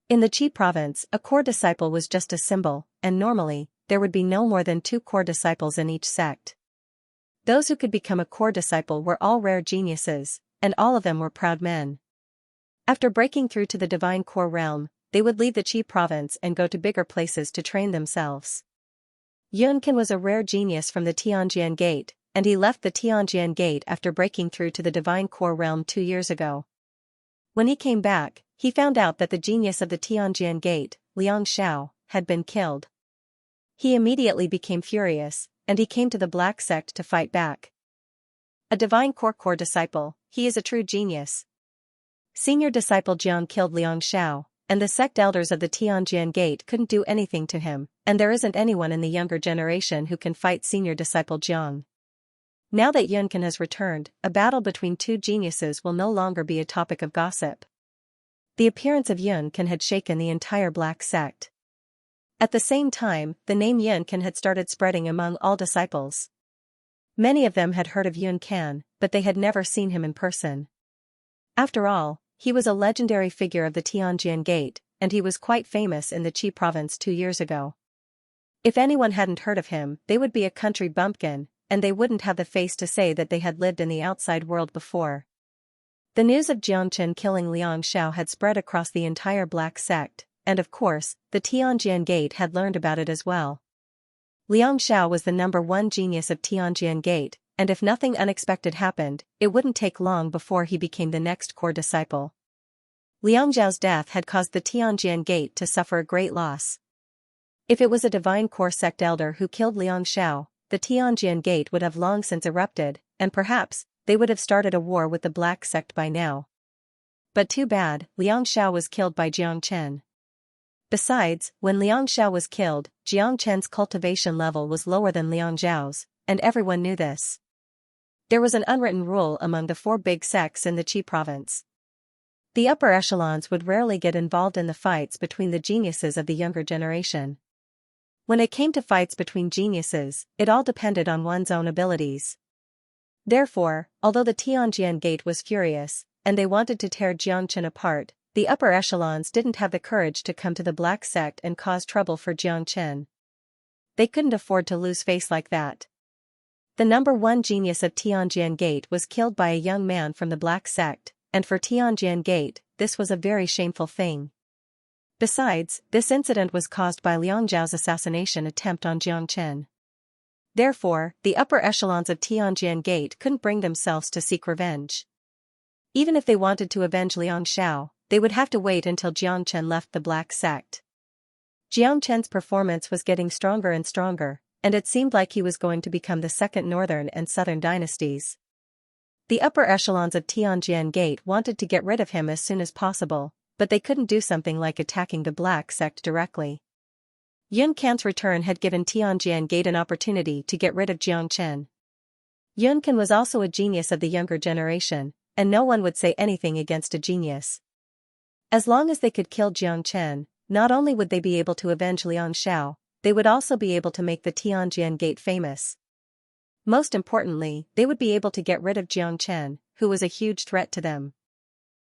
In the Qi province, a core disciple was just a symbol, and normally, there would be no more than 2 core disciples in each sect. Those who could become a core disciple were all rare geniuses, and all of them were proud men. After breaking through to the divine core realm, they would leave the Qi province and go to bigger places to train themselves. Yun Ken was a rare genius from the Tianjian gate, and he left the Tianjian gate after breaking through to the divine core realm 2 years ago. When he came back, he found out that the genius of the Tianjian gate, Liang Xiao, had been killed. He immediately became furious, and he came to the black sect to fight back. A divine core disciple, he is a true genius. Senior disciple Jiang killed Liang Xiao, and the sect elders of the Tianjian gate couldn't do anything to him, and there isn't anyone in the younger generation who can fight senior disciple Jiang. Now that Yun Ken has returned, a battle between 2 geniuses will no longer be a topic of gossip. The appearance of Yun Ken had shaken the entire black sect. At the same time, the name Yun Ken had started spreading among all disciples. Many of them had heard of Yun Ken, but they had never seen him in person. After all, he was a legendary figure of the Tianjian gate, and he was quite famous in the Qi province 2 years ago. If anyone hadn't heard of him, they would be a country bumpkin, and they wouldn't have the face to say that they had lived in the outside world before. The news of Jiangchen killing Liang Xiao had spread across the entire black sect, and of course, the Tianjian Gate had learned about it as well. Liang Xiao was the #1 genius of Tianjian Gate, and if nothing unexpected happened, it wouldn't take long before he became the next core disciple. Liang Xiao's death had caused the Tianjian Gate to suffer a great loss. If it was a divine core sect elder who killed Liang Xiao, the Tianjian Gate would have long since erupted, and perhaps, they would have started a war with the black sect by now. But too bad, Liang Xiao was killed by Jiangchen. Besides, when Liang Xiao was killed, Jiangchen's cultivation level was lower than Liang Xiao's, and everyone knew this. There was an unwritten rule among the 4 big sects in the Qi province. The upper echelons would rarely get involved in the fights between the geniuses of the younger generation. When it came to fights between geniuses, it all depended on one's own abilities. Therefore, although the Tianjian Gate was furious, and they wanted to tear Jiangchen apart, the upper echelons didn't have the courage to come to the black sect and cause trouble for Jiangchen. They couldn't afford to lose face like that. The #1 genius of Tianjian Gate was killed by a young man from the black sect, and for Tianjian Gate, this was a very shameful thing. Besides, this incident was caused by Liang Zhao's assassination attempt on Jiangchen. Therefore, the upper echelons of Tianjian Gate couldn't bring themselves to seek revenge. Even if they wanted to avenge Liang Xiao, they would have to wait until Jiangchen left the black sect. Jiangchen's performance was getting stronger and stronger, and it seemed like he was going to become the second northern and southern dynasties. The upper echelons of Tianjian Gate wanted to get rid of him as soon as possible, but they couldn't do something like attacking the black sect directly. Yun Can's return had given Tianjian Gate an opportunity to get rid of Jiangchen. Yun Can was also a genius of the younger generation, and no one would say anything against a genius. As long as they could kill Jiangchen, not only would they be able to avenge Liang Xiao, they would also be able to make the Tianjian Gate famous. Most importantly, they would be able to get rid of Jiangchen, who was a huge threat to them.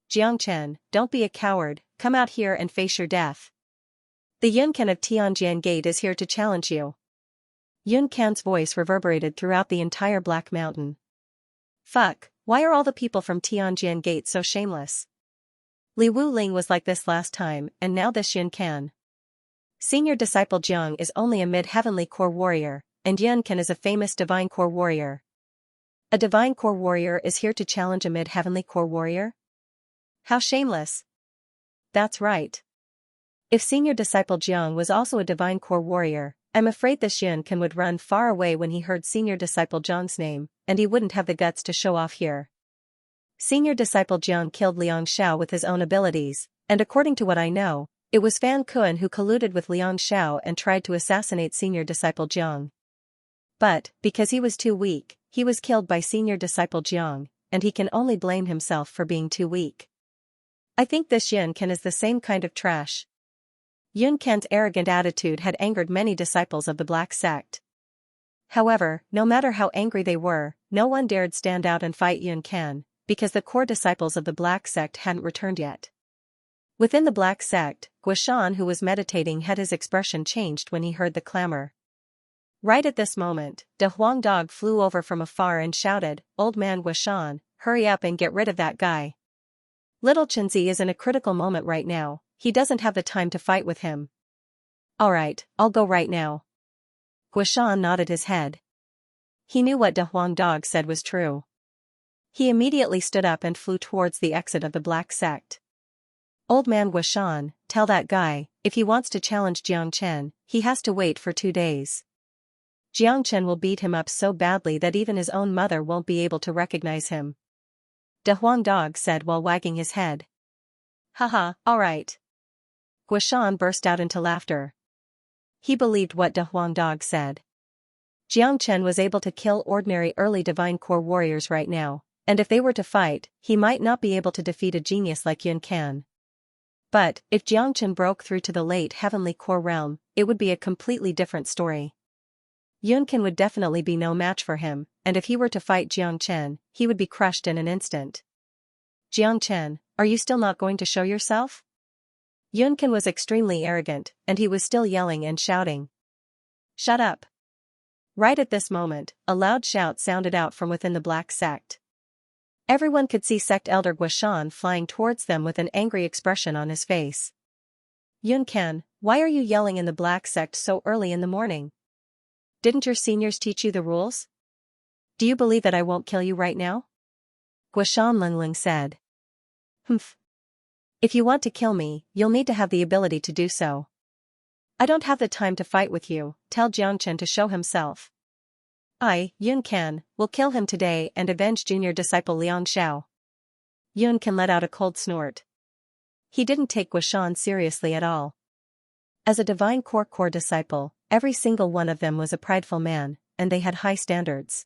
Jiangchen, don't be a coward, come out here and face your death. The Yun Can of Tianjian Gate is here to challenge you. Yun Can's voice reverberated throughout the entire Black Mountain. Fuck, why are all the people from Tianjian Gate so shameless? Li Wuling was like this last time, and now this Yun Can. Senior disciple Jiang is only a mid-heavenly core warrior, and Yun Can is a famous divine core warrior. A divine core warrior is here to challenge a mid-heavenly core warrior? How shameless. That's right. If senior disciple Jiang was also a divine core warrior, I'm afraid this Yun Can would run far away when he heard senior disciple Jiang's name, and he wouldn't have the guts to show off here. Senior disciple Jiang killed Liang Xiao with his own abilities, and according to what I know, it was Fan Kun who colluded with Liang Xiao and tried to assassinate senior disciple Jiang. But, because he was too weak, he was killed by senior disciple Jiang, and he can only blame himself for being too weak. I think this Yun Can is the same kind of trash. Yun Can's arrogant attitude had angered many disciples of the Black Sect. However, no matter how angry they were, no one dared stand out and fight Yun Can, because the core disciples of the Black Sect hadn't returned yet. Within the Black Sect, Guishan, who was meditating, had his expression changed when he heard the clamor. Right at this moment, De Huang Dog flew over from afar and shouted, "Old man Guishan, hurry up and get rid of that guy. Little Chenzi is in a critical moment right now, he doesn't have the time to fight with him." "Alright, I'll go right now." Guishan nodded his head. He knew what De Huang Dog said was true. He immediately stood up and flew towards the exit of the Black Sect. "Old man Guishan, tell that guy, if he wants to challenge Jiangchen, he has to wait for 2 days. Jiangchen will beat him up so badly that even his own mother won't be able to recognize him." De Huang Dog said while wagging his head. "Haha, alright." Guishan burst out into laughter. He believed what De Huang Dog said. Jiangchen was able to kill ordinary early divine core warriors right now, and if they were to fight, he might not be able to defeat a genius like Yun Can. But, if Jiangchen broke through to the late heavenly core realm, it would be a completely different story. Yun Can would definitely be no match for him, and if he were to fight Jiangchen, he would be crushed in an instant. "Jiangchen, are you still not going to show yourself?" Yun Can was extremely arrogant, and he was still yelling and shouting. Shut up. Right at this moment, a loud shout sounded out from within the black sect. Everyone could see sect elder Guishan flying towards them with an angry expression on his face. Yuncan, why are you yelling in the black sect so early in the morning? Didn't your seniors teach you the rules? Do you believe that I won't kill you right now? Guishan Lingling said. Humph. If you want to kill me, you'll need to have the ability to do so. I don't have the time to fight with you, tell Jiangchen to show himself. I, Yun Can, will kill him today and avenge junior disciple Liang Xiao. Yun Can let out a cold snort. He didn't take Guishan seriously at all. As a divine core disciple, every single one of them was a prideful man, and they had high standards.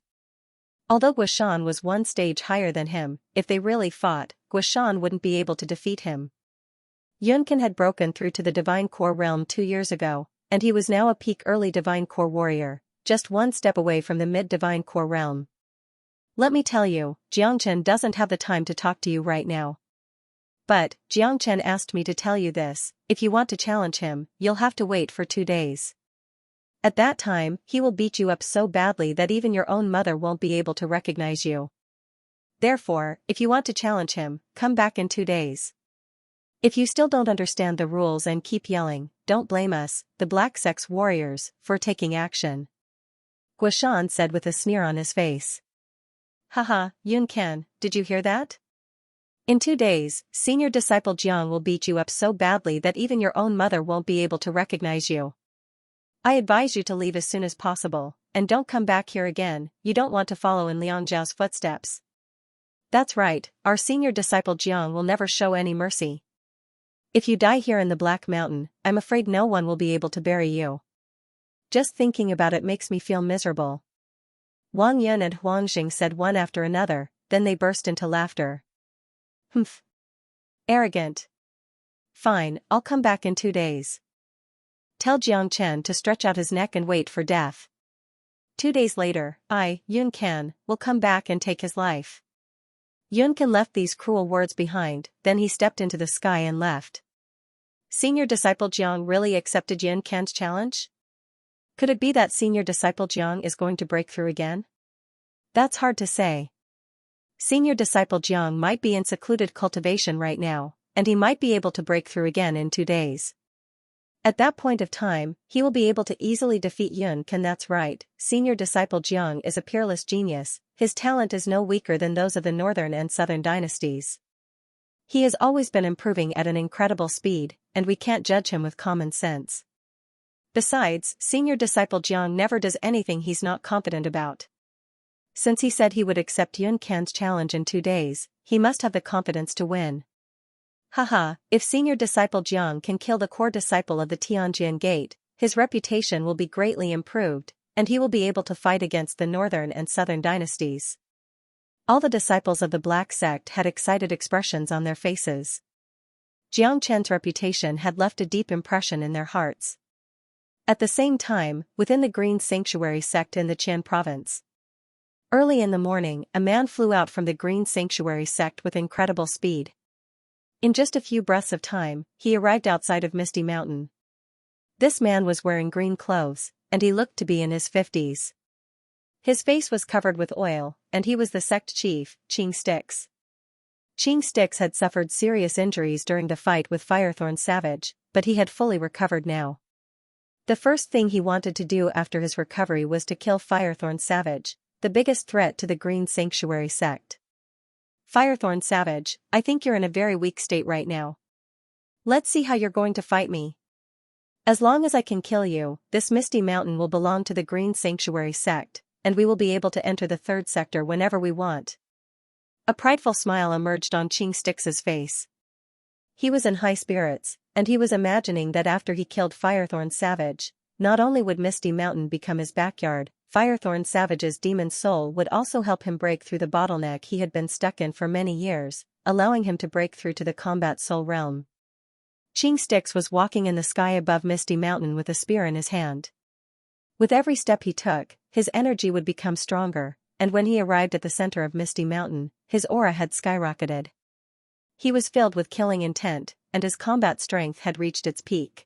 Although Guishan was one stage higher than him, if they really fought, Guishan wouldn't be able to defeat him. Yunkin had broken through to the Divine Core realm 2 years ago, and he was now a peak early Divine Core warrior, just one step away from the mid-Divine Core realm. Let me tell you, Jiangchen doesn't have the time to talk to you right now. But, Jiangchen asked me to tell you this, if you want to challenge him, you'll have to wait for 2 days. At that time, he will beat you up so badly that even your own mother won't be able to recognize you. Therefore, if you want to challenge him, come back in 2 days. If you still don't understand the rules and keep yelling, don't blame us, the Black Sect's warriors, for taking action. Guishan said with a sneer on his face. Haha, Yun Can, did you hear that? In 2 days, senior disciple Jiang will beat you up so badly that even your own mother won't be able to recognize you. I advise you to leave as soon as possible, and don't come back here again, you don't want to follow in Liang Zhao's footsteps. That's right, our senior disciple Jiang will never show any mercy. If you die here in the Black Mountain, I'm afraid no one will be able to bury you. Just thinking about it makes me feel miserable. Wang Yun and Huang Jing said one after another, then they burst into laughter. Humph. Arrogant. Fine, I'll come back in 2 days. Tell Jiang Chen to stretch out his neck and wait for death. 2 days later, I, Yun Can, will come back and take his life. Yun Can left these cruel words behind, then he stepped into the sky and left. Senior disciple Jiang really accepted Yun Can's challenge? Could it be that senior disciple Jiang is going to break through again? That's hard to say. Senior disciple Jiang might be in secluded cultivation right now, and he might be able to break through again in 2 days. At that point of time, he will be able to easily defeat Yun Can. That's right, senior disciple Jiang is a peerless genius, his talent is no weaker than those of the northern and southern dynasties. He has always been improving at an incredible speed, and we can't judge him with common sense. Besides, senior disciple Jiang never does anything he's not confident about. Since he said he would accept Yun Can's challenge in 2 days, he must have the confidence to win. Haha, if senior disciple Jiang can kill the core disciple of the Tianjin Gate, his reputation will be greatly improved, and he will be able to fight against the northern and southern dynasties. All the disciples of the Black Sect had excited expressions on their faces. Jiang Chen's reputation had left a deep impression in their hearts. At the same time, within the Green Sanctuary sect in the Qian province. Early in the morning, a man flew out from the Green Sanctuary sect with incredible speed. In just a few breaths of time, he arrived outside of Misty Mountain. This man was wearing green clothes, and he looked to be in his 50s. His face was covered with oil, and he was the sect chief, Qing Stix. Qing Stix had suffered serious injuries during the fight with Firethorn Savage, but he had fully recovered now. The first thing he wanted to do after his recovery was to kill Firethorn Savage, the biggest threat to the Green Sanctuary sect. Firethorn Savage, I think you're in a very weak state right now. Let's see how you're going to fight me. As long as I can kill you, this Misty Mountain will belong to the Green Sanctuary sect, and we will be able to enter the 3rd sector whenever we want. A prideful smile emerged on Qing Stix's face. He was in high spirits, and he was imagining that after he killed Firethorn Savage, not only would Misty Mountain become his backyard, Firethorn Savage's demon soul would also help him break through the bottleneck he had been stuck in for many years, allowing him to break through to the combat soul realm. Qing Stix was walking in the sky above Misty Mountain with a spear in his hand. With every step he took, his energy would become stronger, and when he arrived at the center of Misty Mountain, his aura had skyrocketed. He was filled with killing intent, and his combat strength had reached its peak.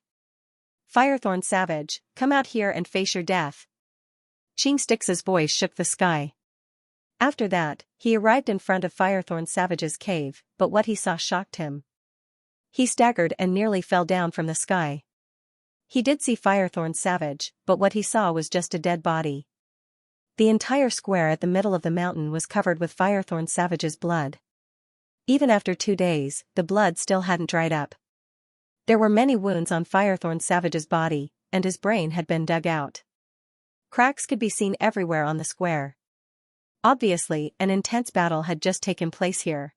Firethorn Savage, come out here and face your death. Xianxia's voice shook the sky. After that, he arrived in front of Firethorn Savage's cave, but what he saw shocked him. He staggered and nearly fell down from the sky. He did see Firethorn Savage, but what he saw was just a dead body. The entire square at the middle of the mountain was covered with Firethorn Savage's blood. Even after 2 days, the blood still hadn't dried up. There were many wounds on Firethorn Savage's body, and his brain had been dug out. Cracks could be seen everywhere on the square. Obviously, an intense battle had just taken place here.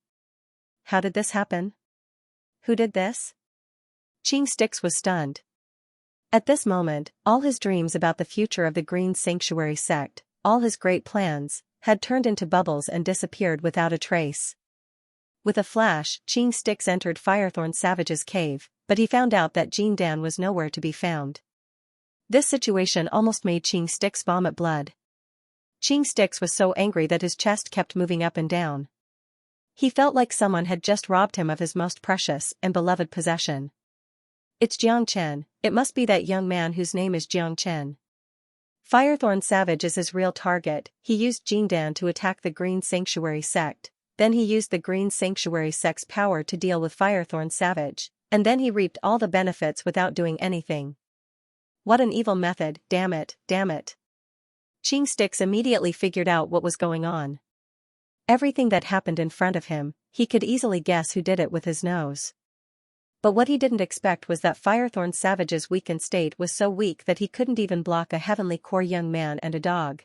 How did this happen? Who did this? Xianxia was stunned. At this moment, all his dreams about the future of the Green Sanctuary sect, all his great plans, had turned into bubbles and disappeared without a trace. With a flash, Xianxia entered Firethorn Savage's cave, but he found out that Jindan was nowhere to be found. This situation almost made Xianxia vomit blood. Xianxia was so angry that his chest kept moving up and down. He felt like someone had just robbed him of his most precious and beloved possession. It's Jiangchen, it must be that young man whose name is Jiangchen. Firethorn Savage is his real target. He used Jindan to attack the Green Sanctuary sect, then he used the Green Sanctuary sect's power to deal with Firethorn Savage, and then he reaped all the benefits without doing anything. What an evil method, damn it, damn it. Xianxia immediately figured out what was going on. Everything that happened in front of him, he could easily guess who did it with his nose. But what he didn't expect was that Firethorn Savage's weakened state was so weak that he couldn't even block a heavenly core young man and a dog.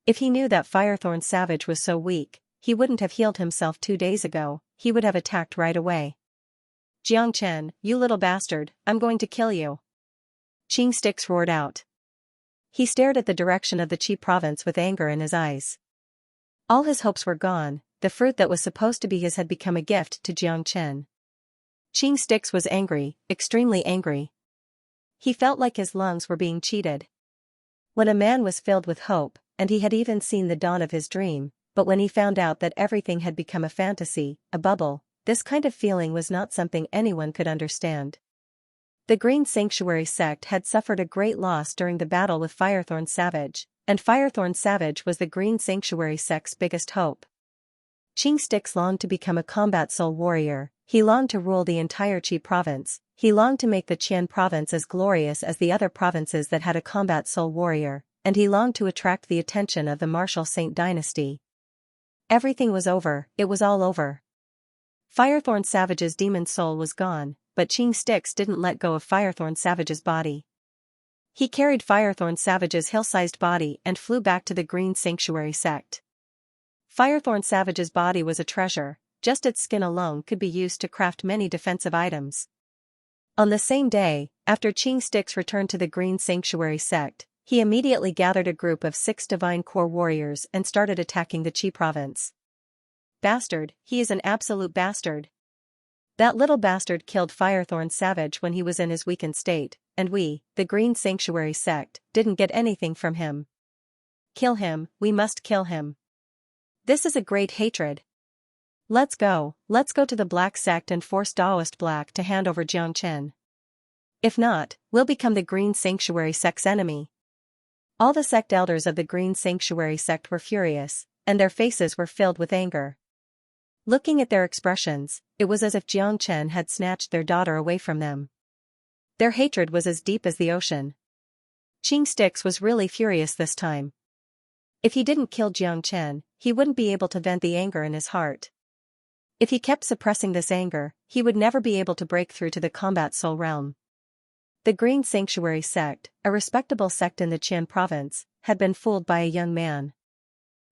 If he knew that Firethorn Savage was so weak, he wouldn't have healed himself 2 days ago, he would have attacked right away. Jiangchen, you little bastard, I'm going to kill you. Xianxia roared out. He stared at the direction of the Qi province with anger in his eyes. All his hopes were gone, the fruit that was supposed to be his had become a gift to Jiangchen. Xianxia was angry, extremely angry. He felt like his lungs were being cheated. When a man was filled with hope, and he had even seen the dawn of his dream, but when he found out that everything had become a fantasy, a bubble, this kind of feeling was not something anyone could understand. The Green Sanctuary sect had suffered a great loss during the battle with Firethorn Savage, and Firethorn Savage was the Green Sanctuary sect's biggest hope. Xianxia longed to become a combat soul warrior, he longed to rule the entire Qi province, he longed to make the Qian province as glorious as the other provinces that had a combat soul warrior, and he longed to attract the attention of the martial saint dynasty. Everything was over, it was all over. Firethorn Savage's demon soul was gone, but Xianxia didn't let go of Firethorn Savage's body. He carried Firethorn Savage's hill-sized body and flew back to the Green Sanctuary sect. Firethorn Savage's body was a treasure, just its skin alone could be used to craft many defensive items. On the same day, after Xianxia returned to the Green Sanctuary sect, he immediately gathered a group of 6 divine core warriors and started attacking the Qi province. Bastard, he is an absolute bastard. That little bastard killed Firethorn Savage when he was in his weakened state, and we, the Green Sanctuary sect, didn't get anything from him. Kill him, we must kill him. This is a great hatred. Let's go to the Black sect and force Daoist Black to hand over Jiangchen. If not, we'll become the Green Sanctuary sect's enemy. All the sect elders of the Green Sanctuary sect were furious, and their faces were filled with anger. Looking at their expressions, it was as if Jiangchen had snatched their daughter away from them. Their hatred was as deep as the ocean. Xianxia was really furious this time. If he didn't kill Jiangchen, he wouldn't be able to vent the anger in his heart. If he kept suppressing this anger, he would never be able to break through to the combat soul realm. The Green Sanctuary sect, a respectable sect in the Qian province, had been fooled by a young man.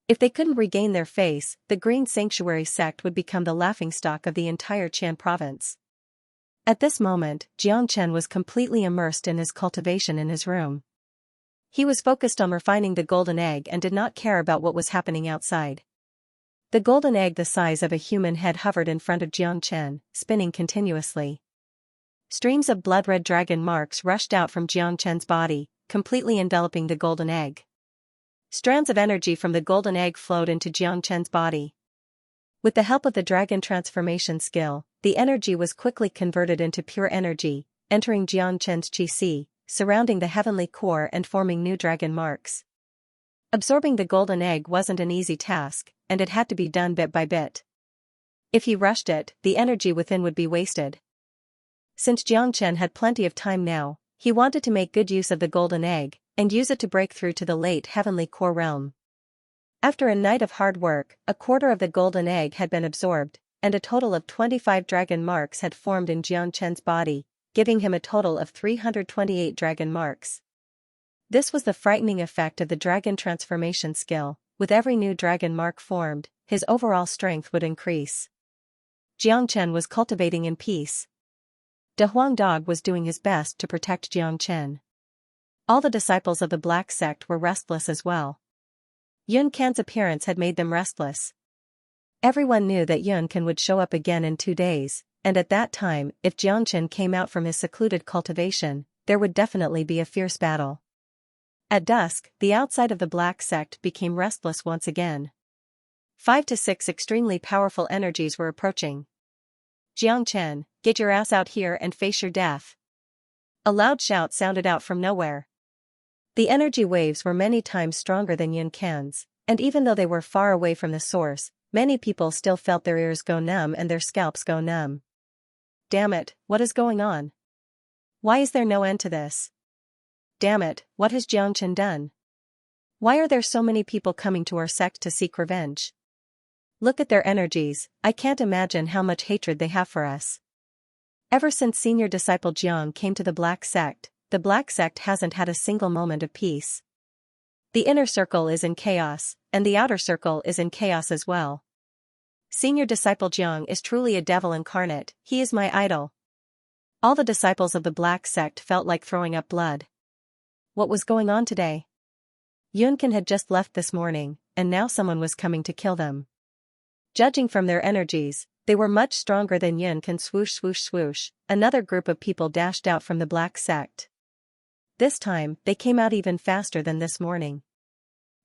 If they couldn't regain their face, the Green Sanctuary sect would become the laughingstock of the entire Qian province. At this moment, Jiangchen was completely immersed in his cultivation in his room. He was focused on refining the golden egg and did not care about what was happening outside. The golden egg the size of a human head hovered in front of Jiangchen, spinning continuously. Streams of blood-red dragon marks rushed out from Jiangchen's body, completely enveloping the golden egg. Strands of energy from the golden egg flowed into Jiangchen's body. With the help of the dragon transformation skill, the energy was quickly converted into pure energy, entering Xianxia's qi, surrounding the heavenly core and forming new dragon marks. Absorbing the golden egg wasn't an easy task, and it had to be done bit by bit. If he rushed it, the energy within would be wasted. Since Xianxian had plenty of time now, he wanted to make good use of the golden egg, and use it to break through to the late heavenly core realm. After a night of hard work, a quarter of the golden egg had been absorbed, and a total of 25 dragon marks had formed in Xianxian's body, giving him a total of 328 dragon marks. This was the frightening effect of the dragon transformation skill. With every new dragon mark formed, his overall strength would increase. Xianxian was cultivating in peace. De Huang Dog was doing his best to protect Xianxian. All the disciples of the Black Sect were restless as well. Yun Can's appearance had made them restless. Everyone knew that Yun Can would show up again in 2 days, and at that time, if Xianxian came out from his secluded cultivation, there would definitely be a fierce battle. At dusk, the outside of the Black Sect became restless once again. 5 to 6 extremely powerful energies were approaching. Xianxian, get your ass out here and face your death. A loud shout sounded out from nowhere. The energy waves were many times stronger than Yun Can's, and even though they were far away from the source, many people still felt their ears go numb and their scalps go numb. Damn it, what is going on? Why is there no end to this? Damn it, what has Xianxian done? Why are there so many people coming to our sect to seek revenge? Look at their energies, I can't imagine how much hatred they have for us. Ever since senior disciple Jiang came to the Black Sect hasn't had a single moment of peace. The inner circle is in chaos, and the outer circle is in chaos as well. Senior disciple Jiang is truly a devil incarnate, he is my idol. All the disciples of the Black Sect felt like throwing up blood. What was going on today? Yun Can had just left this morning, and now someone was coming to kill them. Judging from their energies, they were much stronger than Yun Can. Swoosh swoosh swoosh, another group of people dashed out from the Black Sect. This time, they came out even faster than this morning.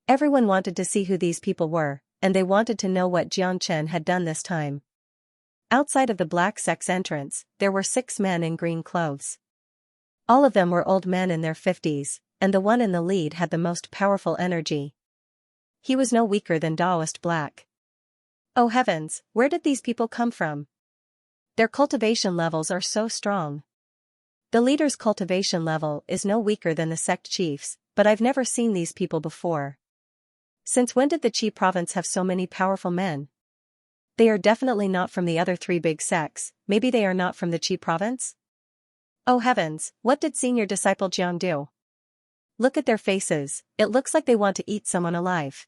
Everyone wanted to see who these people were, and they wanted to know what Xianxian had done this time. Outside of the Black Sect's entrance, there were 6 men in green clothes. All of them were old men in their 50s, and the one in the lead had the most powerful energy. He was no weaker than Taoist Black. Oh heavens, where did these people come from? Their cultivation levels are so strong. The leader's cultivation level is no weaker than the sect chief's, but I've never seen these people before. Since when did the Qi province have so many powerful men? They are definitely not from the other 3 big sects, maybe they are not from the Qi province? Oh heavens, what did senior disciple Jiang do? Look at their faces, it looks like they want to eat someone alive.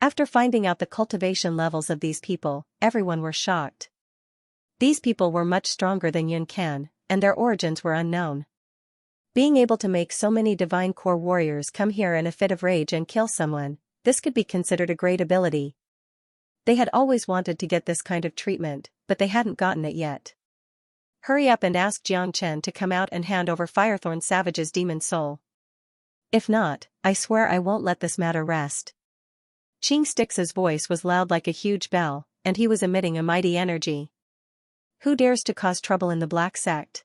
After finding out the cultivation levels of these people, everyone were shocked. These people were much stronger than Yun Can, and their origins were unknown. Being able to make so many divine core warriors come here in a fit of rage and kill someone, this could be considered a great ability. They had always wanted to get this kind of treatment, but they hadn't gotten it yet. Hurry up and ask Xianxian to come out and hand over Firethorn Savage's demon soul. If not, I swear I won't let this matter rest. Qing Stix's voice was loud like a huge bell, and he was emitting a mighty energy. Who dares to cause trouble in the Black Sect?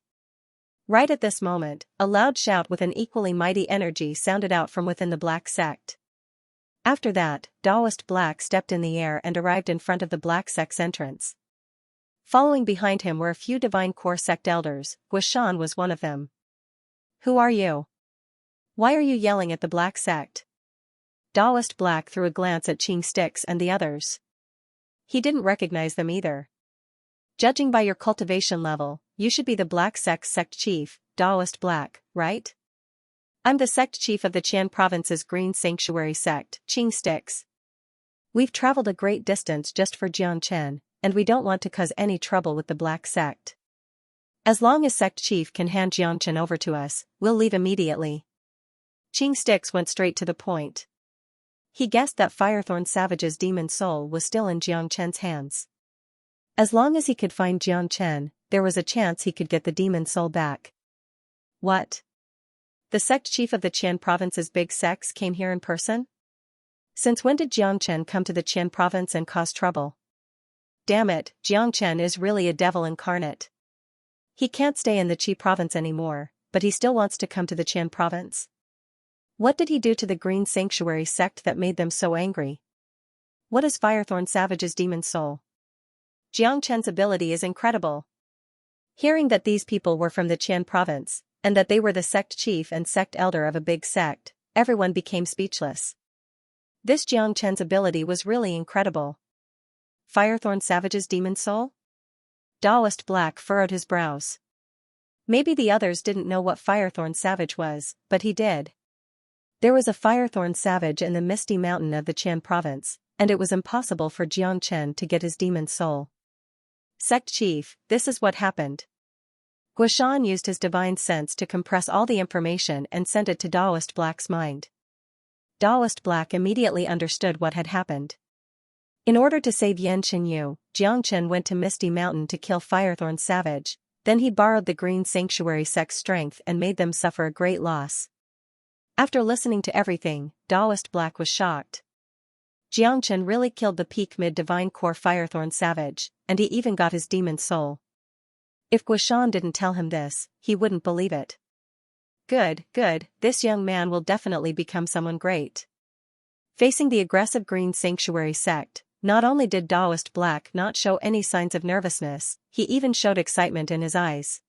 Right at this moment, a loud shout with an equally mighty energy sounded out from within the Black Sect. After that, Taoist Black stepped in the air and arrived in front of the Black Sect's entrance. Following behind him were a few divine core sect elders, Guishan was one of them. Who are you? Why are you yelling at the Black Sect? Taoist Black threw a glance at Qing Stix and the others. He didn't recognize them either. Judging by your cultivation level, you should be the Black Sect's sect chief, Taoist Black, right? I'm the sect chief of the Qian province's Green Sanctuary sect, Qing Stix. We've traveled a great distance just for Xianxian, and we don't want to cause any trouble with the Black Sect. As long as sect chief can hand Xianxian over to us, we'll leave immediately. Qing Stix went straight to the point. He guessed that Firethorn Savage's demon soul was still in Xianxian's hands. As long as he could find Xianxian, there was a chance he could get the demon soul back. What? The sect chief of the Qian province's big sects came here in person? Since when did Xianxian come to the Qian province and cause trouble? Damn it, Xianxian is really a devil incarnate. He can't stay in the Qi province anymore, but he still wants to come to the Qian province. What did he do to the Green Sanctuary sect that made them so angry? What is Firethorn Savage's demon soul? Jiang Chen's ability is incredible. Hearing that these people were from the Qian province, and that they were the sect chief and sect elder of a big sect, everyone became speechless. This Jiang Chen's ability was really incredible. Firethorn Savage's demon soul? Daoist Black furrowed his brows. Maybe the others didn't know what Firethorn Savage was, but he did. There was a Firethorn Savage in the Misty Mountain of the Qian province, and it was impossible for Jiang Chen to get his demon soul. Sect Chief, this is what happened. Guoshan used his divine sense to compress all the information and send it to Daoist Black's mind. Daoist Black immediately understood what had happened. In order to save Yan Xinyu, Jiang Chen went to Misty Mountain to kill Firethorn Savage, then he borrowed the Green Sanctuary sect's strength and made them suffer a great loss. After listening to everything, Daoist Black was shocked. Jiang Chen really killed the peak mid-divine core Firethorn Savage, and he even got his demon soul. If Guoshan didn't tell him this, he wouldn't believe it. Good, this young man will definitely become someone great. Facing the aggressive Green Sanctuary sect, not only did Daoist Black not show any signs of nervousness, he even showed excitement in his eyes.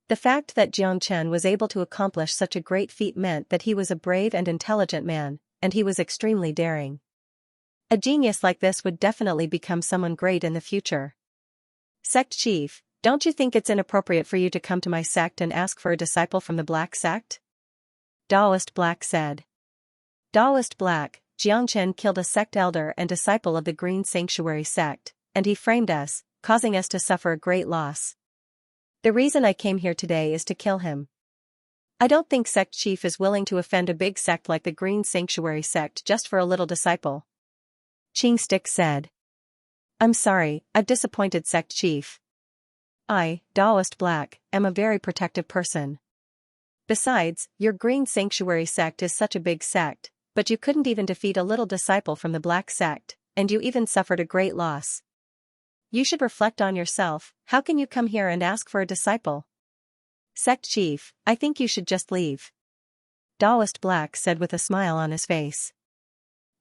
The fact that Jiang Chen was able to accomplish such a great feat meant that he was a brave and intelligent man, and he was extremely daring. A genius like this would definitely become someone great in the future. Sect Chief, don't you think it's inappropriate for you to come to my sect and ask for a disciple from the Black sect? Daoist Black said. Daoist Black, Jiang Chen killed a sect elder and disciple of the Green Sanctuary sect, and he framed us, causing us to suffer a great loss. The reason I came here today is to kill him. I don't think Sect Chief is willing to offend a big sect like the Green Sanctuary sect just for a little disciple. Xianxia said. I'm sorry, I've disappointed Sect Chief. I, Daoist Black, am a very protective person. Besides, your Green Sanctuary sect is such a big sect, but you couldn't even defeat a little disciple from the Black sect, and you even suffered a great loss. You should reflect on yourself. How can you come here and ask for a disciple? Sect Chief, I think you should just leave. Daoist Black said with a smile on his face.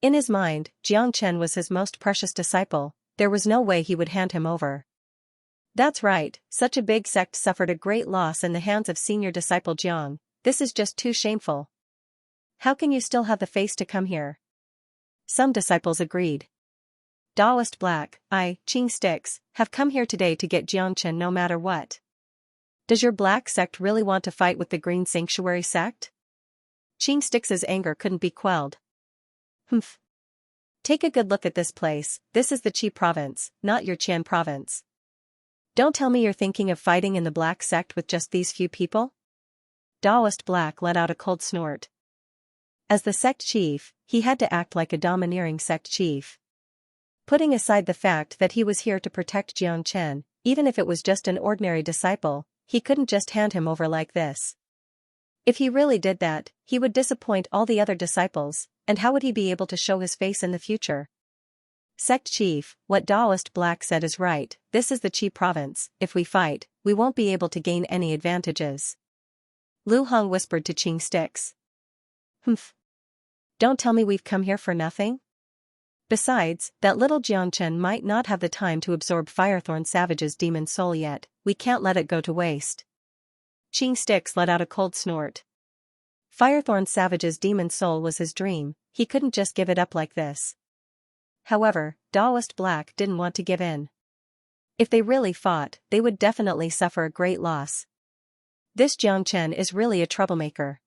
In his mind, Jiang Chen was his most precious disciple, there was no way he would hand him over. That's right, such a big sect suffered a great loss in the hands of senior disciple Jiang, this is just too shameful. How can you still have the face to come here? Some disciples agreed. Daoist Black, I, Xianxia, have come here today to get Jiang Chen no matter what. Does your Black sect really want to fight with the Green Sanctuary sect? Xianxia's anger couldn't be quelled. Humph. Take a good look at this place, this is the Qi province, not your Qian province. Don't tell me you're thinking of fighting in the Black sect with just these few people? Daoist Black let out a cold snort. As the sect chief, he had to act like a domineering sect chief. Putting aside the fact that he was here to protect Jiang Chen, even if it was just an ordinary disciple, he couldn't just hand him over like this. If he really did that, he would disappoint all the other disciples, and how would he be able to show his face in the future? Sect Chief, what Daoist Black said is right, this is the Qi province, if we fight, we won't be able to gain any advantages. Lu Hong whispered to Xianxia. Humph. Don't tell me we've come here for nothing? Besides, that little Jiang Chen might not have the time to absorb Firethorn Savage's demon soul yet, we can't let it go to waste. Xianxia let out a cold snort. Firethorn Savage's demon soul was his dream, he couldn't just give it up like this. However, Daoist Black didn't want to give in. If they really fought, they would definitely suffer a great loss. This Jiang Chen is really a troublemaker.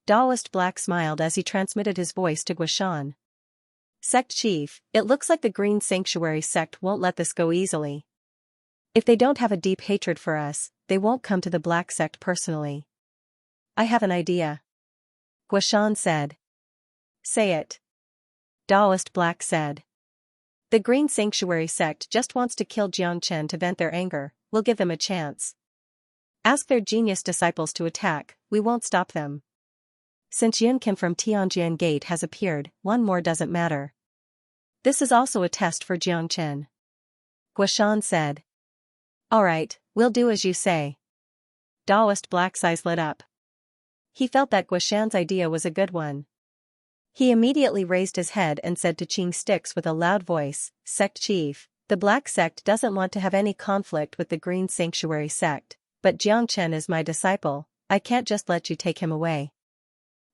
Daoist Black smiled as he transmitted his voice to Guoshan. Sect Chief, it looks like the Green Sanctuary sect won't let this go easily. If they don't have a deep hatred for us, they won't come to the Black sect personally. I have an idea. Guoshan said. Say it. Daoist Black said. The Green Sanctuary sect just wants to kill Jiang Chen to vent their anger, we'll give them a chance. Ask their genius disciples to attack, we won't stop them. Since Yunkin from Tianjian Gate has appeared, one more doesn't matter. This is also a test for Jiang Chen. Guoshan said. Alright, we'll do as you say. Taoist Black's eyes lit up. He felt that Guishan's idea was a good one. He immediately raised his head and said to Xianxia with a loud voice, "Sect Chief, the Black Sect doesn't want to have any conflict with the Green Sanctuary Sect, but Xianxia is my disciple, I can't just let you take him away.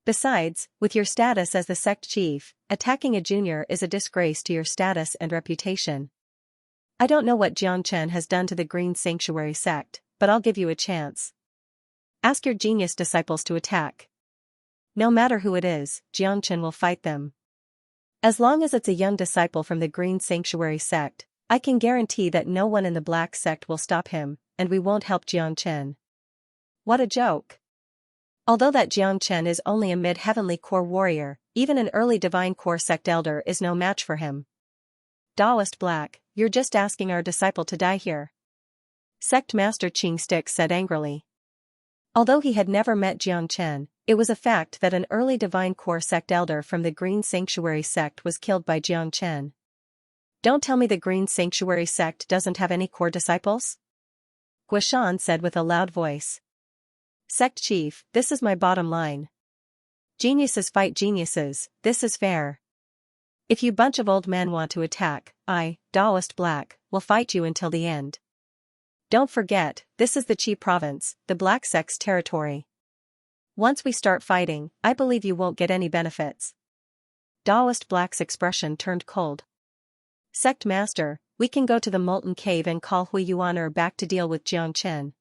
Besides, with your status as the sect chief, attacking a junior is a disgrace to your status and reputation. I don't know what Xianxia has done to the Green Sanctuary Sect, but I'll give you a chance. Ask your genius disciples to attack. No matter who it is, Xianxia will fight them. As long as it's a young disciple from the Green Sanctuary Sect, I can guarantee that no one in the Black Sect will stop him, and we won't help Xianxia." What a joke. Although that Xianxia is only a mid-heavenly core warrior, even an early divine core sect elder is no match for him. Taoist Black, you're just asking our disciple to die here. Sect Master Xianxia said angrily. Although he had never met Xianxia, it was a fact that an early divine core sect elder from the Green Sanctuary Sect was killed by Xianxia. Don't tell me the Green Sanctuary Sect doesn't have any core disciples? Guishan said with a loud voice. Sect Chief, this is my bottom line. Geniuses fight geniuses, this is fair. If you bunch of old men want to attack, I, Taoist Black, will fight you until the end. Don't forget, this is the Qi province, the Black Sect's territory. Once we start fighting, I believe you won't get any benefits. Taoist Black's expression turned cold. Sect Master, we can go to the Molten Cave and call Hui Yuan back to deal with Xianxia.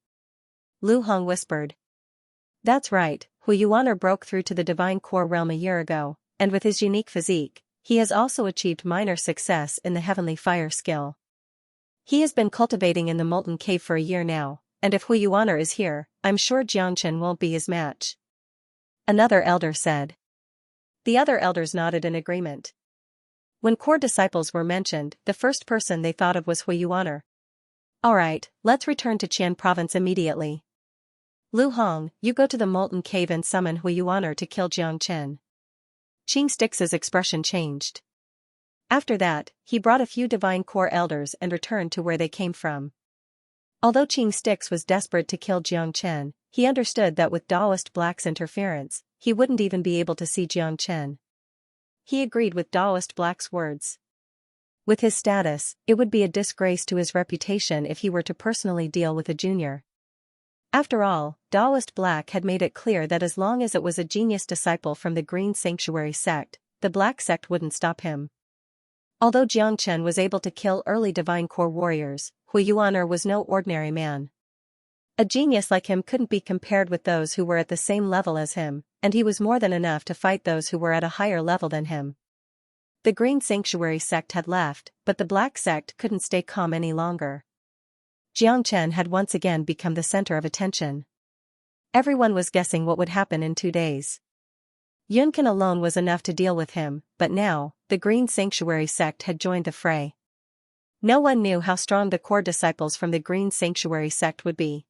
Lu Hong whispered. That's right, Hui Yuan broke through to the Divine Core realm a year ago, and with his unique physique, he has also achieved minor success in the Heavenly Fire skill. He has been cultivating in the Molten Cave for a year now, and if Hui Yuan is here, I'm sure Xianxia won't be his match. Another elder said. The other elders nodded in agreement. When core disciples were mentioned, the first person they thought of was Hui Yuan. Alright, let's return to Qian province immediately. Lu Hong, you go to the Molten Cave and summon Hui Yuan to kill Xianxia. Xianxia's expression changed. After that, he brought a few divine core elders and returned to where they came from. Although Xianxia was desperate to kill Xianxia, he understood that with Taoist Black's interference, he wouldn't even be able to see Xianxia. He agreed with Taoist Black's words. With his status, it would be a disgrace to his reputation if he were to personally deal with a junior. After all, Taoist Black had made it clear that as long as it was a genius disciple from the Green Sanctuary Sect, the Black Sect wouldn't stop him. Although Xianxia was able to kill early Divine Core warriors, Hui Yuan was no ordinary man. A genius like him couldn't be compared with those who were at the same level as him, and he was more than enough to fight those who were at a higher level than him. The Green Sanctuary Sect had left, but the Black Sect couldn't stay calm any longer. Xianxia had once again become the center of attention. Everyone was guessing what would happen in 2 days. Yunkan alone was enough to deal with him, but now, the Green Sanctuary Sect had joined the fray. No one knew how strong the core disciples from the Green Sanctuary Sect would be.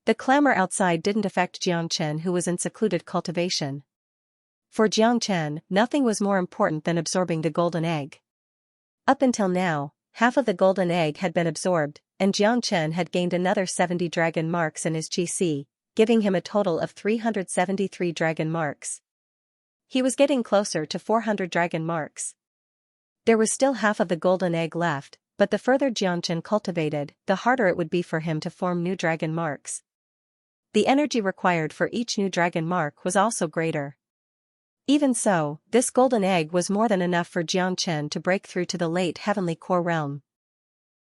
The clamor outside didn't affect Xianxia, who was in secluded cultivation. For Xianxia, nothing was more important than absorbing the golden egg. Up until now, half of the golden egg had been absorbed, and Xianxia had gained another 70 dragon marks in his Qi, giving him a total of 373 dragon marks. He was getting closer to 400 dragon marks. There was still half of the golden egg left, but the further Xianxia cultivated, the harder it would be for him to form new dragon marks. The energy required for each new dragon mark was also greater. Even so, this golden egg was more than enough for Xianxia to break through to the late heavenly core realm.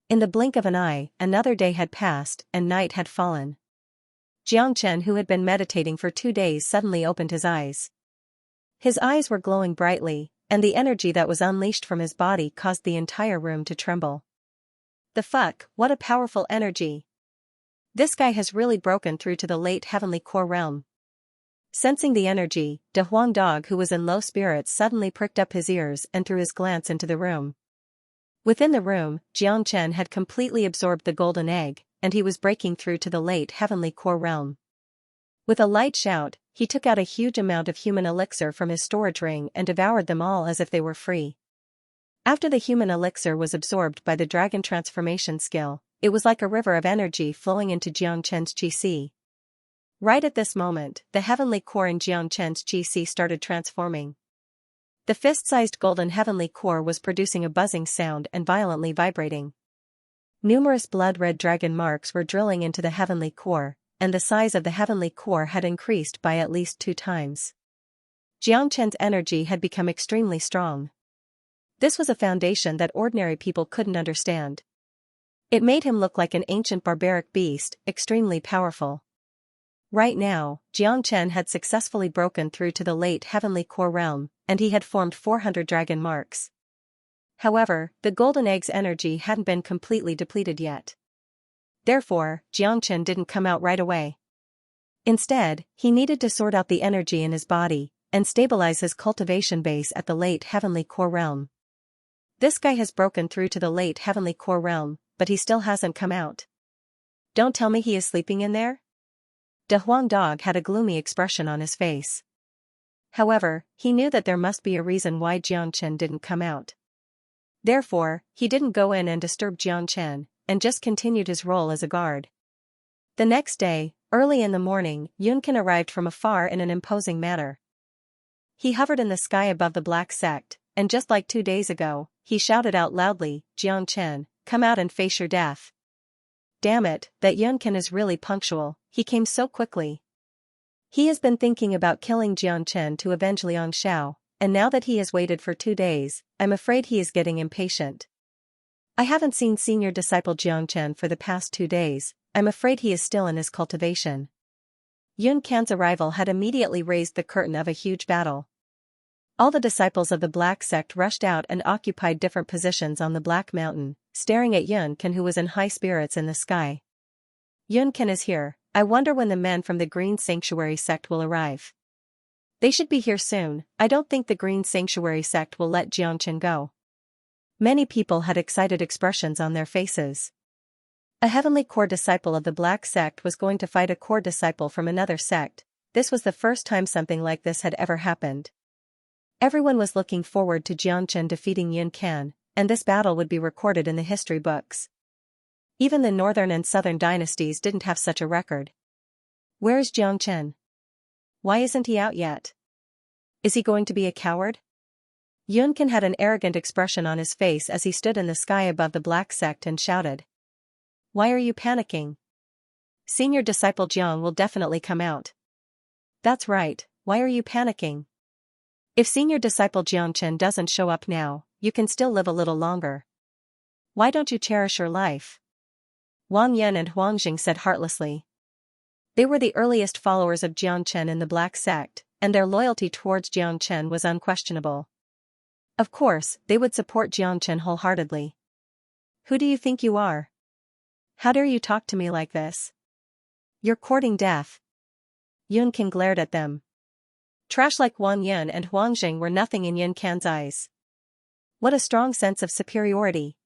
In the blink of an eye, another day had passed and night had fallen. Xianxia, who had been meditating for 2 days, suddenly opened his eyes. His eyes were glowing brightly, and the energy that was unleashed from his body caused the entire room to tremble. The fuck, what a powerful energy! This guy has really broken through to the late heavenly core realm. Sensing the energy, De Huang Dog, who was in low spirits, suddenly pricked up his ears and threw his glance into the room. Within the room, Xianxia had completely absorbed the golden egg, and he was breaking through to the late heavenly core realm. With a light shout, he took out a huge amount of human elixir from his storage ring and devoured them all as if they were free. After the human elixir was absorbed by the dragon transformation skill, it was like a river of energy flowing into Xianxia's qi. Right at this moment, the heavenly core in Xianxia's qi started transforming. The fist-sized golden heavenly core was producing a buzzing sound and violently vibrating. Numerous blood-red dragon marks were drilling into the heavenly core, and the size of the heavenly core had increased by at least 2 times. Xianxia's energy had become extremely strong. This was a foundation that ordinary people couldn't understand. It made him look like an ancient barbaric beast, extremely powerful. Right now, Xianxia had successfully broken through to the late heavenly core realm, and he had formed 400 dragon marks. However, the golden egg's energy hadn't been completely depleted yet. Therefore, Xianxia didn't come out right away. Instead, he needed to sort out the energy in his body, and stabilize his cultivation base at the late heavenly core realm. This guy has broken through to the late heavenly core realm, but he still hasn't come out. Don't tell me he is sleeping in there? De Huang Dog had a gloomy expression on his face. However, he knew that there must be a reason why Xianxia didn't come out. Therefore, he didn't go in and disturb Xianxia, and just continued his role as a guard. The next day, early in the morning, Yunkin arrived from afar in an imposing manner. He hovered in the sky above the black sect, and just like 2 days ago, he shouted out loudly, "Xianxia, come out and face your death." Damn it, that Yunkin is really punctual, he came so quickly. He has been thinking about killing Xianxia to avenge Liang Xiao, and now that he has waited for 2 days, I'm afraid he is getting impatient. I haven't seen senior disciple Xianxia for the past 2 days, I'm afraid he is still in his cultivation. Yun Can's arrival had immediately raised the curtain of a huge battle. All the disciples of the Black Sect rushed out and occupied different positions on the Black Mountain, staring at Yun Can, who was in high spirits in the sky. Yun Can is here, I wonder when the men from the Green Sanctuary sect will arrive. They should be here soon, I don't think the Green Sanctuary sect will let Xianxia go. Many people had excited expressions on their faces. A heavenly core disciple of the Black Sect was going to fight a core disciple from another sect. This was the first time something like this had ever happened. Everyone was looking forward to Xianxia defeating Yun Can, and this battle would be recorded in the history books. Even the northern and southern dynasties didn't have such a record. Where is Xianxia? Why isn't he out yet? Is he going to be a coward? Yun Can had an arrogant expression on his face as he stood in the sky above the Black Sect and shouted. Why are you panicking? Senior disciple Jiang will definitely come out. That's right, why are you panicking? If senior disciple Xianxia doesn't show up now, you can still live a little longer. Why don't you cherish your life? Wang Yan and Huang Jing said heartlessly. They were the earliest followers of Xianxia in the Black Sect, and their loyalty towards Xianxia was unquestionable. Of course, they would support Xianxia wholeheartedly. Who do you think you are? How dare you talk to me like this? You're courting death. Yun Can glared at them. Trash like Wang Yan and Huang Jing were nothing in Yun Can's eyes. What a strong sense of superiority.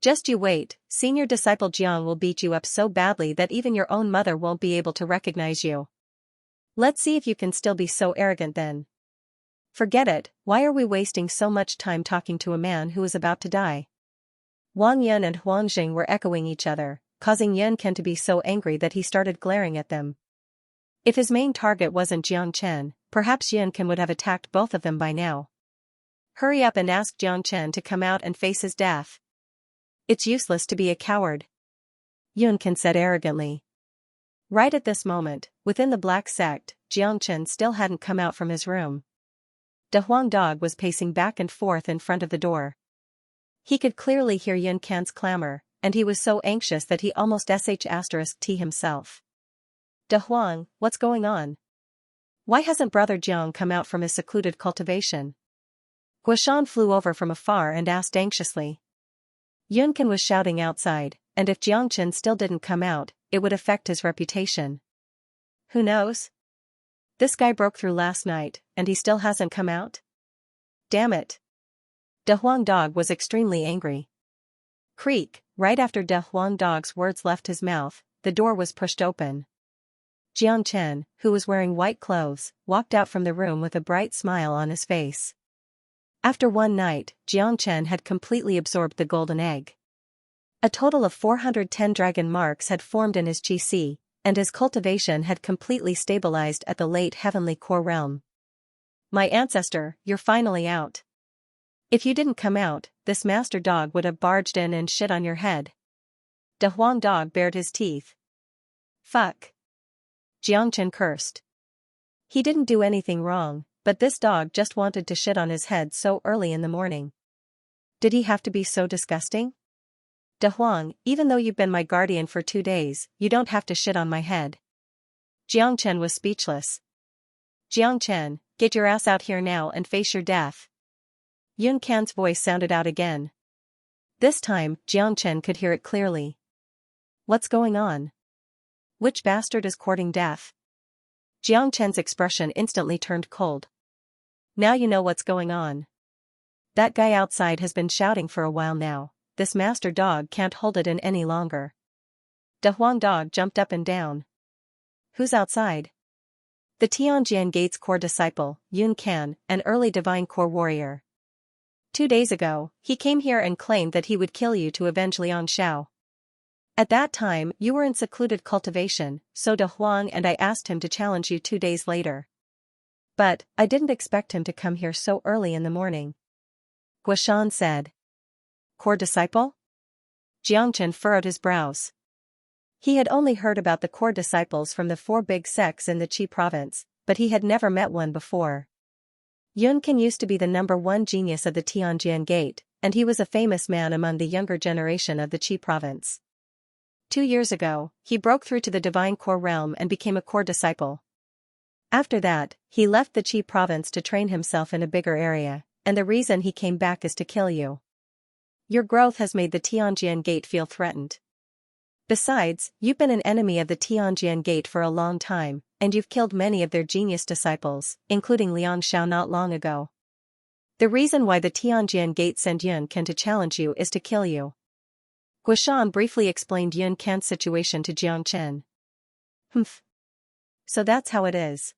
Just you wait, senior disciple Jiang will beat you up so badly that even your own mother won't be able to recognize you. Let's see if you can still be so arrogant then. Forget it, why are we wasting so much time talking to a man who is about to die? Wang Yan and Huang Jing were echoing each other, causing Yun Can to be so angry that he started glaring at them. If his main target wasn't Xianxia, perhaps Yun Can would have attacked both of them by now. Hurry up and ask Xianxia to come out and face his death. It's useless to be a coward. Yun Can said arrogantly. Right at this moment, within the Black Sect, Xianxia still hadn't come out from his room. De Huang Dog was pacing back and forth in front of the door. He could clearly hear Yun Can's clamor, and he was so anxious that he almost *T himself. De Huang, what's going on? Why hasn't Brother Jiang come out from his secluded cultivation? Guoshan flew over from afar and asked anxiously. Yun Can was shouting outside, and if Xianxia still didn't come out, it would affect his reputation. Who knows? This guy broke through last night, and he still hasn't come out? Damn it. De Huang Dog was extremely angry. Creak, right after De Huang Dog's words left his mouth, the door was pushed open. Xianxia, who was wearing white clothes, walked out from the room with a bright smile on his face. After one night, Xianxia had completely absorbed the golden egg. A total of 410 dragon marks had formed in his Qi, and his cultivation had completely stabilized at the late heavenly core realm. My ancestor, you're finally out. If you didn't come out, this master dog would have barged in and shit on your head. De Huang dog bared his teeth. Fuck. Xianxia cursed. He didn't do anything wrong, but this dog just wanted to shit on his head so early in the morning. Did he have to be so disgusting? De Huang, even though you've been my guardian for 2 days, you don't have to shit on my head. Xianxia was speechless. Xianxia, get your ass out here now and face your death. Yun Can's voice sounded out again. This time, Xianxia could hear it clearly. What's going on? Which bastard is courting death? Xianxia's expression instantly turned cold. Now you know what's going on. That guy outside has been shouting for a while now. This master dog can't hold it in any longer. De Huang dog jumped up and down. Who's outside? The Tianjian Gate's core disciple, Yun Can, an early divine core warrior. 2 days ago, he came here and claimed that he would kill you to avenge Liang Xiao. At that time, you were in secluded cultivation, so De Huang and I asked him to challenge you 2 days later. But, I didn't expect him to come here so early in the morning. Guoshan said. Core disciple? Xianxia furrowed his brows. He had only heard about the core disciples from the 4 big sects in the Qi province, but he had never met one before. Yun Can used to be the #1 genius of the Tianjian Gate, and he was a famous man among the younger generation of the Qi province. 2 years ago, he broke through to the divine core realm and became a core disciple. After that, he left the Qi province to train himself in a bigger area, and the reason he came back is to kill you. Your growth has made the Tianjian Gate feel threatened. Besides, you've been an enemy of the Tianjian Gate for a long time, and you've killed many of their genius disciples, including Liang Xiao not long ago. The reason why the Tianjian Gate sent Yun Can to challenge you is to kill you. Guoshan briefly explained Yun Can's situation to Xianxia. Humph. So that's how it is.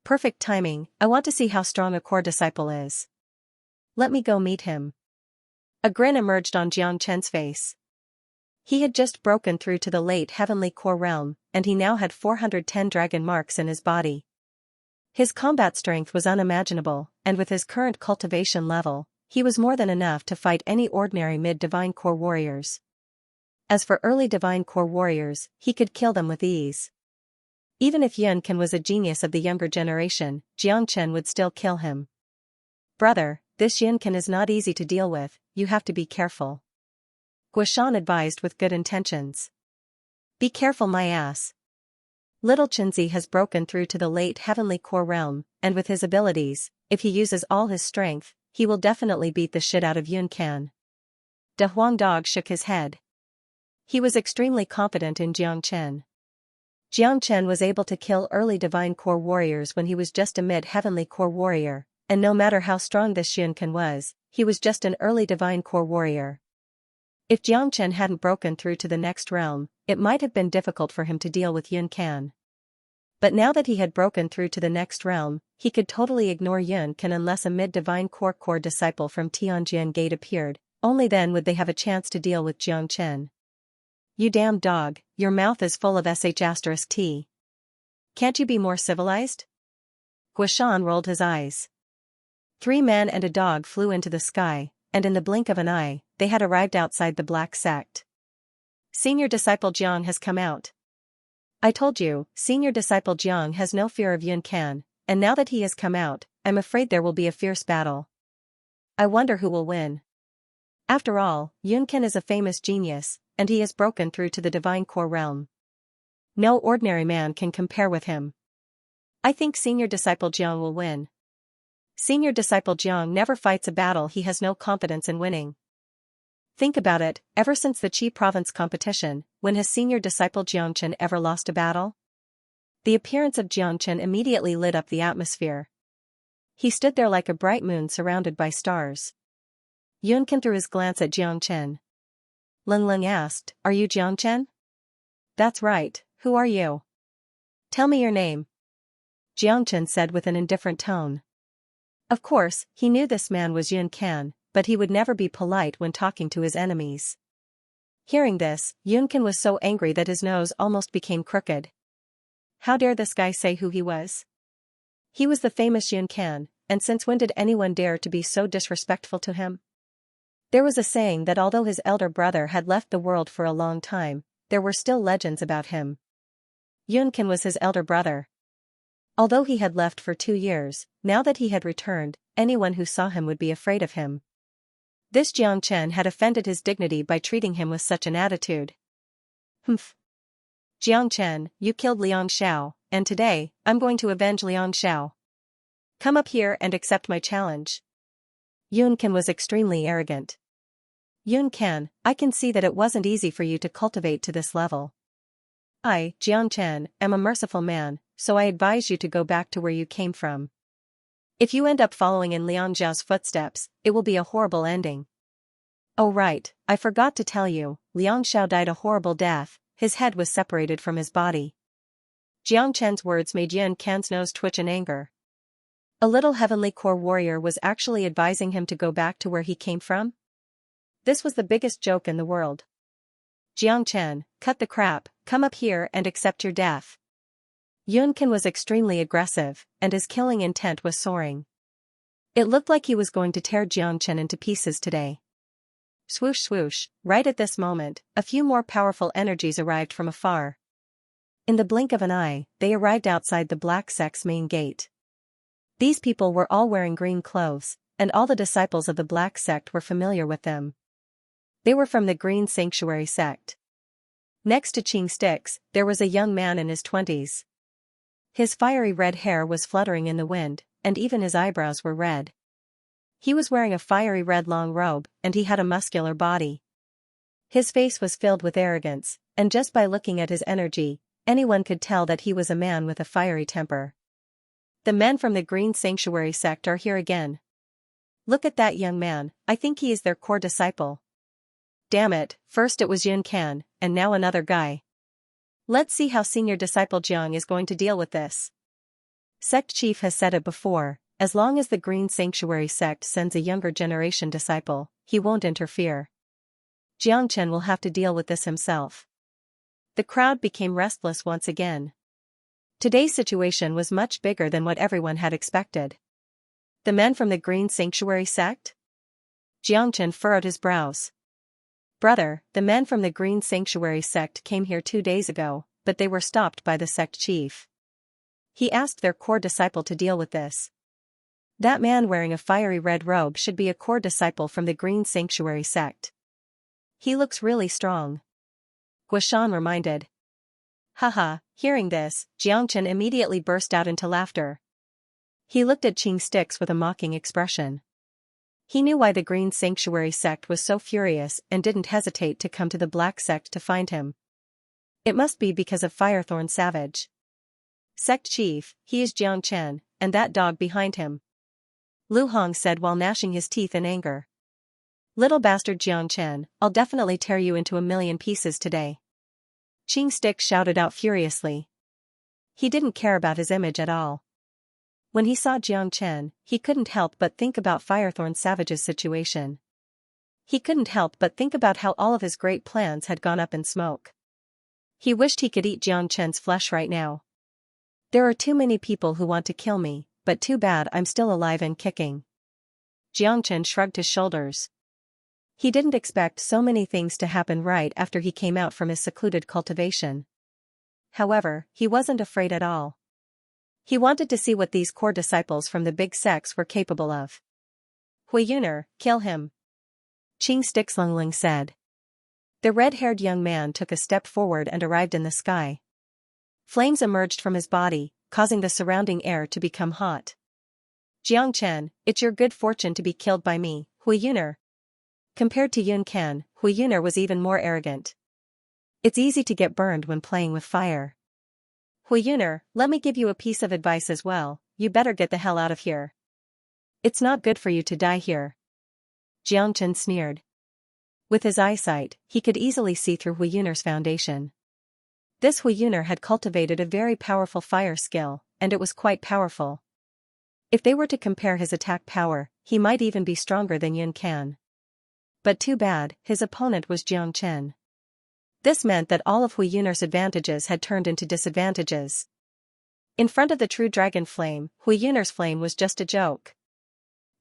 Perfect timing, I want to see how strong a core disciple is. Let me go meet him. A grin emerged on Xianxia's face. He had just broken through to the late heavenly core realm, and he now had 410 dragon marks in his body. His combat strength was unimaginable, and with his current cultivation level, he was more than enough to fight any ordinary mid-divine core warriors. As for early divine core warriors, he could kill them with ease. Even if Yun Can was a genius of the younger generation, Xianxia would still kill him. Brother, this Yun Can is not easy to deal with, you have to be careful. Guoshan advised with good intentions. Be careful my ass. Little Qinzi has broken through to the late heavenly core realm, and with his abilities, if he uses all his strength, he will definitely beat the shit out of Yun Can. De Huang dog shook his head. He was extremely confident in Xianxia. Xianxia was able to kill early divine core warriors when he was just a mid-heavenly core warrior, and no matter how strong this Yun Can was, he was just an early divine core warrior. If Xianxia hadn't broken through to the next realm, it might have been difficult for him to deal with Yun Can. But now that he had broken through to the next realm, he could totally ignore Yun Can unless a mid-divine core disciple from Tianjian Gate appeared, only then would they have a chance to deal with Xianxia. You damn dog, your mouth is full of sh*t. Can't you be more civilized? Guoshan rolled his eyes. 3 men and a dog flew into the sky, and in the blink of an eye, they had arrived outside the Black Sect. Senior Disciple Jiang has come out. I told you, Senior Disciple Jiang has no fear of Yun Can, and now that he has come out, I'm afraid there will be a fierce battle. I wonder who will win. After all, Yun Can is a famous genius, and he has broken through to the divine core realm. No ordinary man can compare with him. I think Senior Disciple Jiang will win. Senior Disciple Jiang never fights a battle he has no confidence in winning. Think about it, ever since the Qi province competition, when has Senior Disciple Xianxia ever lost a battle? The appearance of Xianxia immediately lit up the atmosphere. He stood there like a bright moon surrounded by stars. Yun Can threw his glance at Xianxia. Leng Leng asked, Are you Xianxia? That's right, who are you? Tell me your name. Xianxia said with an indifferent tone. Of course, he knew this man was Yun Can, but he would never be polite when talking to his enemies. Hearing this, Yunkin was so angry that his nose almost became crooked. How dare this guy say who he was? He was the famous Yunkan, and since when did anyone dare to be so disrespectful to him? There was a saying that although his elder brother had left the world for a long time, there were still legends about him. Yunkin was his elder brother. Although he had left for 2 years, now that he had returned, anyone who saw him would be afraid of him. This Jiang Chen had offended his dignity by treating him with such an attitude. Humph. Jiang Chen, you killed Liang Xiao, and today, I'm going to avenge Liang Xiao. Come up here and accept my challenge. Yunkin was extremely arrogant. Yunkan, I can see that it wasn't easy for you to cultivate to this level. I, Jiang Chen, am a merciful man, so I advise you to go back to where you came from. If you end up following in Liang Xiao's footsteps, it will be a horrible ending. Oh right, I forgot to tell you, Liang Xiao died a horrible death, his head was separated from his body. Jiang Chen's words made Yun Kan's nose twitch in anger. A little heavenly core warrior was actually advising him to go back to where he came from? This was the biggest joke in the world. Jiang Chen, cut the crap, come up here and accept your death. Yunkin was extremely aggressive, and his killing intent was soaring. It looked like he was going to tear Jiang Chen into pieces today. Swoosh swoosh, right at this moment, a few more powerful energies arrived from afar. In the blink of an eye, they arrived outside the Black Sect's main gate. These people were all wearing green clothes, and all the disciples of the Black Sect were familiar with them. They were from the Green Sanctuary sect. Next to Qing Sticks, there was a young man in his 20s. His fiery red hair was fluttering in the wind, and even his eyebrows were red. He was wearing a fiery red long robe, and he had a muscular body. His face was filled with arrogance, and just by looking at his energy, anyone could tell that he was a man with a fiery temper. The men from the Green Sanctuary sect are here again. Look at that young man, I think he is their core disciple. Damn it, first it was Yun Kan, and now another guy. Let's see how senior disciple Jiang is going to deal with this. Sect chief has said it before, as long as the Green Sanctuary sect sends a younger generation disciple, he won't interfere. Jiang Chen will have to deal with this himself. The crowd became restless once again. Today's situation was much bigger than what everyone had expected. The men from the Green Sanctuary sect? Jiang Chen furrowed his brows. Brother, the men from the Green Sanctuary sect came here 2 days ago, but they were stopped by the sect chief. He asked their core disciple to deal with this. That man wearing a fiery red robe should be a core disciple from the Green Sanctuary sect. He looks really strong. Guishan reminded. Haha, hearing this, Jiang Chen immediately burst out into laughter. He looked at Qing Sticks with a mocking expression. He knew why the Green Sanctuary sect was so furious and didn't hesitate to come to the Black Sect to find him. It must be because of Firethorn Savage. Sect chief, he is Jiang Chen, and that dog behind him. Lu Hong said while gnashing his teeth in anger. Little bastard Jiang Chen, I'll definitely tear you into a million pieces today. Qing Sticks shouted out furiously. He didn't care about his image at all. When he saw Jiang Chen, he couldn't help but think about Firethorn Savage's situation. He couldn't help but think about how all of his great plans had gone up in smoke. He wished he could eat Jiang Chen's flesh right now. There are too many people who want to kill me, but too bad I'm still alive and kicking. Jiang Chen shrugged his shoulders. He didn't expect so many things to happen right after he came out from his secluded cultivation. However, he wasn't afraid at all. He wanted to see what these core disciples from the big sects were capable of. Hui Yuner, kill him. Qing Sticks Lungling said. The red-haired young man took a step forward and arrived in the sky. Flames emerged from his body, causing the surrounding air to become hot. Jiang Chen, it's your good fortune to be killed by me, Hui Yuner. Compared to Yun Kan, Hui Yuner was even more arrogant. It's easy to get burned when playing with fire. Hui Yuner, let me give you a piece of advice as well, you better get the hell out of here. It's not good for you to die here. Jiang Chen sneered. With his eyesight, he could easily see through Hui Yuner's foundation. This Hui Yuner had cultivated a very powerful fire skill, and it was quite powerful. If they were to compare his attack power, he might even be stronger than Yun Kan. But too bad, his opponent was Jiang Chen. This meant that all of Hui Yun'er's advantages had turned into disadvantages. In front of the true dragon flame, Hui Yun'er's flame was just a joke.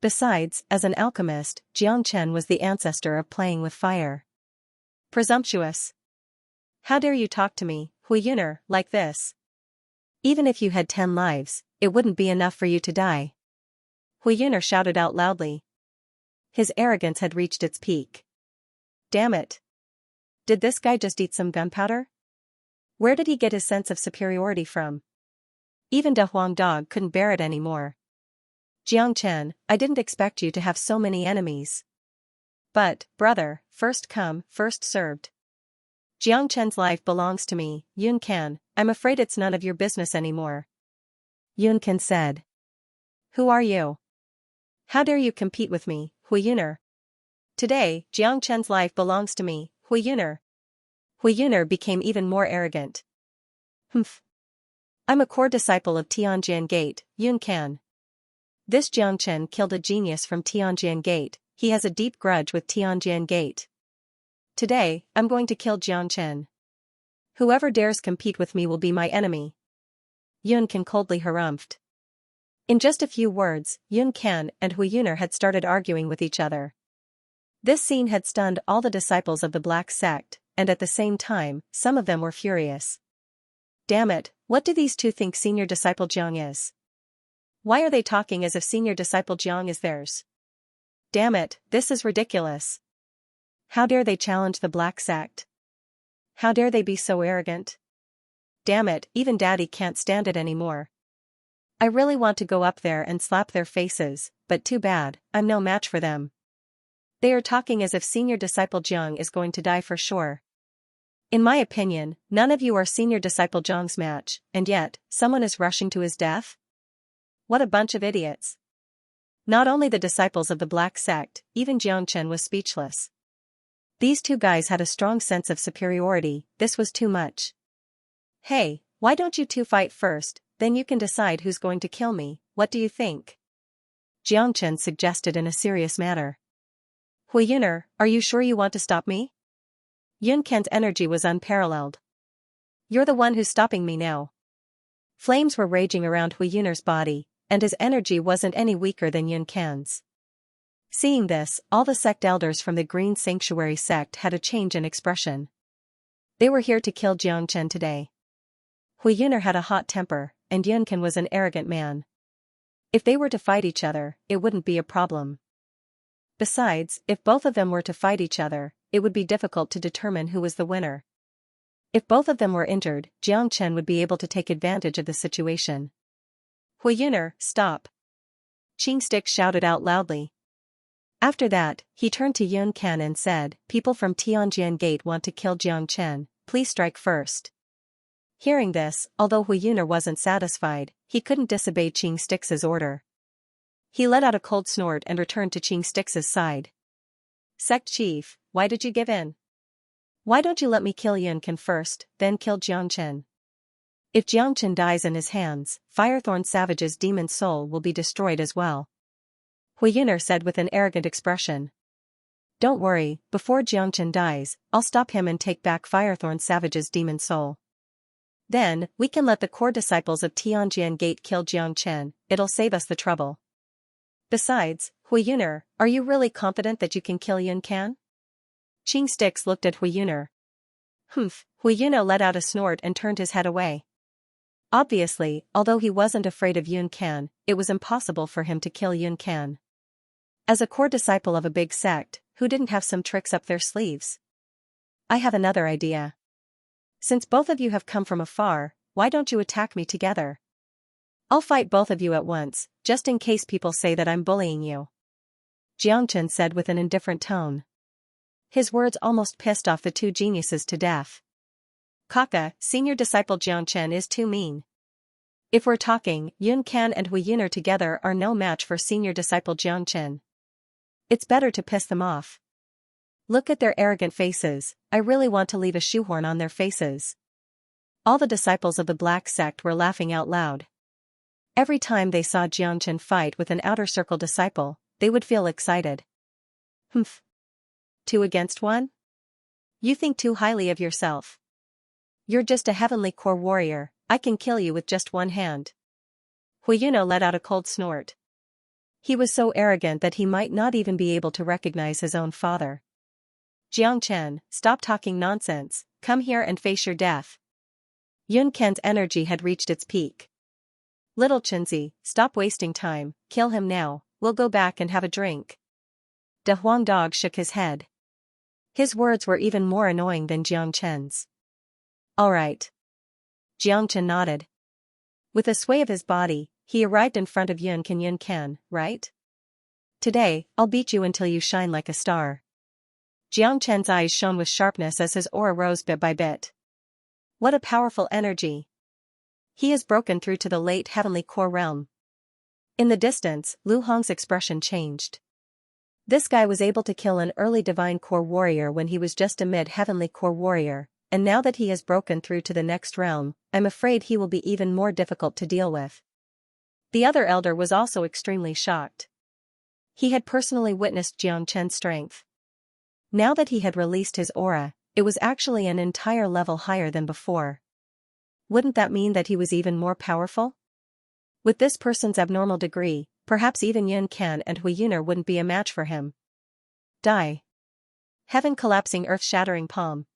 Besides, as an alchemist, Xianxia was the ancestor of playing with fire. Presumptuous. How dare you talk to me, Hui Yun'er, like this? Even if you had 10 lives, it wouldn't be enough for you to die. Hui Yun'er shouted out loudly. His arrogance had reached its peak. Damn it. Did this guy just eat some gunpowder? Where did he get his sense of superiority from? Even Da Huang Dog couldn't bear it anymore. Xianxia, I didn't expect you to have so many enemies. But, brother, first come, first served. Xianxia's life belongs to me, Yuncan. I'm afraid it's none of your business anymore. Yuncan said. Who are you? How dare you compete with me, Hui Yun'er? Today, Xianxia's life belongs to me, Hui Yun'er. Hui Yun'er became even more arrogant. Humph. I'm a core disciple of Tianjian Gate, Yuncan. This Xianxia killed a genius from Tianjian Gate. He has a deep grudge with Tianjian Gate. Today, I'm going to kill Xianxia. Whoever dares compete with me will be my enemy. Yuncan coldly harumphed. In just a few words, Yuncan and Hui Yun'er had started arguing with each other. This scene had stunned all the disciples of the Black Sect, and at the same time, some of them were furious. Damn it, what do these two think senior disciple Jiang is? Why are they talking as if senior disciple Jiang is theirs? Damn it, this is ridiculous. How dare they challenge the Black Sect? How dare they be so arrogant? Damn it, even Daddy can't stand it anymore. I really want to go up there and slap their faces, but too bad, I'm no match for them. They are talking as if senior disciple Jiang is going to die for sure. In my opinion, none of you are senior disciple Jiang's match, and yet, someone is rushing to his death? What a bunch of idiots. Not only the disciples of the Black Sect, even Xianxia was speechless. These two guys had a strong sense of superiority. This was too much. Hey, why don't you two fight first, then you can decide who's going to kill me, what do you think? Xianxia suggested in a serious manner. Hui Yun'er, are you sure you want to stop me? Yuncan's energy was unparalleled. You're the one who's stopping me now. Flames were raging around Hui Yun'er's body, and his energy wasn't any weaker than Yuncan's. Seeing this, all the sect elders from the Green Sanctuary sect had a change in expression. They were here to kill Xianxia today. Hui Yun'er had a hot temper, and Yuncan was an arrogant man. If they were to fight each other, it wouldn't be a problem. Besides, if both of them were to fight each other, it would be difficult to determine who was the winner. If both of them were injured, Xianxia would be able to take advantage of the situation. Hui Yun'er, stop! Qing Stix shouted out loudly. After that, he turned to Yuncan and said, people from Tianjian Gate want to kill Xianxia, please strike first. Hearing this, although Hui Yun'er wasn't satisfied, he couldn't disobey Qing Stix's order. He let out a cold snort and returned to Qing Stix's side. Sect Chief, why did you give in? Why don't you let me kill Yuncan first, then kill Xianxia? If Xianxia dies in his hands, Firethorn Savage's demon soul will be destroyed as well. Hui Yun'er said with an arrogant expression. Don't worry, before Xianxia dies, I'll stop him and take back Firethorn Savage's demon soul. Then, we can let the core disciples of Tianjian Gate kill Xianxia, it'll save us the trouble. Besides, Hui Yun'er, are you really confident that you can kill Yuncan? Qing Stix looked at Hui Yun'er. Humph, Hui Yun'er let out a snort and turned his head away. Obviously, although he wasn't afraid of Yuncan, it was impossible for him to kill Yuncan. As a core disciple of a big sect, who didn't have some tricks up their sleeves? I have another idea. Since both of you have come from afar, why don't you attack me together? I'll fight both of you at once, just in case people say that I'm bullying you. Xianxia said with an indifferent tone. His words almost pissed off the two geniuses to death. Kaka, senior disciple Xianxia is too mean. If we're talking, Yuncan and Hui Yun'er together are no match for senior disciple Xianxia. It's better to piss them off. Look at their arrogant faces, I really want to leave a shoehorn on their faces. All the disciples of the Black Sect were laughing out loud. Every time they saw Xianxia fight with an outer circle disciple, they would feel excited. Humph. 2 against 1? You think too highly of yourself. You're just a heavenly core warrior, I can kill you with just one hand. Huiyuno let out a cold snort. He was so arrogant that he might not even be able to recognize his own father. Jiangchen, stop talking nonsense, come here and face your death. Yun Ken's energy had reached its peak. Little Chenzi, stop wasting time, kill him now, we'll go back and have a drink. De Huang Dog shook his head. His words were even more annoying than Jiangchen's. All right. Jiangchen nodded. With a sway of his body, he arrived in front of Yun Ken, right? Today, I'll beat you until you shine like a star. Jiangchen's eyes shone with sharpness as his aura rose bit by bit. What a powerful energy. He has broken through to the late heavenly core realm. In the distance, Lu Hong's expression changed. This guy was able to kill an early divine core warrior when he was just a mid-heavenly core warrior, and now that he has broken through to the next realm, I'm afraid he will be even more difficult to deal with. The other elder was also extremely shocked. He had personally witnessed Jiang Chen's strength. Now that he had released his aura, it was actually an entire level higher than before. Wouldn't that mean that he was even more powerful? With this person's abnormal degree, perhaps even Yun Ken and Huiyuner wouldn't be a match for him. Die. Heaven collapsing earth-shattering palm.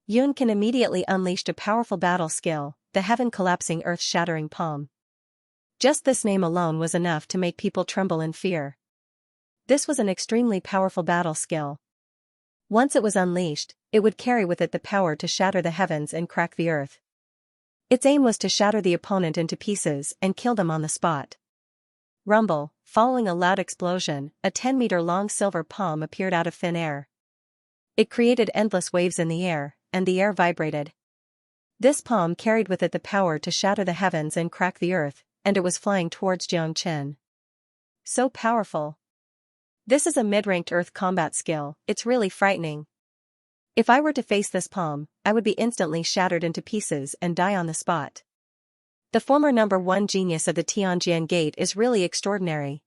Yun Ken immediately unleashed a powerful battle skill, the heaven collapsing earth-shattering palm. Just this name alone was enough to make people tremble in fear. This was an extremely powerful battle skill. Once it was unleashed, it would carry with it the power to shatter the heavens and crack the earth. Its aim was to shatter the opponent into pieces and kill them on the spot. Rumble, following a loud explosion, a 10-meter-long silver palm appeared out of thin air. It created endless waves in the air, and the air vibrated. This palm carried with it the power to shatter the heavens and crack the earth, and it was flying towards Jiang Chen. So powerful. This is a mid-ranked earth combat skill, it's really frightening. If I were to face this palm, I would be instantly shattered into pieces and die on the spot. The former number 1 genius of the Tianjian Gate is really extraordinary.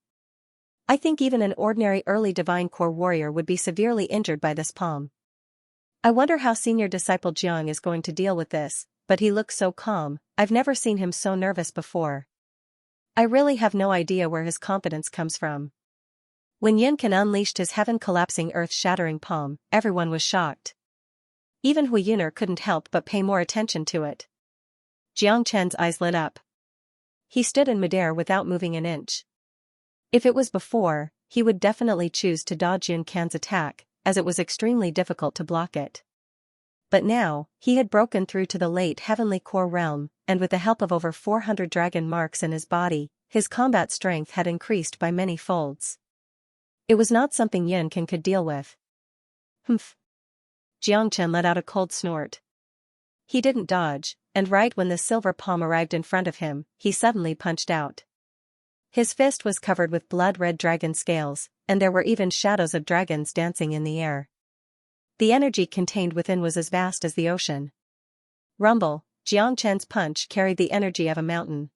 I think even an ordinary early divine core warrior would be severely injured by this palm. I wonder how senior disciple Jiang is going to deal with this, but he looks so calm, I've never seen him so nervous before. I really have no idea where his confidence comes from. When Yin Can unleashed his heaven-collapsing earth-shattering palm, everyone was shocked. Even Huiyuner couldn't help but pay more attention to it. Jiang Chen's eyes lit up. He stood in midair without moving an inch. If it was before, he would definitely choose to dodge Yin Can's attack, as it was extremely difficult to block it. But now, he had broken through to the late heavenly core realm, and with the help of over 400 dragon marks in his body, his combat strength had increased by many folds. It was not something Yin Can could deal with. Humph. Jiang Chen let out a cold snort. He didn't dodge, and right when the silver palm arrived in front of him, he suddenly punched out. His fist was covered with blood-red dragon scales, and there were even shadows of dragons dancing in the air. The energy contained within was as vast as the ocean. Rumble, Jiang Chen's punch carried the energy of a mountain.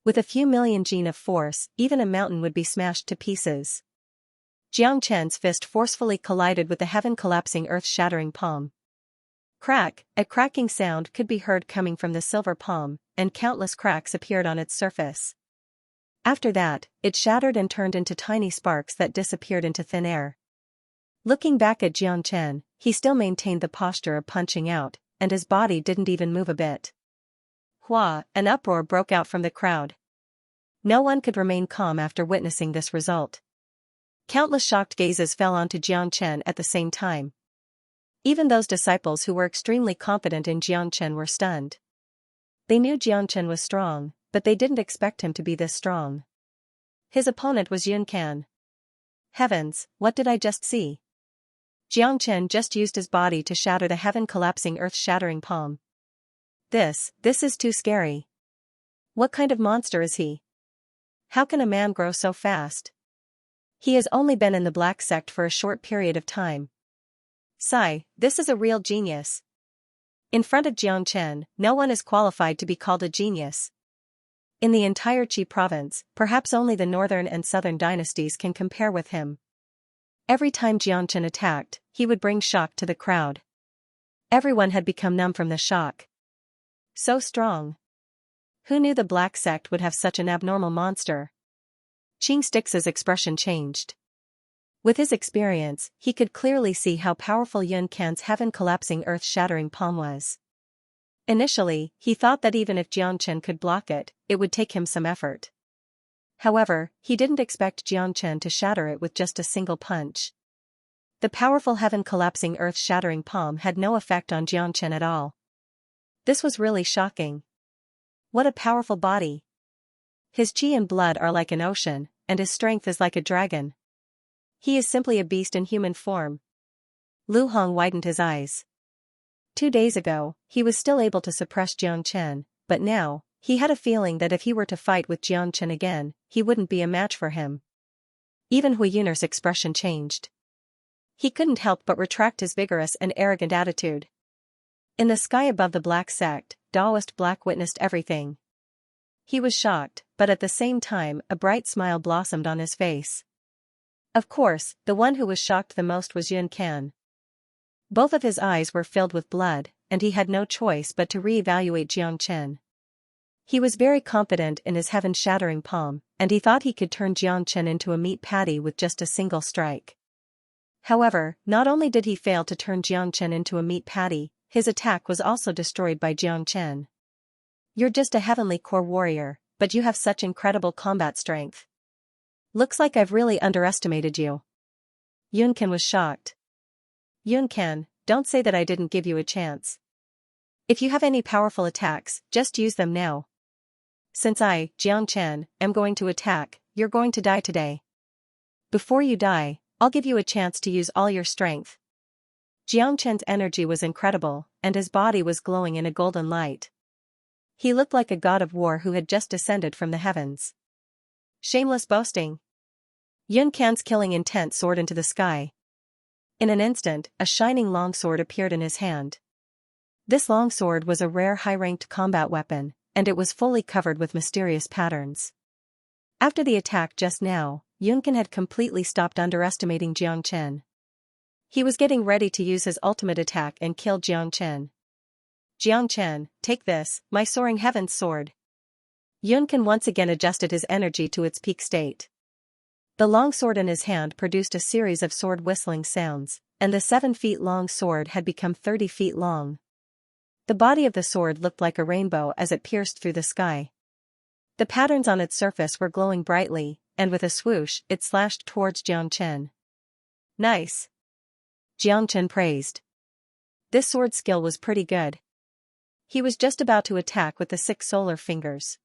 With a few million gene of force, even a mountain would be smashed to pieces. Jiang Chen's fist forcefully collided with the heaven-collapsing earth-shattering palm. Crack, a cracking sound could be heard coming from the silver palm, and countless cracks appeared on its surface. After that, it shattered and turned into tiny sparks that disappeared into thin air. Looking back at Jiang Chen, he still maintained the posture of punching out, and his body didn't even move a bit. Hua, an uproar broke out from the crowd. No one could remain calm after witnessing this result. Countless shocked gazes fell onto Jiang Chen at the same time. Even those disciples who were extremely confident in Jiang Chen were stunned. They knew Jiang Chen was strong, but they didn't expect him to be this strong. His opponent was Yun Can. Heavens, what did I just see? Jiang Chen just used his body to shatter the heaven-collapsing earth-shattering palm. This is too scary. What kind of monster is he? How can a man grow so fast? He has only been in the black sect for a short period of time. Sigh, this is a real genius. In front of Jiang Chen, no one is qualified to be called a genius. In the entire Qi province, perhaps only the northern and southern dynasties can compare with him. Every time Jiang Chen attacked, he would bring shock to the crowd. Everyone had become numb from the shock. So strong. Who knew the Black Sect would have such an abnormal monster? Xianxia's expression changed. With his experience, he could clearly see how powerful Yun Can's heaven-collapsing earth-shattering palm was. Initially, he thought that even if Jiangchen could block it, it would take him some effort. However, he didn't expect Jiangchen to shatter it with just a single punch. The powerful heaven-collapsing earth-shattering palm had no effect on Jiangchen at all. This was really shocking. What a powerful body. His qi and blood are like an ocean, and his strength is like a dragon. He is simply a beast in human form. Lu Hong widened his eyes. 2 days ago, he was still able to suppress Jiangchen, but now, he had a feeling that if he were to fight with Jiangchen again, he wouldn't be a match for him. Even Hui Yun'er's expression changed. He couldn't help but retract his vigorous and arrogant attitude. In the sky above the Black Sect, Daoist Black witnessed everything. He was shocked, but at the same time a bright smile blossomed on his face. Of course, the one who was shocked the most was Yun Can. Both of his eyes were filled with blood, and he had no choice but to re-evaluate Jiangchen. He was very confident in his heaven-shattering palm, and he thought he could turn Jiangchen into a meat patty with just a single strike. However, not only did he fail to turn Jiangchen into a meat patty, his attack was also destroyed by Jiangchen. You're just a heavenly core warrior, but you have such incredible combat strength. Looks like I've really underestimated you. Yun Can was shocked. Yun Can, don't say that I didn't give you a chance. If you have any powerful attacks, just use them now. Since I, Jiangchen, am going to attack, you're going to die today. Before you die, I'll give you a chance to use all your strength. Jiangchen's energy was incredible, and his body was glowing in a golden light. He looked like a god of war who had just descended from the heavens. Shameless boasting. Yun Can's killing intent soared into the sky. In an instant, a shining longsword appeared in his hand. This longsword was a rare high-ranked combat weapon, and it was fully covered with mysterious patterns. After the attack just now, Yun Can had completely stopped underestimating Jiangchen. He was getting ready to use his ultimate attack and kill Jiangchen. Jiangchen, take this, my soaring heaven's sword. Yun Can once again adjusted his energy to its peak state. The long sword in his hand produced a series of sword whistling sounds, and the 7 feet long sword had become 30 feet long. The body of the sword looked like a rainbow as it pierced through the sky. The patterns on its surface were glowing brightly, and with a swoosh, it slashed towards Jiangchen. Nice. Jiangchen praised. This sword skill was pretty good. He was just about to attack with the 6 solar fingers.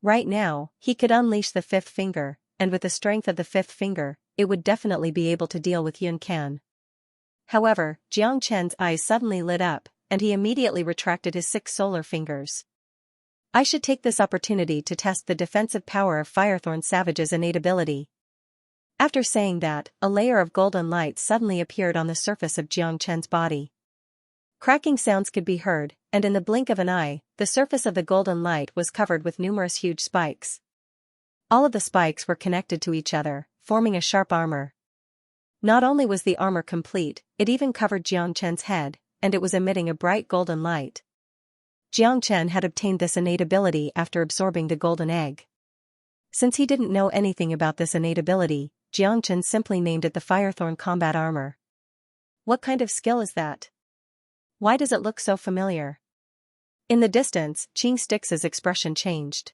Right now, he could unleash the 5th finger, and with the strength of the 5th finger, it would definitely be able to deal with Yun Can. However, Jiangchen's eyes suddenly lit up, and he immediately retracted his 6 solar fingers. I should take this opportunity to test the defensive power of Firethorn Savage's innate ability. After saying that, a layer of golden light suddenly appeared on the surface of Jiangchen's body. Cracking sounds could be heard, and in the blink of an eye, the surface of the golden light was covered with numerous huge spikes. All of the spikes were connected to each other, forming a sharp armor. Not only was the armor complete, it even covered Jiangchen's head, and it was emitting a bright golden light. Jiangchen had obtained this innate ability after absorbing the golden egg. Since he didn't know anything about this innate ability, Jiangchen simply named it the Firethorn Combat Armor. What kind of skill is that? Why does it look so familiar? In the distance, Xianxia's expression changed.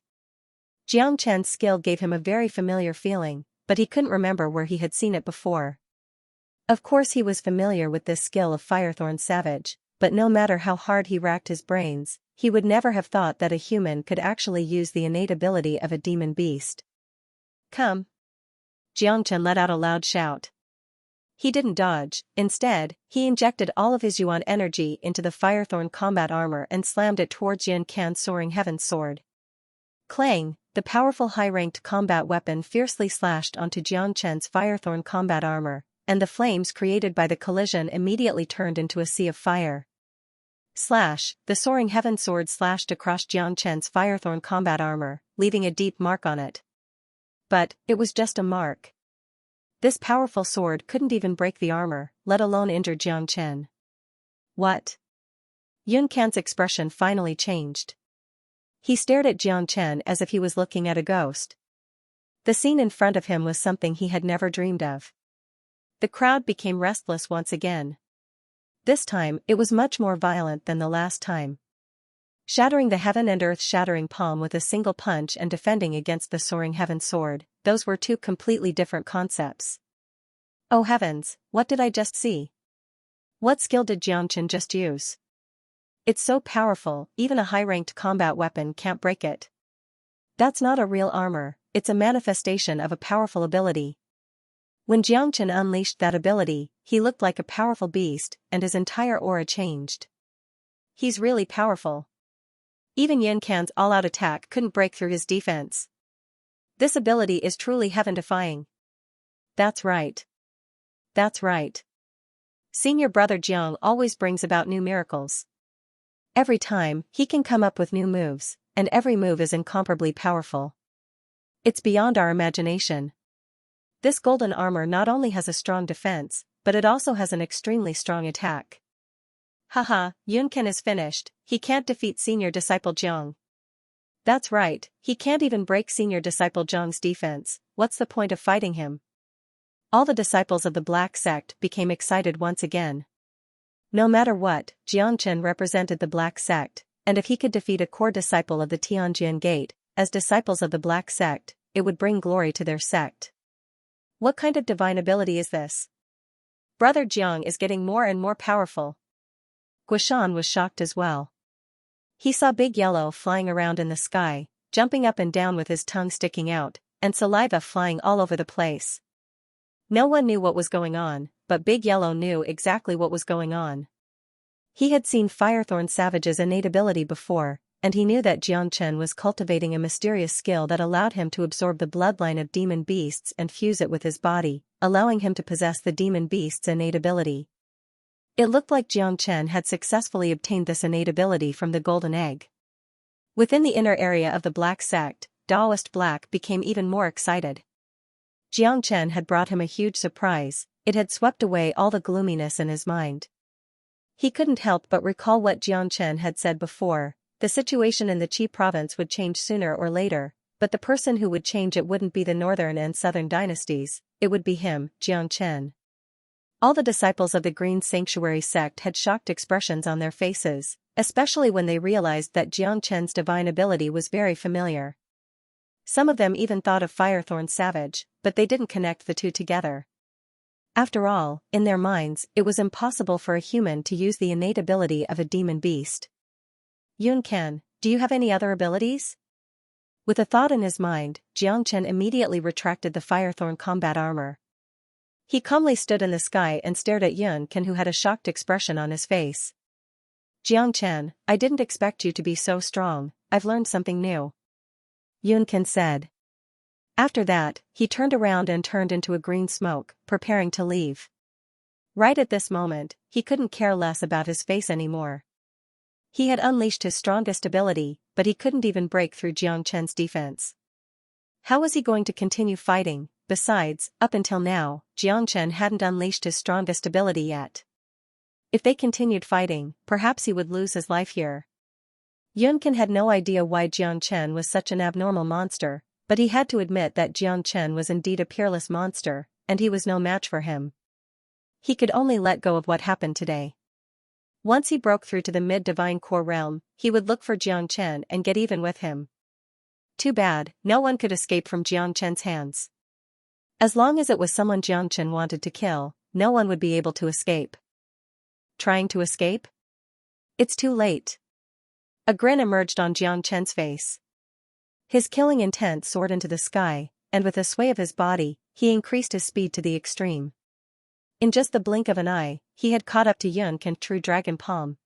Jiangchen's skill gave him a very familiar feeling, but he couldn't remember where he had seen it before. Of course he was familiar with this skill of Firethorn Savage, but no matter how hard he racked his brains, he would never have thought that a human could actually use the innate ability of a demon beast. Come! Jiangchen let out a loud shout. He didn't dodge, instead, he injected all of his Yuan energy into the Firethorn combat armor and slammed it towards Yun Can's soaring heaven's sword. Clang, the powerful high-ranked combat weapon fiercely slashed onto Jiangchen's Firethorn combat armor, and the flames created by the collision immediately turned into a sea of fire. Slash, the soaring heaven sword slashed across Jiangchen's Firethorn combat armor, leaving a deep mark on it. But, it was just a mark. This powerful sword couldn't even break the armor. let alone injure Jiang Chen. What? Yun Can's expression finally changed. He stared at Jiang Chen as if he was looking at a ghost. The scene in front of him was something he had never dreamed of. The crowd became restless once again. This time, it was much more violent than the last time. Shattering the heaven and earth shattering palm with a single punch and defending against the soaring heaven sword, those were two completely different concepts. Oh heavens, what did I just see? What skill did Jiang Chen just use? It's so powerful, even a high-ranked combat weapon can't break it. That's not a real armor, it's a manifestation of a powerful ability. When Jiang Chen unleashed that ability, he looked like a powerful beast, and his entire aura changed. He's really powerful. Even Yun Can's all-out attack couldn't break through his defense. This ability is truly heaven-defying. That's right. That's right. Senior brother Jiang always brings about new miracles. Every time, he can come up with new moves, and every move is incomparably powerful. It's beyond our imagination. This golden armor not only has a strong defense, but it also has an extremely strong attack. Haha, Yun Can is finished, he can't defeat senior disciple Jiang. That's right, he can't even break senior disciple Jiang's defense, what's the point of fighting him? All the disciples of the Black Sect became excited once again. No matter what, Jiang Chen represented the Black Sect, and if he could defeat a core disciple of the Tianjin Gate, as disciples of the Black Sect, it would bring glory to their sect. What kind of divine ability is this? Brother Jiang is getting more and more powerful. Guishan was shocked as well. He saw Big Yellow flying around in the sky, jumping up and down with his tongue sticking out, and saliva flying all over the place. No one knew what was going on, but Big Yellow knew exactly what was going on. He had seen Firethorn Savage's innate ability before, and he knew that Jiang Chen was cultivating a mysterious skill that allowed him to absorb the bloodline of demon beasts and fuse it with his body, allowing him to possess the demon beast's innate ability. It looked like Jiang Chen had successfully obtained this innate ability from the golden egg. Within the inner area of the Black Sect, Daoist Black became even more excited. Jiang Chen had brought him a huge surprise, it had swept away all the gloominess in his mind. He couldn't help but recall what Jiang Chen had said before, the situation in the Qi province would change sooner or later, but the person who would change it wouldn't be the northern and southern dynasties, it would be him, Jiang Chen. All the disciples of the Green Sanctuary sect had shocked expressions on their faces, especially when they realized that Jiang Chen's divine ability was very familiar. Some of them even thought of Firethorn Savage, but they didn't connect the two together. After all, in their minds, it was impossible for a human to use the innate ability of a demon beast. Yun Can, do you have any other abilities? With a thought in his mind, Jiang Chen immediately retracted the Firethorn combat armor. He calmly stood in the sky and stared at Yun Can, who had a shocked expression on his face. Jiang Chen, I didn't expect you to be so strong, I've learned something new. Yun Can said. After that, he turned around and turned into a green smoke, preparing to leave. Right at this moment, he couldn't care less about his face anymore. He had unleashed his strongest ability, but he couldn't even break through Jiang Chen's defense. How was he going to continue fighting? Besides, up until now, Jiang Chen hadn't unleashed his strongest ability yet. If they continued fighting, perhaps he would lose his life here. Yun Can had no idea why Jiang Chen was such an abnormal monster, but he had to admit that Jiang Chen was indeed a peerless monster, and he was no match for him. He could only let go of what happened today. Once he broke through to the mid-divine core realm, he would look for Jiang Chen and get even with him. Too bad, no one could escape from Jiang Chen's hands. As long as it was someone Jiang Chen wanted to kill, no one would be able to escape. Trying to escape? It's too late. A grin emerged on Jiang Chen's face. His killing intent soared into the sky, and with a sway of his body, he increased his speed to the extreme. In just the blink of an eye, he had caught up to Yun Can's true dragon palm.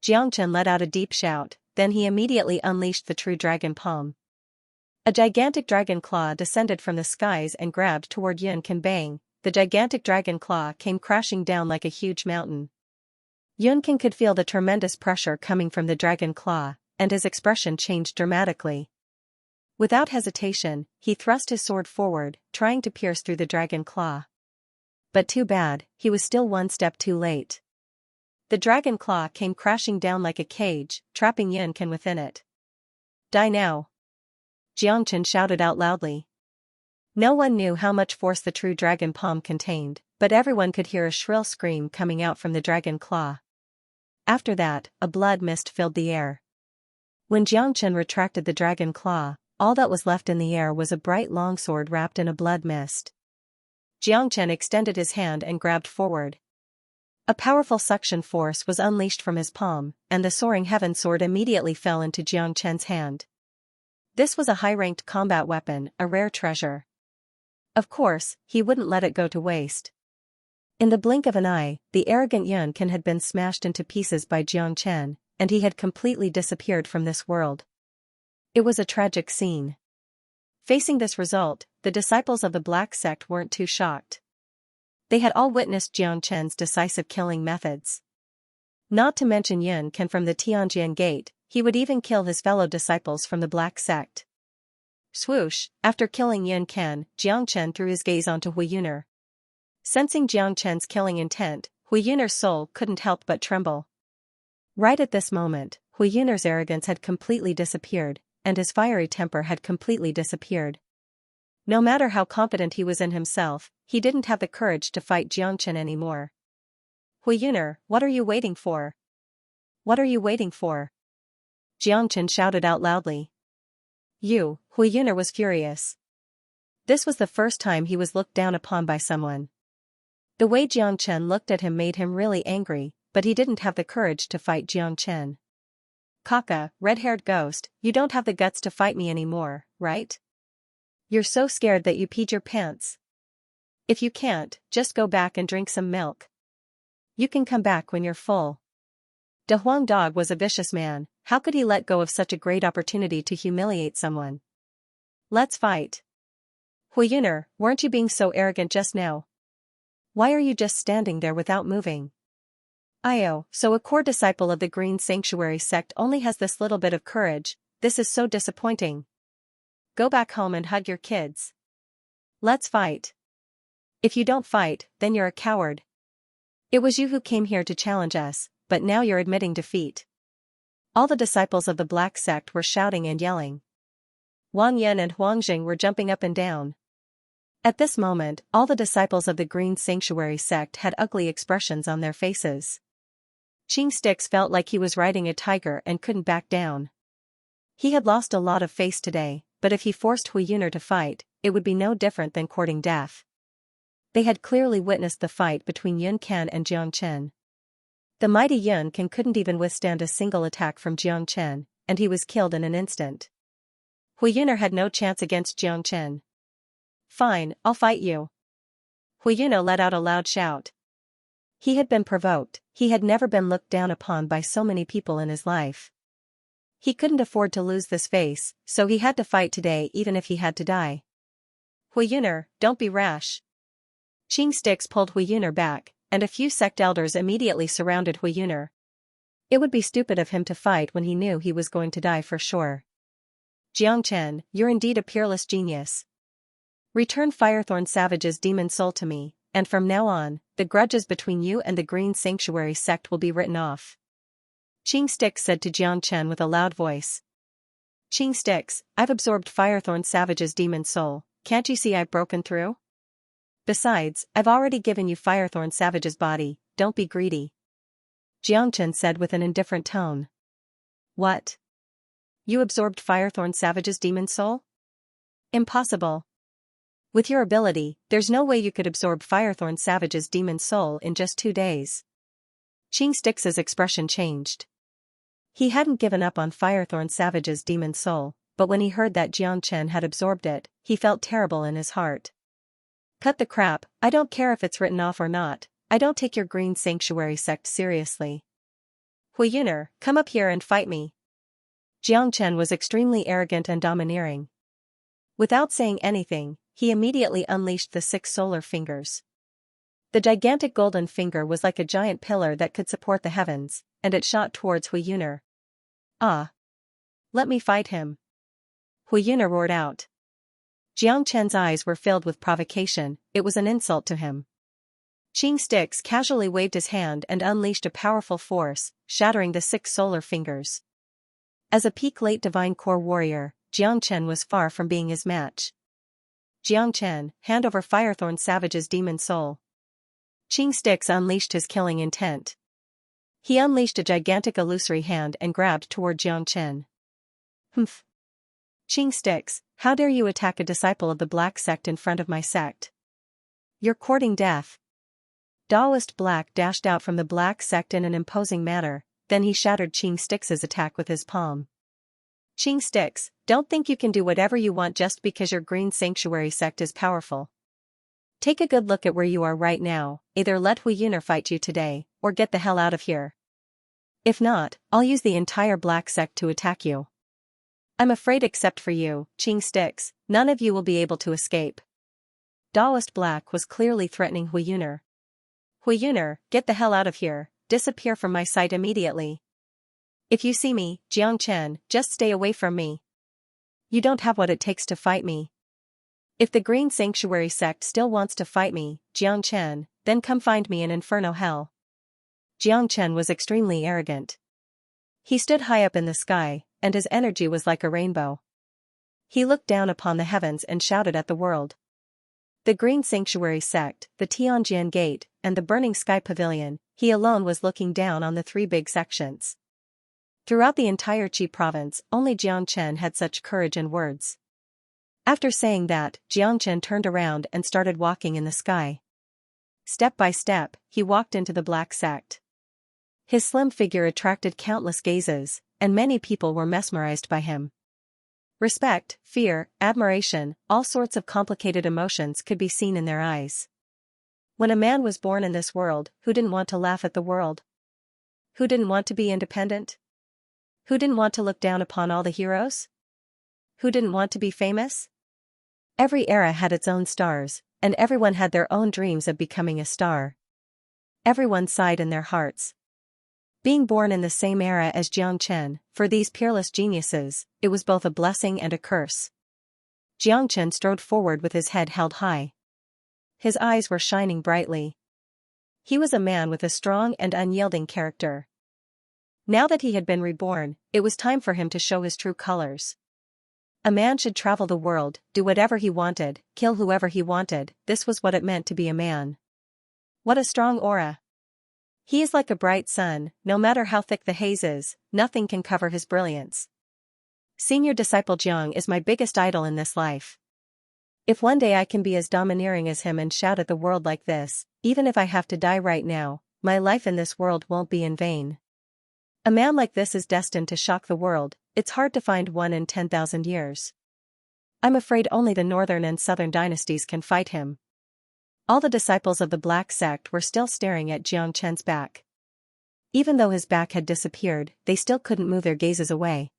Jiang Chen let out a deep shout, then he immediately unleashed the true dragon palm. A gigantic dragon claw descended from the skies and grabbed toward Yun Can. Bang, the gigantic dragon claw came crashing down like a huge mountain. Yun Can could feel the tremendous pressure coming from the dragon claw, and his expression changed dramatically. Without hesitation, he thrust his sword forward, trying to pierce through the dragon claw. But too bad, he was still one step too late. The dragon claw came crashing down like a cage, trapping Yunkan within it. Die now! Xianxia shouted out loudly. No one knew how much force the true dragon palm contained, but everyone could hear a shrill scream coming out from the dragon claw. After that, a blood mist filled the air. When Xianxia retracted the dragon claw, all that was left in the air was a bright longsword wrapped in a blood mist. Xianxia extended his hand and grabbed forward. A powerful suction force was unleashed from his palm, and the soaring heaven sword immediately fell into Xianxia's hand. This was a high-ranked combat weapon, a rare treasure. Of course, he wouldn't let it go to waste. In the blink of an eye, the arrogant Yunkan had been smashed into pieces by Xianxia, and he had completely disappeared from this world. It was a tragic scene. Facing this result, the disciples of the Black Sect weren't too shocked. They had all witnessed Xianxia's decisive killing methods. Not to mention Yunkan from the Tianjian Gate, he would even kill his fellow disciples from the Black Sect. Swoosh, after killing Yunkan, Xianxia threw his gaze onto Huiyuner. Sensing Xianxia's killing intent, Huiyuner's soul couldn't help but tremble. Right at this moment, Huiyuner's arrogance had completely disappeared, and his fiery temper had completely disappeared. No matter how confident he was in himself, he didn't have the courage to fight Xianxia anymore. Huiyuner, what are you waiting for? What are you waiting for? Xianxia shouted out loudly. Huiyuner was furious. This was the first time he was looked down upon by someone. The way Xianxia looked at him made him really angry, but he didn't have the courage to fight Xianxia. Kaka, red-haired ghost, you don't have the guts to fight me anymore, right? You're so scared that you peed your pants. If you can't, just go back and drink some milk. You can come back when you're full. De Huang Dog was a vicious man. How could he let go of such a great opportunity to humiliate someone? Let's fight. Huiyuner, weren't you being so arrogant just now? Why are you just standing there without moving? So a core disciple of the Green Sanctuary sect only has this little bit of courage. This is so disappointing. Go back home and hug your kids. Let's fight. If you don't fight, then you're a coward. It was you who came here to challenge us, but now you're admitting defeat. All the disciples of the Black Sect were shouting and yelling. Wang Yan and Huang Jing were jumping up and down. At this moment, all the disciples of the Green Sanctuary sect had ugly expressions on their faces. Qing Sticks felt like he was riding a tiger and couldn't back down. He had lost a lot of face today, but if he forced Huiyuner to fight, it would be no different than courting death. They had clearly witnessed the fight between Yunkan and Xianxia. The mighty Yunkan couldn't even withstand a single attack from Xianxia, and he was killed in an instant. Huiyuner had no chance against Xianxia. Fine, I'll fight you. Huiyuner let out a loud shout. He had been provoked. He had never been looked down upon by so many people in his life. He couldn't afford to lose this face, so he had to fight today even if he had to die. Huiyuner, don't be rash. Qing Sticks pulled Huiyuner back, and a few sect elders immediately surrounded Huiyuner. It would be stupid of him to fight when he knew he was going to die for sure. Xianxia, you're indeed a peerless genius. Return Firethorn Savage's demon soul to me, and from now on, the grudges between you and the Green Sanctuary sect will be written off. Qing Sticks said to Xianxia with a loud voice. Qing Sticks, I've absorbed Firethorn Savage's demon soul, can't you see I've broken through? Besides, I've already given you Firethorn Savage's body, don't be greedy. Xianxia said with an indifferent tone. What? You absorbed Firethorn Savage's demon soul? Impossible. With your ability, there's no way you could absorb Firethorn Savage's demon soul in just 2 days. Qing Sticks' expression changed. He hadn't given up on Firethorn Savage's demon soul, but when he heard that Xianxia had absorbed it, he felt terrible in his heart. Cut the crap, I don't care if it's written off or not, I don't take your Green Sanctuary sect seriously. Huiyuner, come up here and fight me. Xianxia was extremely arrogant and domineering. Without saying anything, he immediately unleashed the 6 solar fingers. The gigantic golden finger was like a giant pillar that could support the heavens, and it shot towards Huiyuner. Ah! Let me fight him. Huiyuner roared out. Xianxia's eyes were filled with provocation, it was an insult to him. Qing Sticks casually waved his hand and unleashed a powerful force, shattering the 6 solar fingers. As a peak late divine core warrior, Xianxia was far from being his match. Xianxia, hand over Firethorn Savage's demon soul. Qing Sticks unleashed his killing intent. He unleashed a gigantic illusory hand and grabbed toward Xianxia. Humph. Qing Sticks, how dare you attack a disciple of the Black Sect in front of my sect? You're courting death. Daoist Black dashed out from the Black Sect in an imposing manner, then he shattered Qing Sticks' attack with his palm. Qing Sticks, don't think you can do whatever you want just because your Green Sanctuary sect is powerful. Take a good look at where you are right now, either let Hui Yuner fight you today, or get the hell out of here. If not, I'll use the entire Black Sect to attack you. I'm afraid except for you, Qing Sticks, none of you will be able to escape. Daoist Black was clearly threatening Hui Yuner. Hui Yuner, get the hell out of here, disappear from my sight immediately. If you see me, Xianxia, just stay away from me. You don't have what it takes to fight me. If the Green Sanctuary sect still wants to fight me, Xianxia, then come find me in Inferno Hell. Xianxia was extremely arrogant. He stood high up in the sky, and his energy was like a rainbow. He looked down upon the heavens and shouted at the world. The Green Sanctuary sect, the Tianjian Gate, and the Burning Sky Pavilion, he alone was looking down on the 3 big sections. Throughout the entire Qi province, only Xianxia had such courage and words. After saying that, Xianxia turned around and started walking in the sky. Step by step, he walked into the Black Sect. His slim figure attracted countless gazes, and many people were mesmerized by him. Respect, fear, admiration, all sorts of complicated emotions could be seen in their eyes. When a man was born in this world, who didn't want to laugh at the world? Who didn't want to be independent? Who didn't want to look down upon all the heroes? Who didn't want to be famous? Every era had its own stars, and everyone had their own dreams of becoming a star. Everyone sighed in their hearts. Being born in the same era as Xianxia, for these peerless geniuses, it was both a blessing and a curse. Xianxia strode forward with his head held high. His eyes were shining brightly. He was a man with a strong and unyielding character. Now that he had been reborn, it was time for him to show his true colors. A man should travel the world, do whatever he wanted, kill whoever he wanted. This was what it meant to be a man. What a strong aura. He is like a bright sun, no matter how thick the haze is, nothing can cover his brilliance. Senior disciple Jiang is my biggest idol in this life. If one day I can be as domineering as him and shout at the world like this, even if I have to die right now, my life in this world won't be in vain. A man like this is destined to shock the world. It's hard to find one in 10,000 years. I'm afraid only the northern and southern dynasties can fight him. All the disciples of the Black Sect were still staring at Xianxia's back. Even though his back had disappeared, they still couldn't move their gazes away.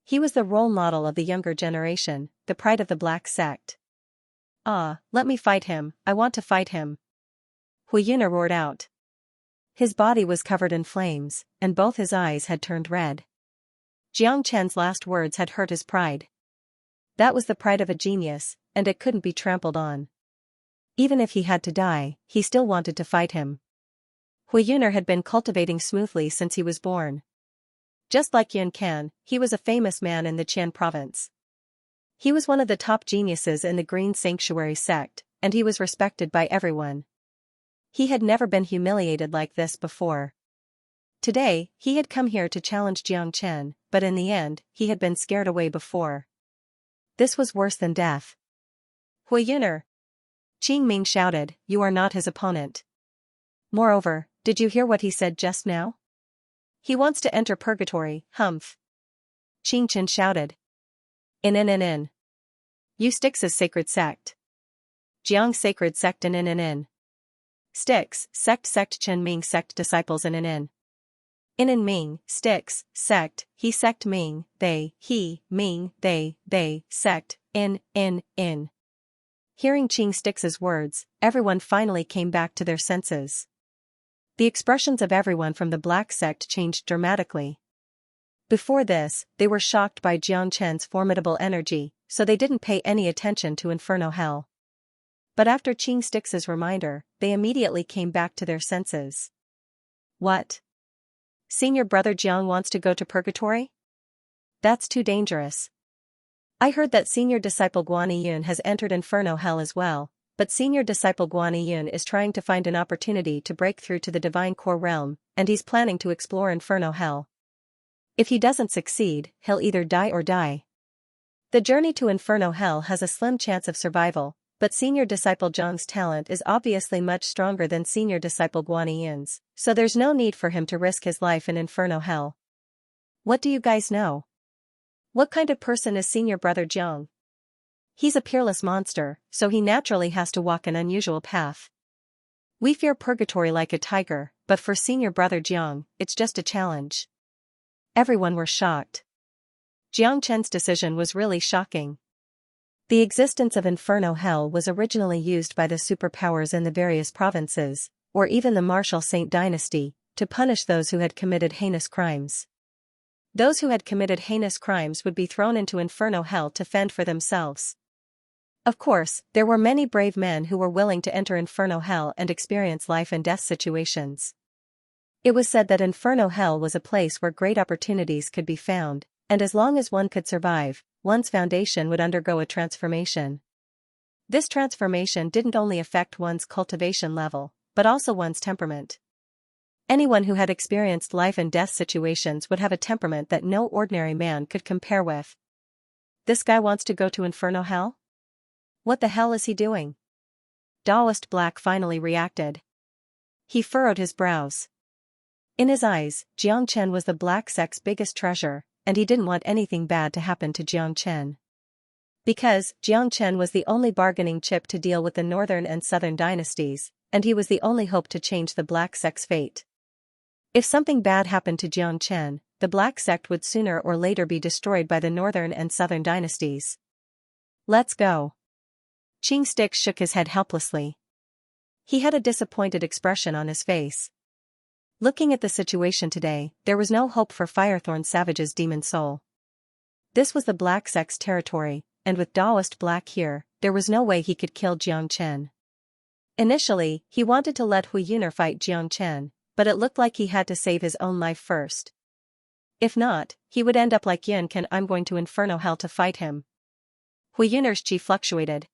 He was the role model of the younger generation, the pride of the Black Sect. Ah, let me fight him, I want to fight him. Hui Yuner roared out. His body was covered in flames, and both his eyes had turned red. Xianxia's last words had hurt his pride. That was the pride of a genius, and it couldn't be trampled on. Even if he had to die, he still wanted to fight him. Hui Yuner had been cultivating smoothly since he was born. Just like Yun Can, he was a famous man in the Qian province. He was one of the top geniuses in the Green Sanctuary sect, and he was respected by everyone. He had never been humiliated like this before. Today, he had come here to challenge Xianxia, but in the end, he had been scared away before. This was worse than death. Hui Yuner! Qing Ming shouted, you are not his opponent. Moreover, did you hear what he said just now? He wants to enter purgatory, humph. Qing Chen shouted. In. You Styx' sacred sect. Jiang's sacred sect in. Styx, sect Chen Ming sect disciples in. In Ming, Styx, sect, he sect Ming, they, he, Ming, they, sect, in. Hearing Qing Styx's words, everyone finally came back to their senses. The expressions of everyone from the Black Sect changed dramatically. Before this, they were shocked by Xianxia's formidable energy, so they didn't pay any attention to Inferno Hell. But after Qing Stix's reminder, they immediately came back to their senses. What? Senior brother Jiang wants to go to purgatory? That's too dangerous. I heard that senior disciple Guaniyun has entered Inferno Hell as well, but senior disciple Guaniyun is trying to find an opportunity to break through to the Divine Core Realm, and he's planning to explore Inferno Hell. If he doesn't succeed, he'll either die or die. The journey to Inferno Hell has a slim chance of survival, but senior disciple Zhang's talent is obviously much stronger than senior disciple Guaniyun's, so there's no need for him to risk his life in Inferno Hell. What do you guys know? What kind of person is senior brother Jiang? He's a peerless monster, so he naturally has to walk an unusual path. We fear purgatory like a tiger, but for senior brother Jiang, it's just a challenge. Everyone were shocked. Jiang Chen's decision was really shocking. The existence of Inferno Hell was originally used by the superpowers in the various provinces, or even the Martial Saint dynasty, to punish those who had committed heinous crimes. Those who had committed heinous crimes would be thrown into Inferno Hell to fend for themselves. Of course, there were many brave men who were willing to enter Inferno Hell and experience life and death situations. It was said that Inferno Hell was a place where great opportunities could be found, and as long as one could survive, one's foundation would undergo a transformation. This transformation didn't only affect one's cultivation level, but also one's temperament. Anyone who had experienced life and death situations would have a temperament that no ordinary man could compare with. This guy wants to go to Inferno Hell? What the hell is he doing? Daoist Black finally reacted. He furrowed his brows. In his eyes, Jiang Chen was the Black Sect's biggest treasure, and he didn't want anything bad to happen to Jiang Chen. Because Jiang Chen was the only bargaining chip to deal with the northern and southern dynasties, and he was the only hope to change the Black Sect's fate. If something bad happened to Jiang Chen, the Black Sect would sooner or later be destroyed by the northern and southern dynasties. Let's go. Qing Stix shook his head helplessly. He had a disappointed expression on his face. Looking at the situation today, there was no hope for Firethorn Savage's demon soul. This was the Black Sect's territory, and with Daoist Black here, there was no way he could kill Jiang Chen. Initially, he wanted to let Hui Yuner fight Jiang Chen, but it looked like he had to save his own life first. If not, he would end up like Yun Can. I'm going to Inferno Hell to fight him. Hui Yuner's chi fluctuated.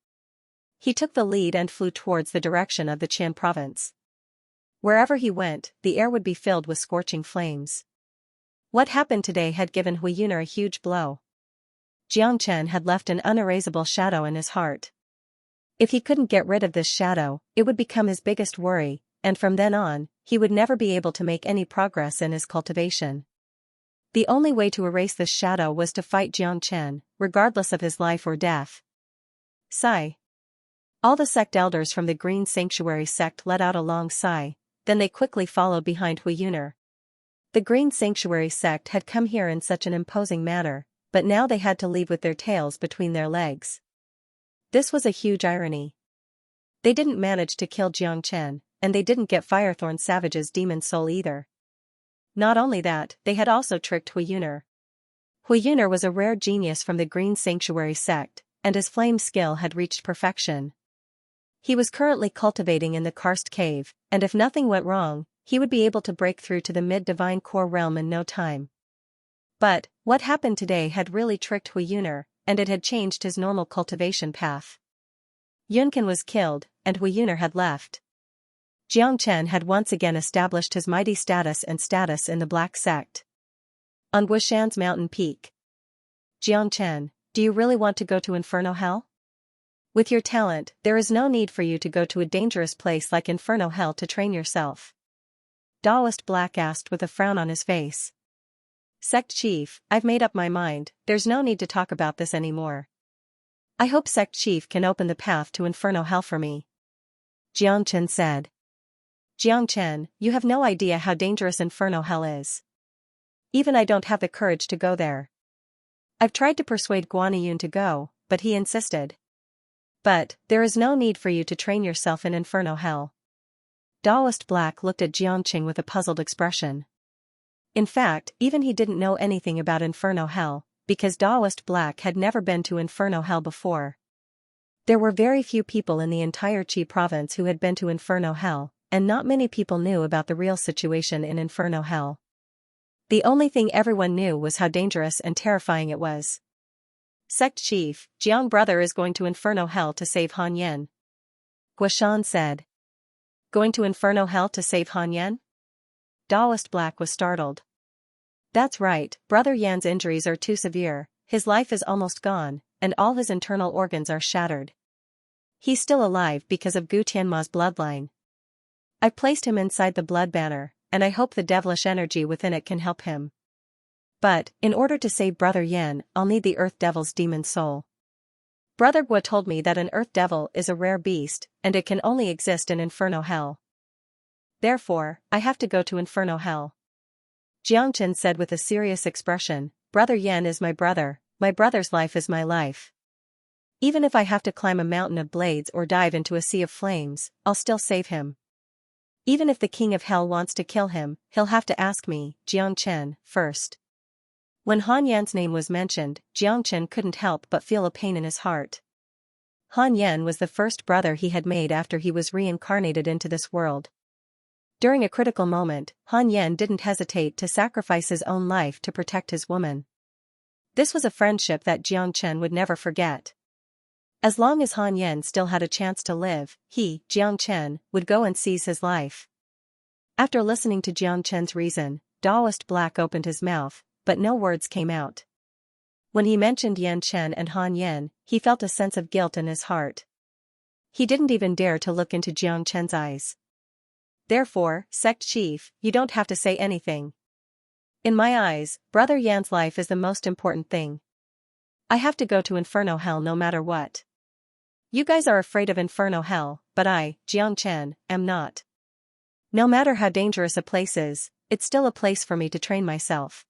He took the lead and flew towards the direction of the Qian province. Wherever he went, the air would be filled with scorching flames. What happened today had given Hui Yuner a huge blow. Jiang Chen had left an unerasable shadow in his heart. If he couldn't get rid of this shadow, it would become his biggest worry, and from then on, he would never be able to make any progress in his cultivation. The only way to erase this shadow was to fight Jiang Chen, regardless of his life or death. Sigh. All the sect elders from the Green Sanctuary sect let out a long sigh, then they quickly followed behind Hui Yuner. The Green Sanctuary sect had come here in such an imposing manner, but now they had to leave with their tails between their legs. This was a huge irony. They didn't manage to kill Jiang Chen, and they didn't get Firethorn Savage's demon soul either. Not only that, they had also tricked Hui Yuner. Hui Yuner was a rare genius from the Green Sanctuary sect, and his flame skill had reached perfection. He was currently cultivating in the Karst Cave, and if nothing went wrong, he would be able to break through to the mid-divine core realm in no time. But, what happened today had really tricked Hui Yuner, and it had changed his normal cultivation path. Yunkin was killed, and Hui Yuner had left. Jiang Chen had once again established his mighty status in the Black Sect. On Wushan's mountain peak. Jiang Chen, do you really want to go to Inferno Hell? With your talent, there is no need for you to go to a dangerous place like Inferno Hell to train yourself. Daoist Black asked with a frown on his face. Sect Chief, I've made up my mind, there's no need to talk about this anymore. I hope Sect Chief can open the path to Inferno Hell for me. Jiang Chen said. Jiang Chen, you have no idea how dangerous Inferno Hell is. Even I don't have the courage to go there. I've tried to persuade Guaniyun to go, but he insisted. But, there is no need for you to train yourself in Inferno Hell. Daoist Black looked at Jiang Chen with a puzzled expression. In fact, even he didn't know anything about Inferno Hell, because Daoist Black had never been to Inferno Hell before. There were very few people in the entire Qi province who had been to Inferno Hell, and not many people knew about the real situation in Inferno Hell. The only thing everyone knew was how dangerous and terrifying it was. Sect Chief, Jiang brother is going to Inferno Hell to save Han Yan. Guoshan said. Going to Inferno Hell to save Han Yan? Taoist Black was startled. That's right, Brother Yan's injuries are too severe, his life is almost gone, and all his internal organs are shattered. He's still alive because of Gu Tianma's bloodline. I placed him inside the blood banner, and I hope the devilish energy within it can help him. But, in order to save Brother Yan, I'll need the Earth Devil's demon soul. Brother Gua told me that an Earth Devil is a rare beast, and it can only exist in Inferno Hell. Therefore, I have to go to Inferno Hell. Xianxia said with a serious expression, Brother Yan is my brother's life is my life. Even if I have to climb a mountain of blades or dive into a sea of flames, I'll still save him. Even if the King of Hell wants to kill him, he'll have to ask me, Xianxia, first. When Han Yan's name was mentioned, Xianxia couldn't help but feel a pain in his heart. Han Yan was the first brother he had made after he was reincarnated into this world. During a critical moment, Han Yan didn't hesitate to sacrifice his own life to protect his woman. This was a friendship that Xianxia would never forget. As long as Han Yan still had a chance to live, he, Xianxia, would go and seize his life. After listening to Xianxia's reason, Taoist Black opened his mouth, but no words came out. When he mentioned Yan Chen and Han Yan, he felt a sense of guilt in his heart. He didn't even dare to look into Xianxia's eyes. Therefore, Sect Chief, you don't have to say anything. In my eyes, Brother Yan's life is the most important thing. I have to go to Inferno Hell no matter what. You guys are afraid of Inferno Hell, but I, Xianxia, am not. No matter how dangerous a place is, it's still a place for me to train myself.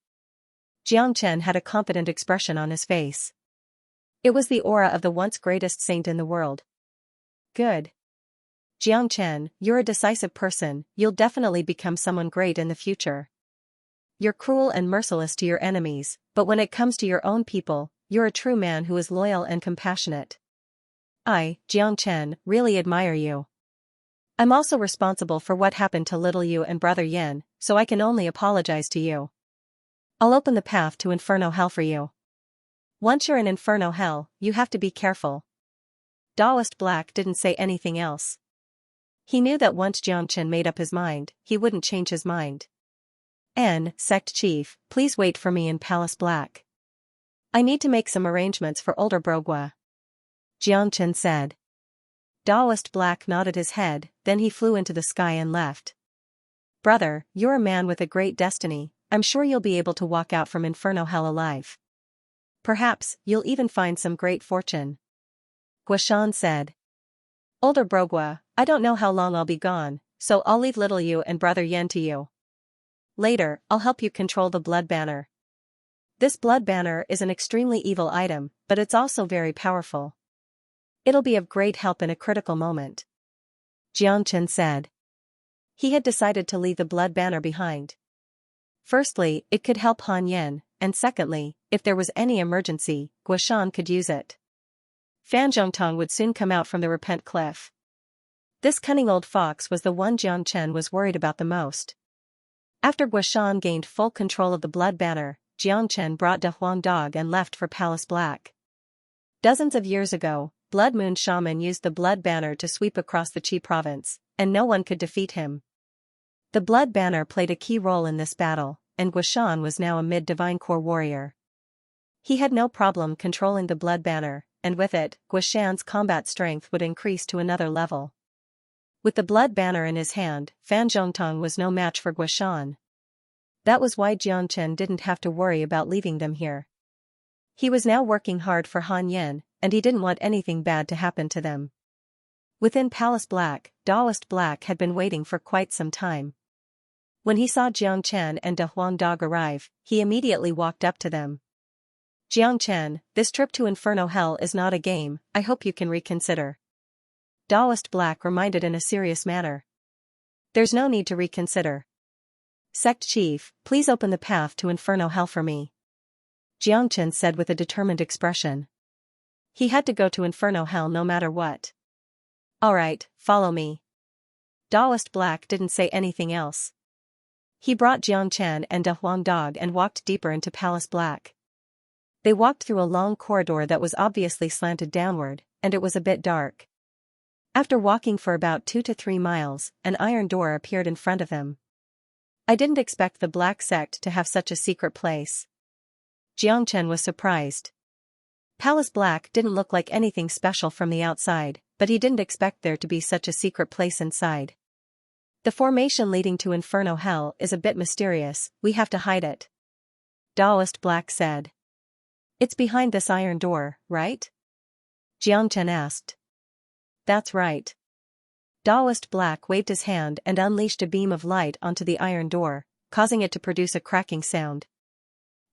Xianxia had a confident expression on his face. It was the aura of the once greatest saint in the world. Good. Xianxia, you're a decisive person, you'll definitely become someone great in the future. You're cruel and merciless to your enemies, but when it comes to your own people, you're a true man who is loyal and compassionate. I, Xianxia, really admire you. I'm also responsible for what happened to little you and Brother Yan, so I can only apologize to you. I'll open the path to Inferno Hell for you. Once you're in Inferno Hell, you have to be careful. Taoist Black didn't say anything else. He knew that once Xianxia made up his mind, he wouldn't change his mind. Sect Chief, please wait for me in Palace Black. I need to make some arrangements for older Brogua. Xianxia said. Taoist Black nodded his head, then he flew into the sky and left. Brother, you're a man with a great destiny, I'm sure you'll be able to walk out from Inferno Hell alive. Perhaps, you'll even find some great fortune. Guoshan said. Older Brogua, I don't know how long I'll be gone, so I'll leave little you and Brother Yan to you. Later, I'll help you control the blood banner. This blood banner is an extremely evil item, but it's also very powerful. It'll be of great help in a critical moment. Xianxia said. He had decided to leave the blood banner behind. Firstly, it could help Han Yan, and secondly, if there was any emergency, Guoshan could use it. Fan Zhongtong would soon come out from the Repent Cliff. This cunning old fox was the one Xianxia was worried about the most. After Guoshan gained full control of the blood banner, Xianxia brought De Huang Dog and left for Palace Black. Dozens of years ago, Blood Moon Shaman used the blood banner to sweep across the Qi province, and no one could defeat him. The blood banner played a key role in this battle, and Guoshan was now a mid-divine core warrior. He had no problem controlling the blood banner, and with it, Guoshan's combat strength would increase to another level. With the blood banner in his hand, Fan Zhongtong was no match for Guoshan. That was why Xianxia didn't have to worry about leaving them here. He was now working hard for Han Yan, and he didn't want anything bad to happen to them. Within Palace Black, Taoist Black had been waiting for quite some time. When he saw Xianxia and De Huang Dog arrive, he immediately walked up to them. Xianxia, this trip to Inferno Hell is not a game, I hope you can reconsider. Taoist Black reminded in a serious manner. There's no need to reconsider. Sect Chief, please open the path to Inferno Hell for me. Xianxia said with a determined expression. He had to go to Inferno Hell no matter what. Alright, follow me. Taoist Black didn't say anything else. He brought Xianxia and De Huang Dog and walked deeper into Palace Black. They walked through a long corridor that was obviously slanted downward, and it was a bit dark. After walking for about 2 to 3 miles, an iron door appeared in front of him. I didn't expect the Black Sect to have such a secret place. Xianxia was surprised. Palace Black didn't look like anything special from the outside, but he didn't expect there to be such a secret place inside. The formation leading to Inferno Hell is a bit mysterious, we have to hide it. Taoist Black said. It's behind this iron door, right? Xianxia asked. That's right. Taoist Black waved his hand and unleashed a beam of light onto the iron door, causing it to produce a cracking sound.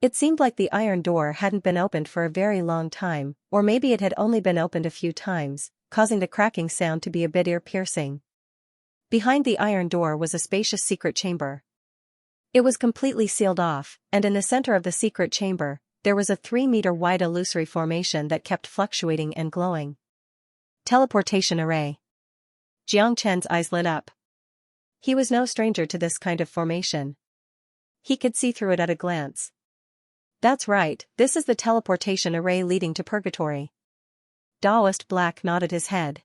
It seemed like the iron door hadn't been opened for a very long time, or maybe it had only been opened a few times, causing the cracking sound to be a bit ear-piercing. Behind the iron door was a spacious secret chamber. It was completely sealed off, and in the center of the secret chamber, there was a 3-meter-wide illusory formation that kept fluctuating and glowing. Teleportation array. Xianxia's eyes lit up. He was no stranger to this kind of formation. He could see through it at a glance. That's right, this is the teleportation array leading to purgatory. Taoist Black nodded his head.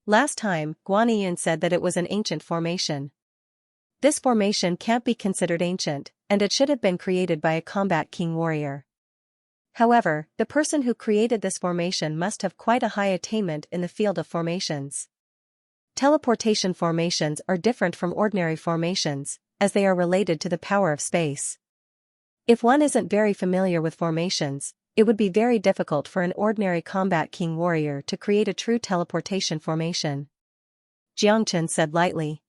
Last time, Guanyin said that it was an ancient formation. This formation can't be considered ancient, and it should have been created by a combat king warrior. However, the person who created this formation must have quite a high attainment in the field of formations. Teleportation formations are different from ordinary formations, as they are related to the power of space. If one isn't very familiar with formations, it would be very difficult for an ordinary combat king warrior to create a true teleportation formation. Xianxia said lightly.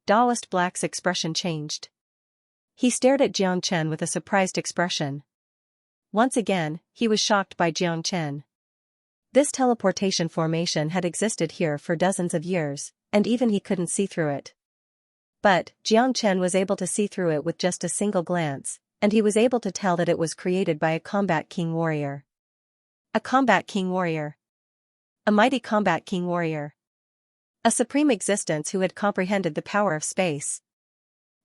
Taoist Black's expression changed. He stared at Xianxia with a surprised expression. Once again, he was shocked by Xianxia. This teleportation formation had existed here for dozens of years, and even he couldn't see through it. But, Xianxia was able to see through it with just a single glance, and he was able to tell that it was created by a combat king warrior. A combat king warrior. A mighty combat king warrior. A supreme existence who had comprehended the power of space.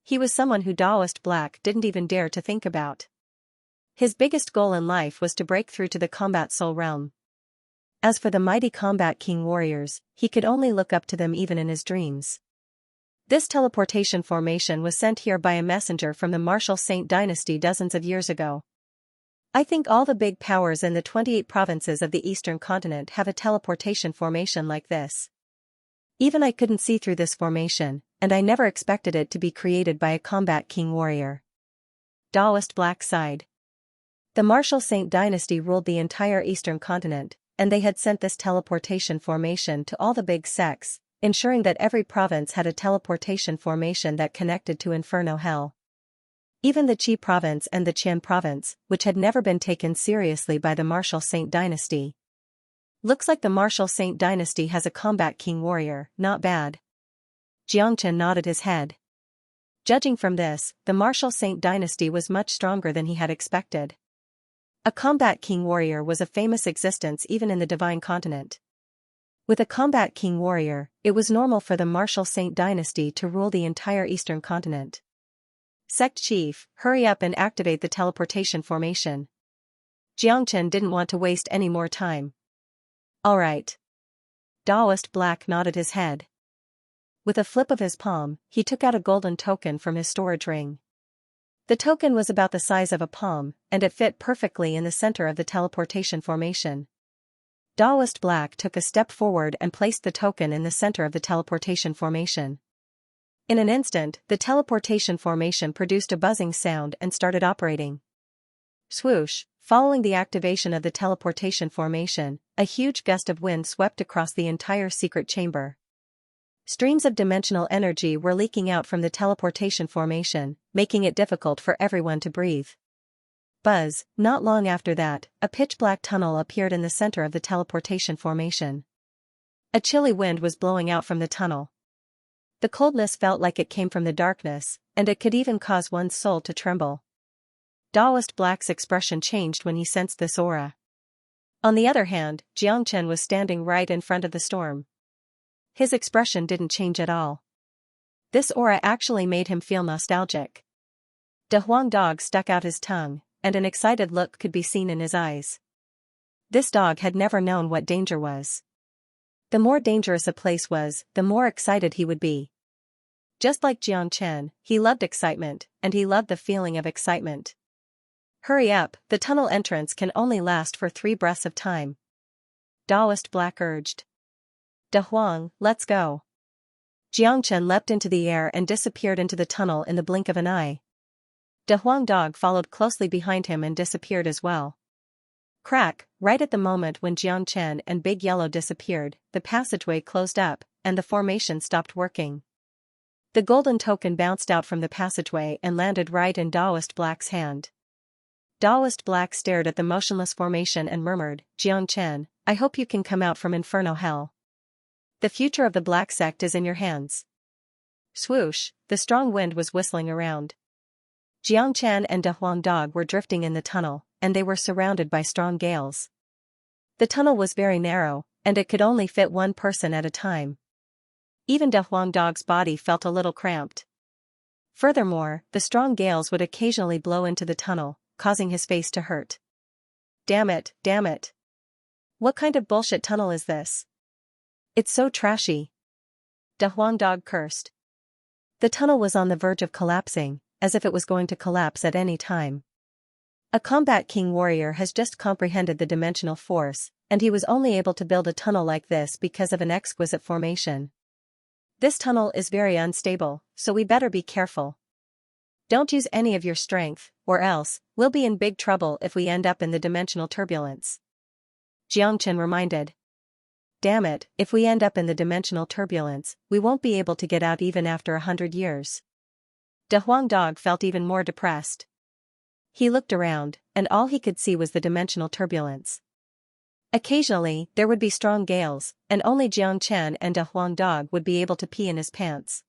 He was someone who Taoist Black didn't even dare to think about. His biggest goal in life was to break through to the combat soul realm. As for the mighty combat king warriors, he could only look up to them even in his dreams. This teleportation formation was sent here by a messenger from the Martial Saint dynasty dozens of years ago. I think all the big powers in the 28 provinces of the eastern continent have a teleportation formation like this. Even I couldn't see through this formation, and I never expected it to be created by a combat king warrior. Taoist Black sighed. The Martial Saint dynasty ruled the entire eastern continent, and they had sent this teleportation formation to all the big sects, ensuring that every province had a teleportation formation that connected to Inferno Hell. Even the Qi province and the Qian province, which had never been taken seriously by the Martial Saint dynasty. Looks like the Martial Saint dynasty has a combat king warrior, not bad. Xianxia nodded his head. Judging from this, the Martial Saint dynasty was much stronger than he had expected. A combat king warrior was a famous existence even in the Divine Continent. With a combat king warrior, it was normal for the Martial Saint dynasty to rule the entire eastern continent. Sect Chief, hurry up and activate the teleportation formation. Xianxia didn't want to waste any more time. Alright. Taoist Black nodded his head. With a flip of his palm, he took out a golden token from his storage ring. The token was about the size of a palm, and it fit perfectly in the center of the teleportation formation. Taoist Black took a step forward and placed the token in the center of the teleportation formation. In an instant, the teleportation formation produced a buzzing sound and started operating. Swoosh, following the activation of the teleportation formation, a huge gust of wind swept across the entire secret chamber. Streams of dimensional energy were leaking out from the teleportation formation, making it difficult for everyone to breathe. Buzz, not long after that, a pitch-black tunnel appeared in the center of the teleportation formation. A chilly wind was blowing out from the tunnel. The coldness felt like it came from the darkness, and it could even cause one's soul to tremble. Taoist Black's expression changed when he sensed this aura. On the other hand, Xianxia was standing right in front of the storm. His expression didn't change at all. This aura actually made him feel nostalgic. De Huang Dog stuck out his tongue, and an excited look could be seen in his eyes. This dog had never known what danger was. The more dangerous a place was, the more excited he would be. Just like Xianxia, he loved excitement, and he loved the feeling of excitement. Hurry up, the tunnel entrance can only last for 3 breaths of time. Taoist Black urged. De Huang, let's go. Xianxia leapt into the air and disappeared into the tunnel in the blink of an eye. De Huang Dog followed closely behind him and disappeared as well. Crack, right at the moment when Xianxia and Big Yellow disappeared, the passageway closed up, and the formation stopped working. The golden token bounced out from the passageway and landed right in Taoist Black's hand. Taoist Black stared at the motionless formation and murmured, Xianxia, I hope you can come out from Inferno Hell. The future of the Black Sect is in your hands. Swoosh, the strong wind was whistling around. Xianxia and De Huang Dog were drifting in the tunnel, and they were surrounded by strong gales. The tunnel was very narrow, and it could only fit one person at a time. Even De Huang Dog's body felt a little cramped. Furthermore, the strong gales would occasionally blow into the tunnel, causing his face to hurt. Damn it, damn it. What kind of bullshit tunnel is this? It's so trashy. De Huang Dog cursed. The tunnel was on the verge of collapsing, as if it was going to collapse at any time. A combat king warrior has just comprehended the dimensional force, and he was only able to build a tunnel like this because of an exquisite formation. This tunnel is very unstable, so we better be careful. Don't use any of your strength, or else, we'll be in big trouble if we end up in the dimensional turbulence. Xianxia reminded. Damn it, if we end up in the dimensional turbulence, we won't be able to get out even after 100 years. De Huang Dog felt even more depressed. He looked around, and all he could see was the dimensional turbulence. Occasionally, there would be strong gales, and only Xianxia and De Huang Dog would be able to pee in his pants.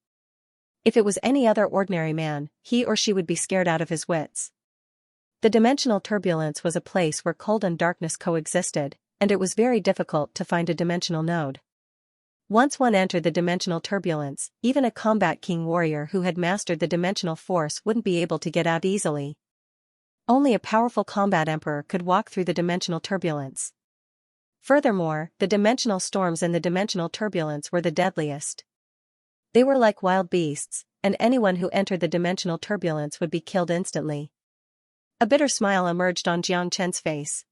If it was any other ordinary man, he or she would be scared out of his wits. The dimensional turbulence was a place where cold and darkness coexisted, and it was very difficult to find a dimensional node. Once one entered the dimensional turbulence, even a combat king warrior who had mastered the dimensional force wouldn't be able to get out easily. Only a powerful combat emperor could walk through the dimensional turbulence. Furthermore, the dimensional storms in the dimensional turbulence were the deadliest. They were like wild beasts, and anyone who entered the dimensional turbulence would be killed instantly. A bitter smile emerged on Xianxia's face.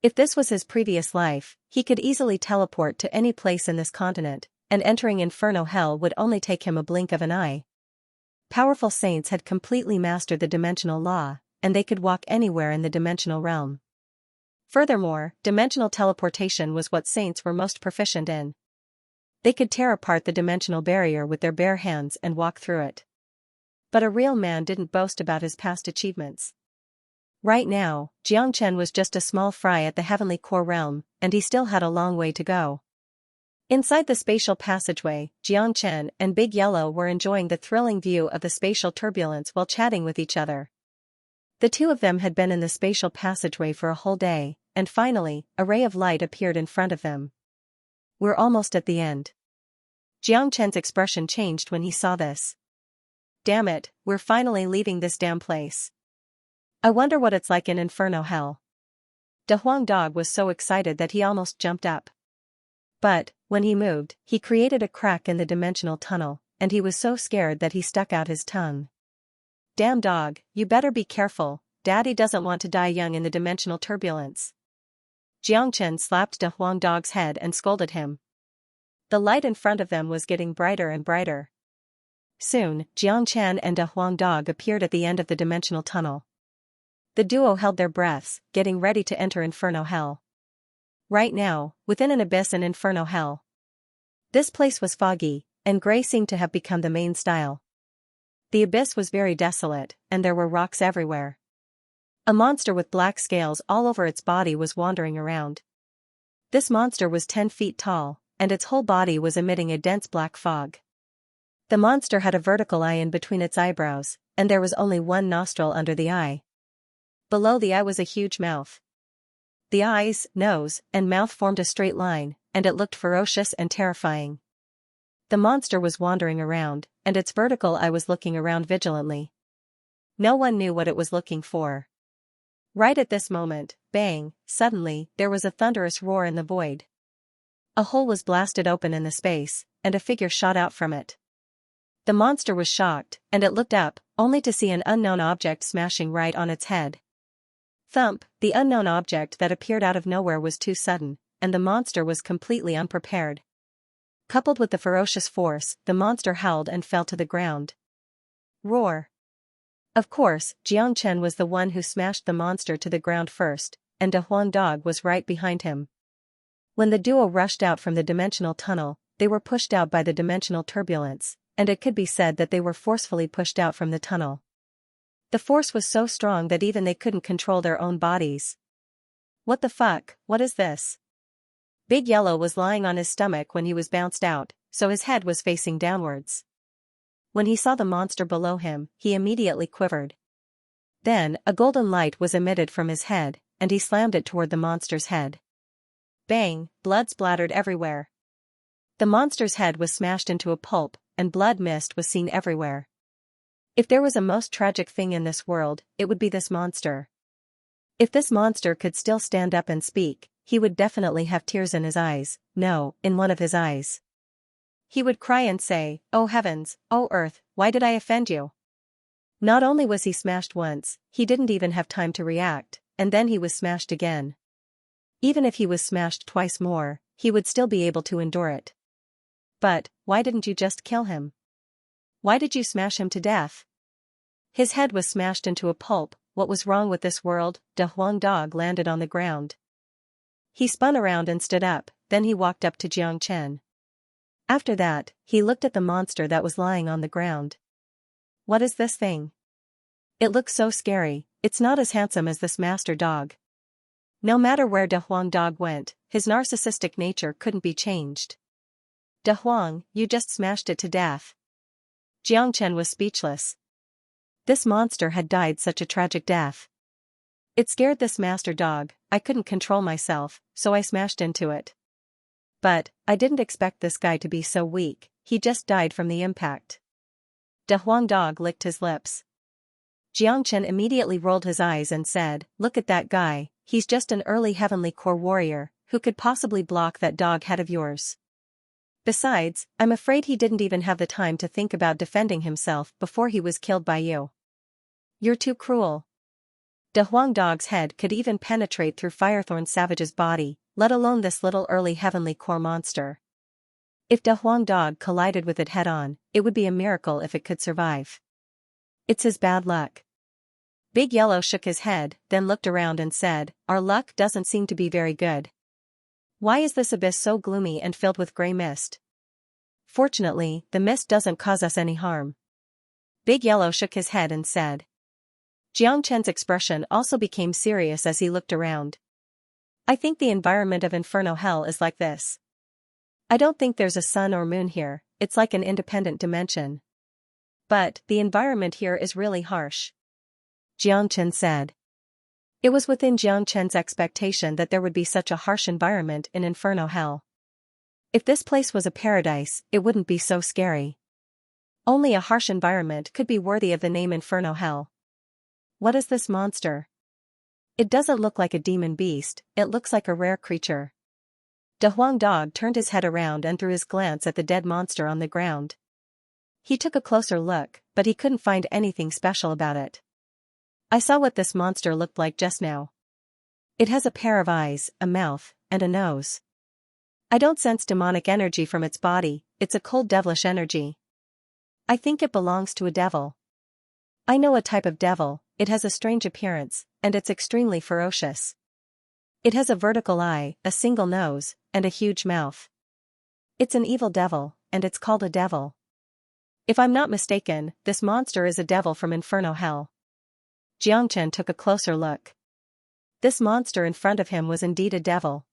If this was his previous life, he could easily teleport to any place in this continent, and entering Inferno Hell would only take him a blink of an eye. Powerful saints had completely mastered the dimensional law, and they could walk anywhere in the dimensional realm. Furthermore, dimensional teleportation was what saints were most proficient in. They could tear apart the dimensional barrier with their bare hands and walk through it. But a real man didn't boast about his past achievements. Right now, Xianxia was just a small fry at the heavenly core realm, and he still had a long way to go. Inside the spatial passageway, Xianxia and Big Yellow were enjoying the thrilling view of the spatial turbulence while chatting with each other. The two of them had been in the spatial passageway for a whole day, and finally, a ray of light appeared in front of them. We're almost at the end. Xianxia's expression changed when he saw this. Damn it, we're finally leaving this damn place. I wonder what it's like in Inferno Hell. De Huang Dog was so excited that he almost jumped up. But, when he moved, he created a crack in the dimensional tunnel, and he was so scared that he stuck out his tongue. Damn dog, you better be careful, Daddy doesn't want to die young in the dimensional turbulence. Xianxia slapped De Huang Dog's head and scolded him. The light in front of them was getting brighter and brighter. Soon, Xianxia and De Huang Dog appeared at the end of the dimensional tunnel. The duo held their breaths, getting ready to enter Inferno Hell. Right now, within an abyss in Inferno Hell. This place was foggy, and gray seemed to have become the main style. The abyss was very desolate, and there were rocks everywhere. A monster with black scales all over its body was wandering around. This monster was 10 feet tall, and its whole body was emitting a dense black fog. The monster had a vertical eye in between its eyebrows, and there was only one nostril under the eye. Below the eye was a huge mouth. The eyes, nose, and mouth formed a straight line, and it looked ferocious and terrifying. The monster was wandering around, and its vertical eye was looking around vigilantly. No one knew what it was looking for. Right at this moment, bang, suddenly, there was a thunderous roar in the void. A hole was blasted open in the space, and a figure shot out from it. The monster was shocked, and it looked up, only to see an unknown object smashing right on its head. Thump, the unknown object that appeared out of nowhere was too sudden, and the monster was completely unprepared. Coupled with the ferocious force, the monster howled and fell to the ground. Roar. Of course, Xianxia was the one who smashed the monster to the ground first, and De Huang Dog was right behind him. When the duo rushed out from the dimensional tunnel, they were pushed out by the dimensional turbulence, and it could be said that they were forcefully pushed out from the tunnel. The force was so strong that even they couldn't control their own bodies. What the fuck, what is this? Big Yellow was lying on his stomach when he was bounced out, so his head was facing downwards. When he saw the monster below him, he immediately quivered. Then, a golden light was emitted from his head, and he slammed it toward the monster's head. Bang, blood splattered everywhere. The monster's head was smashed into a pulp, and blood mist was seen everywhere. If there was a most tragic thing in this world, it would be this monster. If this monster could still stand up and speak, he would definitely have tears in his eyes, no, in one of his eyes. He would cry and say, "Oh heavens, oh earth, why did I offend you?" Not only was he smashed once, he didn't even have time to react, and then he was smashed again. Even if he was smashed twice more, he would still be able to endure it. But, why didn't you just kill him? Why did you smash him to death? His head was smashed into a pulp. What was wrong with this world? De Huang Dog landed on the ground. He spun around and stood up, then he walked up to Xianxia. After that, he looked at the monster that was lying on the ground. What is this thing? It looks so scary, it's not as handsome as this master dog. No matter where De Huang Dog went, his narcissistic nature couldn't be changed. De Huang, you just smashed it to death. Xianxia was speechless. This monster had died such a tragic death. It scared this master dog, I couldn't control myself, so I smashed into it. But, I didn't expect this guy to be so weak, he just died from the impact. De Huang Dog licked his lips. Xianxia immediately rolled his eyes and said, "Look at that guy, he's just an early heavenly core warrior, who could possibly block that dog head of yours? Besides, I'm afraid he didn't even have the time to think about defending himself before he was killed by you. You're too cruel." De Huang Dog's head could even penetrate through Firethorn Savage's body, let alone this little early heavenly core monster. If De Huang Dog collided with it head-on, it would be a miracle if it could survive. It's his bad luck. Big Yellow shook his head, then looked around and said, "Our luck doesn't seem to be very good. Why is this abyss so gloomy and filled with gray mist? Fortunately, the mist doesn't cause us any harm." Big Yellow shook his head and said. Xianxia's expression also became serious as he looked around. "I think the environment of Inferno Hell is like this. I don't think there's a sun or moon here, it's like an independent dimension. But, the environment here is really harsh." Xianxia said. It was within Xianxia's expectation that there would be such a harsh environment in Inferno Hell. If this place was a paradise, it wouldn't be so scary. Only a harsh environment could be worthy of the name Inferno Hell. What is this monster? It doesn't look like a demon beast, it looks like a rare creature. De Huang Dog turned his head around and threw his glance at the dead monster on the ground. He took a closer look, but he couldn't find anything special about it. "I saw what this monster looked like just now. It has a pair of eyes, a mouth, and a nose. I don't sense demonic energy from its body, it's a cold devilish energy. I think it belongs to a devil. I know a type of devil, it has a strange appearance, and it's extremely ferocious. It has a vertical eye, a single nose, and a huge mouth. It's an evil devil, and it's called a devil. If I'm not mistaken, this monster is a devil from Inferno Hell." Xianxia took a closer look. This monster in front of him was indeed a devil.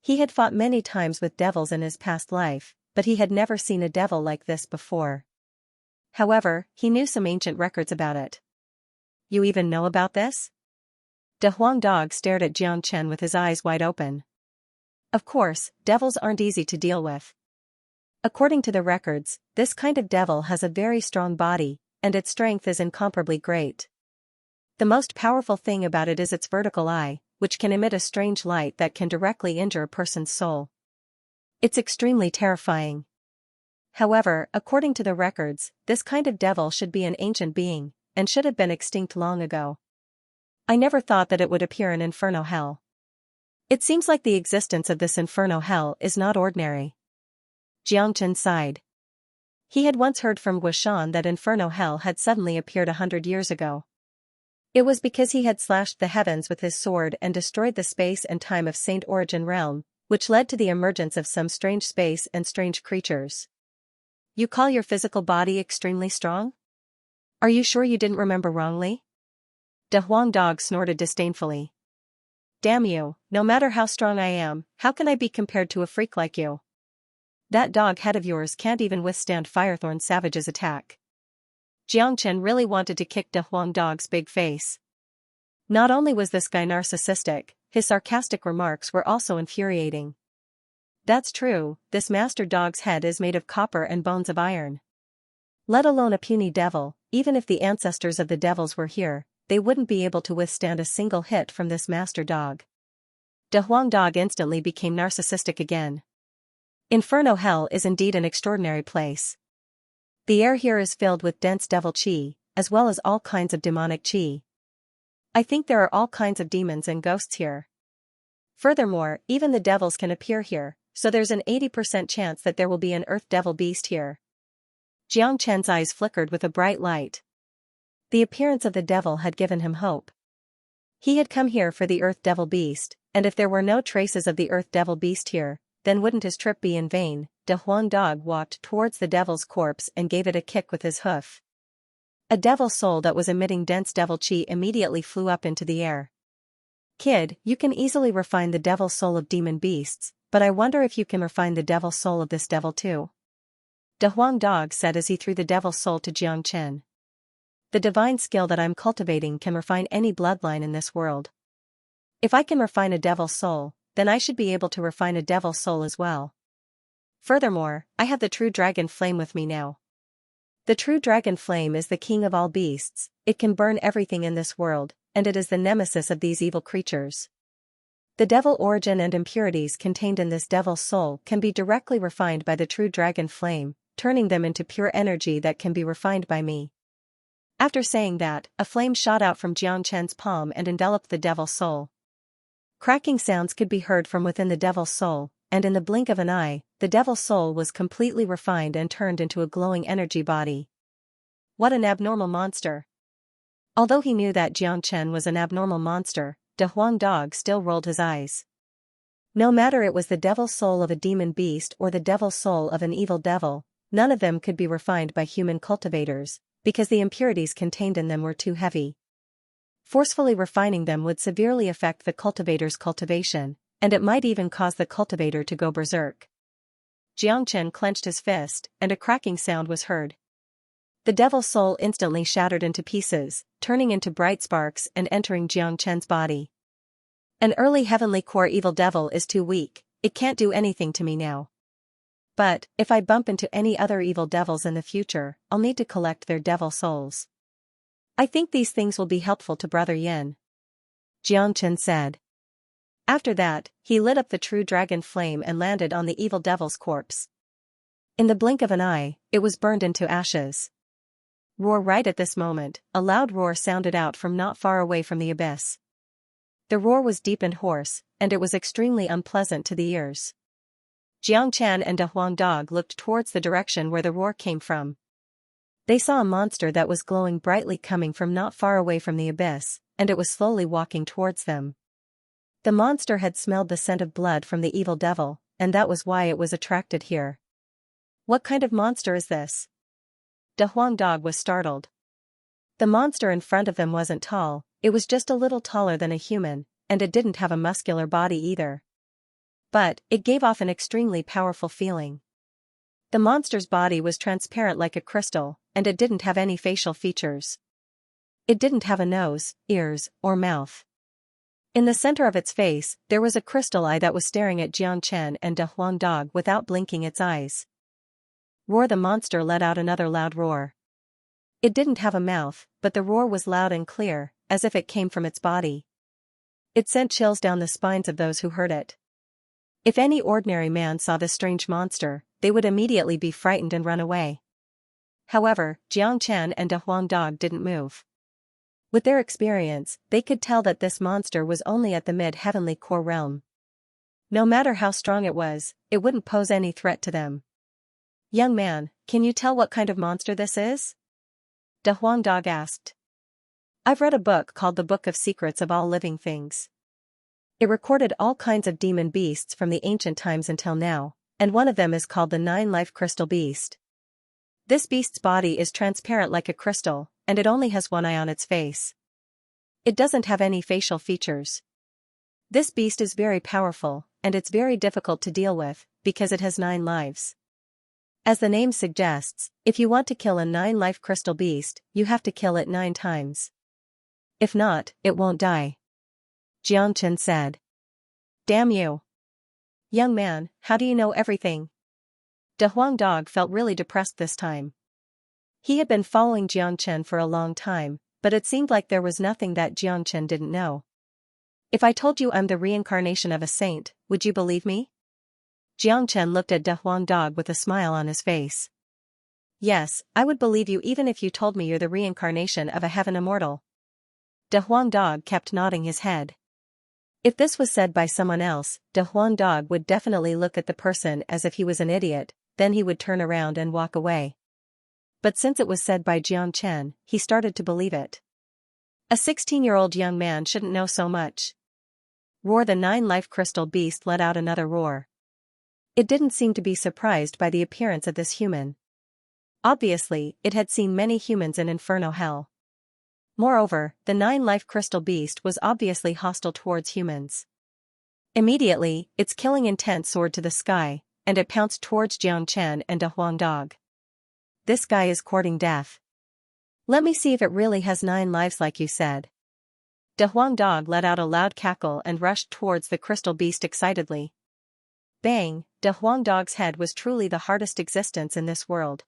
He had fought many times with devils in his past life, but he had never seen a devil like this before. However, he knew some ancient records about it. "You even know about this?" De Huang Dog stared at Jiang Chen with his eyes wide open. Of course, devils aren't easy to deal with. According to the records, this kind of devil has a very strong body, and its strength is incomparably great. The most powerful thing about it is its vertical eye, which can emit a strange light that can directly injure a person's soul. It's extremely terrifying. However, according to the records, this kind of devil should be an ancient being, and should have been extinct long ago. I never thought that it would appear in Inferno Hell. It seems like the existence of this Inferno Hell is not ordinary. Jiang Chen sighed. He had once heard from Guishan that Inferno Hell had suddenly appeared 100 years ago. It was because he had slashed the heavens with his sword and destroyed the space and time of Saint Origin Realm, which led to the emergence of some strange space and strange creatures. You call your physical body extremely strong? Are you sure you didn't remember wrongly? De Huang Dog snorted disdainfully. Damn you, no matter how strong I am, how can I be compared to a freak like you? That dog head of yours can't even withstand Firethorn Savage's attack. Jiang Chen really wanted to kick De Huang Dog's big face. Not only was this guy narcissistic, his sarcastic remarks were also infuriating. That's true, this master dog's head is made of copper and bones of iron. Let alone a puny devil, even if the ancestors of the devils were here, they wouldn't be able to withstand a single hit from this master dog. De Huang Dog instantly became narcissistic again. Inferno Hell is indeed an extraordinary place. The air here is filled with dense devil qi, as well as all kinds of demonic qi. I think there are all kinds of demons and ghosts here. Furthermore, even the devils can appear here, so there's an 80% chance that there will be an earth devil beast here. Jiang Chen's eyes flickered with a bright light. The appearance of the devil had given him hope. He had come here for the earth devil beast, and if there were no traces of the earth devil beast here, then wouldn't his trip be in vain? De Huang Dog walked towards the devil's corpse and gave it a kick with his hoof. A devil soul that was emitting dense devil qi immediately flew up into the air. Kid, you can easily refine the devil soul of demon beasts, but I wonder if you can refine the devil soul of this devil too. De Huang Dog said as he threw the devil soul to Jiang Chen. The divine skill that I'm cultivating can refine any bloodline in this world. If I can refine a devil soul, then I should be able to refine a devil soul as well. Furthermore, I have the true dragon flame with me now. The true dragon flame is the king of all beasts, it can burn everything in this world, and it is the nemesis of these evil creatures. The devil origin and impurities contained in this devil soul can be directly refined by the true dragon flame, turning them into pure energy that can be refined by me. After saying that, a flame shot out from Jiang Chen's palm and enveloped the devil soul. Cracking sounds could be heard from within the devil's soul, and in the blink of an eye, the devil's soul was completely refined and turned into a glowing energy body. What an abnormal monster! Although he knew that Jiang Chen was an abnormal monster, De Huang Dog still rolled his eyes. No matter it was the devil's soul of a demon beast or the devil's soul of an evil devil, none of them could be refined by human cultivators, because the impurities contained in them were too heavy. Forcefully refining them would severely affect the cultivator's cultivation, and it might even cause the cultivator to go berserk. Jiang Chen clenched his fist, and a cracking sound was heard. The devil's soul instantly shattered into pieces, turning into bright sparks and entering Jiang Chen's body. An early heavenly core evil devil is too weak, it can't do anything to me now. But, if I bump into any other evil devils in the future, I'll need to collect their devil souls. I think these things will be helpful to Brother Yin. Jiang Chen said. After that, he lit up the true dragon flame and landed on the evil devil's corpse. In the blink of an eye, it was burned into ashes. Roar! Right at this moment, a loud roar sounded out from not far away from the abyss. The roar was deep and hoarse, and it was extremely unpleasant to the ears. Jiang Chen and De Huang Dog looked towards the direction where the roar came from. They saw a monster that was glowing brightly coming from not far away from the abyss, and it was slowly walking towards them. The monster had smelled the scent of blood from the evil devil, and that was why it was attracted here. What kind of monster is this? De Huang Dog was startled. The monster in front of them wasn't tall, it was just a little taller than a human, and it didn't have a muscular body either. But, it gave off an extremely powerful feeling. The monster's body was transparent like a crystal, and it didn't have any facial features. It didn't have a nose, ears, or mouth. In the center of its face, there was a crystal eye that was staring at Xianxia and De Huang Dog without blinking its eyes. Roar! The monster let out another loud roar. It didn't have a mouth, but the roar was loud and clear, as if it came from its body. It sent chills down the spines of those who heard it. If any ordinary man saw this strange monster, they would immediately be frightened and run away. However, Xianxia and De Huang Dog didn't move. With their experience, they could tell that this monster was only at the mid-heavenly core realm. No matter how strong it was, it wouldn't pose any threat to them. "Young man, can you tell what kind of monster this is?" De Huang Dog asked. "I've read a book called The Book of Secrets of All Living Things. It recorded all kinds of demon beasts from the ancient times until now, and one of them is called the Nine-Life Crystal Beast. This beast's body is transparent like a crystal, and it only has one eye on its face. It doesn't have any facial features. This beast is very powerful, and it's very difficult to deal with, because it has 9 lives. As the name suggests, if you want to kill a 9-life crystal beast, you have to kill it 9 times. If not, it won't die," Xianxia said. "Damn you. Young man, how do you know everything?" De Huang Dog felt really depressed this time. He had been following Xianxia for a long time, but it seemed like there was nothing that Xianxia didn't know. "If I told you I'm the reincarnation of a saint, would you believe me?" Xianxia looked at De Huang Dog with a smile on his face. "Yes, I would believe you even if you told me you're the reincarnation of a heaven immortal." De Huang Dog kept nodding his head. If this was said by someone else, De Huang Dog would definitely look at the person as if he was an idiot, then he would turn around and walk away. But since it was said by Xianxia, he started to believe it. A 16-year-old young man shouldn't know so much. Roar! The 9-life crystal beast let out another roar. It didn't seem to be surprised by the appearance of this human. Obviously, it had seen many humans in Inferno Hell. Moreover, the 9-life crystal beast was obviously hostile towards humans. Immediately, its killing intent soared to the sky, and it pounced towards Xianxia and De Huang Dog. "This guy is courting death. Let me see if it really has 9 lives like you said." De Huang Dog let out a loud cackle and rushed towards the crystal beast excitedly. Bang! De Huang Dog's head was truly the hardest existence in this world.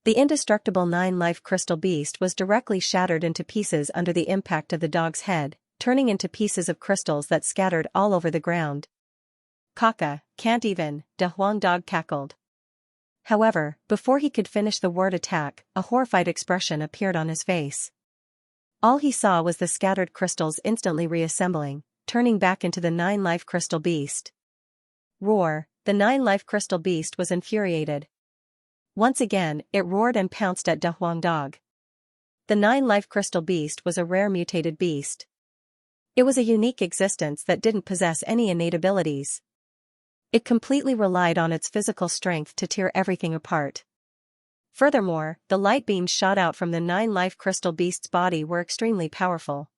The indestructible 9-life crystal beast was directly shattered into pieces under the impact of the dog's head, turning into pieces of crystals that scattered all over the ground. "Kaka, can't even," De Huang Dog cackled. However, before he could finish the word attack, a horrified expression appeared on his face. All he saw was the scattered crystals instantly reassembling, turning back into the 9-life crystal beast. Roar! The 9-life crystal beast was infuriated. Once again, it roared and pounced at De Huang Dog. The 9-life crystal beast was a rare mutated beast. It was a unique existence that didn't possess any innate abilities. It completely relied on its physical strength to tear everything apart. Furthermore, the light beams shot out from the 9-life crystal beast's body were extremely powerful.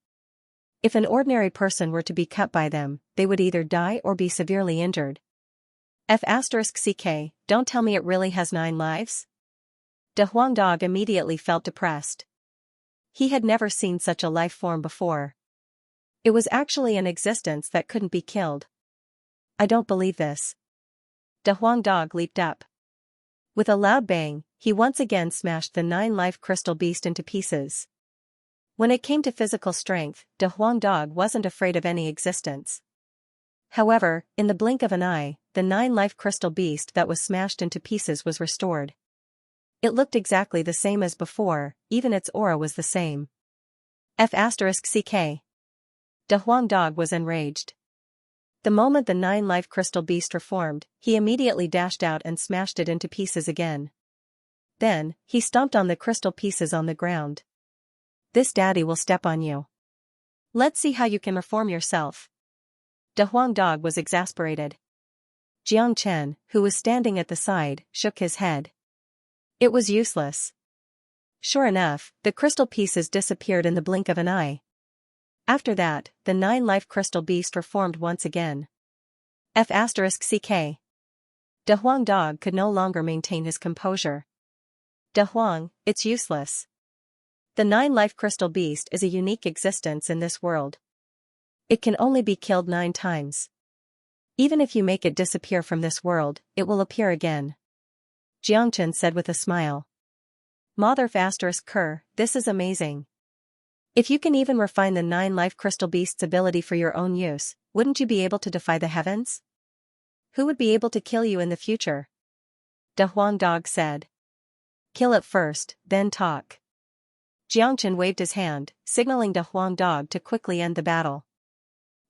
If an ordinary person were to be cut by them, they would either die or be severely injured. F***ck, don't tell me it really has 9 lives? De Huang Dog immediately felt depressed. He had never seen such a life form before. It was actually an existence that couldn't be killed. "I don't believe this." De Huang Dog leaped up. With a loud bang, he once again smashed the 9-life crystal beast into pieces. When it came to physical strength, De Huang Dog wasn't afraid of any existence. However, in the blink of an eye, the 9-life crystal beast that was smashed into pieces was restored. It looked exactly the same as before, even its aura was the same. F***ck. De Huang Dog was enraged. The moment the 9-life crystal beast reformed, he immediately dashed out and smashed it into pieces again. Then, he stomped on the crystal pieces on the ground. "This daddy will step on you. Let's see how you can reform yourself." De Huang Dog was exasperated. Xianxia, who was standing at the side, shook his head. It was useless. Sure enough, the crystal pieces disappeared in the blink of an eye. After that, the 9-life crystal beast reformed once again. F***ck. De Huang Dog could no longer maintain his composure. "De Huang, it's useless. The 9-life crystal beast is a unique existence in this world. It can only be killed 9 times. Even if you make it disappear from this world, it will appear again. Xianxia said with a smile. Motherf asterisk Ker, this is amazing. If you can even refine the 9 life crystal beast's ability for your own use, wouldn't you be able to defy the heavens? Who would be able to kill you in the future? De Huang Dog said. Kill it first, then talk. Xianxia waved his hand, signaling De Huang Dog to quickly end the battle.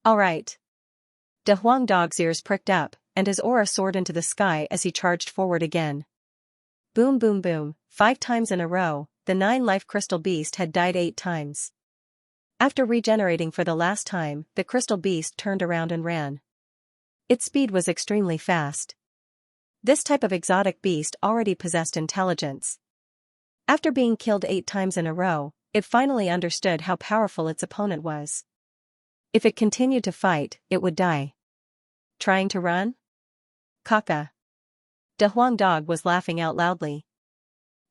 All right. De Huang Dog's ears pricked up, and his aura soared into the sky as he charged forward again. Boom boom boom, 5 times in a row, the 9 life crystal beast had died 8 times. After regenerating for the last time, the crystal beast turned around and ran. Its speed was extremely fast. This type of exotic beast already possessed intelligence. After being killed 8 times in a row, it finally understood how powerful its opponent was. If it continued to fight, it would die. Trying to run? Kaka. De Huang Dog was laughing out loudly.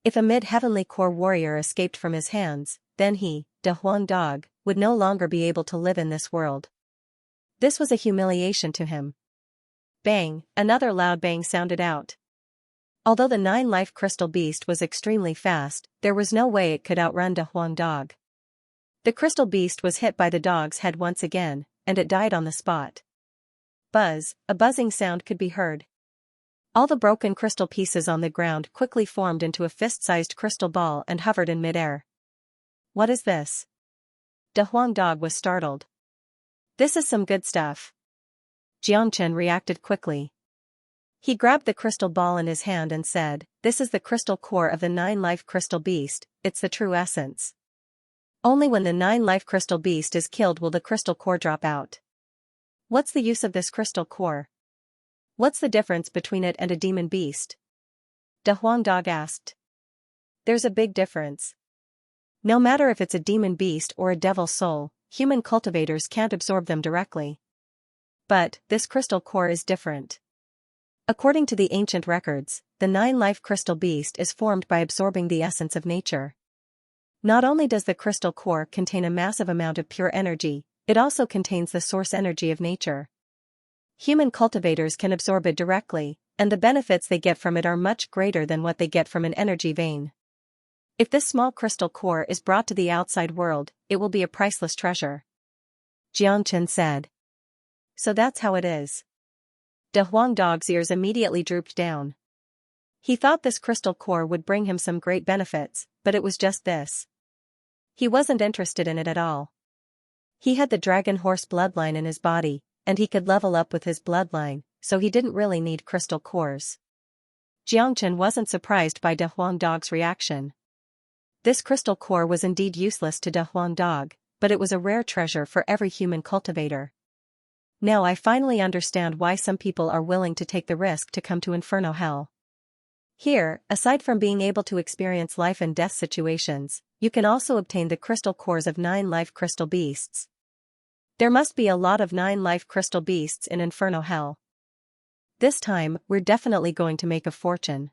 If a mid-heavenly core warrior escaped from his hands, then he, De Huang Dog, would no longer be able to live in this world. This was a humiliation to him. Bang, another loud bang sounded out. Although the 9 life crystal beast was extremely fast, there was no way it could outrun De Huang Dog. The crystal beast was hit by the dog's head once again, and it died on the spot. Buzz, a buzzing sound could be heard. All the broken crystal pieces on the ground quickly formed into a fist-sized crystal ball and hovered in midair. What is this? De Huang Dog was startled. This is some good stuff. Xianxia reacted quickly. He grabbed the crystal ball in his hand and said, this is the crystal core of the 9 life crystal beast, it's the true essence. Only when the 9 life crystal beast is killed will the crystal core drop out. What's the use of this crystal core? What's the difference between it and a demon beast? De Huang Dog asked. There's a big difference. No matter if it's a demon beast or a devil soul, human cultivators can't absorb them directly. But, this crystal core is different. According to the ancient records, the 9 life crystal beast is formed by absorbing the essence of nature. Not only does the crystal core contain a massive amount of pure energy, it also contains the source energy of nature. Human cultivators can absorb it directly, and the benefits they get from it are much greater than what they get from an energy vein. If this small crystal core is brought to the outside world, it will be a priceless treasure. Xianxia said. So that's how it is. De Huang Dog's ears immediately drooped down. He thought this crystal core would bring him some great benefits, but it was just this. He wasn't interested in it at all. He had the dragon horse bloodline in his body, and he could level up with his bloodline, so he didn't really need crystal cores. Xianxia wasn't surprised by De Huang Dog's reaction. This crystal core was indeed useless to De Huang Dog, but it was a rare treasure for every human cultivator. Now I finally understand why some people are willing to take the risk to come to Inferno Hell. Here, aside from being able to experience life and death situations, you can also obtain the crystal cores of 9 life crystal beasts. There must be a lot of 9 life crystal beasts in Inferno Hell. This time, we're definitely going to make a fortune.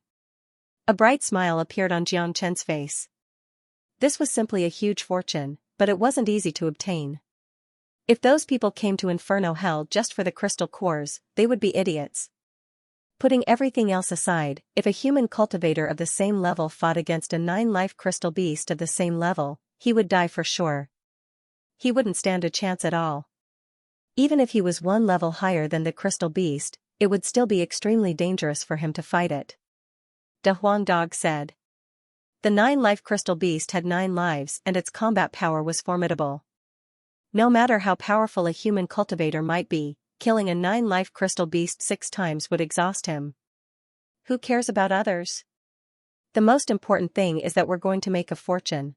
A bright smile appeared on Xianxia's face. This was simply a huge fortune, but it wasn't easy to obtain. If those people came to Inferno Hell just for the crystal cores, they would be idiots. Putting everything else aside, if a human cultivator of the same level fought against a 9 life crystal beast of the same level, he would die for sure. He wouldn't stand a chance at all. Even if he was 1 level higher than the crystal beast, it would still be extremely dangerous for him to fight it. De Huang Dog said. The 9 life crystal beast had 9 lives and its combat power was formidable. No matter how powerful a human cultivator might be, killing a 9 life crystal beast 6 times would exhaust him. Who cares about others? The most important thing is that we're going to make a fortune.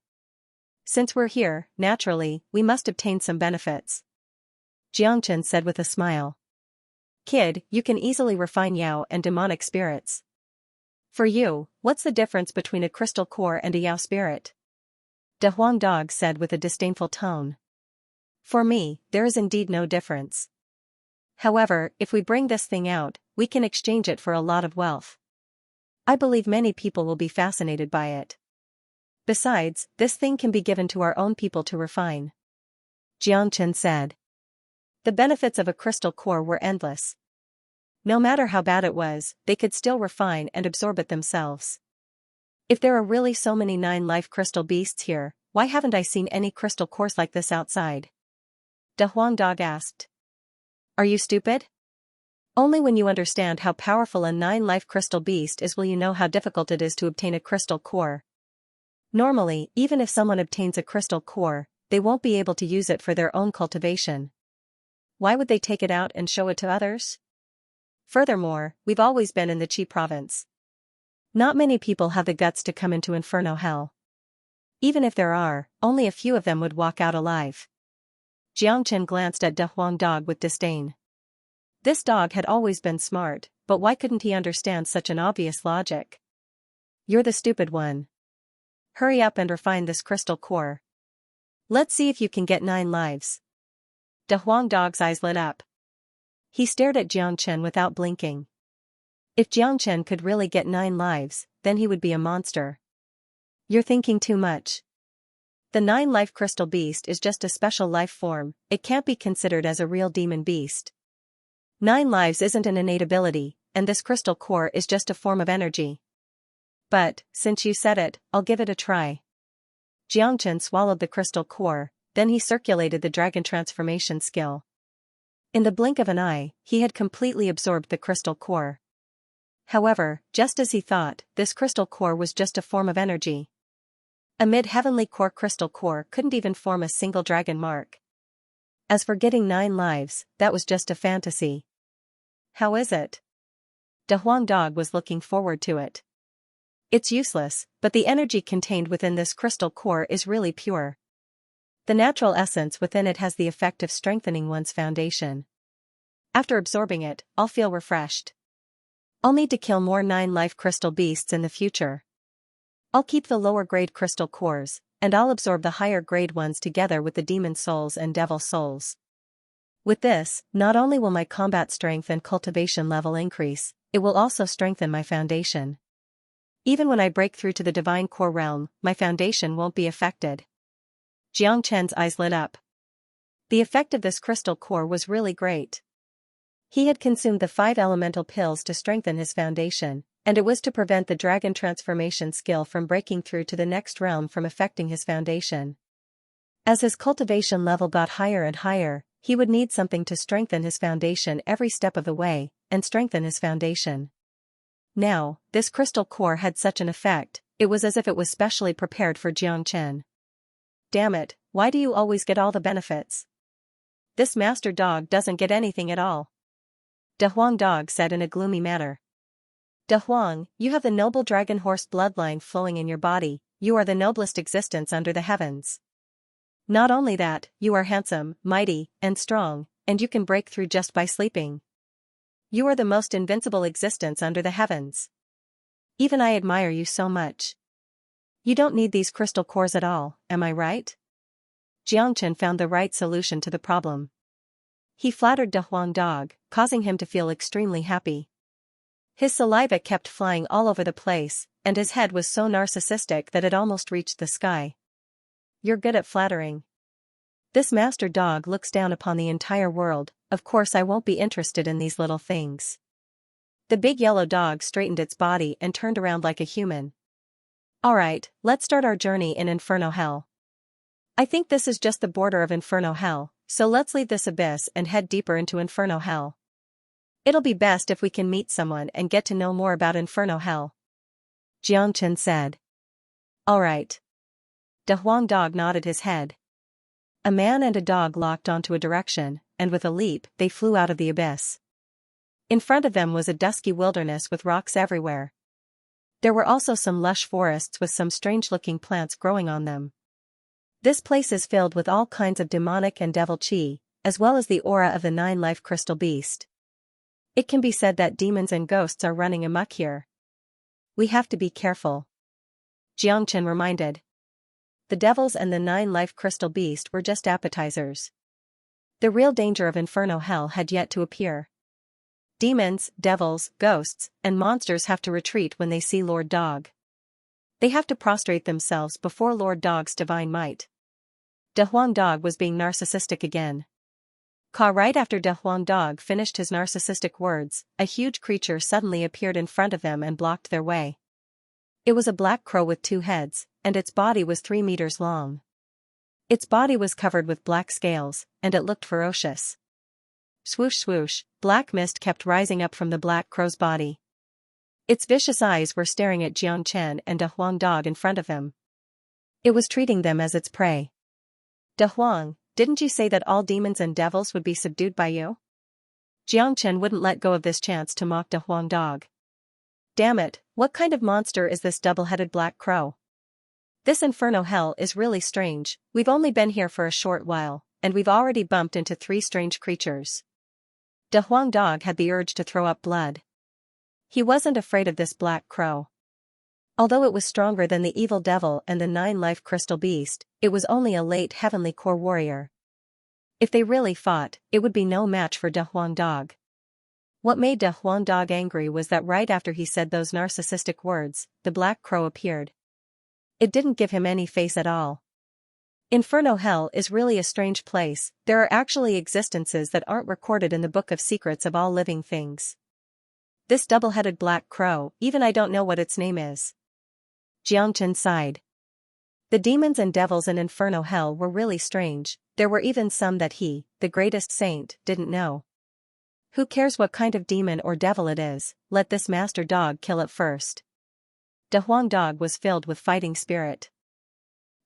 Since we're here, naturally, we must obtain some benefits. Xianxia said with a smile. Kid, you can easily refine Yao and demonic spirits. For you, what's the difference between a crystal core and a Yao spirit? De Huang Dog said with a disdainful tone. For me, there is indeed no difference. However, if we bring this thing out, we can exchange it for a lot of wealth. I believe many people will be fascinated by it. Besides, this thing can be given to our own people to refine. Xianxia said. The benefits of a crystal core were endless. No matter how bad it was, they could still refine and absorb it themselves. If there are really so many 9 life crystal beasts here, why haven't I seen any crystal cores like this outside? De Huang Dog asked. Are you stupid? Only when you understand how powerful a 9 life crystal beast is will you know how difficult it is to obtain a crystal core. Normally, even if someone obtains a crystal core, they won't be able to use it for their own cultivation. Why would they take it out and show it to others? Furthermore, we've always been in the Qi province. Not many people have the guts to come into Inferno Hell. Even if there are, only a few of them would walk out alive. Xianxia glanced at De Huang Dog with disdain. This dog had always been smart, but why couldn't he understand such an obvious logic? You're the stupid one. Hurry up and refine this crystal core. Let's see if you can get 9 lives. De Huang Dog's eyes lit up. He stared at Xianxia without blinking. If Xianxia could really get 9 lives, then he would be a monster. You're thinking too much. The 9 life crystal beast is just a special life form, it can't be considered as a real demon beast. 9 lives isn't an innate ability, and this crystal core is just a form of energy. But, since you said it, I'll give it a try. Xianxia swallowed the crystal core, then he circulated the dragon transformation skill. In the blink of an eye, he had completely absorbed the crystal core. However, just as he thought, this crystal core was just a form of energy. A mid-heavenly core crystal core couldn't even form a single dragon mark. As for getting 9 lives, that was just a fantasy. How is it? De Huang Dog was looking forward to it. It's useless, but the energy contained within this crystal core is really pure. The natural essence within it has the effect of strengthening one's foundation. After absorbing it, I'll feel refreshed. I'll need to kill more 9 life crystal beasts in the future. I'll keep the lower grade crystal cores, and I'll absorb the higher grade ones together with the demon souls and devil souls. With this, not only will my combat strength and cultivation level increase, it will also strengthen my foundation. Even when I break through to the divine core realm, my foundation won't be affected. Xianxia's eyes lit up. The effect of this crystal core was really great. He had consumed the 5 elemental pills to strengthen his foundation, and it was to prevent the dragon transformation skill from breaking through to the next realm from affecting his foundation. As his cultivation level got higher and higher, he would need something to strengthen his foundation every step of the way, and strengthen his foundation. Now, this crystal core had such an effect, it was as if it was specially prepared for Xianxia. Damn it, why do you always get all the benefits? This master dog doesn't get anything at all. De Huang Dog said in a gloomy manner. De Huang, you have the noble dragon horse bloodline flowing in your body, you are the noblest existence under the heavens. Not only that, you are handsome, mighty, and strong, and you can break through just by sleeping. You are the most invincible existence under the heavens. Even I admire you so much. You don't need these crystal cores at all, am I right? Xianxia found the right solution to the problem. He flattered De Huang Dog, causing him to feel extremely happy. His saliva kept flying all over the place, and his head was so narcissistic that it almost reached the sky. You're good at flattering. This master dog looks down upon the entire world, of course I won't be interested in these little things. The big yellow dog straightened its body and turned around like a human. Alright, let's start our journey in Inferno Hell. I think this is just the border of Inferno Hell, so let's leave this abyss and head deeper into Inferno Hell. It'll be best if we can meet someone and get to know more about Inferno Hell. Xianxia said. Alright. De Huang Dog nodded his head. A man and a dog locked onto a direction, and with a leap, they flew out of the abyss. In front of them was a dusky wilderness with rocks everywhere. There were also some lush forests with some strange-looking plants growing on them. This place is filled with all kinds of demonic and devil chi, as well as the aura of the 9 life crystal beast. It can be said that demons and ghosts are running amok here. We have to be careful. Xianxia reminded. The devils and the 9 life crystal beast were just appetizers. The real danger of Inferno Hell had yet to appear. Demons, devils, ghosts, and monsters have to retreat when they see Lord Dog. They have to prostrate themselves before Lord Dog's divine might. De Huang Dog was being narcissistic again. Right after De Huang Dog finished his narcissistic words, a huge creature suddenly appeared in front of them and blocked their way. It was a black crow with 2 heads, and its body was 3 meters long. Its body was covered with black scales, and it looked ferocious. Swoosh swoosh, black mist kept rising up from the black crow's body. Its vicious eyes were staring at Xianxia and De Huang Dog in front of him. It was treating them as its prey. De Huang, didn't you say that all demons and devils would be subdued by you? Xianxia wouldn't let go of this chance to mock De Huang Dog. Damn it, what kind of monster is this double-headed black crow? This inferno hell is really strange. We've only been here for a short while, and we've already bumped into 3 strange creatures. De Huang Dog had the urge to throw up blood. He wasn't afraid of this black crow. Although it was stronger than the evil devil and the 9-life crystal beast, it was only a late heavenly core warrior. If they really fought, it would be no match for De Huang Dog. What made De Huang Dog angry was that right after he said those narcissistic words, the black crow appeared. It didn't give him any face at all. Inferno Hell is really a strange place. There are actually existences that aren't recorded in the Book of Secrets of all living things. This double-headed black crow, even I don't know what its name is. Xianxia sighed. The demons and devils in Inferno Hell were really strange. There were even some that he, the greatest saint, didn't know. Who cares what kind of demon or devil it is, let this master dog kill it first. De Huang Dog was filled with fighting spirit.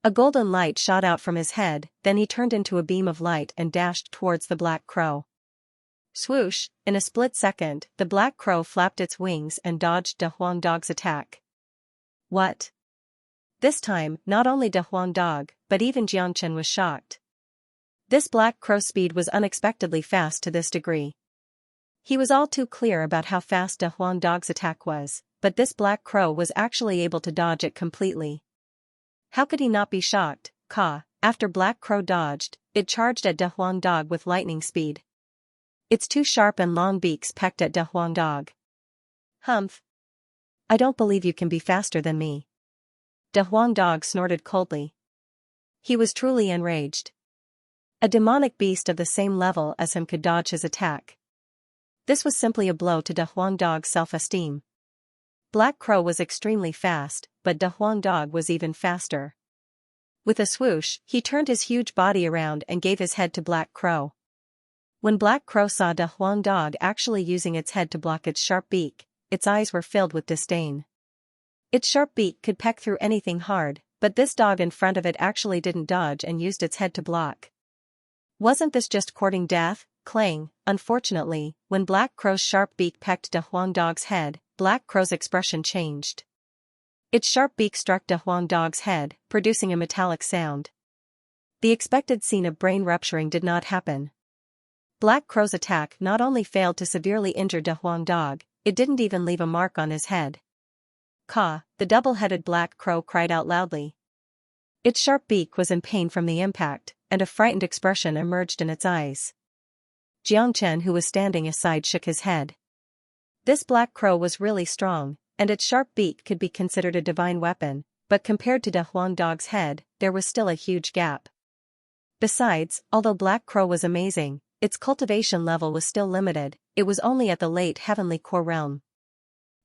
A golden light shot out from his head, then he turned into a beam of light and dashed towards the black crow. Swoosh, in a split second, the black crow flapped its wings and dodged De Huang Dog's attack. What? This time, not only De Huang Dog, but even Xianxia was shocked. This black crow's speed was unexpectedly fast to this degree. He was all too clear about how fast De Huang Dog's attack was, but this black crow was actually able to dodge it completely. How could he not be shocked? After black crow dodged, it charged at De Huang Dog with lightning speed. Its 2 sharp and long beaks pecked at De Huang Dog. Humph! I don't believe you can be faster than me. De Huang Dog snorted coldly. He was truly enraged. A demonic beast of the same level as him could dodge his attack. This was simply a blow to De Huang Dog's self-esteem. Black Crow was extremely fast, but De Huang Dog was even faster. With a swoosh, he turned his huge body around and gave his head to Black Crow. When Black Crow saw De Huang Dog actually using its head to block its sharp beak, its eyes were filled with disdain. Its sharp beak could peck through anything hard, but this dog in front of it actually didn't dodge and used its head to block. Wasn't this just courting death? Clang. Unfortunately, when Black Crow's sharp beak pecked De Huang Dog's head, Black Crow's expression changed. Its sharp beak struck De Huang Dog's head, producing a metallic sound. The expected scene of brain rupturing did not happen. Black Crow's attack not only failed to severely injure De Huang Dog, it didn't even leave a mark on his head. The double-headed Black Crow cried out loudly. Its sharp beak was in pain from the impact, and a frightened expression emerged in its eyes. Xianxia, who was standing aside, shook his head. This Black Crow was really strong, and its sharp beak could be considered a divine weapon, but compared to De Huang Dog's head, there was still a huge gap. Besides, although Black Crow was amazing, its cultivation level was still limited. It was only at the late heavenly core realm.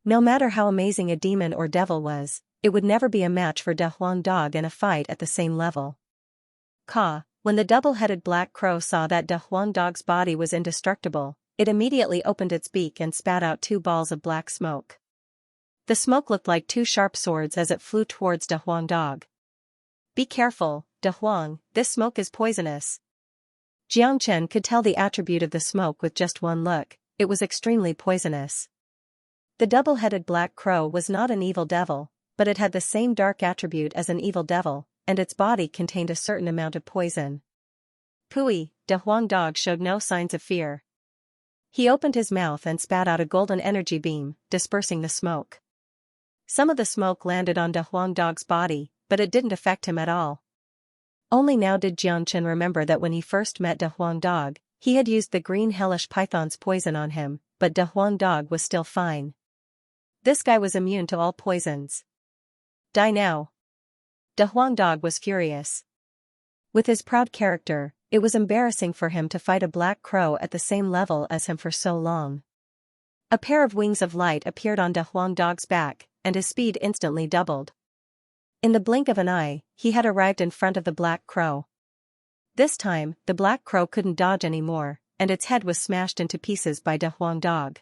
No matter how amazing a demon or devil was, it would never be a match for De Huang Dog in a fight at the same level. When the double-headed Black Crow saw that De Huang Dog's body was indestructible, it immediately opened its beak and spat out 2 balls of black smoke. The smoke looked like 2 sharp swords as it flew towards De Huang Dog. Be careful, De Huang, this smoke is poisonous. Xianxia could tell the attribute of the smoke with just one look. It was extremely poisonous. The double-headed Black Crow was not an evil devil, but it had the same dark attribute as an evil devil, and its body contained a certain amount of poison. Pooey, De Huang Dog showed no signs of fear. He opened his mouth and spat out a golden energy beam, dispersing the smoke. Some of the smoke landed on De Huang Dog's body, but it didn't affect him at all. Only now did Xianxia remember that when he first met De Huang Dog, he had used the green hellish python's poison on him, but De Huang Dog was still fine. This guy was immune to all poisons. Die now. De Huang Dog was furious. With his proud character, It was embarrassing for him to fight a black crow at the same level as him for so long. A pair of wings of light appeared on De Huang Dog's back, and his speed instantly doubled. In the blink of an eye, he had arrived in front of the black crow. This time, the black crow couldn't dodge anymore, and its head was smashed into pieces by De Huang Dog.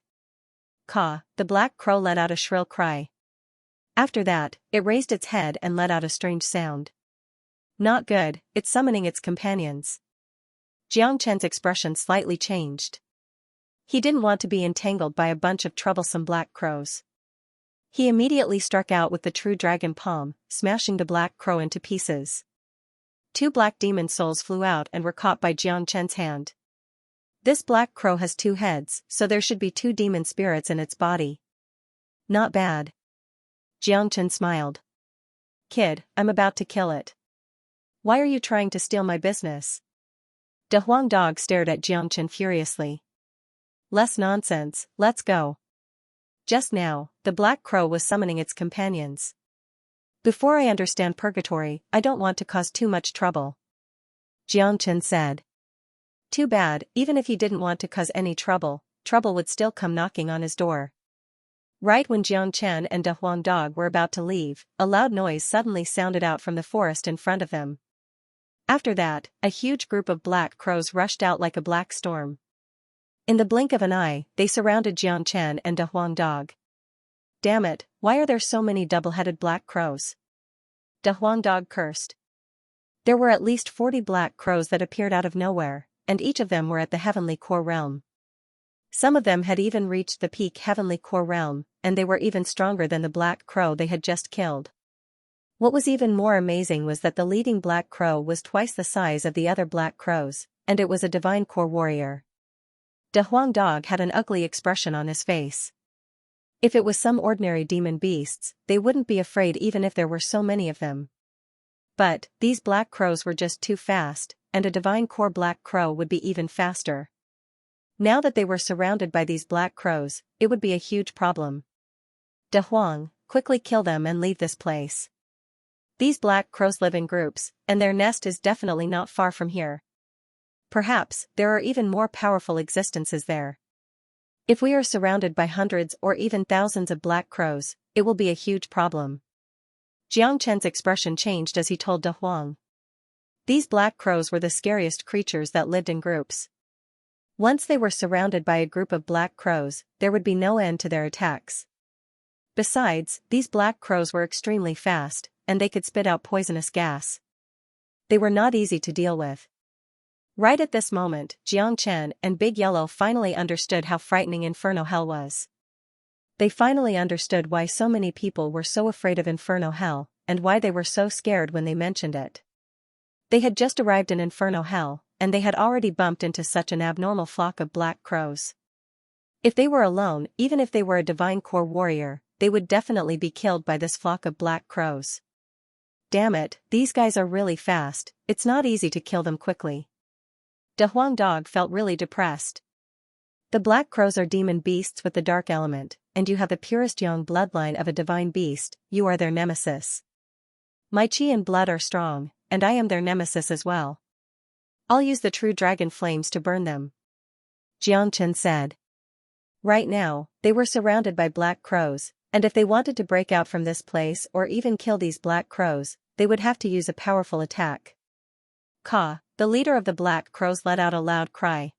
Caw, the black crow let out a shrill cry. After that, it raised its head and let out a strange sound. Not good, it's summoning its companions. Xianxia's expression slightly changed. He didn't want to be entangled by a bunch of troublesome black crows. He immediately struck out with the true dragon palm, smashing the black crow into pieces. 2 black demon souls flew out and were caught by Xianxia's hand. This black crow has 2 heads, so there should be 2 demon spirits in its body. Not bad. Xianxia smiled. Kid, I'm about to kill it. Why are you trying to steal my business? De Huang Dog stared at Xianxia furiously. Less nonsense, let's go. Just now, the black crow was summoning its companions. Before I understand purgatory, I don't want to cause too much trouble. Xianxia said. Too bad, even if he didn't want to cause any trouble, trouble would still come knocking on his door. Right when Xianxia and De Huang Dog were about to leave, a loud noise suddenly sounded out from the forest in front of them. After that, a huge group of black crows rushed out like a black storm. In the blink of an eye, they surrounded Xianxia and De Huang Dog. Damn it, why are there so many double-headed black crows? De Huang Dog cursed. There were at least 40 black crows that appeared out of nowhere, and each of them were at the heavenly core realm. Some of them had even reached the peak heavenly core realm, and they were even stronger than the black crow they had just killed. What was even more amazing was that the leading black crow was twice the size of the other black crows, and it was a divine core warrior. De Huang Dog had an ugly expression on his face. If it was some ordinary demon beasts, they wouldn't be afraid even if there were so many of them. But, these black crows were just too fast, and a divine core black crow would be even faster. Now that they were surrounded by these black crows, it would be a huge problem. De Huang, quickly kill them and leave this place. These black crows live in groups, and their nest is definitely not far from here. Perhaps, there are even more powerful existences there. If we are surrounded by hundreds or even thousands of black crows, it will be a huge problem. Xianxia's expression changed as he told De Huang. These black crows were the scariest creatures that lived in groups. Once they were surrounded by a group of black crows, there would be no end to their attacks. Besides, these black crows were extremely fast, and they could spit out poisonous gas. They were not easy to deal with. Right at this moment, Xianxia and Big Yellow finally understood how frightening Inferno Hell was. They finally understood why so many people were so afraid of Inferno Hell, and why they were so scared when they mentioned it. They had just arrived in Inferno Hell, and they had already bumped into such an abnormal flock of black crows. If they were alone, even if they were a divine core warrior, they would definitely be killed by this flock of black crows. Damn it, these guys are really fast, it's not easy to kill them quickly. De Huang Dog felt really depressed. The black crows are demon beasts with the dark element, and you have the purest young bloodline of a divine beast, you are their nemesis. My chi and blood are strong, and I am their nemesis as well. I'll use the true dragon flames to burn them. Xianxia said. Right now, they were surrounded by black crows, and if they wanted to break out from this place or even kill these black crows, they would have to use a powerful attack. Caw, the leader of the black crows let out a loud cry.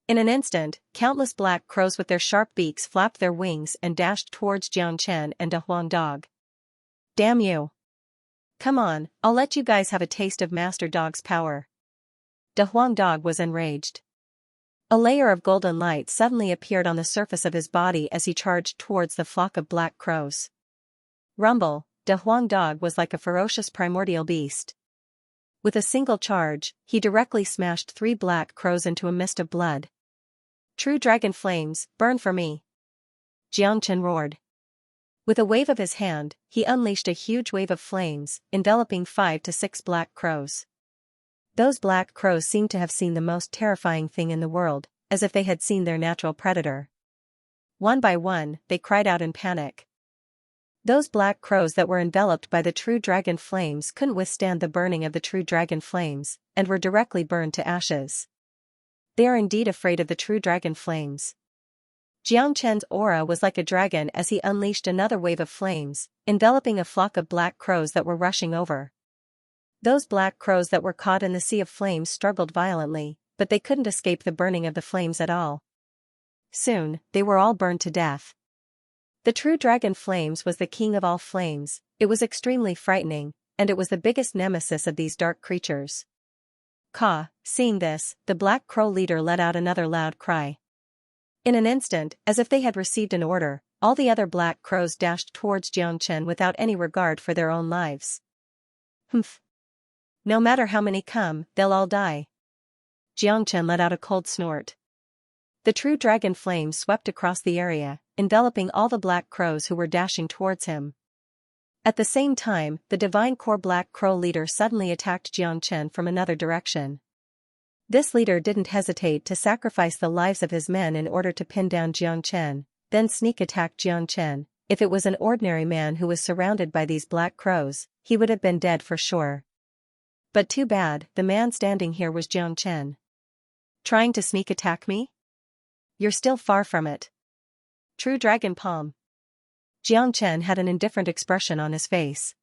In an instant, countless black crows with their sharp beaks flapped their wings and dashed towards Xianxia and De Huang Dog. Damn you! Come on, I'll let you guys have a taste of Master Dog's power. De Huang Dog was enraged. A layer of golden light suddenly appeared on the surface of his body as he charged towards the flock of black crows. Rumble, De Huang Dog was like a ferocious primordial beast. With a single charge, he directly smashed 3 black crows into a mist of blood. True dragon flames, burn for me! Xianxia roared. With a wave of his hand, he unleashed a huge wave of flames, enveloping 5 to 6 black crows. Those black crows seemed to have seen the most terrifying thing in the world, as if they had seen their natural predator. One by one, they cried out in panic. Those black crows that were enveloped by the true dragon flames couldn't withstand the burning of the true dragon flames, and were directly burned to ashes. They are indeed afraid of the true dragon flames. Xianxia's aura was like a dragon as he unleashed another wave of flames, enveloping a flock of black crows that were rushing over. Those black crows that were caught in the sea of flames struggled violently, but they couldn't escape the burning of the flames at all. Soon, they were all burned to death. The true dragon flames was the king of all flames. It was extremely frightening, and it was the biggest nemesis of these dark creatures. Seeing this, the black crow leader let out another loud cry. In an instant, as if they had received an order, all the other black crows dashed towards Xianxia without any regard for their own lives. Humph! No matter how many come, they'll all die. Xianxia let out a cold snort. The true dragon flame swept across the area, enveloping all the black crows who were dashing towards him. At the same time, the divine core black crow leader suddenly attacked Xianxia from another direction. This leader didn't hesitate to sacrifice the lives of his men in order to pin down Xianxia, then sneak attack Xianxia. If it was an ordinary man who was surrounded by these black crows, he would have been dead for sure. But too bad, the man standing here was Xianxia. Trying to sneak attack me? You're still far from it. True dragon palm. Xianxia had an indifferent expression on his face.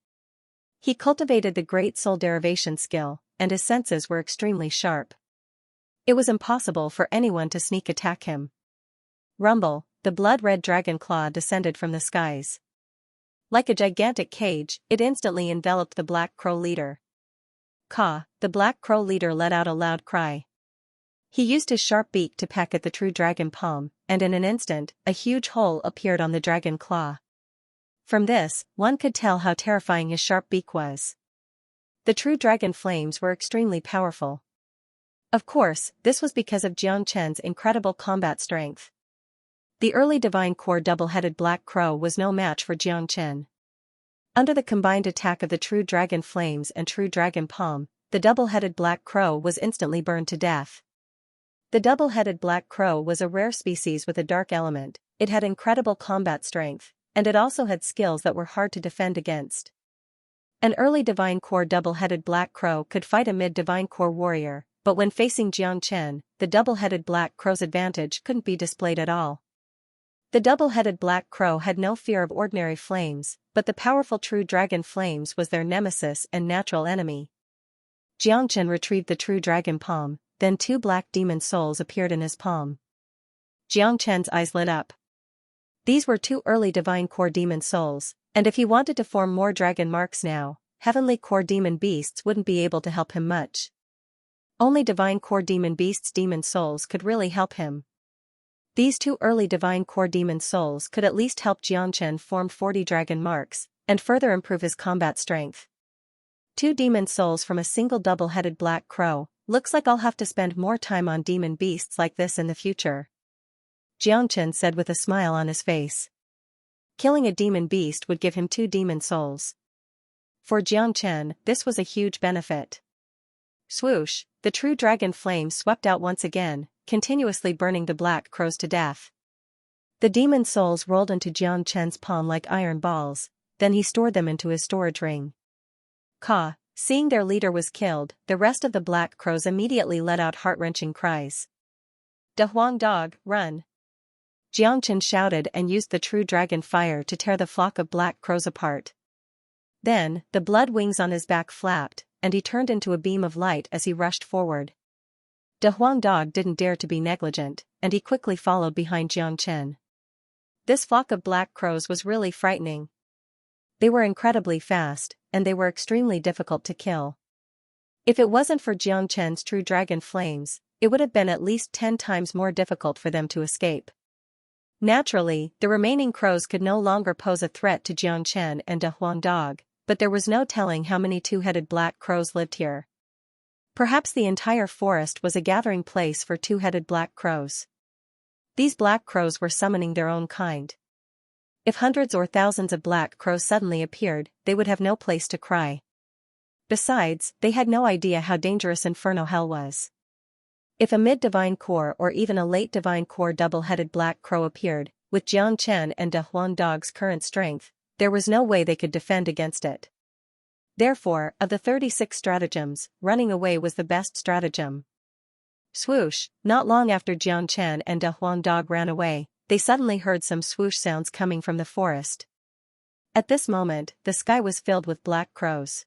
He cultivated the great soul derivation skill, and his senses were extremely sharp. It was impossible for anyone to sneak attack him. Rumble, the blood-red dragon claw descended from the skies. Like a gigantic cage, it instantly enveloped the black crow leader. The black crow leader let out a loud cry. He used his sharp beak to peck at the true dragon palm, and in an instant, a huge hole appeared on the dragon claw. From this, one could tell how terrifying his sharp beak was. The true dragon flames were extremely powerful. Of course, this was because of Xianxia's incredible combat strength. The early divine core double-headed black crow was no match for Xianxia. Under the combined attack of the true dragon flames and true dragon palm, the double-headed black crow was instantly burned to death. The double-headed black crow was a rare species with a dark element. It had incredible combat strength, and it also had skills that were hard to defend against. An early divine core double-headed black crow could fight a mid-divine core warrior, but when facing Xianxia, the double-headed black crow's advantage couldn't be displayed at all. The double-headed black crow had no fear of ordinary flames, but the powerful true dragon flames was their nemesis and natural enemy. Xianxia retrieved the true dragon palm, then two black demon souls appeared in his palm. Xianxia's eyes lit up. These were two early divine core demon souls, and if he wanted to form more dragon marks now, heavenly core demon beasts wouldn't be able to help him much. Only divine core demon beasts' demon souls could really help him. These two early divine core demon souls could at least help Xianxia form 40 dragon marks, and further improve his combat strength. Two demon souls from a single double-headed black crow. Looks like I'll have to spend more time on demon beasts like this in the future. Xianxia said with a smile on his face. Killing a demon beast would give him 2 demon souls. For Xianxia, this was a huge benefit. Swoosh, the true dragon flame swept out once again, continuously burning the black crows to death. The demon souls rolled into Xianxia's palm like iron balls, then he stored them into his storage ring. Seeing their leader was killed, the rest of the black crows immediately let out heart-wrenching cries. "Da Huang dog, run!" Xianxia shouted and used the true dragon fire to tear the flock of black crows apart. Then, the blood wings on his back flapped, and he turned into a beam of light as he rushed forward. Da Huang dog didn't dare to be negligent, and he quickly followed behind Xianxia. This flock of black crows was really frightening. They were incredibly fast, and they were extremely difficult to kill. If it wasn't for Xianxia's true dragon flames, it would have been at least 10 times more difficult for them to escape. Naturally, the remaining crows could no longer pose a threat to Xianxia and Da Huang dog, but there was no telling how many two-headed black crows lived here. Perhaps the entire forest was a gathering place for two-headed black crows. These black crows were summoning their own kind. If hundreds or thousands of black crows suddenly appeared, they would have no place to cry. Besides, they had no idea how dangerous Inferno Hell was. If a mid-divine core or even a late divine core double-headed black crow appeared, with Xianxia and Da Huang dog's current strength, there was no way they could defend against it. Therefore, of the 36 stratagems, running away was the best stratagem. Swoosh! Not long after Xianxia and De Huang Dog ran away, they suddenly heard some swoosh sounds coming from the forest. At this moment, the sky was filled with black crows.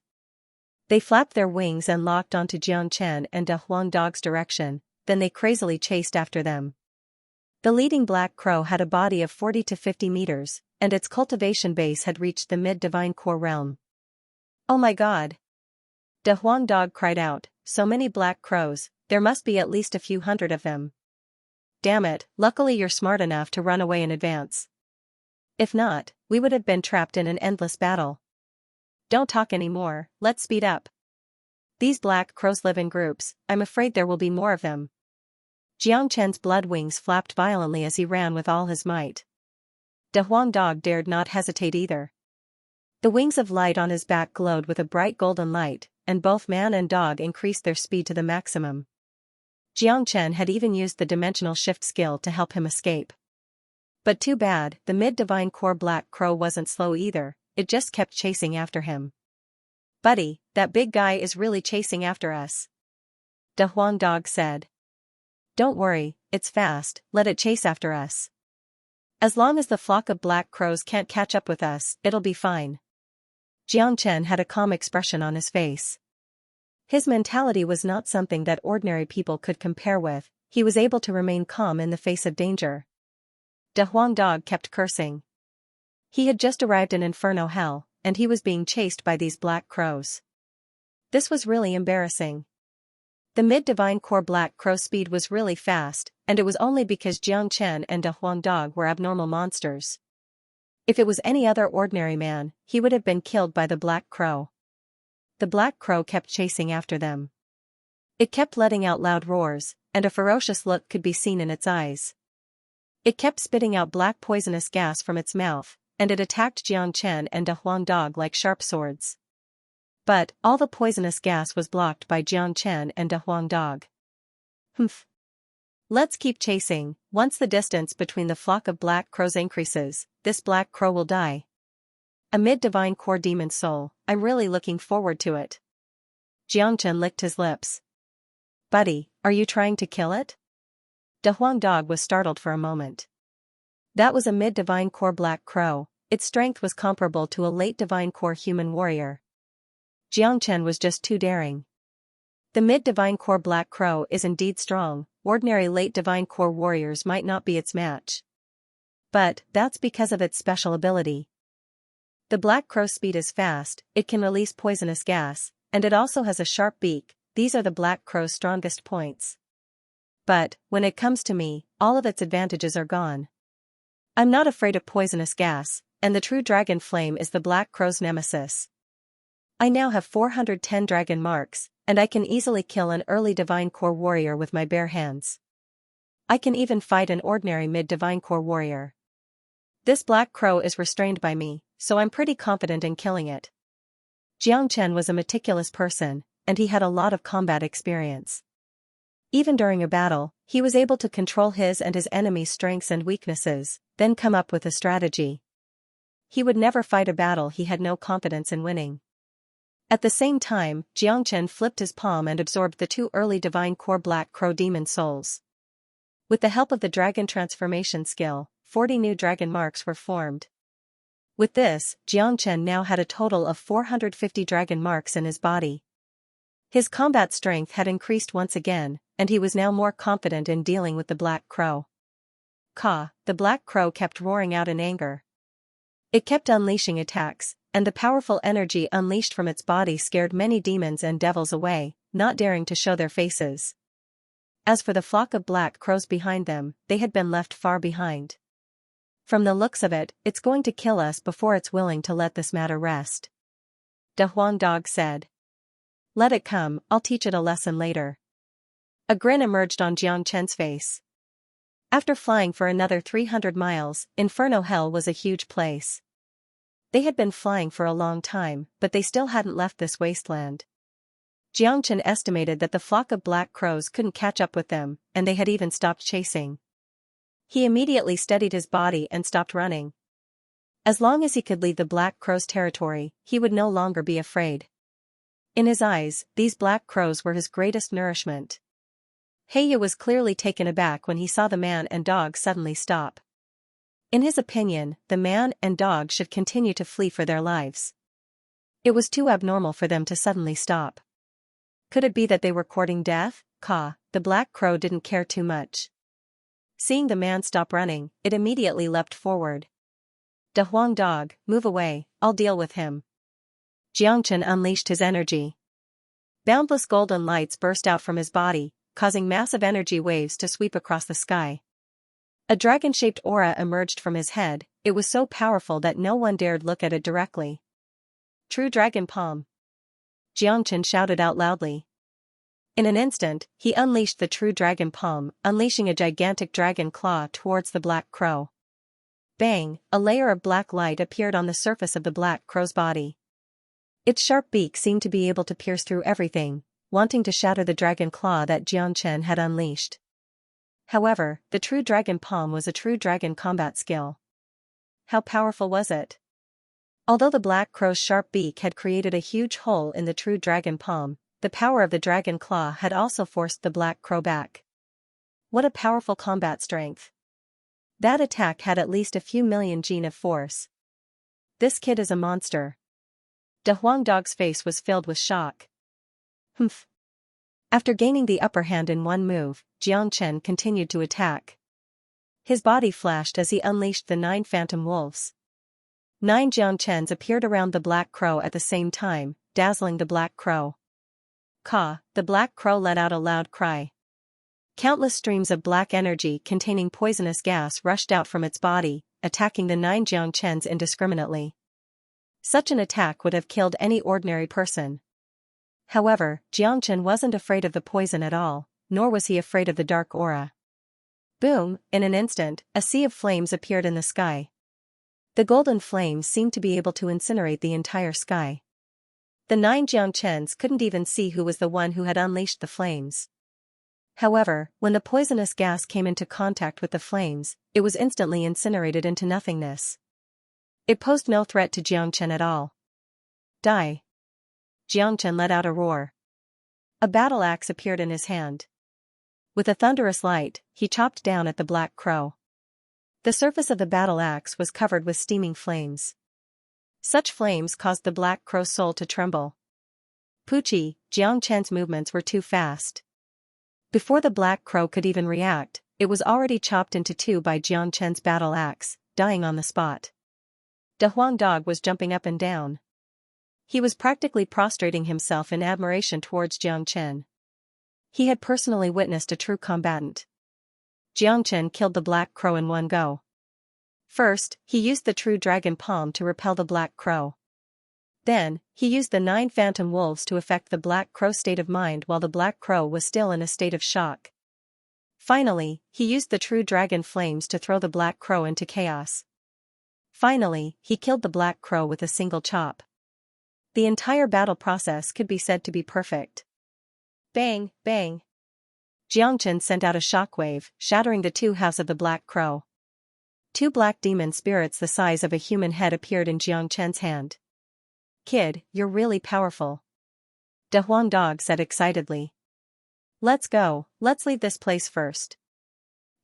They flapped their wings and locked onto Xianxia and De Huang Dog's direction, then they crazily chased after them. The leading black crow had a body of 40 to 50 meters, and its cultivation base had reached the mid-divine core realm. "Oh my god!" De Huang Dog cried out, "So many black crows, there must be at least a few hundred of them. Damn it, luckily you're smart enough to run away in advance. If not, we would have been trapped in an endless battle. Don't talk anymore, let's speed up. These black crows live in groups, I'm afraid there will be more of them." Xianxia's blood wings flapped violently as he ran with all his might. De Huang Dog dared not hesitate either. The wings of light on his back glowed with a bright golden light, and both man and dog increased their speed to the maximum. Xianxia had even used the dimensional shift skill to help him escape. But too bad, the mid-divine core black crow wasn't slow either, it just kept chasing after him. "Buddy, that big guy is really chasing after us," De Huang Dog said. "Don't worry, it's fast, let it chase after us. As long as the flock of black crows can't catch up with us, it'll be fine." Xianxia had a calm expression on his face. His mentality was not something that ordinary people could compare with, he was able to remain calm in the face of danger. De Huang Dog kept cursing. He had just arrived in Inferno Hell, and he was being chased by these black crows. This was really embarrassing. The mid-divine core black crow speed was really fast, and it was only because Xianxia and De Huang Dog were abnormal monsters. If it was any other ordinary man, he would have been killed by the black crow. The black crow kept chasing after them. It kept letting out loud roars, and a ferocious look could be seen in its eyes. It kept spitting out black poisonous gas from its mouth, and it attacked Xianxia and De Huang Dog like sharp swords. But, all the poisonous gas was blocked by Xianxia and De Huang Dog. "Humph. Let's keep chasing, once the distance between the flock of black crows increases, this black crow will die. A mid-divine core demon soul, I'm really looking forward to it." Xianxia licked his lips. "Buddy, are you trying to kill it?" De Huang Dog was startled for a moment. That was a mid-divine core black crow, its strength was comparable to a late divine core human warrior. Xianxia was just too daring. The mid-divine core black crow is indeed strong, ordinary late divine core warriors might not be its match. But, that's because of its special ability. The black crow's speed is fast, it can release poisonous gas, and it also has a sharp beak, these are the black crow's strongest points. But, when it comes to me, all of its advantages are gone. I'm not afraid of poisonous gas, and the true dragon flame is the black crow's nemesis. I now have 410 dragon marks, and I can easily kill an early divine core warrior with my bare hands. I can even fight an ordinary mid-divine core warrior. This black crow is restrained by me, so I'm pretty confident in killing it. Xianxia was a meticulous person, and he had a lot of combat experience. Even during a battle, he was able to control his and his enemy's strengths and weaknesses, then come up with a strategy. He would never fight a battle he had no confidence in winning. At the same time, Xianxia flipped his palm and absorbed the 2 early divine core black crow demon souls. With the help of the dragon transformation skill, 40 new dragon marks were formed. With this, Xianxia now had a total of 450 dragon marks in his body. His combat strength had increased once again, and he was now more confident in dealing with the black crow. Caw, the black crow kept roaring out in anger. It kept unleashing attacks, and the powerful energy unleashed from its body scared many demons and devils away, not daring to show their faces. As for the flock of black crows behind them, they had been left far behind. From the looks of it, it's going to kill us before it's willing to let this matter rest. De Huang Dog said. "Let it come, I'll teach it a lesson later." A grin emerged on Xianxia's face. After flying for another 300 miles, Inferno Hell was a huge place. They had been flying for a long time, but they still hadn't left this wasteland. Xianxia estimated that the flock of black crows couldn't catch up with them, and they had even stopped chasing. He immediately steadied his body and stopped running. As long as he could leave the Black Crow's territory, he would no longer be afraid. In his eyes, these Black Crows were his greatest nourishment. Xianxia was clearly taken aback when he saw the man and dog suddenly stop. In his opinion, the man and dog should continue to flee for their lives. It was too abnormal for them to suddenly stop. Could it be that they were courting death? The Black Crow didn't care too much. Seeing the man stop running, it immediately leapt forward. "Da Huang dog, move away, I'll deal with him." Xianxia unleashed his energy. Boundless golden lights burst out from his body, causing massive energy waves to sweep across the sky. A dragon-shaped aura emerged from his head. It was so powerful that no one dared look at it directly. "True Dragon Palm!" Xianxia shouted out loudly. In an instant, he unleashed the True Dragon Palm, unleashing a gigantic dragon claw towards the Black Crow. Bang! A layer of black light appeared on the surface of the Black Crow's body. Its sharp beak seemed to be able to pierce through everything, wanting to shatter the dragon claw that Xianxia had unleashed. However, the True Dragon Palm was a true dragon combat skill. How powerful was it? Although the Black Crow's sharp beak had created a huge hole in the True Dragon Palm, the power of the dragon claw had also forced the Black Crow back. What a powerful combat strength. That attack had at least a few million gene of force. This kid is a monster. Da Huang dog's face was filled with shock. Humph. After gaining the upper hand in one move, Xianxia continued to attack. His body flashed as he unleashed the 9 phantom wolves. 9 Xianxians appeared around the Black Crow at the same time, dazzling the Black Crow. The Black Crow let out a loud cry. Countless streams of black energy containing poisonous gas rushed out from its body, attacking the 9 Xianxians indiscriminately. Such an attack would have killed any ordinary person. However, Xianxia wasn't afraid of the poison at all, nor was he afraid of the dark aura. Boom! In an instant, a sea of flames appeared in the sky. The golden flames seemed to be able to incinerate the entire sky. The 9 Xianxians couldn't even see who was the one who had unleashed the flames. However, when the poisonous gas came into contact with the flames, it was instantly incinerated into nothingness. It posed no threat to Xianxia at all. Die! Xianxia let out a roar. A battle axe appeared in his hand. With a thunderous light, he chopped down at the Black Crow. The surface of the battle axe was covered with steaming flames. Such flames caused the Black Crow's soul to tremble. Pucci, Xianxian's movements were too fast. Before the Black Crow could even react, it was already chopped into 2 by Xianxian's battle axe, dying on the spot. Da Huang dog was jumping up and down. He was practically prostrating himself in admiration towards Xianxia. He had personally witnessed a true combatant. Xianxia killed the Black Crow in one go. First, he used the True Dragon Palm to repel the Black Crow. Then, he used the 9 phantom wolves to affect the Black Crow's state of mind while the Black Crow was still in a state of shock. Finally, he used the True Dragon Flames to throw the Black Crow into chaos. Finally, he killed the Black Crow with a single chop. The entire battle process could be said to be perfect. Bang, bang. Xianxia sent out a shockwave, shattering the 2 house of the Black Crow. 2 black demon spirits the size of a human head appeared in Xianxia's hand. Kid, you're really powerful. Da Huang dog said excitedly. Let's go, let's leave this place first.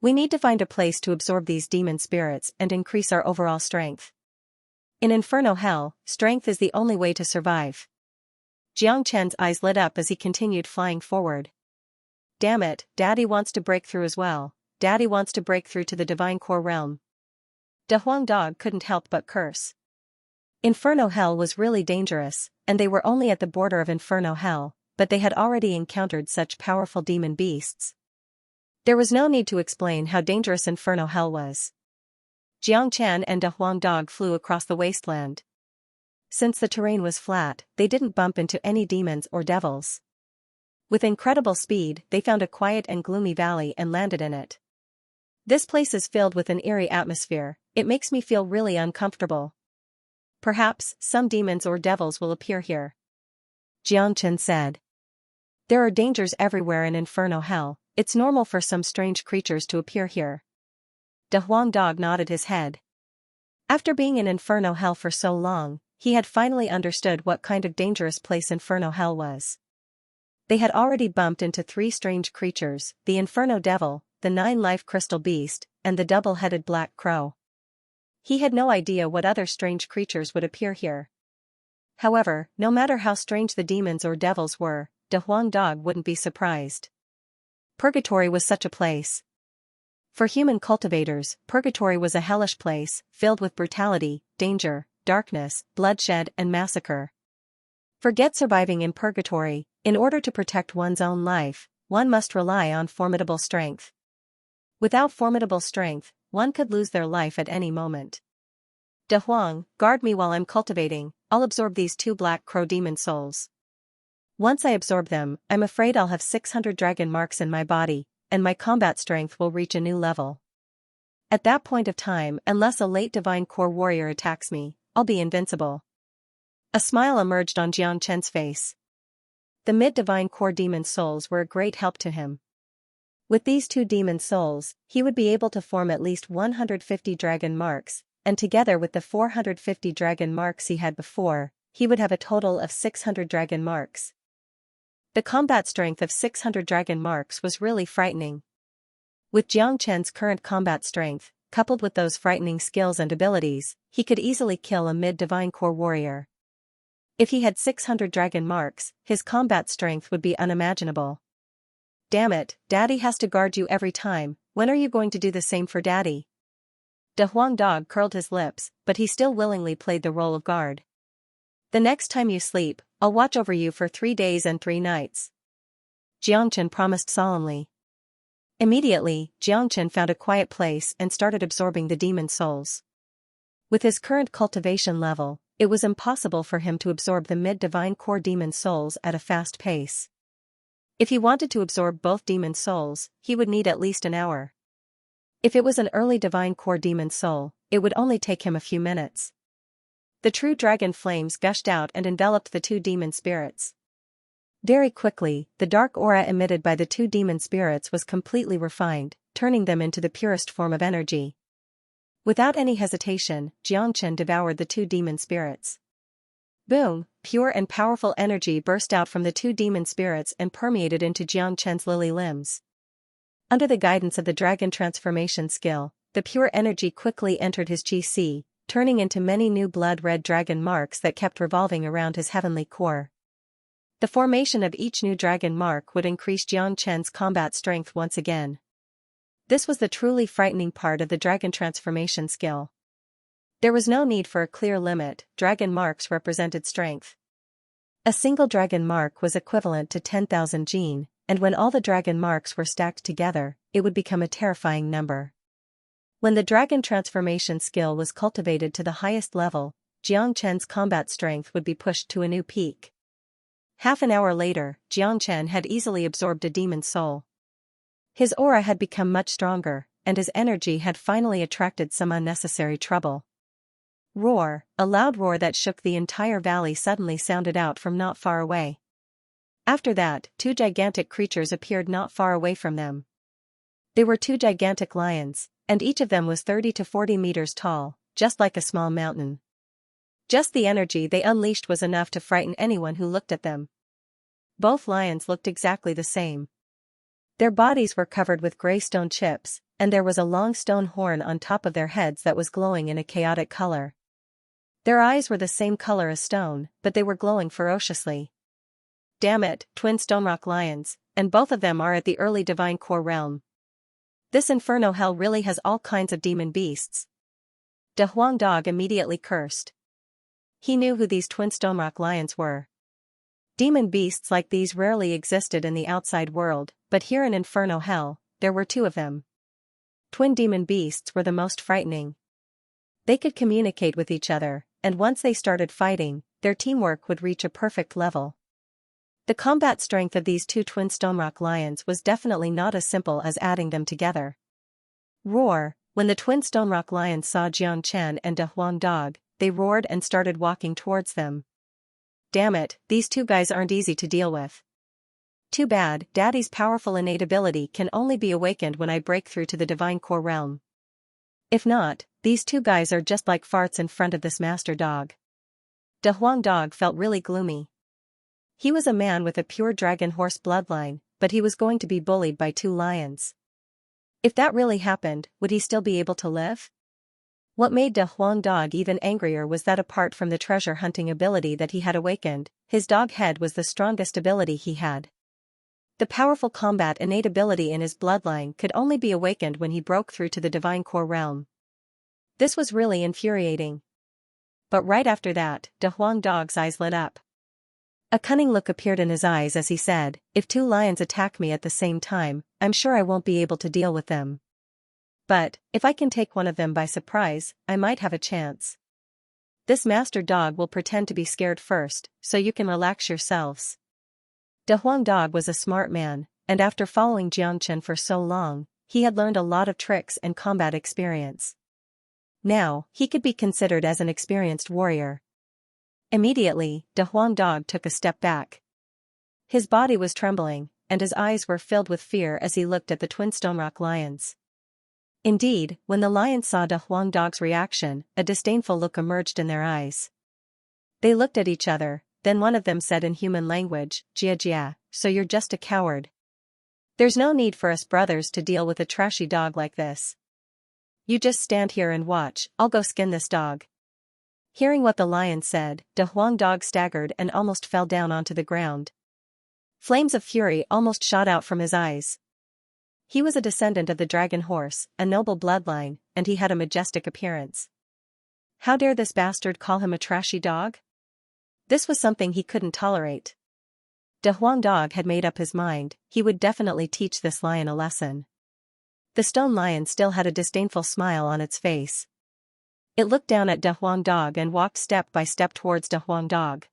We need to find a place to absorb these demon spirits and increase our overall strength. In Inferno Hell, strength is the only way to survive. Xianxia's eyes lit up as he continued flying forward. Damn it, Daddy wants to break through as well. Daddy wants to break through to the Divine Core Realm. Da Huang dog couldn't help but curse. Inferno Hell was really dangerous, and they were only at the border of Inferno Hell, but they had already encountered such powerful demon beasts. There was no need to explain how dangerous Inferno Hell was. Xianxia and Da Huang dog flew across the wasteland. Since the terrain was flat, they didn't bump into any demons or devils. With incredible speed, they found a quiet and gloomy valley and landed in it. This place is filled with an eerie atmosphere. It makes me feel really uncomfortable. Perhaps some demons or devils will appear here. Xianxia said. There are dangers everywhere in Inferno Hell. It's normal for some strange creatures to appear here. Da Huang dog nodded his head. After being in Inferno Hell for so long, he had finally understood what kind of dangerous place Inferno Hell was. They had already bumped into 3 strange creatures, the Inferno Devil, the 9-life crystal beast, and the double-headed black crow. He had no idea what other strange creatures would appear here. However, no matter how strange the demons or devils were, De Huang Dog wouldn't be surprised. Purgatory was such a place. For human cultivators, purgatory was a hellish place, filled with brutality, danger, darkness, bloodshed and massacre. Forget surviving in purgatory. In order to protect one's own life, one must rely on formidable strength. Without formidable strength, one could lose their life at any moment. De Huang, guard me while I'm cultivating. I'll absorb these 2 black crow demon souls. Once I absorb them, I'm afraid I'll have 600 dragon marks in my body, and my combat strength will reach a new level. At that point of time, unless a late divine core warrior attacks me, I'll be invincible. A smile emerged on Xianxia's face. The mid-divine core demon souls were a great help to him. With these 2 demon souls, he would be able to form at least 150 dragon marks, and together with the 450 dragon marks he had before, he would have a total of 600 dragon marks. The combat strength of 600 dragon marks was really frightening. With Xianxia's current combat strength, coupled with those frightening skills and abilities, he could easily kill a mid-divine core warrior. If he had 600 dragon marks, his combat strength would be unimaginable. Damn it, Daddy has to guard you every time. When are you going to do the same for Daddy? De Huang Dog curled his lips, but he still willingly played the role of guard. The next time you sleep, I'll watch over you for 3 days and 3 nights. Xianxia promised solemnly. Immediately, Xianxia found a quiet place and started absorbing the demon souls. With his current cultivation level, it was impossible for him to absorb the mid-divine core demon souls at a fast pace. If he wanted to absorb both demon souls, he would need at least an hour. If it was an early divine core demon soul, it would only take him a few minutes. The true dragon flames gushed out and enveloped the 2 demon spirits. Very quickly, the dark aura emitted by the 2 demon spirits was completely refined, turning them into the purest form of energy. Without any hesitation, Xianxia devoured the 2 demon spirits. Boom! Pure and powerful energy burst out from the 2 demon spirits and permeated into Xianxia's lily limbs. Under the guidance of the dragon transformation skill, the pure energy quickly entered his Qi, turning into many new blood-red dragon marks that kept revolving around his heavenly core. The formation of each new dragon mark would increase Xianxia's combat strength once again. This was the truly frightening part of the dragon transformation skill. There was no need for a clear limit. Dragon marks represented strength. A single dragon mark was equivalent to 10,000 jin, and when all the dragon marks were stacked together, it would become a terrifying number. When the dragon transformation skill was cultivated to the highest level, Xianxia's combat strength would be pushed to a new peak. Half an hour later, Xianxia had easily absorbed a demon soul. His aura had become much stronger, and his energy had finally attracted some unnecessary trouble. Roar! A loud roar that shook the entire valley suddenly sounded out from not far away. After that, 2 gigantic creatures appeared not far away from them. They were 2 gigantic lions, and each of them was 30 to 40 meters tall, just like a small mountain. Just the energy they unleashed was enough to frighten anyone who looked at them. Both lions looked exactly the same. Their bodies were covered with gray stone chips, and there was a long stone horn on top of their heads that was glowing in a chaotic color. Their eyes were the same color as stone, but they were glowing ferociously. Damn it, twin stonerock lions, and both of them are at the early divine core realm. This inferno hell really has all kinds of demon beasts. De Huang Dog immediately cursed. He knew who these twin stonerock lions were. Demon beasts like these rarely existed in the outside world, but here in Inferno Hell, there were 2 of them. Twin demon beasts were the most frightening. They could communicate with each other, and once they started fighting, their teamwork would reach a perfect level. The combat strength of these 2 twin stonerock lions was definitely not as simple as adding them together. Roar! When the twin stonerock lions saw Xianxia and De Huang Dog, they roared and started walking towards them. Damn it, these 2 guys aren't easy to deal with. Too bad, Daddy's powerful innate ability can only be awakened when I break through to the divine core realm. If not, these two guys are just like farts in front of this master dog. De Huang Dog felt really gloomy. He was a man with a pure dragon horse bloodline, but he was going to be bullied by two lions. If that really happened, would he still be able to live? What made De Huang Dog even angrier was that apart from the treasure hunting ability that he had awakened, his dog head was the strongest ability he had. The powerful combat innate ability in his bloodline could only be awakened when he broke through to the divine core realm. This was really infuriating. But right after that, De Huang Dog's eyes lit up. A cunning look appeared in his eyes as he said, "If two lions attack me at the same time, I'm sure I won't be able to deal with them. But, if I can take one of them by surprise, I might have a chance. This master dog will pretend to be scared first, so you can relax yourselves." De Huang Dog was a smart man, and after following Xianxia for so long, he had learned a lot of tricks and combat experience. Now, he could be considered as an experienced warrior. Immediately, De Huang Dog took a step back. His body was trembling, and his eyes were filled with fear as he looked at the twin stonerock lions. Indeed, when the lions saw De Huang Dog's reaction, a disdainful look emerged in their eyes. They looked at each other, then one of them said in human language, "Jia Jia, so you're just a coward. There's no need for us brothers to deal with a trashy dog like this. You just stand here and watch, I'll go skin this dog." Hearing what the lion said, De Huang Dog staggered and almost fell down onto the ground. Flames of fury almost shot out from his eyes. He was a descendant of the dragon horse, a noble bloodline, and he had a majestic appearance. How dare this bastard call him a trashy dog? This was something he couldn't tolerate. De Huang Dog had made up his mind, he would definitely teach this lion a lesson. The stone lion still had a disdainful smile on its face. It looked down at De Huang Dog and walked step by step towards De Huang Dog.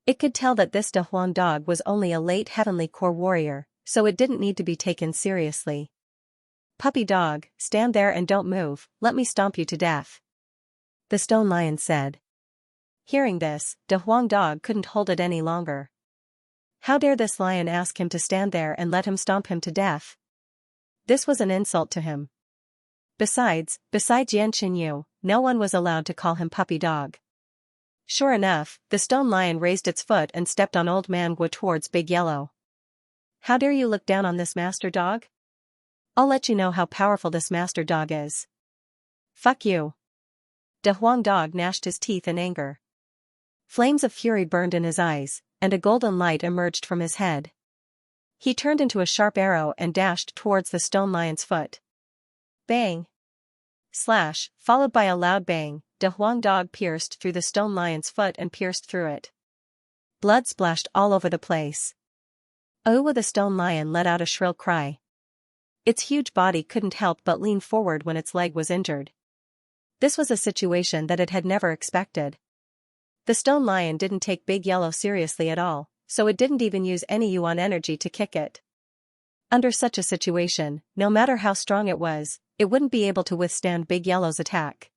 It could tell that this De Huang Dog was only a late heavenly core warrior, so it didn't need to be taken seriously. "Puppy dog, stand there and don't move, let me stomp you to death," the stone lion said. Hearing this, De Huang Dog couldn't hold it any longer. How dare this lion ask him to stand there and let him stomp him to death? This was an insult to him. Besides Xianxia, no one was allowed to call him puppy dog. Sure enough, the stone lion raised its foot and stepped on Old Man Gua towards Big Yellow. "How dare you look down on this master dog? I'll let you know how powerful this master dog is." "Fuck you." De Huang Dog gnashed his teeth in anger. Flames of fury burned in his eyes, and a golden light emerged from his head. He turned into a sharp arrow and dashed towards the stone lion's foot. Bang! Slash, followed by a loud bang, De Huang Dog pierced through the stone lion's foot and pierced through it. Blood splashed all over the place. Aua the stone lion let out a shrill cry. Its huge body couldn't help but lean forward when its leg was injured. This was a situation that it had never expected. The stone lion didn't take Big Yellow seriously at all, so it didn't even use any yuan energy to kick it. Under such a situation, no matter how strong it was, it wouldn't be able to withstand Big Yellow's attack.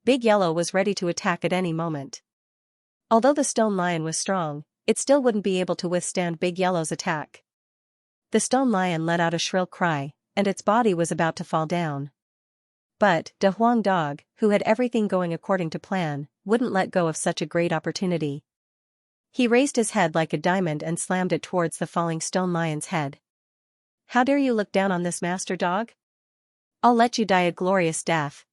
Big Yellow was ready to attack at any moment. Although the stone lion was strong, it still wouldn't be able to withstand Big Yellow's attack. The stone lion let out a shrill cry, and its body was about to fall down. But De Huang Dog, who had everything going according to plan, wouldn't let go of such a great opportunity. He raised his head like a diamond and slammed it towards the falling stone lion's head. "How dare you look down on this master dog? I'll let you die a glorious death."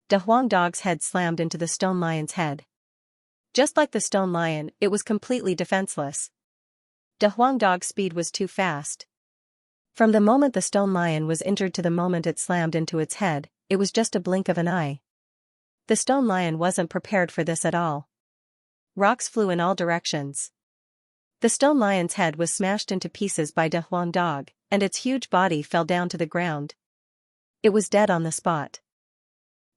De Huang Dog's head slammed into the stone lion's head. Just like the stone lion, it was completely defenseless. De Huang Dog's speed was too fast. From the moment the stone lion was injured to the moment it slammed into its head, it was just a blink of an eye. The stone lion wasn't prepared for this at all. Rocks flew in all directions. The stone lion's head was smashed into pieces by De Huang Dog, and its huge body fell down to the ground. It was dead on the spot.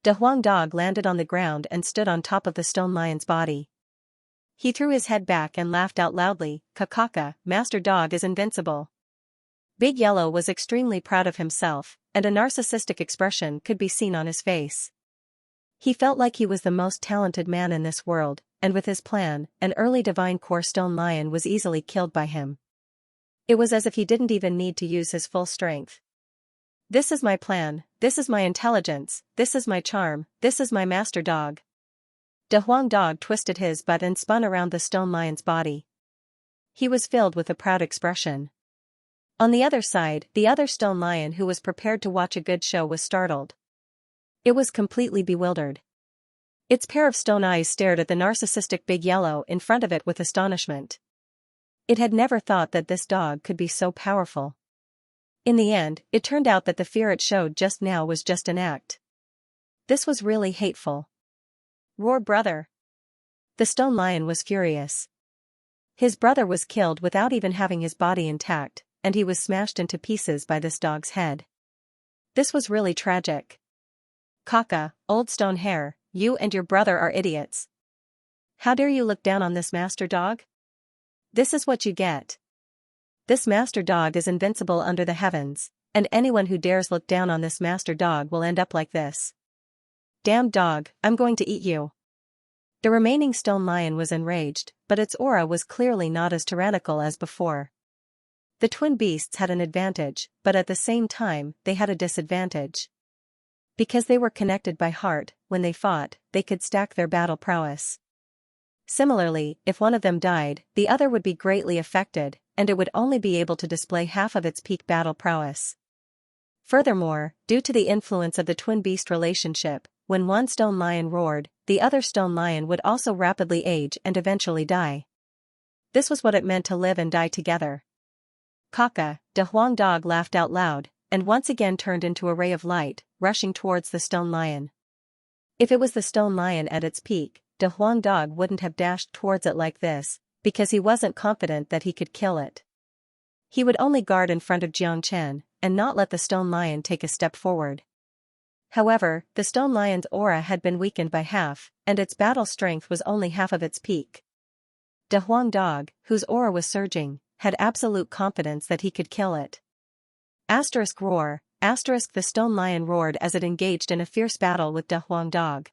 De Huang Dog landed on the ground and stood on top of the stone lion's body. He threw his head back and laughed out loudly, "Kakaka, Master Dog is invincible." Big Yellow was extremely proud of himself, and a narcissistic expression could be seen on his face. He felt like he was the most talented man in this world, and with his plan, an early divine core stone lion was easily killed by him. It was as if he didn't even need to use his full strength. This is my plan, this is my intelligence, this is my charm, this is my master dog. De Huang Dog twisted his butt and spun around the stone lion's body. He was filled with a proud expression. On the other side, the other stone lion who was prepared to watch a good show was startled. It was completely bewildered. Its pair of stone eyes stared at the narcissistic big yellow in front of it with astonishment. It had never thought that this dog could be so powerful. In the end, it turned out that the fear it showed just now was just an act. This was really hateful. Roar, brother! The stone lion was furious. His brother was killed without even having his body intact, and he was smashed into pieces by this dog's head. This was really tragic. Kaka, old stone hare, you and your brother are idiots. How dare you look down on this master dog? This is what you get. This master dog is invincible under the heavens, and anyone who dares look down on this master dog will end up like this. Damn dog, I'm going to eat you. The remaining stone lion was enraged, but its aura was clearly not as tyrannical as before. The twin beasts had an advantage, but at the same time, they had a disadvantage. Because they were connected by heart, when they fought, they could stack their battle prowess. Similarly, if one of them died, the other would be greatly affected, and it would only be able to display half of its peak battle prowess. Furthermore, due to the influence of the twin beast relationship, when one stone lion roared, the other stone lion would also rapidly age and eventually die. This was what it meant to live and die together. Kaka, De Huang Dog laughed out loud, and once again turned into a ray of light, rushing towards the stone lion. If it was the stone lion at its peak, De Huang Dog wouldn't have dashed towards it like this, because he wasn't confident that he could kill it. He would only guard in front of Xianxia, and not let the stone lion take a step forward. However, the stone lion's aura had been weakened by half, and its battle strength was only half of its peak. De Huang Dog, whose aura was surging, had absolute confidence that he could kill it. Roar, the stone lion roared as it engaged in a fierce battle with De Huang Dog.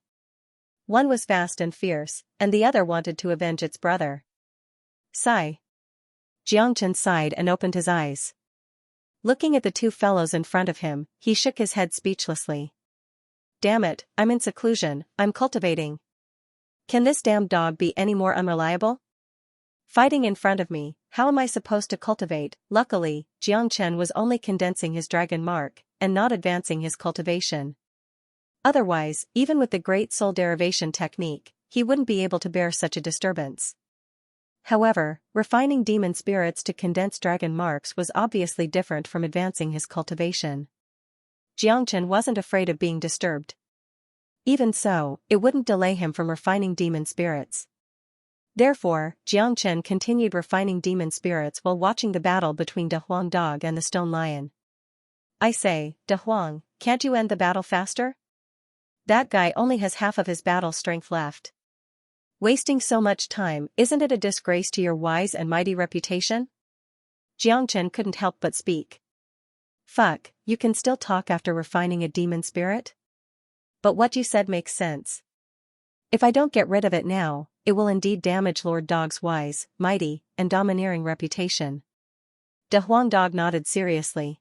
One was fast and fierce, and the other wanted to avenge its brother. Sigh. Xianxia sighed and opened his eyes. Looking at the two fellows in front of him, he shook his head speechlessly. Damn it, I'm in seclusion, I'm cultivating. Can this damned dog be any more unreliable? Fighting in front of me, how am I supposed to cultivate? Luckily, Xianxia was only condensing his dragon mark, and not advancing his cultivation. Otherwise, even with the great soul derivation technique, he wouldn't be able to bear such a disturbance. However, refining demon spirits to condense dragon marks was obviously different from advancing his cultivation. Xianxia wasn't afraid of being disturbed. Even so, it wouldn't delay him from refining demon spirits. Therefore, Xianxia continued refining demon spirits while watching the battle between De Huang Dog and the stone lion. I say, De Huang, can't you end the battle faster? That guy only has half of his battle strength left. Wasting so much time, isn't it a disgrace to your wise and mighty reputation? Xianxia couldn't help but speak. Fuck, you can still talk after refining a demon spirit? But what you said makes sense. If I don't get rid of it now, it will indeed damage Lord Dog's wise, mighty, and domineering reputation. De Huang Dog nodded seriously.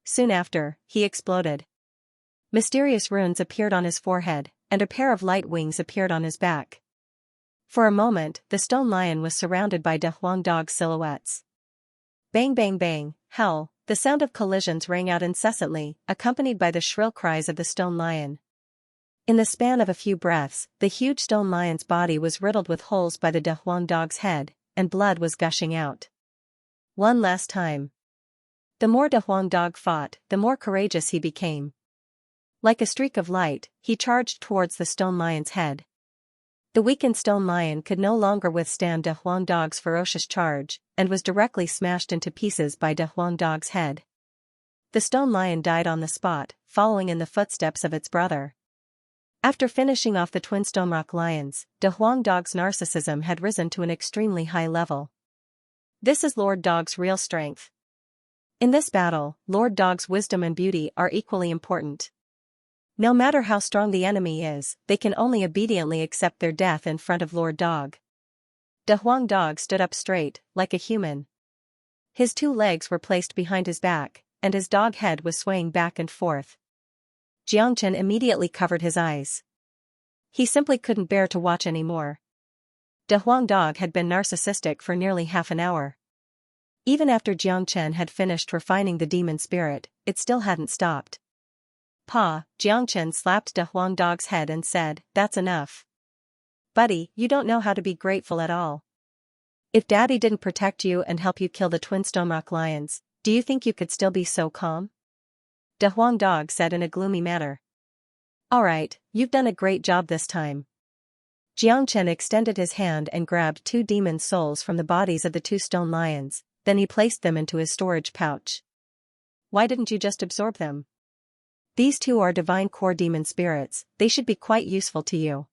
Soon after, he exploded. Mysterious runes appeared on his forehead, and a pair of light wings appeared on his back. For a moment, the stone lion was surrounded by De Huang Dog's silhouettes. Bang bang bang, hell, the sound of collisions rang out incessantly, accompanied by the shrill cries of the stone lion. In the span of a few breaths, the huge stone lion's body was riddled with holes by the De Huang Dog's head, and blood was gushing out. One last time. The more De Huang Dog fought, the more courageous he became. Like a streak of light, he charged towards the stone lion's head. The weakened stone lion could no longer withstand De Huang Dog's ferocious charge, and was directly smashed into pieces by De Huang Dog's head. The stone lion died on the spot, following in the footsteps of its brother. After finishing off the twin stone rock lions, De Huang Dog's narcissism had risen to an extremely high level. This is Lord Dog's real strength. In this battle, Lord Dog's wisdom and beauty are equally important. No matter how strong the enemy is, they can only obediently accept their death in front of Lord Dog. De Huang Dog stood up straight, like a human. His two legs were placed behind his back, and his dog head was swaying back and forth. Xianxia immediately covered his eyes. He simply couldn't bear to watch anymore. De Huang dog had been narcissistic for nearly half an hour. Even after Xianxia had finished refining the demon spirit, it still hadn't stopped. Pa, Xianxia slapped De Huang dog's head and said, "That's enough. Buddy, you don't know how to be grateful at all. If Daddy didn't protect you and help you kill the twin stomach lions, do you think you could still be so calm?" De Huang dog said in a gloomy manner. "Alright, you've done a great job this time." Xianxia extended his hand and grabbed 2 demon souls from the bodies of the 2 stone lions, then he placed them into his storage pouch. "Why didn't you just absorb them? These 2 are divine core demon spirits, they should be quite useful to you."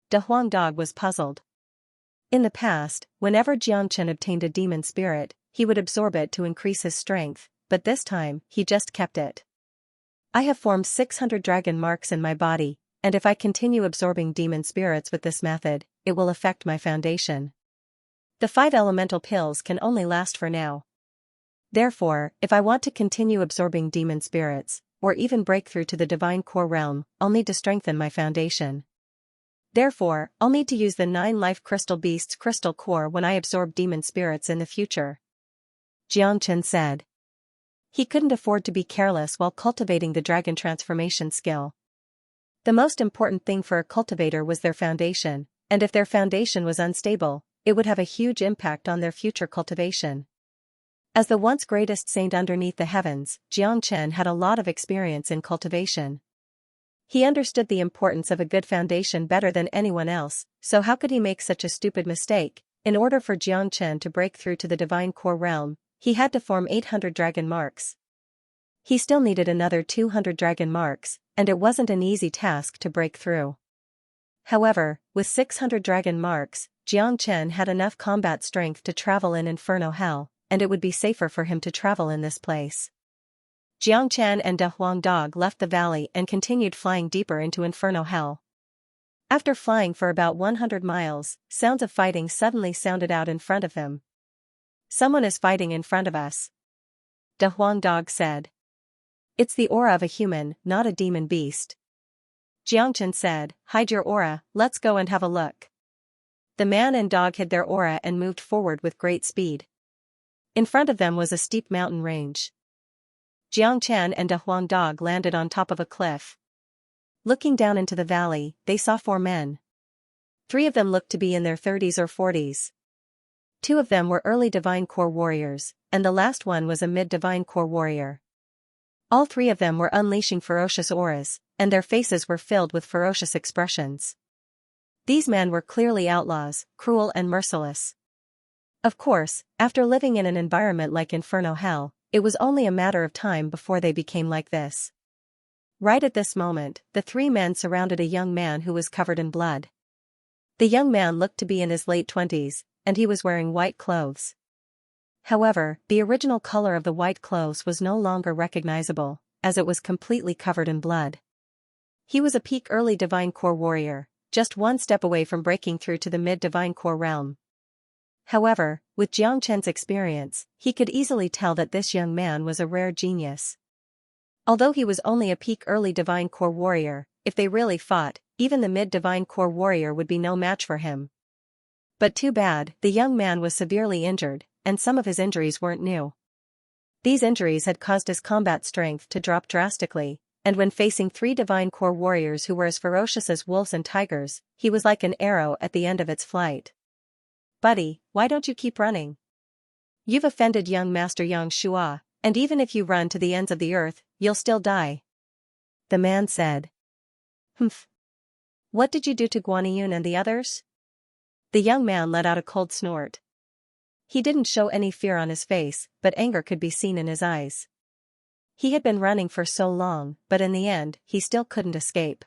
De Huang dog was puzzled. In the past, whenever Xianxia obtained a demon spirit, he would absorb it to increase his strength, but this time, he just kept it. "I have formed 600 dragon marks in my body, and if I continue absorbing demon spirits with this method, it will affect my foundation. The 5 elemental pills can only last for now. Therefore, if I want to continue absorbing demon spirits, or even break through to the divine core realm, I'll need to strengthen my foundation. Therefore, I'll need to use the 9 life crystal beasts crystal core when I absorb demon spirits in the future," Xianxia said. He couldn't afford to be careless while cultivating the dragon transformation skill. The most important thing for a cultivator was their foundation, and if their foundation was unstable, it would have a huge impact on their future cultivation. As the once greatest saint underneath the heavens, Xianxia had a lot of experience in cultivation. He understood the importance of a good foundation better than anyone else, so how could he make such a stupid mistake? In order for Xianxia to break through to the divine core realm, he had to form 800 dragon marks. He still needed another 200 dragon marks, and it wasn't an easy task to break through. However, with 600 dragon marks, Xianxia had enough combat strength to travel in Inferno Hell, and it would be safer for him to travel in this place. Xianxia and De Huang dog left the valley and continued flying deeper into Inferno Hell. After flying for about 100 miles, sounds of fighting suddenly sounded out in front of him. "Someone is fighting in front of us," De Huang dog said. "It's the aura of a human, not a demon beast." Xianxia said, "Hide your aura, let's go and have a look." The man and dog hid their aura and moved forward with great speed. In front of them was a steep mountain range. Xianxia and De Huang dog landed on top of a cliff. Looking down into the valley, they saw 4 men. 3 of them looked to be in their 30s or 40s. 2 of them were early divine core warriors, and the last one was a mid-divine core warrior. All 3 of them were unleashing ferocious auras, and their faces were filled with ferocious expressions. These men were clearly outlaws, cruel and merciless. Of course, after living in an environment like Inferno Hell, it was only a matter of time before they became like this. Right at this moment, the 3 men surrounded a young man who was covered in blood. The young man looked to be in his late 20s, and he was wearing white clothes. However, the original color of the white clothes was no longer recognizable, as it was completely covered in blood. He was a peak early divine core warrior, just 1 step away from breaking through to the mid-divine core realm. However, with Xianxia's experience, he could easily tell that this young man was a rare genius. Although he was only a peak early divine core warrior, if they really fought, even the mid-divine core warrior would be no match for him. But too bad, the young man was severely injured, and some of his injuries weren't new. These injuries had caused his combat strength to drop drastically, and when facing 3 divine core warriors who were as ferocious as wolves and tigers, he was like an arrow at the end of its flight. "Buddy, why don't you keep running? You've offended young Master Xianxia, and even if you run to the ends of the earth, you'll still die," the man said. "Humph. What did you do to Guaniyun and the others?" The young man let out a cold snort. He didn't show any fear on his face, but anger could be seen in his eyes. He had been running for so long, but in the end, he still couldn't escape.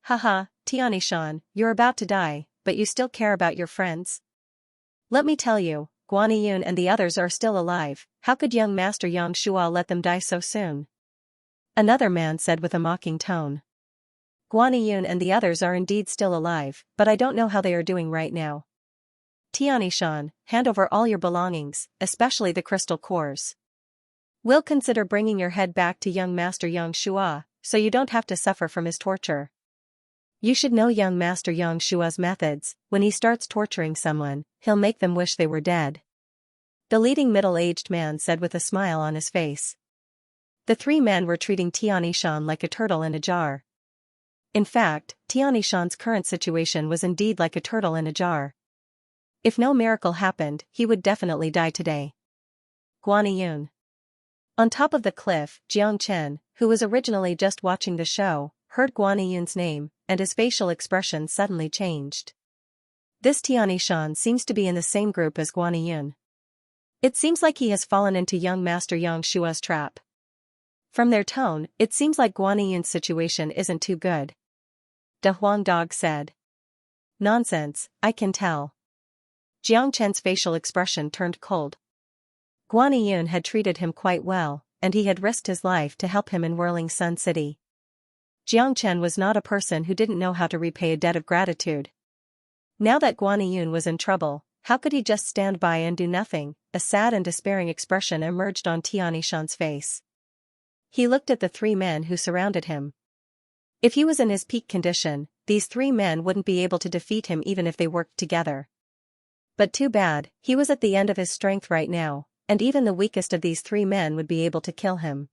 "Haha, Xianxia, you're about to die, but you still care about your friends? Let me tell you, Guaniyun and the others are still alive. How could young Master Xianxia let them die so soon?" Another man said with a mocking tone. "Guaniyun and the others are indeed still alive, but I don't know how they are doing right now. Xianxia, hand over all your belongings, especially the crystal cores." We'll consider bringing your head back to young Master Xianxia, so you don't have to suffer from his torture. You should know young Master Xianxia's methods. When he starts torturing someone, he'll make them wish they were dead. The leading middle-aged man said with a smile on his face. The three men were treating Xianxia like a turtle in a jar. In fact, Xianxia's current situation was indeed like a turtle in a jar. If no miracle happened, he would definitely die today. Guaniyun. On top of the cliff, Jiang Chen, who was originally just watching the show, heard Guaniyun's name, and his facial expression suddenly changed. This Xianxia seems to be in the same group as Guaniyun. It seems like he has fallen into young Master Xiangshua's trap. From their tone, it seems like Guaniyun's situation isn't too good. De Huang Dog said. Nonsense, I can tell. Jiang Chen's facial expression turned cold. Guaniyun had treated him quite well, and he had risked his life to help him in Whirling Sun City. Jiang Chen was not a person who didn't know how to repay a debt of gratitude. Now that Guaniyun was in trouble, how could he just stand by and do nothing? A sad and despairing expression emerged on Tianishan's face. He looked at the three men who surrounded him. If he was in his peak condition, these three men wouldn't be able to defeat him even if they worked together. But too bad, he was at the end of his strength right now, and even the weakest of these three men would be able to kill him.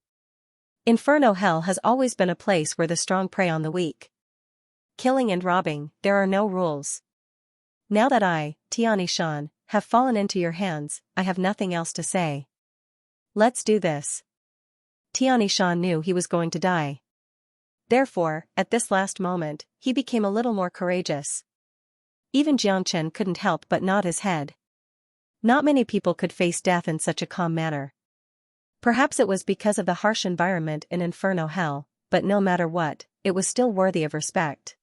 Inferno Hell has always been a place where the strong prey on the weak. Killing and robbing, there are no rules. Now that I, Tianishan, have fallen into your hands, I have nothing else to say. Let's do this. Tianishan knew he was going to die. Therefore, at this last moment, he became a little more courageous. Even Jiang Chen couldn't help but nod his head. Not many people could face death in such a calm manner. Perhaps it was because of the harsh environment in Inferno Hell, but no matter what, it was still worthy of respect.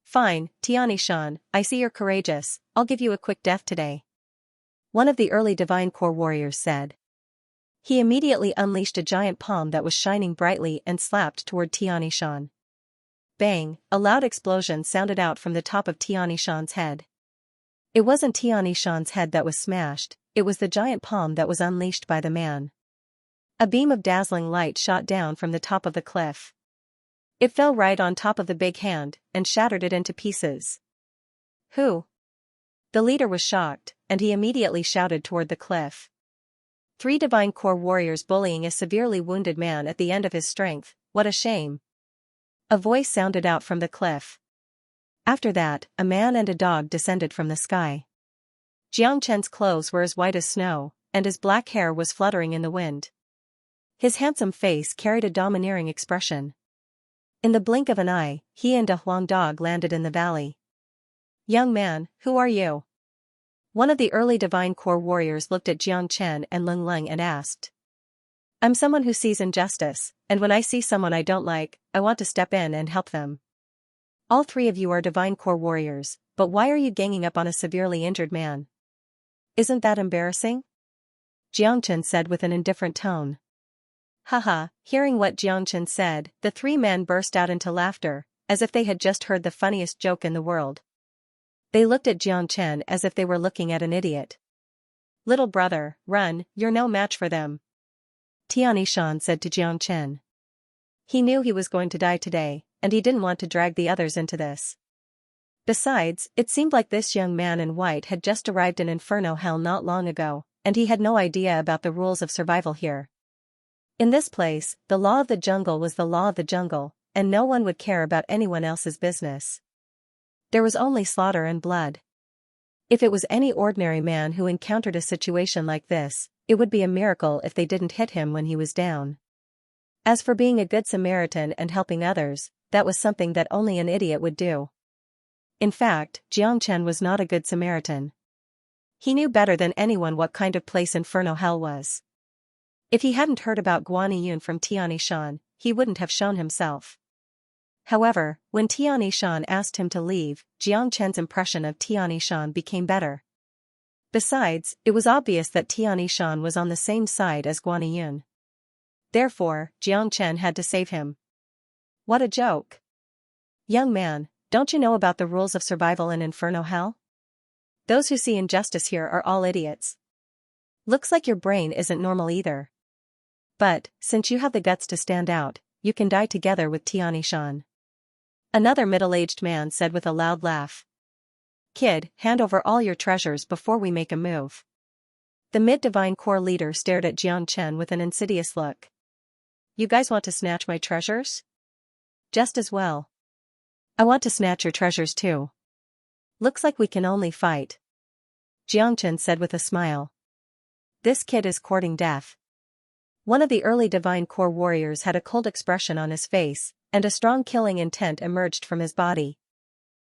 Fine, Tianishan, I see you're courageous, I'll give you a quick death today. One of the early Divine Core warriors said. He immediately unleashed a giant palm that was shining brightly and slapped toward Tianishan. Bang, a loud explosion sounded out from the top of Tianishan's head. It wasn't Tianishan's head that was smashed, it was the giant palm that was unleashed by the man. A beam of dazzling light shot down from the top of the cliff. It fell right on top of the big hand, and shattered it into pieces. Who? The leader was shocked, and he immediately shouted toward the cliff. 3 Divine Core warriors bullying a severely wounded man at the end of his strength, what a shame. A voice sounded out from the cliff. After that, a man and a dog descended from the sky. Jiang Chen's clothes were as white as snow, and his black hair was fluttering in the wind. His handsome face carried a domineering expression. In the blink of an eye, he and a Huang Dog landed in the valley. Young man, who are you? One of the early Divine Core warriors looked at Jiang Chen and Leng Leng and asked. I'm someone who sees injustice, and when I see someone I don't like, I want to step in and help them. All 3 of you are Divine Core warriors, but why are you ganging up on a severely injured man? Isn't that embarrassing? Jiang Chen said with an indifferent tone. Haha, hearing what Jiang Chen said, the 3 men burst out into laughter, as if they had just heard the funniest joke in the world. They looked at Jiang Chen as if they were looking at an idiot. Little brother, run, you're no match for them. Tianishan said to Jiang Chen. He knew he was going to die today, and he didn't want to drag the others into this. Besides, it seemed like this young man in white had just arrived in Inferno Hell not long ago, and he had no idea about the rules of survival here. In this place, the law of the jungle was the law of the jungle, and no one would care about anyone else's business. There was only slaughter and blood. If it was any ordinary man who encountered a situation like this, it would be a miracle if they didn't hit him when he was down. As for being a good Samaritan and helping others, that was something that only an idiot would do. In fact, Jiang Chen was not a good Samaritan. He knew better than anyone what kind of place Inferno Hell was. If he hadn't heard about Guaniyun from Tianishan, he wouldn't have shown himself. However, when Tianishan asked him to leave, Jiang Chen's impression of Tianishan became better. Besides, it was obvious that Tianishan was on the same side as Guaniyun. Therefore, Jiang Chen had to save him. What a joke. Young man, don't you know about the rules of survival in Inferno Hell? Those who see injustice here are all idiots. Looks like your brain isn't normal either. But, since you have the guts to stand out, you can die together with Xianxia. Another middle-aged man said with a loud laugh. Kid, hand over all your treasures before we make a move. The mid-divine core leader stared at Xianxia with an insidious look. You guys want to snatch my treasures? Just as well. I want to snatch your treasures too. Looks like we can only fight. Xianxia said with a smile. This kid is courting death. One of the early divine core warriors had a cold expression on his face, and a strong killing intent emerged from his body.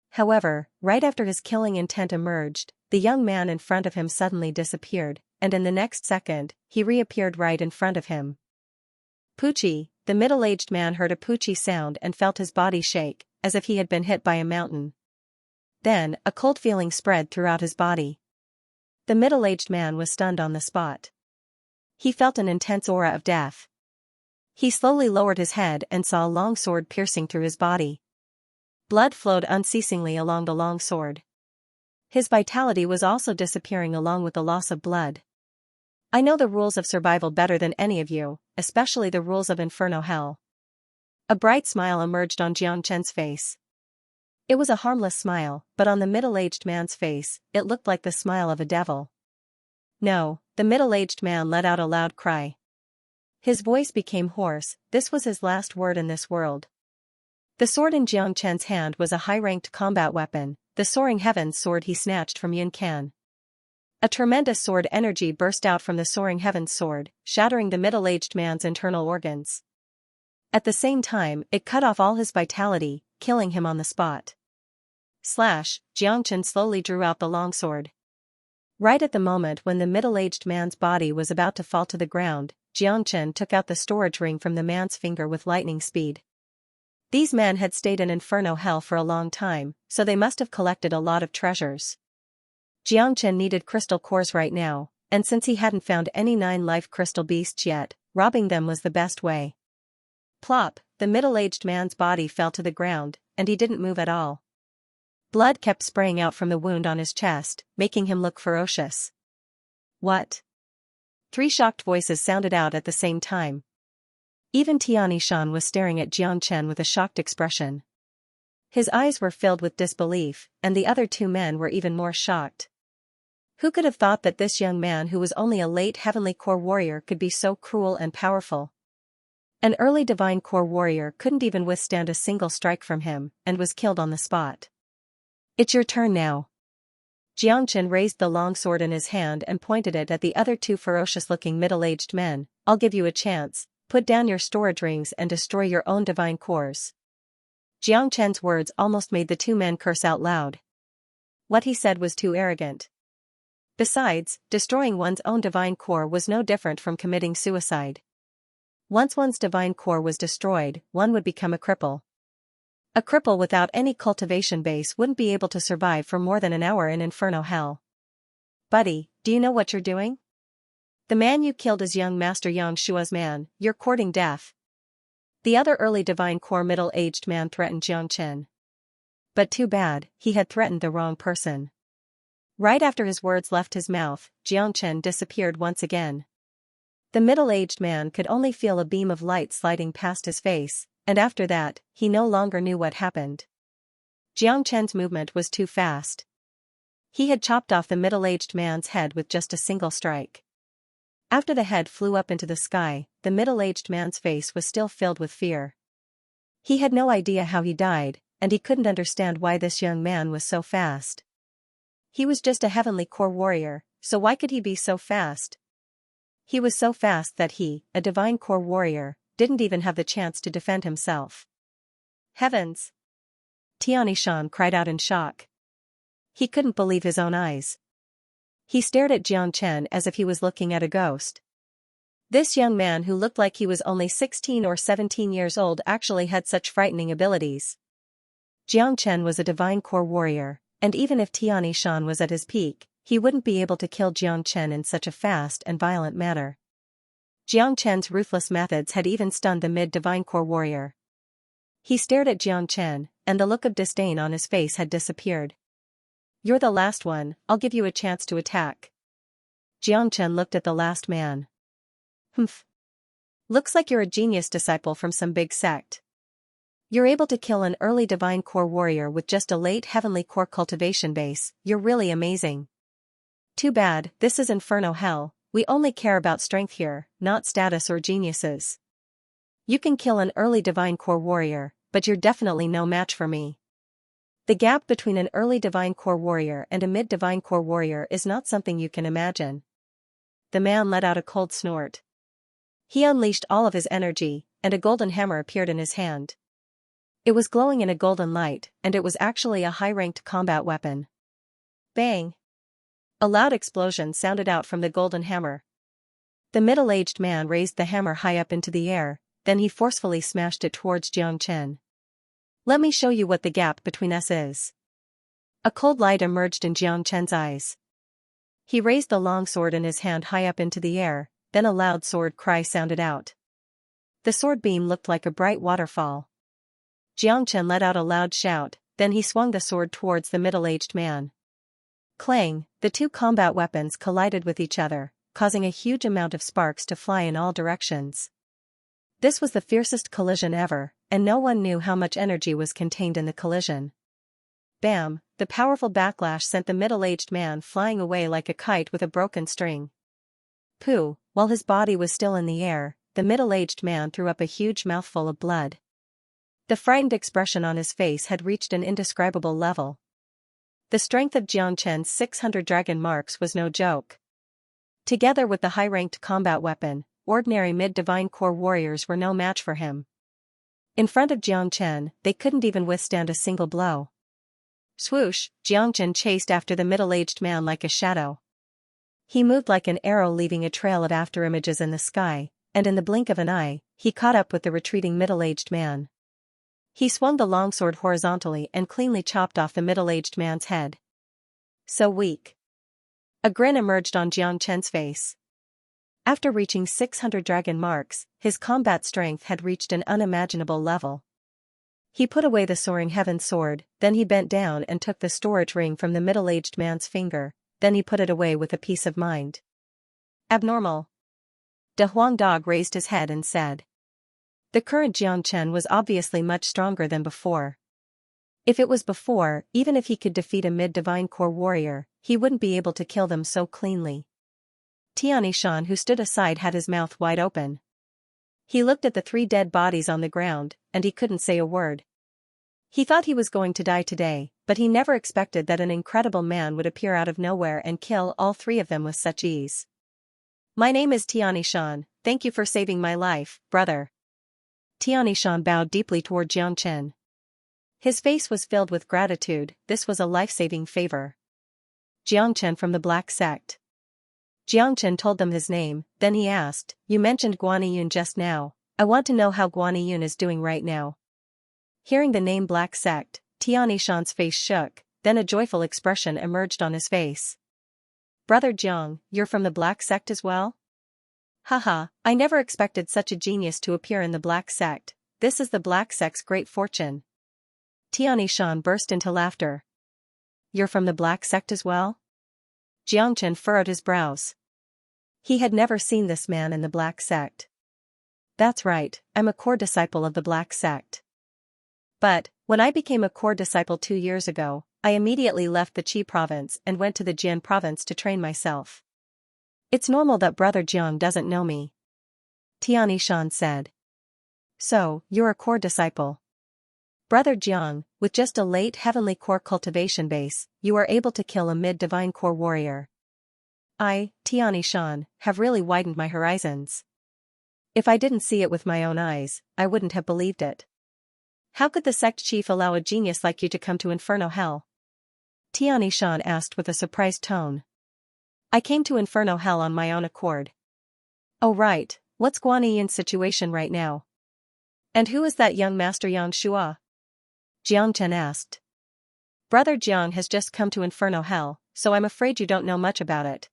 However, right after his killing intent emerged, the young man in front of him suddenly disappeared, and in the next second, he reappeared right in front of him. Poochie, the middle-aged man heard a poochie sound and felt his body shake, as if he had been hit by a mountain. Then, a cold feeling spread throughout his body. The middle-aged man was stunned on the spot. He felt an intense aura of death. He slowly lowered his head and saw a long sword piercing through his body. Blood flowed unceasingly along the long sword. His vitality was also disappearing along with the loss of blood. I know the rules of survival better than any of you, especially the rules of Inferno Hell. A bright smile emerged on Xianxia's face. It was a harmless smile, but on the middle-aged man's face, it looked like the smile of a devil. No, the middle-aged man let out a loud cry. His voice became hoarse, this was his last word in this world. The sword in Xianxia's hand was a high-ranked combat weapon, the Soaring Heavens sword he snatched from Yun Can. A tremendous sword energy burst out from the Soaring Heavens sword, shattering the middle-aged man's internal organs. At the same time, it cut off all his vitality, killing him on the spot. Slash, Xianxia slowly drew out the longsword. Right at the moment when the middle-aged man's body was about to fall to the ground, Xianxia took out the storage ring from the man's finger with lightning speed. These men had stayed in Inferno Hell for a long time, so they must have collected a lot of treasures. Xianxia needed crystal cores right now, and since he hadn't found any 9 life crystal beasts yet, robbing them was the best way. Plop, the middle-aged man's body fell to the ground, and he didn't move at all. Blood kept spraying out from the wound on his chest, making him look ferocious. What? 3 shocked voices sounded out at the same time. Even Xianxia was staring at Xianxia with a shocked expression. His eyes were filled with disbelief, and the other 2 men were even more shocked. Who could have thought that this young man who was only a late heavenly core warrior could be so cruel and powerful? An early divine core warrior couldn't even withstand a single strike from him, and was killed on the spot. It's your turn now. Xianxia raised the long sword in his hand and pointed it at the other 2 ferocious-looking middle-aged men. I'll give you a chance. Put down your storage rings and destroy your own divine cores. Xianxia's words almost made the 2 men curse out loud. What he said was too arrogant. Besides, destroying one's own divine core was no different from committing suicide. Once one's divine core was destroyed, one would become a cripple. A cripple without any cultivation base wouldn't be able to survive for more than an hour in Inferno Hell. Buddy, do you know what you're doing? The man you killed is young Master Xianxia's man, you're courting death. The other early divine core middle-aged man threatened Xianxia. But too bad, he had threatened the wrong person. Right after his words left his mouth, Xianxia disappeared once again. The middle-aged man could only feel a beam of light sliding past his face, and after that, he no longer knew what happened. Xianxia's movement was too fast. He had chopped off the middle-aged man's head with just a single strike. After the head flew up into the sky, the middle-aged man's face was still filled with fear. He had no idea how he died, and he couldn't understand why this young man was so fast. He was just a heavenly core warrior, so why could he be so fast? He was so fast that he, a divine core warrior, didn't even have the chance to defend himself. Heavens! Xianxia cried out in shock. He couldn't believe his own eyes. He stared at Xianxia as if he was looking at a ghost. This young man who looked like he was only 16 or 17 years old actually had such frightening abilities. Xianxia was a divine core warrior, and even if Xianxia was at his peak, he wouldn't be able to kill Xianxia in such a fast and violent manner. Xianxia's ruthless methods had even stunned the mid-divine core warrior. He stared at Xianxia, and the look of disdain on his face had disappeared. You're the last one, I'll give you a chance to attack. Xianxia looked at the last man. Humph. Looks like you're a genius disciple from some big sect. You're able to kill an early divine core warrior with just a late heavenly core cultivation base. You're really amazing. Too bad, this is Inferno Hell. We only care about strength here, not status or geniuses. You can kill an early divine core warrior, but you're definitely no match for me. The gap between an early divine core warrior and a mid-divine core warrior is not something you can imagine. The man let out a cold snort. He unleashed all of his energy, and a golden hammer appeared in his hand. It was glowing in a golden light, and it was actually a high-ranked combat weapon. Bang! A loud explosion sounded out from the golden hammer. The middle-aged man raised the hammer high up into the air, then he forcefully smashed it towards Xianxia. Let me show you what the gap between us is. A cold light emerged in Xianxia's eyes. He raised the long sword in his hand high up into the air, then a loud sword cry sounded out. The sword beam looked like a bright waterfall. Xianxia let out a loud shout, then he swung the sword towards the middle-aged man. Clang, the two combat weapons collided with each other, causing a huge amount of sparks to fly in all directions. This was the fiercest collision ever, and no one knew how much energy was contained in the collision. Bam, the powerful backlash sent the middle-aged man flying away like a kite with a broken string. Pooh, while his body was still in the air, the middle-aged man threw up a huge mouthful of blood. The frightened expression on his face had reached an indescribable level. The strength of Xianxia's 600 dragon marks was no joke. Together with the high-ranked combat weapon, ordinary mid-divine core warriors were no match for him. In front of Xianxia, they couldn't even withstand a single blow. Swoosh, Xianxia chased after the middle-aged man like a shadow. He moved like an arrow, leaving a trail of afterimages in the sky, and in the blink of an eye, he caught up with the retreating middle-aged man. He swung the longsword horizontally and cleanly chopped off the middle-aged man's head. So weak. A grin emerged on Xianxia's face. After reaching 600 dragon marks, his combat strength had reached an unimaginable level. He put away the soaring heaven sword, then he bent down and took the storage ring from the middle-aged man's finger, then he put it away with a peace of mind. Abnormal. De Huang Dog raised his head and said. The current Xianxia was obviously much stronger than before. If it was before, even if he could defeat a mid-divine core warrior, he wouldn't be able to kill them so cleanly. Xianxia, who stood aside, had his mouth wide open. He looked at the 3 dead bodies on the ground, and he couldn't say a word. He thought he was going to die today, but he never expected that an incredible man would appear out of nowhere and kill all 3 of them with such ease. My name is Xianxia, thank you for saving my life, brother. Xianxia bowed deeply toward Xianxia. His face was filled with gratitude, this was a life-saving favor. Xianxia from the Black Sect. Xianxia told them his name, then he asked, you mentioned Guaniyun just now, I want to know how Guaniyun is doing right now. Hearing the name Black Sect, Xianxia's face shook, then a joyful expression emerged on his face. Brother Jiang, you're from the Black Sect as well? Haha, I never expected such a genius to appear in the Black Sect, this is the Black Sect's great fortune. Xianxia burst into laughter. You're from the Black Sect as well? Xianxia furrowed his brows. He had never seen this man in the Black Sect. That's right, I'm a core disciple of the Black Sect. But, when I became a core disciple 2 years ago, I immediately left the Qi province and went to the Jian province to train myself. It's normal that Brother Jiang doesn't know me. Xianxia said. So, you're a core disciple. Brother Jiang, with just a late heavenly core cultivation base, you are able to kill a mid-divine core warrior. I, Xianxia, have really widened my horizons. If I didn't see it with my own eyes, I wouldn't have believed it. How could the sect chief allow a genius like you to come to Inferno Hell? Xianxia asked with a surprised tone. I came to Inferno Hell on my own accord. Oh right, what's Guaniyun's situation right now? And who is that young Master Xianxia? Xianxia asked. Brother Jiang has just come to Inferno Hell, so I'm afraid you don't know much about it.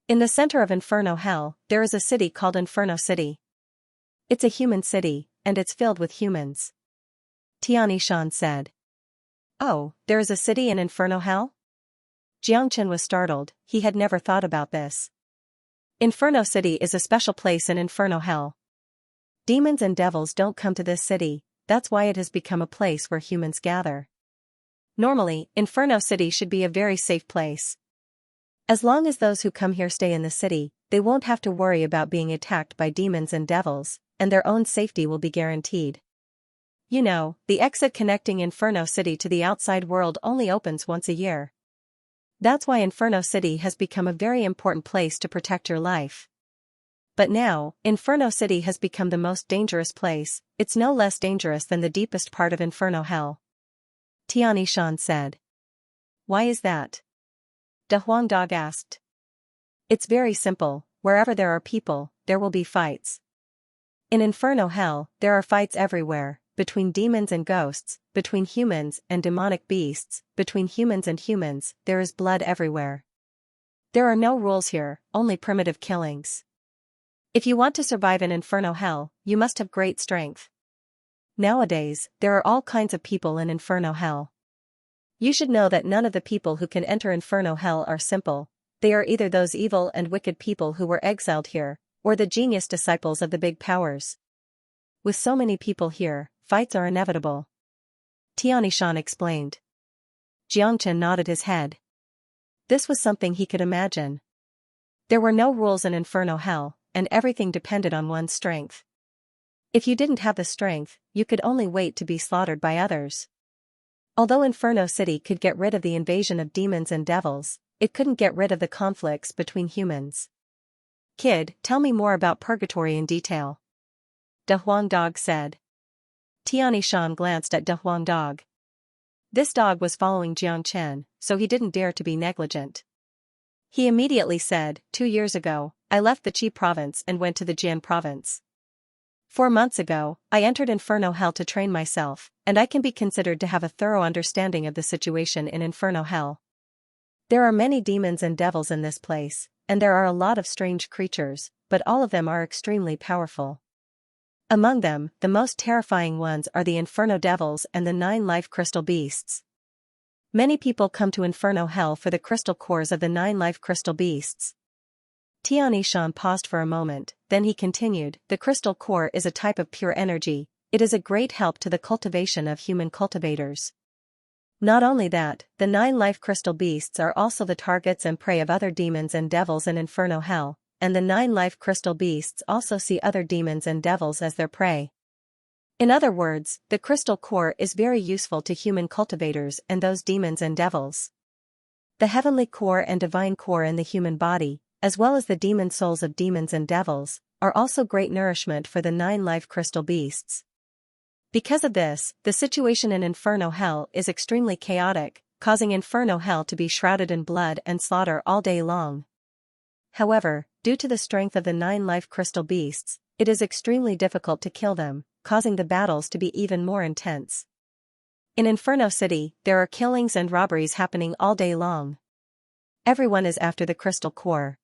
In the center of Inferno Hell, there is a city called Inferno City. It's a human city, and it's filled with humans. Xianxia said. Oh, there is a city in Inferno Hell? Xianxia was startled, he had never thought about this. Inferno City is a special place in Inferno Hell. Demons and devils don't come to this city, that's why it has become a place where humans gather. Normally, Inferno City should be a very safe place. As long as those who come here stay in the city, they won't have to worry about being attacked by demons and devils, and their own safety will be guaranteed. You know, the exit connecting Inferno City to the outside world only opens once a year. That's why Inferno City has become a very important place to protect your life. But now, Inferno City has become the most dangerous place. It's no less dangerous than the deepest part of Inferno Hell. Xianxia said. Why is that? De Huangdog asked. It's very simple, wherever there are people, there will be fights. In Inferno Hell, there are fights everywhere, between demons and ghosts, between humans and demonic beasts, between humans and humans, there is blood everywhere. There are no rules here, only primitive killings. If you want to survive in Inferno Hell, you must have great strength. Nowadays, there are all kinds of people in Inferno Hell. You should know that none of the people who can enter Inferno Hell are simple. They are either those evil and wicked people who were exiled here, or the genius disciples of the big powers. With so many people here, fights are inevitable. Xianxia explained. Xianxia nodded his head. This was something he could imagine. There were no rules in Inferno Hell, and everything depended on one's strength. If you didn't have the strength, you could only wait to be slaughtered by others. Although Inferno City could get rid of the invasion of demons and devils, it couldn't get rid of the conflicts between humans. Kid, tell me more about Purgatory in detail. De Huangdog said. Xianxia glanced at De Huangdog. This dog was following Xianxia, so he didn't dare to be negligent. He immediately said, 2 years ago, I left the Qi province and went to the Jian province. 4 months ago, I entered Inferno Hell to train myself, and I can be considered to have a thorough understanding of the situation in Inferno Hell. There are many demons and devils in this place, and there are a lot of strange creatures, but all of them are extremely powerful. Among them, the most terrifying ones are the Inferno Devils and the 9 life crystal beasts. Many people come to Inferno Hell for the crystal cores of the 9 life crystal beasts. Xianxia paused for a moment, then he continued, the crystal core is a type of pure energy, it is a great help to the cultivation of human cultivators. Not only that, the 9 life crystal beasts are also the targets and prey of other demons and devils in Inferno Hell, and the 9 life crystal beasts also see other demons and devils as their prey. In other words, the crystal core is very useful to human cultivators and those demons and devils. The heavenly core and divine core in the human body, as well as the demon souls of demons and devils, are also great nourishment for the 9 life crystal beasts. Because of this, the situation in Inferno Hell is extremely chaotic, causing Inferno Hell to be shrouded in blood and slaughter all day long. However, due to the strength of the 9 life crystal beasts, it is extremely difficult to kill them, causing the battles to be even more intense. In Inferno City, there are killings and robberies happening all day long. Everyone is after the crystal core.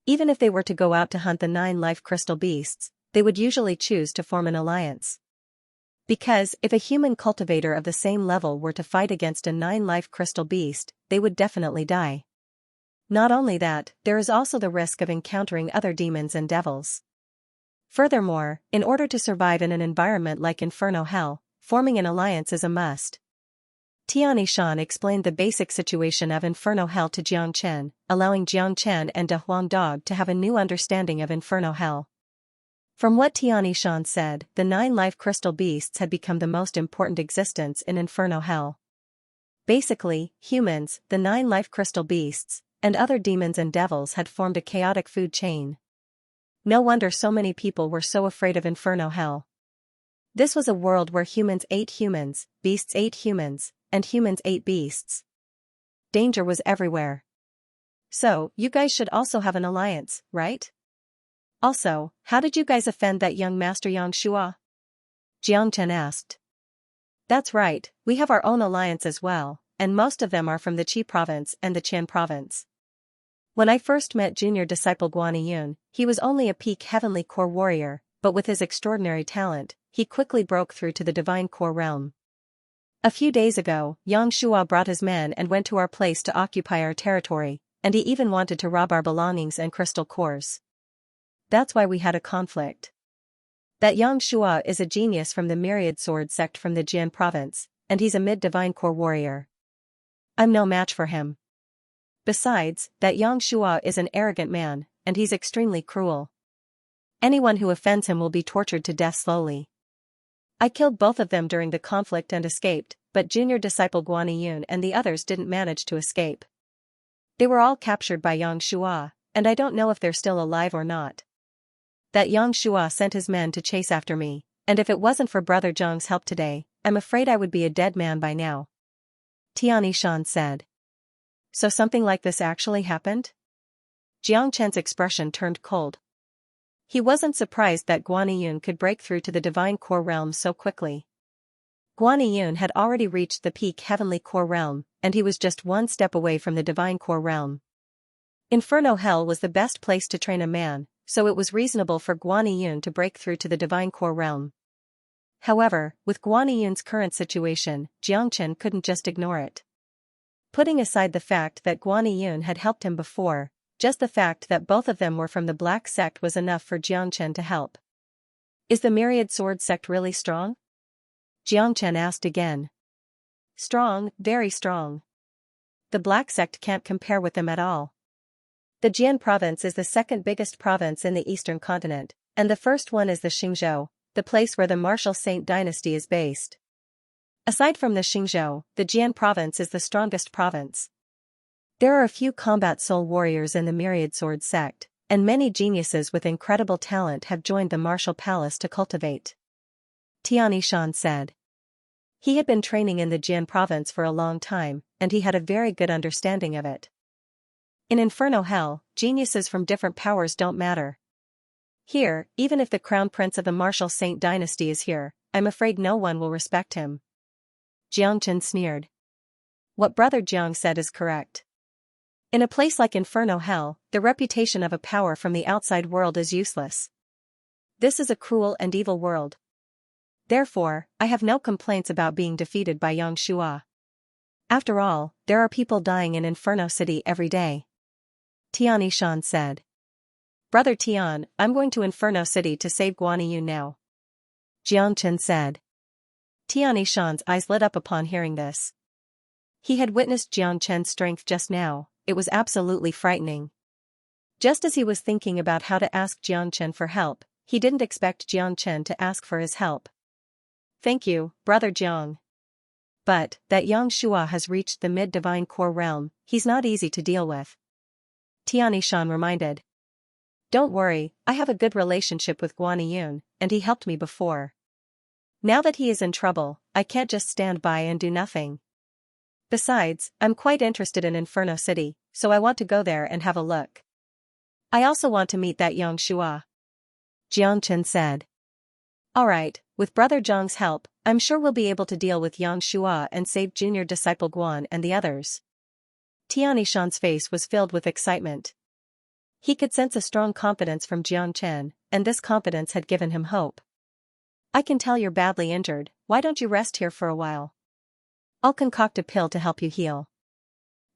Even if they were to go out to hunt the 9 life crystal beasts, they would usually choose to form an alliance. Because, if a human cultivator of the same level were to fight against a 9 life crystal beast, they would definitely die. Not only that, there is also the risk of encountering other demons and devils. Furthermore, in order to survive in an environment like Inferno Hell, forming an alliance is a must. Xianxia explained the basic situation of Inferno Hell to Xianxia, allowing Xianxia and De Huangdog to have a new understanding of Inferno Hell. From what Xianxia said, the 9 life crystal beasts had become the most important existence in Inferno Hell. Basically, humans, the 9 life crystal beasts, and other demons and devils had formed a chaotic food chain. No wonder so many people were so afraid of Inferno Hell. This was a world where humans ate humans, beasts ate humans, and humans ate beasts. Danger was everywhere. So, you guys should also have an alliance, right? Also, how did you guys offend that young master Xianxia? Xianxia asked. That's right, we have our own alliance as well, and most of them are from the Qi province and the Qian province. When I first met junior disciple Guaniyun, he was only a peak heavenly core warrior, but with his extraordinary talent, he quickly broke through to the divine core realm. A few days ago, Xianxia brought his men and went to our place to occupy our territory, and he even wanted to rob our belongings and crystal cores. That's why we had a conflict. That Xianxia is a genius from the Myriad Sword sect from the Jian province, and he's a mid-divine core warrior. I'm no match for him. Besides, that Xianxia is an arrogant man, and he's extremely cruel. Anyone who offends him will be tortured to death slowly. I killed both of them during the conflict and escaped, but junior disciple Guaniyun and the others didn't manage to escape. They were all captured by Xianxia, and I don't know if they're still alive or not. That Xianxia sent his men to chase after me, and if it wasn't for Brother Zhang's help today, I'm afraid I would be a dead man by now. Xianxia said. So something like this actually happened? Jiang Chen's expression turned cold. He wasn't surprised that Guaniyun could break through to the divine core realm so quickly. Guaniyun had already reached the peak heavenly core realm, and he was just one step away from the divine core realm. Inferno Hell was the best place to train a man, so it was reasonable for Guaniyun to break through to the divine core realm. However, with Guaniyun's current situation, Jiangchen couldn't just ignore it. Putting aside the fact that Guaniyun had helped him before, just the fact that both of them were from the Black Sect was enough for Jiangchen to help. Is the Myriad Sword sect really strong? Jiangchen asked again. Strong, very strong. The Black Sect can't compare with them at all. The Jian province is the second biggest province in the eastern continent, and the first one is the Xingzhou, the place where the martial saint dynasty is based. Aside from the Xingzhou, the Jian province is the strongest province. There are a few combat soul warriors in the Myriad Sword sect, and many geniuses with incredible talent have joined the martial palace to cultivate. Tianixan said. He had been training in the Jian province for a long time, and he had a very good understanding of it. In Inferno Hell, geniuses from different powers don't matter. Here, even if the crown prince of the martial saint dynasty is here, I'm afraid no one will respect him. Jiangchen sneered. What Brother Jiang said is correct. In a place like Inferno Hell, the reputation of a power from the outside world is useless. This is a cruel and evil world. Therefore, I have no complaints about being defeated by Xianxia. After all, there are people dying in Inferno City every day. Tianixan said. Brother Tian, I'm going to Inferno City to save Guaniyun now. Jiangchen said. Tianixan's eyes lit up upon hearing this. He had witnessed Jiangchen's strength just now, it was absolutely frightening. Just as he was thinking about how to ask Jiangchen for help, he didn't expect Jiangchen to ask for his help. Thank you, Brother Jiang. But, that Xianxia has reached the mid-divine core realm, he's not easy to deal with. Tianixan reminded. Don't worry, I have a good relationship with Guaniyun, and he helped me before. Now that he is in trouble, I can't just stand by and do nothing. Besides, I'm quite interested in Inferno City, so I want to go there and have a look. I also want to meet that Xianxia. Jiangchen said. Alright, with Brother Zhang's help, I'm sure we'll be able to deal with Xianxia and save junior disciple Guan and the others. Tianixan's face was filled with excitement. He could sense a strong confidence from Jiangchen, and this confidence had given him hope. I can tell you're badly injured, why don't you rest here for a while? I'll concoct a pill to help you heal.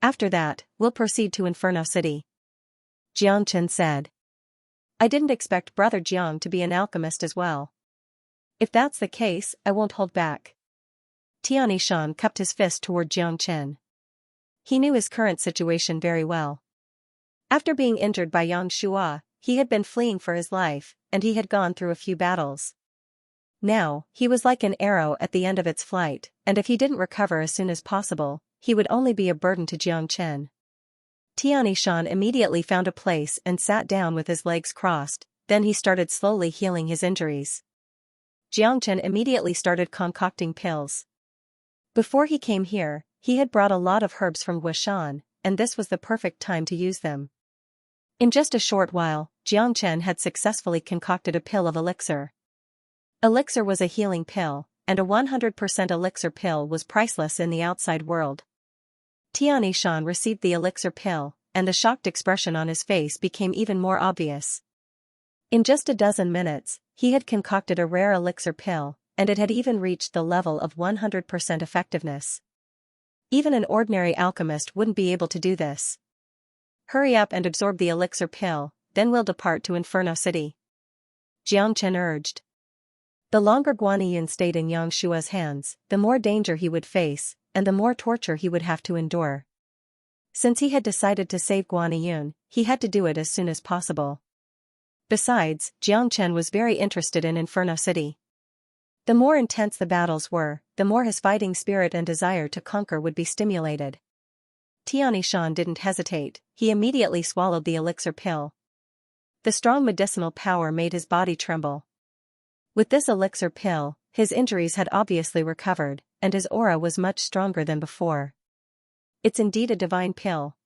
After that, we'll proceed to Inferno City. Jiangchen said. I didn't expect Brother Jiang to be an alchemist as well. If that's the case, I won't hold back. Tianixan cupped his fist toward Jiangchen. He knew his current situation very well. After being injured by Xianxia, he had been fleeing for his life, and he had gone through a few battles. Now, he was like an arrow at the end of its flight, and if he didn't recover as soon as possible, he would only be a burden to Jiangchen. Tianixan immediately found a place and sat down with his legs crossed, then he started slowly healing his injuries. Jiangchen immediately started concocting pills. Before he came here, he had brought a lot of herbs from Guishan, and this was the perfect time to use them. In just a short while, Jiangchen had successfully concocted a pill of elixir. Elixir was a healing pill, and a 100% elixir pill was priceless in the outside world. Tianixan received the elixir pill, and the shocked expression on his face became even more obvious. In just a dozen minutes, he had concocted a rare elixir pill, and it had even reached the level of 100% effectiveness. Even an ordinary alchemist wouldn't be able to do this. Hurry up and absorb the elixir pill, then we'll depart to Inferno City. Jiangchen urged. The longer Guanyin stayed in Yangshua's hands, the more danger he would face, and the more torture he would have to endure. Since he had decided to save Guanyin, he had to do it as soon as possible. Besides, Jiang Chen was very interested in Inferno City. The more intense the battles were, the more his fighting spirit and desire to conquer would be stimulated. Tianishan didn't hesitate, he immediately swallowed the elixir pill. The strong medicinal power made his body tremble. With this elixir pill, his injuries had obviously recovered, and his aura was much stronger than before. It's indeed a divine pill.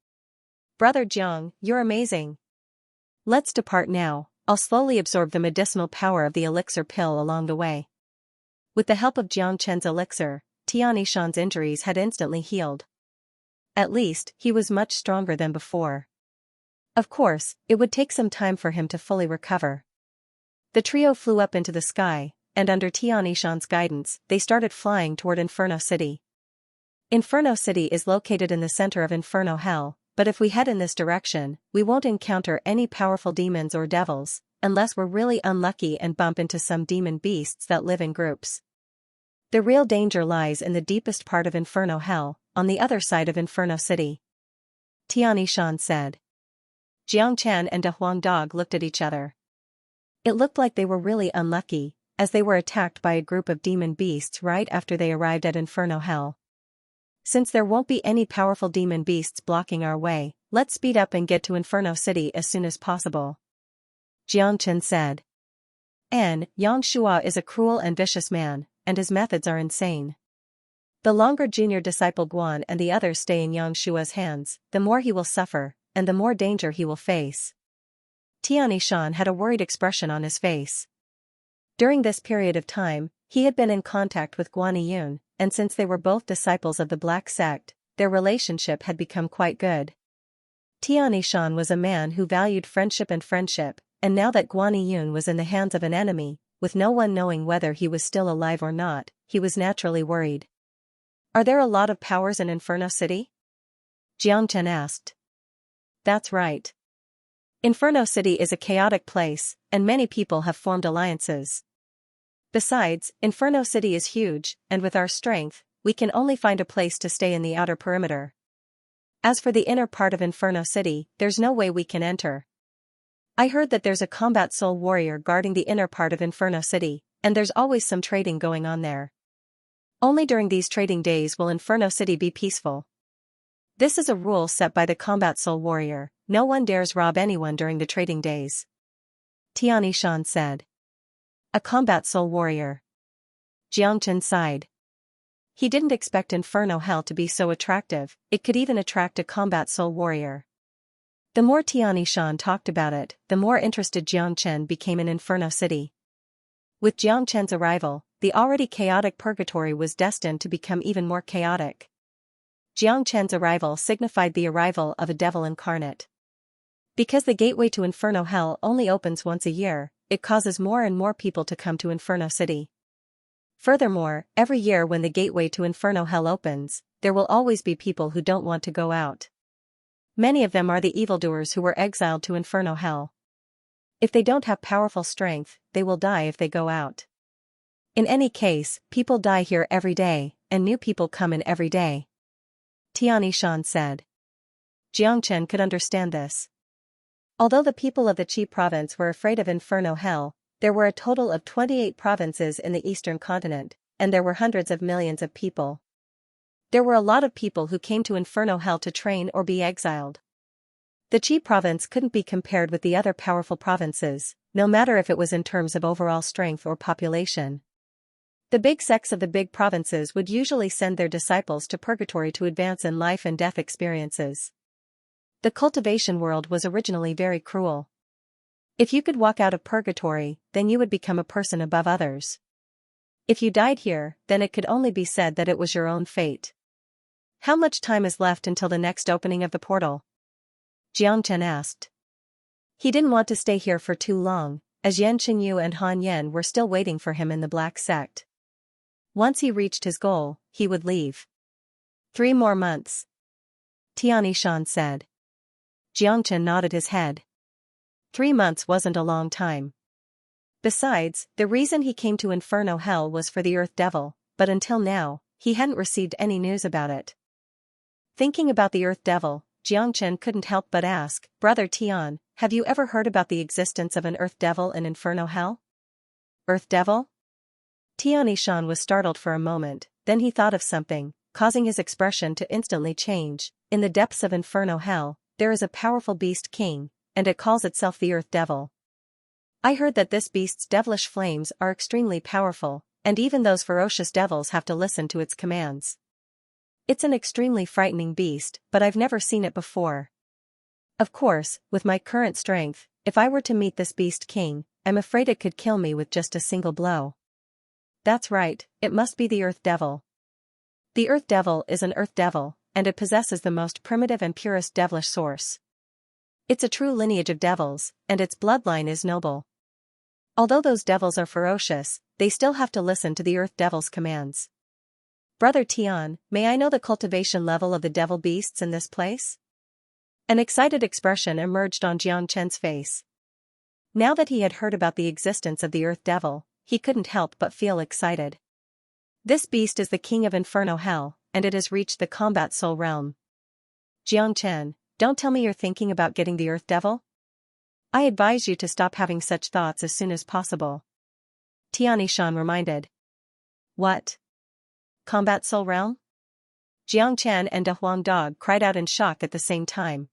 Brother Jiang, you're amazing. Let's depart now, I'll slowly absorb the medicinal power of the elixir pill along the way. With the help of Jiang Chen's elixir, Tianishan's injuries had instantly healed. At least, he was much stronger than before. Of course, it would take some time for him to fully recover. The trio flew up into the sky, and under Tianishan's guidance, they started flying toward Inferno City. Inferno City is located in the center of Inferno Hell, but if we head in this direction, we won't encounter any powerful demons or devils, unless we're really unlucky and bump into some demon beasts that live in groups. The real danger lies in the deepest part of Inferno Hell, on the other side of Inferno City. Tianishan said. Jiang Chen and De Huang Dog looked at each other. It looked like they were really unlucky, as they were attacked by a group of demon beasts right after they arrived at Inferno Hell. Since there won't be any powerful demon beasts blocking our way, let's speed up and get to Inferno City as soon as possible. Jiang Chen said. Yangshua is a cruel and vicious man, and his methods are insane. The longer junior disciple Guan and the others stay in Yangshua's hands, the more he will suffer, and the more danger he will face. Tianishan had a worried expression on his face. During this period of time, he had been in contact with Guanyin, and since they were both disciples of the Black Sect, their relationship had become quite good. Tianishan was a man who valued friendship, and now that Guanyin was in the hands of an enemy, with no one knowing whether he was still alive or not, he was naturally worried. Are there a lot of powers in Inferno City? Jiang Chen asked. That's right. Inferno City is a chaotic place, and many people have formed alliances. Besides, Inferno City is huge, and with our strength, we can only find a place to stay in the outer perimeter. As for the inner part of Inferno City, there's no way we can enter. I heard that there's a combat soul warrior guarding the inner part of Inferno City, and there's always some trading going on there. Only during these trading days will Inferno City be peaceful. This is a rule set by the combat soul warrior, no one dares rob anyone during the trading days. Tianishan said. A combat soul warrior. Jiang Chen sighed. He didn't expect Inferno Hell to be so attractive, it could even attract a combat soul warrior. The more Tianishan talked about it, the more interested Jiang Chen became in Inferno City. With Jiang Chen's arrival, the already chaotic purgatory was destined to become even more chaotic. Jiang Chen's arrival signified the arrival of a devil incarnate. Because the gateway to Inferno Hell only opens once a year, it causes more and more people to come to Inferno City. Furthermore, every year when the gateway to Inferno Hell opens, there will always be people who don't want to go out. Many of them are the evildoers who were exiled to Inferno Hell. If they don't have powerful strength, they will die if they go out. In any case, people die here every day, and new people come in every day. Tianishan said. Jiang Chen could understand this. Although the people of the Qi province were afraid of Inferno Hell, there were a total of 28 provinces in the eastern continent, and there were hundreds of millions of people. There were a lot of people who came to Inferno Hell to train or be exiled. The Qi province couldn't be compared with the other powerful provinces, no matter if it was in terms of overall strength or population. The big sects of the big provinces would usually send their disciples to purgatory to advance in life and death experiences. The cultivation world was originally very cruel. If you could walk out of purgatory, then you would become a person above others. If you died here, then it could only be said that it was your own fate. How much time is left until the next opening of the portal? Jiang Chen asked. He didn't want to stay here for too long, as Yan Qingyu and Han Yan were still waiting for him in the Black Sect. Once he reached his goal, he would leave. 3 more months. Tianishan said. Jiang Chen nodded his head. 3 months wasn't a long time. Besides, the reason he came to Inferno Hell was for the Earth Devil, but until now, he hadn't received any news about it. Thinking about the Earth Devil, Xianxia couldn't help but ask, "Brother Tian, have you ever heard about the existence of an Earth Devil in Inferno Hell?" Earth Devil? Xianxia was startled for a moment, then he thought of something, causing his expression to instantly change. In the depths of Inferno Hell, there is a powerful beast king, and it calls itself the Earth Devil. I heard that this beast's devilish flames are extremely powerful, and even those ferocious devils have to listen to its commands. It's an extremely frightening beast, but I've never seen it before. Of course, with my current strength, if I were to meet this beast king, I'm afraid it could kill me with just a single blow. That's right, it must be the Earth Devil. The Earth Devil is an Earth Devil, and it possesses the most primitive and purest devilish source. It's a true lineage of devils, and its bloodline is noble. Although those devils are ferocious, they still have to listen to the Earth Devil's commands. Brother Tian, may I know the cultivation level of the devil beasts in this place? An excited expression emerged on Xianxia's face. Now that he had heard about the existence of the Earth Devil, he couldn't help but feel excited. This beast is the king of Inferno Hell, and it has reached the combat soul realm. Xianxia, don't tell me you're thinking about getting the Earth Devil? I advise you to stop having such thoughts as soon as possible. Xianxia reminded. What? Combat soul realm? Xianxia and De Huang Dog cried out in shock at the same time.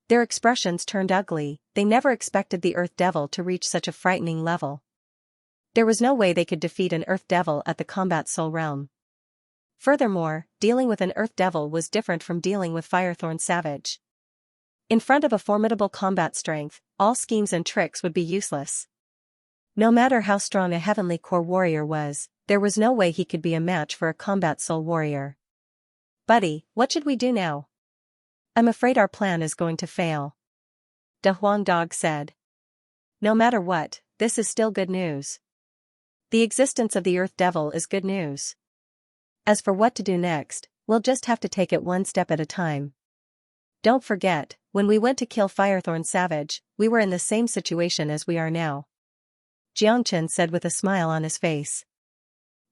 Their expressions turned ugly, they never expected the Earth Devil to reach such a frightening level. There was no way they could defeat an Earth Devil at the combat soul realm. Furthermore, dealing with an Earth Devil was different from dealing with Firethorn Savage. In front of a formidable combat strength, all schemes and tricks would be useless. No matter how strong a Heavenly Core warrior was, there was no way he could be a match for a combat soul warrior. Buddy, what should we do now? I'm afraid our plan is going to fail. De Huang Dog said. No matter what, this is still good news. The existence of the Earth Devil is good news. As for what to do next, we'll just have to take it one step at a time. Don't forget, when we went to kill Firethorn Savage, we were in the same situation as we are now. Xianxia said with a smile on his face.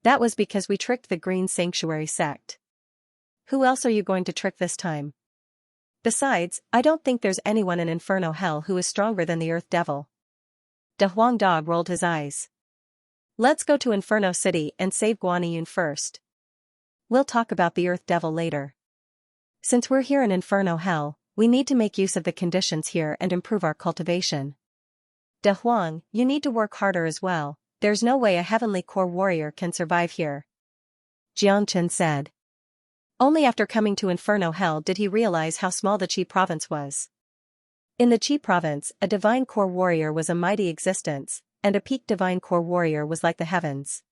That was because we tricked the Green Sanctuary sect. Who else are you going to trick this time? Besides, I don't think there's anyone in Inferno Hell who is stronger than the Earth Devil. De Huang Dog rolled his eyes. Let's go to Inferno City and save Guaniyun first. We'll talk about the Earth Devil later. Since we're here in Inferno Hell, we need to make use of the conditions here and improve our cultivation. De Huang, you need to work harder as well, there's no way a Heavenly Core warrior can survive here. Xianxia said. Only after coming to Inferno Hell did he realize how small the Qi province was. In the Qi province, a Divine Core warrior was a mighty existence, and a peak Divine Core warrior was like the heavens.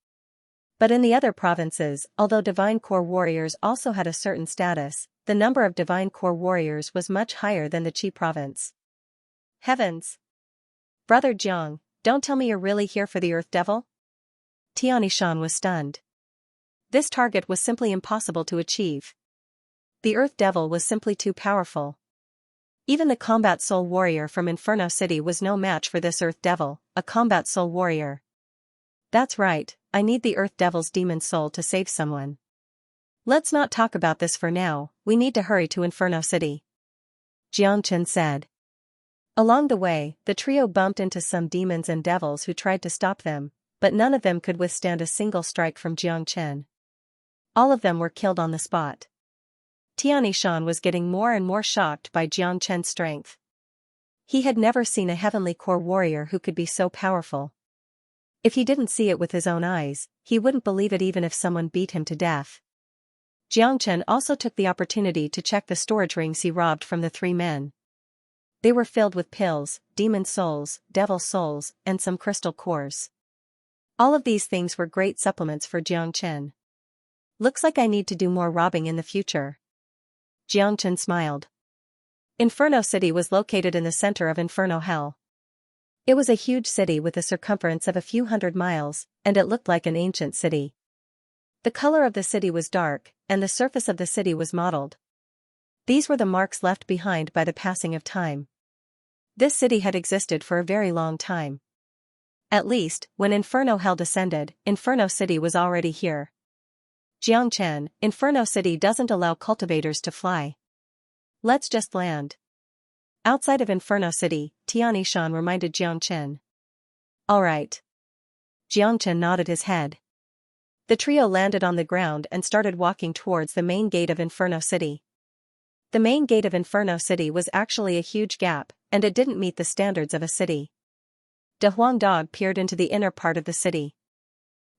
But in the other provinces, although Divine Core warriors also had a certain status, the number of Divine Core warriors was much higher than the Qi province. Heavens! Brother Jiang, don't tell me you're really here for the Earth Devil? Xianxia was stunned. This target was simply impossible to achieve. The Earth Devil was simply too powerful. Even the combat soul warrior from Inferno City was no match for this Earth Devil, a combat soul warrior. That's right, I need the Earth Devil's demon soul to save someone. Let's not talk about this for now, we need to hurry to Inferno City. Xianxia said. Along the way, the trio bumped into some demons and devils who tried to stop them, but none of them could withstand a single strike from Xianxia. All of them were killed on the spot. Xianxia was getting more and more shocked by Xianxia's strength. He had never seen a Heavenly Core warrior who could be so powerful. If he didn't see it with his own eyes, he wouldn't believe it even if someone beat him to death. Xianxia also took the opportunity to check the storage rings he robbed from the three men. They were filled with pills, demon souls, devil souls, and some crystal cores. All of these things were great supplements for Xianxia. Looks like I need to do more robbing in the future. Xianxia smiled. Inferno City was located in the center of Inferno Hell. It was a huge city with a circumference of a few hundred miles, and it looked like an ancient city. The color of the city was dark, and the surface of the city was mottled. These were the marks left behind by the passing of time. This city had existed for a very long time. At least, when Inferno Hell descended, Inferno City was already here. Xianxia, Inferno City doesn't allow cultivators to fly. Let's just land. Outside of Inferno City, Xianxia reminded Xianxia. Alright. Xianxia nodded his head. The trio landed on the ground and started walking towards the main gate of Inferno City. The main gate of Inferno City was actually a huge gap, and it didn't meet the standards of a city. De Huang Dog peered into the inner part of the city.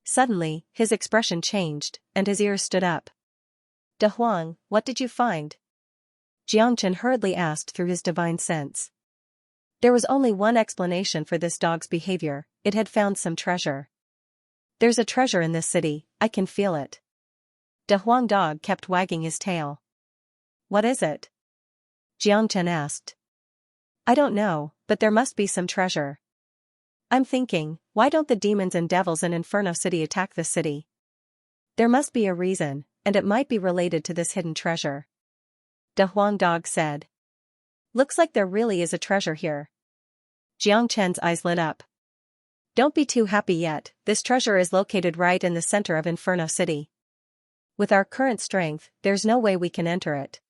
Suddenly, his expression changed, and his ears stood up. De Huang, what did you find? Xianxia hurriedly asked through his divine sense. There was only one explanation for this dog's behavior: it had found some treasure. There's a treasure in this city, I can feel it. De Huang Dog kept wagging his tail. What is it? Xianxia asked. I don't know, but there must be some treasure. I'm thinking, why don't the demons and devils in Inferno City attack this city? There must be a reason, and it might be related to this hidden treasure. De Huang Dog said. Looks like there really is a treasure here. Xianxia's eyes lit up. Don't be too happy yet, this treasure is located right in the center of Inferno City. With our current strength, there's no way we can enter it.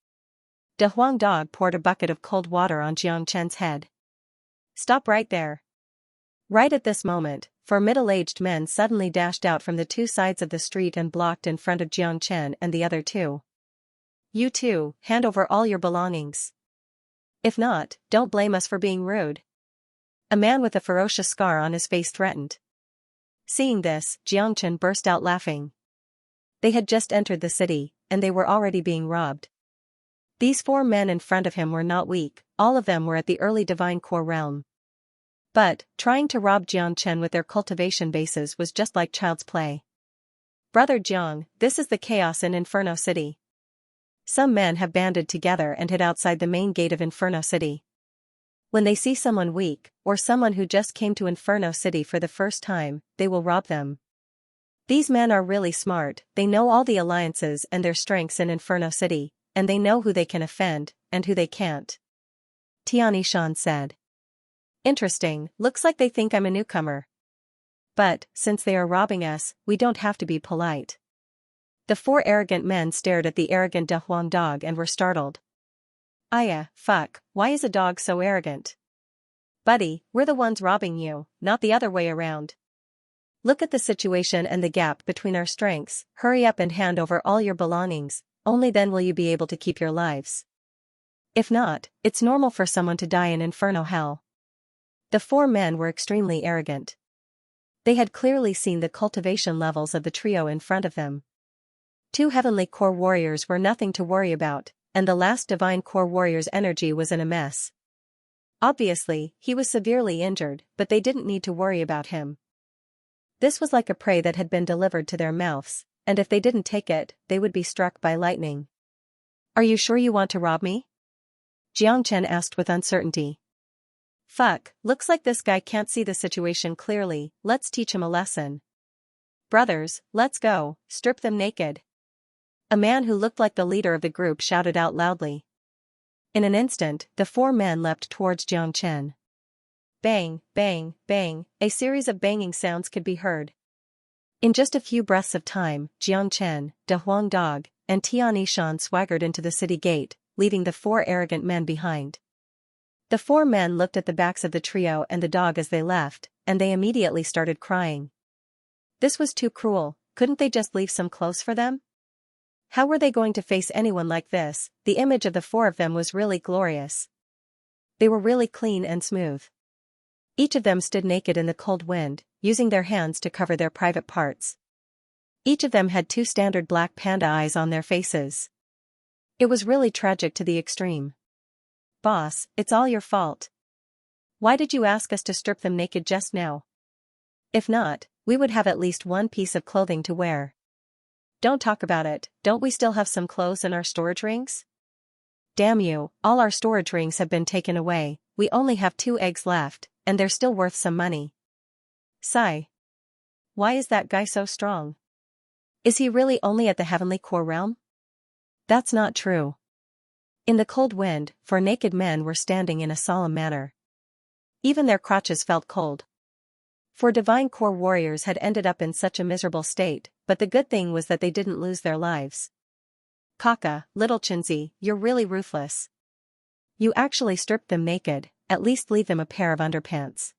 De Huang Dog poured a bucket of cold water on Xianxia's head. Stop right there. Right at this moment, four middle-aged men suddenly dashed out from the two sides of the street and blocked in front of Xianxia and the other two. You two, hand over all your belongings. If not, don't blame us for being rude. A man with a ferocious scar on his face threatened. Seeing this, Xianxia burst out laughing. They had just entered the city, and they were already being robbed. These four men in front of him were not weak, all of them were at the early divine core realm. But, trying to rob Xianxia with their cultivation bases was just like child's play. Brother Jiang, this is the chaos in Inferno City. Some men have banded together and hid outside the main gate of Inferno City. When they see someone weak, or someone who just came to Inferno City for the first time, they will rob them. These men are really smart, they know all the alliances and their strengths in Inferno City, and they know who they can offend, and who they can't. Xianxia said. Interesting, looks like they think I'm a newcomer. But, since they are robbing us, we don't have to be polite. The four arrogant men stared at the arrogant De Huang Dog and were startled. Fuck, why is a dog so arrogant? Buddy, we're the ones robbing you, not the other way around. Look at the situation and the gap between our strengths, hurry up and hand over all your belongings, only then will you be able to keep your lives. If not, it's normal for someone to die in Inferno Hell. The four men were extremely arrogant. They had clearly seen the cultivation levels of the trio in front of them. Two heavenly core warriors were nothing to worry about, and the last divine core warrior's energy was in a mess. Obviously, he was severely injured, but they didn't need to worry about him. This was like a prey that had been delivered to their mouths, and if they didn't take it, they would be struck by lightning. Are you sure you want to rob me? Xianxia asked with uncertainty. Fuck, looks like this guy can't see the situation clearly, let's teach him a lesson. Brothers, let's go, strip them naked. A man who looked like the leader of the group shouted out loudly. In an instant, the four men leapt towards Xianxia. Bang, bang, bang, a series of banging sounds could be heard. In just a few breaths of time, Xianxia, De Huang Dog, and Xianxia swaggered into the city gate, leaving the four arrogant men behind. The four men looked at the backs of the trio and the dog as they left, and they immediately started crying. This was too cruel, couldn't they just leave some clothes for them? How were they going to face anyone like this? The image of the four of them was really glorious. They were really clean and smooth. Each of them stood naked in the cold wind, using their hands to cover their private parts. Each of them had two standard black panda eyes on their faces. It was really tragic to the extreme. Boss, it's all your fault. Why did you ask us to strip them naked just now? If not, we would have at least one piece of clothing to wear. Don't talk about it, don't we still have some clothes in our storage rings? Damn you, all our storage rings have been taken away, we only have 2 eggs left, and they're still worth some money. Sigh. Why is that guy so strong? Is he really only at the heavenly core realm? That's not true. In the cold wind, 4 naked men were standing in a solemn manner. Even their crotches felt cold. For divine core warriors had ended up in such a miserable state, but the good thing was that they didn't lose their lives. Kaka, little Chinzi, you're really ruthless. You actually stripped them naked, at least leave them a pair of underpants.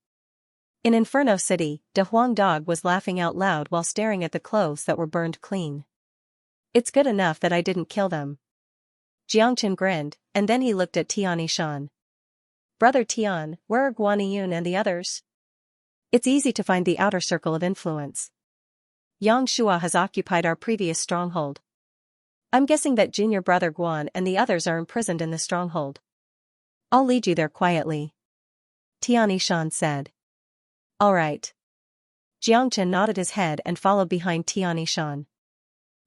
In Inferno City, De Huang Dog was laughing out loud while staring at the clothes that were burned clean. It's good enough that I didn't kill them. Jiangchen grinned, and then he looked at Tian Shan. Brother Tian, where are Guaniyun and the others? It's easy to find the outer circle of influence. Yang Shua has occupied our previous stronghold. I'm guessing that junior brother Guan and the others are imprisoned in the stronghold. I'll lead you there quietly. Tian Shan said. All right. Jiangchen nodded his head and followed behind Tian Shan.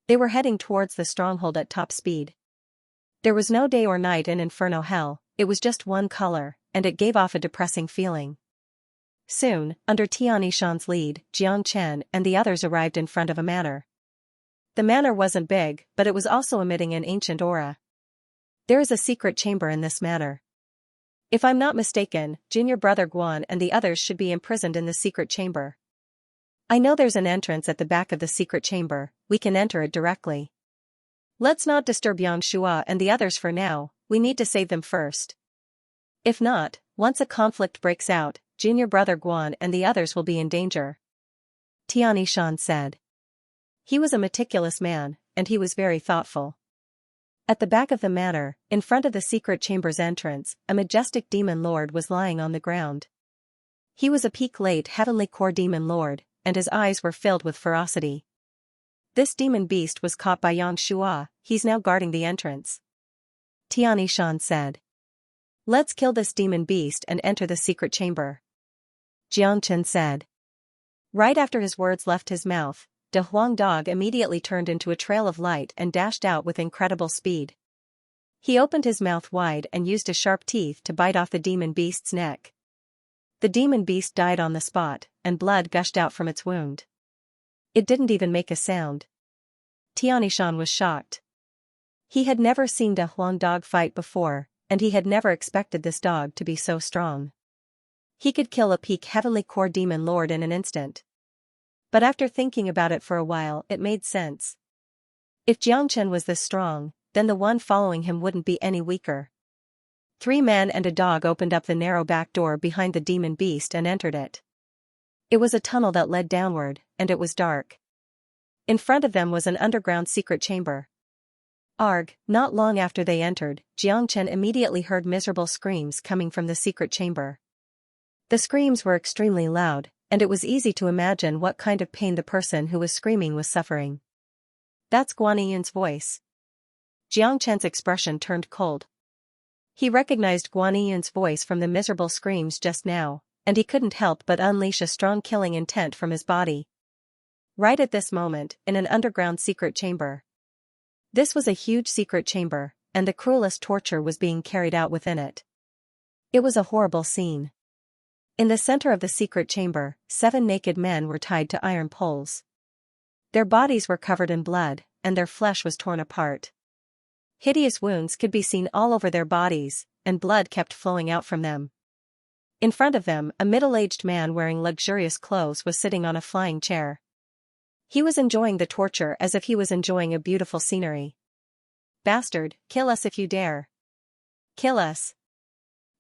They were heading towards the stronghold at top speed. There was no day or night in Inferno Hell, it was just one color, and it gave off a depressing feeling. Soon, under Tian Shan's lead, Jiang Chen and the others arrived in front of a manor. The manor wasn't big, but it was also emitting an ancient aura. There is a secret chamber in this manor. If I'm not mistaken, junior brother Guan and the others should be imprisoned in the secret chamber. I know there's an entrance at the back of the secret chamber, we can enter it directly. Let's not disturb Yang Shua and the others for now, we need to save them first. If not, once a conflict breaks out, junior brother Guan and the others will be in danger. Tian Shan said. He was a meticulous man, and he was very thoughtful. At the back of the manor, in front of the secret chamber's entrance, a majestic demon lord was lying on the ground. He was a peak late heavenly core demon lord, and his eyes were filled with ferocity. This demon beast was caught by Yang Shua, he's now guarding the entrance. Tian Shan said. Let's kill this demon beast and enter the secret chamber. Jiang Chen said. Right after his words left his mouth, De Huang Dog immediately turned into a trail of light and dashed out with incredible speed. He opened his mouth wide and used his sharp teeth to bite off the demon beast's neck. The demon beast died on the spot, and blood gushed out from its wound. It didn't even make a sound. Tian Shan was shocked. He had never seen De Huang Dog fight before, and he had never expected this dog to be so strong. He could kill a peak heavenly core demon lord in an instant. But after thinking about it for a while, it made sense. If Jiangchen was this strong, then the one following him wouldn't be any weaker. 3 men and a dog opened up the narrow back door behind the demon beast and entered it. It was a tunnel that led downward, and it was dark. In front of them was an underground secret chamber. Arg, not long after they entered, Jiangchen immediately heard miserable screams coming from the secret chamber. The screams were extremely loud, and it was easy to imagine what kind of pain the person who was screaming was suffering. That's Guaniyun's voice. Jiangchen's expression turned cold. He recognized Guaniyun's voice from the miserable screams just now, and he couldn't help but unleash a strong killing intent from his body. Right at this moment, in an underground secret chamber. This was a huge secret chamber, and the cruelest torture was being carried out within it. It was a horrible scene. In the center of the secret chamber, 7 naked men were tied to iron poles. Their bodies were covered in blood, and their flesh was torn apart. Hideous wounds could be seen all over their bodies, and blood kept flowing out from them. In front of them, a middle-aged man wearing luxurious clothes was sitting on a flying chair. He was enjoying the torture as if he was enjoying a beautiful scenery. Bastard, kill us if you dare. Kill us.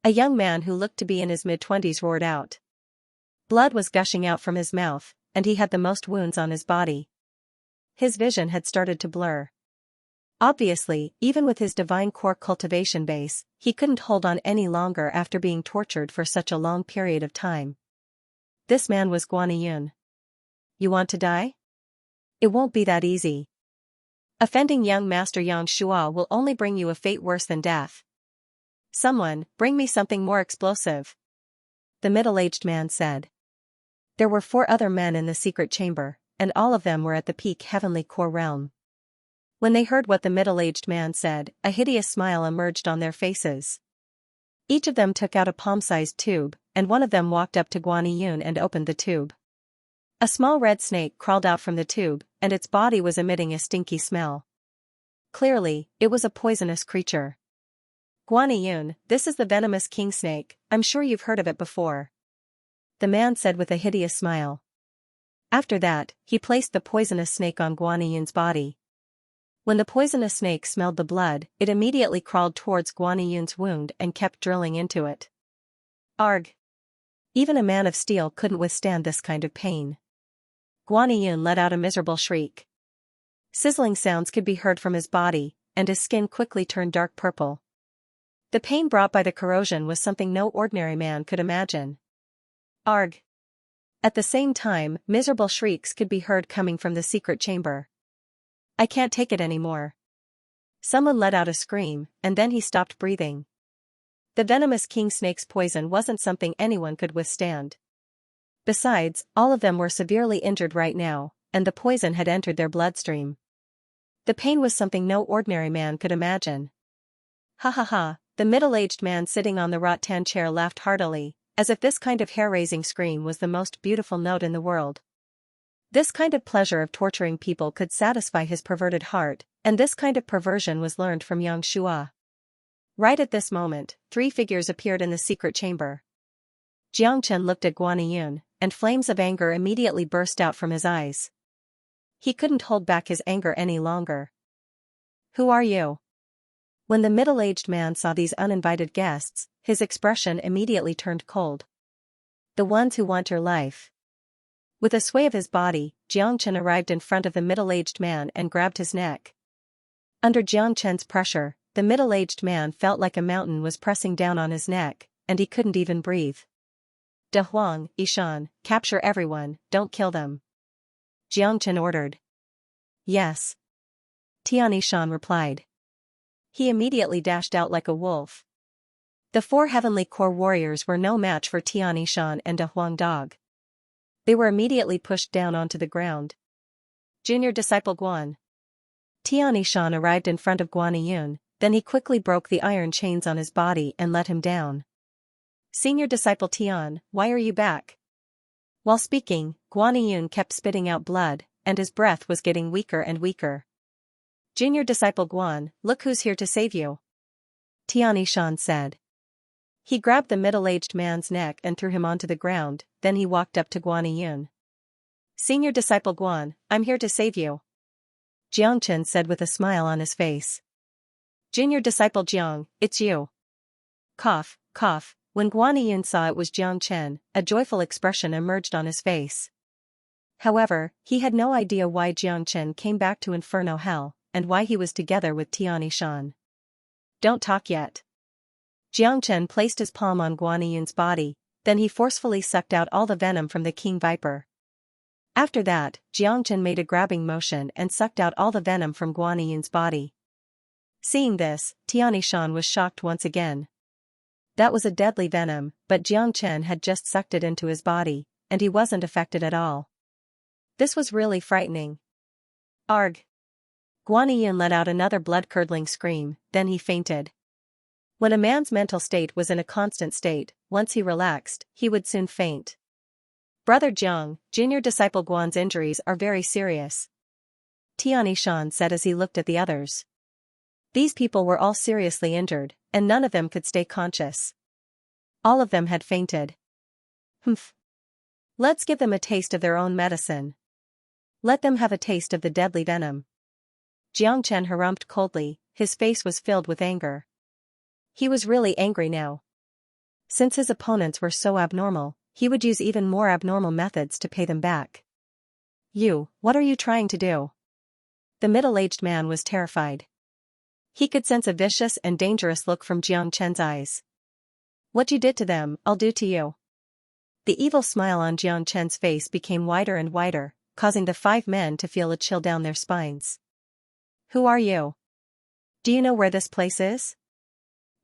A young man who looked to be in his mid-20s roared out. Blood was gushing out from his mouth, and he had the most wounds on his body. His vision had started to blur. Obviously, even with his divine core cultivation base, he couldn't hold on any longer after being tortured for such a long period of time. This man was Guaniyun. You want to die? It won't be that easy. Offending young Master Yang Shua will only bring you a fate worse than death. Someone, bring me something more explosive. The middle-aged man said. There were 4 other men in the secret chamber, and all of them were at the peak heavenly core realm. When they heard what the middle-aged man said, a hideous smile emerged on their faces. Each of them took out a palm-sized tube, and one of them walked up to Guaniyun and opened the tube. A small red snake crawled out from the tube, and its body was emitting a stinky smell. Clearly, it was a poisonous creature. Guaniyun, this is the venomous king snake, I'm sure you've heard of it before. the man said with a hideous smile. After that, he placed the poisonous snake on Guan Yun's body. When the poisonous snake smelled the blood, it immediately crawled towards Guan Yun's wound and kept drilling into it. Arg! Even a man of steel couldn't withstand this kind of pain. Guan Yun let out a miserable shriek. Sizzling sounds could be heard from his body, and his skin quickly turned dark purple. The pain brought by the corrosion was something no ordinary man could imagine. Arg! At the same time, miserable shrieks could be heard coming from the secret chamber. I can't take it anymore. Someone let out a scream, and then he stopped breathing. The venomous king snake's poison wasn't something anyone could withstand. Besides, all of them were severely injured right now, and the poison had entered their bloodstream. The pain was something no ordinary man could imagine. Ha ha ha, the middle-aged man sitting on the rattan chair laughed heartily, as if this kind of hair-raising scream was the most beautiful note in the world. This kind of pleasure of torturing people could satisfy his perverted heart, and this kind of perversion was learned from Xianxia. Right at this moment, 3 figures appeared in the secret chamber. Jiang Chen looked at Guan Yun, and flames of anger immediately burst out from his eyes. He couldn't hold back his anger any longer. Who are you? When the middle-aged man saw these uninvited guests, his expression immediately turned cold. The ones who want your life. With a sway of his body, Jiang Chen arrived in front of the middle-aged man and grabbed his neck. Under Jiang Chen's pressure, the middle-aged man felt like a mountain was pressing down on his neck, and he couldn't even breathe. De Huang, Yishan, capture everyone, don't kill them. Jiang Chen ordered. Yes. Tian Yishan replied. He immediately dashed out like a wolf. The 4 heavenly core warriors were no match for Tian Yishan and De Huang Dog. They were immediately pushed down onto the ground. Junior disciple Guan. Tian Yishan arrived in front of Guan Yun, then he quickly broke the iron chains on his body and let him down. Senior disciple Tian, why are you back? While speaking, Guan Yun kept spitting out blood, and his breath was getting weaker and weaker. Junior disciple Guan, look who's here to save you. Tian Yishan said. He grabbed the middle-aged man's neck and threw him onto the ground, then he walked up to Guan Yun. Senior disciple Guan, I'm here to save you. Jiang Chen said with a smile on his face. Junior disciple Jiang, it's you. Cough, cough, when Guan Yun saw it was Jiang Chen, a joyful expression emerged on his face. However, he had no idea why Jiang Chen came back to Inferno Hell, and why he was together with Tian Yishan. Don't talk yet. Jiang Chen placed his palm on Guan Yun's body, then he forcefully sucked out all the venom from the king viper. After that, Jiang Chen made a grabbing motion and sucked out all the venom from Guan Yun's body. Seeing this, Tian Yishan was shocked once again. That was a deadly venom, but Jiang Chen had just sucked it into his body, and he wasn't affected at all. This was really frightening. Arg! Guan Yun let out another blood-curdling scream, then he fainted. When a man's mental state was in a constant state, once he relaxed, he would soon faint. Brother Jiang, junior disciple Guan's injuries are very serious. Tian Yishan said as he looked at the others. These people were all seriously injured, and none of them could stay conscious. All of them had fainted. Humph. Let's give them a taste of their own medicine. Let them have a taste of the deadly venom. Jiang Chen harumphed coldly, his face was filled with anger. He was really angry now. Since his opponents were so abnormal, he would use even more abnormal methods to pay them back. You, what are you trying to do? The middle-aged man was terrified. He could sense a vicious and dangerous look from Jiang Chen's eyes. What you did to them, I'll do to you. The evil smile on Jiang Chen's face became wider and wider, causing the 5 men to feel a chill down their spines. Who are you? Do you know where this place is?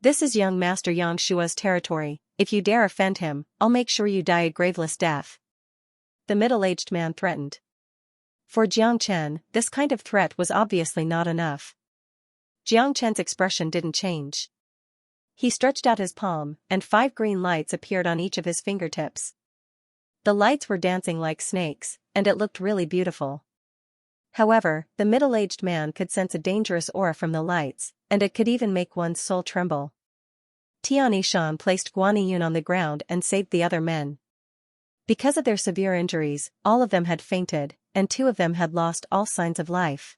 This is young Master Yangshua's territory. If you dare offend him, I'll make sure you die a graveless death. The middle-aged man threatened. For Jiang Chen, this kind of threat was obviously not enough. Jiang Chen's expression didn't change. He stretched out his palm, and 5 green lights appeared on each of his fingertips. The lights were dancing like snakes, and it looked really beautiful. However, the middle-aged man could sense a dangerous aura from the lights, and it could even make one's soul tremble. Tian Yishan placed Guan Yun on the ground and saved the other men. Because of their severe injuries, all of them had fainted, and 2 of them had lost all signs of life.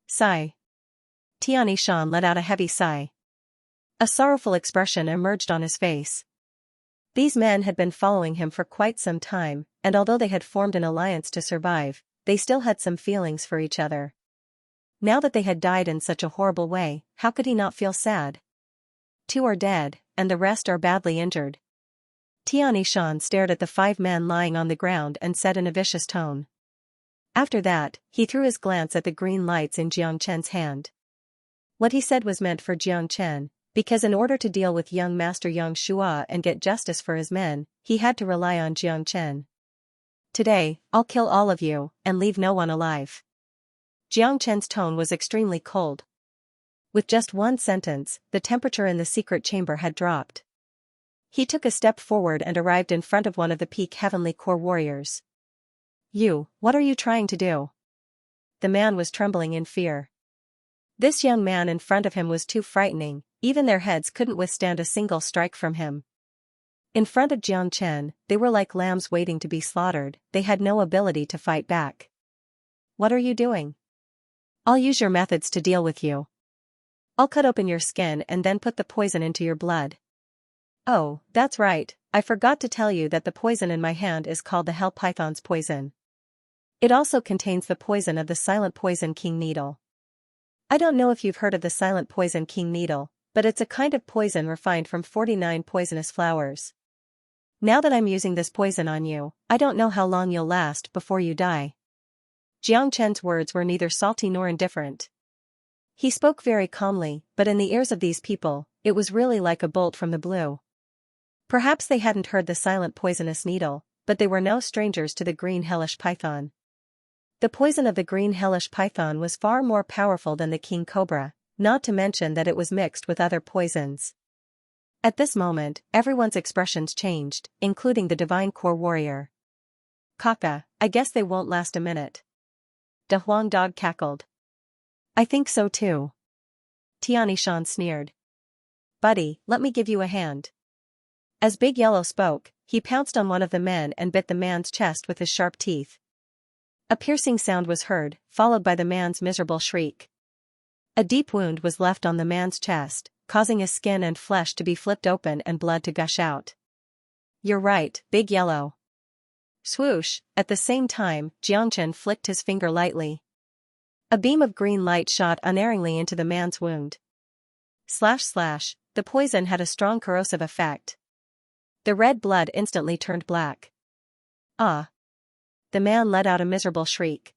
Sigh. Xianxia let out a heavy sigh. A sorrowful expression emerged on his face. These men had been following him for quite some time, and although they had formed an alliance to survive, they still had some feelings for each other. Now that they had died in such a horrible way, how could he not feel sad? 2 are dead, and the rest are badly injured. Xianxia stared at the 5 men lying on the ground and said in a vicious tone. After that, he threw his glance at the green lights in Jiangchen's hand. What he said was meant for Jiangchen, because in order to deal with young Master Xianxia and get justice for his men, he had to rely on Jiangchen. Today, I'll kill all of you, and leave no one alive. Jiangchen's tone was extremely cold. With just one sentence, the temperature in the secret chamber had dropped. He took a step forward and arrived in front of one of the peak Heavenly Core warriors. You, what are you trying to do? The man was trembling in fear. This young man in front of him was too frightening, even their heads couldn't withstand a single strike from him. In front of Jiangchen, they were like lambs waiting to be slaughtered, they had no ability to fight back. What are you doing? I'll use your methods to deal with you. I'll cut open your skin and then put the poison into your blood. Oh, that's right, I forgot to tell you that the poison in my hand is called the Hell Python's poison. It also contains the poison of the silent poison king needle. I don't know if you've heard of the silent poison king needle, but it's a kind of poison refined from 49 poisonous flowers. Now that I'm using this poison on you, I don't know how long you'll last before you die. Jiangchen's words were neither salty nor indifferent. He spoke very calmly, but in the ears of these people, it was really like a bolt from the blue. Perhaps they hadn't heard the silent poisonous needle, but they were no strangers to the green hellish python. The poison of the green hellish python was far more powerful than the king cobra, not to mention that it was mixed with other poisons. At this moment, everyone's expressions changed, including the divine core warrior. Kaka, I guess they won't last a minute. The Huang dog cackled. I think so too. Xianxia sneered. Buddy, let me give you a hand. As Big Yellow spoke, he pounced on one of the men and bit the man's chest with his sharp teeth. A piercing sound was heard, followed by the man's miserable shriek. A deep wound was left on the man's chest, causing his skin and flesh to be flipped open and blood to gush out. You're right, Big Yellow. Swoosh, at the same time, Jiangchen flicked his finger lightly. A beam of green light shot unerringly into the man's wound. Slash slash, the poison had a strong corrosive effect. The red blood instantly turned black. Ah! The man let out a miserable shriek.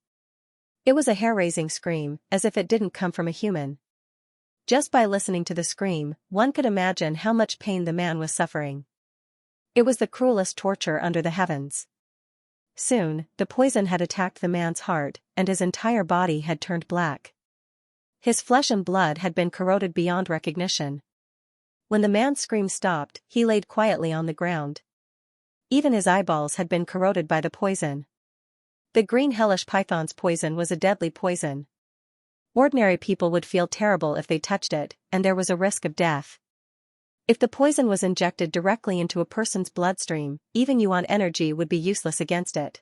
It was a hair-raising scream, as if it didn't come from a human. Just by listening to the scream, one could imagine how much pain the man was suffering. It was the cruelest torture under the heavens. Soon, the poison had attacked the man's heart, and his entire body had turned black. His flesh and blood had been corroded beyond recognition. When the man's scream stopped, he laid quietly on the ground. Even his eyeballs had been corroded by the poison. The green hellish python's poison was a deadly poison. Ordinary people would feel terrible if they touched it, and there was a risk of death. If the poison was injected directly into a person's bloodstream, even yuan energy would be useless against it.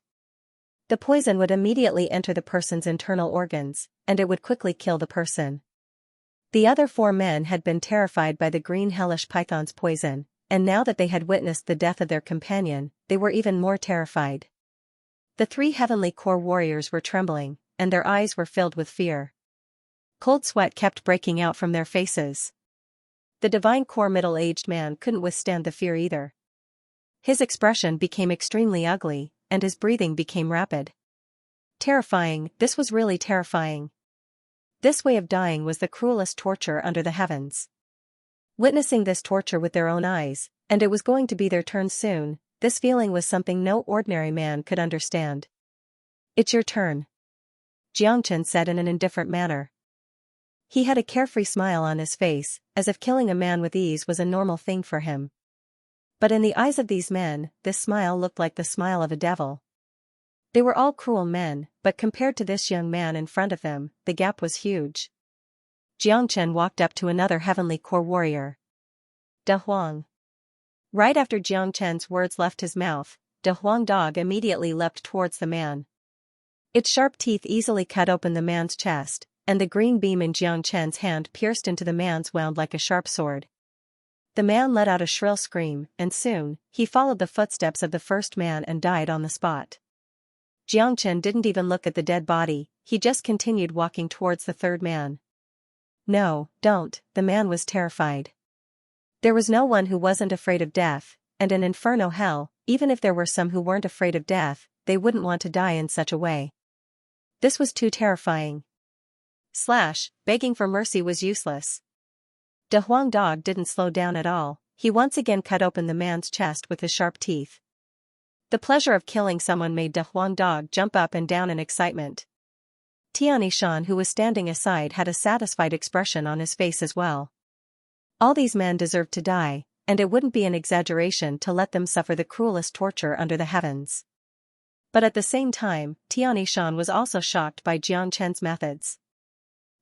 The poison would immediately enter the person's internal organs, and it would quickly kill the person. The other 4 men had been terrified by the green hellish python's poison, and now that they had witnessed the death of their companion, they were even more terrified. The 3 heavenly core warriors were trembling, and their eyes were filled with fear. Cold sweat kept breaking out from their faces. The divine core middle-aged man couldn't withstand the fear either. His expression became extremely ugly, and his breathing became rapid. Terrifying, this was really terrifying. This way of dying was the cruelest torture under the heavens. Witnessing this torture with their own eyes, and it was going to be their turn soon, this feeling was something no ordinary man could understand. It's your turn, Jiangchen said in an indifferent manner. He had a carefree smile on his face, as if killing a man with ease was a normal thing for him. But in the eyes of these men, this smile looked like the smile of a devil. They were all cruel men, but compared to this young man in front of them, the gap was huge. Jiangchen walked up to another heavenly core warrior. Da Huang. Right after Jiangchen's words left his mouth, De Huang dog immediately leapt towards the man. Its sharp teeth easily cut open the man's chest, and the green beam in Jiang Chen's hand pierced into the man's wound like a sharp sword. The man let out a shrill scream, and soon, he followed the footsteps of the first man and died on the spot. Jiang Chen didn't even look at the dead body, he just continued walking towards the third man. No, don't, the man was terrified. There was no one who wasn't afraid of death, and in Inferno Hell, even if there were some who weren't afraid of death, they wouldn't want to die in such a way. This was too terrifying. Begging for mercy was useless. De Huang dog didn't slow down at all, he once again cut open the man's chest with his sharp teeth. The pleasure of killing someone made De Huang dog jump up and down in excitement. Tianyi Shan, who was standing aside, had a satisfied expression on his face as well. All these men deserved to die, and it wouldn't be an exaggeration to let them suffer the cruelest torture under the heavens. But at the same time, Tianyi Shan was also shocked by Jiang Chen's methods.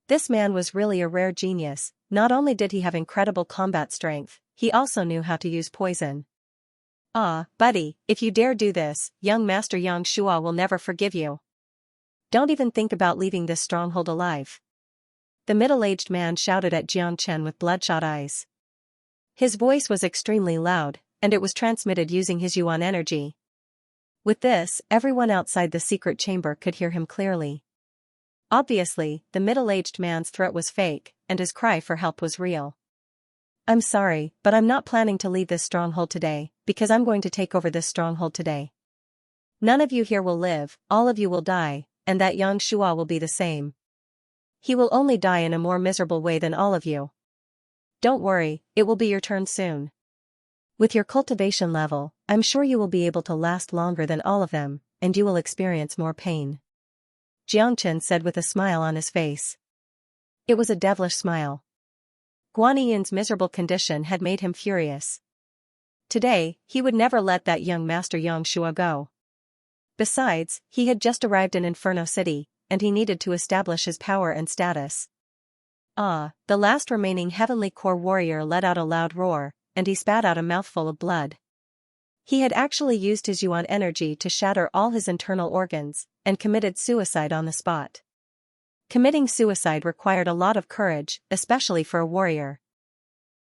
This man was really a rare genius. Not only did he have incredible combat strength, he also knew how to use poison. Ah, buddy, if you dare do this, young Master Yang Shua will never forgive you. Don't even think about leaving this stronghold alive. The middle-aged man shouted at Jiang Chen with bloodshot eyes. His voice was extremely loud, and it was transmitted using his yuan energy. With this, everyone outside the secret chamber could hear him clearly. Obviously, the middle-aged man's threat was fake, and his cry for help was real. I'm sorry, but I'm not planning to leave this stronghold today, because I'm going to take over this stronghold today. None of you here will live, all of you will die, and that Yang Shua will be the same. He will only die in a more miserable way than all of you. Don't worry, it will be your turn soon. With your cultivation level, I'm sure you will be able to last longer than all of them, and you will experience more pain. Jiang Chen said with a smile on his face. It was a devilish smile. Guaniyin's miserable condition had made him furious. Today, he would never let that young Master Yang Shua go. Besides, he had just arrived in Inferno City, and he needed to establish his power and status. Ah, the last remaining Heavenly Core warrior let out a loud roar, and he spat out a mouthful of blood. He had actually used his yuan energy to shatter all his internal organs, and committed suicide on the spot. Committing suicide required a lot of courage, especially for a warrior.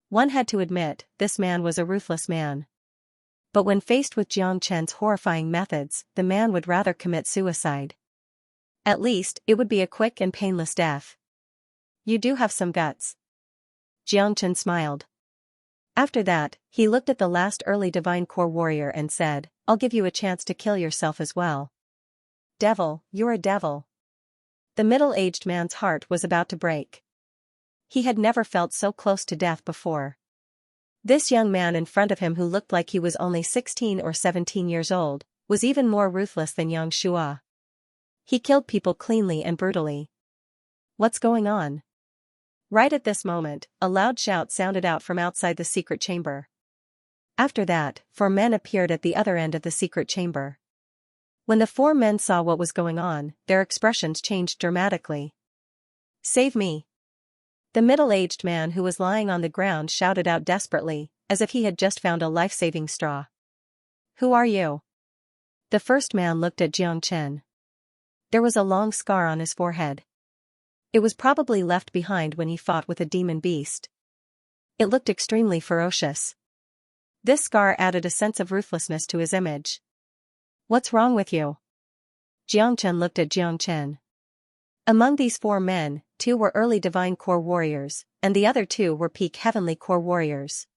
One had to admit, this man was a ruthless man. But when faced with Jiang Chen's horrifying methods, the man would rather commit suicide. At least, it would be a quick and painless death. You do have some guts. Jiang Chen smiled. After that, he looked at the last early Divine Core warrior and said, I'll give you a chance to kill yourself as well. Devil, you're a devil. The middle-aged man's heart was about to break. He had never felt so close to death before. This young man in front of him, who looked like he was only 16 or 17 years old, was even more ruthless than Yang Shua. He killed people cleanly and brutally. What's going on? Right at this moment, a loud shout sounded out from outside the secret chamber. After that, 4 men appeared at the other end of the secret chamber. When the 4 men saw what was going on, their expressions changed dramatically. Save me! The middle-aged man who was lying on the ground shouted out desperately, as if he had just found a life-saving straw. Who are you? The first man looked at Jiang Chen. There was a long scar on his forehead. It was probably left behind when he fought with a demon beast. It looked extremely ferocious. This scar added a sense of ruthlessness to his image. What's wrong with you? Jiang Chen looked at Jiang Chen. Among these 4 men, 2 were early Divine Core warriors, and the other 2 were peak Heavenly Core warriors.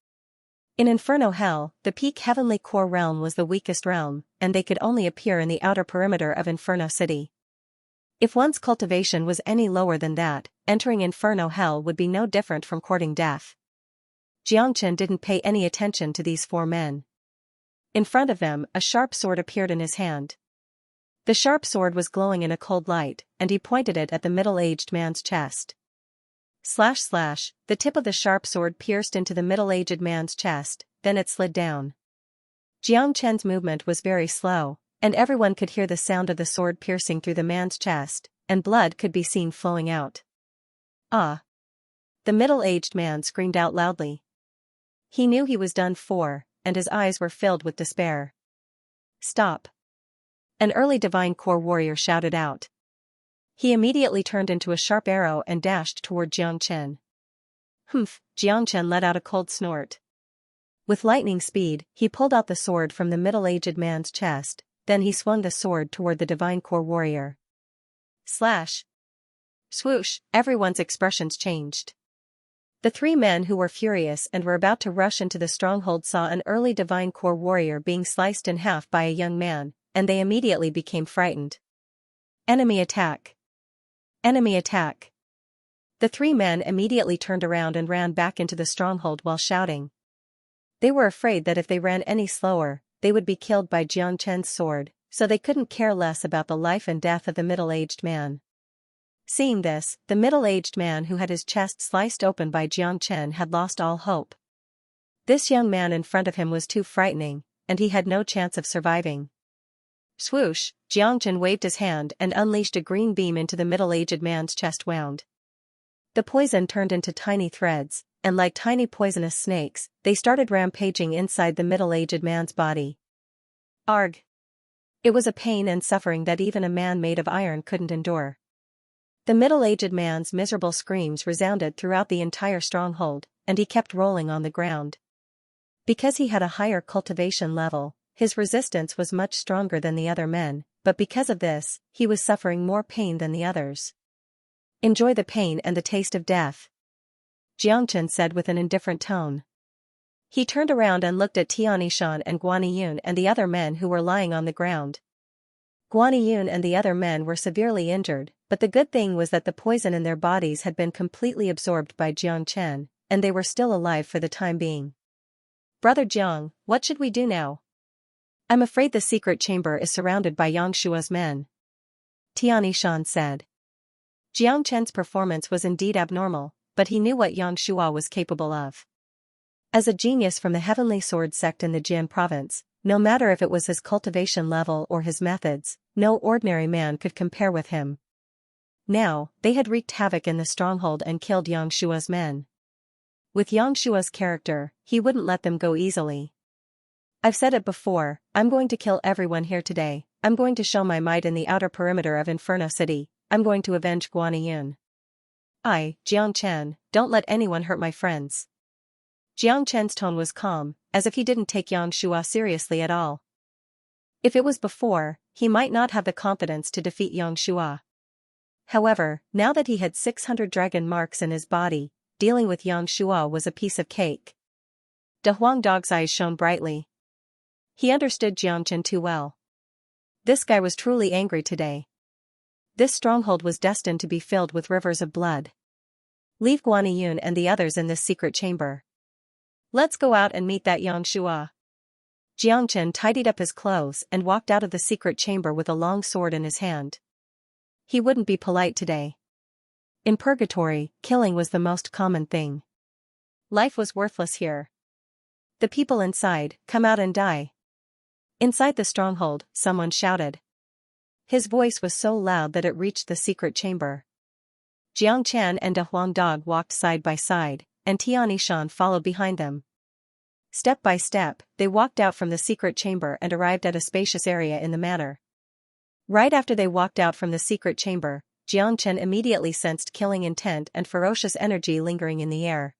In Inferno Hell, the peak Heavenly Core realm was the weakest realm, and they could only appear in the outer perimeter of Inferno City. If one's cultivation was any lower than that, entering Inferno Hell would be no different from courting death. Jiang Chen didn't pay any attention to these 4 men. In front of them, a sharp sword appeared in his hand. The sharp sword was glowing in a cold light, and he pointed it at the middle-aged man's chest. Slash slash, the tip of the sharp sword pierced into the middle-aged man's chest, then it slid down. Jiang Chen's movement was very slow, and everyone could hear the sound of the sword piercing through the man's chest, and blood could be seen flowing out. Ah! The middle-aged man screamed out loudly. He knew he was done for, and his eyes were filled with despair. Stop! An early divine core warrior shouted out. He immediately turned into a sharp arrow and dashed toward Xianxia. Humph! Xianxia let out a cold snort. With lightning speed, he pulled out the sword from the middle-aged man's chest, then he swung the sword toward the divine core warrior. Slash! Swoosh! Everyone's expressions changed. The three men who were furious and were about to rush into the stronghold saw an early divine core warrior being sliced in half by a young man, and they immediately became frightened. Enemy attack! Enemy attack! The three men immediately turned around and ran back into the stronghold while shouting. They were afraid that if they ran any slower, they would be killed by Xianxia's sword, so they couldn't care less about the life and death of the middle-aged man. Seeing this, the middle-aged man who had his chest sliced open by Xianxia had lost all hope. This young man in front of him was too frightening, and he had no chance of surviving. Swoosh! Xianxia waved his hand and unleashed a green beam into the middle-aged man's chest wound. The poison turned into tiny threads, and like tiny poisonous snakes, they started rampaging inside the middle-aged man's body. Arg! It was a pain and suffering that even a man made of iron couldn't endure. The middle-aged man's miserable screams resounded throughout the entire stronghold, and he kept rolling on the ground. Because he had a higher cultivation level, his resistance was much stronger than the other men, but because of this, he was suffering more pain than the others. Enjoy the pain and the taste of death, Xianxia said with an indifferent tone. He turned around and looked at Xianxia and Guaniyun and the other men who were lying on the ground. Guaniyun and the other men were severely injured, but the good thing was that the poison in their bodies had been completely absorbed by Xianxia, and they were still alive for the time being. Brother Jiang, what should we do now? I'm afraid the secret chamber is surrounded by Yangshua's men, Xianxia said. Xianxia's performance was indeed abnormal, but he knew what Xianxia was capable of. As a genius from the Heavenly Sword sect in the Jian province, no matter if it was his cultivation level or his methods, no ordinary man could compare with him. Now, they had wreaked havoc in the stronghold and killed Yangshua's men. With Yangshua's character, he wouldn't let them go easily. I've said it before, I'm going to kill everyone here today, I'm going to show my might in the outer perimeter of Inferno City, I'm going to avenge Guaniyun. Xianxia, don't let anyone hurt my friends. Xianxia's tone was calm, as if he didn't take Yangshua seriously at all. If it was before, he might not have the confidence to defeat Yangshua. However, now that he had 600 dragon marks in his body, dealing with Yangshua was a piece of cake. De Huang Dog's eyes shone brightly. He understood Xianxia too well. This guy was truly angry today. This stronghold was destined to be filled with rivers of blood. Leave Guaniyun and the others in this secret chamber. Let's go out and meet that Yangshua. Xianxia tidied up his clothes and walked out of the secret chamber with a long sword in his hand. He wouldn't be polite today. In purgatory, killing was the most common thing. Life was worthless here. The people inside, come out and die. Inside the stronghold, someone shouted. His voice was so loud that it reached the secret chamber. Xianxia and De Huang Dog walked side by side, and Xianxia followed behind them. Step by step, they walked out from the secret chamber and arrived at a spacious area in the manor. Right after they walked out from the secret chamber, Xianxia immediately sensed killing intent and ferocious energy lingering in the air.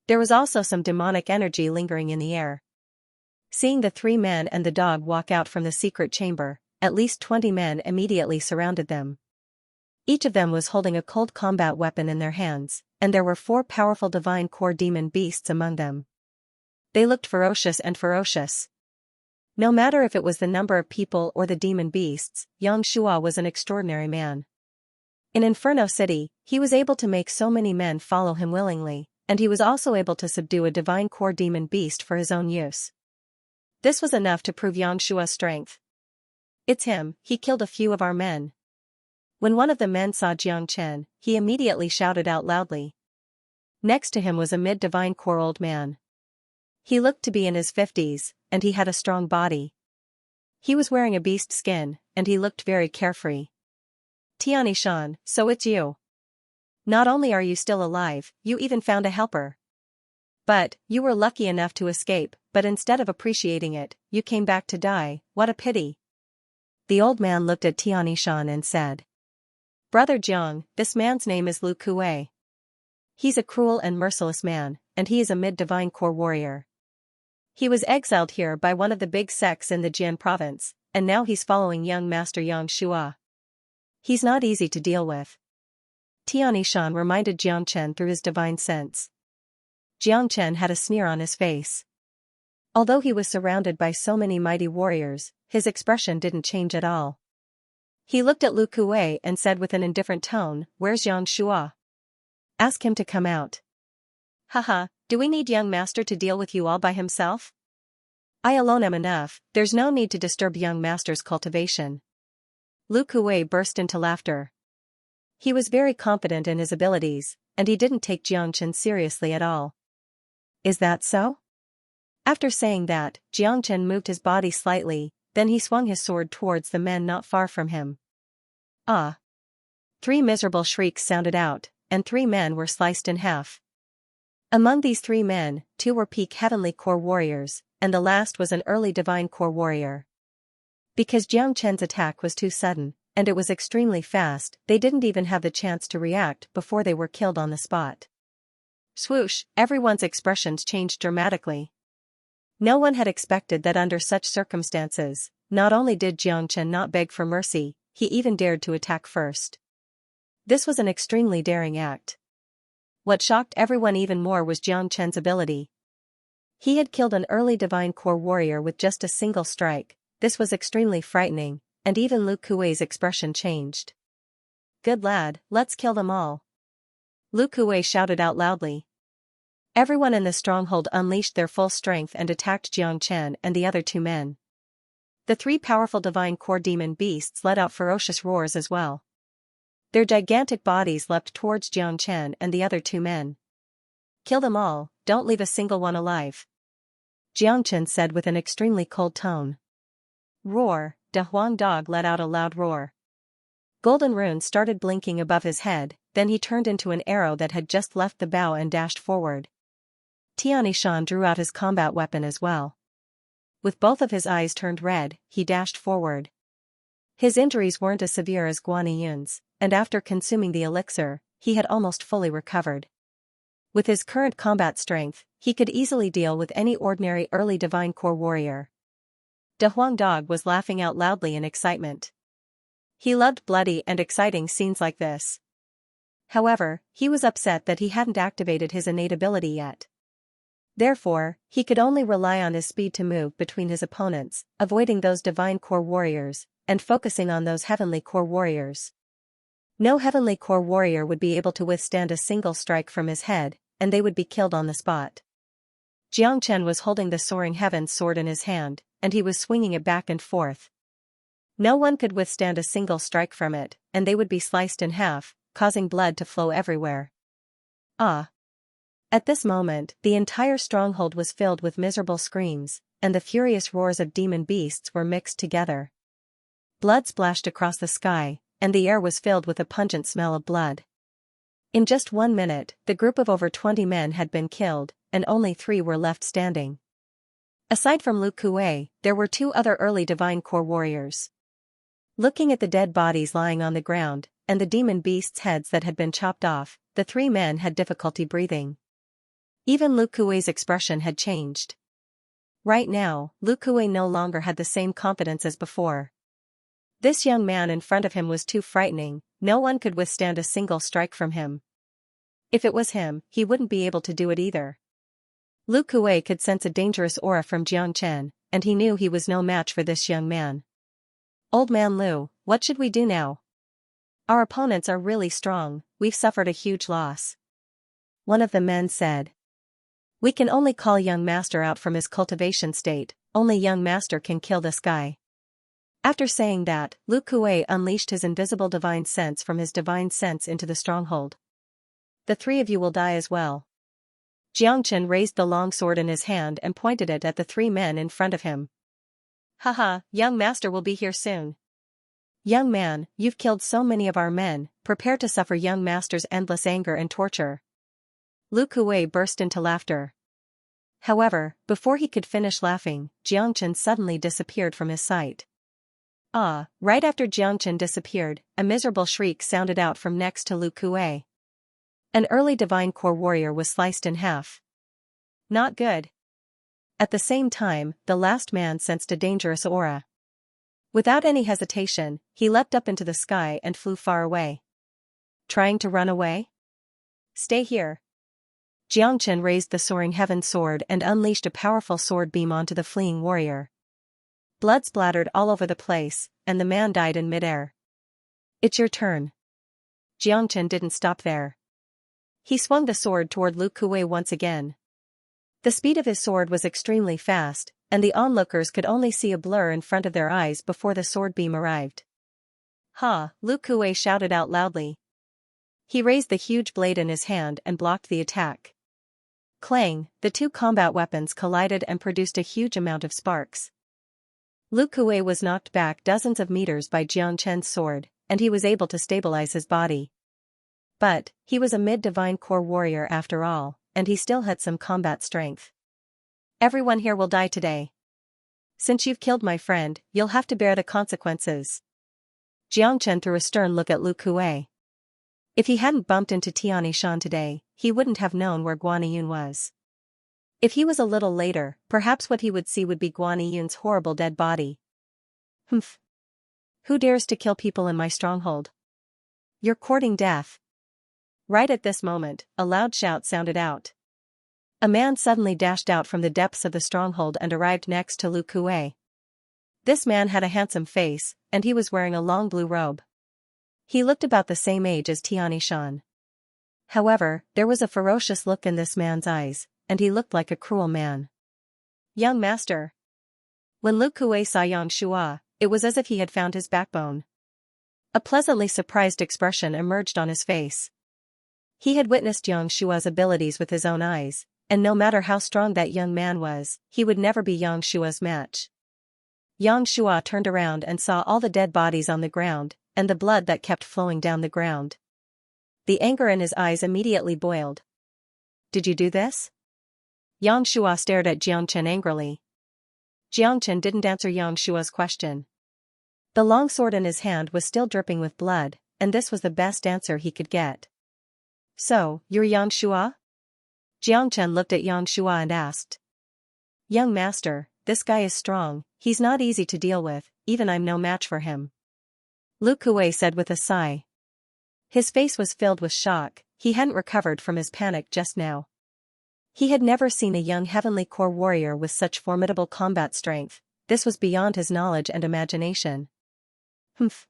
There was also some demonic energy lingering in the air. Seeing the three men and the dog walk out from the secret chamber, at least 20 men immediately surrounded them. Each of them was holding a cold combat weapon in their hands, and there were 4 powerful divine core demon beasts among them. They looked ferocious and ferocious. No matter if it was the number of people or the demon beasts, Yangshua was an extraordinary man. In Inferno City, he was able to make so many men follow him willingly, and he was also able to subdue a divine core demon beast for his own use. This was enough to prove Yangshua's strength. It's him, he killed a few of our men. When one of the men saw Xianxia, he immediately shouted out loudly. Next to him was a mid-divine core old man. He looked to be in his 50s, and he had a strong body. He was wearing a beast skin, and he looked very carefree. Xianxia, so it's you. Not only are you still alive, you even found a helper. But, you were lucky enough to escape, but instead of appreciating it, you came back to die, what a pity. The old man looked at Xianxia and said. Brother Jiang, this man's name is Lu Kuei. He's a cruel and merciless man, and he is a mid-divine core warrior. He was exiled here by one of the big sects in the Jian province, and now he's following young master Xianxia. He's not easy to deal with. Tianixan reminded Jiangchen through his divine sense. Jiangchen had a sneer on his face. Although he was surrounded by so many mighty warriors, his expression didn't change at all. He looked at Lu Kuei and said with an indifferent tone, "Where's Xianxia? Ask him to come out." Haha, do we need young master to deal with you all by himself? I alone am enough, there's no need to disturb young master's cultivation. Lu Kuei burst into laughter. He was very confident in his abilities, and he didn't take Jiangchen seriously at all. Is that so? After saying that, Jiangchen moved his body slightly, then he swung his sword towards the men not far from him. Ah! 3 miserable shrieks sounded out, and 3 men were sliced in half. Among these 3 men, 2 were peak heavenly core warriors, and the last was an early divine core warrior. Because Jiangchen's attack was too sudden, and it was extremely fast, they didn't even have the chance to react before they were killed on the spot. Swoosh, everyone's expressions changed dramatically. No one had expected that under such circumstances, not only did Jiangchen not beg for mercy, he even dared to attack first. This was an extremely daring act. What shocked everyone even more was Jiangchen's ability. He had killed an early divine core warrior with just a single strike. This was extremely frightening, and even Lu Kuei's expression changed. Good lad, let's kill them all. Lu Kuei shouted out loudly. Everyone in the stronghold unleashed their full strength and attacked Jiangchen and the other 2 men. The 3 powerful divine core demon beasts let out ferocious roars as well. Their gigantic bodies leapt towards Jiangchen and the other 2 men. Kill them all, don't leave a single one alive. Jiangchen said with an extremely cold tone. Roar, De Huang Dog let out a loud roar. Golden runes started blinking above his head, then he turned into an arrow that had just left the bow and dashed forward. Tianixan drew out his combat weapon as well. With both of his eyes turned red, he dashed forward. His injuries weren't as severe as Guaniyun's, and after consuming the elixir, he had almost fully recovered. With his current combat strength, he could easily deal with any ordinary early divine core warrior. De Huang Dog was laughing out loudly in excitement. He loved bloody and exciting scenes like this. However, he was upset that he hadn't activated his innate ability yet. Therefore, he could only rely on his speed to move between his opponents, avoiding those divine core warriors, and focusing on those heavenly core warriors. No heavenly core warrior would be able to withstand a single strike from his head, and they would be killed on the spot. Jiangchen was holding the soaring heavens sword in his hand, and he was swinging it back and forth. No one could withstand a single strike from it, and they would be sliced in half, causing blood to flow everywhere. Ah! At this moment, the entire stronghold was filled with miserable screams, and the furious roars of demon beasts were mixed together. Blood splashed across the sky, and the air was filled with a pungent smell of blood. In just 1 minute, the group of over 20 men had been killed, and only 3 were left standing. Aside from Lu Kuei, there were 2 other early divine core warriors. Looking at the dead bodies lying on the ground, and the demon beasts' heads that had been chopped off, the 3 men had difficulty breathing. Even Lu Kuei's expression had changed. Right now, Lu Kuei no longer had the same confidence as before. This young man in front of him was too frightening, no one could withstand a single strike from him. If it was him, he wouldn't be able to do it either. Lu Kuei could sense a dangerous aura from Jiangchen, and he knew he was no match for this young man. Old man Lu, what should we do now? Our opponents are really strong, we've suffered a huge loss. One of the men said. We can only call young master out from his cultivation state, only young master can kill this guy. After saying that, Lu Kuei unleashed his invisible divine sense from his divine sense into the stronghold. The 3 of you will die as well. Jiangchen raised the long sword in his hand and pointed it at the 3 men in front of him. Haha, young master will be here soon. Young man, you've killed so many of our men, prepare to suffer young master's endless anger and torture. Lu Kuei burst into laughter. However, before he could finish laughing, Xianxia suddenly disappeared from his sight. Right after Xianxia disappeared, a miserable shriek sounded out from next to Lu Kuei. An early divine core warrior was sliced in half. Not good. At the same time, the last man sensed a dangerous aura. Without any hesitation, he leapt up into the sky and flew far away. Trying to run away? Stay here. Xianxia raised the soaring heaven sword and unleashed a powerful sword beam onto the fleeing warrior. Blood splattered all over the place, and the man died in midair. It's your turn. Xianxia didn't stop there. He swung the sword toward Lu Kuei once again. The speed of his sword was extremely fast, and the onlookers could only see a blur in front of their eyes before the sword beam arrived. Ha! Lu Kuei shouted out loudly. He raised the huge blade in his hand and blocked the attack. Clang, the two combat weapons collided and produced a huge amount of sparks. Lu Kuei was knocked back dozens of meters by Xianxia's sword, and he was able to stabilize his body. But, he was a mid-divine core warrior after all, and he still had some combat strength. Everyone here will die today. Since you've killed my friend, you'll have to bear the consequences. Xianxia threw a stern look at Lu Kuei. If he hadn't bumped into Xianxia today, he wouldn't have known where Guaniyun was. If he was a little later, perhaps what he would see would be Guaniyun's horrible dead body. Humph. Who dares to kill people in my stronghold? You're courting death. Right at this moment, a loud shout sounded out. A man suddenly dashed out from the depths of the stronghold and arrived next to Lu Kuei. This man had a handsome face, and he was wearing a long blue robe. He looked about the same age as Xianxia. However, there was a ferocious look in this man's eyes, and he looked like a cruel man. Young master. When Lu Kuei saw Xianxia, it was as if he had found his backbone. A pleasantly surprised expression emerged on his face. He had witnessed Xianxia's abilities with his own eyes, and no matter how strong that young man was, he would never be Xianxia's match. Xianxia turned around and saw all the dead bodies on the ground, and the blood that kept flowing down the ground. The anger in his eyes immediately boiled. Did you do this? Xianxia stared at Xianxia angrily. Xianxia didn't answer Xianxia's question. The long sword in his hand was still dripping with blood, and this was the best answer he could get. So, you're Xianxia? Xianxia looked at Xianxia and asked. Young master, this guy is strong, he's not easy to deal with, even I'm no match for him. Lu Kuei said with a sigh. His face was filled with shock, he hadn't recovered from his panic just now. He had never seen a young heavenly core warrior with such formidable combat strength, this was beyond his knowledge and imagination. Humph.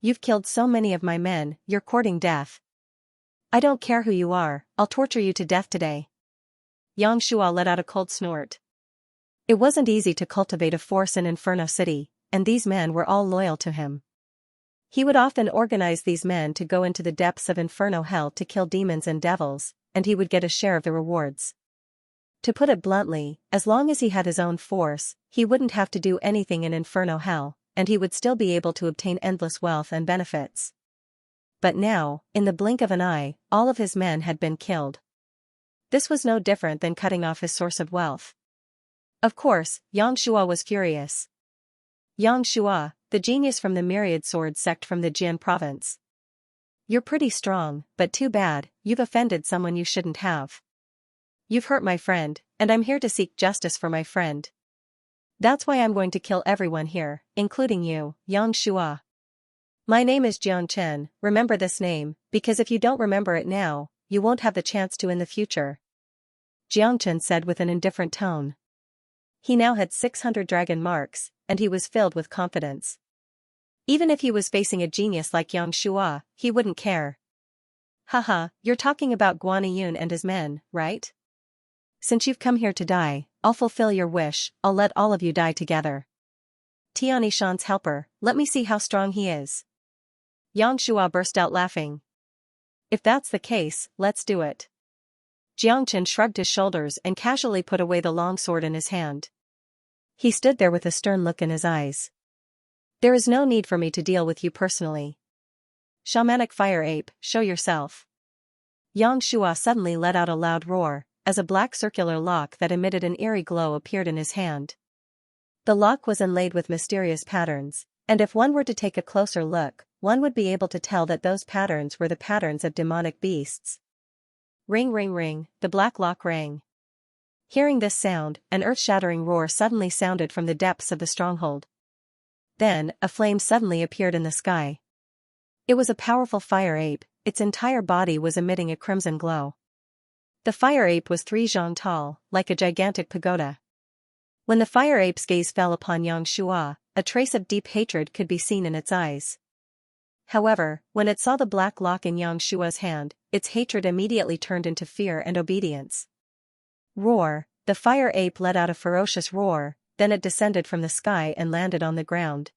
You've killed so many of my men, you're courting death. I don't care who you are, I'll torture you to death today. Xianxia let out a cold snort. It wasn't easy to cultivate a force in Inferno City, and these men were all loyal to him. He would often organize these men to go into the depths of Inferno Hell to kill demons and devils, and he would get a share of the rewards. To put it bluntly, as long as he had his own force, he wouldn't have to do anything in Inferno Hell, and he would still be able to obtain endless wealth and benefits. But now, in the blink of an eye, all of his men had been killed. This was no different than cutting off his source of wealth. Of course, Xianxia was furious. Xianxia, the genius from the Myriad Sword sect from the Jian province. You're pretty strong, but too bad, you've offended someone you shouldn't have. You've hurt my friend, and I'm here to seek justice for my friend. That's why I'm going to kill everyone here, including you, Xianxia. My name is Xianxia, remember this name, because if you don't remember it now, you won't have the chance to in the future. Xianxia said with an indifferent tone. He now had 600 dragon marks, and he was filled with confidence. Even if he was facing a genius like Xianxia, he wouldn't care. Haha, you're talking about Guaniyun and his men, right? Since you've come here to die, I'll fulfill your wish, I'll let all of you die together. Xianxia's helper, let me see how strong he is. Xianxia burst out laughing. If that's the case, let's do it. Xianxia shrugged his shoulders and casually put away the long sword in his hand. He stood there with a stern look in his eyes. There is no need for me to deal with you personally. Shamanic fire ape, show yourself. Xianxia suddenly let out a loud roar, as a black circular lock that emitted an eerie glow appeared in his hand. The lock was inlaid with mysterious patterns, and if one were to take a closer look, one would be able to tell that those patterns were the patterns of demonic beasts. Ring ring ring, the black lock rang. Hearing this sound, an earth-shattering roar suddenly sounded from the depths of the stronghold. Then, a flame suddenly appeared in the sky. It was a powerful fire ape, its entire body was emitting a crimson glow. The fire ape was 3 zhang tall, like a gigantic pagoda. When the fire ape's gaze fell upon Xianxia, a trace of deep hatred could be seen in its eyes. However, when it saw the black lock in Xianxia's hand, its hatred immediately turned into fear and obedience. Roar! The fire ape let out a ferocious roar, then it descended from the sky and landed on the ground.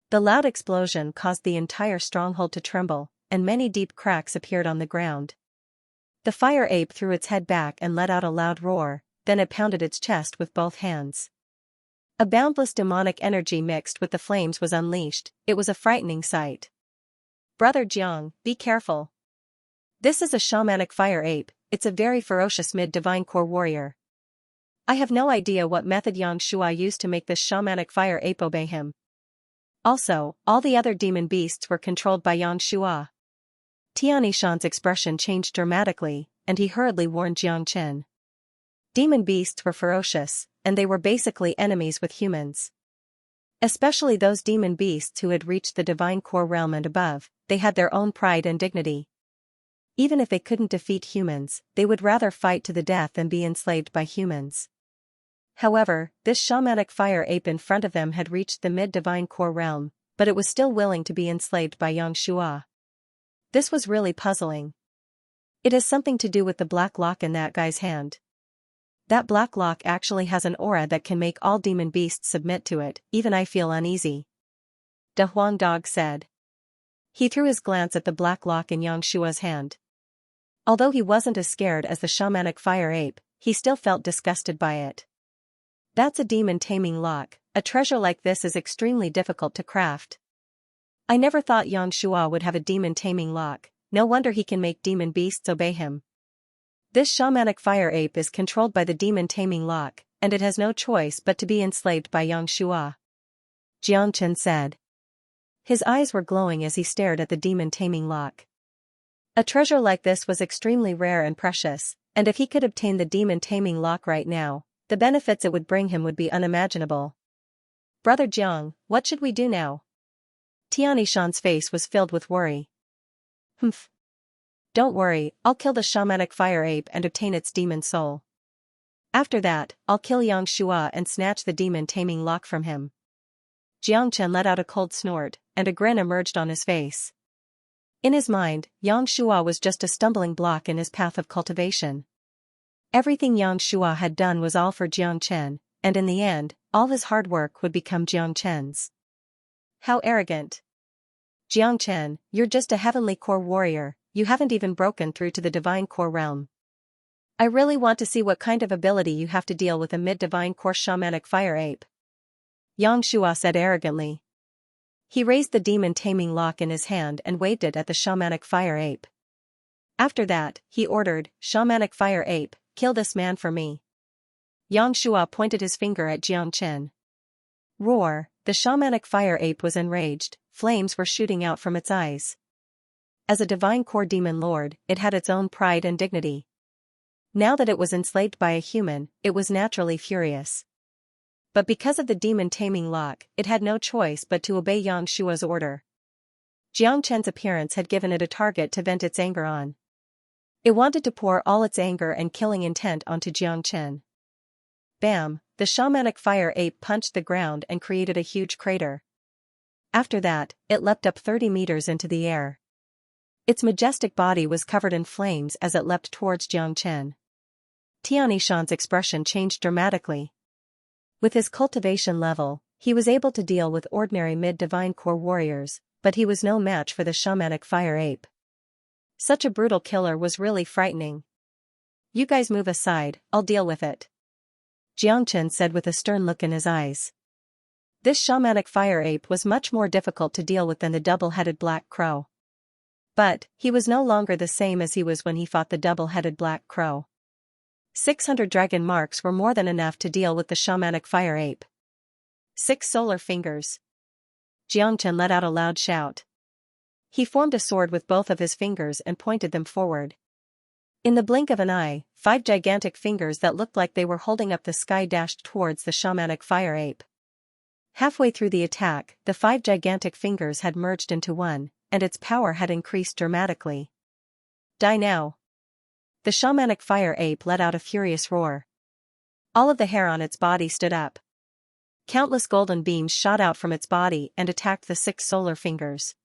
The loud explosion caused the entire stronghold to tremble, and many deep cracks appeared on the ground. The fire ape threw its head back and let out a loud roar, then it pounded its chest with both hands. A boundless demonic energy mixed with the flames was unleashed. It was a frightening sight. Brother Jiang, be careful. This is a shamanic fire ape, it's a very ferocious mid-divine core warrior. I have no idea what method Xianxia used to make this shamanic fire ape obey him. Also, all the other demon beasts were controlled by Xianxia. Tianishan's expression changed dramatically, and he hurriedly warned Jiang Chen. Demon beasts were ferocious, and they were basically enemies with humans. Especially those demon beasts who had reached the divine core realm and above, they had their own pride and dignity. Even if they couldn't defeat humans, they would rather fight to the death than be enslaved by humans. However, this shamanic fire ape in front of them had reached the mid-divine core realm, but it was still willing to be enslaved by Xianxia. This was really puzzling. It has something to do with the black lock in that guy's hand. That black lock actually has an aura that can make all demon beasts submit to it, even I feel uneasy. Da Huang Dog said. He threw his glance at the black lock in Xianxia's hand. Although he wasn't as scared as the shamanic fire ape, he still felt disgusted by it. That's a demon taming lock, a treasure like this is extremely difficult to craft. I never thought Xianxia would have a demon taming lock, no wonder he can make demon beasts obey him. This shamanic fire ape is controlled by the demon taming lock, and it has no choice but to be enslaved by Xianxia. Jiang Chen said. His eyes were glowing as he stared at the demon taming lock. A treasure like this was extremely rare and precious, and if he could obtain the demon taming lock right now, the benefits it would bring him would be unimaginable. Brother Jiang, what should we do now? Tianishan's face was filled with worry. Humph. Don't worry, I'll kill the shamanic fire ape and obtain its demon soul. After that, I'll kill Xianxia and snatch the demon taming lock from him. Jiang Chen let out a cold snort, and a grin emerged on his face. In his mind, Xianxia was just a stumbling block in his path of cultivation. Everything Xianxia had done was all for Jiang Chen, and in the end, all his hard work would become Jiang Chen's. How arrogant. Jiang Chen, you're just a heavenly core warrior, you haven't even broken through to the divine core realm. I really want to see what kind of ability you have to deal with a mid-divine core shamanic fire ape. Xianxia said arrogantly. He raised the demon taming lock in his hand and waved it at the shamanic fire ape. After that, he ordered, Shamanic fire ape, kill this man for me. Xianxia pointed his finger at Jiang Chen. Roar! The shamanic fire ape was enraged, flames were shooting out from its eyes. As a divine core demon lord, it had its own pride and dignity. Now that it was enslaved by a human, it was naturally furious. But because of the demon taming lock, it had no choice but to obey Xianxia's order. Jiang Chen's appearance had given it a target to vent its anger on. It wanted to pour all its anger and killing intent onto Jiang Chen. Bam! The shamanic fire ape punched the ground and created a huge crater. After that, it leapt up 30 meters into the air. Its majestic body was covered in flames as it leapt towards Jiang Chen. Tianishan's expression changed dramatically. With his cultivation level, he was able to deal with ordinary mid-divine core warriors, but he was no match for the shamanic fire ape. Such a brutal killer was really frightening. You guys move aside, I'll deal with it. Jiang Chen said with a stern look in his eyes. This shamanic fire ape was much more difficult to deal with than the double-headed black crow. But, he was no longer the same as he was when he fought the double-headed black crow. 600 dragon marks were more than enough to deal with the shamanic fire ape. 6 solar fingers. Xianxia let out a loud shout. He formed a sword with both of his fingers and pointed them forward. In the blink of an eye, 5 gigantic fingers that looked like they were holding up the sky dashed towards the shamanic fire ape. Halfway through the attack, the 5 gigantic fingers had merged into one, and its power had increased dramatically. Die now. The shamanic fire ape let out a furious roar. All of the hair on its body stood up. Countless golden beams shot out from its body and attacked the 6 solar fingers.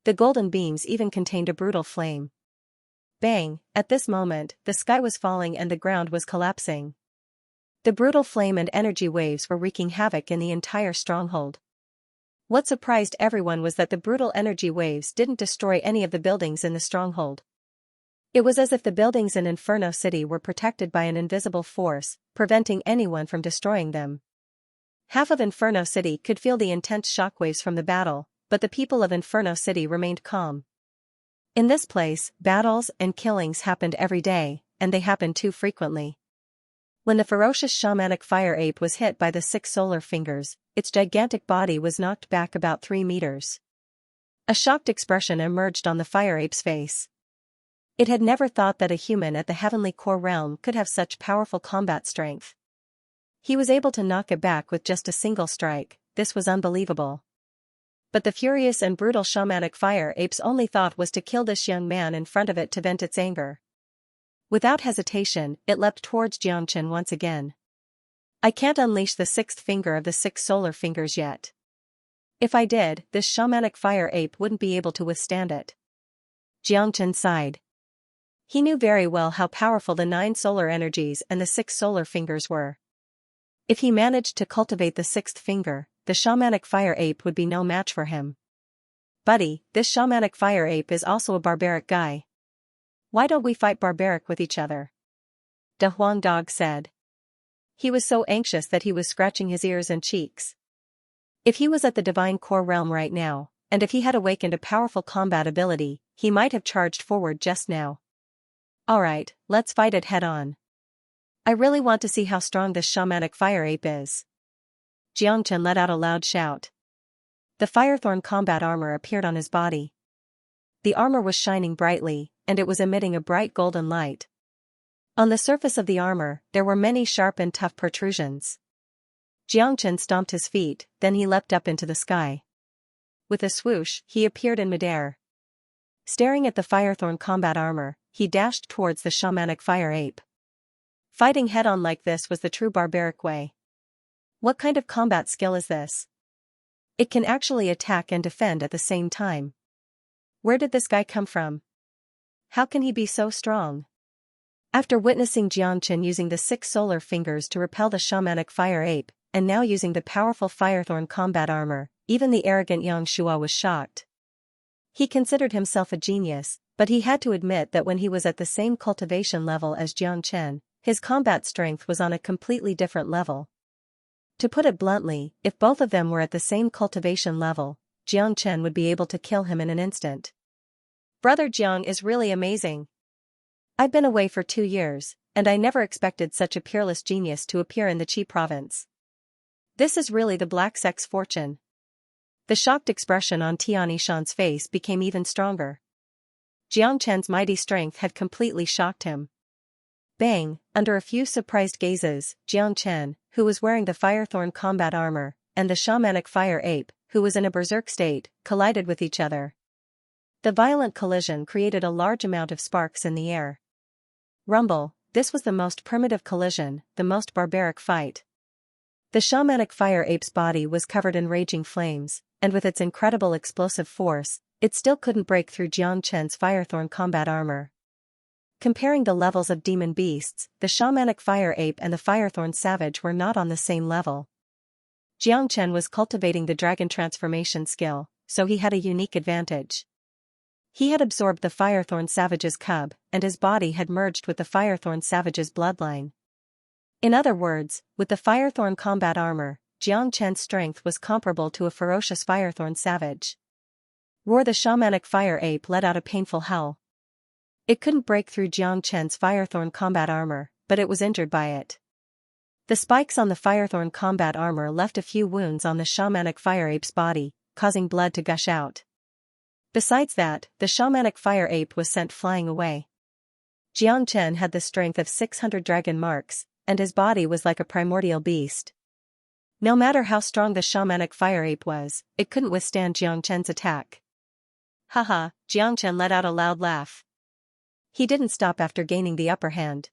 The golden beams even contained a brutal flame. Bang! At this moment, the sky was falling and the ground was collapsing. The brutal flame and energy waves were wreaking havoc in the entire stronghold. What surprised everyone was that the brutal energy waves didn't destroy any of the buildings in the stronghold. It was as if the buildings in Inferno City were protected by an invisible force, preventing anyone from destroying them. Half of Inferno City could feel the intense shockwaves from the battle, but the people of Inferno City remained calm. In this place, battles and killings happened every day, and they happened too frequently. When the ferocious shamanic fire ape was hit by the 6 solar fingers, its gigantic body was knocked back about 3 meters. A shocked expression emerged on the fire ape's face. It had never thought that a human at the heavenly core realm could have such powerful combat strength. He was able to knock it back with just a single strike. This was unbelievable. But the furious and brutal shamanic fire ape's only thought was to kill this young man in front of it to vent its anger. Without hesitation, it leapt towards Xianxia once again. I can't unleash the 6th finger of the 6 solar fingers yet. If I did, this shamanic fire ape wouldn't be able to withstand it. Xianxia sighed. He knew very well how powerful the 9 solar energies and the 6 solar fingers were. If he managed to cultivate the 6th finger, the shamanic fire ape would be no match for him. Buddy, this shamanic fire ape is also a barbaric guy. Why don't we fight barbaric with each other? Da Huang Dog said. He was so anxious that he was scratching his ears and cheeks. If he was at the divine core realm right now, and if he had awakened a powerful combat ability, he might have charged forward just now. Alright, let's fight it head on. I really want to see how strong this shamanic fire ape is. Xianxia let out a loud shout. The firethorn combat armor appeared on his body. The armor was shining brightly, and it was emitting a bright golden light. On the surface of the armor, there were many sharp and tough protrusions. Xianxia stomped his feet, then he leapt up into the sky. With a swoosh, he appeared in midair. Staring at the firethorn combat armor, he dashed towards the shamanic fire ape. Fighting head-on like this was the true barbaric way. What kind of combat skill is this? It can actually attack and defend at the same time. Where did this guy come from? How can he be so strong? After witnessing Xianxia using the 6 solar fingers to repel the shamanic fire ape, and now using the powerful firethorn combat armor, even the arrogant Xianxia was shocked. He considered himself a genius, but he had to admit that when he was at the same cultivation level as Xianxia, his combat strength was on a completely different level. To put it bluntly, if both of them were at the same cultivation level, Xianxia would be able to kill him in an instant. Brother Jiang is really amazing. I've been away for 2 years, and I never expected such a peerless genius to appear in the Qi province. This is really the Black Sect's fortune. The shocked expression on Tian Yishan's face became even stronger. Xianxia's mighty strength had completely shocked him. Bang! Under a few surprised gazes, Xianxia, who was wearing the firethorn combat armor, and the shamanic fire ape, who was in a berserk state, collided with each other. The violent collision created a large amount of sparks in the air. Rumble, this was the most primitive collision, the most barbaric fight. The shamanic fire ape's body was covered in raging flames, and with its incredible explosive force, it still couldn't break through Xianxia's firethorn combat armor. Comparing the levels of demon beasts, the shamanic fire ape and the firethorn savage were not on the same level. Xianxia was cultivating the dragon transformation skill, so he had a unique advantage. He had absorbed the firethorn savage's cub, and his body had merged with the firethorn savage's bloodline. In other words, with the firethorn combat armor, Xianxia's strength was comparable to a ferocious firethorn savage. Roar! The shamanic fire ape let out a painful howl. It couldn't break through Xianxia's firethorn combat armor, but it was injured by it. The spikes on the Firethorn combat armor left a few wounds on the shamanic fire ape's body, causing blood to gush out. Besides that, the shamanic fire ape was sent flying away. Xianxia had the strength of 600 dragon marks, and his body was like a primordial beast. No matter how strong the shamanic fire ape was, it couldn't withstand Xianxia's attack. Haha, Xianxia let out a loud laugh. He didn't stop after gaining the upper hand.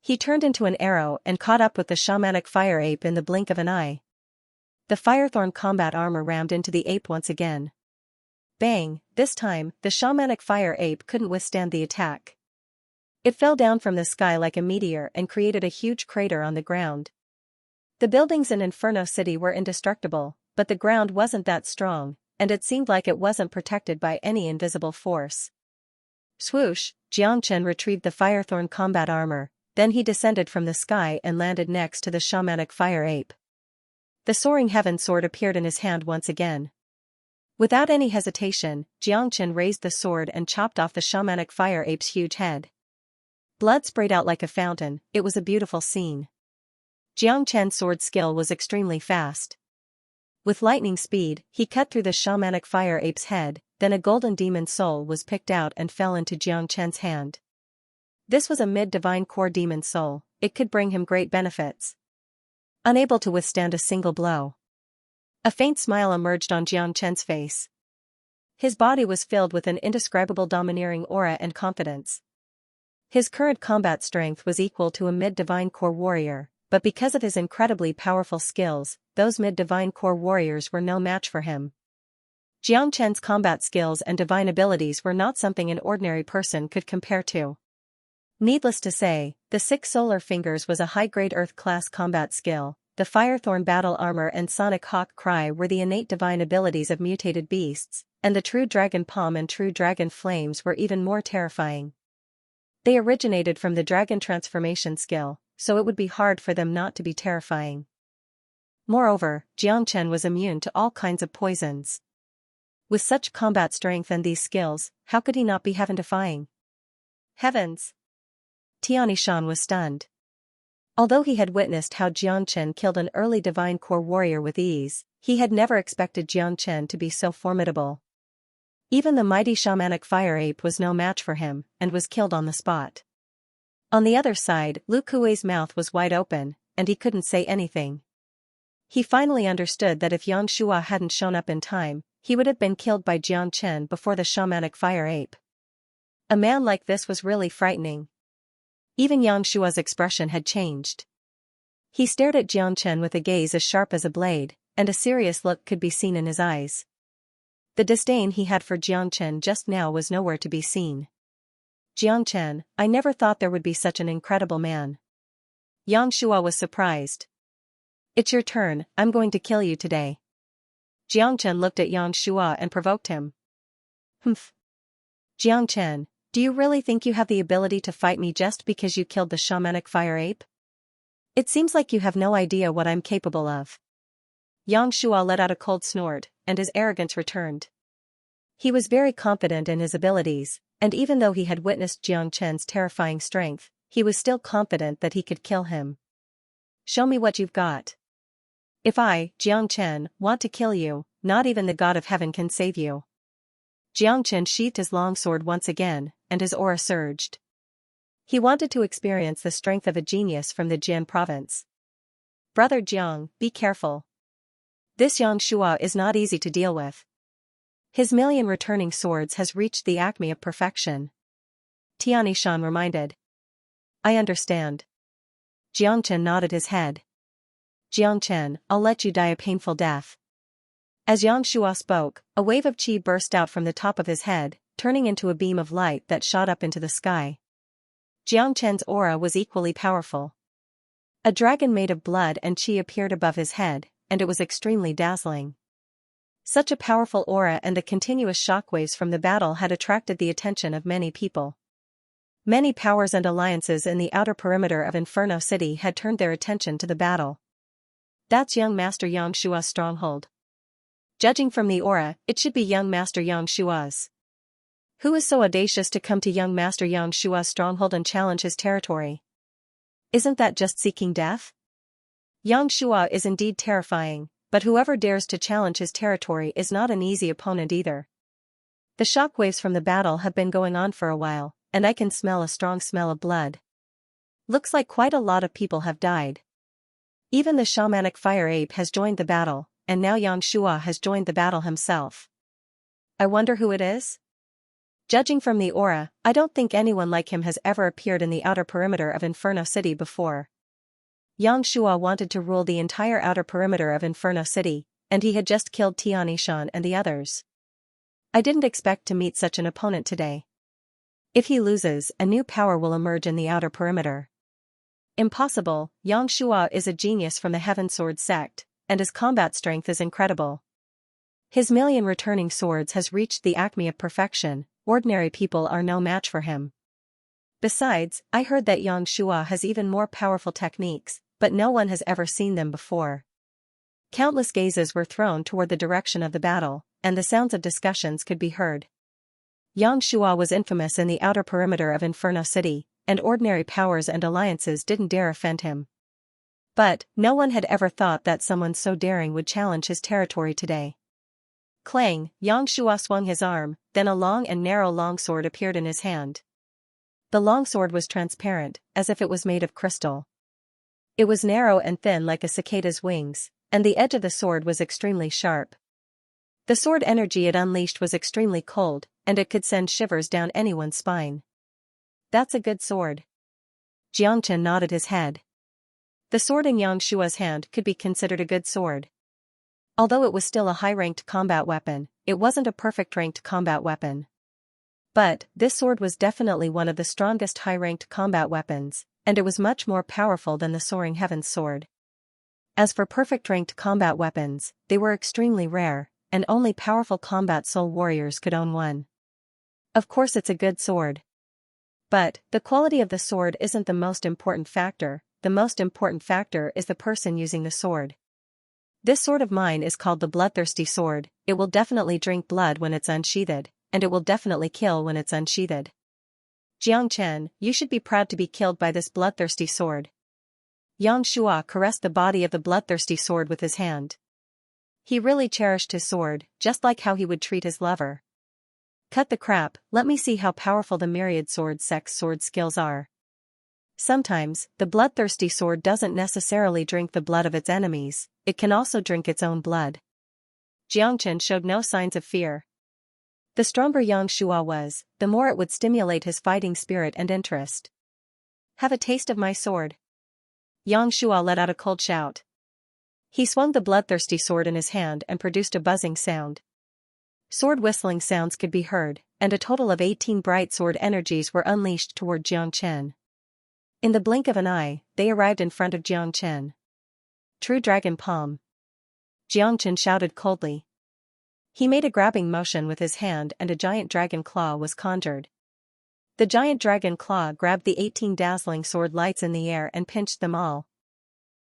He turned into an arrow and caught up with the shamanic fire ape in the blink of an eye. The Firethorn combat armor rammed into the ape once again. Bang, this time, the shamanic fire ape couldn't withstand the attack. It fell down from the sky like a meteor and created a huge crater on the ground. The buildings in Inferno City were indestructible, but the ground wasn't that strong, and it seemed like it wasn't protected by any invisible force. Swoosh, Xianxia retrieved the Firethorn combat armor, then he descended from the sky and landed next to the shamanic fire ape. The soaring heaven sword appeared in his hand once again. Without any hesitation, Xianxia raised the sword and chopped off the shamanic fire ape's huge head. Blood sprayed out like a fountain. It was a beautiful scene. Xianxia's sword skill was extremely fast. With lightning speed, he cut through the shamanic fire ape's head, then a golden demon soul was picked out and fell into Xianxia's hand. This was a mid-divine core demon soul. It could bring him great benefits. Unable to withstand a single blow. A faint smile emerged on Xianxia's face. His body was filled with an indescribable domineering aura and confidence. His current combat strength was equal to a mid-divine core warrior, but because of his incredibly powerful skills, those mid-divine core warriors were no match for him. Xianxia's combat skills and divine abilities were not something an ordinary person could compare to. Needless to say, the 6 Solar Fingers was a high-grade Earth-class combat skill. The Firethorn battle armor and Sonic Hawk Cry were the innate divine abilities of mutated beasts, and the True Dragon Palm and True Dragon Flames were even more terrifying. They originated from the Dragon Transformation skill, so it would be hard for them not to be terrifying. Moreover, Xianxia was immune to all kinds of poisons. With such combat strength and these skills, how could he not be heaven-defying? Heavens! Xianxia was stunned. Although he had witnessed how Xianxia killed an early divine core warrior with ease, he had never expected Xianxia to be so formidable. Even the mighty shamanic fire ape was no match for him, and was killed on the spot. On the other side, Lu Kuei's mouth was wide open, and he couldn't say anything. He finally understood that if Xianxia hadn't shown up in time, he would have been killed by Xianxia before the shamanic fire ape. A man like this was really frightening. Even Xianxia's expression had changed. He stared at Xianxia with a gaze as sharp as a blade, and a serious look could be seen in his eyes. The disdain he had for Xianxia just now was nowhere to be seen. Xianxia, I never thought there would be such an incredible man. Xianxia was surprised. It's your turn, I'm going to kill you today. Xianxia looked at Xianxia and provoked him. Humph. Xianxia, do you really think you have the ability to fight me just because you killed the shamanic fire ape? It seems like you have no idea what I'm capable of. Xianxia let out a cold snort, and his arrogance returned. He was very confident in his abilities, and even though he had witnessed Xianxia's terrifying strength, he was still confident that he could kill him. Show me what you've got. If I, Xianxia, want to kill you, not even the god of heaven can save you. Xianxia sheathed his longsword once again, and his aura surged. He wanted to experience the strength of a genius from the Jian province. Brother Jiang, be careful. This Xianxia is not easy to deal with. His million returning swords has reached the acme of perfection. Xianxia reminded. I understand. Xianxia nodded his head. Xianxia, I'll let you die a painful death. As Xianxia spoke, a wave of qi burst out from the top of his head, turning into a beam of light that shot up into the sky. Xianxia's aura was equally powerful. A dragon made of blood and qi appeared above his head, and it was extremely dazzling. Such a powerful aura and the continuous shockwaves from the battle had attracted the attention of many people. Many powers and alliances in the outer perimeter of Inferno City had turned their attention to the battle. That's young Master Xianxia's stronghold. Judging from the aura, it should be young Master Xianxia's. Who is so audacious to come to young Master Xianxia's stronghold and challenge his territory? Isn't that just seeking death? Xianxia is indeed terrifying, but whoever dares to challenge his territory is not an easy opponent either. The shockwaves from the battle have been going on for a while, and I can smell a strong smell of blood. Looks like quite a lot of people have died. Even the shamanic fire ape has joined the battle, and now Xianxia has joined the battle himself. I wonder who it is? Judging from the aura, I don't think anyone like him has ever appeared in the outer perimeter of Inferno City before. Xianxia wanted to rule the entire outer perimeter of Inferno City, and he had just killed Tianishan and the others. I didn't expect to meet such an opponent today. If he loses, a new power will emerge in the outer perimeter. Impossible, Xianxia is a genius from the Heaven Sword sect, and his combat strength is incredible. His million returning swords has reached the acme of perfection. Ordinary people are no match for him. Besides, I heard that Xianxia has even more powerful techniques, but no one has ever seen them before. Countless gazes were thrown toward the direction of the battle, and the sounds of discussions could be heard. Xianxia was infamous in the outer perimeter of Inferno City, and ordinary powers and alliances didn't dare offend him. But, no one had ever thought that someone so daring would challenge his territory today. Clang, Xianxia swung his arm, then a long and narrow longsword appeared in his hand. The longsword was transparent, as if it was made of crystal. It was narrow and thin like a cicada's wings, and the edge of the sword was extremely sharp. The sword energy it unleashed was extremely cold, and it could send shivers down anyone's spine. That's a good sword. Xianxia nodded his head. The sword in Xianxia's hand could be considered a good sword. Although it was still a high-ranked combat weapon, it wasn't a perfect-ranked combat weapon. But, this sword was definitely one of the strongest high-ranked combat weapons, and it was much more powerful than the Soaring Heavens sword. As for perfect-ranked combat weapons, they were extremely rare, and only powerful combat soul warriors could own one. Of course it's a good sword. But, the quality of the sword isn't the most important factor. The most important factor is the person using the sword. This sword of mine is called the Bloodthirsty Sword. It will definitely drink blood when it's unsheathed, and it will definitely kill when it's unsheathed. Jiangchen, you should be proud to be killed by this bloodthirsty sword. Xianxia caressed the body of the bloodthirsty sword with his hand. He really cherished his sword, just like how he would treat his lover. Cut the crap, let me see how powerful the myriad sword sect's sword skills are. Sometimes, the bloodthirsty sword doesn't necessarily drink the blood of its enemies, it can also drink its own blood. Jiangchen showed no signs of fear. The stronger Xianxia was, the more it would stimulate his fighting spirit and interest. Have a taste of my sword. Xianxia let out a cold shout. He swung the bloodthirsty sword in his hand and produced a buzzing sound. Sword whistling sounds could be heard, and a total of 18 bright sword energies were unleashed toward Jiangchen. In the blink of an eye, they arrived in front of Jiangchen. True Dragon Palm. Jiangchen shouted coldly. He made a grabbing motion with his hand and a giant dragon claw was conjured. The giant dragon claw grabbed the 18 dazzling sword lights in the air and pinched them all.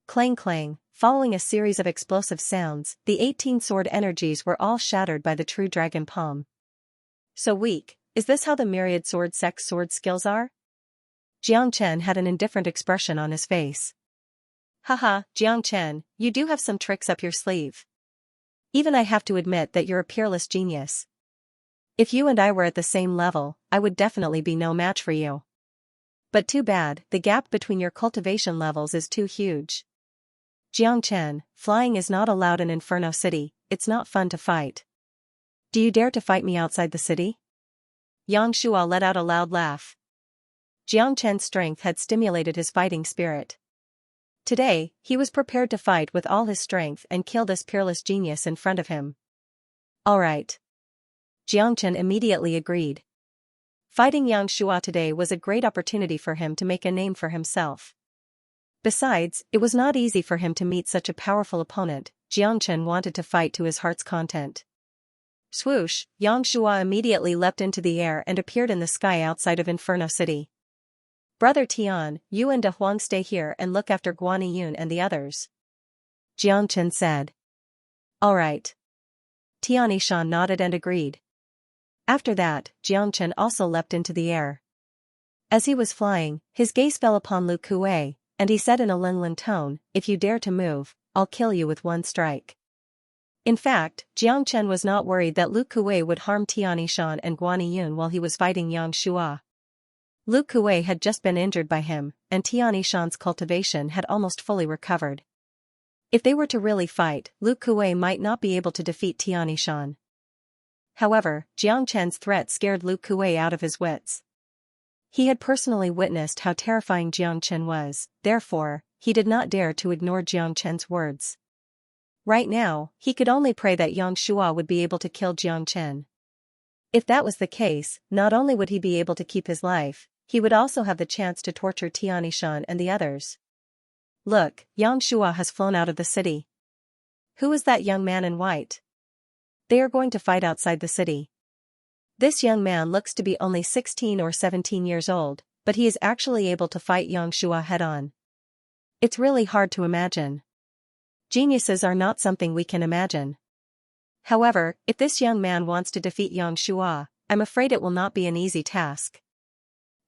Clang clang, following a series of explosive sounds, the 18 sword energies were all shattered by the true dragon palm. So weak, is this how the myriad sword sect's sword skills are? Jiangchen had an indifferent expression on his face. Haha, Jiangchen, you do have some tricks up your sleeve. Even I have to admit that you're a peerless genius. If you and I were at the same level, I would definitely be no match for you. But too bad, the gap between your cultivation levels is too huge. Jiangchen, flying is not allowed in Inferno City, it's not fun to fight. Do you dare to fight me outside the city? Xianxia let out a loud laugh. Jiangchen's strength had stimulated his fighting spirit. Today, he was prepared to fight with all his strength and kill this peerless genius in front of him. Alright. Jiangchen immediately agreed. Fighting Xianxia today was a great opportunity for him to make a name for himself. Besides, it was not easy for him to meet such a powerful opponent. Jiangchen wanted to fight to his heart's content. Swoosh, Xianxia immediately leapt into the air and appeared in the sky outside of Inferno City. Brother Tian, you and De Huang stay here and look after Guaniyun and the others. Jiangchen said. Alright. Tianishan nodded and agreed. After that, Jiangchen also leapt into the air. As he was flying, his gaze fell upon Lu Kuei, and he said in a Linlin tone, "If you dare to move, I'll kill you with one strike." In fact, Jiang Chen was not worried that Lu Kuei would harm Tianixan and Guaniyun while he was fighting Yang Shua. Lu Kuei had just been injured by him, and Tianixan's cultivation had almost fully recovered. If they were to really fight, Lu Kuei might not be able to defeat Tianixan. However, Jiang Chen's threat scared Lu Kuei out of his wits. He had personally witnessed how terrifying Jiang Chen was, therefore, he did not dare to ignore Jiang Chen's words. Right now, he could only pray that Yang Shua would be able to kill Jiang Chen. If that was the case, not only would he be able to keep his life, he would also have the chance to torture Tianixan and the others. Look, Yang Shua has flown out of the city. Who is that young man in white? They are going to fight outside the city. This young man looks to be only 16 or 17 years old, but he is actually able to fight Yang Shua head-on. It's really hard to imagine. Geniuses are not something we can imagine. However, if this young man wants to defeat Yang Shua, I'm afraid it will not be an easy task.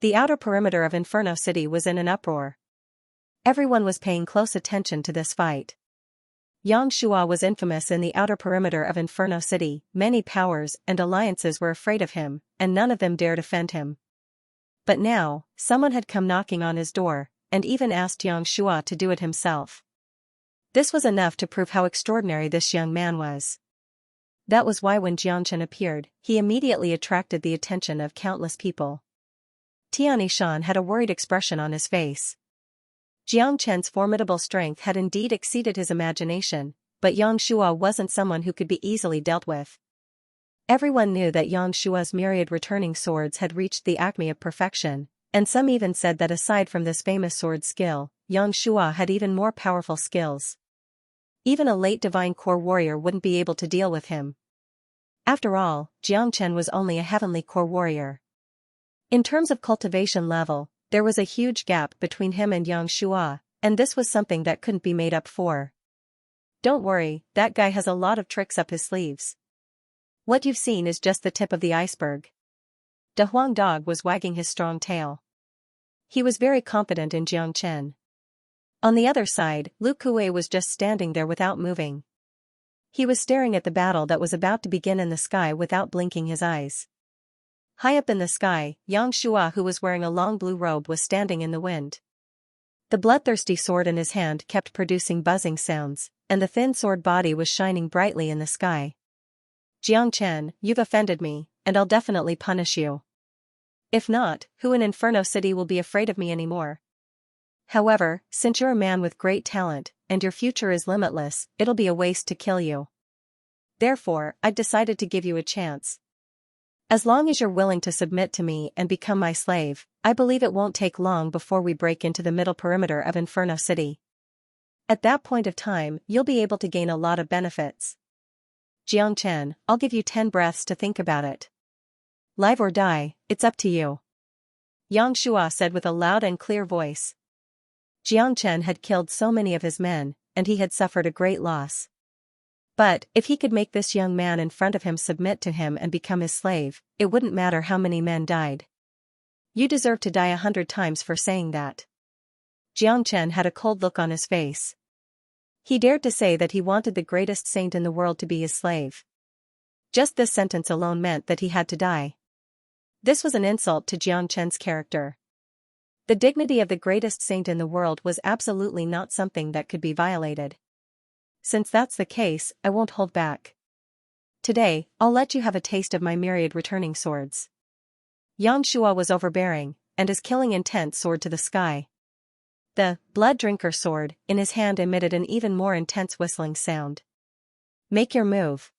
The outer perimeter of Inferno City was in an uproar. Everyone was paying close attention to this fight. Yang Shua was infamous in the outer perimeter of Inferno City, many powers and alliances were afraid of him, and none of them dared offend him. But now, someone had come knocking on his door, and even asked Yang Shua to do it himself. This was enough to prove how extraordinary this young man was. That was why when Jiang Chen appeared, he immediately attracted the attention of countless people. Tianixan had a worried expression on his face. Jiang Chen's formidable strength had indeed exceeded his imagination, but Yang Shua wasn't someone who could be easily dealt with. Everyone knew that Yang Shua's myriad returning swords had reached the acme of perfection, and some even said that aside from this famous sword skill, Yang Shua had even more powerful skills. Even a late divine core warrior wouldn't be able to deal with him. After all, Jiang Chen was only a heavenly core warrior. In terms of cultivation level, there was a huge gap between him and Yang Shua, and this was something that couldn't be made up for. Don't worry, that guy has a lot of tricks up his sleeves. What you've seen is just the tip of the iceberg. De Huang Dog was wagging his strong tail. He was very confident in Jiang Chen. On the other side, Lu Kuei was just standing there without moving. He was staring at the battle that was about to begin in the sky without blinking his eyes. High up in the sky, Yang Shua, who was wearing a long blue robe, was standing in the wind. The bloodthirsty sword in his hand kept producing buzzing sounds, and the thin sword body was shining brightly in the sky. Jiang Chen, you've offended me, and I'll definitely punish you. If not, who in Inferno City will be afraid of me anymore? However, since you're a man with great talent, and your future is limitless, it'll be a waste to kill you. Therefore, I've decided to give you a chance. As long as you're willing to submit to me and become my slave, I believe it won't take long before we break into the middle perimeter of Inferno City. At that point of time, you'll be able to gain a lot of benefits. Jiang Chen, I'll give you 10 breaths to think about it. Live or die, it's up to you. Yang Shua said with a loud and clear voice. Jiang Chen had killed so many of his men, and he had suffered a great loss. But, if he could make this young man in front of him submit to him and become his slave, it wouldn't matter how many men died. You deserve to die 100 times for saying that. Jiang Chen had a cold look on his face. He dared to say that he wanted the greatest saint in the world to be his slave. Just this sentence alone meant that he had to die. This was an insult to Jiang Chen's character. The dignity of the greatest saint in the world was absolutely not something that could be violated. Since that's the case, I won't hold back. Today, I'll let you have a taste of my myriad returning swords. Yang Shua was overbearing, and his killing intent soared to the sky. The blood drinker sword in his hand emitted an even more intense whistling sound. Make your move.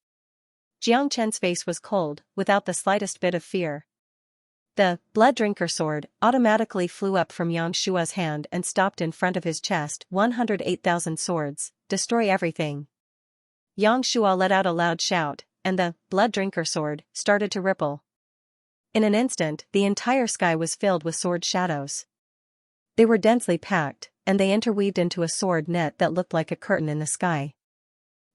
Jiang Chen's face was cold, without the slightest bit of fear. The blood drinker sword automatically flew up from Yang Shua's hand and stopped in front of his chest. 108,000 swords, destroy everything. Yang Shua let out a loud shout, and the blood drinker sword started to ripple. In an instant, the entire sky was filled with sword shadows. They were densely packed, and they interweaved into a sword net that looked like a curtain in the sky.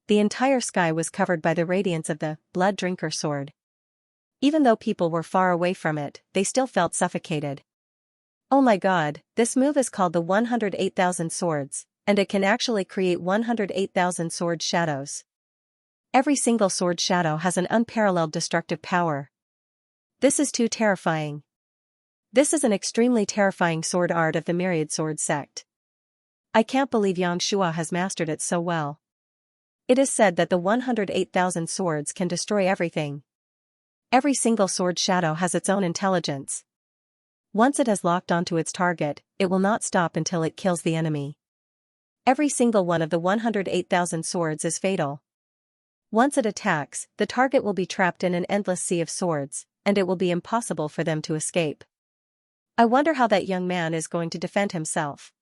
The entire sky was covered by the radiance of the blood drinker sword. Even though people were far away from it, they still felt suffocated. Oh my god, this move is called the 108,000 swords, and it can actually create 108,000 sword shadows. Every single sword shadow has an unparalleled destructive power. This is too terrifying. This is an extremely terrifying sword art of the Myriad Sword sect. I can't believe Xianxia has mastered it so well. It is said that the 108,000 swords can destroy everything. Every single sword shadow has its own intelligence. Once it has locked onto its target, it will not stop until it kills the enemy. Every single one of the 108,000 swords is fatal. Once it attacks, the target will be trapped in an endless sea of swords, and it will be impossible for them to escape. I wonder how that young man is going to defend himself.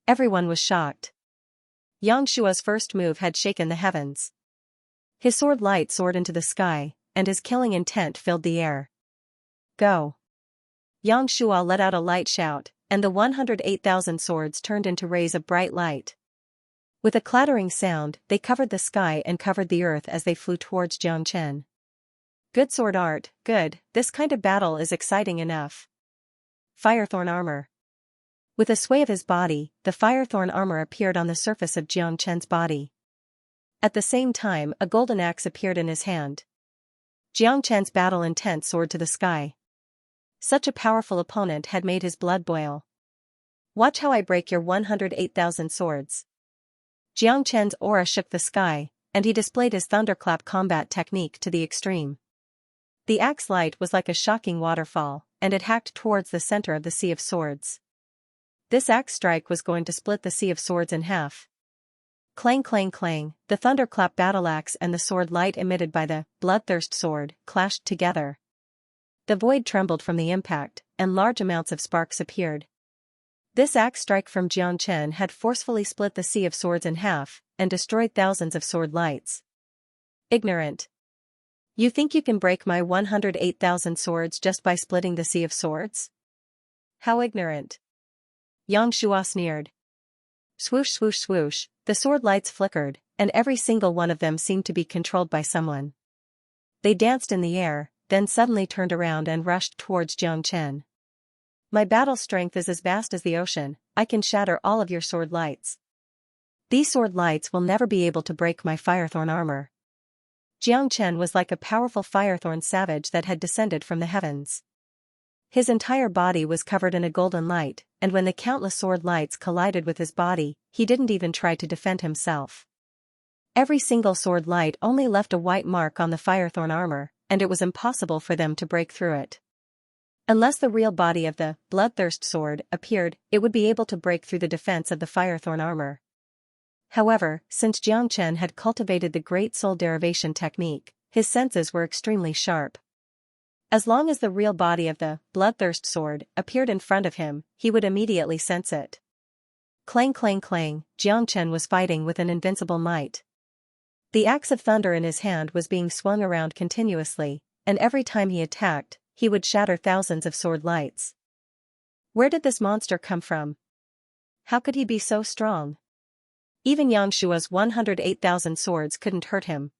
Everyone was shocked. Xianxia's first move had shaken the heavens. His sword light soared into the sky, and his killing intent filled the air. Go! Xianxia let out a light shout, and the 108,000 swords turned into rays of bright light. With a clattering sound, they covered the sky and covered the earth as they flew towards Xianxia. Good sword art, good, this kind of battle is exciting enough. Firethorn armor. With a sway of his body, the firethorn armor appeared on the surface of Xianxia's body. At the same time, a golden axe appeared in his hand. Xianxia's battle intent soared to the sky. Such a powerful opponent had made his blood boil. Watch how I break your 108,000 swords. Xianxia's aura shook the sky, and he displayed his thunderclap combat technique to the extreme. The axe light was like a shocking waterfall, and it hacked towards the center of the sea of swords. This axe strike was going to split the sea of swords in half. Clang clang clang, the thunderclap battle axe and the sword light emitted by the bloodthirst sword clashed together. The void trembled from the impact, and large amounts of sparks appeared. This axe strike from Xianxia had forcefully split the sea of swords in half, and destroyed thousands of sword lights. Ignorant. You think you can break my 108,000 swords just by splitting the sea of swords? How ignorant. Xianxia sneered. Swoosh swoosh swoosh, the sword lights flickered, and every single one of them seemed to be controlled by someone. They danced in the air, then suddenly turned around and rushed towards Xianxia. My battle strength is as vast as the ocean, I can shatter all of your sword lights. These sword lights will never be able to break my firethorn armor. Xianxia was like a powerful firethorn savage that had descended from the heavens. His entire body was covered in a golden light, and when the countless sword lights collided with his body, he didn't even try to defend himself. Every single sword light only left a white mark on the firethorn armor, and it was impossible for them to break through it. Unless the real body of the bloodthirst sword appeared, it would be able to break through the defense of the firethorn armor. However, since Xianxia had cultivated the great soul derivation technique, his senses were extremely sharp. As long as the real body of the bloodthirst sword appeared in front of him, he would immediately sense it. Clang clang clang, Xianxia was fighting with an invincible might. The axe of thunder in his hand was being swung around continuously, and every time he attacked, he would shatter thousands of sword lights. Where did this monster come from? How could he be so strong? Even Xianxia's 108,000 swords couldn't hurt him.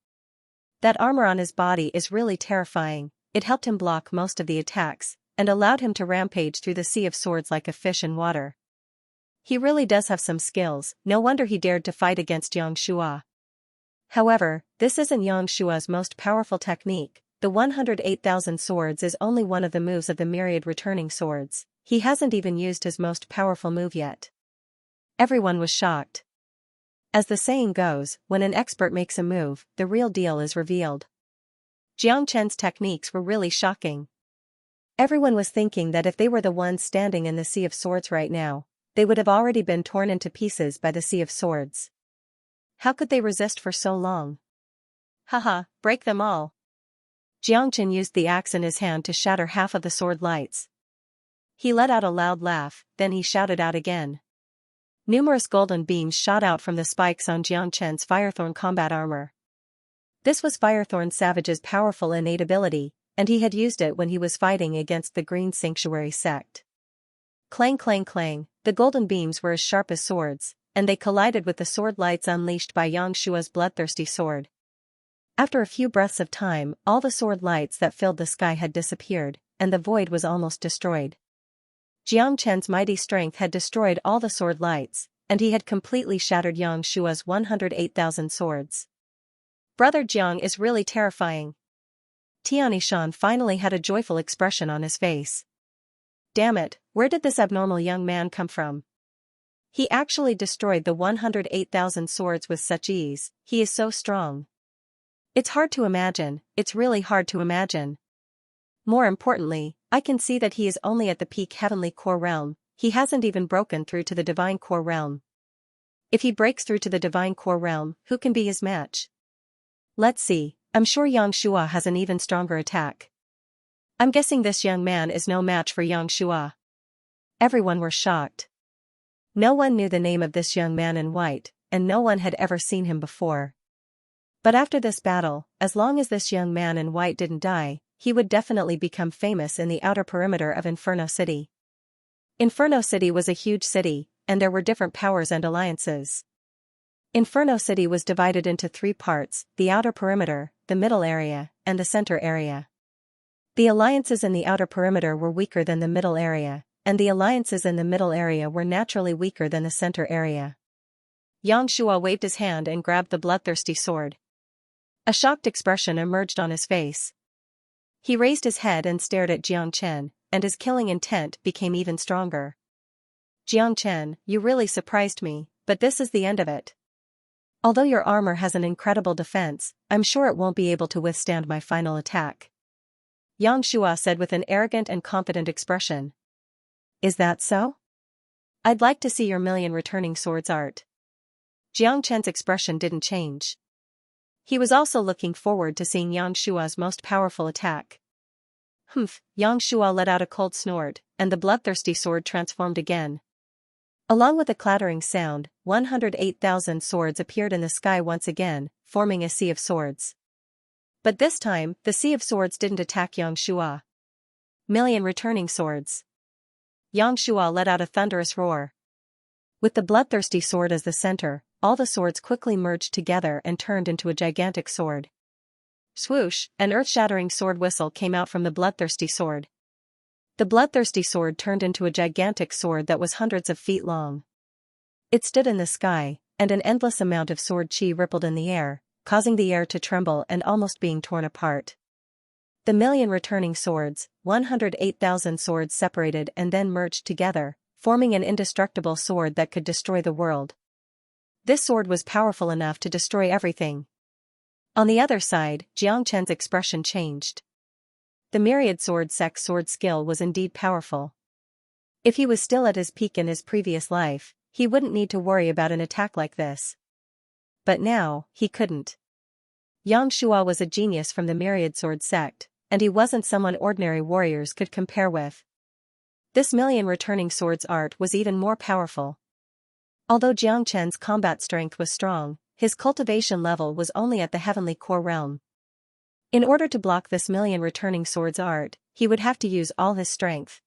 That armor on his body is really terrifying. It helped him block most of the attacks, and allowed him to rampage through the sea of swords like a fish in water. He really does have some skills, no wonder he dared to fight against Xianxia. However, this isn't Xianxia's most powerful technique. The 108,000 swords is only one of the moves of the myriad returning swords. He hasn't even used his most powerful move yet. Everyone was shocked. As the saying goes, when an expert makes a move, the real deal is revealed. Xianxia's techniques were really shocking. Everyone was thinking that if they were the ones standing in the sea of swords right now, they would have already been torn into pieces by the sea of swords. How could they resist for so long? Haha, break them all. Xianxia used the axe in his hand to shatter half of the sword lights. He let out a loud laugh, then he shouted out again. Numerous golden beams shot out from the spikes on Xianxia's firethorn combat armor. This was Firethorn Savage's powerful innate ability, and he had used it when he was fighting against the Green Sanctuary sect. Clang clang clang, the golden beams were as sharp as swords, and they collided with the sword lights unleashed by Xianxia's bloodthirsty sword. After a few breaths of time, all the sword lights that filled the sky had disappeared, and the void was almost destroyed. Jiang Chen's mighty strength had destroyed all the sword lights, and he had completely shattered Xianxia's 108,000 swords. Brother Jiang is really terrifying. Tianishan finally had a joyful expression on his face. Damn it, where did this abnormal young man come from? He actually destroyed the 108,000 swords with such ease, he is so strong. It's hard to imagine, it's really hard to imagine. More importantly, I can see that he is only at the peak heavenly core realm, he hasn't even broken through to the divine core realm. If he breaks through to the divine core realm, who can be his match? Let's see, I'm sure Xianxia has an even stronger attack. I'm guessing this young man is no match for Xianxia. Everyone were shocked. No one knew the name of this young man in white, and no one had ever seen him before. But after this battle, as long as this young man in white didn't die, he would definitely become famous in the outer perimeter of Inferno City. Inferno City was a huge city, and there were different powers and alliances. Inferno City was divided into 3 parts, the outer perimeter, the middle area, and the center area. The alliances in the outer perimeter were weaker than the middle area, and the alliances in the middle area were naturally weaker than the center area. Xianxia waved his hand and grabbed the bloodthirsty sword. A shocked expression emerged on his face. He raised his head and stared at Jiang Chen, and his killing intent became even stronger. Jiang Chen, you really surprised me, but this is the end of it. Although your armor has an incredible defense, I'm sure it won't be able to withstand my final attack. Xianxia said with an arrogant and confident expression. Is that so? I'd like to see your million returning swords art. Jiang Chen's expression didn't change. He was also looking forward to seeing Xianxia's most powerful attack. Humph, Xianxia let out a cold snort, and the bloodthirsty sword transformed again. Along with a clattering sound, 108,000 swords appeared in the sky once again, forming a sea of swords. But this time, the sea of swords didn't attack Xianxia. Million returning swords. Xianxia let out a thunderous roar. With the bloodthirsty sword as the center, all the swords quickly merged together and turned into a gigantic sword. Swoosh, an earth-shattering sword whistle came out from the bloodthirsty sword. The bloodthirsty sword turned into a gigantic sword that was hundreds of feet long. It stood in the sky, and an endless amount of sword chi rippled in the air, causing the air to tremble and almost being torn apart. The million returning swords, 108,000 swords separated and then merged together, forming an indestructible sword that could destroy the world. This sword was powerful enough to destroy everything. On the other side, Jiang Chen's expression changed. The myriad sword sect's sword skill was indeed powerful. If he was still at his peak in his previous life, he wouldn't need to worry about an attack like this. But now, he couldn't. Xianxia was a genius from the myriad sword sect, and he wasn't someone ordinary warriors could compare with. This million returning swords art was even more powerful. Although Jiang Chen's combat strength was strong, his cultivation level was only at the heavenly core realm. In order to block this million returning swords art, he would have to use all his strength.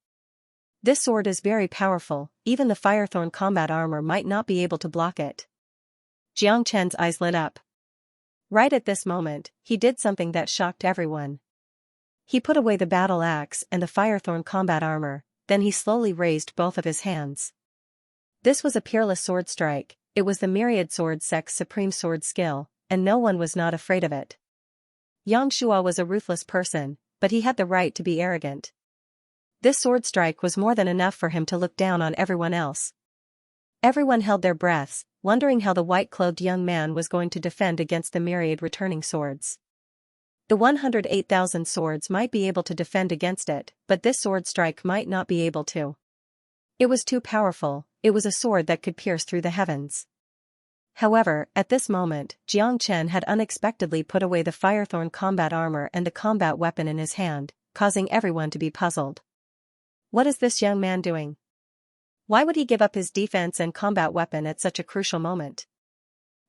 This sword is very powerful, even the Firethorn combat armor might not be able to block it. Jiang Chen's eyes lit up. Right at this moment, he did something that shocked everyone. He put away the battle axe and the Firethorn combat armor, then he slowly raised both of his hands. This was a peerless sword strike, it was the myriad sword sect's supreme sword skill, and no one was not afraid of it. Xianxia was a ruthless person, but he had the right to be arrogant. This sword strike was more than enough for him to look down on everyone else. Everyone held their breaths, wondering how the white-clothed young man was going to defend against the myriad returning swords. The 108,000 swords might be able to defend against it, but this sword strike might not be able to. It was too powerful, it was a sword that could pierce through the heavens. However, at this moment, Jiang Chen had unexpectedly put away the Firethorn combat armor and the combat weapon in his hand, causing everyone to be puzzled. What is this young man doing? Why would he give up his defense and combat weapon at such a crucial moment?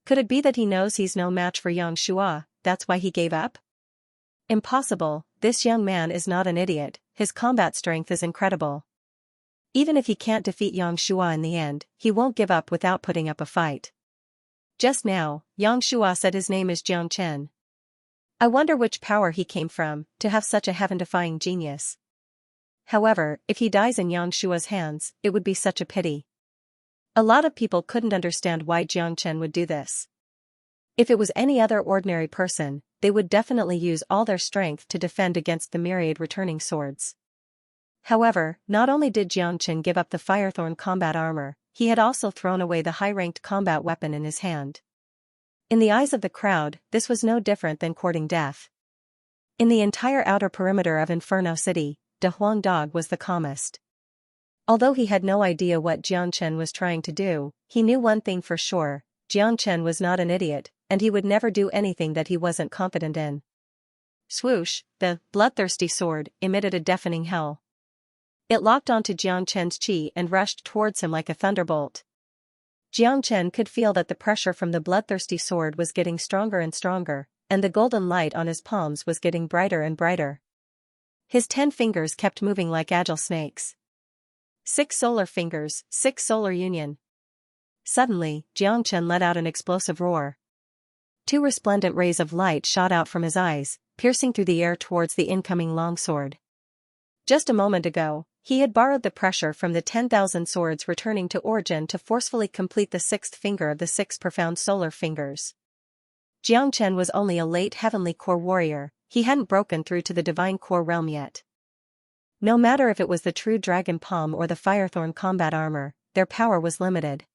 Could it be that he knows he's no match for Xianxia, that's why he gave up? Impossible, this young man is not an idiot, his combat strength is incredible. Even if he can't defeat Xianxia in the end, he won't give up without putting up a fight. Just now, Xianxia said his name is Jiang Chen. I wonder which power he came from, to have such a heaven-defying genius. However, if he dies in Yangshua's hands, it would be such a pity. A lot of people couldn't understand why Jiang Chen would do this. If it was any other ordinary person, they would definitely use all their strength to defend against the myriad returning swords. However, not only did Jiang Chen give up the Firethorn combat armor, he had also thrown away the high-ranked combat weapon in his hand. In the eyes of the crowd, this was no different than courting death. In the entire outer perimeter of Inferno City, De Huang Dog was the calmest. Although he had no idea what Jiang Chen was trying to do, he knew one thing for sure: Jiang Chen was not an idiot, and he would never do anything that he wasn't confident in. Swoosh, the bloodthirsty sword emitted a deafening howl. It locked onto Jiang Chen's chi and rushed towards him like a thunderbolt. Jiang Chen could feel that the pressure from the bloodthirsty sword was getting stronger and stronger, and the golden light on his palms was getting brighter and brighter. His 10 fingers kept moving like agile snakes. 6 solar fingers, 6 solar union. Suddenly, Jiang Chen let out an explosive roar. 2 resplendent rays of light shot out from his eyes, piercing through the air towards the incoming longsword. Just a moment ago, he had borrowed the pressure from the 10,000 swords returning to origin to forcefully complete the 6th finger of the 6 profound solar fingers. Jiang Chen was only a late heavenly core warrior, he hadn't broken through to the divine core realm yet. No matter if it was the true dragon palm or the Firethorn combat armor, their power was limited.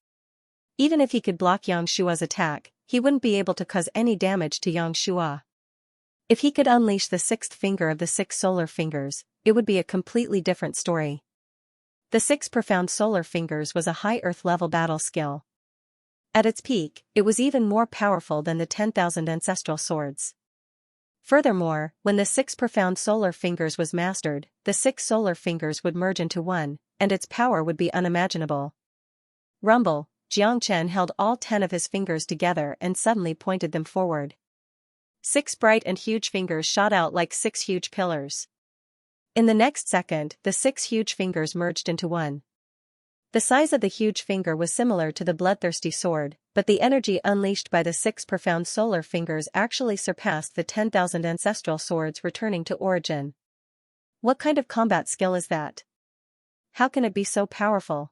Even if he could block Yangshua's attack, he wouldn't be able to cause any damage to Yangshua. If he could unleash the 6th finger of the 6 solar fingers, it would be a completely different story. The 6 profound solar fingers was a high earth-level battle skill. At its peak, it was even more powerful than the 10,000 ancestral swords. Furthermore, when the 6 profound solar fingers was mastered, the 6 solar fingers would merge into one, and its power would be unimaginable. Rumble, Jiang Chen held all 10 of his fingers together and suddenly pointed them forward. 6 bright and huge fingers shot out like 6 huge pillars. In the next second, the 6 huge fingers merged into one. The size of the huge finger was similar to the bloodthirsty sword, but the energy unleashed by the 6 profound solar fingers actually surpassed the 10,000 ancestral swords returning to origin. What kind of combat skill is that? How can it be so powerful?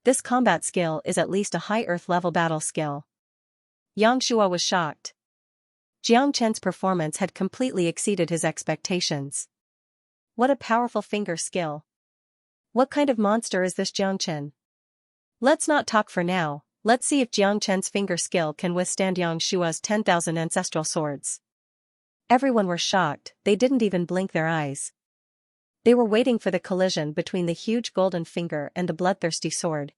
This combat skill is at least a high earth-level battle skill. Yangshua was shocked. Jiang Chen's performance had completely exceeded his expectations. What a powerful finger skill. What kind of monster is this Jiang Chen? Let's not talk for now, let's see if Jiang Chen's finger skill can withstand Yangshua's 10,000 ancestral swords. Everyone were shocked, they didn't even blink their eyes. They were waiting for the collision between the huge golden finger and the bloodthirsty sword.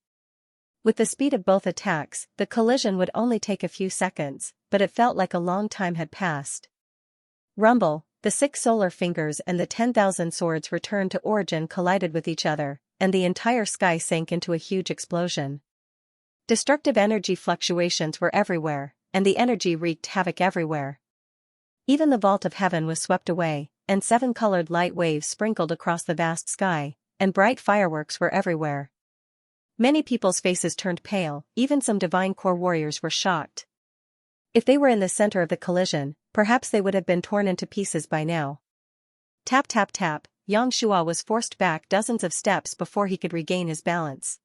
With the speed of both attacks, the collision would only take a few seconds, but it felt like a long time had passed. Rumble, the 6 solar fingers and the 10,000 swords returned to origin collided with each other, and the entire sky sank into a huge explosion. Destructive energy fluctuations were everywhere, and the energy wreaked havoc everywhere. Even the vault of heaven was swept away, and 7 colored light waves sprinkled across the vast sky, and bright fireworks were everywhere. Many people's faces turned pale, even some divine core warriors were shocked. If they were in the center of the collision, perhaps they would have been torn into pieces by now. Tap tap tap, Yangshua was forced back dozens of steps before he could regain his balance.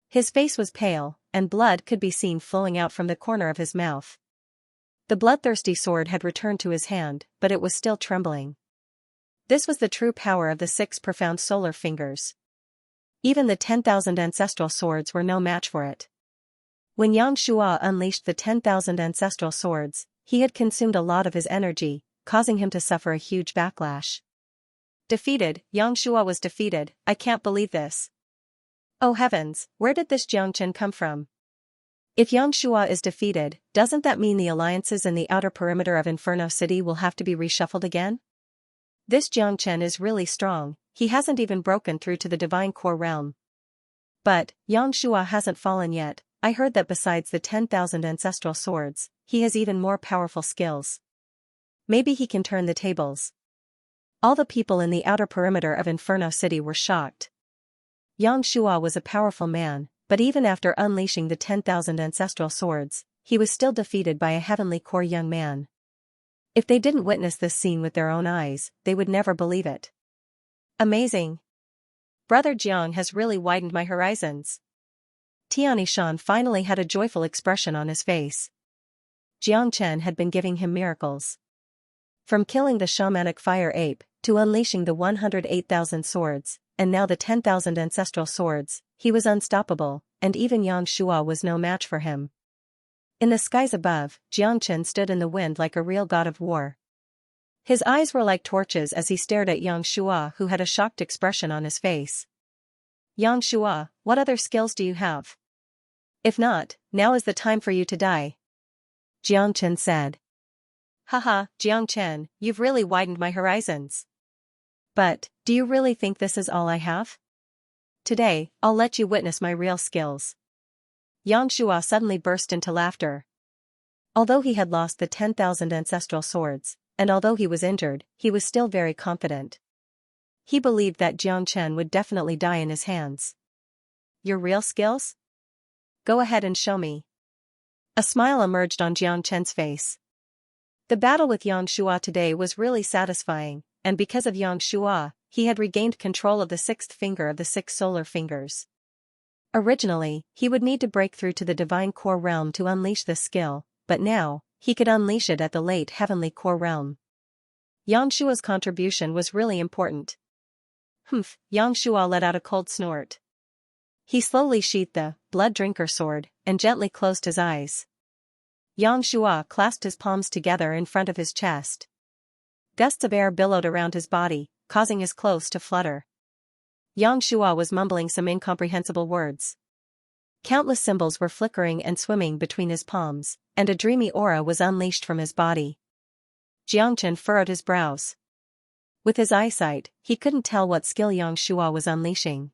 His face was pale, and blood could be seen flowing out from the corner of his mouth. The bloodthirsty sword had returned to his hand, but it was still trembling. This was the true power of the 6 profound solar fingers. Even the 10,000 ancestral swords were no match for it. When Yangshua unleashed the 10,000 ancestral swords, he had consumed a lot of his energy, causing him to suffer a huge backlash. Defeated, Yangshua was defeated, I can't believe this. Oh heavens, where did this Jiang Chen come from? If Yangshua is defeated, doesn't that mean the alliances in the outer perimeter of Inferno City will have to be reshuffled again? This Jiang Chen is really strong, he hasn't even broken through to the divine core realm. But, Yangshua hasn't fallen yet. I heard that besides the 10,000 ancestral swords, he has even more powerful skills. Maybe he can turn the tables. All the people in the outer perimeter of Inferno City were shocked. Yangshua was a powerful man, but even after unleashing the 10,000 ancestral swords, he was still defeated by a heavenly core young man. If they didn't witness this scene with their own eyes, they would never believe it. Amazing. Brother Jiang has really widened my horizons. Tianishan finally had a joyful expression on his face. Jiang Chen had been giving him miracles. From killing the shamanic fire ape, to unleashing the 108,000 swords, and now the 10,000 ancestral swords, he was unstoppable, and even Yang Shua was no match for him. In the skies above, Jiang Chen stood in the wind like a real god of war. His eyes were like torches as he stared at Yang Shua, who had a shocked expression on his face. Yang Shua, what other skills do you have? If not, now is the time for you to die. Jiang Chen said. Haha, Jiang Chen, you've really widened my horizons. But, do you really think this is all I have? Today, I'll let you witness my real skills. Yang Shua suddenly burst into laughter. Although he had lost the 10,000 ancestral swords, and although he was injured, he was still very confident. He believed that Jiang Chen would definitely die in his hands. Your real skills? Go ahead and show me. A smile emerged on Jiang Chen's face. The battle with Yang Shua today was really satisfying, and because of Yang Shua, he had regained control of the sixth finger of the 6 solar fingers. Originally, he would need to break through to the divine core realm to unleash this skill, but now, he could unleash it at the late heavenly core realm. Yang Shua's contribution was really important. Humph, Yang Shua let out a cold snort. He slowly sheathed the blood drinker sword, and gently closed his eyes. Yang Shua clasped his palms together in front of his chest. Gusts of air billowed around his body, causing his clothes to flutter. Yang Shua was mumbling some incomprehensible words. Countless symbols were flickering and swimming between his palms, and a dreamy aura was unleashed from his body. Jiang Chen furrowed his brows. With his eyesight, he couldn't tell what skill Yang Shua was unleashing.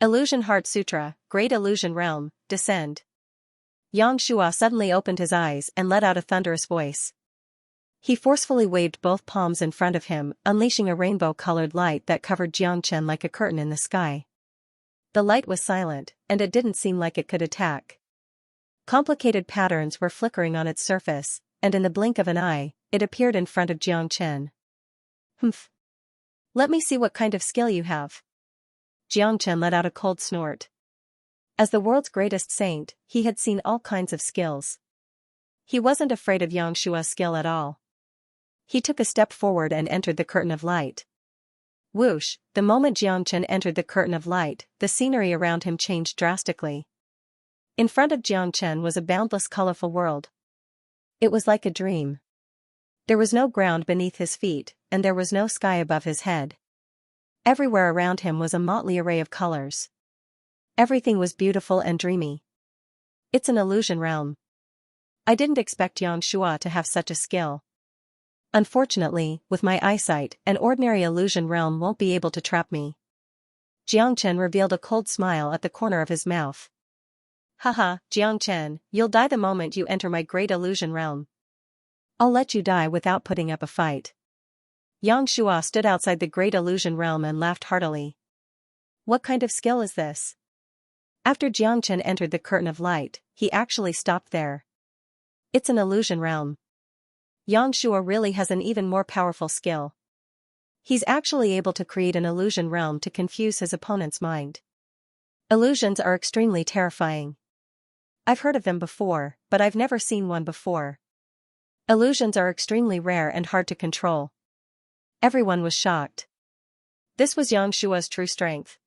Illusion Heart Sutra, Great Illusion Realm, descend. Yang Shua suddenly opened his eyes and let out a thunderous voice. He forcefully waved both palms in front of him, unleashing a rainbow-colored light that covered Jiang Chen like a curtain in the sky. The light was silent, and it didn't seem like it could attack. Complicated patterns were flickering on its surface, and in the blink of an eye, it appeared in front of Jiang Chen. Humph. Let me see what kind of skill you have. Jiang Chen let out a cold snort. As the world's greatest saint, he had seen all kinds of skills. He wasn't afraid of Yang Shua's skill at all. He took a step forward and entered the curtain of light. Whoosh, the moment Jiang Chen entered the curtain of light, the scenery around him changed drastically. In front of Jiang Chen was a boundless colorful world. It was like a dream. There was no ground beneath his feet, and there was no sky above his head. Everywhere around him was a motley array of colors. Everything was beautiful and dreamy. It's an illusion realm. I didn't expect Yang Shua to have such a skill. Unfortunately, with my eyesight, an ordinary illusion realm won't be able to trap me. Jiang Chen revealed a cold smile at the corner of his mouth. Haha, Jiang Chen, you'll die the moment you enter my great illusion realm. I'll let you die without putting up a fight. Yang Shua stood outside the great illusion realm and laughed heartily. What kind of skill is this? After Jiang Chen entered the curtain of light, he actually stopped there. It's an illusion realm. Yang Shua really has an even more powerful skill. He's actually able to create an illusion realm to confuse his opponent's mind. Illusions are extremely terrifying. I've heard of them before, but I've never seen one before. Illusions are extremely rare and hard to control. Everyone was shocked. This was Yang Shua's true strength.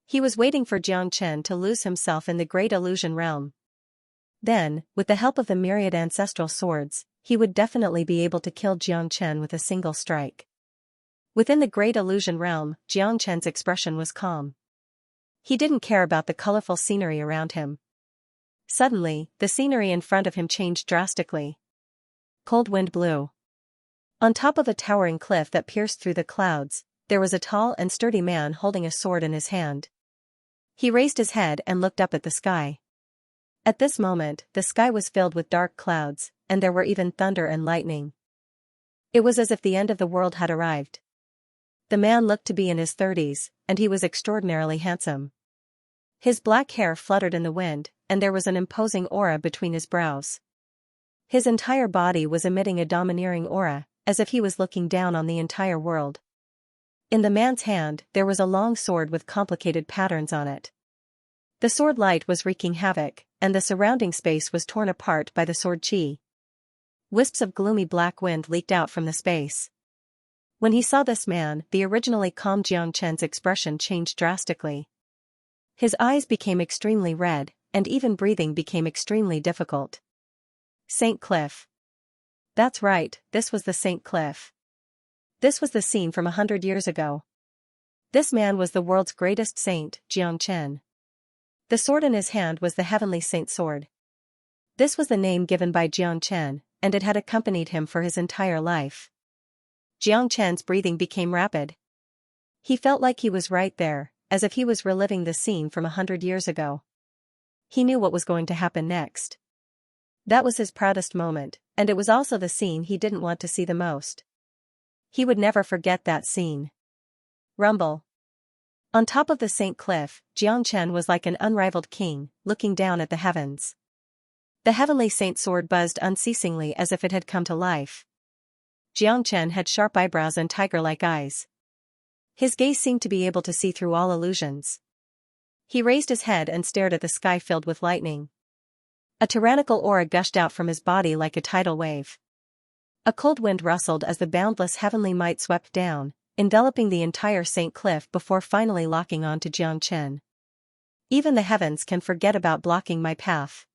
He was waiting for Jiang Chen to lose himself in the great illusion realm. Then, with the help of the myriad ancestral swords, he would definitely be able to kill Jiang Chen with a single strike. Within the great illusion realm, Jiang Chen's expression was calm. He didn't care about the colorful scenery around him. Suddenly, the scenery in front of him changed drastically. Cold wind blew. On top of a towering cliff that pierced through the clouds, there was a tall and sturdy man holding a sword in his hand. He raised his head and looked up at the sky. At this moment, the sky was filled with dark clouds, and there were even thunder and lightning. It was as if the end of the world had arrived. The man looked to be in his 30s, and he was extraordinarily handsome. His black hair fluttered in the wind, and there was an imposing aura between his brows. His entire body was emitting a domineering aura, as if he was looking down on the entire world. In the man's hand, there was a long sword with complicated patterns on it. The sword light was wreaking havoc, and the surrounding space was torn apart by the sword chi. Wisps of gloomy black wind leaked out from the space. When he saw this man, the originally calm Jiang Chen's expression changed drastically. His eyes became extremely red, and even breathing became extremely difficult. St. Cliff. That's right, this was the St. Cliff. This was the scene from 100 years ago. This man was the world's greatest saint, Jiang Chen. The sword in his hand was the heavenly saint sword. This was the name given by Jiang Chen, and it had accompanied him for his entire life. Jiang Chen's breathing became rapid. He felt like he was right there, as if he was reliving the scene from 100 years ago. He knew what was going to happen next. That was his proudest moment, and it was also the scene he didn't want to see the most. He would never forget that scene. Rumble. On top of the St. Cliff, Jiang Chen was like an unrivaled king, looking down at the heavens. The heavenly saint sword buzzed unceasingly as if it had come to life. Jiang Chen had sharp eyebrows and tiger-like eyes. His gaze seemed to be able to see through all illusions. He raised his head and stared at the sky filled with lightning. A tyrannical aura gushed out from his body like a tidal wave. A cold wind rustled as the boundless heavenly might swept down, enveloping the entire St. Cliff before finally locking on to Jiang Chen. Even the heavens can forget about blocking my path.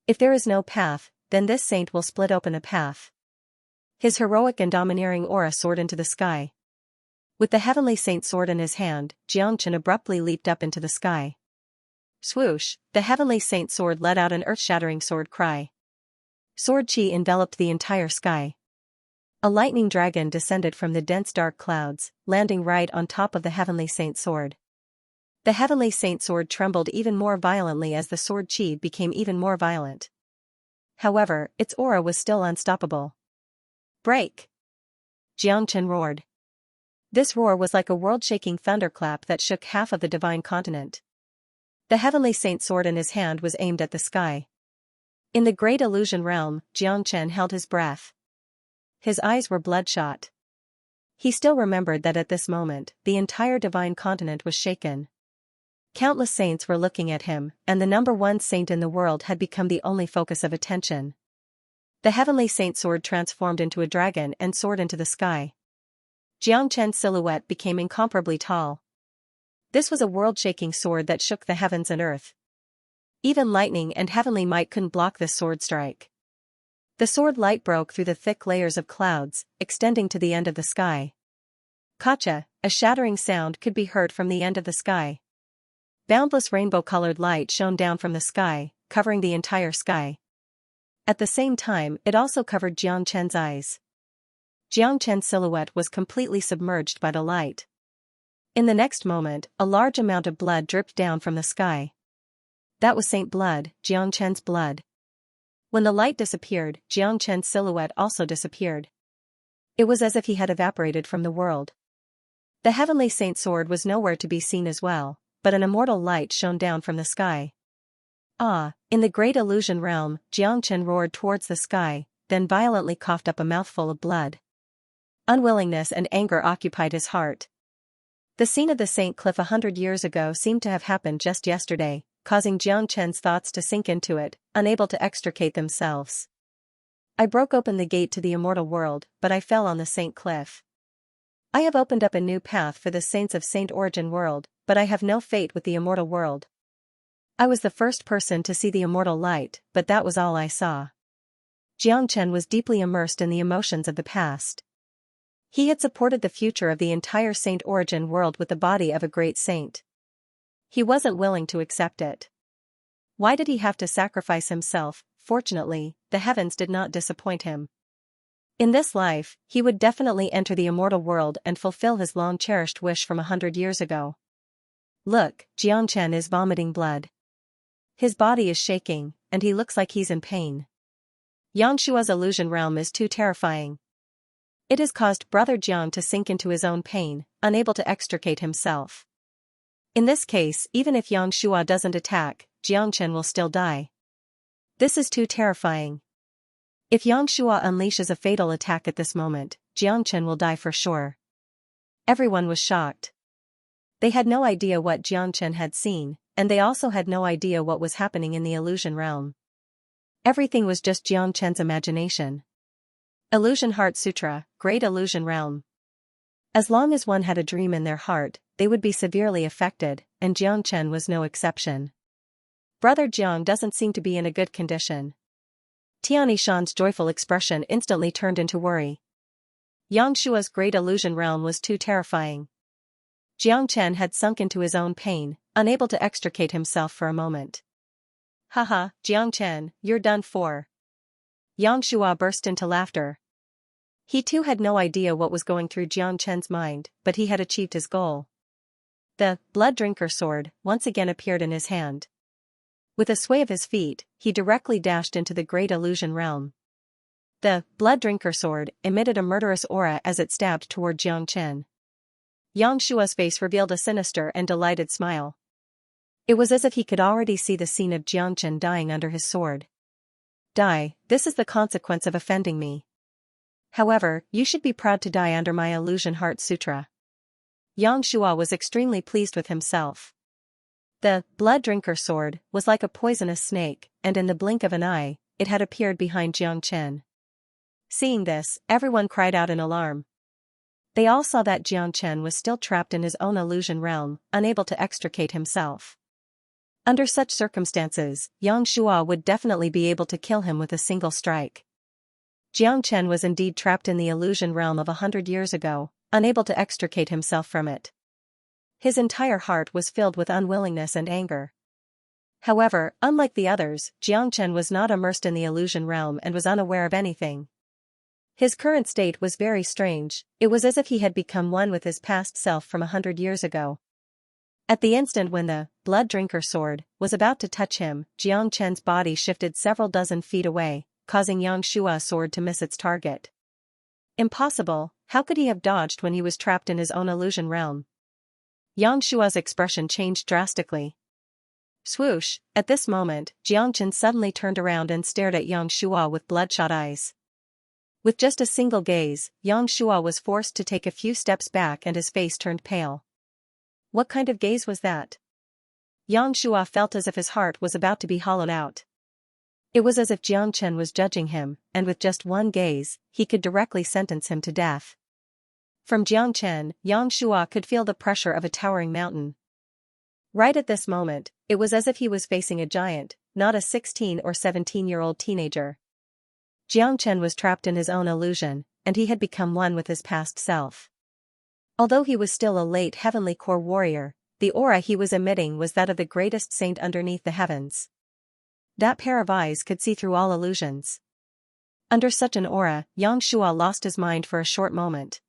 If there is no path, then this saint will split open a path. His heroic and domineering aura soared into the sky. With the heavenly saint sword in his hand, Jiang Chen abruptly leaped up into the sky. Swoosh, the heavenly saint sword let out an earth-shattering sword cry. Sword chi enveloped the entire sky. A lightning dragon descended from the dense dark clouds, landing right on top of the heavenly saint sword. The heavenly saint sword trembled even more violently as the sword chi became even more violent. However, its aura was still unstoppable. Break! Jiang Chen roared. This roar was like a world-shaking thunderclap that shook half of the divine continent. The heavenly saint sword in his hand was aimed at the sky. In the great illusion realm, Jiang Chen held his breath. His eyes were bloodshot. He still remembered that at this moment, the entire divine continent was shaken. Countless saints were looking at him, and the number one saint in the world had become the only focus of attention. The heavenly saint sword transformed into a dragon and soared into the sky. Jiang Chen's silhouette became incomparably tall. This was a world-shaking sword that shook the heavens and earth. Even lightning and heavenly might couldn't block this sword strike. The sword light broke through the thick layers of clouds, extending to the end of the sky. Kacha, a shattering sound could be heard from the end of the sky. Boundless rainbow-colored light shone down from the sky, covering the entire sky. At the same time, it also covered Jiang Chen's eyes. Jiang Chen's silhouette was completely submerged by the light. In the next moment, a large amount of blood dripped down from the sky. That was Saint Blood, Jiang Chen's blood. When the light disappeared, Jiang Chen's silhouette also disappeared. It was as if he had evaporated from the world. The heavenly saint sword was nowhere to be seen as well, but an immortal light shone down from the sky. Ah, in the great illusion realm, Jiang Chen roared towards the sky, then violently coughed up a mouthful of blood. Unwillingness and anger occupied his heart. The scene of the St. Cliff 100 years ago seemed to have happened just yesterday, causing Jiang Chen's thoughts to sink into it, unable to extricate themselves. I broke open the gate to the immortal world, but I fell on the St. Cliff. I have opened up a new path for the saints of Saint Origin world, but I have no fate with the immortal world. I was the first person to see the immortal light, but that was all I saw. Jiang Chen was deeply immersed in the emotions of the past. He had supported the future of the entire Saint Origin world with the body of a great saint. He wasn't willing to accept it. Why did he have to sacrifice himself? Fortunately, the heavens did not disappoint him. In this life, he would definitely enter the immortal world and fulfill his long-cherished wish from 100 years ago. Look, Jiang Chen is vomiting blood. His body is shaking, and he looks like he's in pain. Xianxia's illusion realm is too terrifying. It has caused Brother Jiang to sink into his own pain, unable to extricate himself. In this case, even if Xianxia doesn't attack, Jiang Chen will still die. This is too terrifying. If Xianxia unleashes a fatal attack at this moment, Jiang Chen will die for sure. Everyone was shocked. They had no idea what Xianxia had seen, and they also had no idea what was happening in the illusion realm. Everything was just Xianxia's imagination. Illusion Heart Sutra, Great Illusion Realm. As long as one had a dream in their heart, they would be severely affected, and Xianxia was no exception. Brother Jiang doesn't seem to be in a good condition. Tianishan's joyful expression instantly turned into worry. Yangshua's great illusion realm was too terrifying. Jiangchen had sunk into his own pain, unable to extricate himself for a moment. Haha, Jiangchen, you're done for. Yangshua burst into laughter. He too had no idea what was going through Jiangchen's mind, but he had achieved his goal. The blood drinker sword once again appeared in his hand. With a sway of his feet, he directly dashed into the great illusion realm. The blood drinker sword emitted a murderous aura as it stabbed toward Jiangchen. Yangshua's face revealed a sinister and delighted smile. It was as if he could already see the scene of Jiangchen dying under his sword. Die, this is the consequence of offending me. However, you should be proud to die under my Illusion Heart Sutra. Yangshua was extremely pleased with himself. The blood drinker sword was like a poisonous snake, and in the blink of an eye, it had appeared behind Jiangchen. Seeing this, everyone cried out in alarm. They all saw that Jiangchen was still trapped in his own illusion realm, unable to extricate himself. Under such circumstances, Yangshua would definitely be able to kill him with a single strike. Jiangchen was indeed trapped in the illusion realm of 100 years ago, unable to extricate himself from it. His entire heart was filled with unwillingness and anger. However, unlike the others, Jiangchen was not immersed in the illusion realm and was unaware of anything. His current state was very strange. It was as if he had become one with his past self from 100 years ago. At the instant when the blood drinker sword was about to touch him, Jiangchen's body shifted several dozen feet away, causing Yangshua's sword to miss its target. Impossible, how could he have dodged when he was trapped in his own illusion realm? Yangshua's expression changed drastically. Swoosh, at this moment, Jiangchen suddenly turned around and stared at Yangshua with bloodshot eyes. With just a single gaze, Yangshua was forced to take a few steps back and his face turned pale. What kind of gaze was that? Yangshua felt as if his heart was about to be hollowed out. It was as if Jiangchen was judging him, and with just one gaze, he could directly sentence him to death. From Jiangchen, Yangshua could feel the pressure of a towering mountain. Right at this moment, it was as if he was facing a giant, not a 16 or 17-year-old teenager. Jiangchen was trapped in his own illusion, and he had become one with his past self. Although he was still a late heavenly core warrior, the aura he was emitting was that of the greatest saint underneath the heavens. That pair of eyes could see through all illusions. Under such an aura, Yangshua lost his mind for a short moment.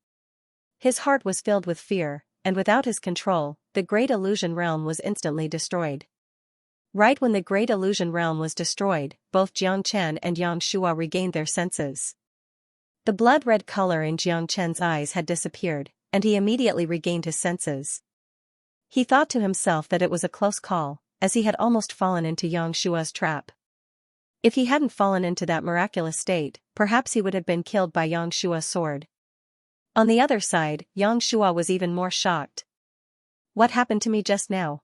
His heart was filled with fear, and without his control, the great illusion realm was instantly destroyed. Right when the great illusion realm was destroyed, both Jiangchen and Yangshua regained their senses. The blood-red color in Jiangchen's eyes had disappeared, and he immediately regained his senses. He thought to himself that it was a close call, as he had almost fallen into Yangshua's trap. If he hadn't fallen into that miraculous state, perhaps he would have been killed by Yangshua's sword. On the other side, Yangshua was even more shocked. What happened to me just now?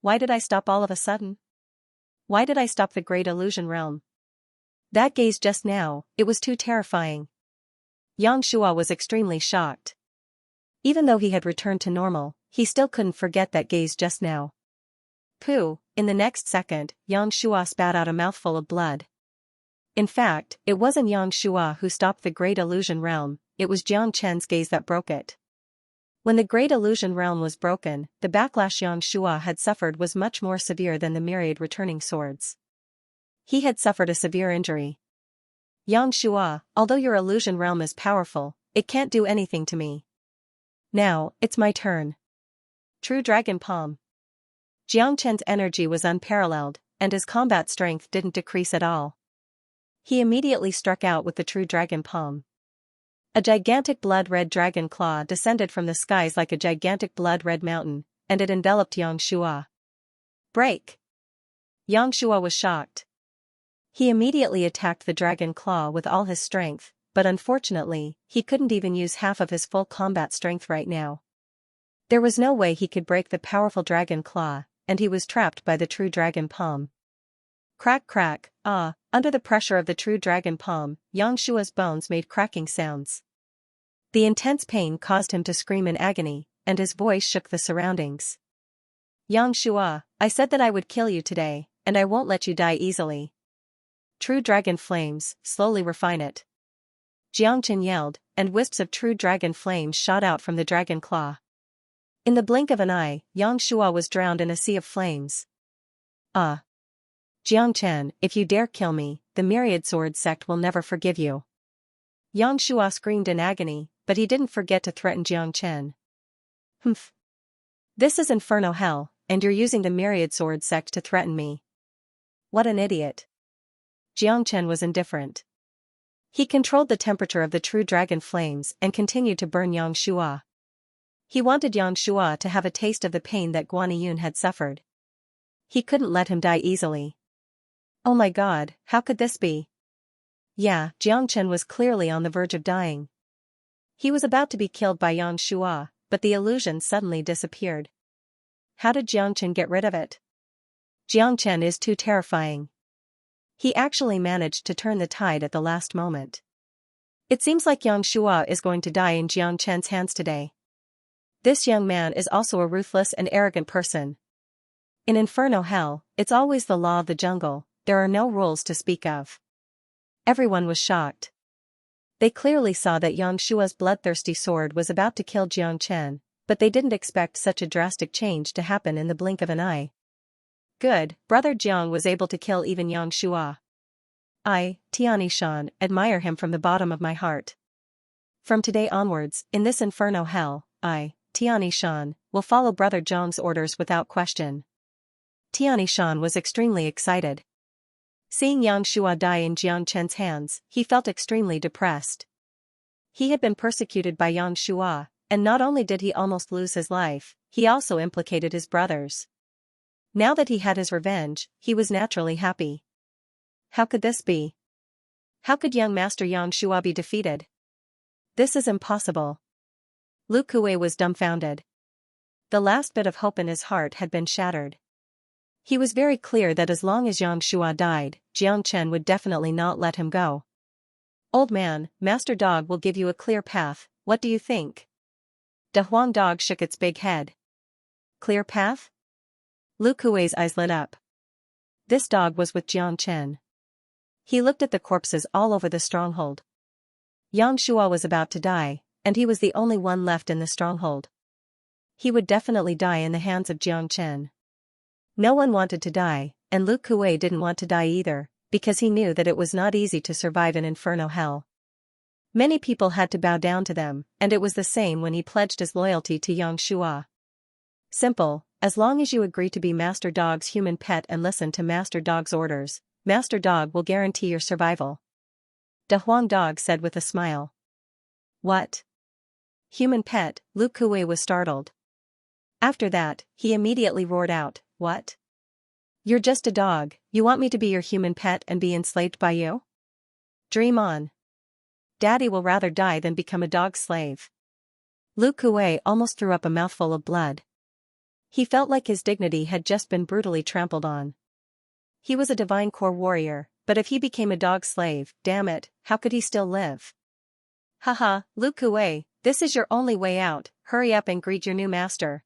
Why did I stop all of a sudden? Why did I stop the great illusion realm? That gaze just now, it was too terrifying. Yangshua was extremely shocked. Even though he had returned to normal, he still couldn't forget that gaze just now. Pooh, in the next second, Yangshua spat out a mouthful of blood. In fact, it wasn't Yangshua who stopped the great illusion realm, it was Jiangchen's gaze that broke it. When the great illusion realm was broken, the backlash Yangshua had suffered was much more severe than the myriad returning swords. He had suffered a severe injury. Yangshua, although your illusion realm is powerful, it can't do anything to me. Now, it's my turn. True Dragon Palm. Jiangchen's energy was unparalleled, and his combat strength didn't decrease at all. He immediately struck out with the True Dragon Palm. A gigantic blood-red dragon claw descended from the skies like a gigantic blood-red mountain, and it enveloped Yangshua. Break! Yangshua was shocked. He immediately attacked the dragon claw with all his strength, but unfortunately, he couldn't even use half of his full combat strength right now. There was no way he could break the powerful dragon claw, and he was trapped by the true dragon palm. Crack crack, under the pressure of the true dragon palm, Xianxia's bones made cracking sounds. The intense pain caused him to scream in agony, and his voice shook the surroundings. Xianxia, I said that I would kill you today, and I won't let you die easily. True dragon flames, slowly refine it. Xianxia yelled, and wisps of true dragon flames shot out from the dragon claw. In the blink of an eye, Xianxia was drowned in a sea of flames. Xianxia, if you dare kill me, the Myriad Sword sect will never forgive you. Xianxia screamed in agony, but he didn't forget to threaten Xianxia. Humph. This is Inferno Hell, and you're using the Myriad Sword sect to threaten me. What an idiot. Xianxia was indifferent. He controlled the temperature of the true dragon flames and continued to burn Xianxia. He wanted Xianxia to have a taste of the pain that Guaniyun had suffered. He couldn't let him die easily. Oh my god, how could this be? Yeah, Xianxia was clearly on the verge of dying. He was about to be killed by Xianxia, but the illusion suddenly disappeared. How did Xianxia get rid of it? Xianxia is too terrifying. He actually managed to turn the tide at the last moment. It seems like Xianxia is going to die in Xianxia's hands today. This young man is also a ruthless and arrogant person. In Inferno Hell, it's always the law of the jungle, there are no rules to speak of. Everyone was shocked. They clearly saw that Xianxia's bloodthirsty sword was about to kill Xianxia, but they didn't expect such a drastic change to happen in the blink of an eye. Good, Brother Jiang was able to kill even Xianxia. I, Tianishan, admire him from the bottom of my heart. From today onwards, in this Inferno Hell, I, Tianishan, will follow Brother Jiang's orders without question. Tianishan was extremely excited. Seeing Xianxia die in Xianxia's hands, he felt extremely depressed. He had been persecuted by Xianxia, and not only did he almost lose his life, he also implicated his brothers. Now that he had his revenge, he was naturally happy. How could this be? How could young Master Xianxia be defeated? This is impossible. Lu Kuei was dumbfounded. The last bit of hope in his heart had been shattered. He was very clear that as long as Xianxia died, Xianxia would definitely not let him go. Old man, Master Dog will give you a clear path, what do you think? Da Huang Dog shook its big head. Clear path? Lu Kuei's eyes lit up. This dog was with Xianxia. He looked at the corpses all over the stronghold. Xianxia was about to die, and he was the only one left in the stronghold. He would definitely die in the hands of Xianxia. No one wanted to die, and Lu Kuei didn't want to die either, because he knew that it was not easy to survive in Inferno Hell. Many people had to bow down to them, and it was the same when he pledged his loyalty to Xianxia. Simple, as long as you agree to be Master Dog's human pet and listen to Master Dog's orders, Master Dog will guarantee your survival. Da Huang Dog said with a smile. What? Human pet? Lu Kuei was startled. After that, he immediately roared out, what? You're just a dog, you want me to be your human pet and be enslaved by you? Dream on. Daddy will rather die than become a dog slave. Lu Kuei almost threw up a mouthful of blood. He felt like his dignity had just been brutally trampled on. He was a divine core warrior, but if he became a dog slave, damn it, how could he still live? Haha, Lu Kuei, this is your only way out, hurry up and greet your new master.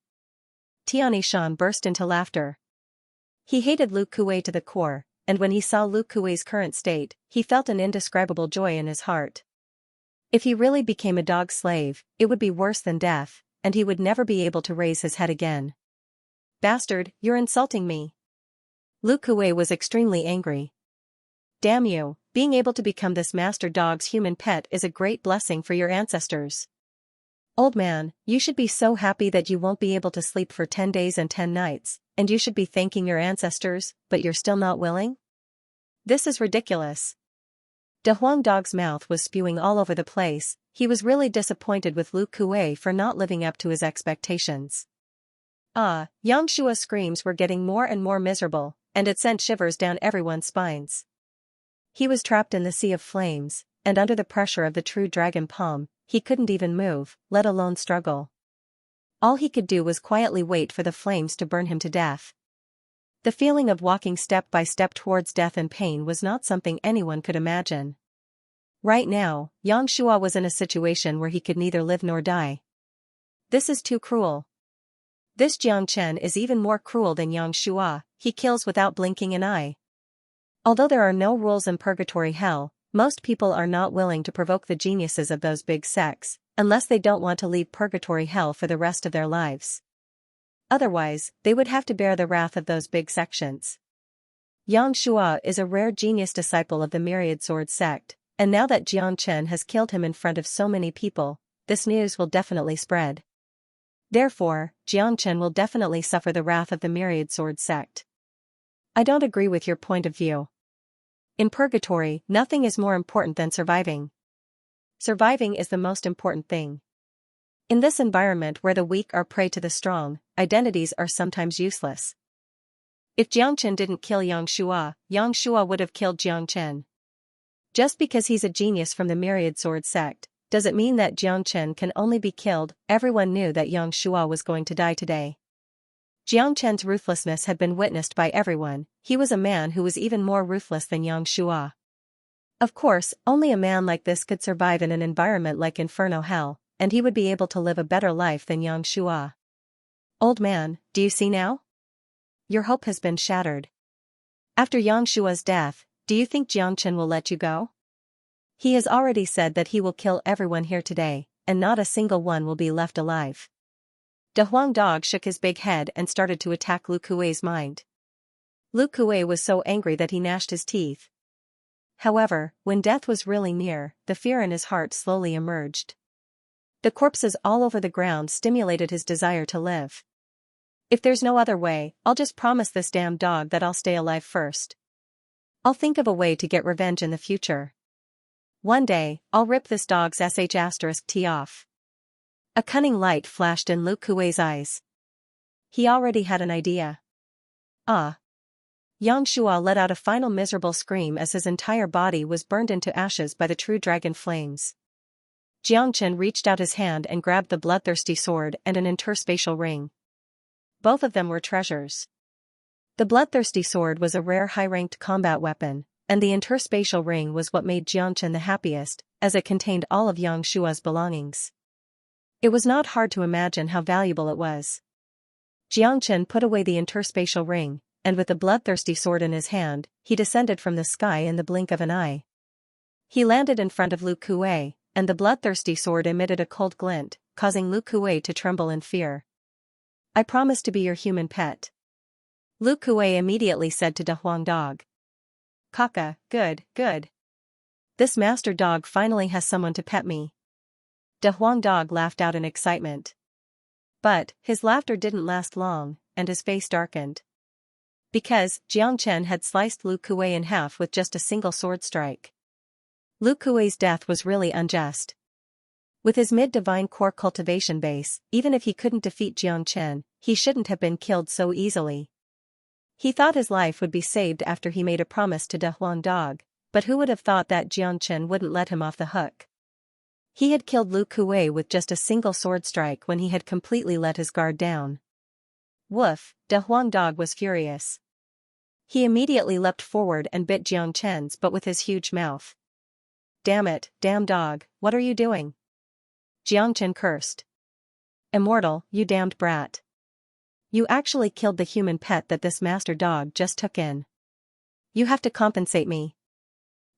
Tianishan burst into laughter. He hated Lu Kuei to the core, and when he saw Lu Kuei's current state, he felt an indescribable joy in his heart. If he really became a dog slave, it would be worse than death, and he would never be able to raise his head again. Bastard, you're insulting me. Lu Kuei was extremely angry. Damn you, being able to become this Master Dog's human pet is a great blessing for your ancestors. Old man, you should be so happy that you won't be able to sleep for 10 days and 10 nights, and you should be thanking your ancestors, but you're still not willing? This is ridiculous. Da Huang Dog's mouth was spewing all over the place, he was really disappointed with Lu Kuei for not living up to his expectations. Xianxia's screams were getting more and more miserable, and it sent shivers down everyone's spines. He was trapped in the sea of flames, and under the pressure of the true dragon palm, he couldn't even move, let alone struggle. All he could do was quietly wait for the flames to burn him to death. The feeling of walking step by step towards death and pain was not something anyone could imagine. Right now, Xianxia was in a situation where he could neither live nor die. This is too cruel. This Jiangchen is even more cruel than Xianxia, he kills without blinking an eye. Although there are no rules in purgatory hell, most people are not willing to provoke the geniuses of those big sects, unless they don't want to leave purgatory hell for the rest of their lives. Otherwise, they would have to bear the wrath of those big sections. Xianxia is a rare genius disciple of the Myriad Sword sect, and now that Jiangchen has killed him in front of so many people, this news will definitely spread. Therefore, Jiangchen will definitely suffer the wrath of the Myriad Sword sect. I don't agree with your point of view. In purgatory, nothing is more important than surviving. Surviving is the most important thing. In this environment where the weak are prey to the strong, identities are sometimes useless. If Jiangchen didn't kill Xianxia, Xianxia would have killed Jiangchen. Just because he's a genius from the Myriad Sword sect, does it mean that Jiangchen can only be killed? Everyone knew that Xianxia was going to die today. Jiangchen's ruthlessness had been witnessed by everyone. He was a man who was even more ruthless than Xianxia. Of course, only a man like this could survive in an environment like Inferno Hell, and he would be able to live a better life than Xianxia. Old man, do you see now? Your hope has been shattered. After Xianxia's death, do you think Jiangchen will let you go? He has already said that he will kill everyone here today, and not a single one will be left alive. De Huang Dog shook his big head and started to attack Lu Kuei's mind. Lu Kuei was so angry that he gnashed his teeth. However, when death was really near, the fear in his heart slowly emerged. The corpses all over the ground stimulated his desire to live. If there's no other way, I'll just promise this damn dog that I'll stay alive first. I'll think of a way to get revenge in the future. One day, I'll rip this dog's sh*t off. A cunning light flashed in Lu Kuei's eyes. He already had an idea. Ah! Xianxia let out a final miserable scream as his entire body was burned into ashes by the true dragon flames. Jiangchen reached out his hand and grabbed the bloodthirsty sword and an interspatial ring. Both of them were treasures. The bloodthirsty sword was a rare high-ranked combat weapon, and the interspatial ring was what made Jiangchen the happiest, as it contained all of Xianxia's belongings. It was not hard to imagine how valuable it was. Jiangchen put away the interspatial ring, and with the bloodthirsty sword in his hand, he descended from the sky in the blink of an eye. He landed in front of Lu Kuei, and the bloodthirsty sword emitted a cold glint, causing Lu Kuei to tremble in fear. I promise to be your human pet. Lu Kuei immediately said to De Huang Dog. Kaka, good, good. This master dog finally has someone to pet me. De Huang Dog laughed out in excitement. But, his laughter didn't last long, and his face darkened. Because, Jiangchen had sliced Lu Kuei in half with just a single sword strike. Lu Kuei's death was really unjust. With his mid-divine core cultivation base, even if he couldn't defeat Jiangchen, he shouldn't have been killed so easily. He thought his life would be saved after he made a promise to De Huang Dog, but who would have thought that Jiangchen wouldn't let him off the hook? He had killed Lu Kuei with just a single sword strike when he had completely let his guard down. Woof, De Huang Dog was furious. He immediately leapt forward and bit Jiangchen's butt with his huge mouth. Damn it, damn dog, what are you doing? Jiangchen cursed. Immortal, you damned brat. You actually killed the human pet that this master dog just took in. You have to compensate me.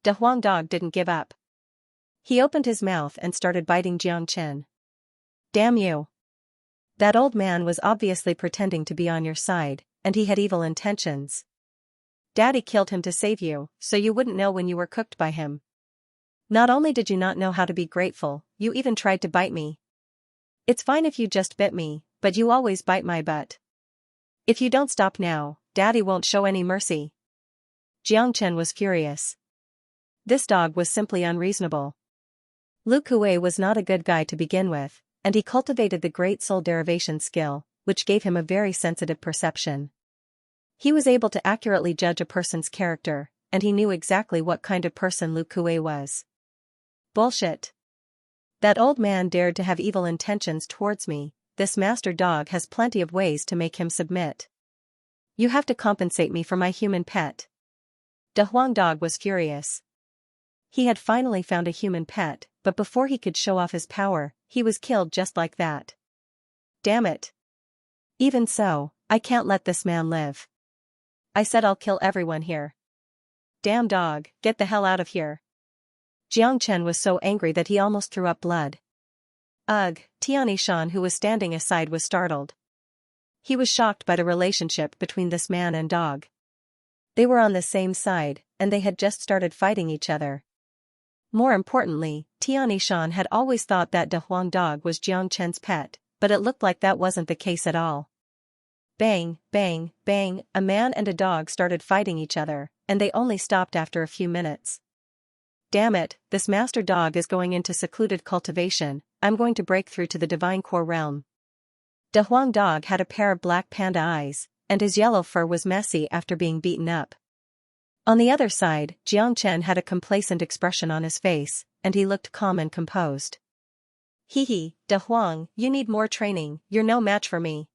De Huang Dog didn't give up. He opened his mouth and started biting Jiangchen. Damn you. That old man was obviously pretending to be on your side, and he had evil intentions. Daddy killed him to save you, so you wouldn't know when you were cooked by him. Not only did you not know how to be grateful, you even tried to bite me. It's fine if you just bit me, but you always bite my butt. If you don't stop now, Daddy won't show any mercy. Jiangchen was furious. This dog was simply unreasonable. Lu Kuei was not a good guy to begin with, and he cultivated the great soul derivation skill, which gave him a very sensitive perception. He was able to accurately judge a person's character, and he knew exactly what kind of person Lu Kuei was. Bullshit. That old man dared to have evil intentions towards me. This master dog has plenty of ways to make him submit. You have to compensate me for my human pet. De Huang dog was furious. He had finally found a human pet, but before he could show off his power, he was killed just like that. Damn it. Even so, I can't let this man live. I said I'll kill everyone here. Damn dog, get the hell out of here. Xianxia was so angry that he almost threw up blood. Ugh, Xianxia, who was standing aside, was startled. He was shocked by the relationship between this man and dog. They were on the same side, and they had just started fighting each other. More importantly, Xianxia had always thought that De Huang dog was Xianxia's pet, but it looked like that wasn't the case at all. Bang, bang, bang, a man and a dog started fighting each other, and they only stopped after a few minutes. Damn it, this master dog is going into secluded cultivation. I'm going to break through to the divine core realm. De Huang dog had a pair of black panda eyes, and his yellow fur was messy after being beaten up. On the other side, Xianxia had a complacent expression on his face, and he looked calm and composed. Hee, De Huang, you need more training, you're no match for me.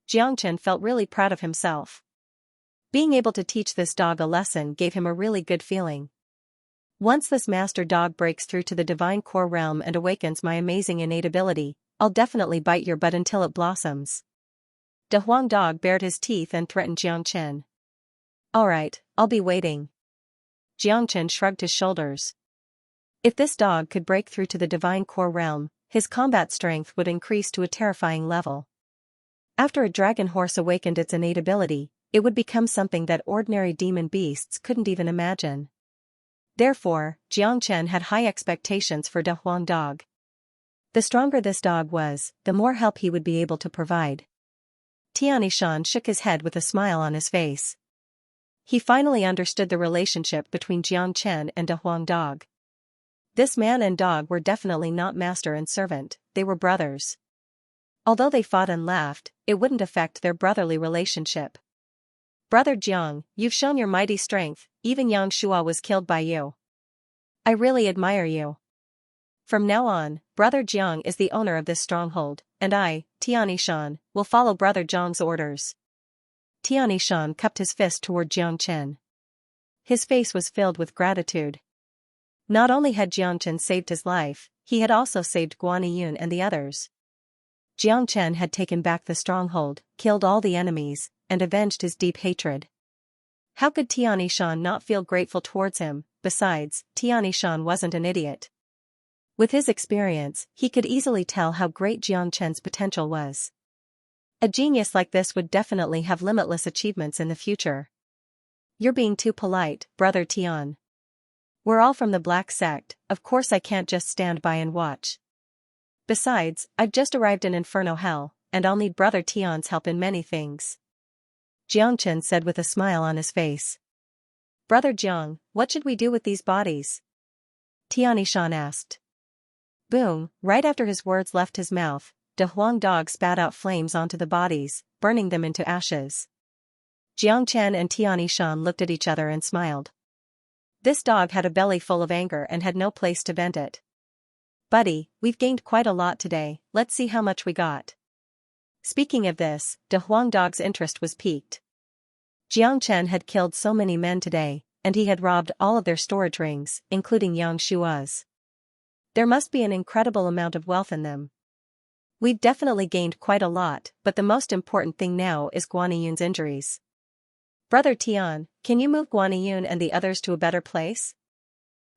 Xianxia felt really proud of himself. Being able to teach this dog a lesson gave him a really good feeling. Once this master dog breaks through to the divine core realm and awakens my amazing innate ability, I'll definitely bite your butt until it blossoms. De Huang dog bared his teeth and threatened Xianxia. Alright, I'll be waiting. Xianxia shrugged his shoulders. If this dog could break through to the divine core realm, his combat strength would increase to a terrifying level. After a dragon horse awakened its innate ability, it would become something that ordinary demon beasts couldn't even imagine. Therefore, Xianxia had high expectations for De Huang dog. The stronger this dog was, the more help he would be able to provide. Xianxia shook his head with a smile on his face. He finally understood the relationship between Xianxia and De Huang dog. This man and dog were definitely not master and servant, they were brothers. Although they fought and laughed, it wouldn't affect their brotherly relationship. Brother Jiang, you've shown your mighty strength, even Xianxia was killed by you. I really admire you. From now on, Brother Jiang is the owner of this stronghold, and I, Xianxia, will follow Brother Jiang's orders. Xianxia cupped his fist toward Xianxia. His face was filled with gratitude. Not only had Xianxia saved his life, he had also saved Guaniyun and the others. Xianxia had taken back the stronghold, killed all the enemies, and avenged his deep hatred. How could Xianxia not feel grateful towards him? Besides, Xianxia wasn't an idiot. With his experience, he could easily tell how great Xianxia's potential was. A genius like this would definitely have limitless achievements in the future. You're being too polite, Brother Tian. We're all from the Black Sect, of course I can't just stand by and watch. Besides, I've just arrived in Inferno Hell, and I'll need Brother Tian's help in many things. Xianxia said with a smile on his face. Brother Jiang, what should we do with these bodies? Xianxia asked. Boom, right after his words left his mouth, De Huang dog spat out flames onto the bodies, burning them into ashes. Xianxia and Xianxia looked at each other and smiled. This dog had a belly full of anger and had no place to vent it. Buddy, we've gained quite a lot today, let's see how much we got. Speaking of this, De Huang dog's interest was piqued. Xianxia had killed so many men today, and he had robbed all of their storage rings, including Xianxia's. There must be an incredible amount of wealth in them. We've definitely gained quite a lot, but the most important thing now is Guaniyun's injuries. Brother Tian, can you move Guaniyun and the others to a better place?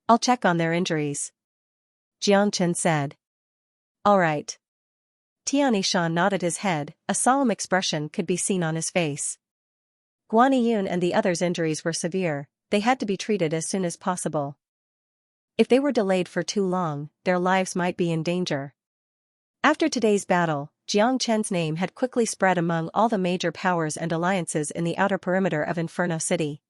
I'll check on their injuries. Xianxia said. Alright. Xianxia nodded his head, a solemn expression could be seen on his face. Guaniyun and the others' injuries were severe, they had to be treated as soon as possible. If they were delayed for too long, their lives might be in danger. After today's battle, Xianxia's name had quickly spread among all the major powers and alliances in the outer perimeter of Inferno City.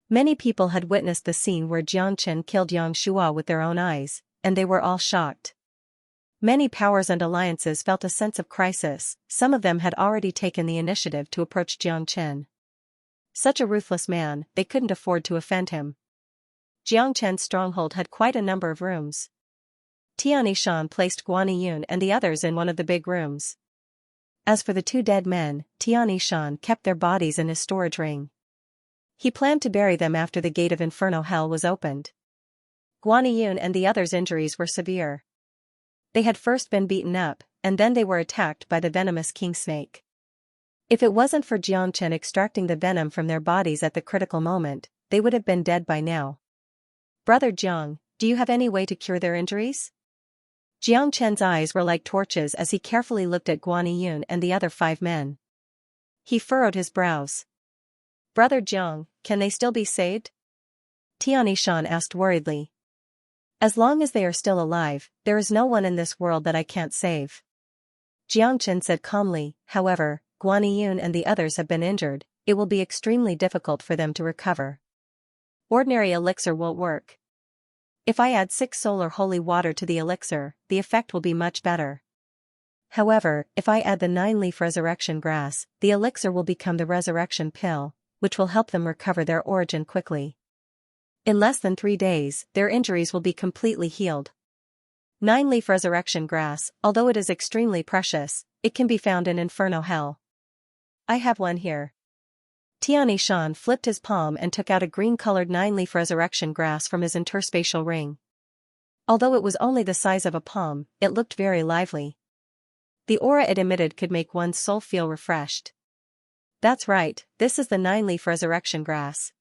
Many people had witnessed the scene where Xianxia killed Xianxia with their own eyes, and they were all shocked. Many powers and alliances felt a sense of crisis, some of them had already taken the initiative to approach Xianxia. Such a ruthless man, they couldn't afford to offend him. Jiangchen's stronghold had quite a number of rooms. Tianyi placed Guaniyun and the others in one of the big rooms. As for the two dead men, Tianyi kept their bodies in his storage ring. He planned to bury them after the gate of Inferno Hell was opened. Guaniyun and the others' injuries were severe. They had first been beaten up, and then they were attacked by the venomous king snake. If it wasn't for Jiangchen extracting the venom from their bodies at the critical moment, they would have been dead by now. Brother Jiang, do you have any way to cure their injuries? Jiangchen's eyes were like torches as he carefully looked at Guaniyun and the other 5 men. He furrowed his brows. Brother Jiang, can they still be saved? Tianyi asked worriedly. As long as they are still alive, there is no one in this world that I can't save. Jiangchen said calmly, however, Guaniyun and the others have been injured, it will be extremely difficult for them to recover. Ordinary elixir won't work. If I add 6 solar holy water to the elixir, the effect will be much better. However, if I add the 9-leaf resurrection grass, the elixir will become the resurrection pill, which will help them recover their origin quickly. In less than 3 days, their injuries will be completely healed. 9-leaf resurrection grass, although it is extremely precious, it can be found in Inferno Hell. I have one here. Tianyi flipped his palm and took out a green-colored 9-leaf resurrection grass from his interspatial ring. Although it was only the size of a palm, it looked very lively. The aura it emitted could make one's soul feel refreshed. That's right, this is the 9-leaf resurrection grass.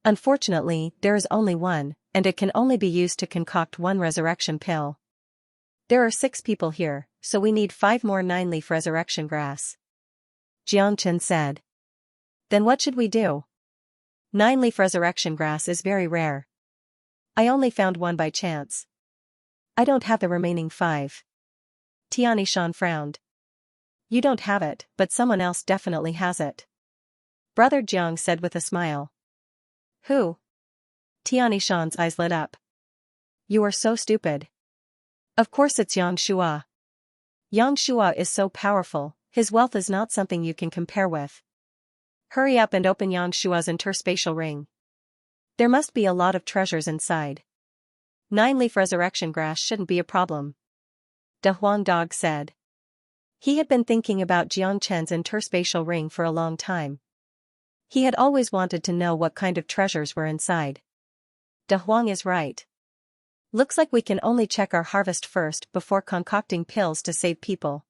Unfortunately, there is only one, and it can only be used to concoct one resurrection pill. There are 6 people here, so we need 5 more 9-leaf resurrection grass. Jiangchen said. Then what should we do? 9-leaf resurrection grass is very rare. I only found one by chance. I don't have the remaining 5. Tianyi frowned. You don't have it, but someone else definitely has it. Brother Jiang said with a smile. Who? Tianyi eyes lit up. You are so stupid. Of course it's Xianxia. Xianxia is so powerful, his wealth is not something you can compare with. Hurry up and open Xianxia's interspatial ring. There must be a lot of treasures inside. 9-leaf resurrection grass shouldn't be a problem. De Huang Dog said. He had been thinking about Jiangchen's interspatial ring for a long time. He had always wanted to know what kind of treasures were inside. De Huang is right. Looks like we can only check our harvest first before concocting pills to save people.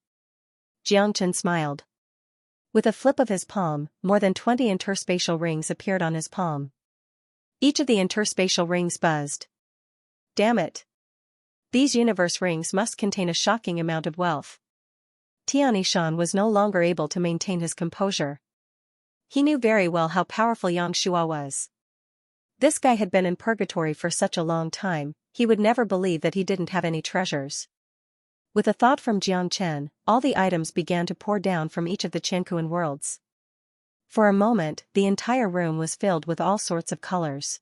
Jiangchen smiled. With a flip of his palm, more than 20 interspatial rings appeared on his palm. Each of the interspatial rings buzzed. Damn it! These universe rings must contain a shocking amount of wealth. Tianyi was no longer able to maintain his composure. He knew very well how powerful Xianxia was. This guy had been in purgatory for such a long time, he would never believe that he didn't have any treasures. With a thought from Jiangchen, all the items began to pour down from each of the Qianquan worlds. For a moment, the entire room was filled with all sorts of colors.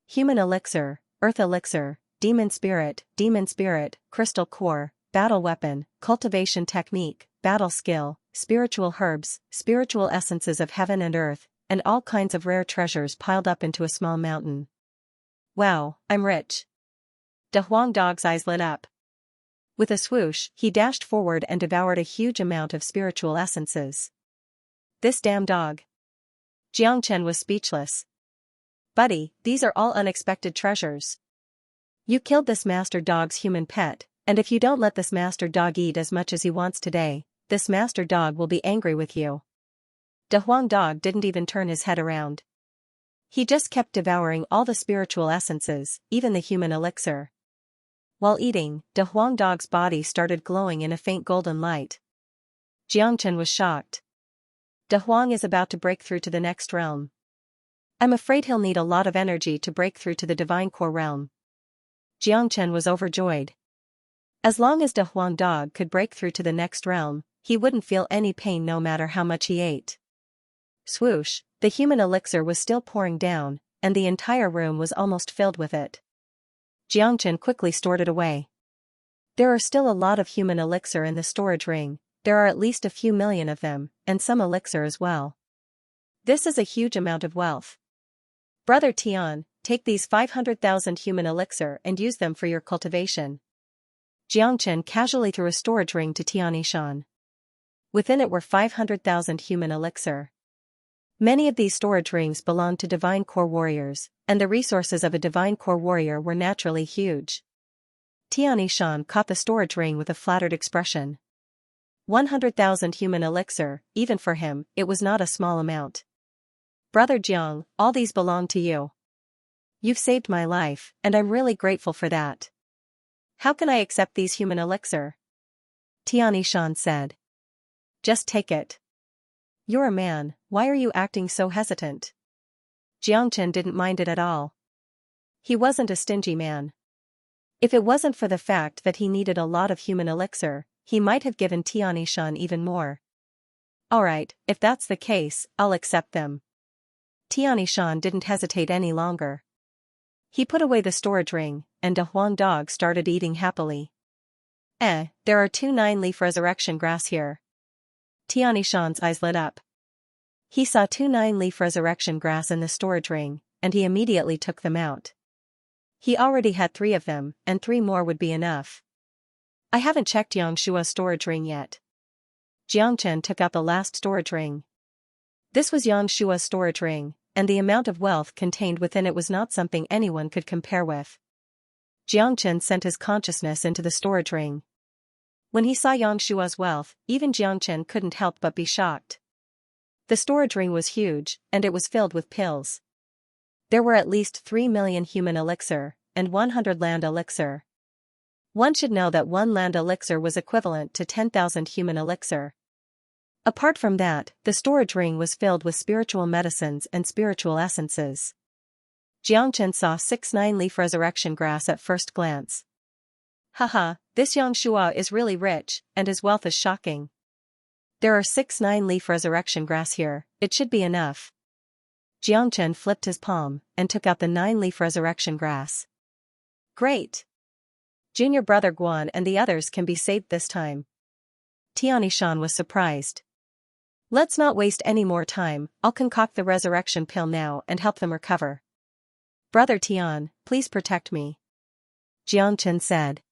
Human elixir, earth elixir, demon spirit, crystal core, battle weapon, cultivation technique, battle skill, spiritual herbs, spiritual essences of heaven and earth, and all kinds of rare treasures piled up into a small mountain. Wow, I'm rich. De Huang Dog's eyes lit up. With a swoosh, he dashed forward and devoured a huge amount of spiritual essences. This damn dog. Jiangchen was speechless. Buddy, these are all unexpected treasures. You killed this master dog's human pet, and if you don't let this master dog eat as much as he wants today, this master dog will be angry with you. De Huang Dog didn't even turn his head around. He just kept devouring all the spiritual essences, even the human elixir. While eating, De Huang Dog's body started glowing in a faint golden light. Jiangchen was shocked. De Huang is about to break through to the next realm. I'm afraid he'll need a lot of energy to break through to the divine core realm. Jiangchen was overjoyed. As long as De Huang Dog could break through to the next realm, he wouldn't feel any pain no matter how much he ate. Swoosh, the human elixir was still pouring down, and the entire room was almost filled with it. Jiangchen quickly stored it away. There are still a lot of human elixir in the storage ring, there are at least a few million of them, and some elixir as well. This is a huge amount of wealth. Brother Tian, take these 500,000 human elixir and use them for your cultivation. Xianxia casually threw a storage ring to Xianxia. Within it were 500,000 human elixir. Many of these storage rings belonged to divine core warriors, and the resources of a divine core warrior were naturally huge. Xianxia caught the storage ring with a flattered expression. 100,000 human elixir, even for him, it was not a small amount. Brother Jiang, all these belong to you. You've saved my life, and I'm really grateful for that. How can I accept these human elixir? Xianxia said. Just take it. You're a man, why are you acting so hesitant? Xianxia didn't mind it at all. He wasn't a stingy man. If it wasn't for the fact that he needed a lot of human elixir, he might have given Xianxia even more. Alright, if that's the case, I'll accept them. Xianxia didn't hesitate any longer. He put away the storage ring, and the Huang dog started eating happily. There are 2 9-leaf resurrection grass here. Xianxia's eyes lit up. He saw 2 9-leaf resurrection grass in the storage ring, and he immediately took them out. He already had 3 of them, and 3 more would be enough. I haven't checked Xianxia's storage ring yet. Xianxia took out the last storage ring. This was Xianxia's storage ring, and the amount of wealth contained within it was not something anyone could compare with. Xianxia sent his consciousness into the storage ring. When he saw Xianxia's wealth, even Xianxia couldn't help but be shocked. The storage ring was huge, and it was filled with pills. There were at least 3 million human elixir, and 100 land elixir. One should know that 1 land elixir was equivalent to 10,000 human elixir. Apart from that, the storage ring was filled with spiritual medicines and spiritual essences. Xianxia saw 6 9-leaf resurrection grass at first glance. Haha, this Xianxia is really rich, and his wealth is shocking. There are 6 9-leaf resurrection grass here, it should be enough. Xianxia flipped his palm, and took out the 9-leaf resurrection grass. Great! Junior brother Guan and the others can be saved this time. Xianxia was surprised. Let's not waste any more time, I'll concoct the resurrection pill now and help them recover. Brother Tian, please protect me. Xianxia said.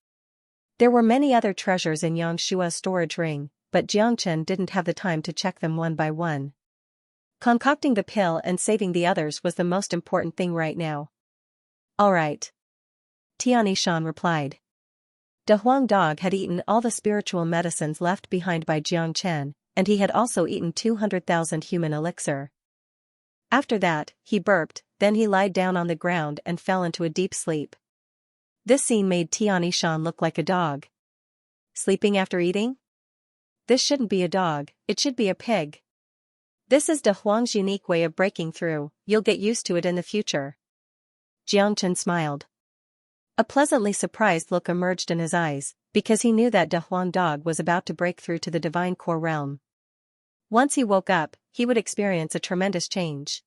There were many other treasures in Xianxia's storage ring, but Xianxia didn't have the time to check them one by one. Concocting the pill and saving the others was the most important thing right now. Alright. Xianxia replied. The Huang dog had eaten all the spiritual medicines left behind by Xianxia, and he had also eaten 200,000 human elixir. After that, he burped, then he lied down on the ground and fell into a deep sleep. This scene made Xianxia look like a dog. Sleeping after eating? This shouldn't be a dog, it should be a pig. This is De Huang's unique way of breaking through, you'll get used to it in the future. Xianxia smiled. A pleasantly surprised look emerged in his eyes, because he knew that De Huang dog was about to break through to the divine core realm. Once he woke up, he would experience a tremendous change.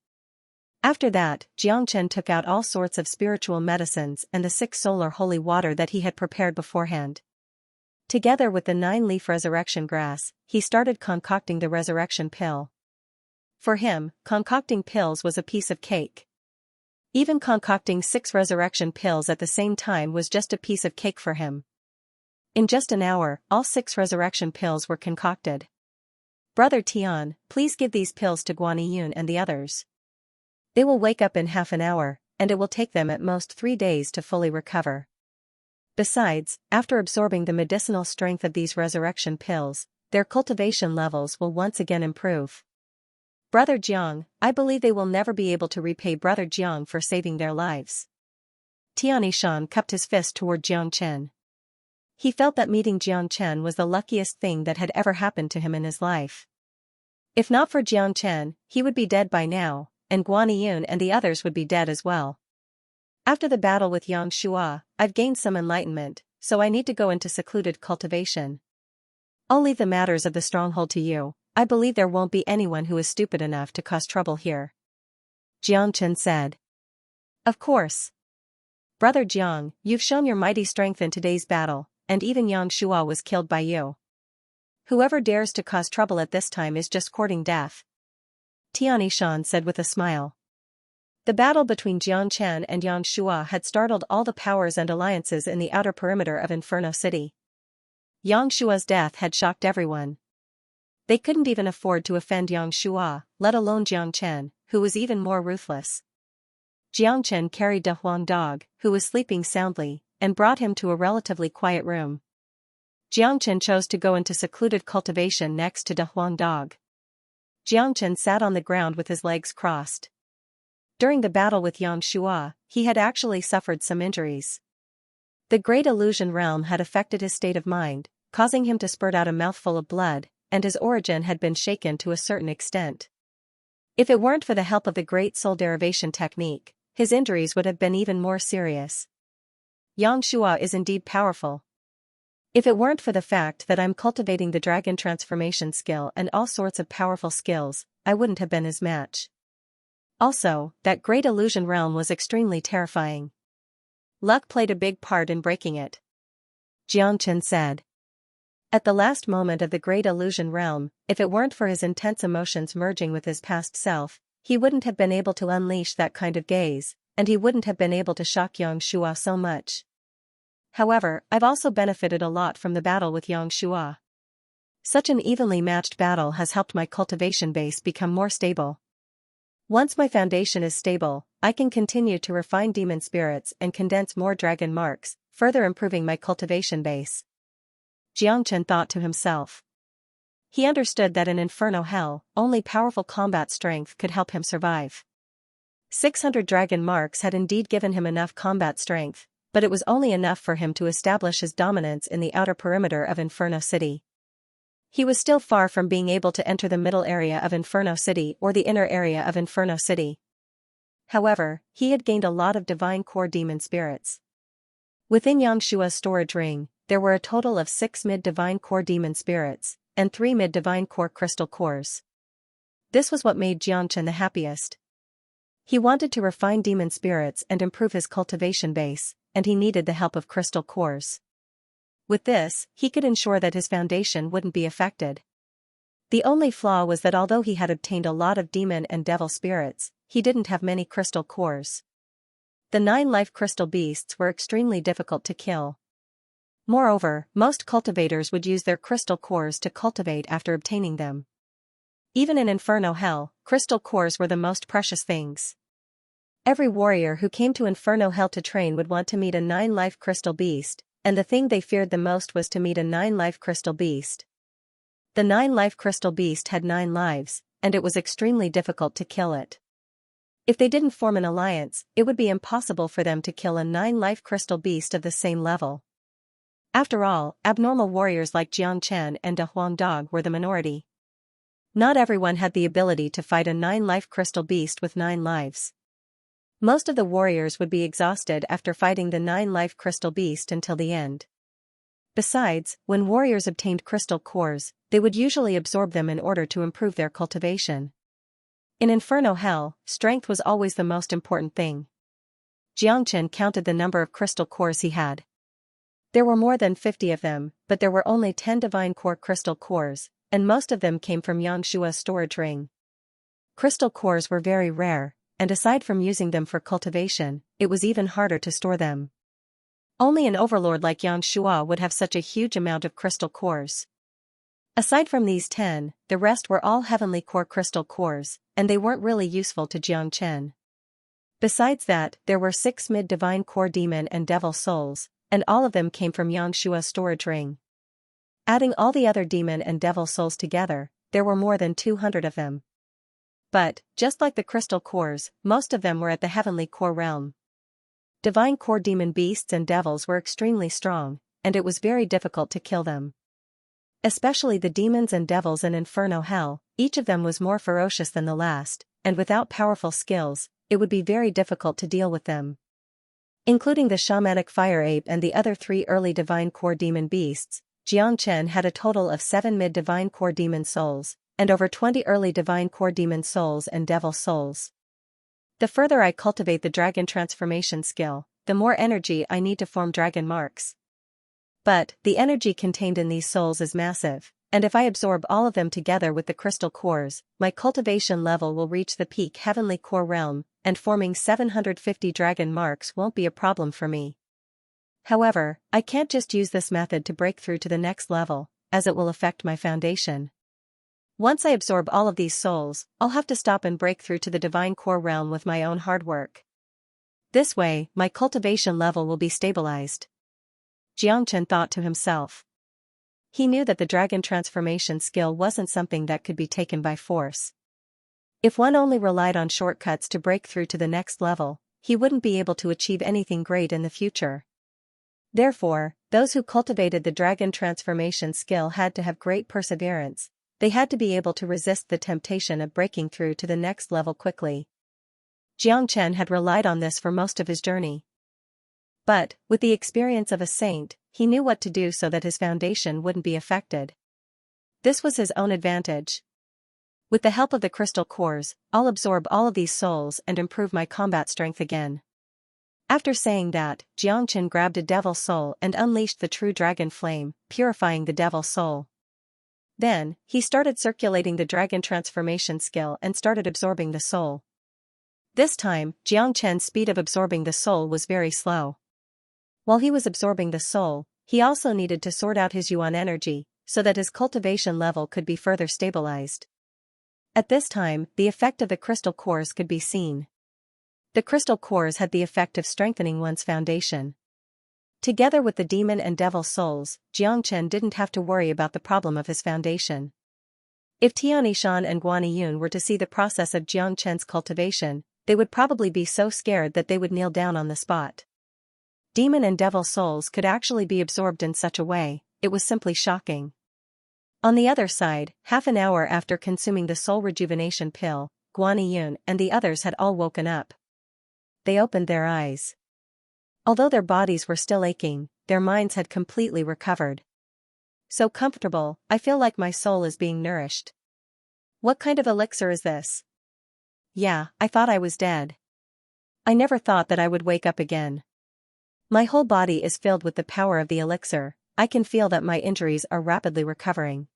After that, Xianxia took out all sorts of spiritual medicines and the 6 solar holy water that he had prepared beforehand. Together with the 9-leaf resurrection grass, he started concocting the resurrection pill. For him, concocting pills was a piece of cake. Even concocting 6 resurrection pills at the same time was just a piece of cake for him. In just an hour, all 6 resurrection pills were concocted. Brother Tian, please give these pills to Guaniyun and the others. They will wake up in half an hour, and it will take them at most 3 days to fully recover. Besides, after absorbing the medicinal strength of these resurrection pills, their cultivation levels will once again improve. Brother Jiang, I believe they will never be able to repay Brother Jiang for saving their lives. Xianxia cupped his fist toward Xianxia. He felt that meeting Xianxia was the luckiest thing that had ever happened to him in his life. If not for Xianxia, he would be dead by now, and Guaniyun and the others would be dead as well. After the battle with Xianxia, I've gained some enlightenment, so I need to go into secluded cultivation. I'll leave the matters of the stronghold to you, I believe there won't be anyone who is stupid enough to cause trouble here. Xianxia said. Of course. Brother Jiang, you've shown your mighty strength in today's battle, and even Xianxia was killed by you. Whoever dares to cause trouble at this time is just courting death. Xianxia said with a smile. The battle between Xianxia and Xianxia had startled all the powers and alliances in the outer perimeter of Inferno City. Xianxia's death had shocked everyone. They couldn't even afford to offend Xianxia, let alone Xianxia, who was even more ruthless. Xianxia carried De Huang Dog, who was sleeping soundly, and brought him to a relatively quiet room. Xianxia chose to go into secluded cultivation next to De Huang Dog. Xianxia sat on the ground with his legs crossed. During the battle with Xianxia, he had actually suffered some injuries. The Great Illusion Realm had affected his state of mind, causing him to spurt out a mouthful of blood, and his origin had been shaken to a certain extent. If it weren't for the help of the Great Soul Derivation technique, his injuries would have been even more serious. Xianxia is indeed powerful. If it weren't for the fact that I'm cultivating the dragon transformation skill and all sorts of powerful skills, I wouldn't have been his match. Also, that Great Illusion Realm was extremely terrifying. Luck played a big part in breaking it, Xianxia said. At the last moment of the Great Illusion Realm, if it weren't for his intense emotions merging with his past self, he wouldn't have been able to unleash that kind of gaze, and he wouldn't have been able to shock Xianxia so much. However, I've also benefited a lot from the battle with Xianxia. Such an evenly matched battle has helped my cultivation base become more stable. Once my foundation is stable, I can continue to refine demon spirits and condense more dragon marks, further improving my cultivation base. Xianxia thought to himself. He understood that in Inferno Hell, only powerful combat strength could help him survive. 600 dragon marks had indeed given him enough combat strength, but it was only enough for him to establish his dominance in the outer perimeter of Inferno City. He was still far from being able to enter the middle area of Inferno City or the inner area of Inferno City. However, he had gained a lot of divine core demon spirits. Within Xianxia's storage ring, there were a total of 6 mid-divine core demon spirits, and 3 mid-divine core crystal cores. This was what made Xianxia the happiest. He wanted to refine demon spirits and improve his cultivation base, and he needed the help of crystal cores. With this, he could ensure that his foundation wouldn't be affected. The only flaw was that although he had obtained a lot of demon and devil spirits, he didn't have many crystal cores. The 9 life crystal beasts were extremely difficult to kill. Moreover, most cultivators would use their crystal cores to cultivate after obtaining them. Even in Inferno Hell, crystal cores were the most precious things. Every warrior who came to Inferno Hell to train would want to meet a 9 life crystal beast, and the thing they feared the most was to meet a 9 life crystal beast. The 9 life crystal beast had 9 lives, and it was extremely difficult to kill it. If they didn't form an alliance, it would be impossible for them to kill a 9 life crystal beast of the same level. After all, abnormal warriors like Xianxia and De Huang Dog were the minority. Not everyone had the ability to fight a 9 life crystal beast with 9 lives. Most of the warriors would be exhausted after fighting the 9 life crystal beast until the end. Besides, when warriors obtained crystal cores, they would usually absorb them in order to improve their cultivation. In Inferno Hell, strength was always the most important thing. Xianxia counted the number of crystal cores he had. There were more than 50 of them, but there were only 10 divine core crystal cores, and most of them came from Xianxia's storage ring. Crystal cores were very rare, and aside from using them for cultivation, it was even harder to store them. Only an overlord like Xianxia would have such a huge amount of crystal cores. Aside from these 10, the rest were all heavenly core crystal cores, and they weren't really useful to Xianxia. Besides that, there were 6 mid-divine core demon and devil souls, and all of them came from Xianxia's storage ring. Adding all the other demon and devil souls together, there were more than 200 of them. But, just like the crystal cores, most of them were at the heavenly core realm. Divine core demon beasts and devils were extremely strong, and it was very difficult to kill them. Especially the demons and devils in Inferno Hell, each of them was more ferocious than the last, and without powerful skills, it would be very difficult to deal with them. Including the shamanic fire ape and the other 3 early divine core demon beasts, Xianxia had a total of 7 mid-divine core demon souls, and over 20 early divine core demon souls and devil souls. The further I cultivate the dragon transformation skill, the more energy I need to form dragon marks. But, the energy contained in these souls is massive, and if I absorb all of them together with the crystal cores, my cultivation level will reach the peak heavenly core realm, and forming 750 dragon marks won't be a problem for me. However, I can't just use this method to break through to the next level, as it will affect my foundation. Once I absorb all of these souls, I'll have to stop and break through to the divine core realm with my own hard work. This way, my cultivation level will be stabilized. Xianxia thought to himself. He knew that the dragon transformation skill wasn't something that could be taken by force. If one only relied on shortcuts to break through to the next level, he wouldn't be able to achieve anything great in the future. Therefore, those who cultivated the dragon transformation skill had to have great perseverance. They had to be able to resist the temptation of breaking through to the next level quickly. Xianxia had relied on this for most of his journey. But, with the experience of a saint, he knew what to do so that his foundation wouldn't be affected. This was his own advantage. With the help of the crystal cores, I'll absorb all of these souls and improve my combat strength again. After saying that, Xianxia grabbed a devil soul and unleashed the true dragon flame, purifying the devil soul. Then, he started circulating the dragon transformation skill and started absorbing the soul. This time, Xianxia's speed of absorbing the soul was very slow. While he was absorbing the soul, he also needed to sort out his yuan energy, so that his cultivation level could be further stabilized. At this time, the effect of the crystal cores could be seen. The crystal cores had the effect of strengthening one's foundation. Together with the demon and devil souls, Xianxia didn't have to worry about the problem of his foundation. If Xianxia and Guaniyun were to see the process of Xianxia's cultivation, they would probably be so scared that they would kneel down on the spot. Demon and devil souls could actually be absorbed in such a way, it was simply shocking. On the other side, half an hour after consuming the soul rejuvenation pill, Guaniyun and the others had all woken up. They opened their eyes. Although their bodies were still aching, their minds had completely recovered. So comfortable, I feel like my soul is being nourished. What kind of elixir is this? Yeah, I thought I was dead. I never thought that I would wake up again. My whole body is filled with the power of the elixir. I can feel that my injuries are rapidly recovering.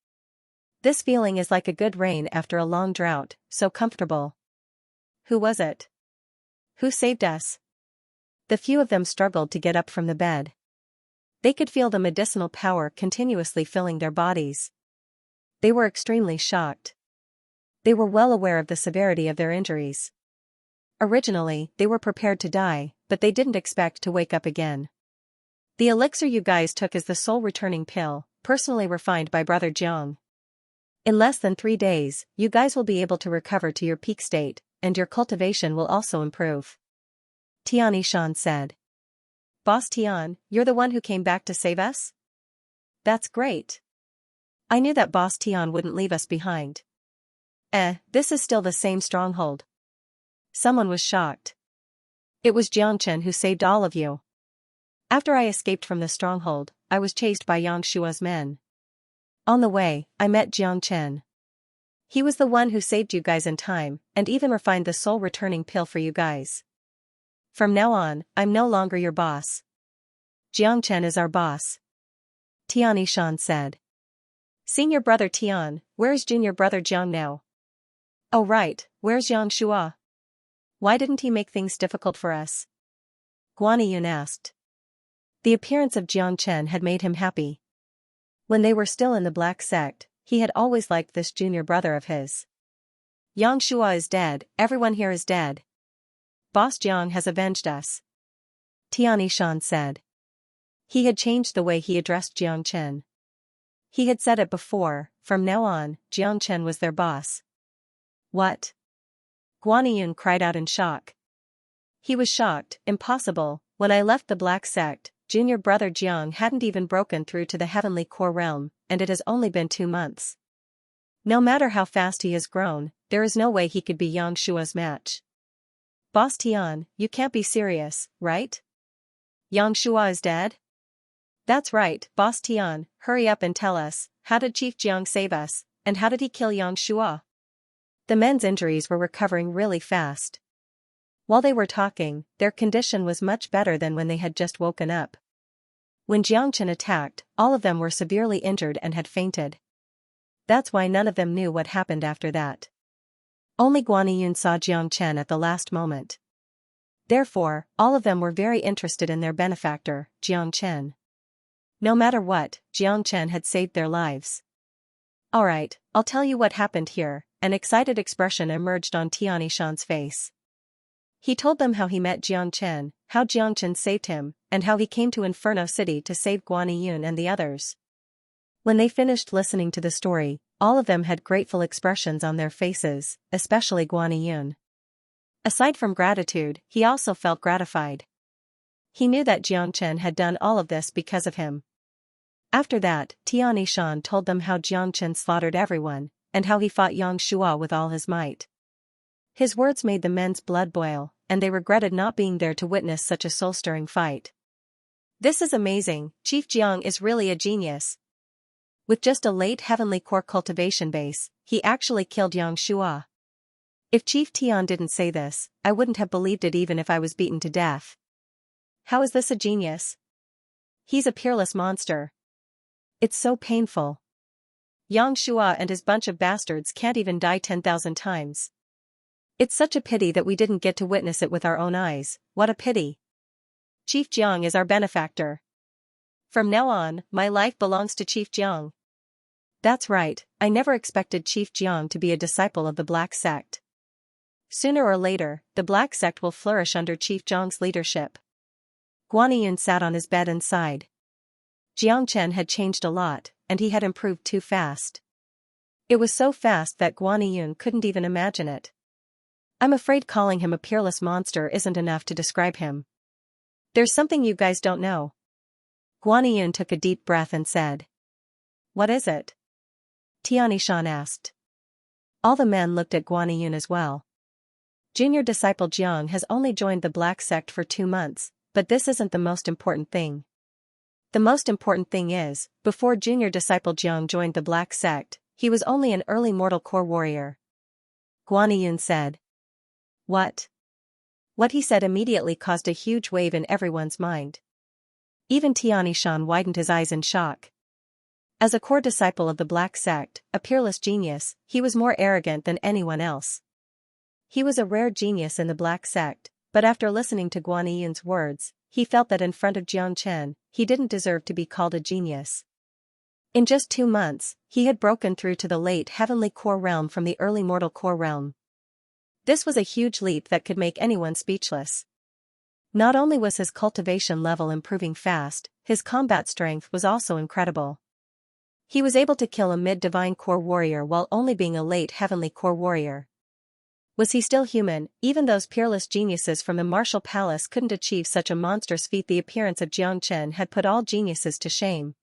This feeling is like a good rain after a long drought, so comfortable. Who was it? Who saved us? The few of them struggled to get up from the bed. They could feel the medicinal power continuously filling their bodies. They were extremely shocked. They were well aware of the severity of their injuries. Originally, they were prepared to die, but they didn't expect to wake up again. The elixir you guys took is the soul-returning pill, personally refined by Brother Jiang. In less than 3 days, you guys will be able to recover to your peak state, and your cultivation will also improve. Xianxia said. Boss Tian, you're the one who came back to save us? That's great. I knew that Boss Tian wouldn't leave us behind. This is still the same stronghold. Someone was shocked. It was Xianxia who saved all of you. After I escaped from the stronghold, I was chased by Yang Shua's men. On the way, I met Xianxia. He was the one who saved you guys in time, and even refined the soul-returning pill for you guys. From now on, I'm no longer your boss. Xianxia is our boss. Xianxia said. Senior brother Tian, where's junior brother Jiang now? Oh right, where's Yang Shua? Why didn't he make things difficult for us? Guaniyun asked. The appearance of Xianxia had made him happy. When they were still in the black sect, he had always liked this junior brother of his. Yang Shua is dead, everyone here is dead. Boss Jiang has avenged us. Xianxia said. He had changed the way he addressed Xianxia. He had said it before, from now on, Xianxia was their boss. What? Guaniyun cried out in shock. He was shocked, impossible, when I left the black sect, junior brother Jiang hadn't even broken through to the heavenly core realm, and it has only been 2 months. No matter how fast he has grown, there is no way he could be Yang Shua's match. Boss Tian, you can't be serious, right? Yang Shua is dead? That's right, Boss Tian, hurry up and tell us, how did Chief Jiang save us, and how did he kill Yang Shua? The men's injuries were recovering really fast. While they were talking, their condition was much better than when they had just woken up. When Xianxia attacked, all of them were severely injured and had fainted. That's why none of them knew what happened after that. Only Guaniyun saw Jiang Chen at the last moment. Therefore, all of them were very interested in their benefactor, Jiang Chen. No matter what, Jiang Chen had saved their lives. Alright, I'll tell you what happened here. An excited expression emerged on Tianishan's face. He told them how he met Jiang Chen, how Jiang Chen saved him, and how he came to Inferno City to save Guaniyun and the others. When they finished listening to the story, all of them had grateful expressions on their faces, especially Guaniyun. Aside from gratitude, he also felt gratified. He knew that Jiang Chen had done all of this because of him. After that, Tianishan told them how Jiang Chen slaughtered everyone, and how he fought Xianxia with all his might. His words made the men's blood boil, and they regretted not being there to witness such a soul-stirring fight. This is amazing, Chief Jiang is really a genius. With just a late heavenly core cultivation base, he actually killed Xianxia. If Chief Tian didn't say this, I wouldn't have believed it even if I was beaten to death. How is this a genius? He's a peerless monster. It's so painful. Xianxia and his bunch of bastards can't even die 10,000 times. It's such a pity that we didn't get to witness it with our own eyes. What a pity. Chief Jiang is our benefactor. From now on, my life belongs to Chief Jiang. That's right, I never expected Chief Jiang to be a disciple of the Black Sect. Sooner or later, the Black Sect will flourish under Chief Jiang's leadership. Guaniyun sat on his bed and sighed. Jiang Chen had changed a lot, and he had improved too fast. It was so fast that Guaniyun couldn't even imagine it. I'm afraid calling him a peerless monster isn't enough to describe him. There's something you guys don't know. Guaniyun took a deep breath and said. What is it? Tianishan asked. All the men looked at Guaniyun as well. Junior disciple Jiang has only joined the Black Sect for 2 months, but this isn't the most important thing. The most important thing is, before junior disciple Jiang joined the Black Sect, he was only an early mortal core warrior. Guaniyun said. What? What he said immediately caused a huge wave in everyone's mind. Even Tianishan widened his eyes in shock. As a core disciple of the Black Sect, a peerless genius, he was more arrogant than anyone else. He was a rare genius in the Black Sect, but after listening to Guaniyun's words, he felt that in front of Jiang Chen, he didn't deserve to be called a genius. In just 2 months, he had broken through to the late heavenly core realm from the early mortal core realm. This was a huge leap that could make anyone speechless. Not only was his cultivation level improving fast, his combat strength was also incredible. He was able to kill a mid-divine core warrior while only being a late heavenly core warrior. Was he still human? Even those peerless geniuses from the martial palace couldn't achieve such a monstrous feat. The appearance of Jiang Chen had put all geniuses to shame.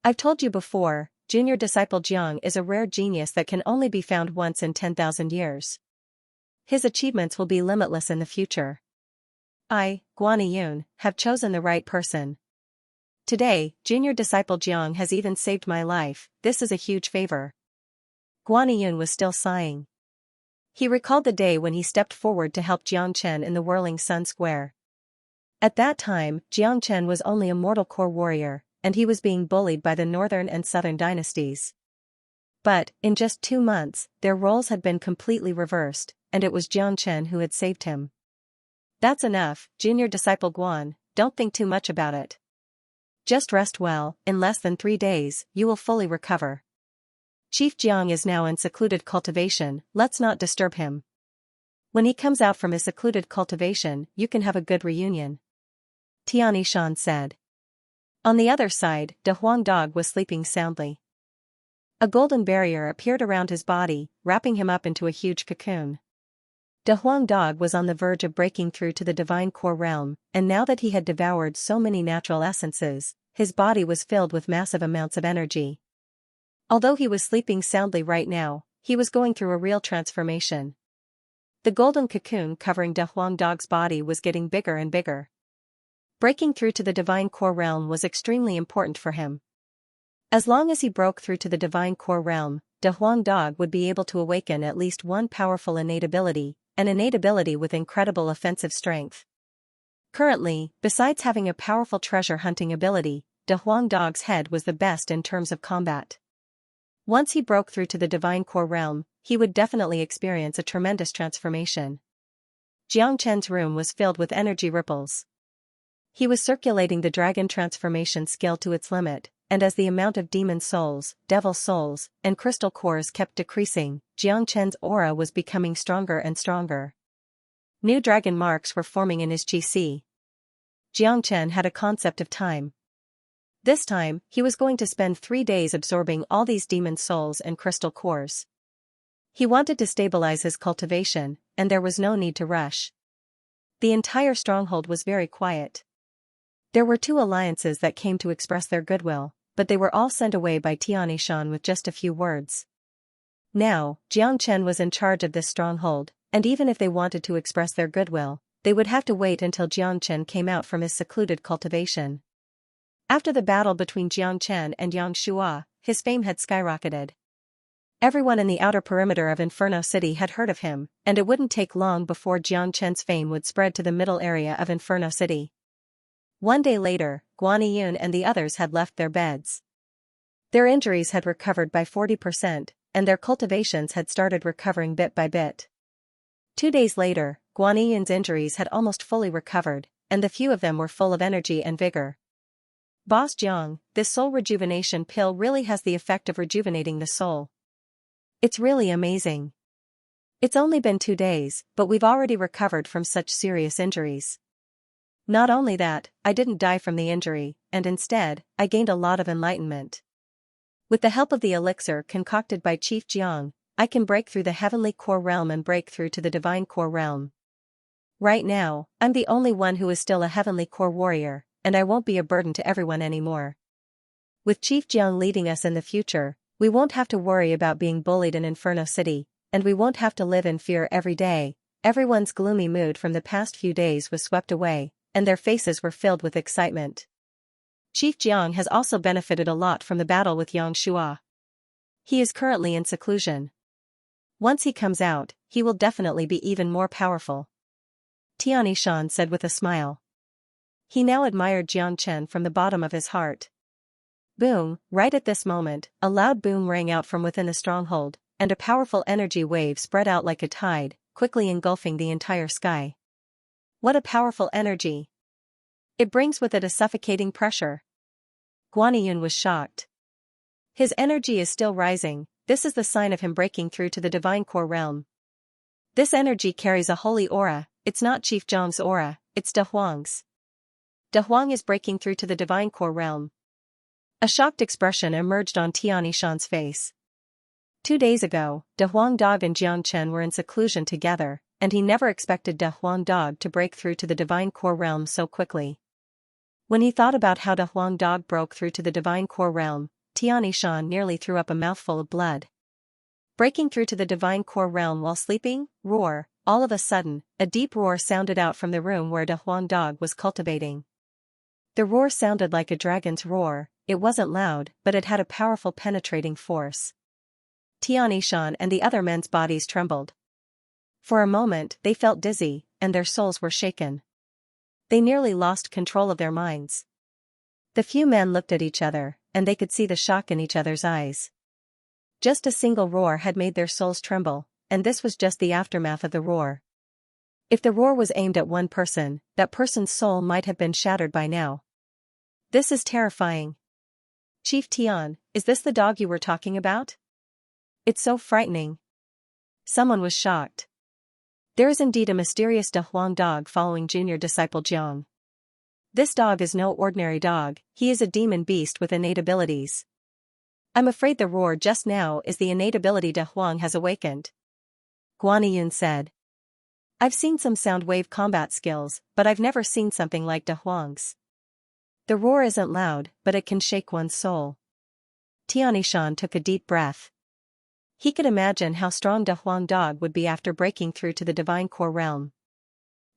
I've told you before, junior disciple Jiang is a rare genius that can only be found once in 10,000 years. His achievements will be limitless in the future. I, Guaniyun, have chosen the right person. Today, junior disciple Jiang has even saved my life. This is a huge favor. Guaniyun was still sighing. He recalled the day when he stepped forward to help Jiang Chen in the Whirling Sun Square. At that time, Jiang Chen was only a mortal core warrior, and he was being bullied by the northern and southern dynasties. But, in just 2 months, their roles had been completely reversed, and it was Jiang Chen who had saved him. That's enough, junior disciple Guan, don't think too much about it. Just rest well, in less than 3 days, you will fully recover. Chief Jiang is now in secluded cultivation, let's not disturb him. When he comes out from his secluded cultivation, you can have a good reunion. Tianishan said. On the other side, De Huang Dog was sleeping soundly. A golden barrier appeared around his body, wrapping him up into a huge cocoon. De Huang Dog was on the verge of breaking through to the divine core realm, and now that he had devoured so many natural essences, his body was filled with massive amounts of energy. Although he was sleeping soundly right now, he was going through a real transformation. The golden cocoon covering De Huang Dog's body was getting bigger and bigger. Breaking through to the divine core realm was extremely important for him. As long as he broke through to the divine core realm, De Huang Dog would be able to awaken at least one powerful innate ability, an innate ability with incredible offensive strength. Currently, besides having a powerful treasure hunting ability, De Huang Dog's head was the best in terms of combat. Once he broke through to the divine core realm, he would definitely experience a tremendous transformation. Xianxia's room was filled with energy ripples. He was circulating the dragon transformation skill to its limit, and as the amount of demon souls, devil souls, and crystal cores kept decreasing, Xianxia's aura was becoming stronger and stronger. New dragon marks were forming in his GC. Xianxia had a concept of time. This time, he was going to spend 3 days absorbing all these demon souls and crystal cores. He wanted to stabilize his cultivation, and there was no need to rush. The entire stronghold was very quiet. There were 2 alliances that came to express their goodwill, but they were all sent away by Xianxia with just a few words. Now, Xianxia was in charge of this stronghold, and even if they wanted to express their goodwill, they would have to wait until Xianxia came out from his secluded cultivation. After the battle between Xianxia and Xianxia, his fame had skyrocketed. Everyone in the outer perimeter of Inferno City had heard of him, and it wouldn't take long before Xianxia's fame would spread to the middle area of Inferno City. One day later, Guaniyun and the others had left their beds. Their injuries had recovered by 40%, and their cultivations had started recovering bit by bit. 2 days later, Guaniyun's injuries had almost fully recovered, and the few of them were full of energy and vigor. Boss Jiang, this soul rejuvenation pill really has the effect of rejuvenating the soul. It's really amazing. It's only been 2 days, but we've already recovered from such serious injuries. Not only that, I didn't die from the injury, and instead, I gained a lot of enlightenment. With the help of the elixir concocted by Chief Jiang, I can break through the heavenly core realm and break through to the divine core realm. Right now, I'm the only one who is still a heavenly core warrior, and I won't be a burden to everyone anymore. With Chief Jiang leading us in the future, we won't have to worry about being bullied in Inferno City, and we won't have to live in fear every day. Everyone's gloomy mood from the past few days was swept away, and their faces were filled with excitement. Chief Jiang has also benefited a lot from the battle with Xianxia. He is currently in seclusion. Once he comes out, he will definitely be even more powerful. Xianxia said with a smile. He now admired Xianxia from the bottom of his heart. Boom! Right at this moment, a loud boom rang out from within the stronghold, and a powerful energy wave spread out like a tide, quickly engulfing the entire sky. What a powerful energy! It brings with it a suffocating pressure. Guaniyun was shocked. His energy is still rising. This is the sign of him breaking through to the divine core realm. This energy carries a holy aura. It's not Chief Jiang's aura, it's De Huang's. De Huang is breaking through to the divine core realm. A shocked expression emerged on Xianxia's face. 2 days ago, De Huang Dog and Xianxia were in seclusion together, and he never expected De Huang Dog to break through to the divine core realm so quickly. When he thought about how De Huang Dog broke through to the divine core realm, Xianxia nearly threw up a mouthful of blood. Breaking through to the divine core realm while sleeping? Roar! All of a sudden, a deep roar sounded out from the room where De Huang Dog was cultivating. The roar sounded like a dragon's roar. It wasn't loud, but it had a powerful penetrating force. Xianxia and the other men's bodies trembled. For a moment, they felt dizzy, and their souls were shaken. They nearly lost control of their minds. The few men looked at each other, and they could see the shock in each other's eyes. Just a single roar had made their souls tremble, and this was just the aftermath of the roar. If the roar was aimed at one person, that person's soul might have been shattered by now. This is terrifying. Chief Tian, is this the dog you were talking about? It's so frightening. Someone was shocked. There is indeed a mysterious De Huang Dog following junior disciple Jiang. This dog is no ordinary dog, he is a demon beast with innate abilities. I'm afraid the roar just now is the innate ability De Huang has awakened. Guaniyun said. I've seen some sound wave combat skills, but I've never seen something like De Huang's. The roar isn't loud, but it can shake one's soul. Xianxia took a deep breath. He could imagine how strong De Huang Dog would be after breaking through to the divine core realm.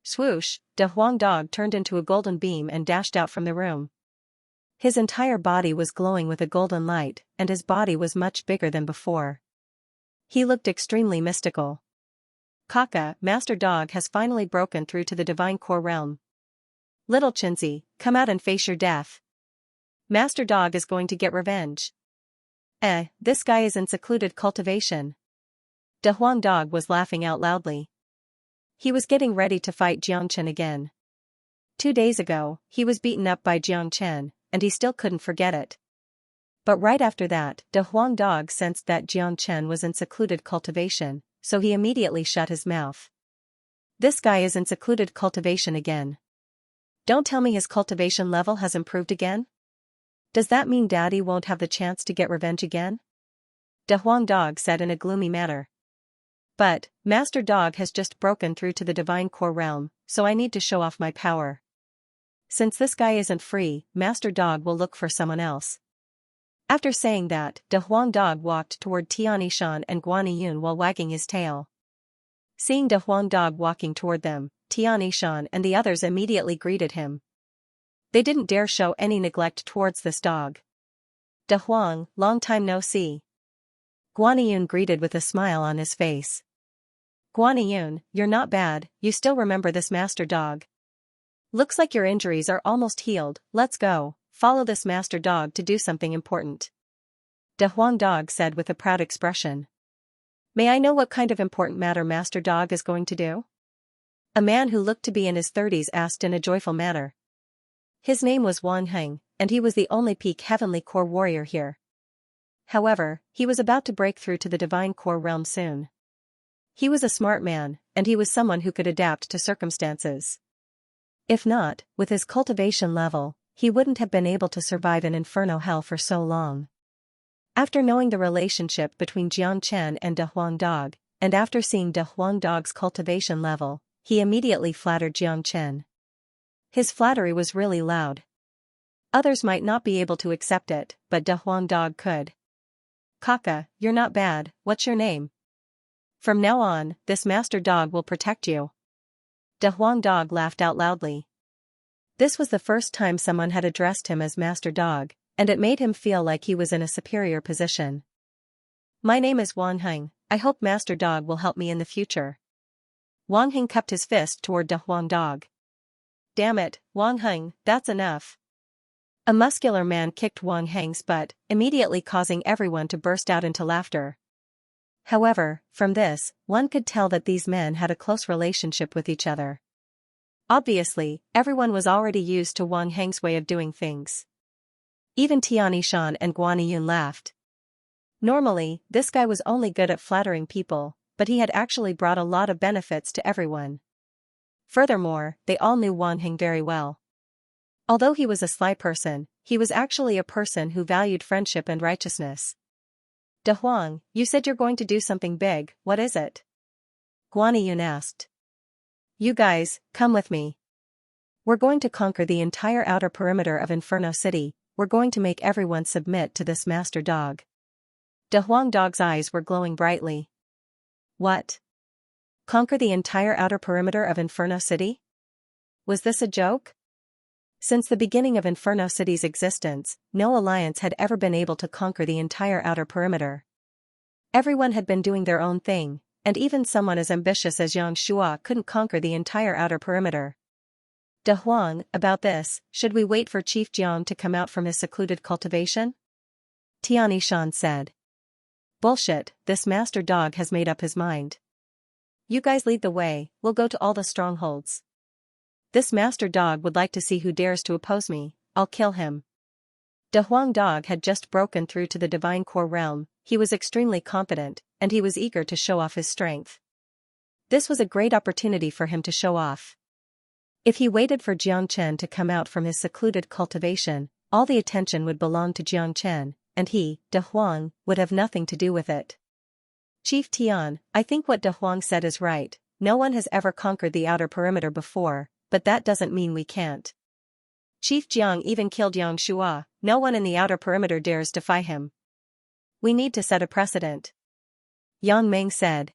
Swoosh! De Huang Dog turned into a golden beam and dashed out from the room. His entire body was glowing with a golden light, and his body was much bigger than before. He looked extremely mystical. Kaka, Master Dog has finally broken through to the divine core realm. Little Chinzi, come out and face your death. Master Dog is going to get revenge. This guy is in secluded cultivation. De Huang Dog was laughing out loudly. He was getting ready to fight Jiang Chen again. 2 days ago, he was beaten up by Jiang Chen, and he still couldn't forget it. But right after that, De Huang Dog sensed that Jiang Chen was in secluded cultivation, so he immediately shut his mouth. This guy is in secluded cultivation again. Don't tell me his cultivation level has improved again? Does that mean Daddy won't have the chance to get revenge again? De Huang Dog said in a gloomy manner. But, Master Dog has just broken through to the Divine Core realm, so I need to show off my power. Since this guy isn't free, Master Dog will look for someone else. After saying that, De Huang Dog walked toward Tianyi and Guaniyun while wagging his tail. Seeing De Huang Dog walking toward them, Tianyi and the others immediately greeted him. They didn't dare show any neglect towards this dog. De Huang, long time no see. Guaniyun greeted with a smile on his face. Guaniyun, you're not bad, you still remember this Master Dog. Looks like your injuries are almost healed, let's go, follow this Master Dog to do something important. De Huang Dog said with a proud expression. May I know what kind of important matter Master Dog is going to do? A man who looked to be in his 30s asked in a joyful manner. His name was Wang Heng, and he was the only peak heavenly core warrior here. However, he was about to break through to the Divine Core realm soon. He was a smart man, and he was someone who could adapt to circumstances. If not, with his cultivation level, he wouldn't have been able to survive in Inferno Hell for so long. After knowing the relationship between Jiang Chen and De Huang Dog, and after seeing De Huang Dog's cultivation level, he immediately flattered Jiang Chen. His flattery was really loud. Others might not be able to accept it, but De Huang Dog could. Kaka, you're not bad, what's your name? From now on, this Master Dog will protect you. De Huang Dog laughed out loudly. This was the first time someone had addressed him as Master Dog, and it made him feel like he was in a superior position. My name is Wang Heng, I hope Master Dog will help me in the future. Wang Heng cupped his fist toward De Huang Dog. Damn it, Wang Heng, that's enough. A muscular man kicked Wang Heng's butt, immediately causing everyone to burst out into laughter. However, from this, one could tell that these men had a close relationship with each other. Obviously, everyone was already used to Wang Heng's way of doing things. Even Tianyi and Guaniyun laughed. Normally, this guy was only good at flattering people, but he had actually brought a lot of benefits to everyone. Furthermore, they all knew Wang Heng very well. Although he was a sly person, he was actually a person who valued friendship and righteousness. De Huang, you said you're going to do something big, what is it? Guaniyun asked. You guys, come with me. We're going to conquer the entire outer perimeter of Inferno City, we're going to make everyone submit to this Master Dog. De Huang Dog's eyes were glowing brightly. What? Conquer the entire outer perimeter of Inferno City? Was this a joke? Since the beginning of Inferno City's existence, no alliance had ever been able to conquer the entire outer perimeter. Everyone had been doing their own thing, and even someone as ambitious as Xianxia couldn't conquer the entire outer perimeter. De Huang, about this, should we wait for Chief Jiang to come out from his secluded cultivation? Tianyi said. Bullshit, this Master Dog has made up his mind. You guys lead the way, we'll go to all the strongholds. This Master Dog would like to see who dares to oppose me, I'll kill him. De Huang Dog had just broken through to the Divine Core realm, he was extremely confident, and he was eager to show off his strength. This was a great opportunity for him to show off. If he waited for Jiang Chen to come out from his secluded cultivation, all the attention would belong to Jiang Chen, and he, De Huang, would have nothing to do with it. Chief Tian, I think what De Huang said is right, no one has ever conquered the outer perimeter before, but that doesn't mean we can't. Chief Jiang even killed Xianxia, no one in the outer perimeter dares defy him. We need to set a precedent. Yang Meng said.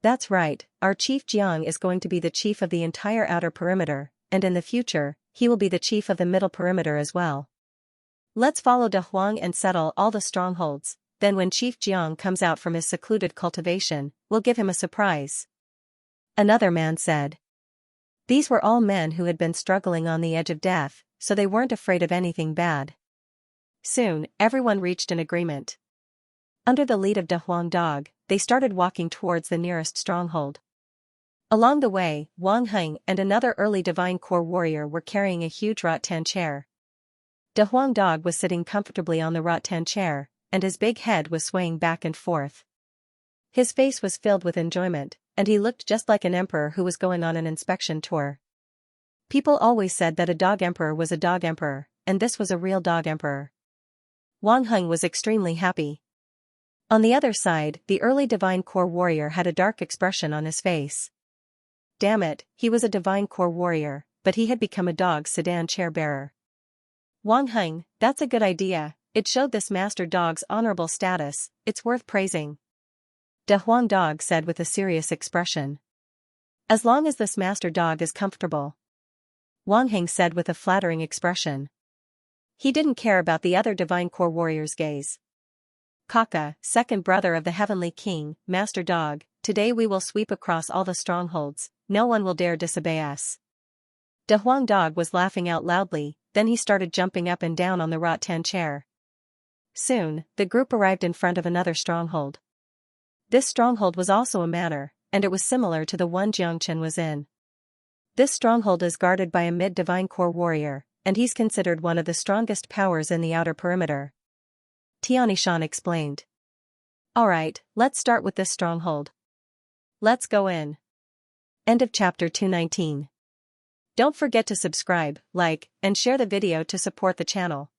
That's right, our Chief Jiang is going to be the chief of the entire outer perimeter, and in the future, he will be the chief of the middle perimeter as well. Let's follow De Huang and settle all the strongholds, then when Chief Jiang comes out from his secluded cultivation, we'll give him a surprise. Another man said. These were all men who had been struggling on the edge of death, so they weren't afraid of anything bad. Soon, everyone reached an agreement. Under the lead of De Huang Dog, they started walking towards the nearest stronghold. Along the way, Wang Heng and another early Divine Core warrior were carrying a huge rattan chair. De Huang Dog was sitting comfortably on the rattan chair, and his big head was swaying back and forth. His face was filled with enjoyment, and he looked just like an emperor who was going on an inspection tour. People always said that a dog emperor was a dog emperor, and this was a real dog emperor. Wang Heng was extremely happy. On the other side, the early Divine Core warrior had a dark expression on his face. Damn it, he was a Divine Core warrior, but he had become a dog sedan chair bearer. Wang Heng, that's a good idea, it showed this master dog's honorable status, it's worth praising. De Huang Dog said with a serious expression. As long as this master dog is comfortable. Wang Heng said with a flattering expression. He didn't care about the other Divine Core warrior's gaze. Kaka, second brother of the Heavenly King, Master Dog, today we will sweep across all the strongholds, no one will dare disobey us. De Huang Dog was laughing out loudly, then he started jumping up and down on the rattan chair. Soon, the group arrived in front of another stronghold. This stronghold was also a manor, and it was similar to the one Xianxia was in. This stronghold is guarded by a mid-Divine Core warrior, and he's considered one of the strongest powers in the outer perimeter. Tianishan explained. Alright, let's start with this stronghold. Let's go in. End of chapter 219. Don't forget to subscribe, like, and share the video to support the channel.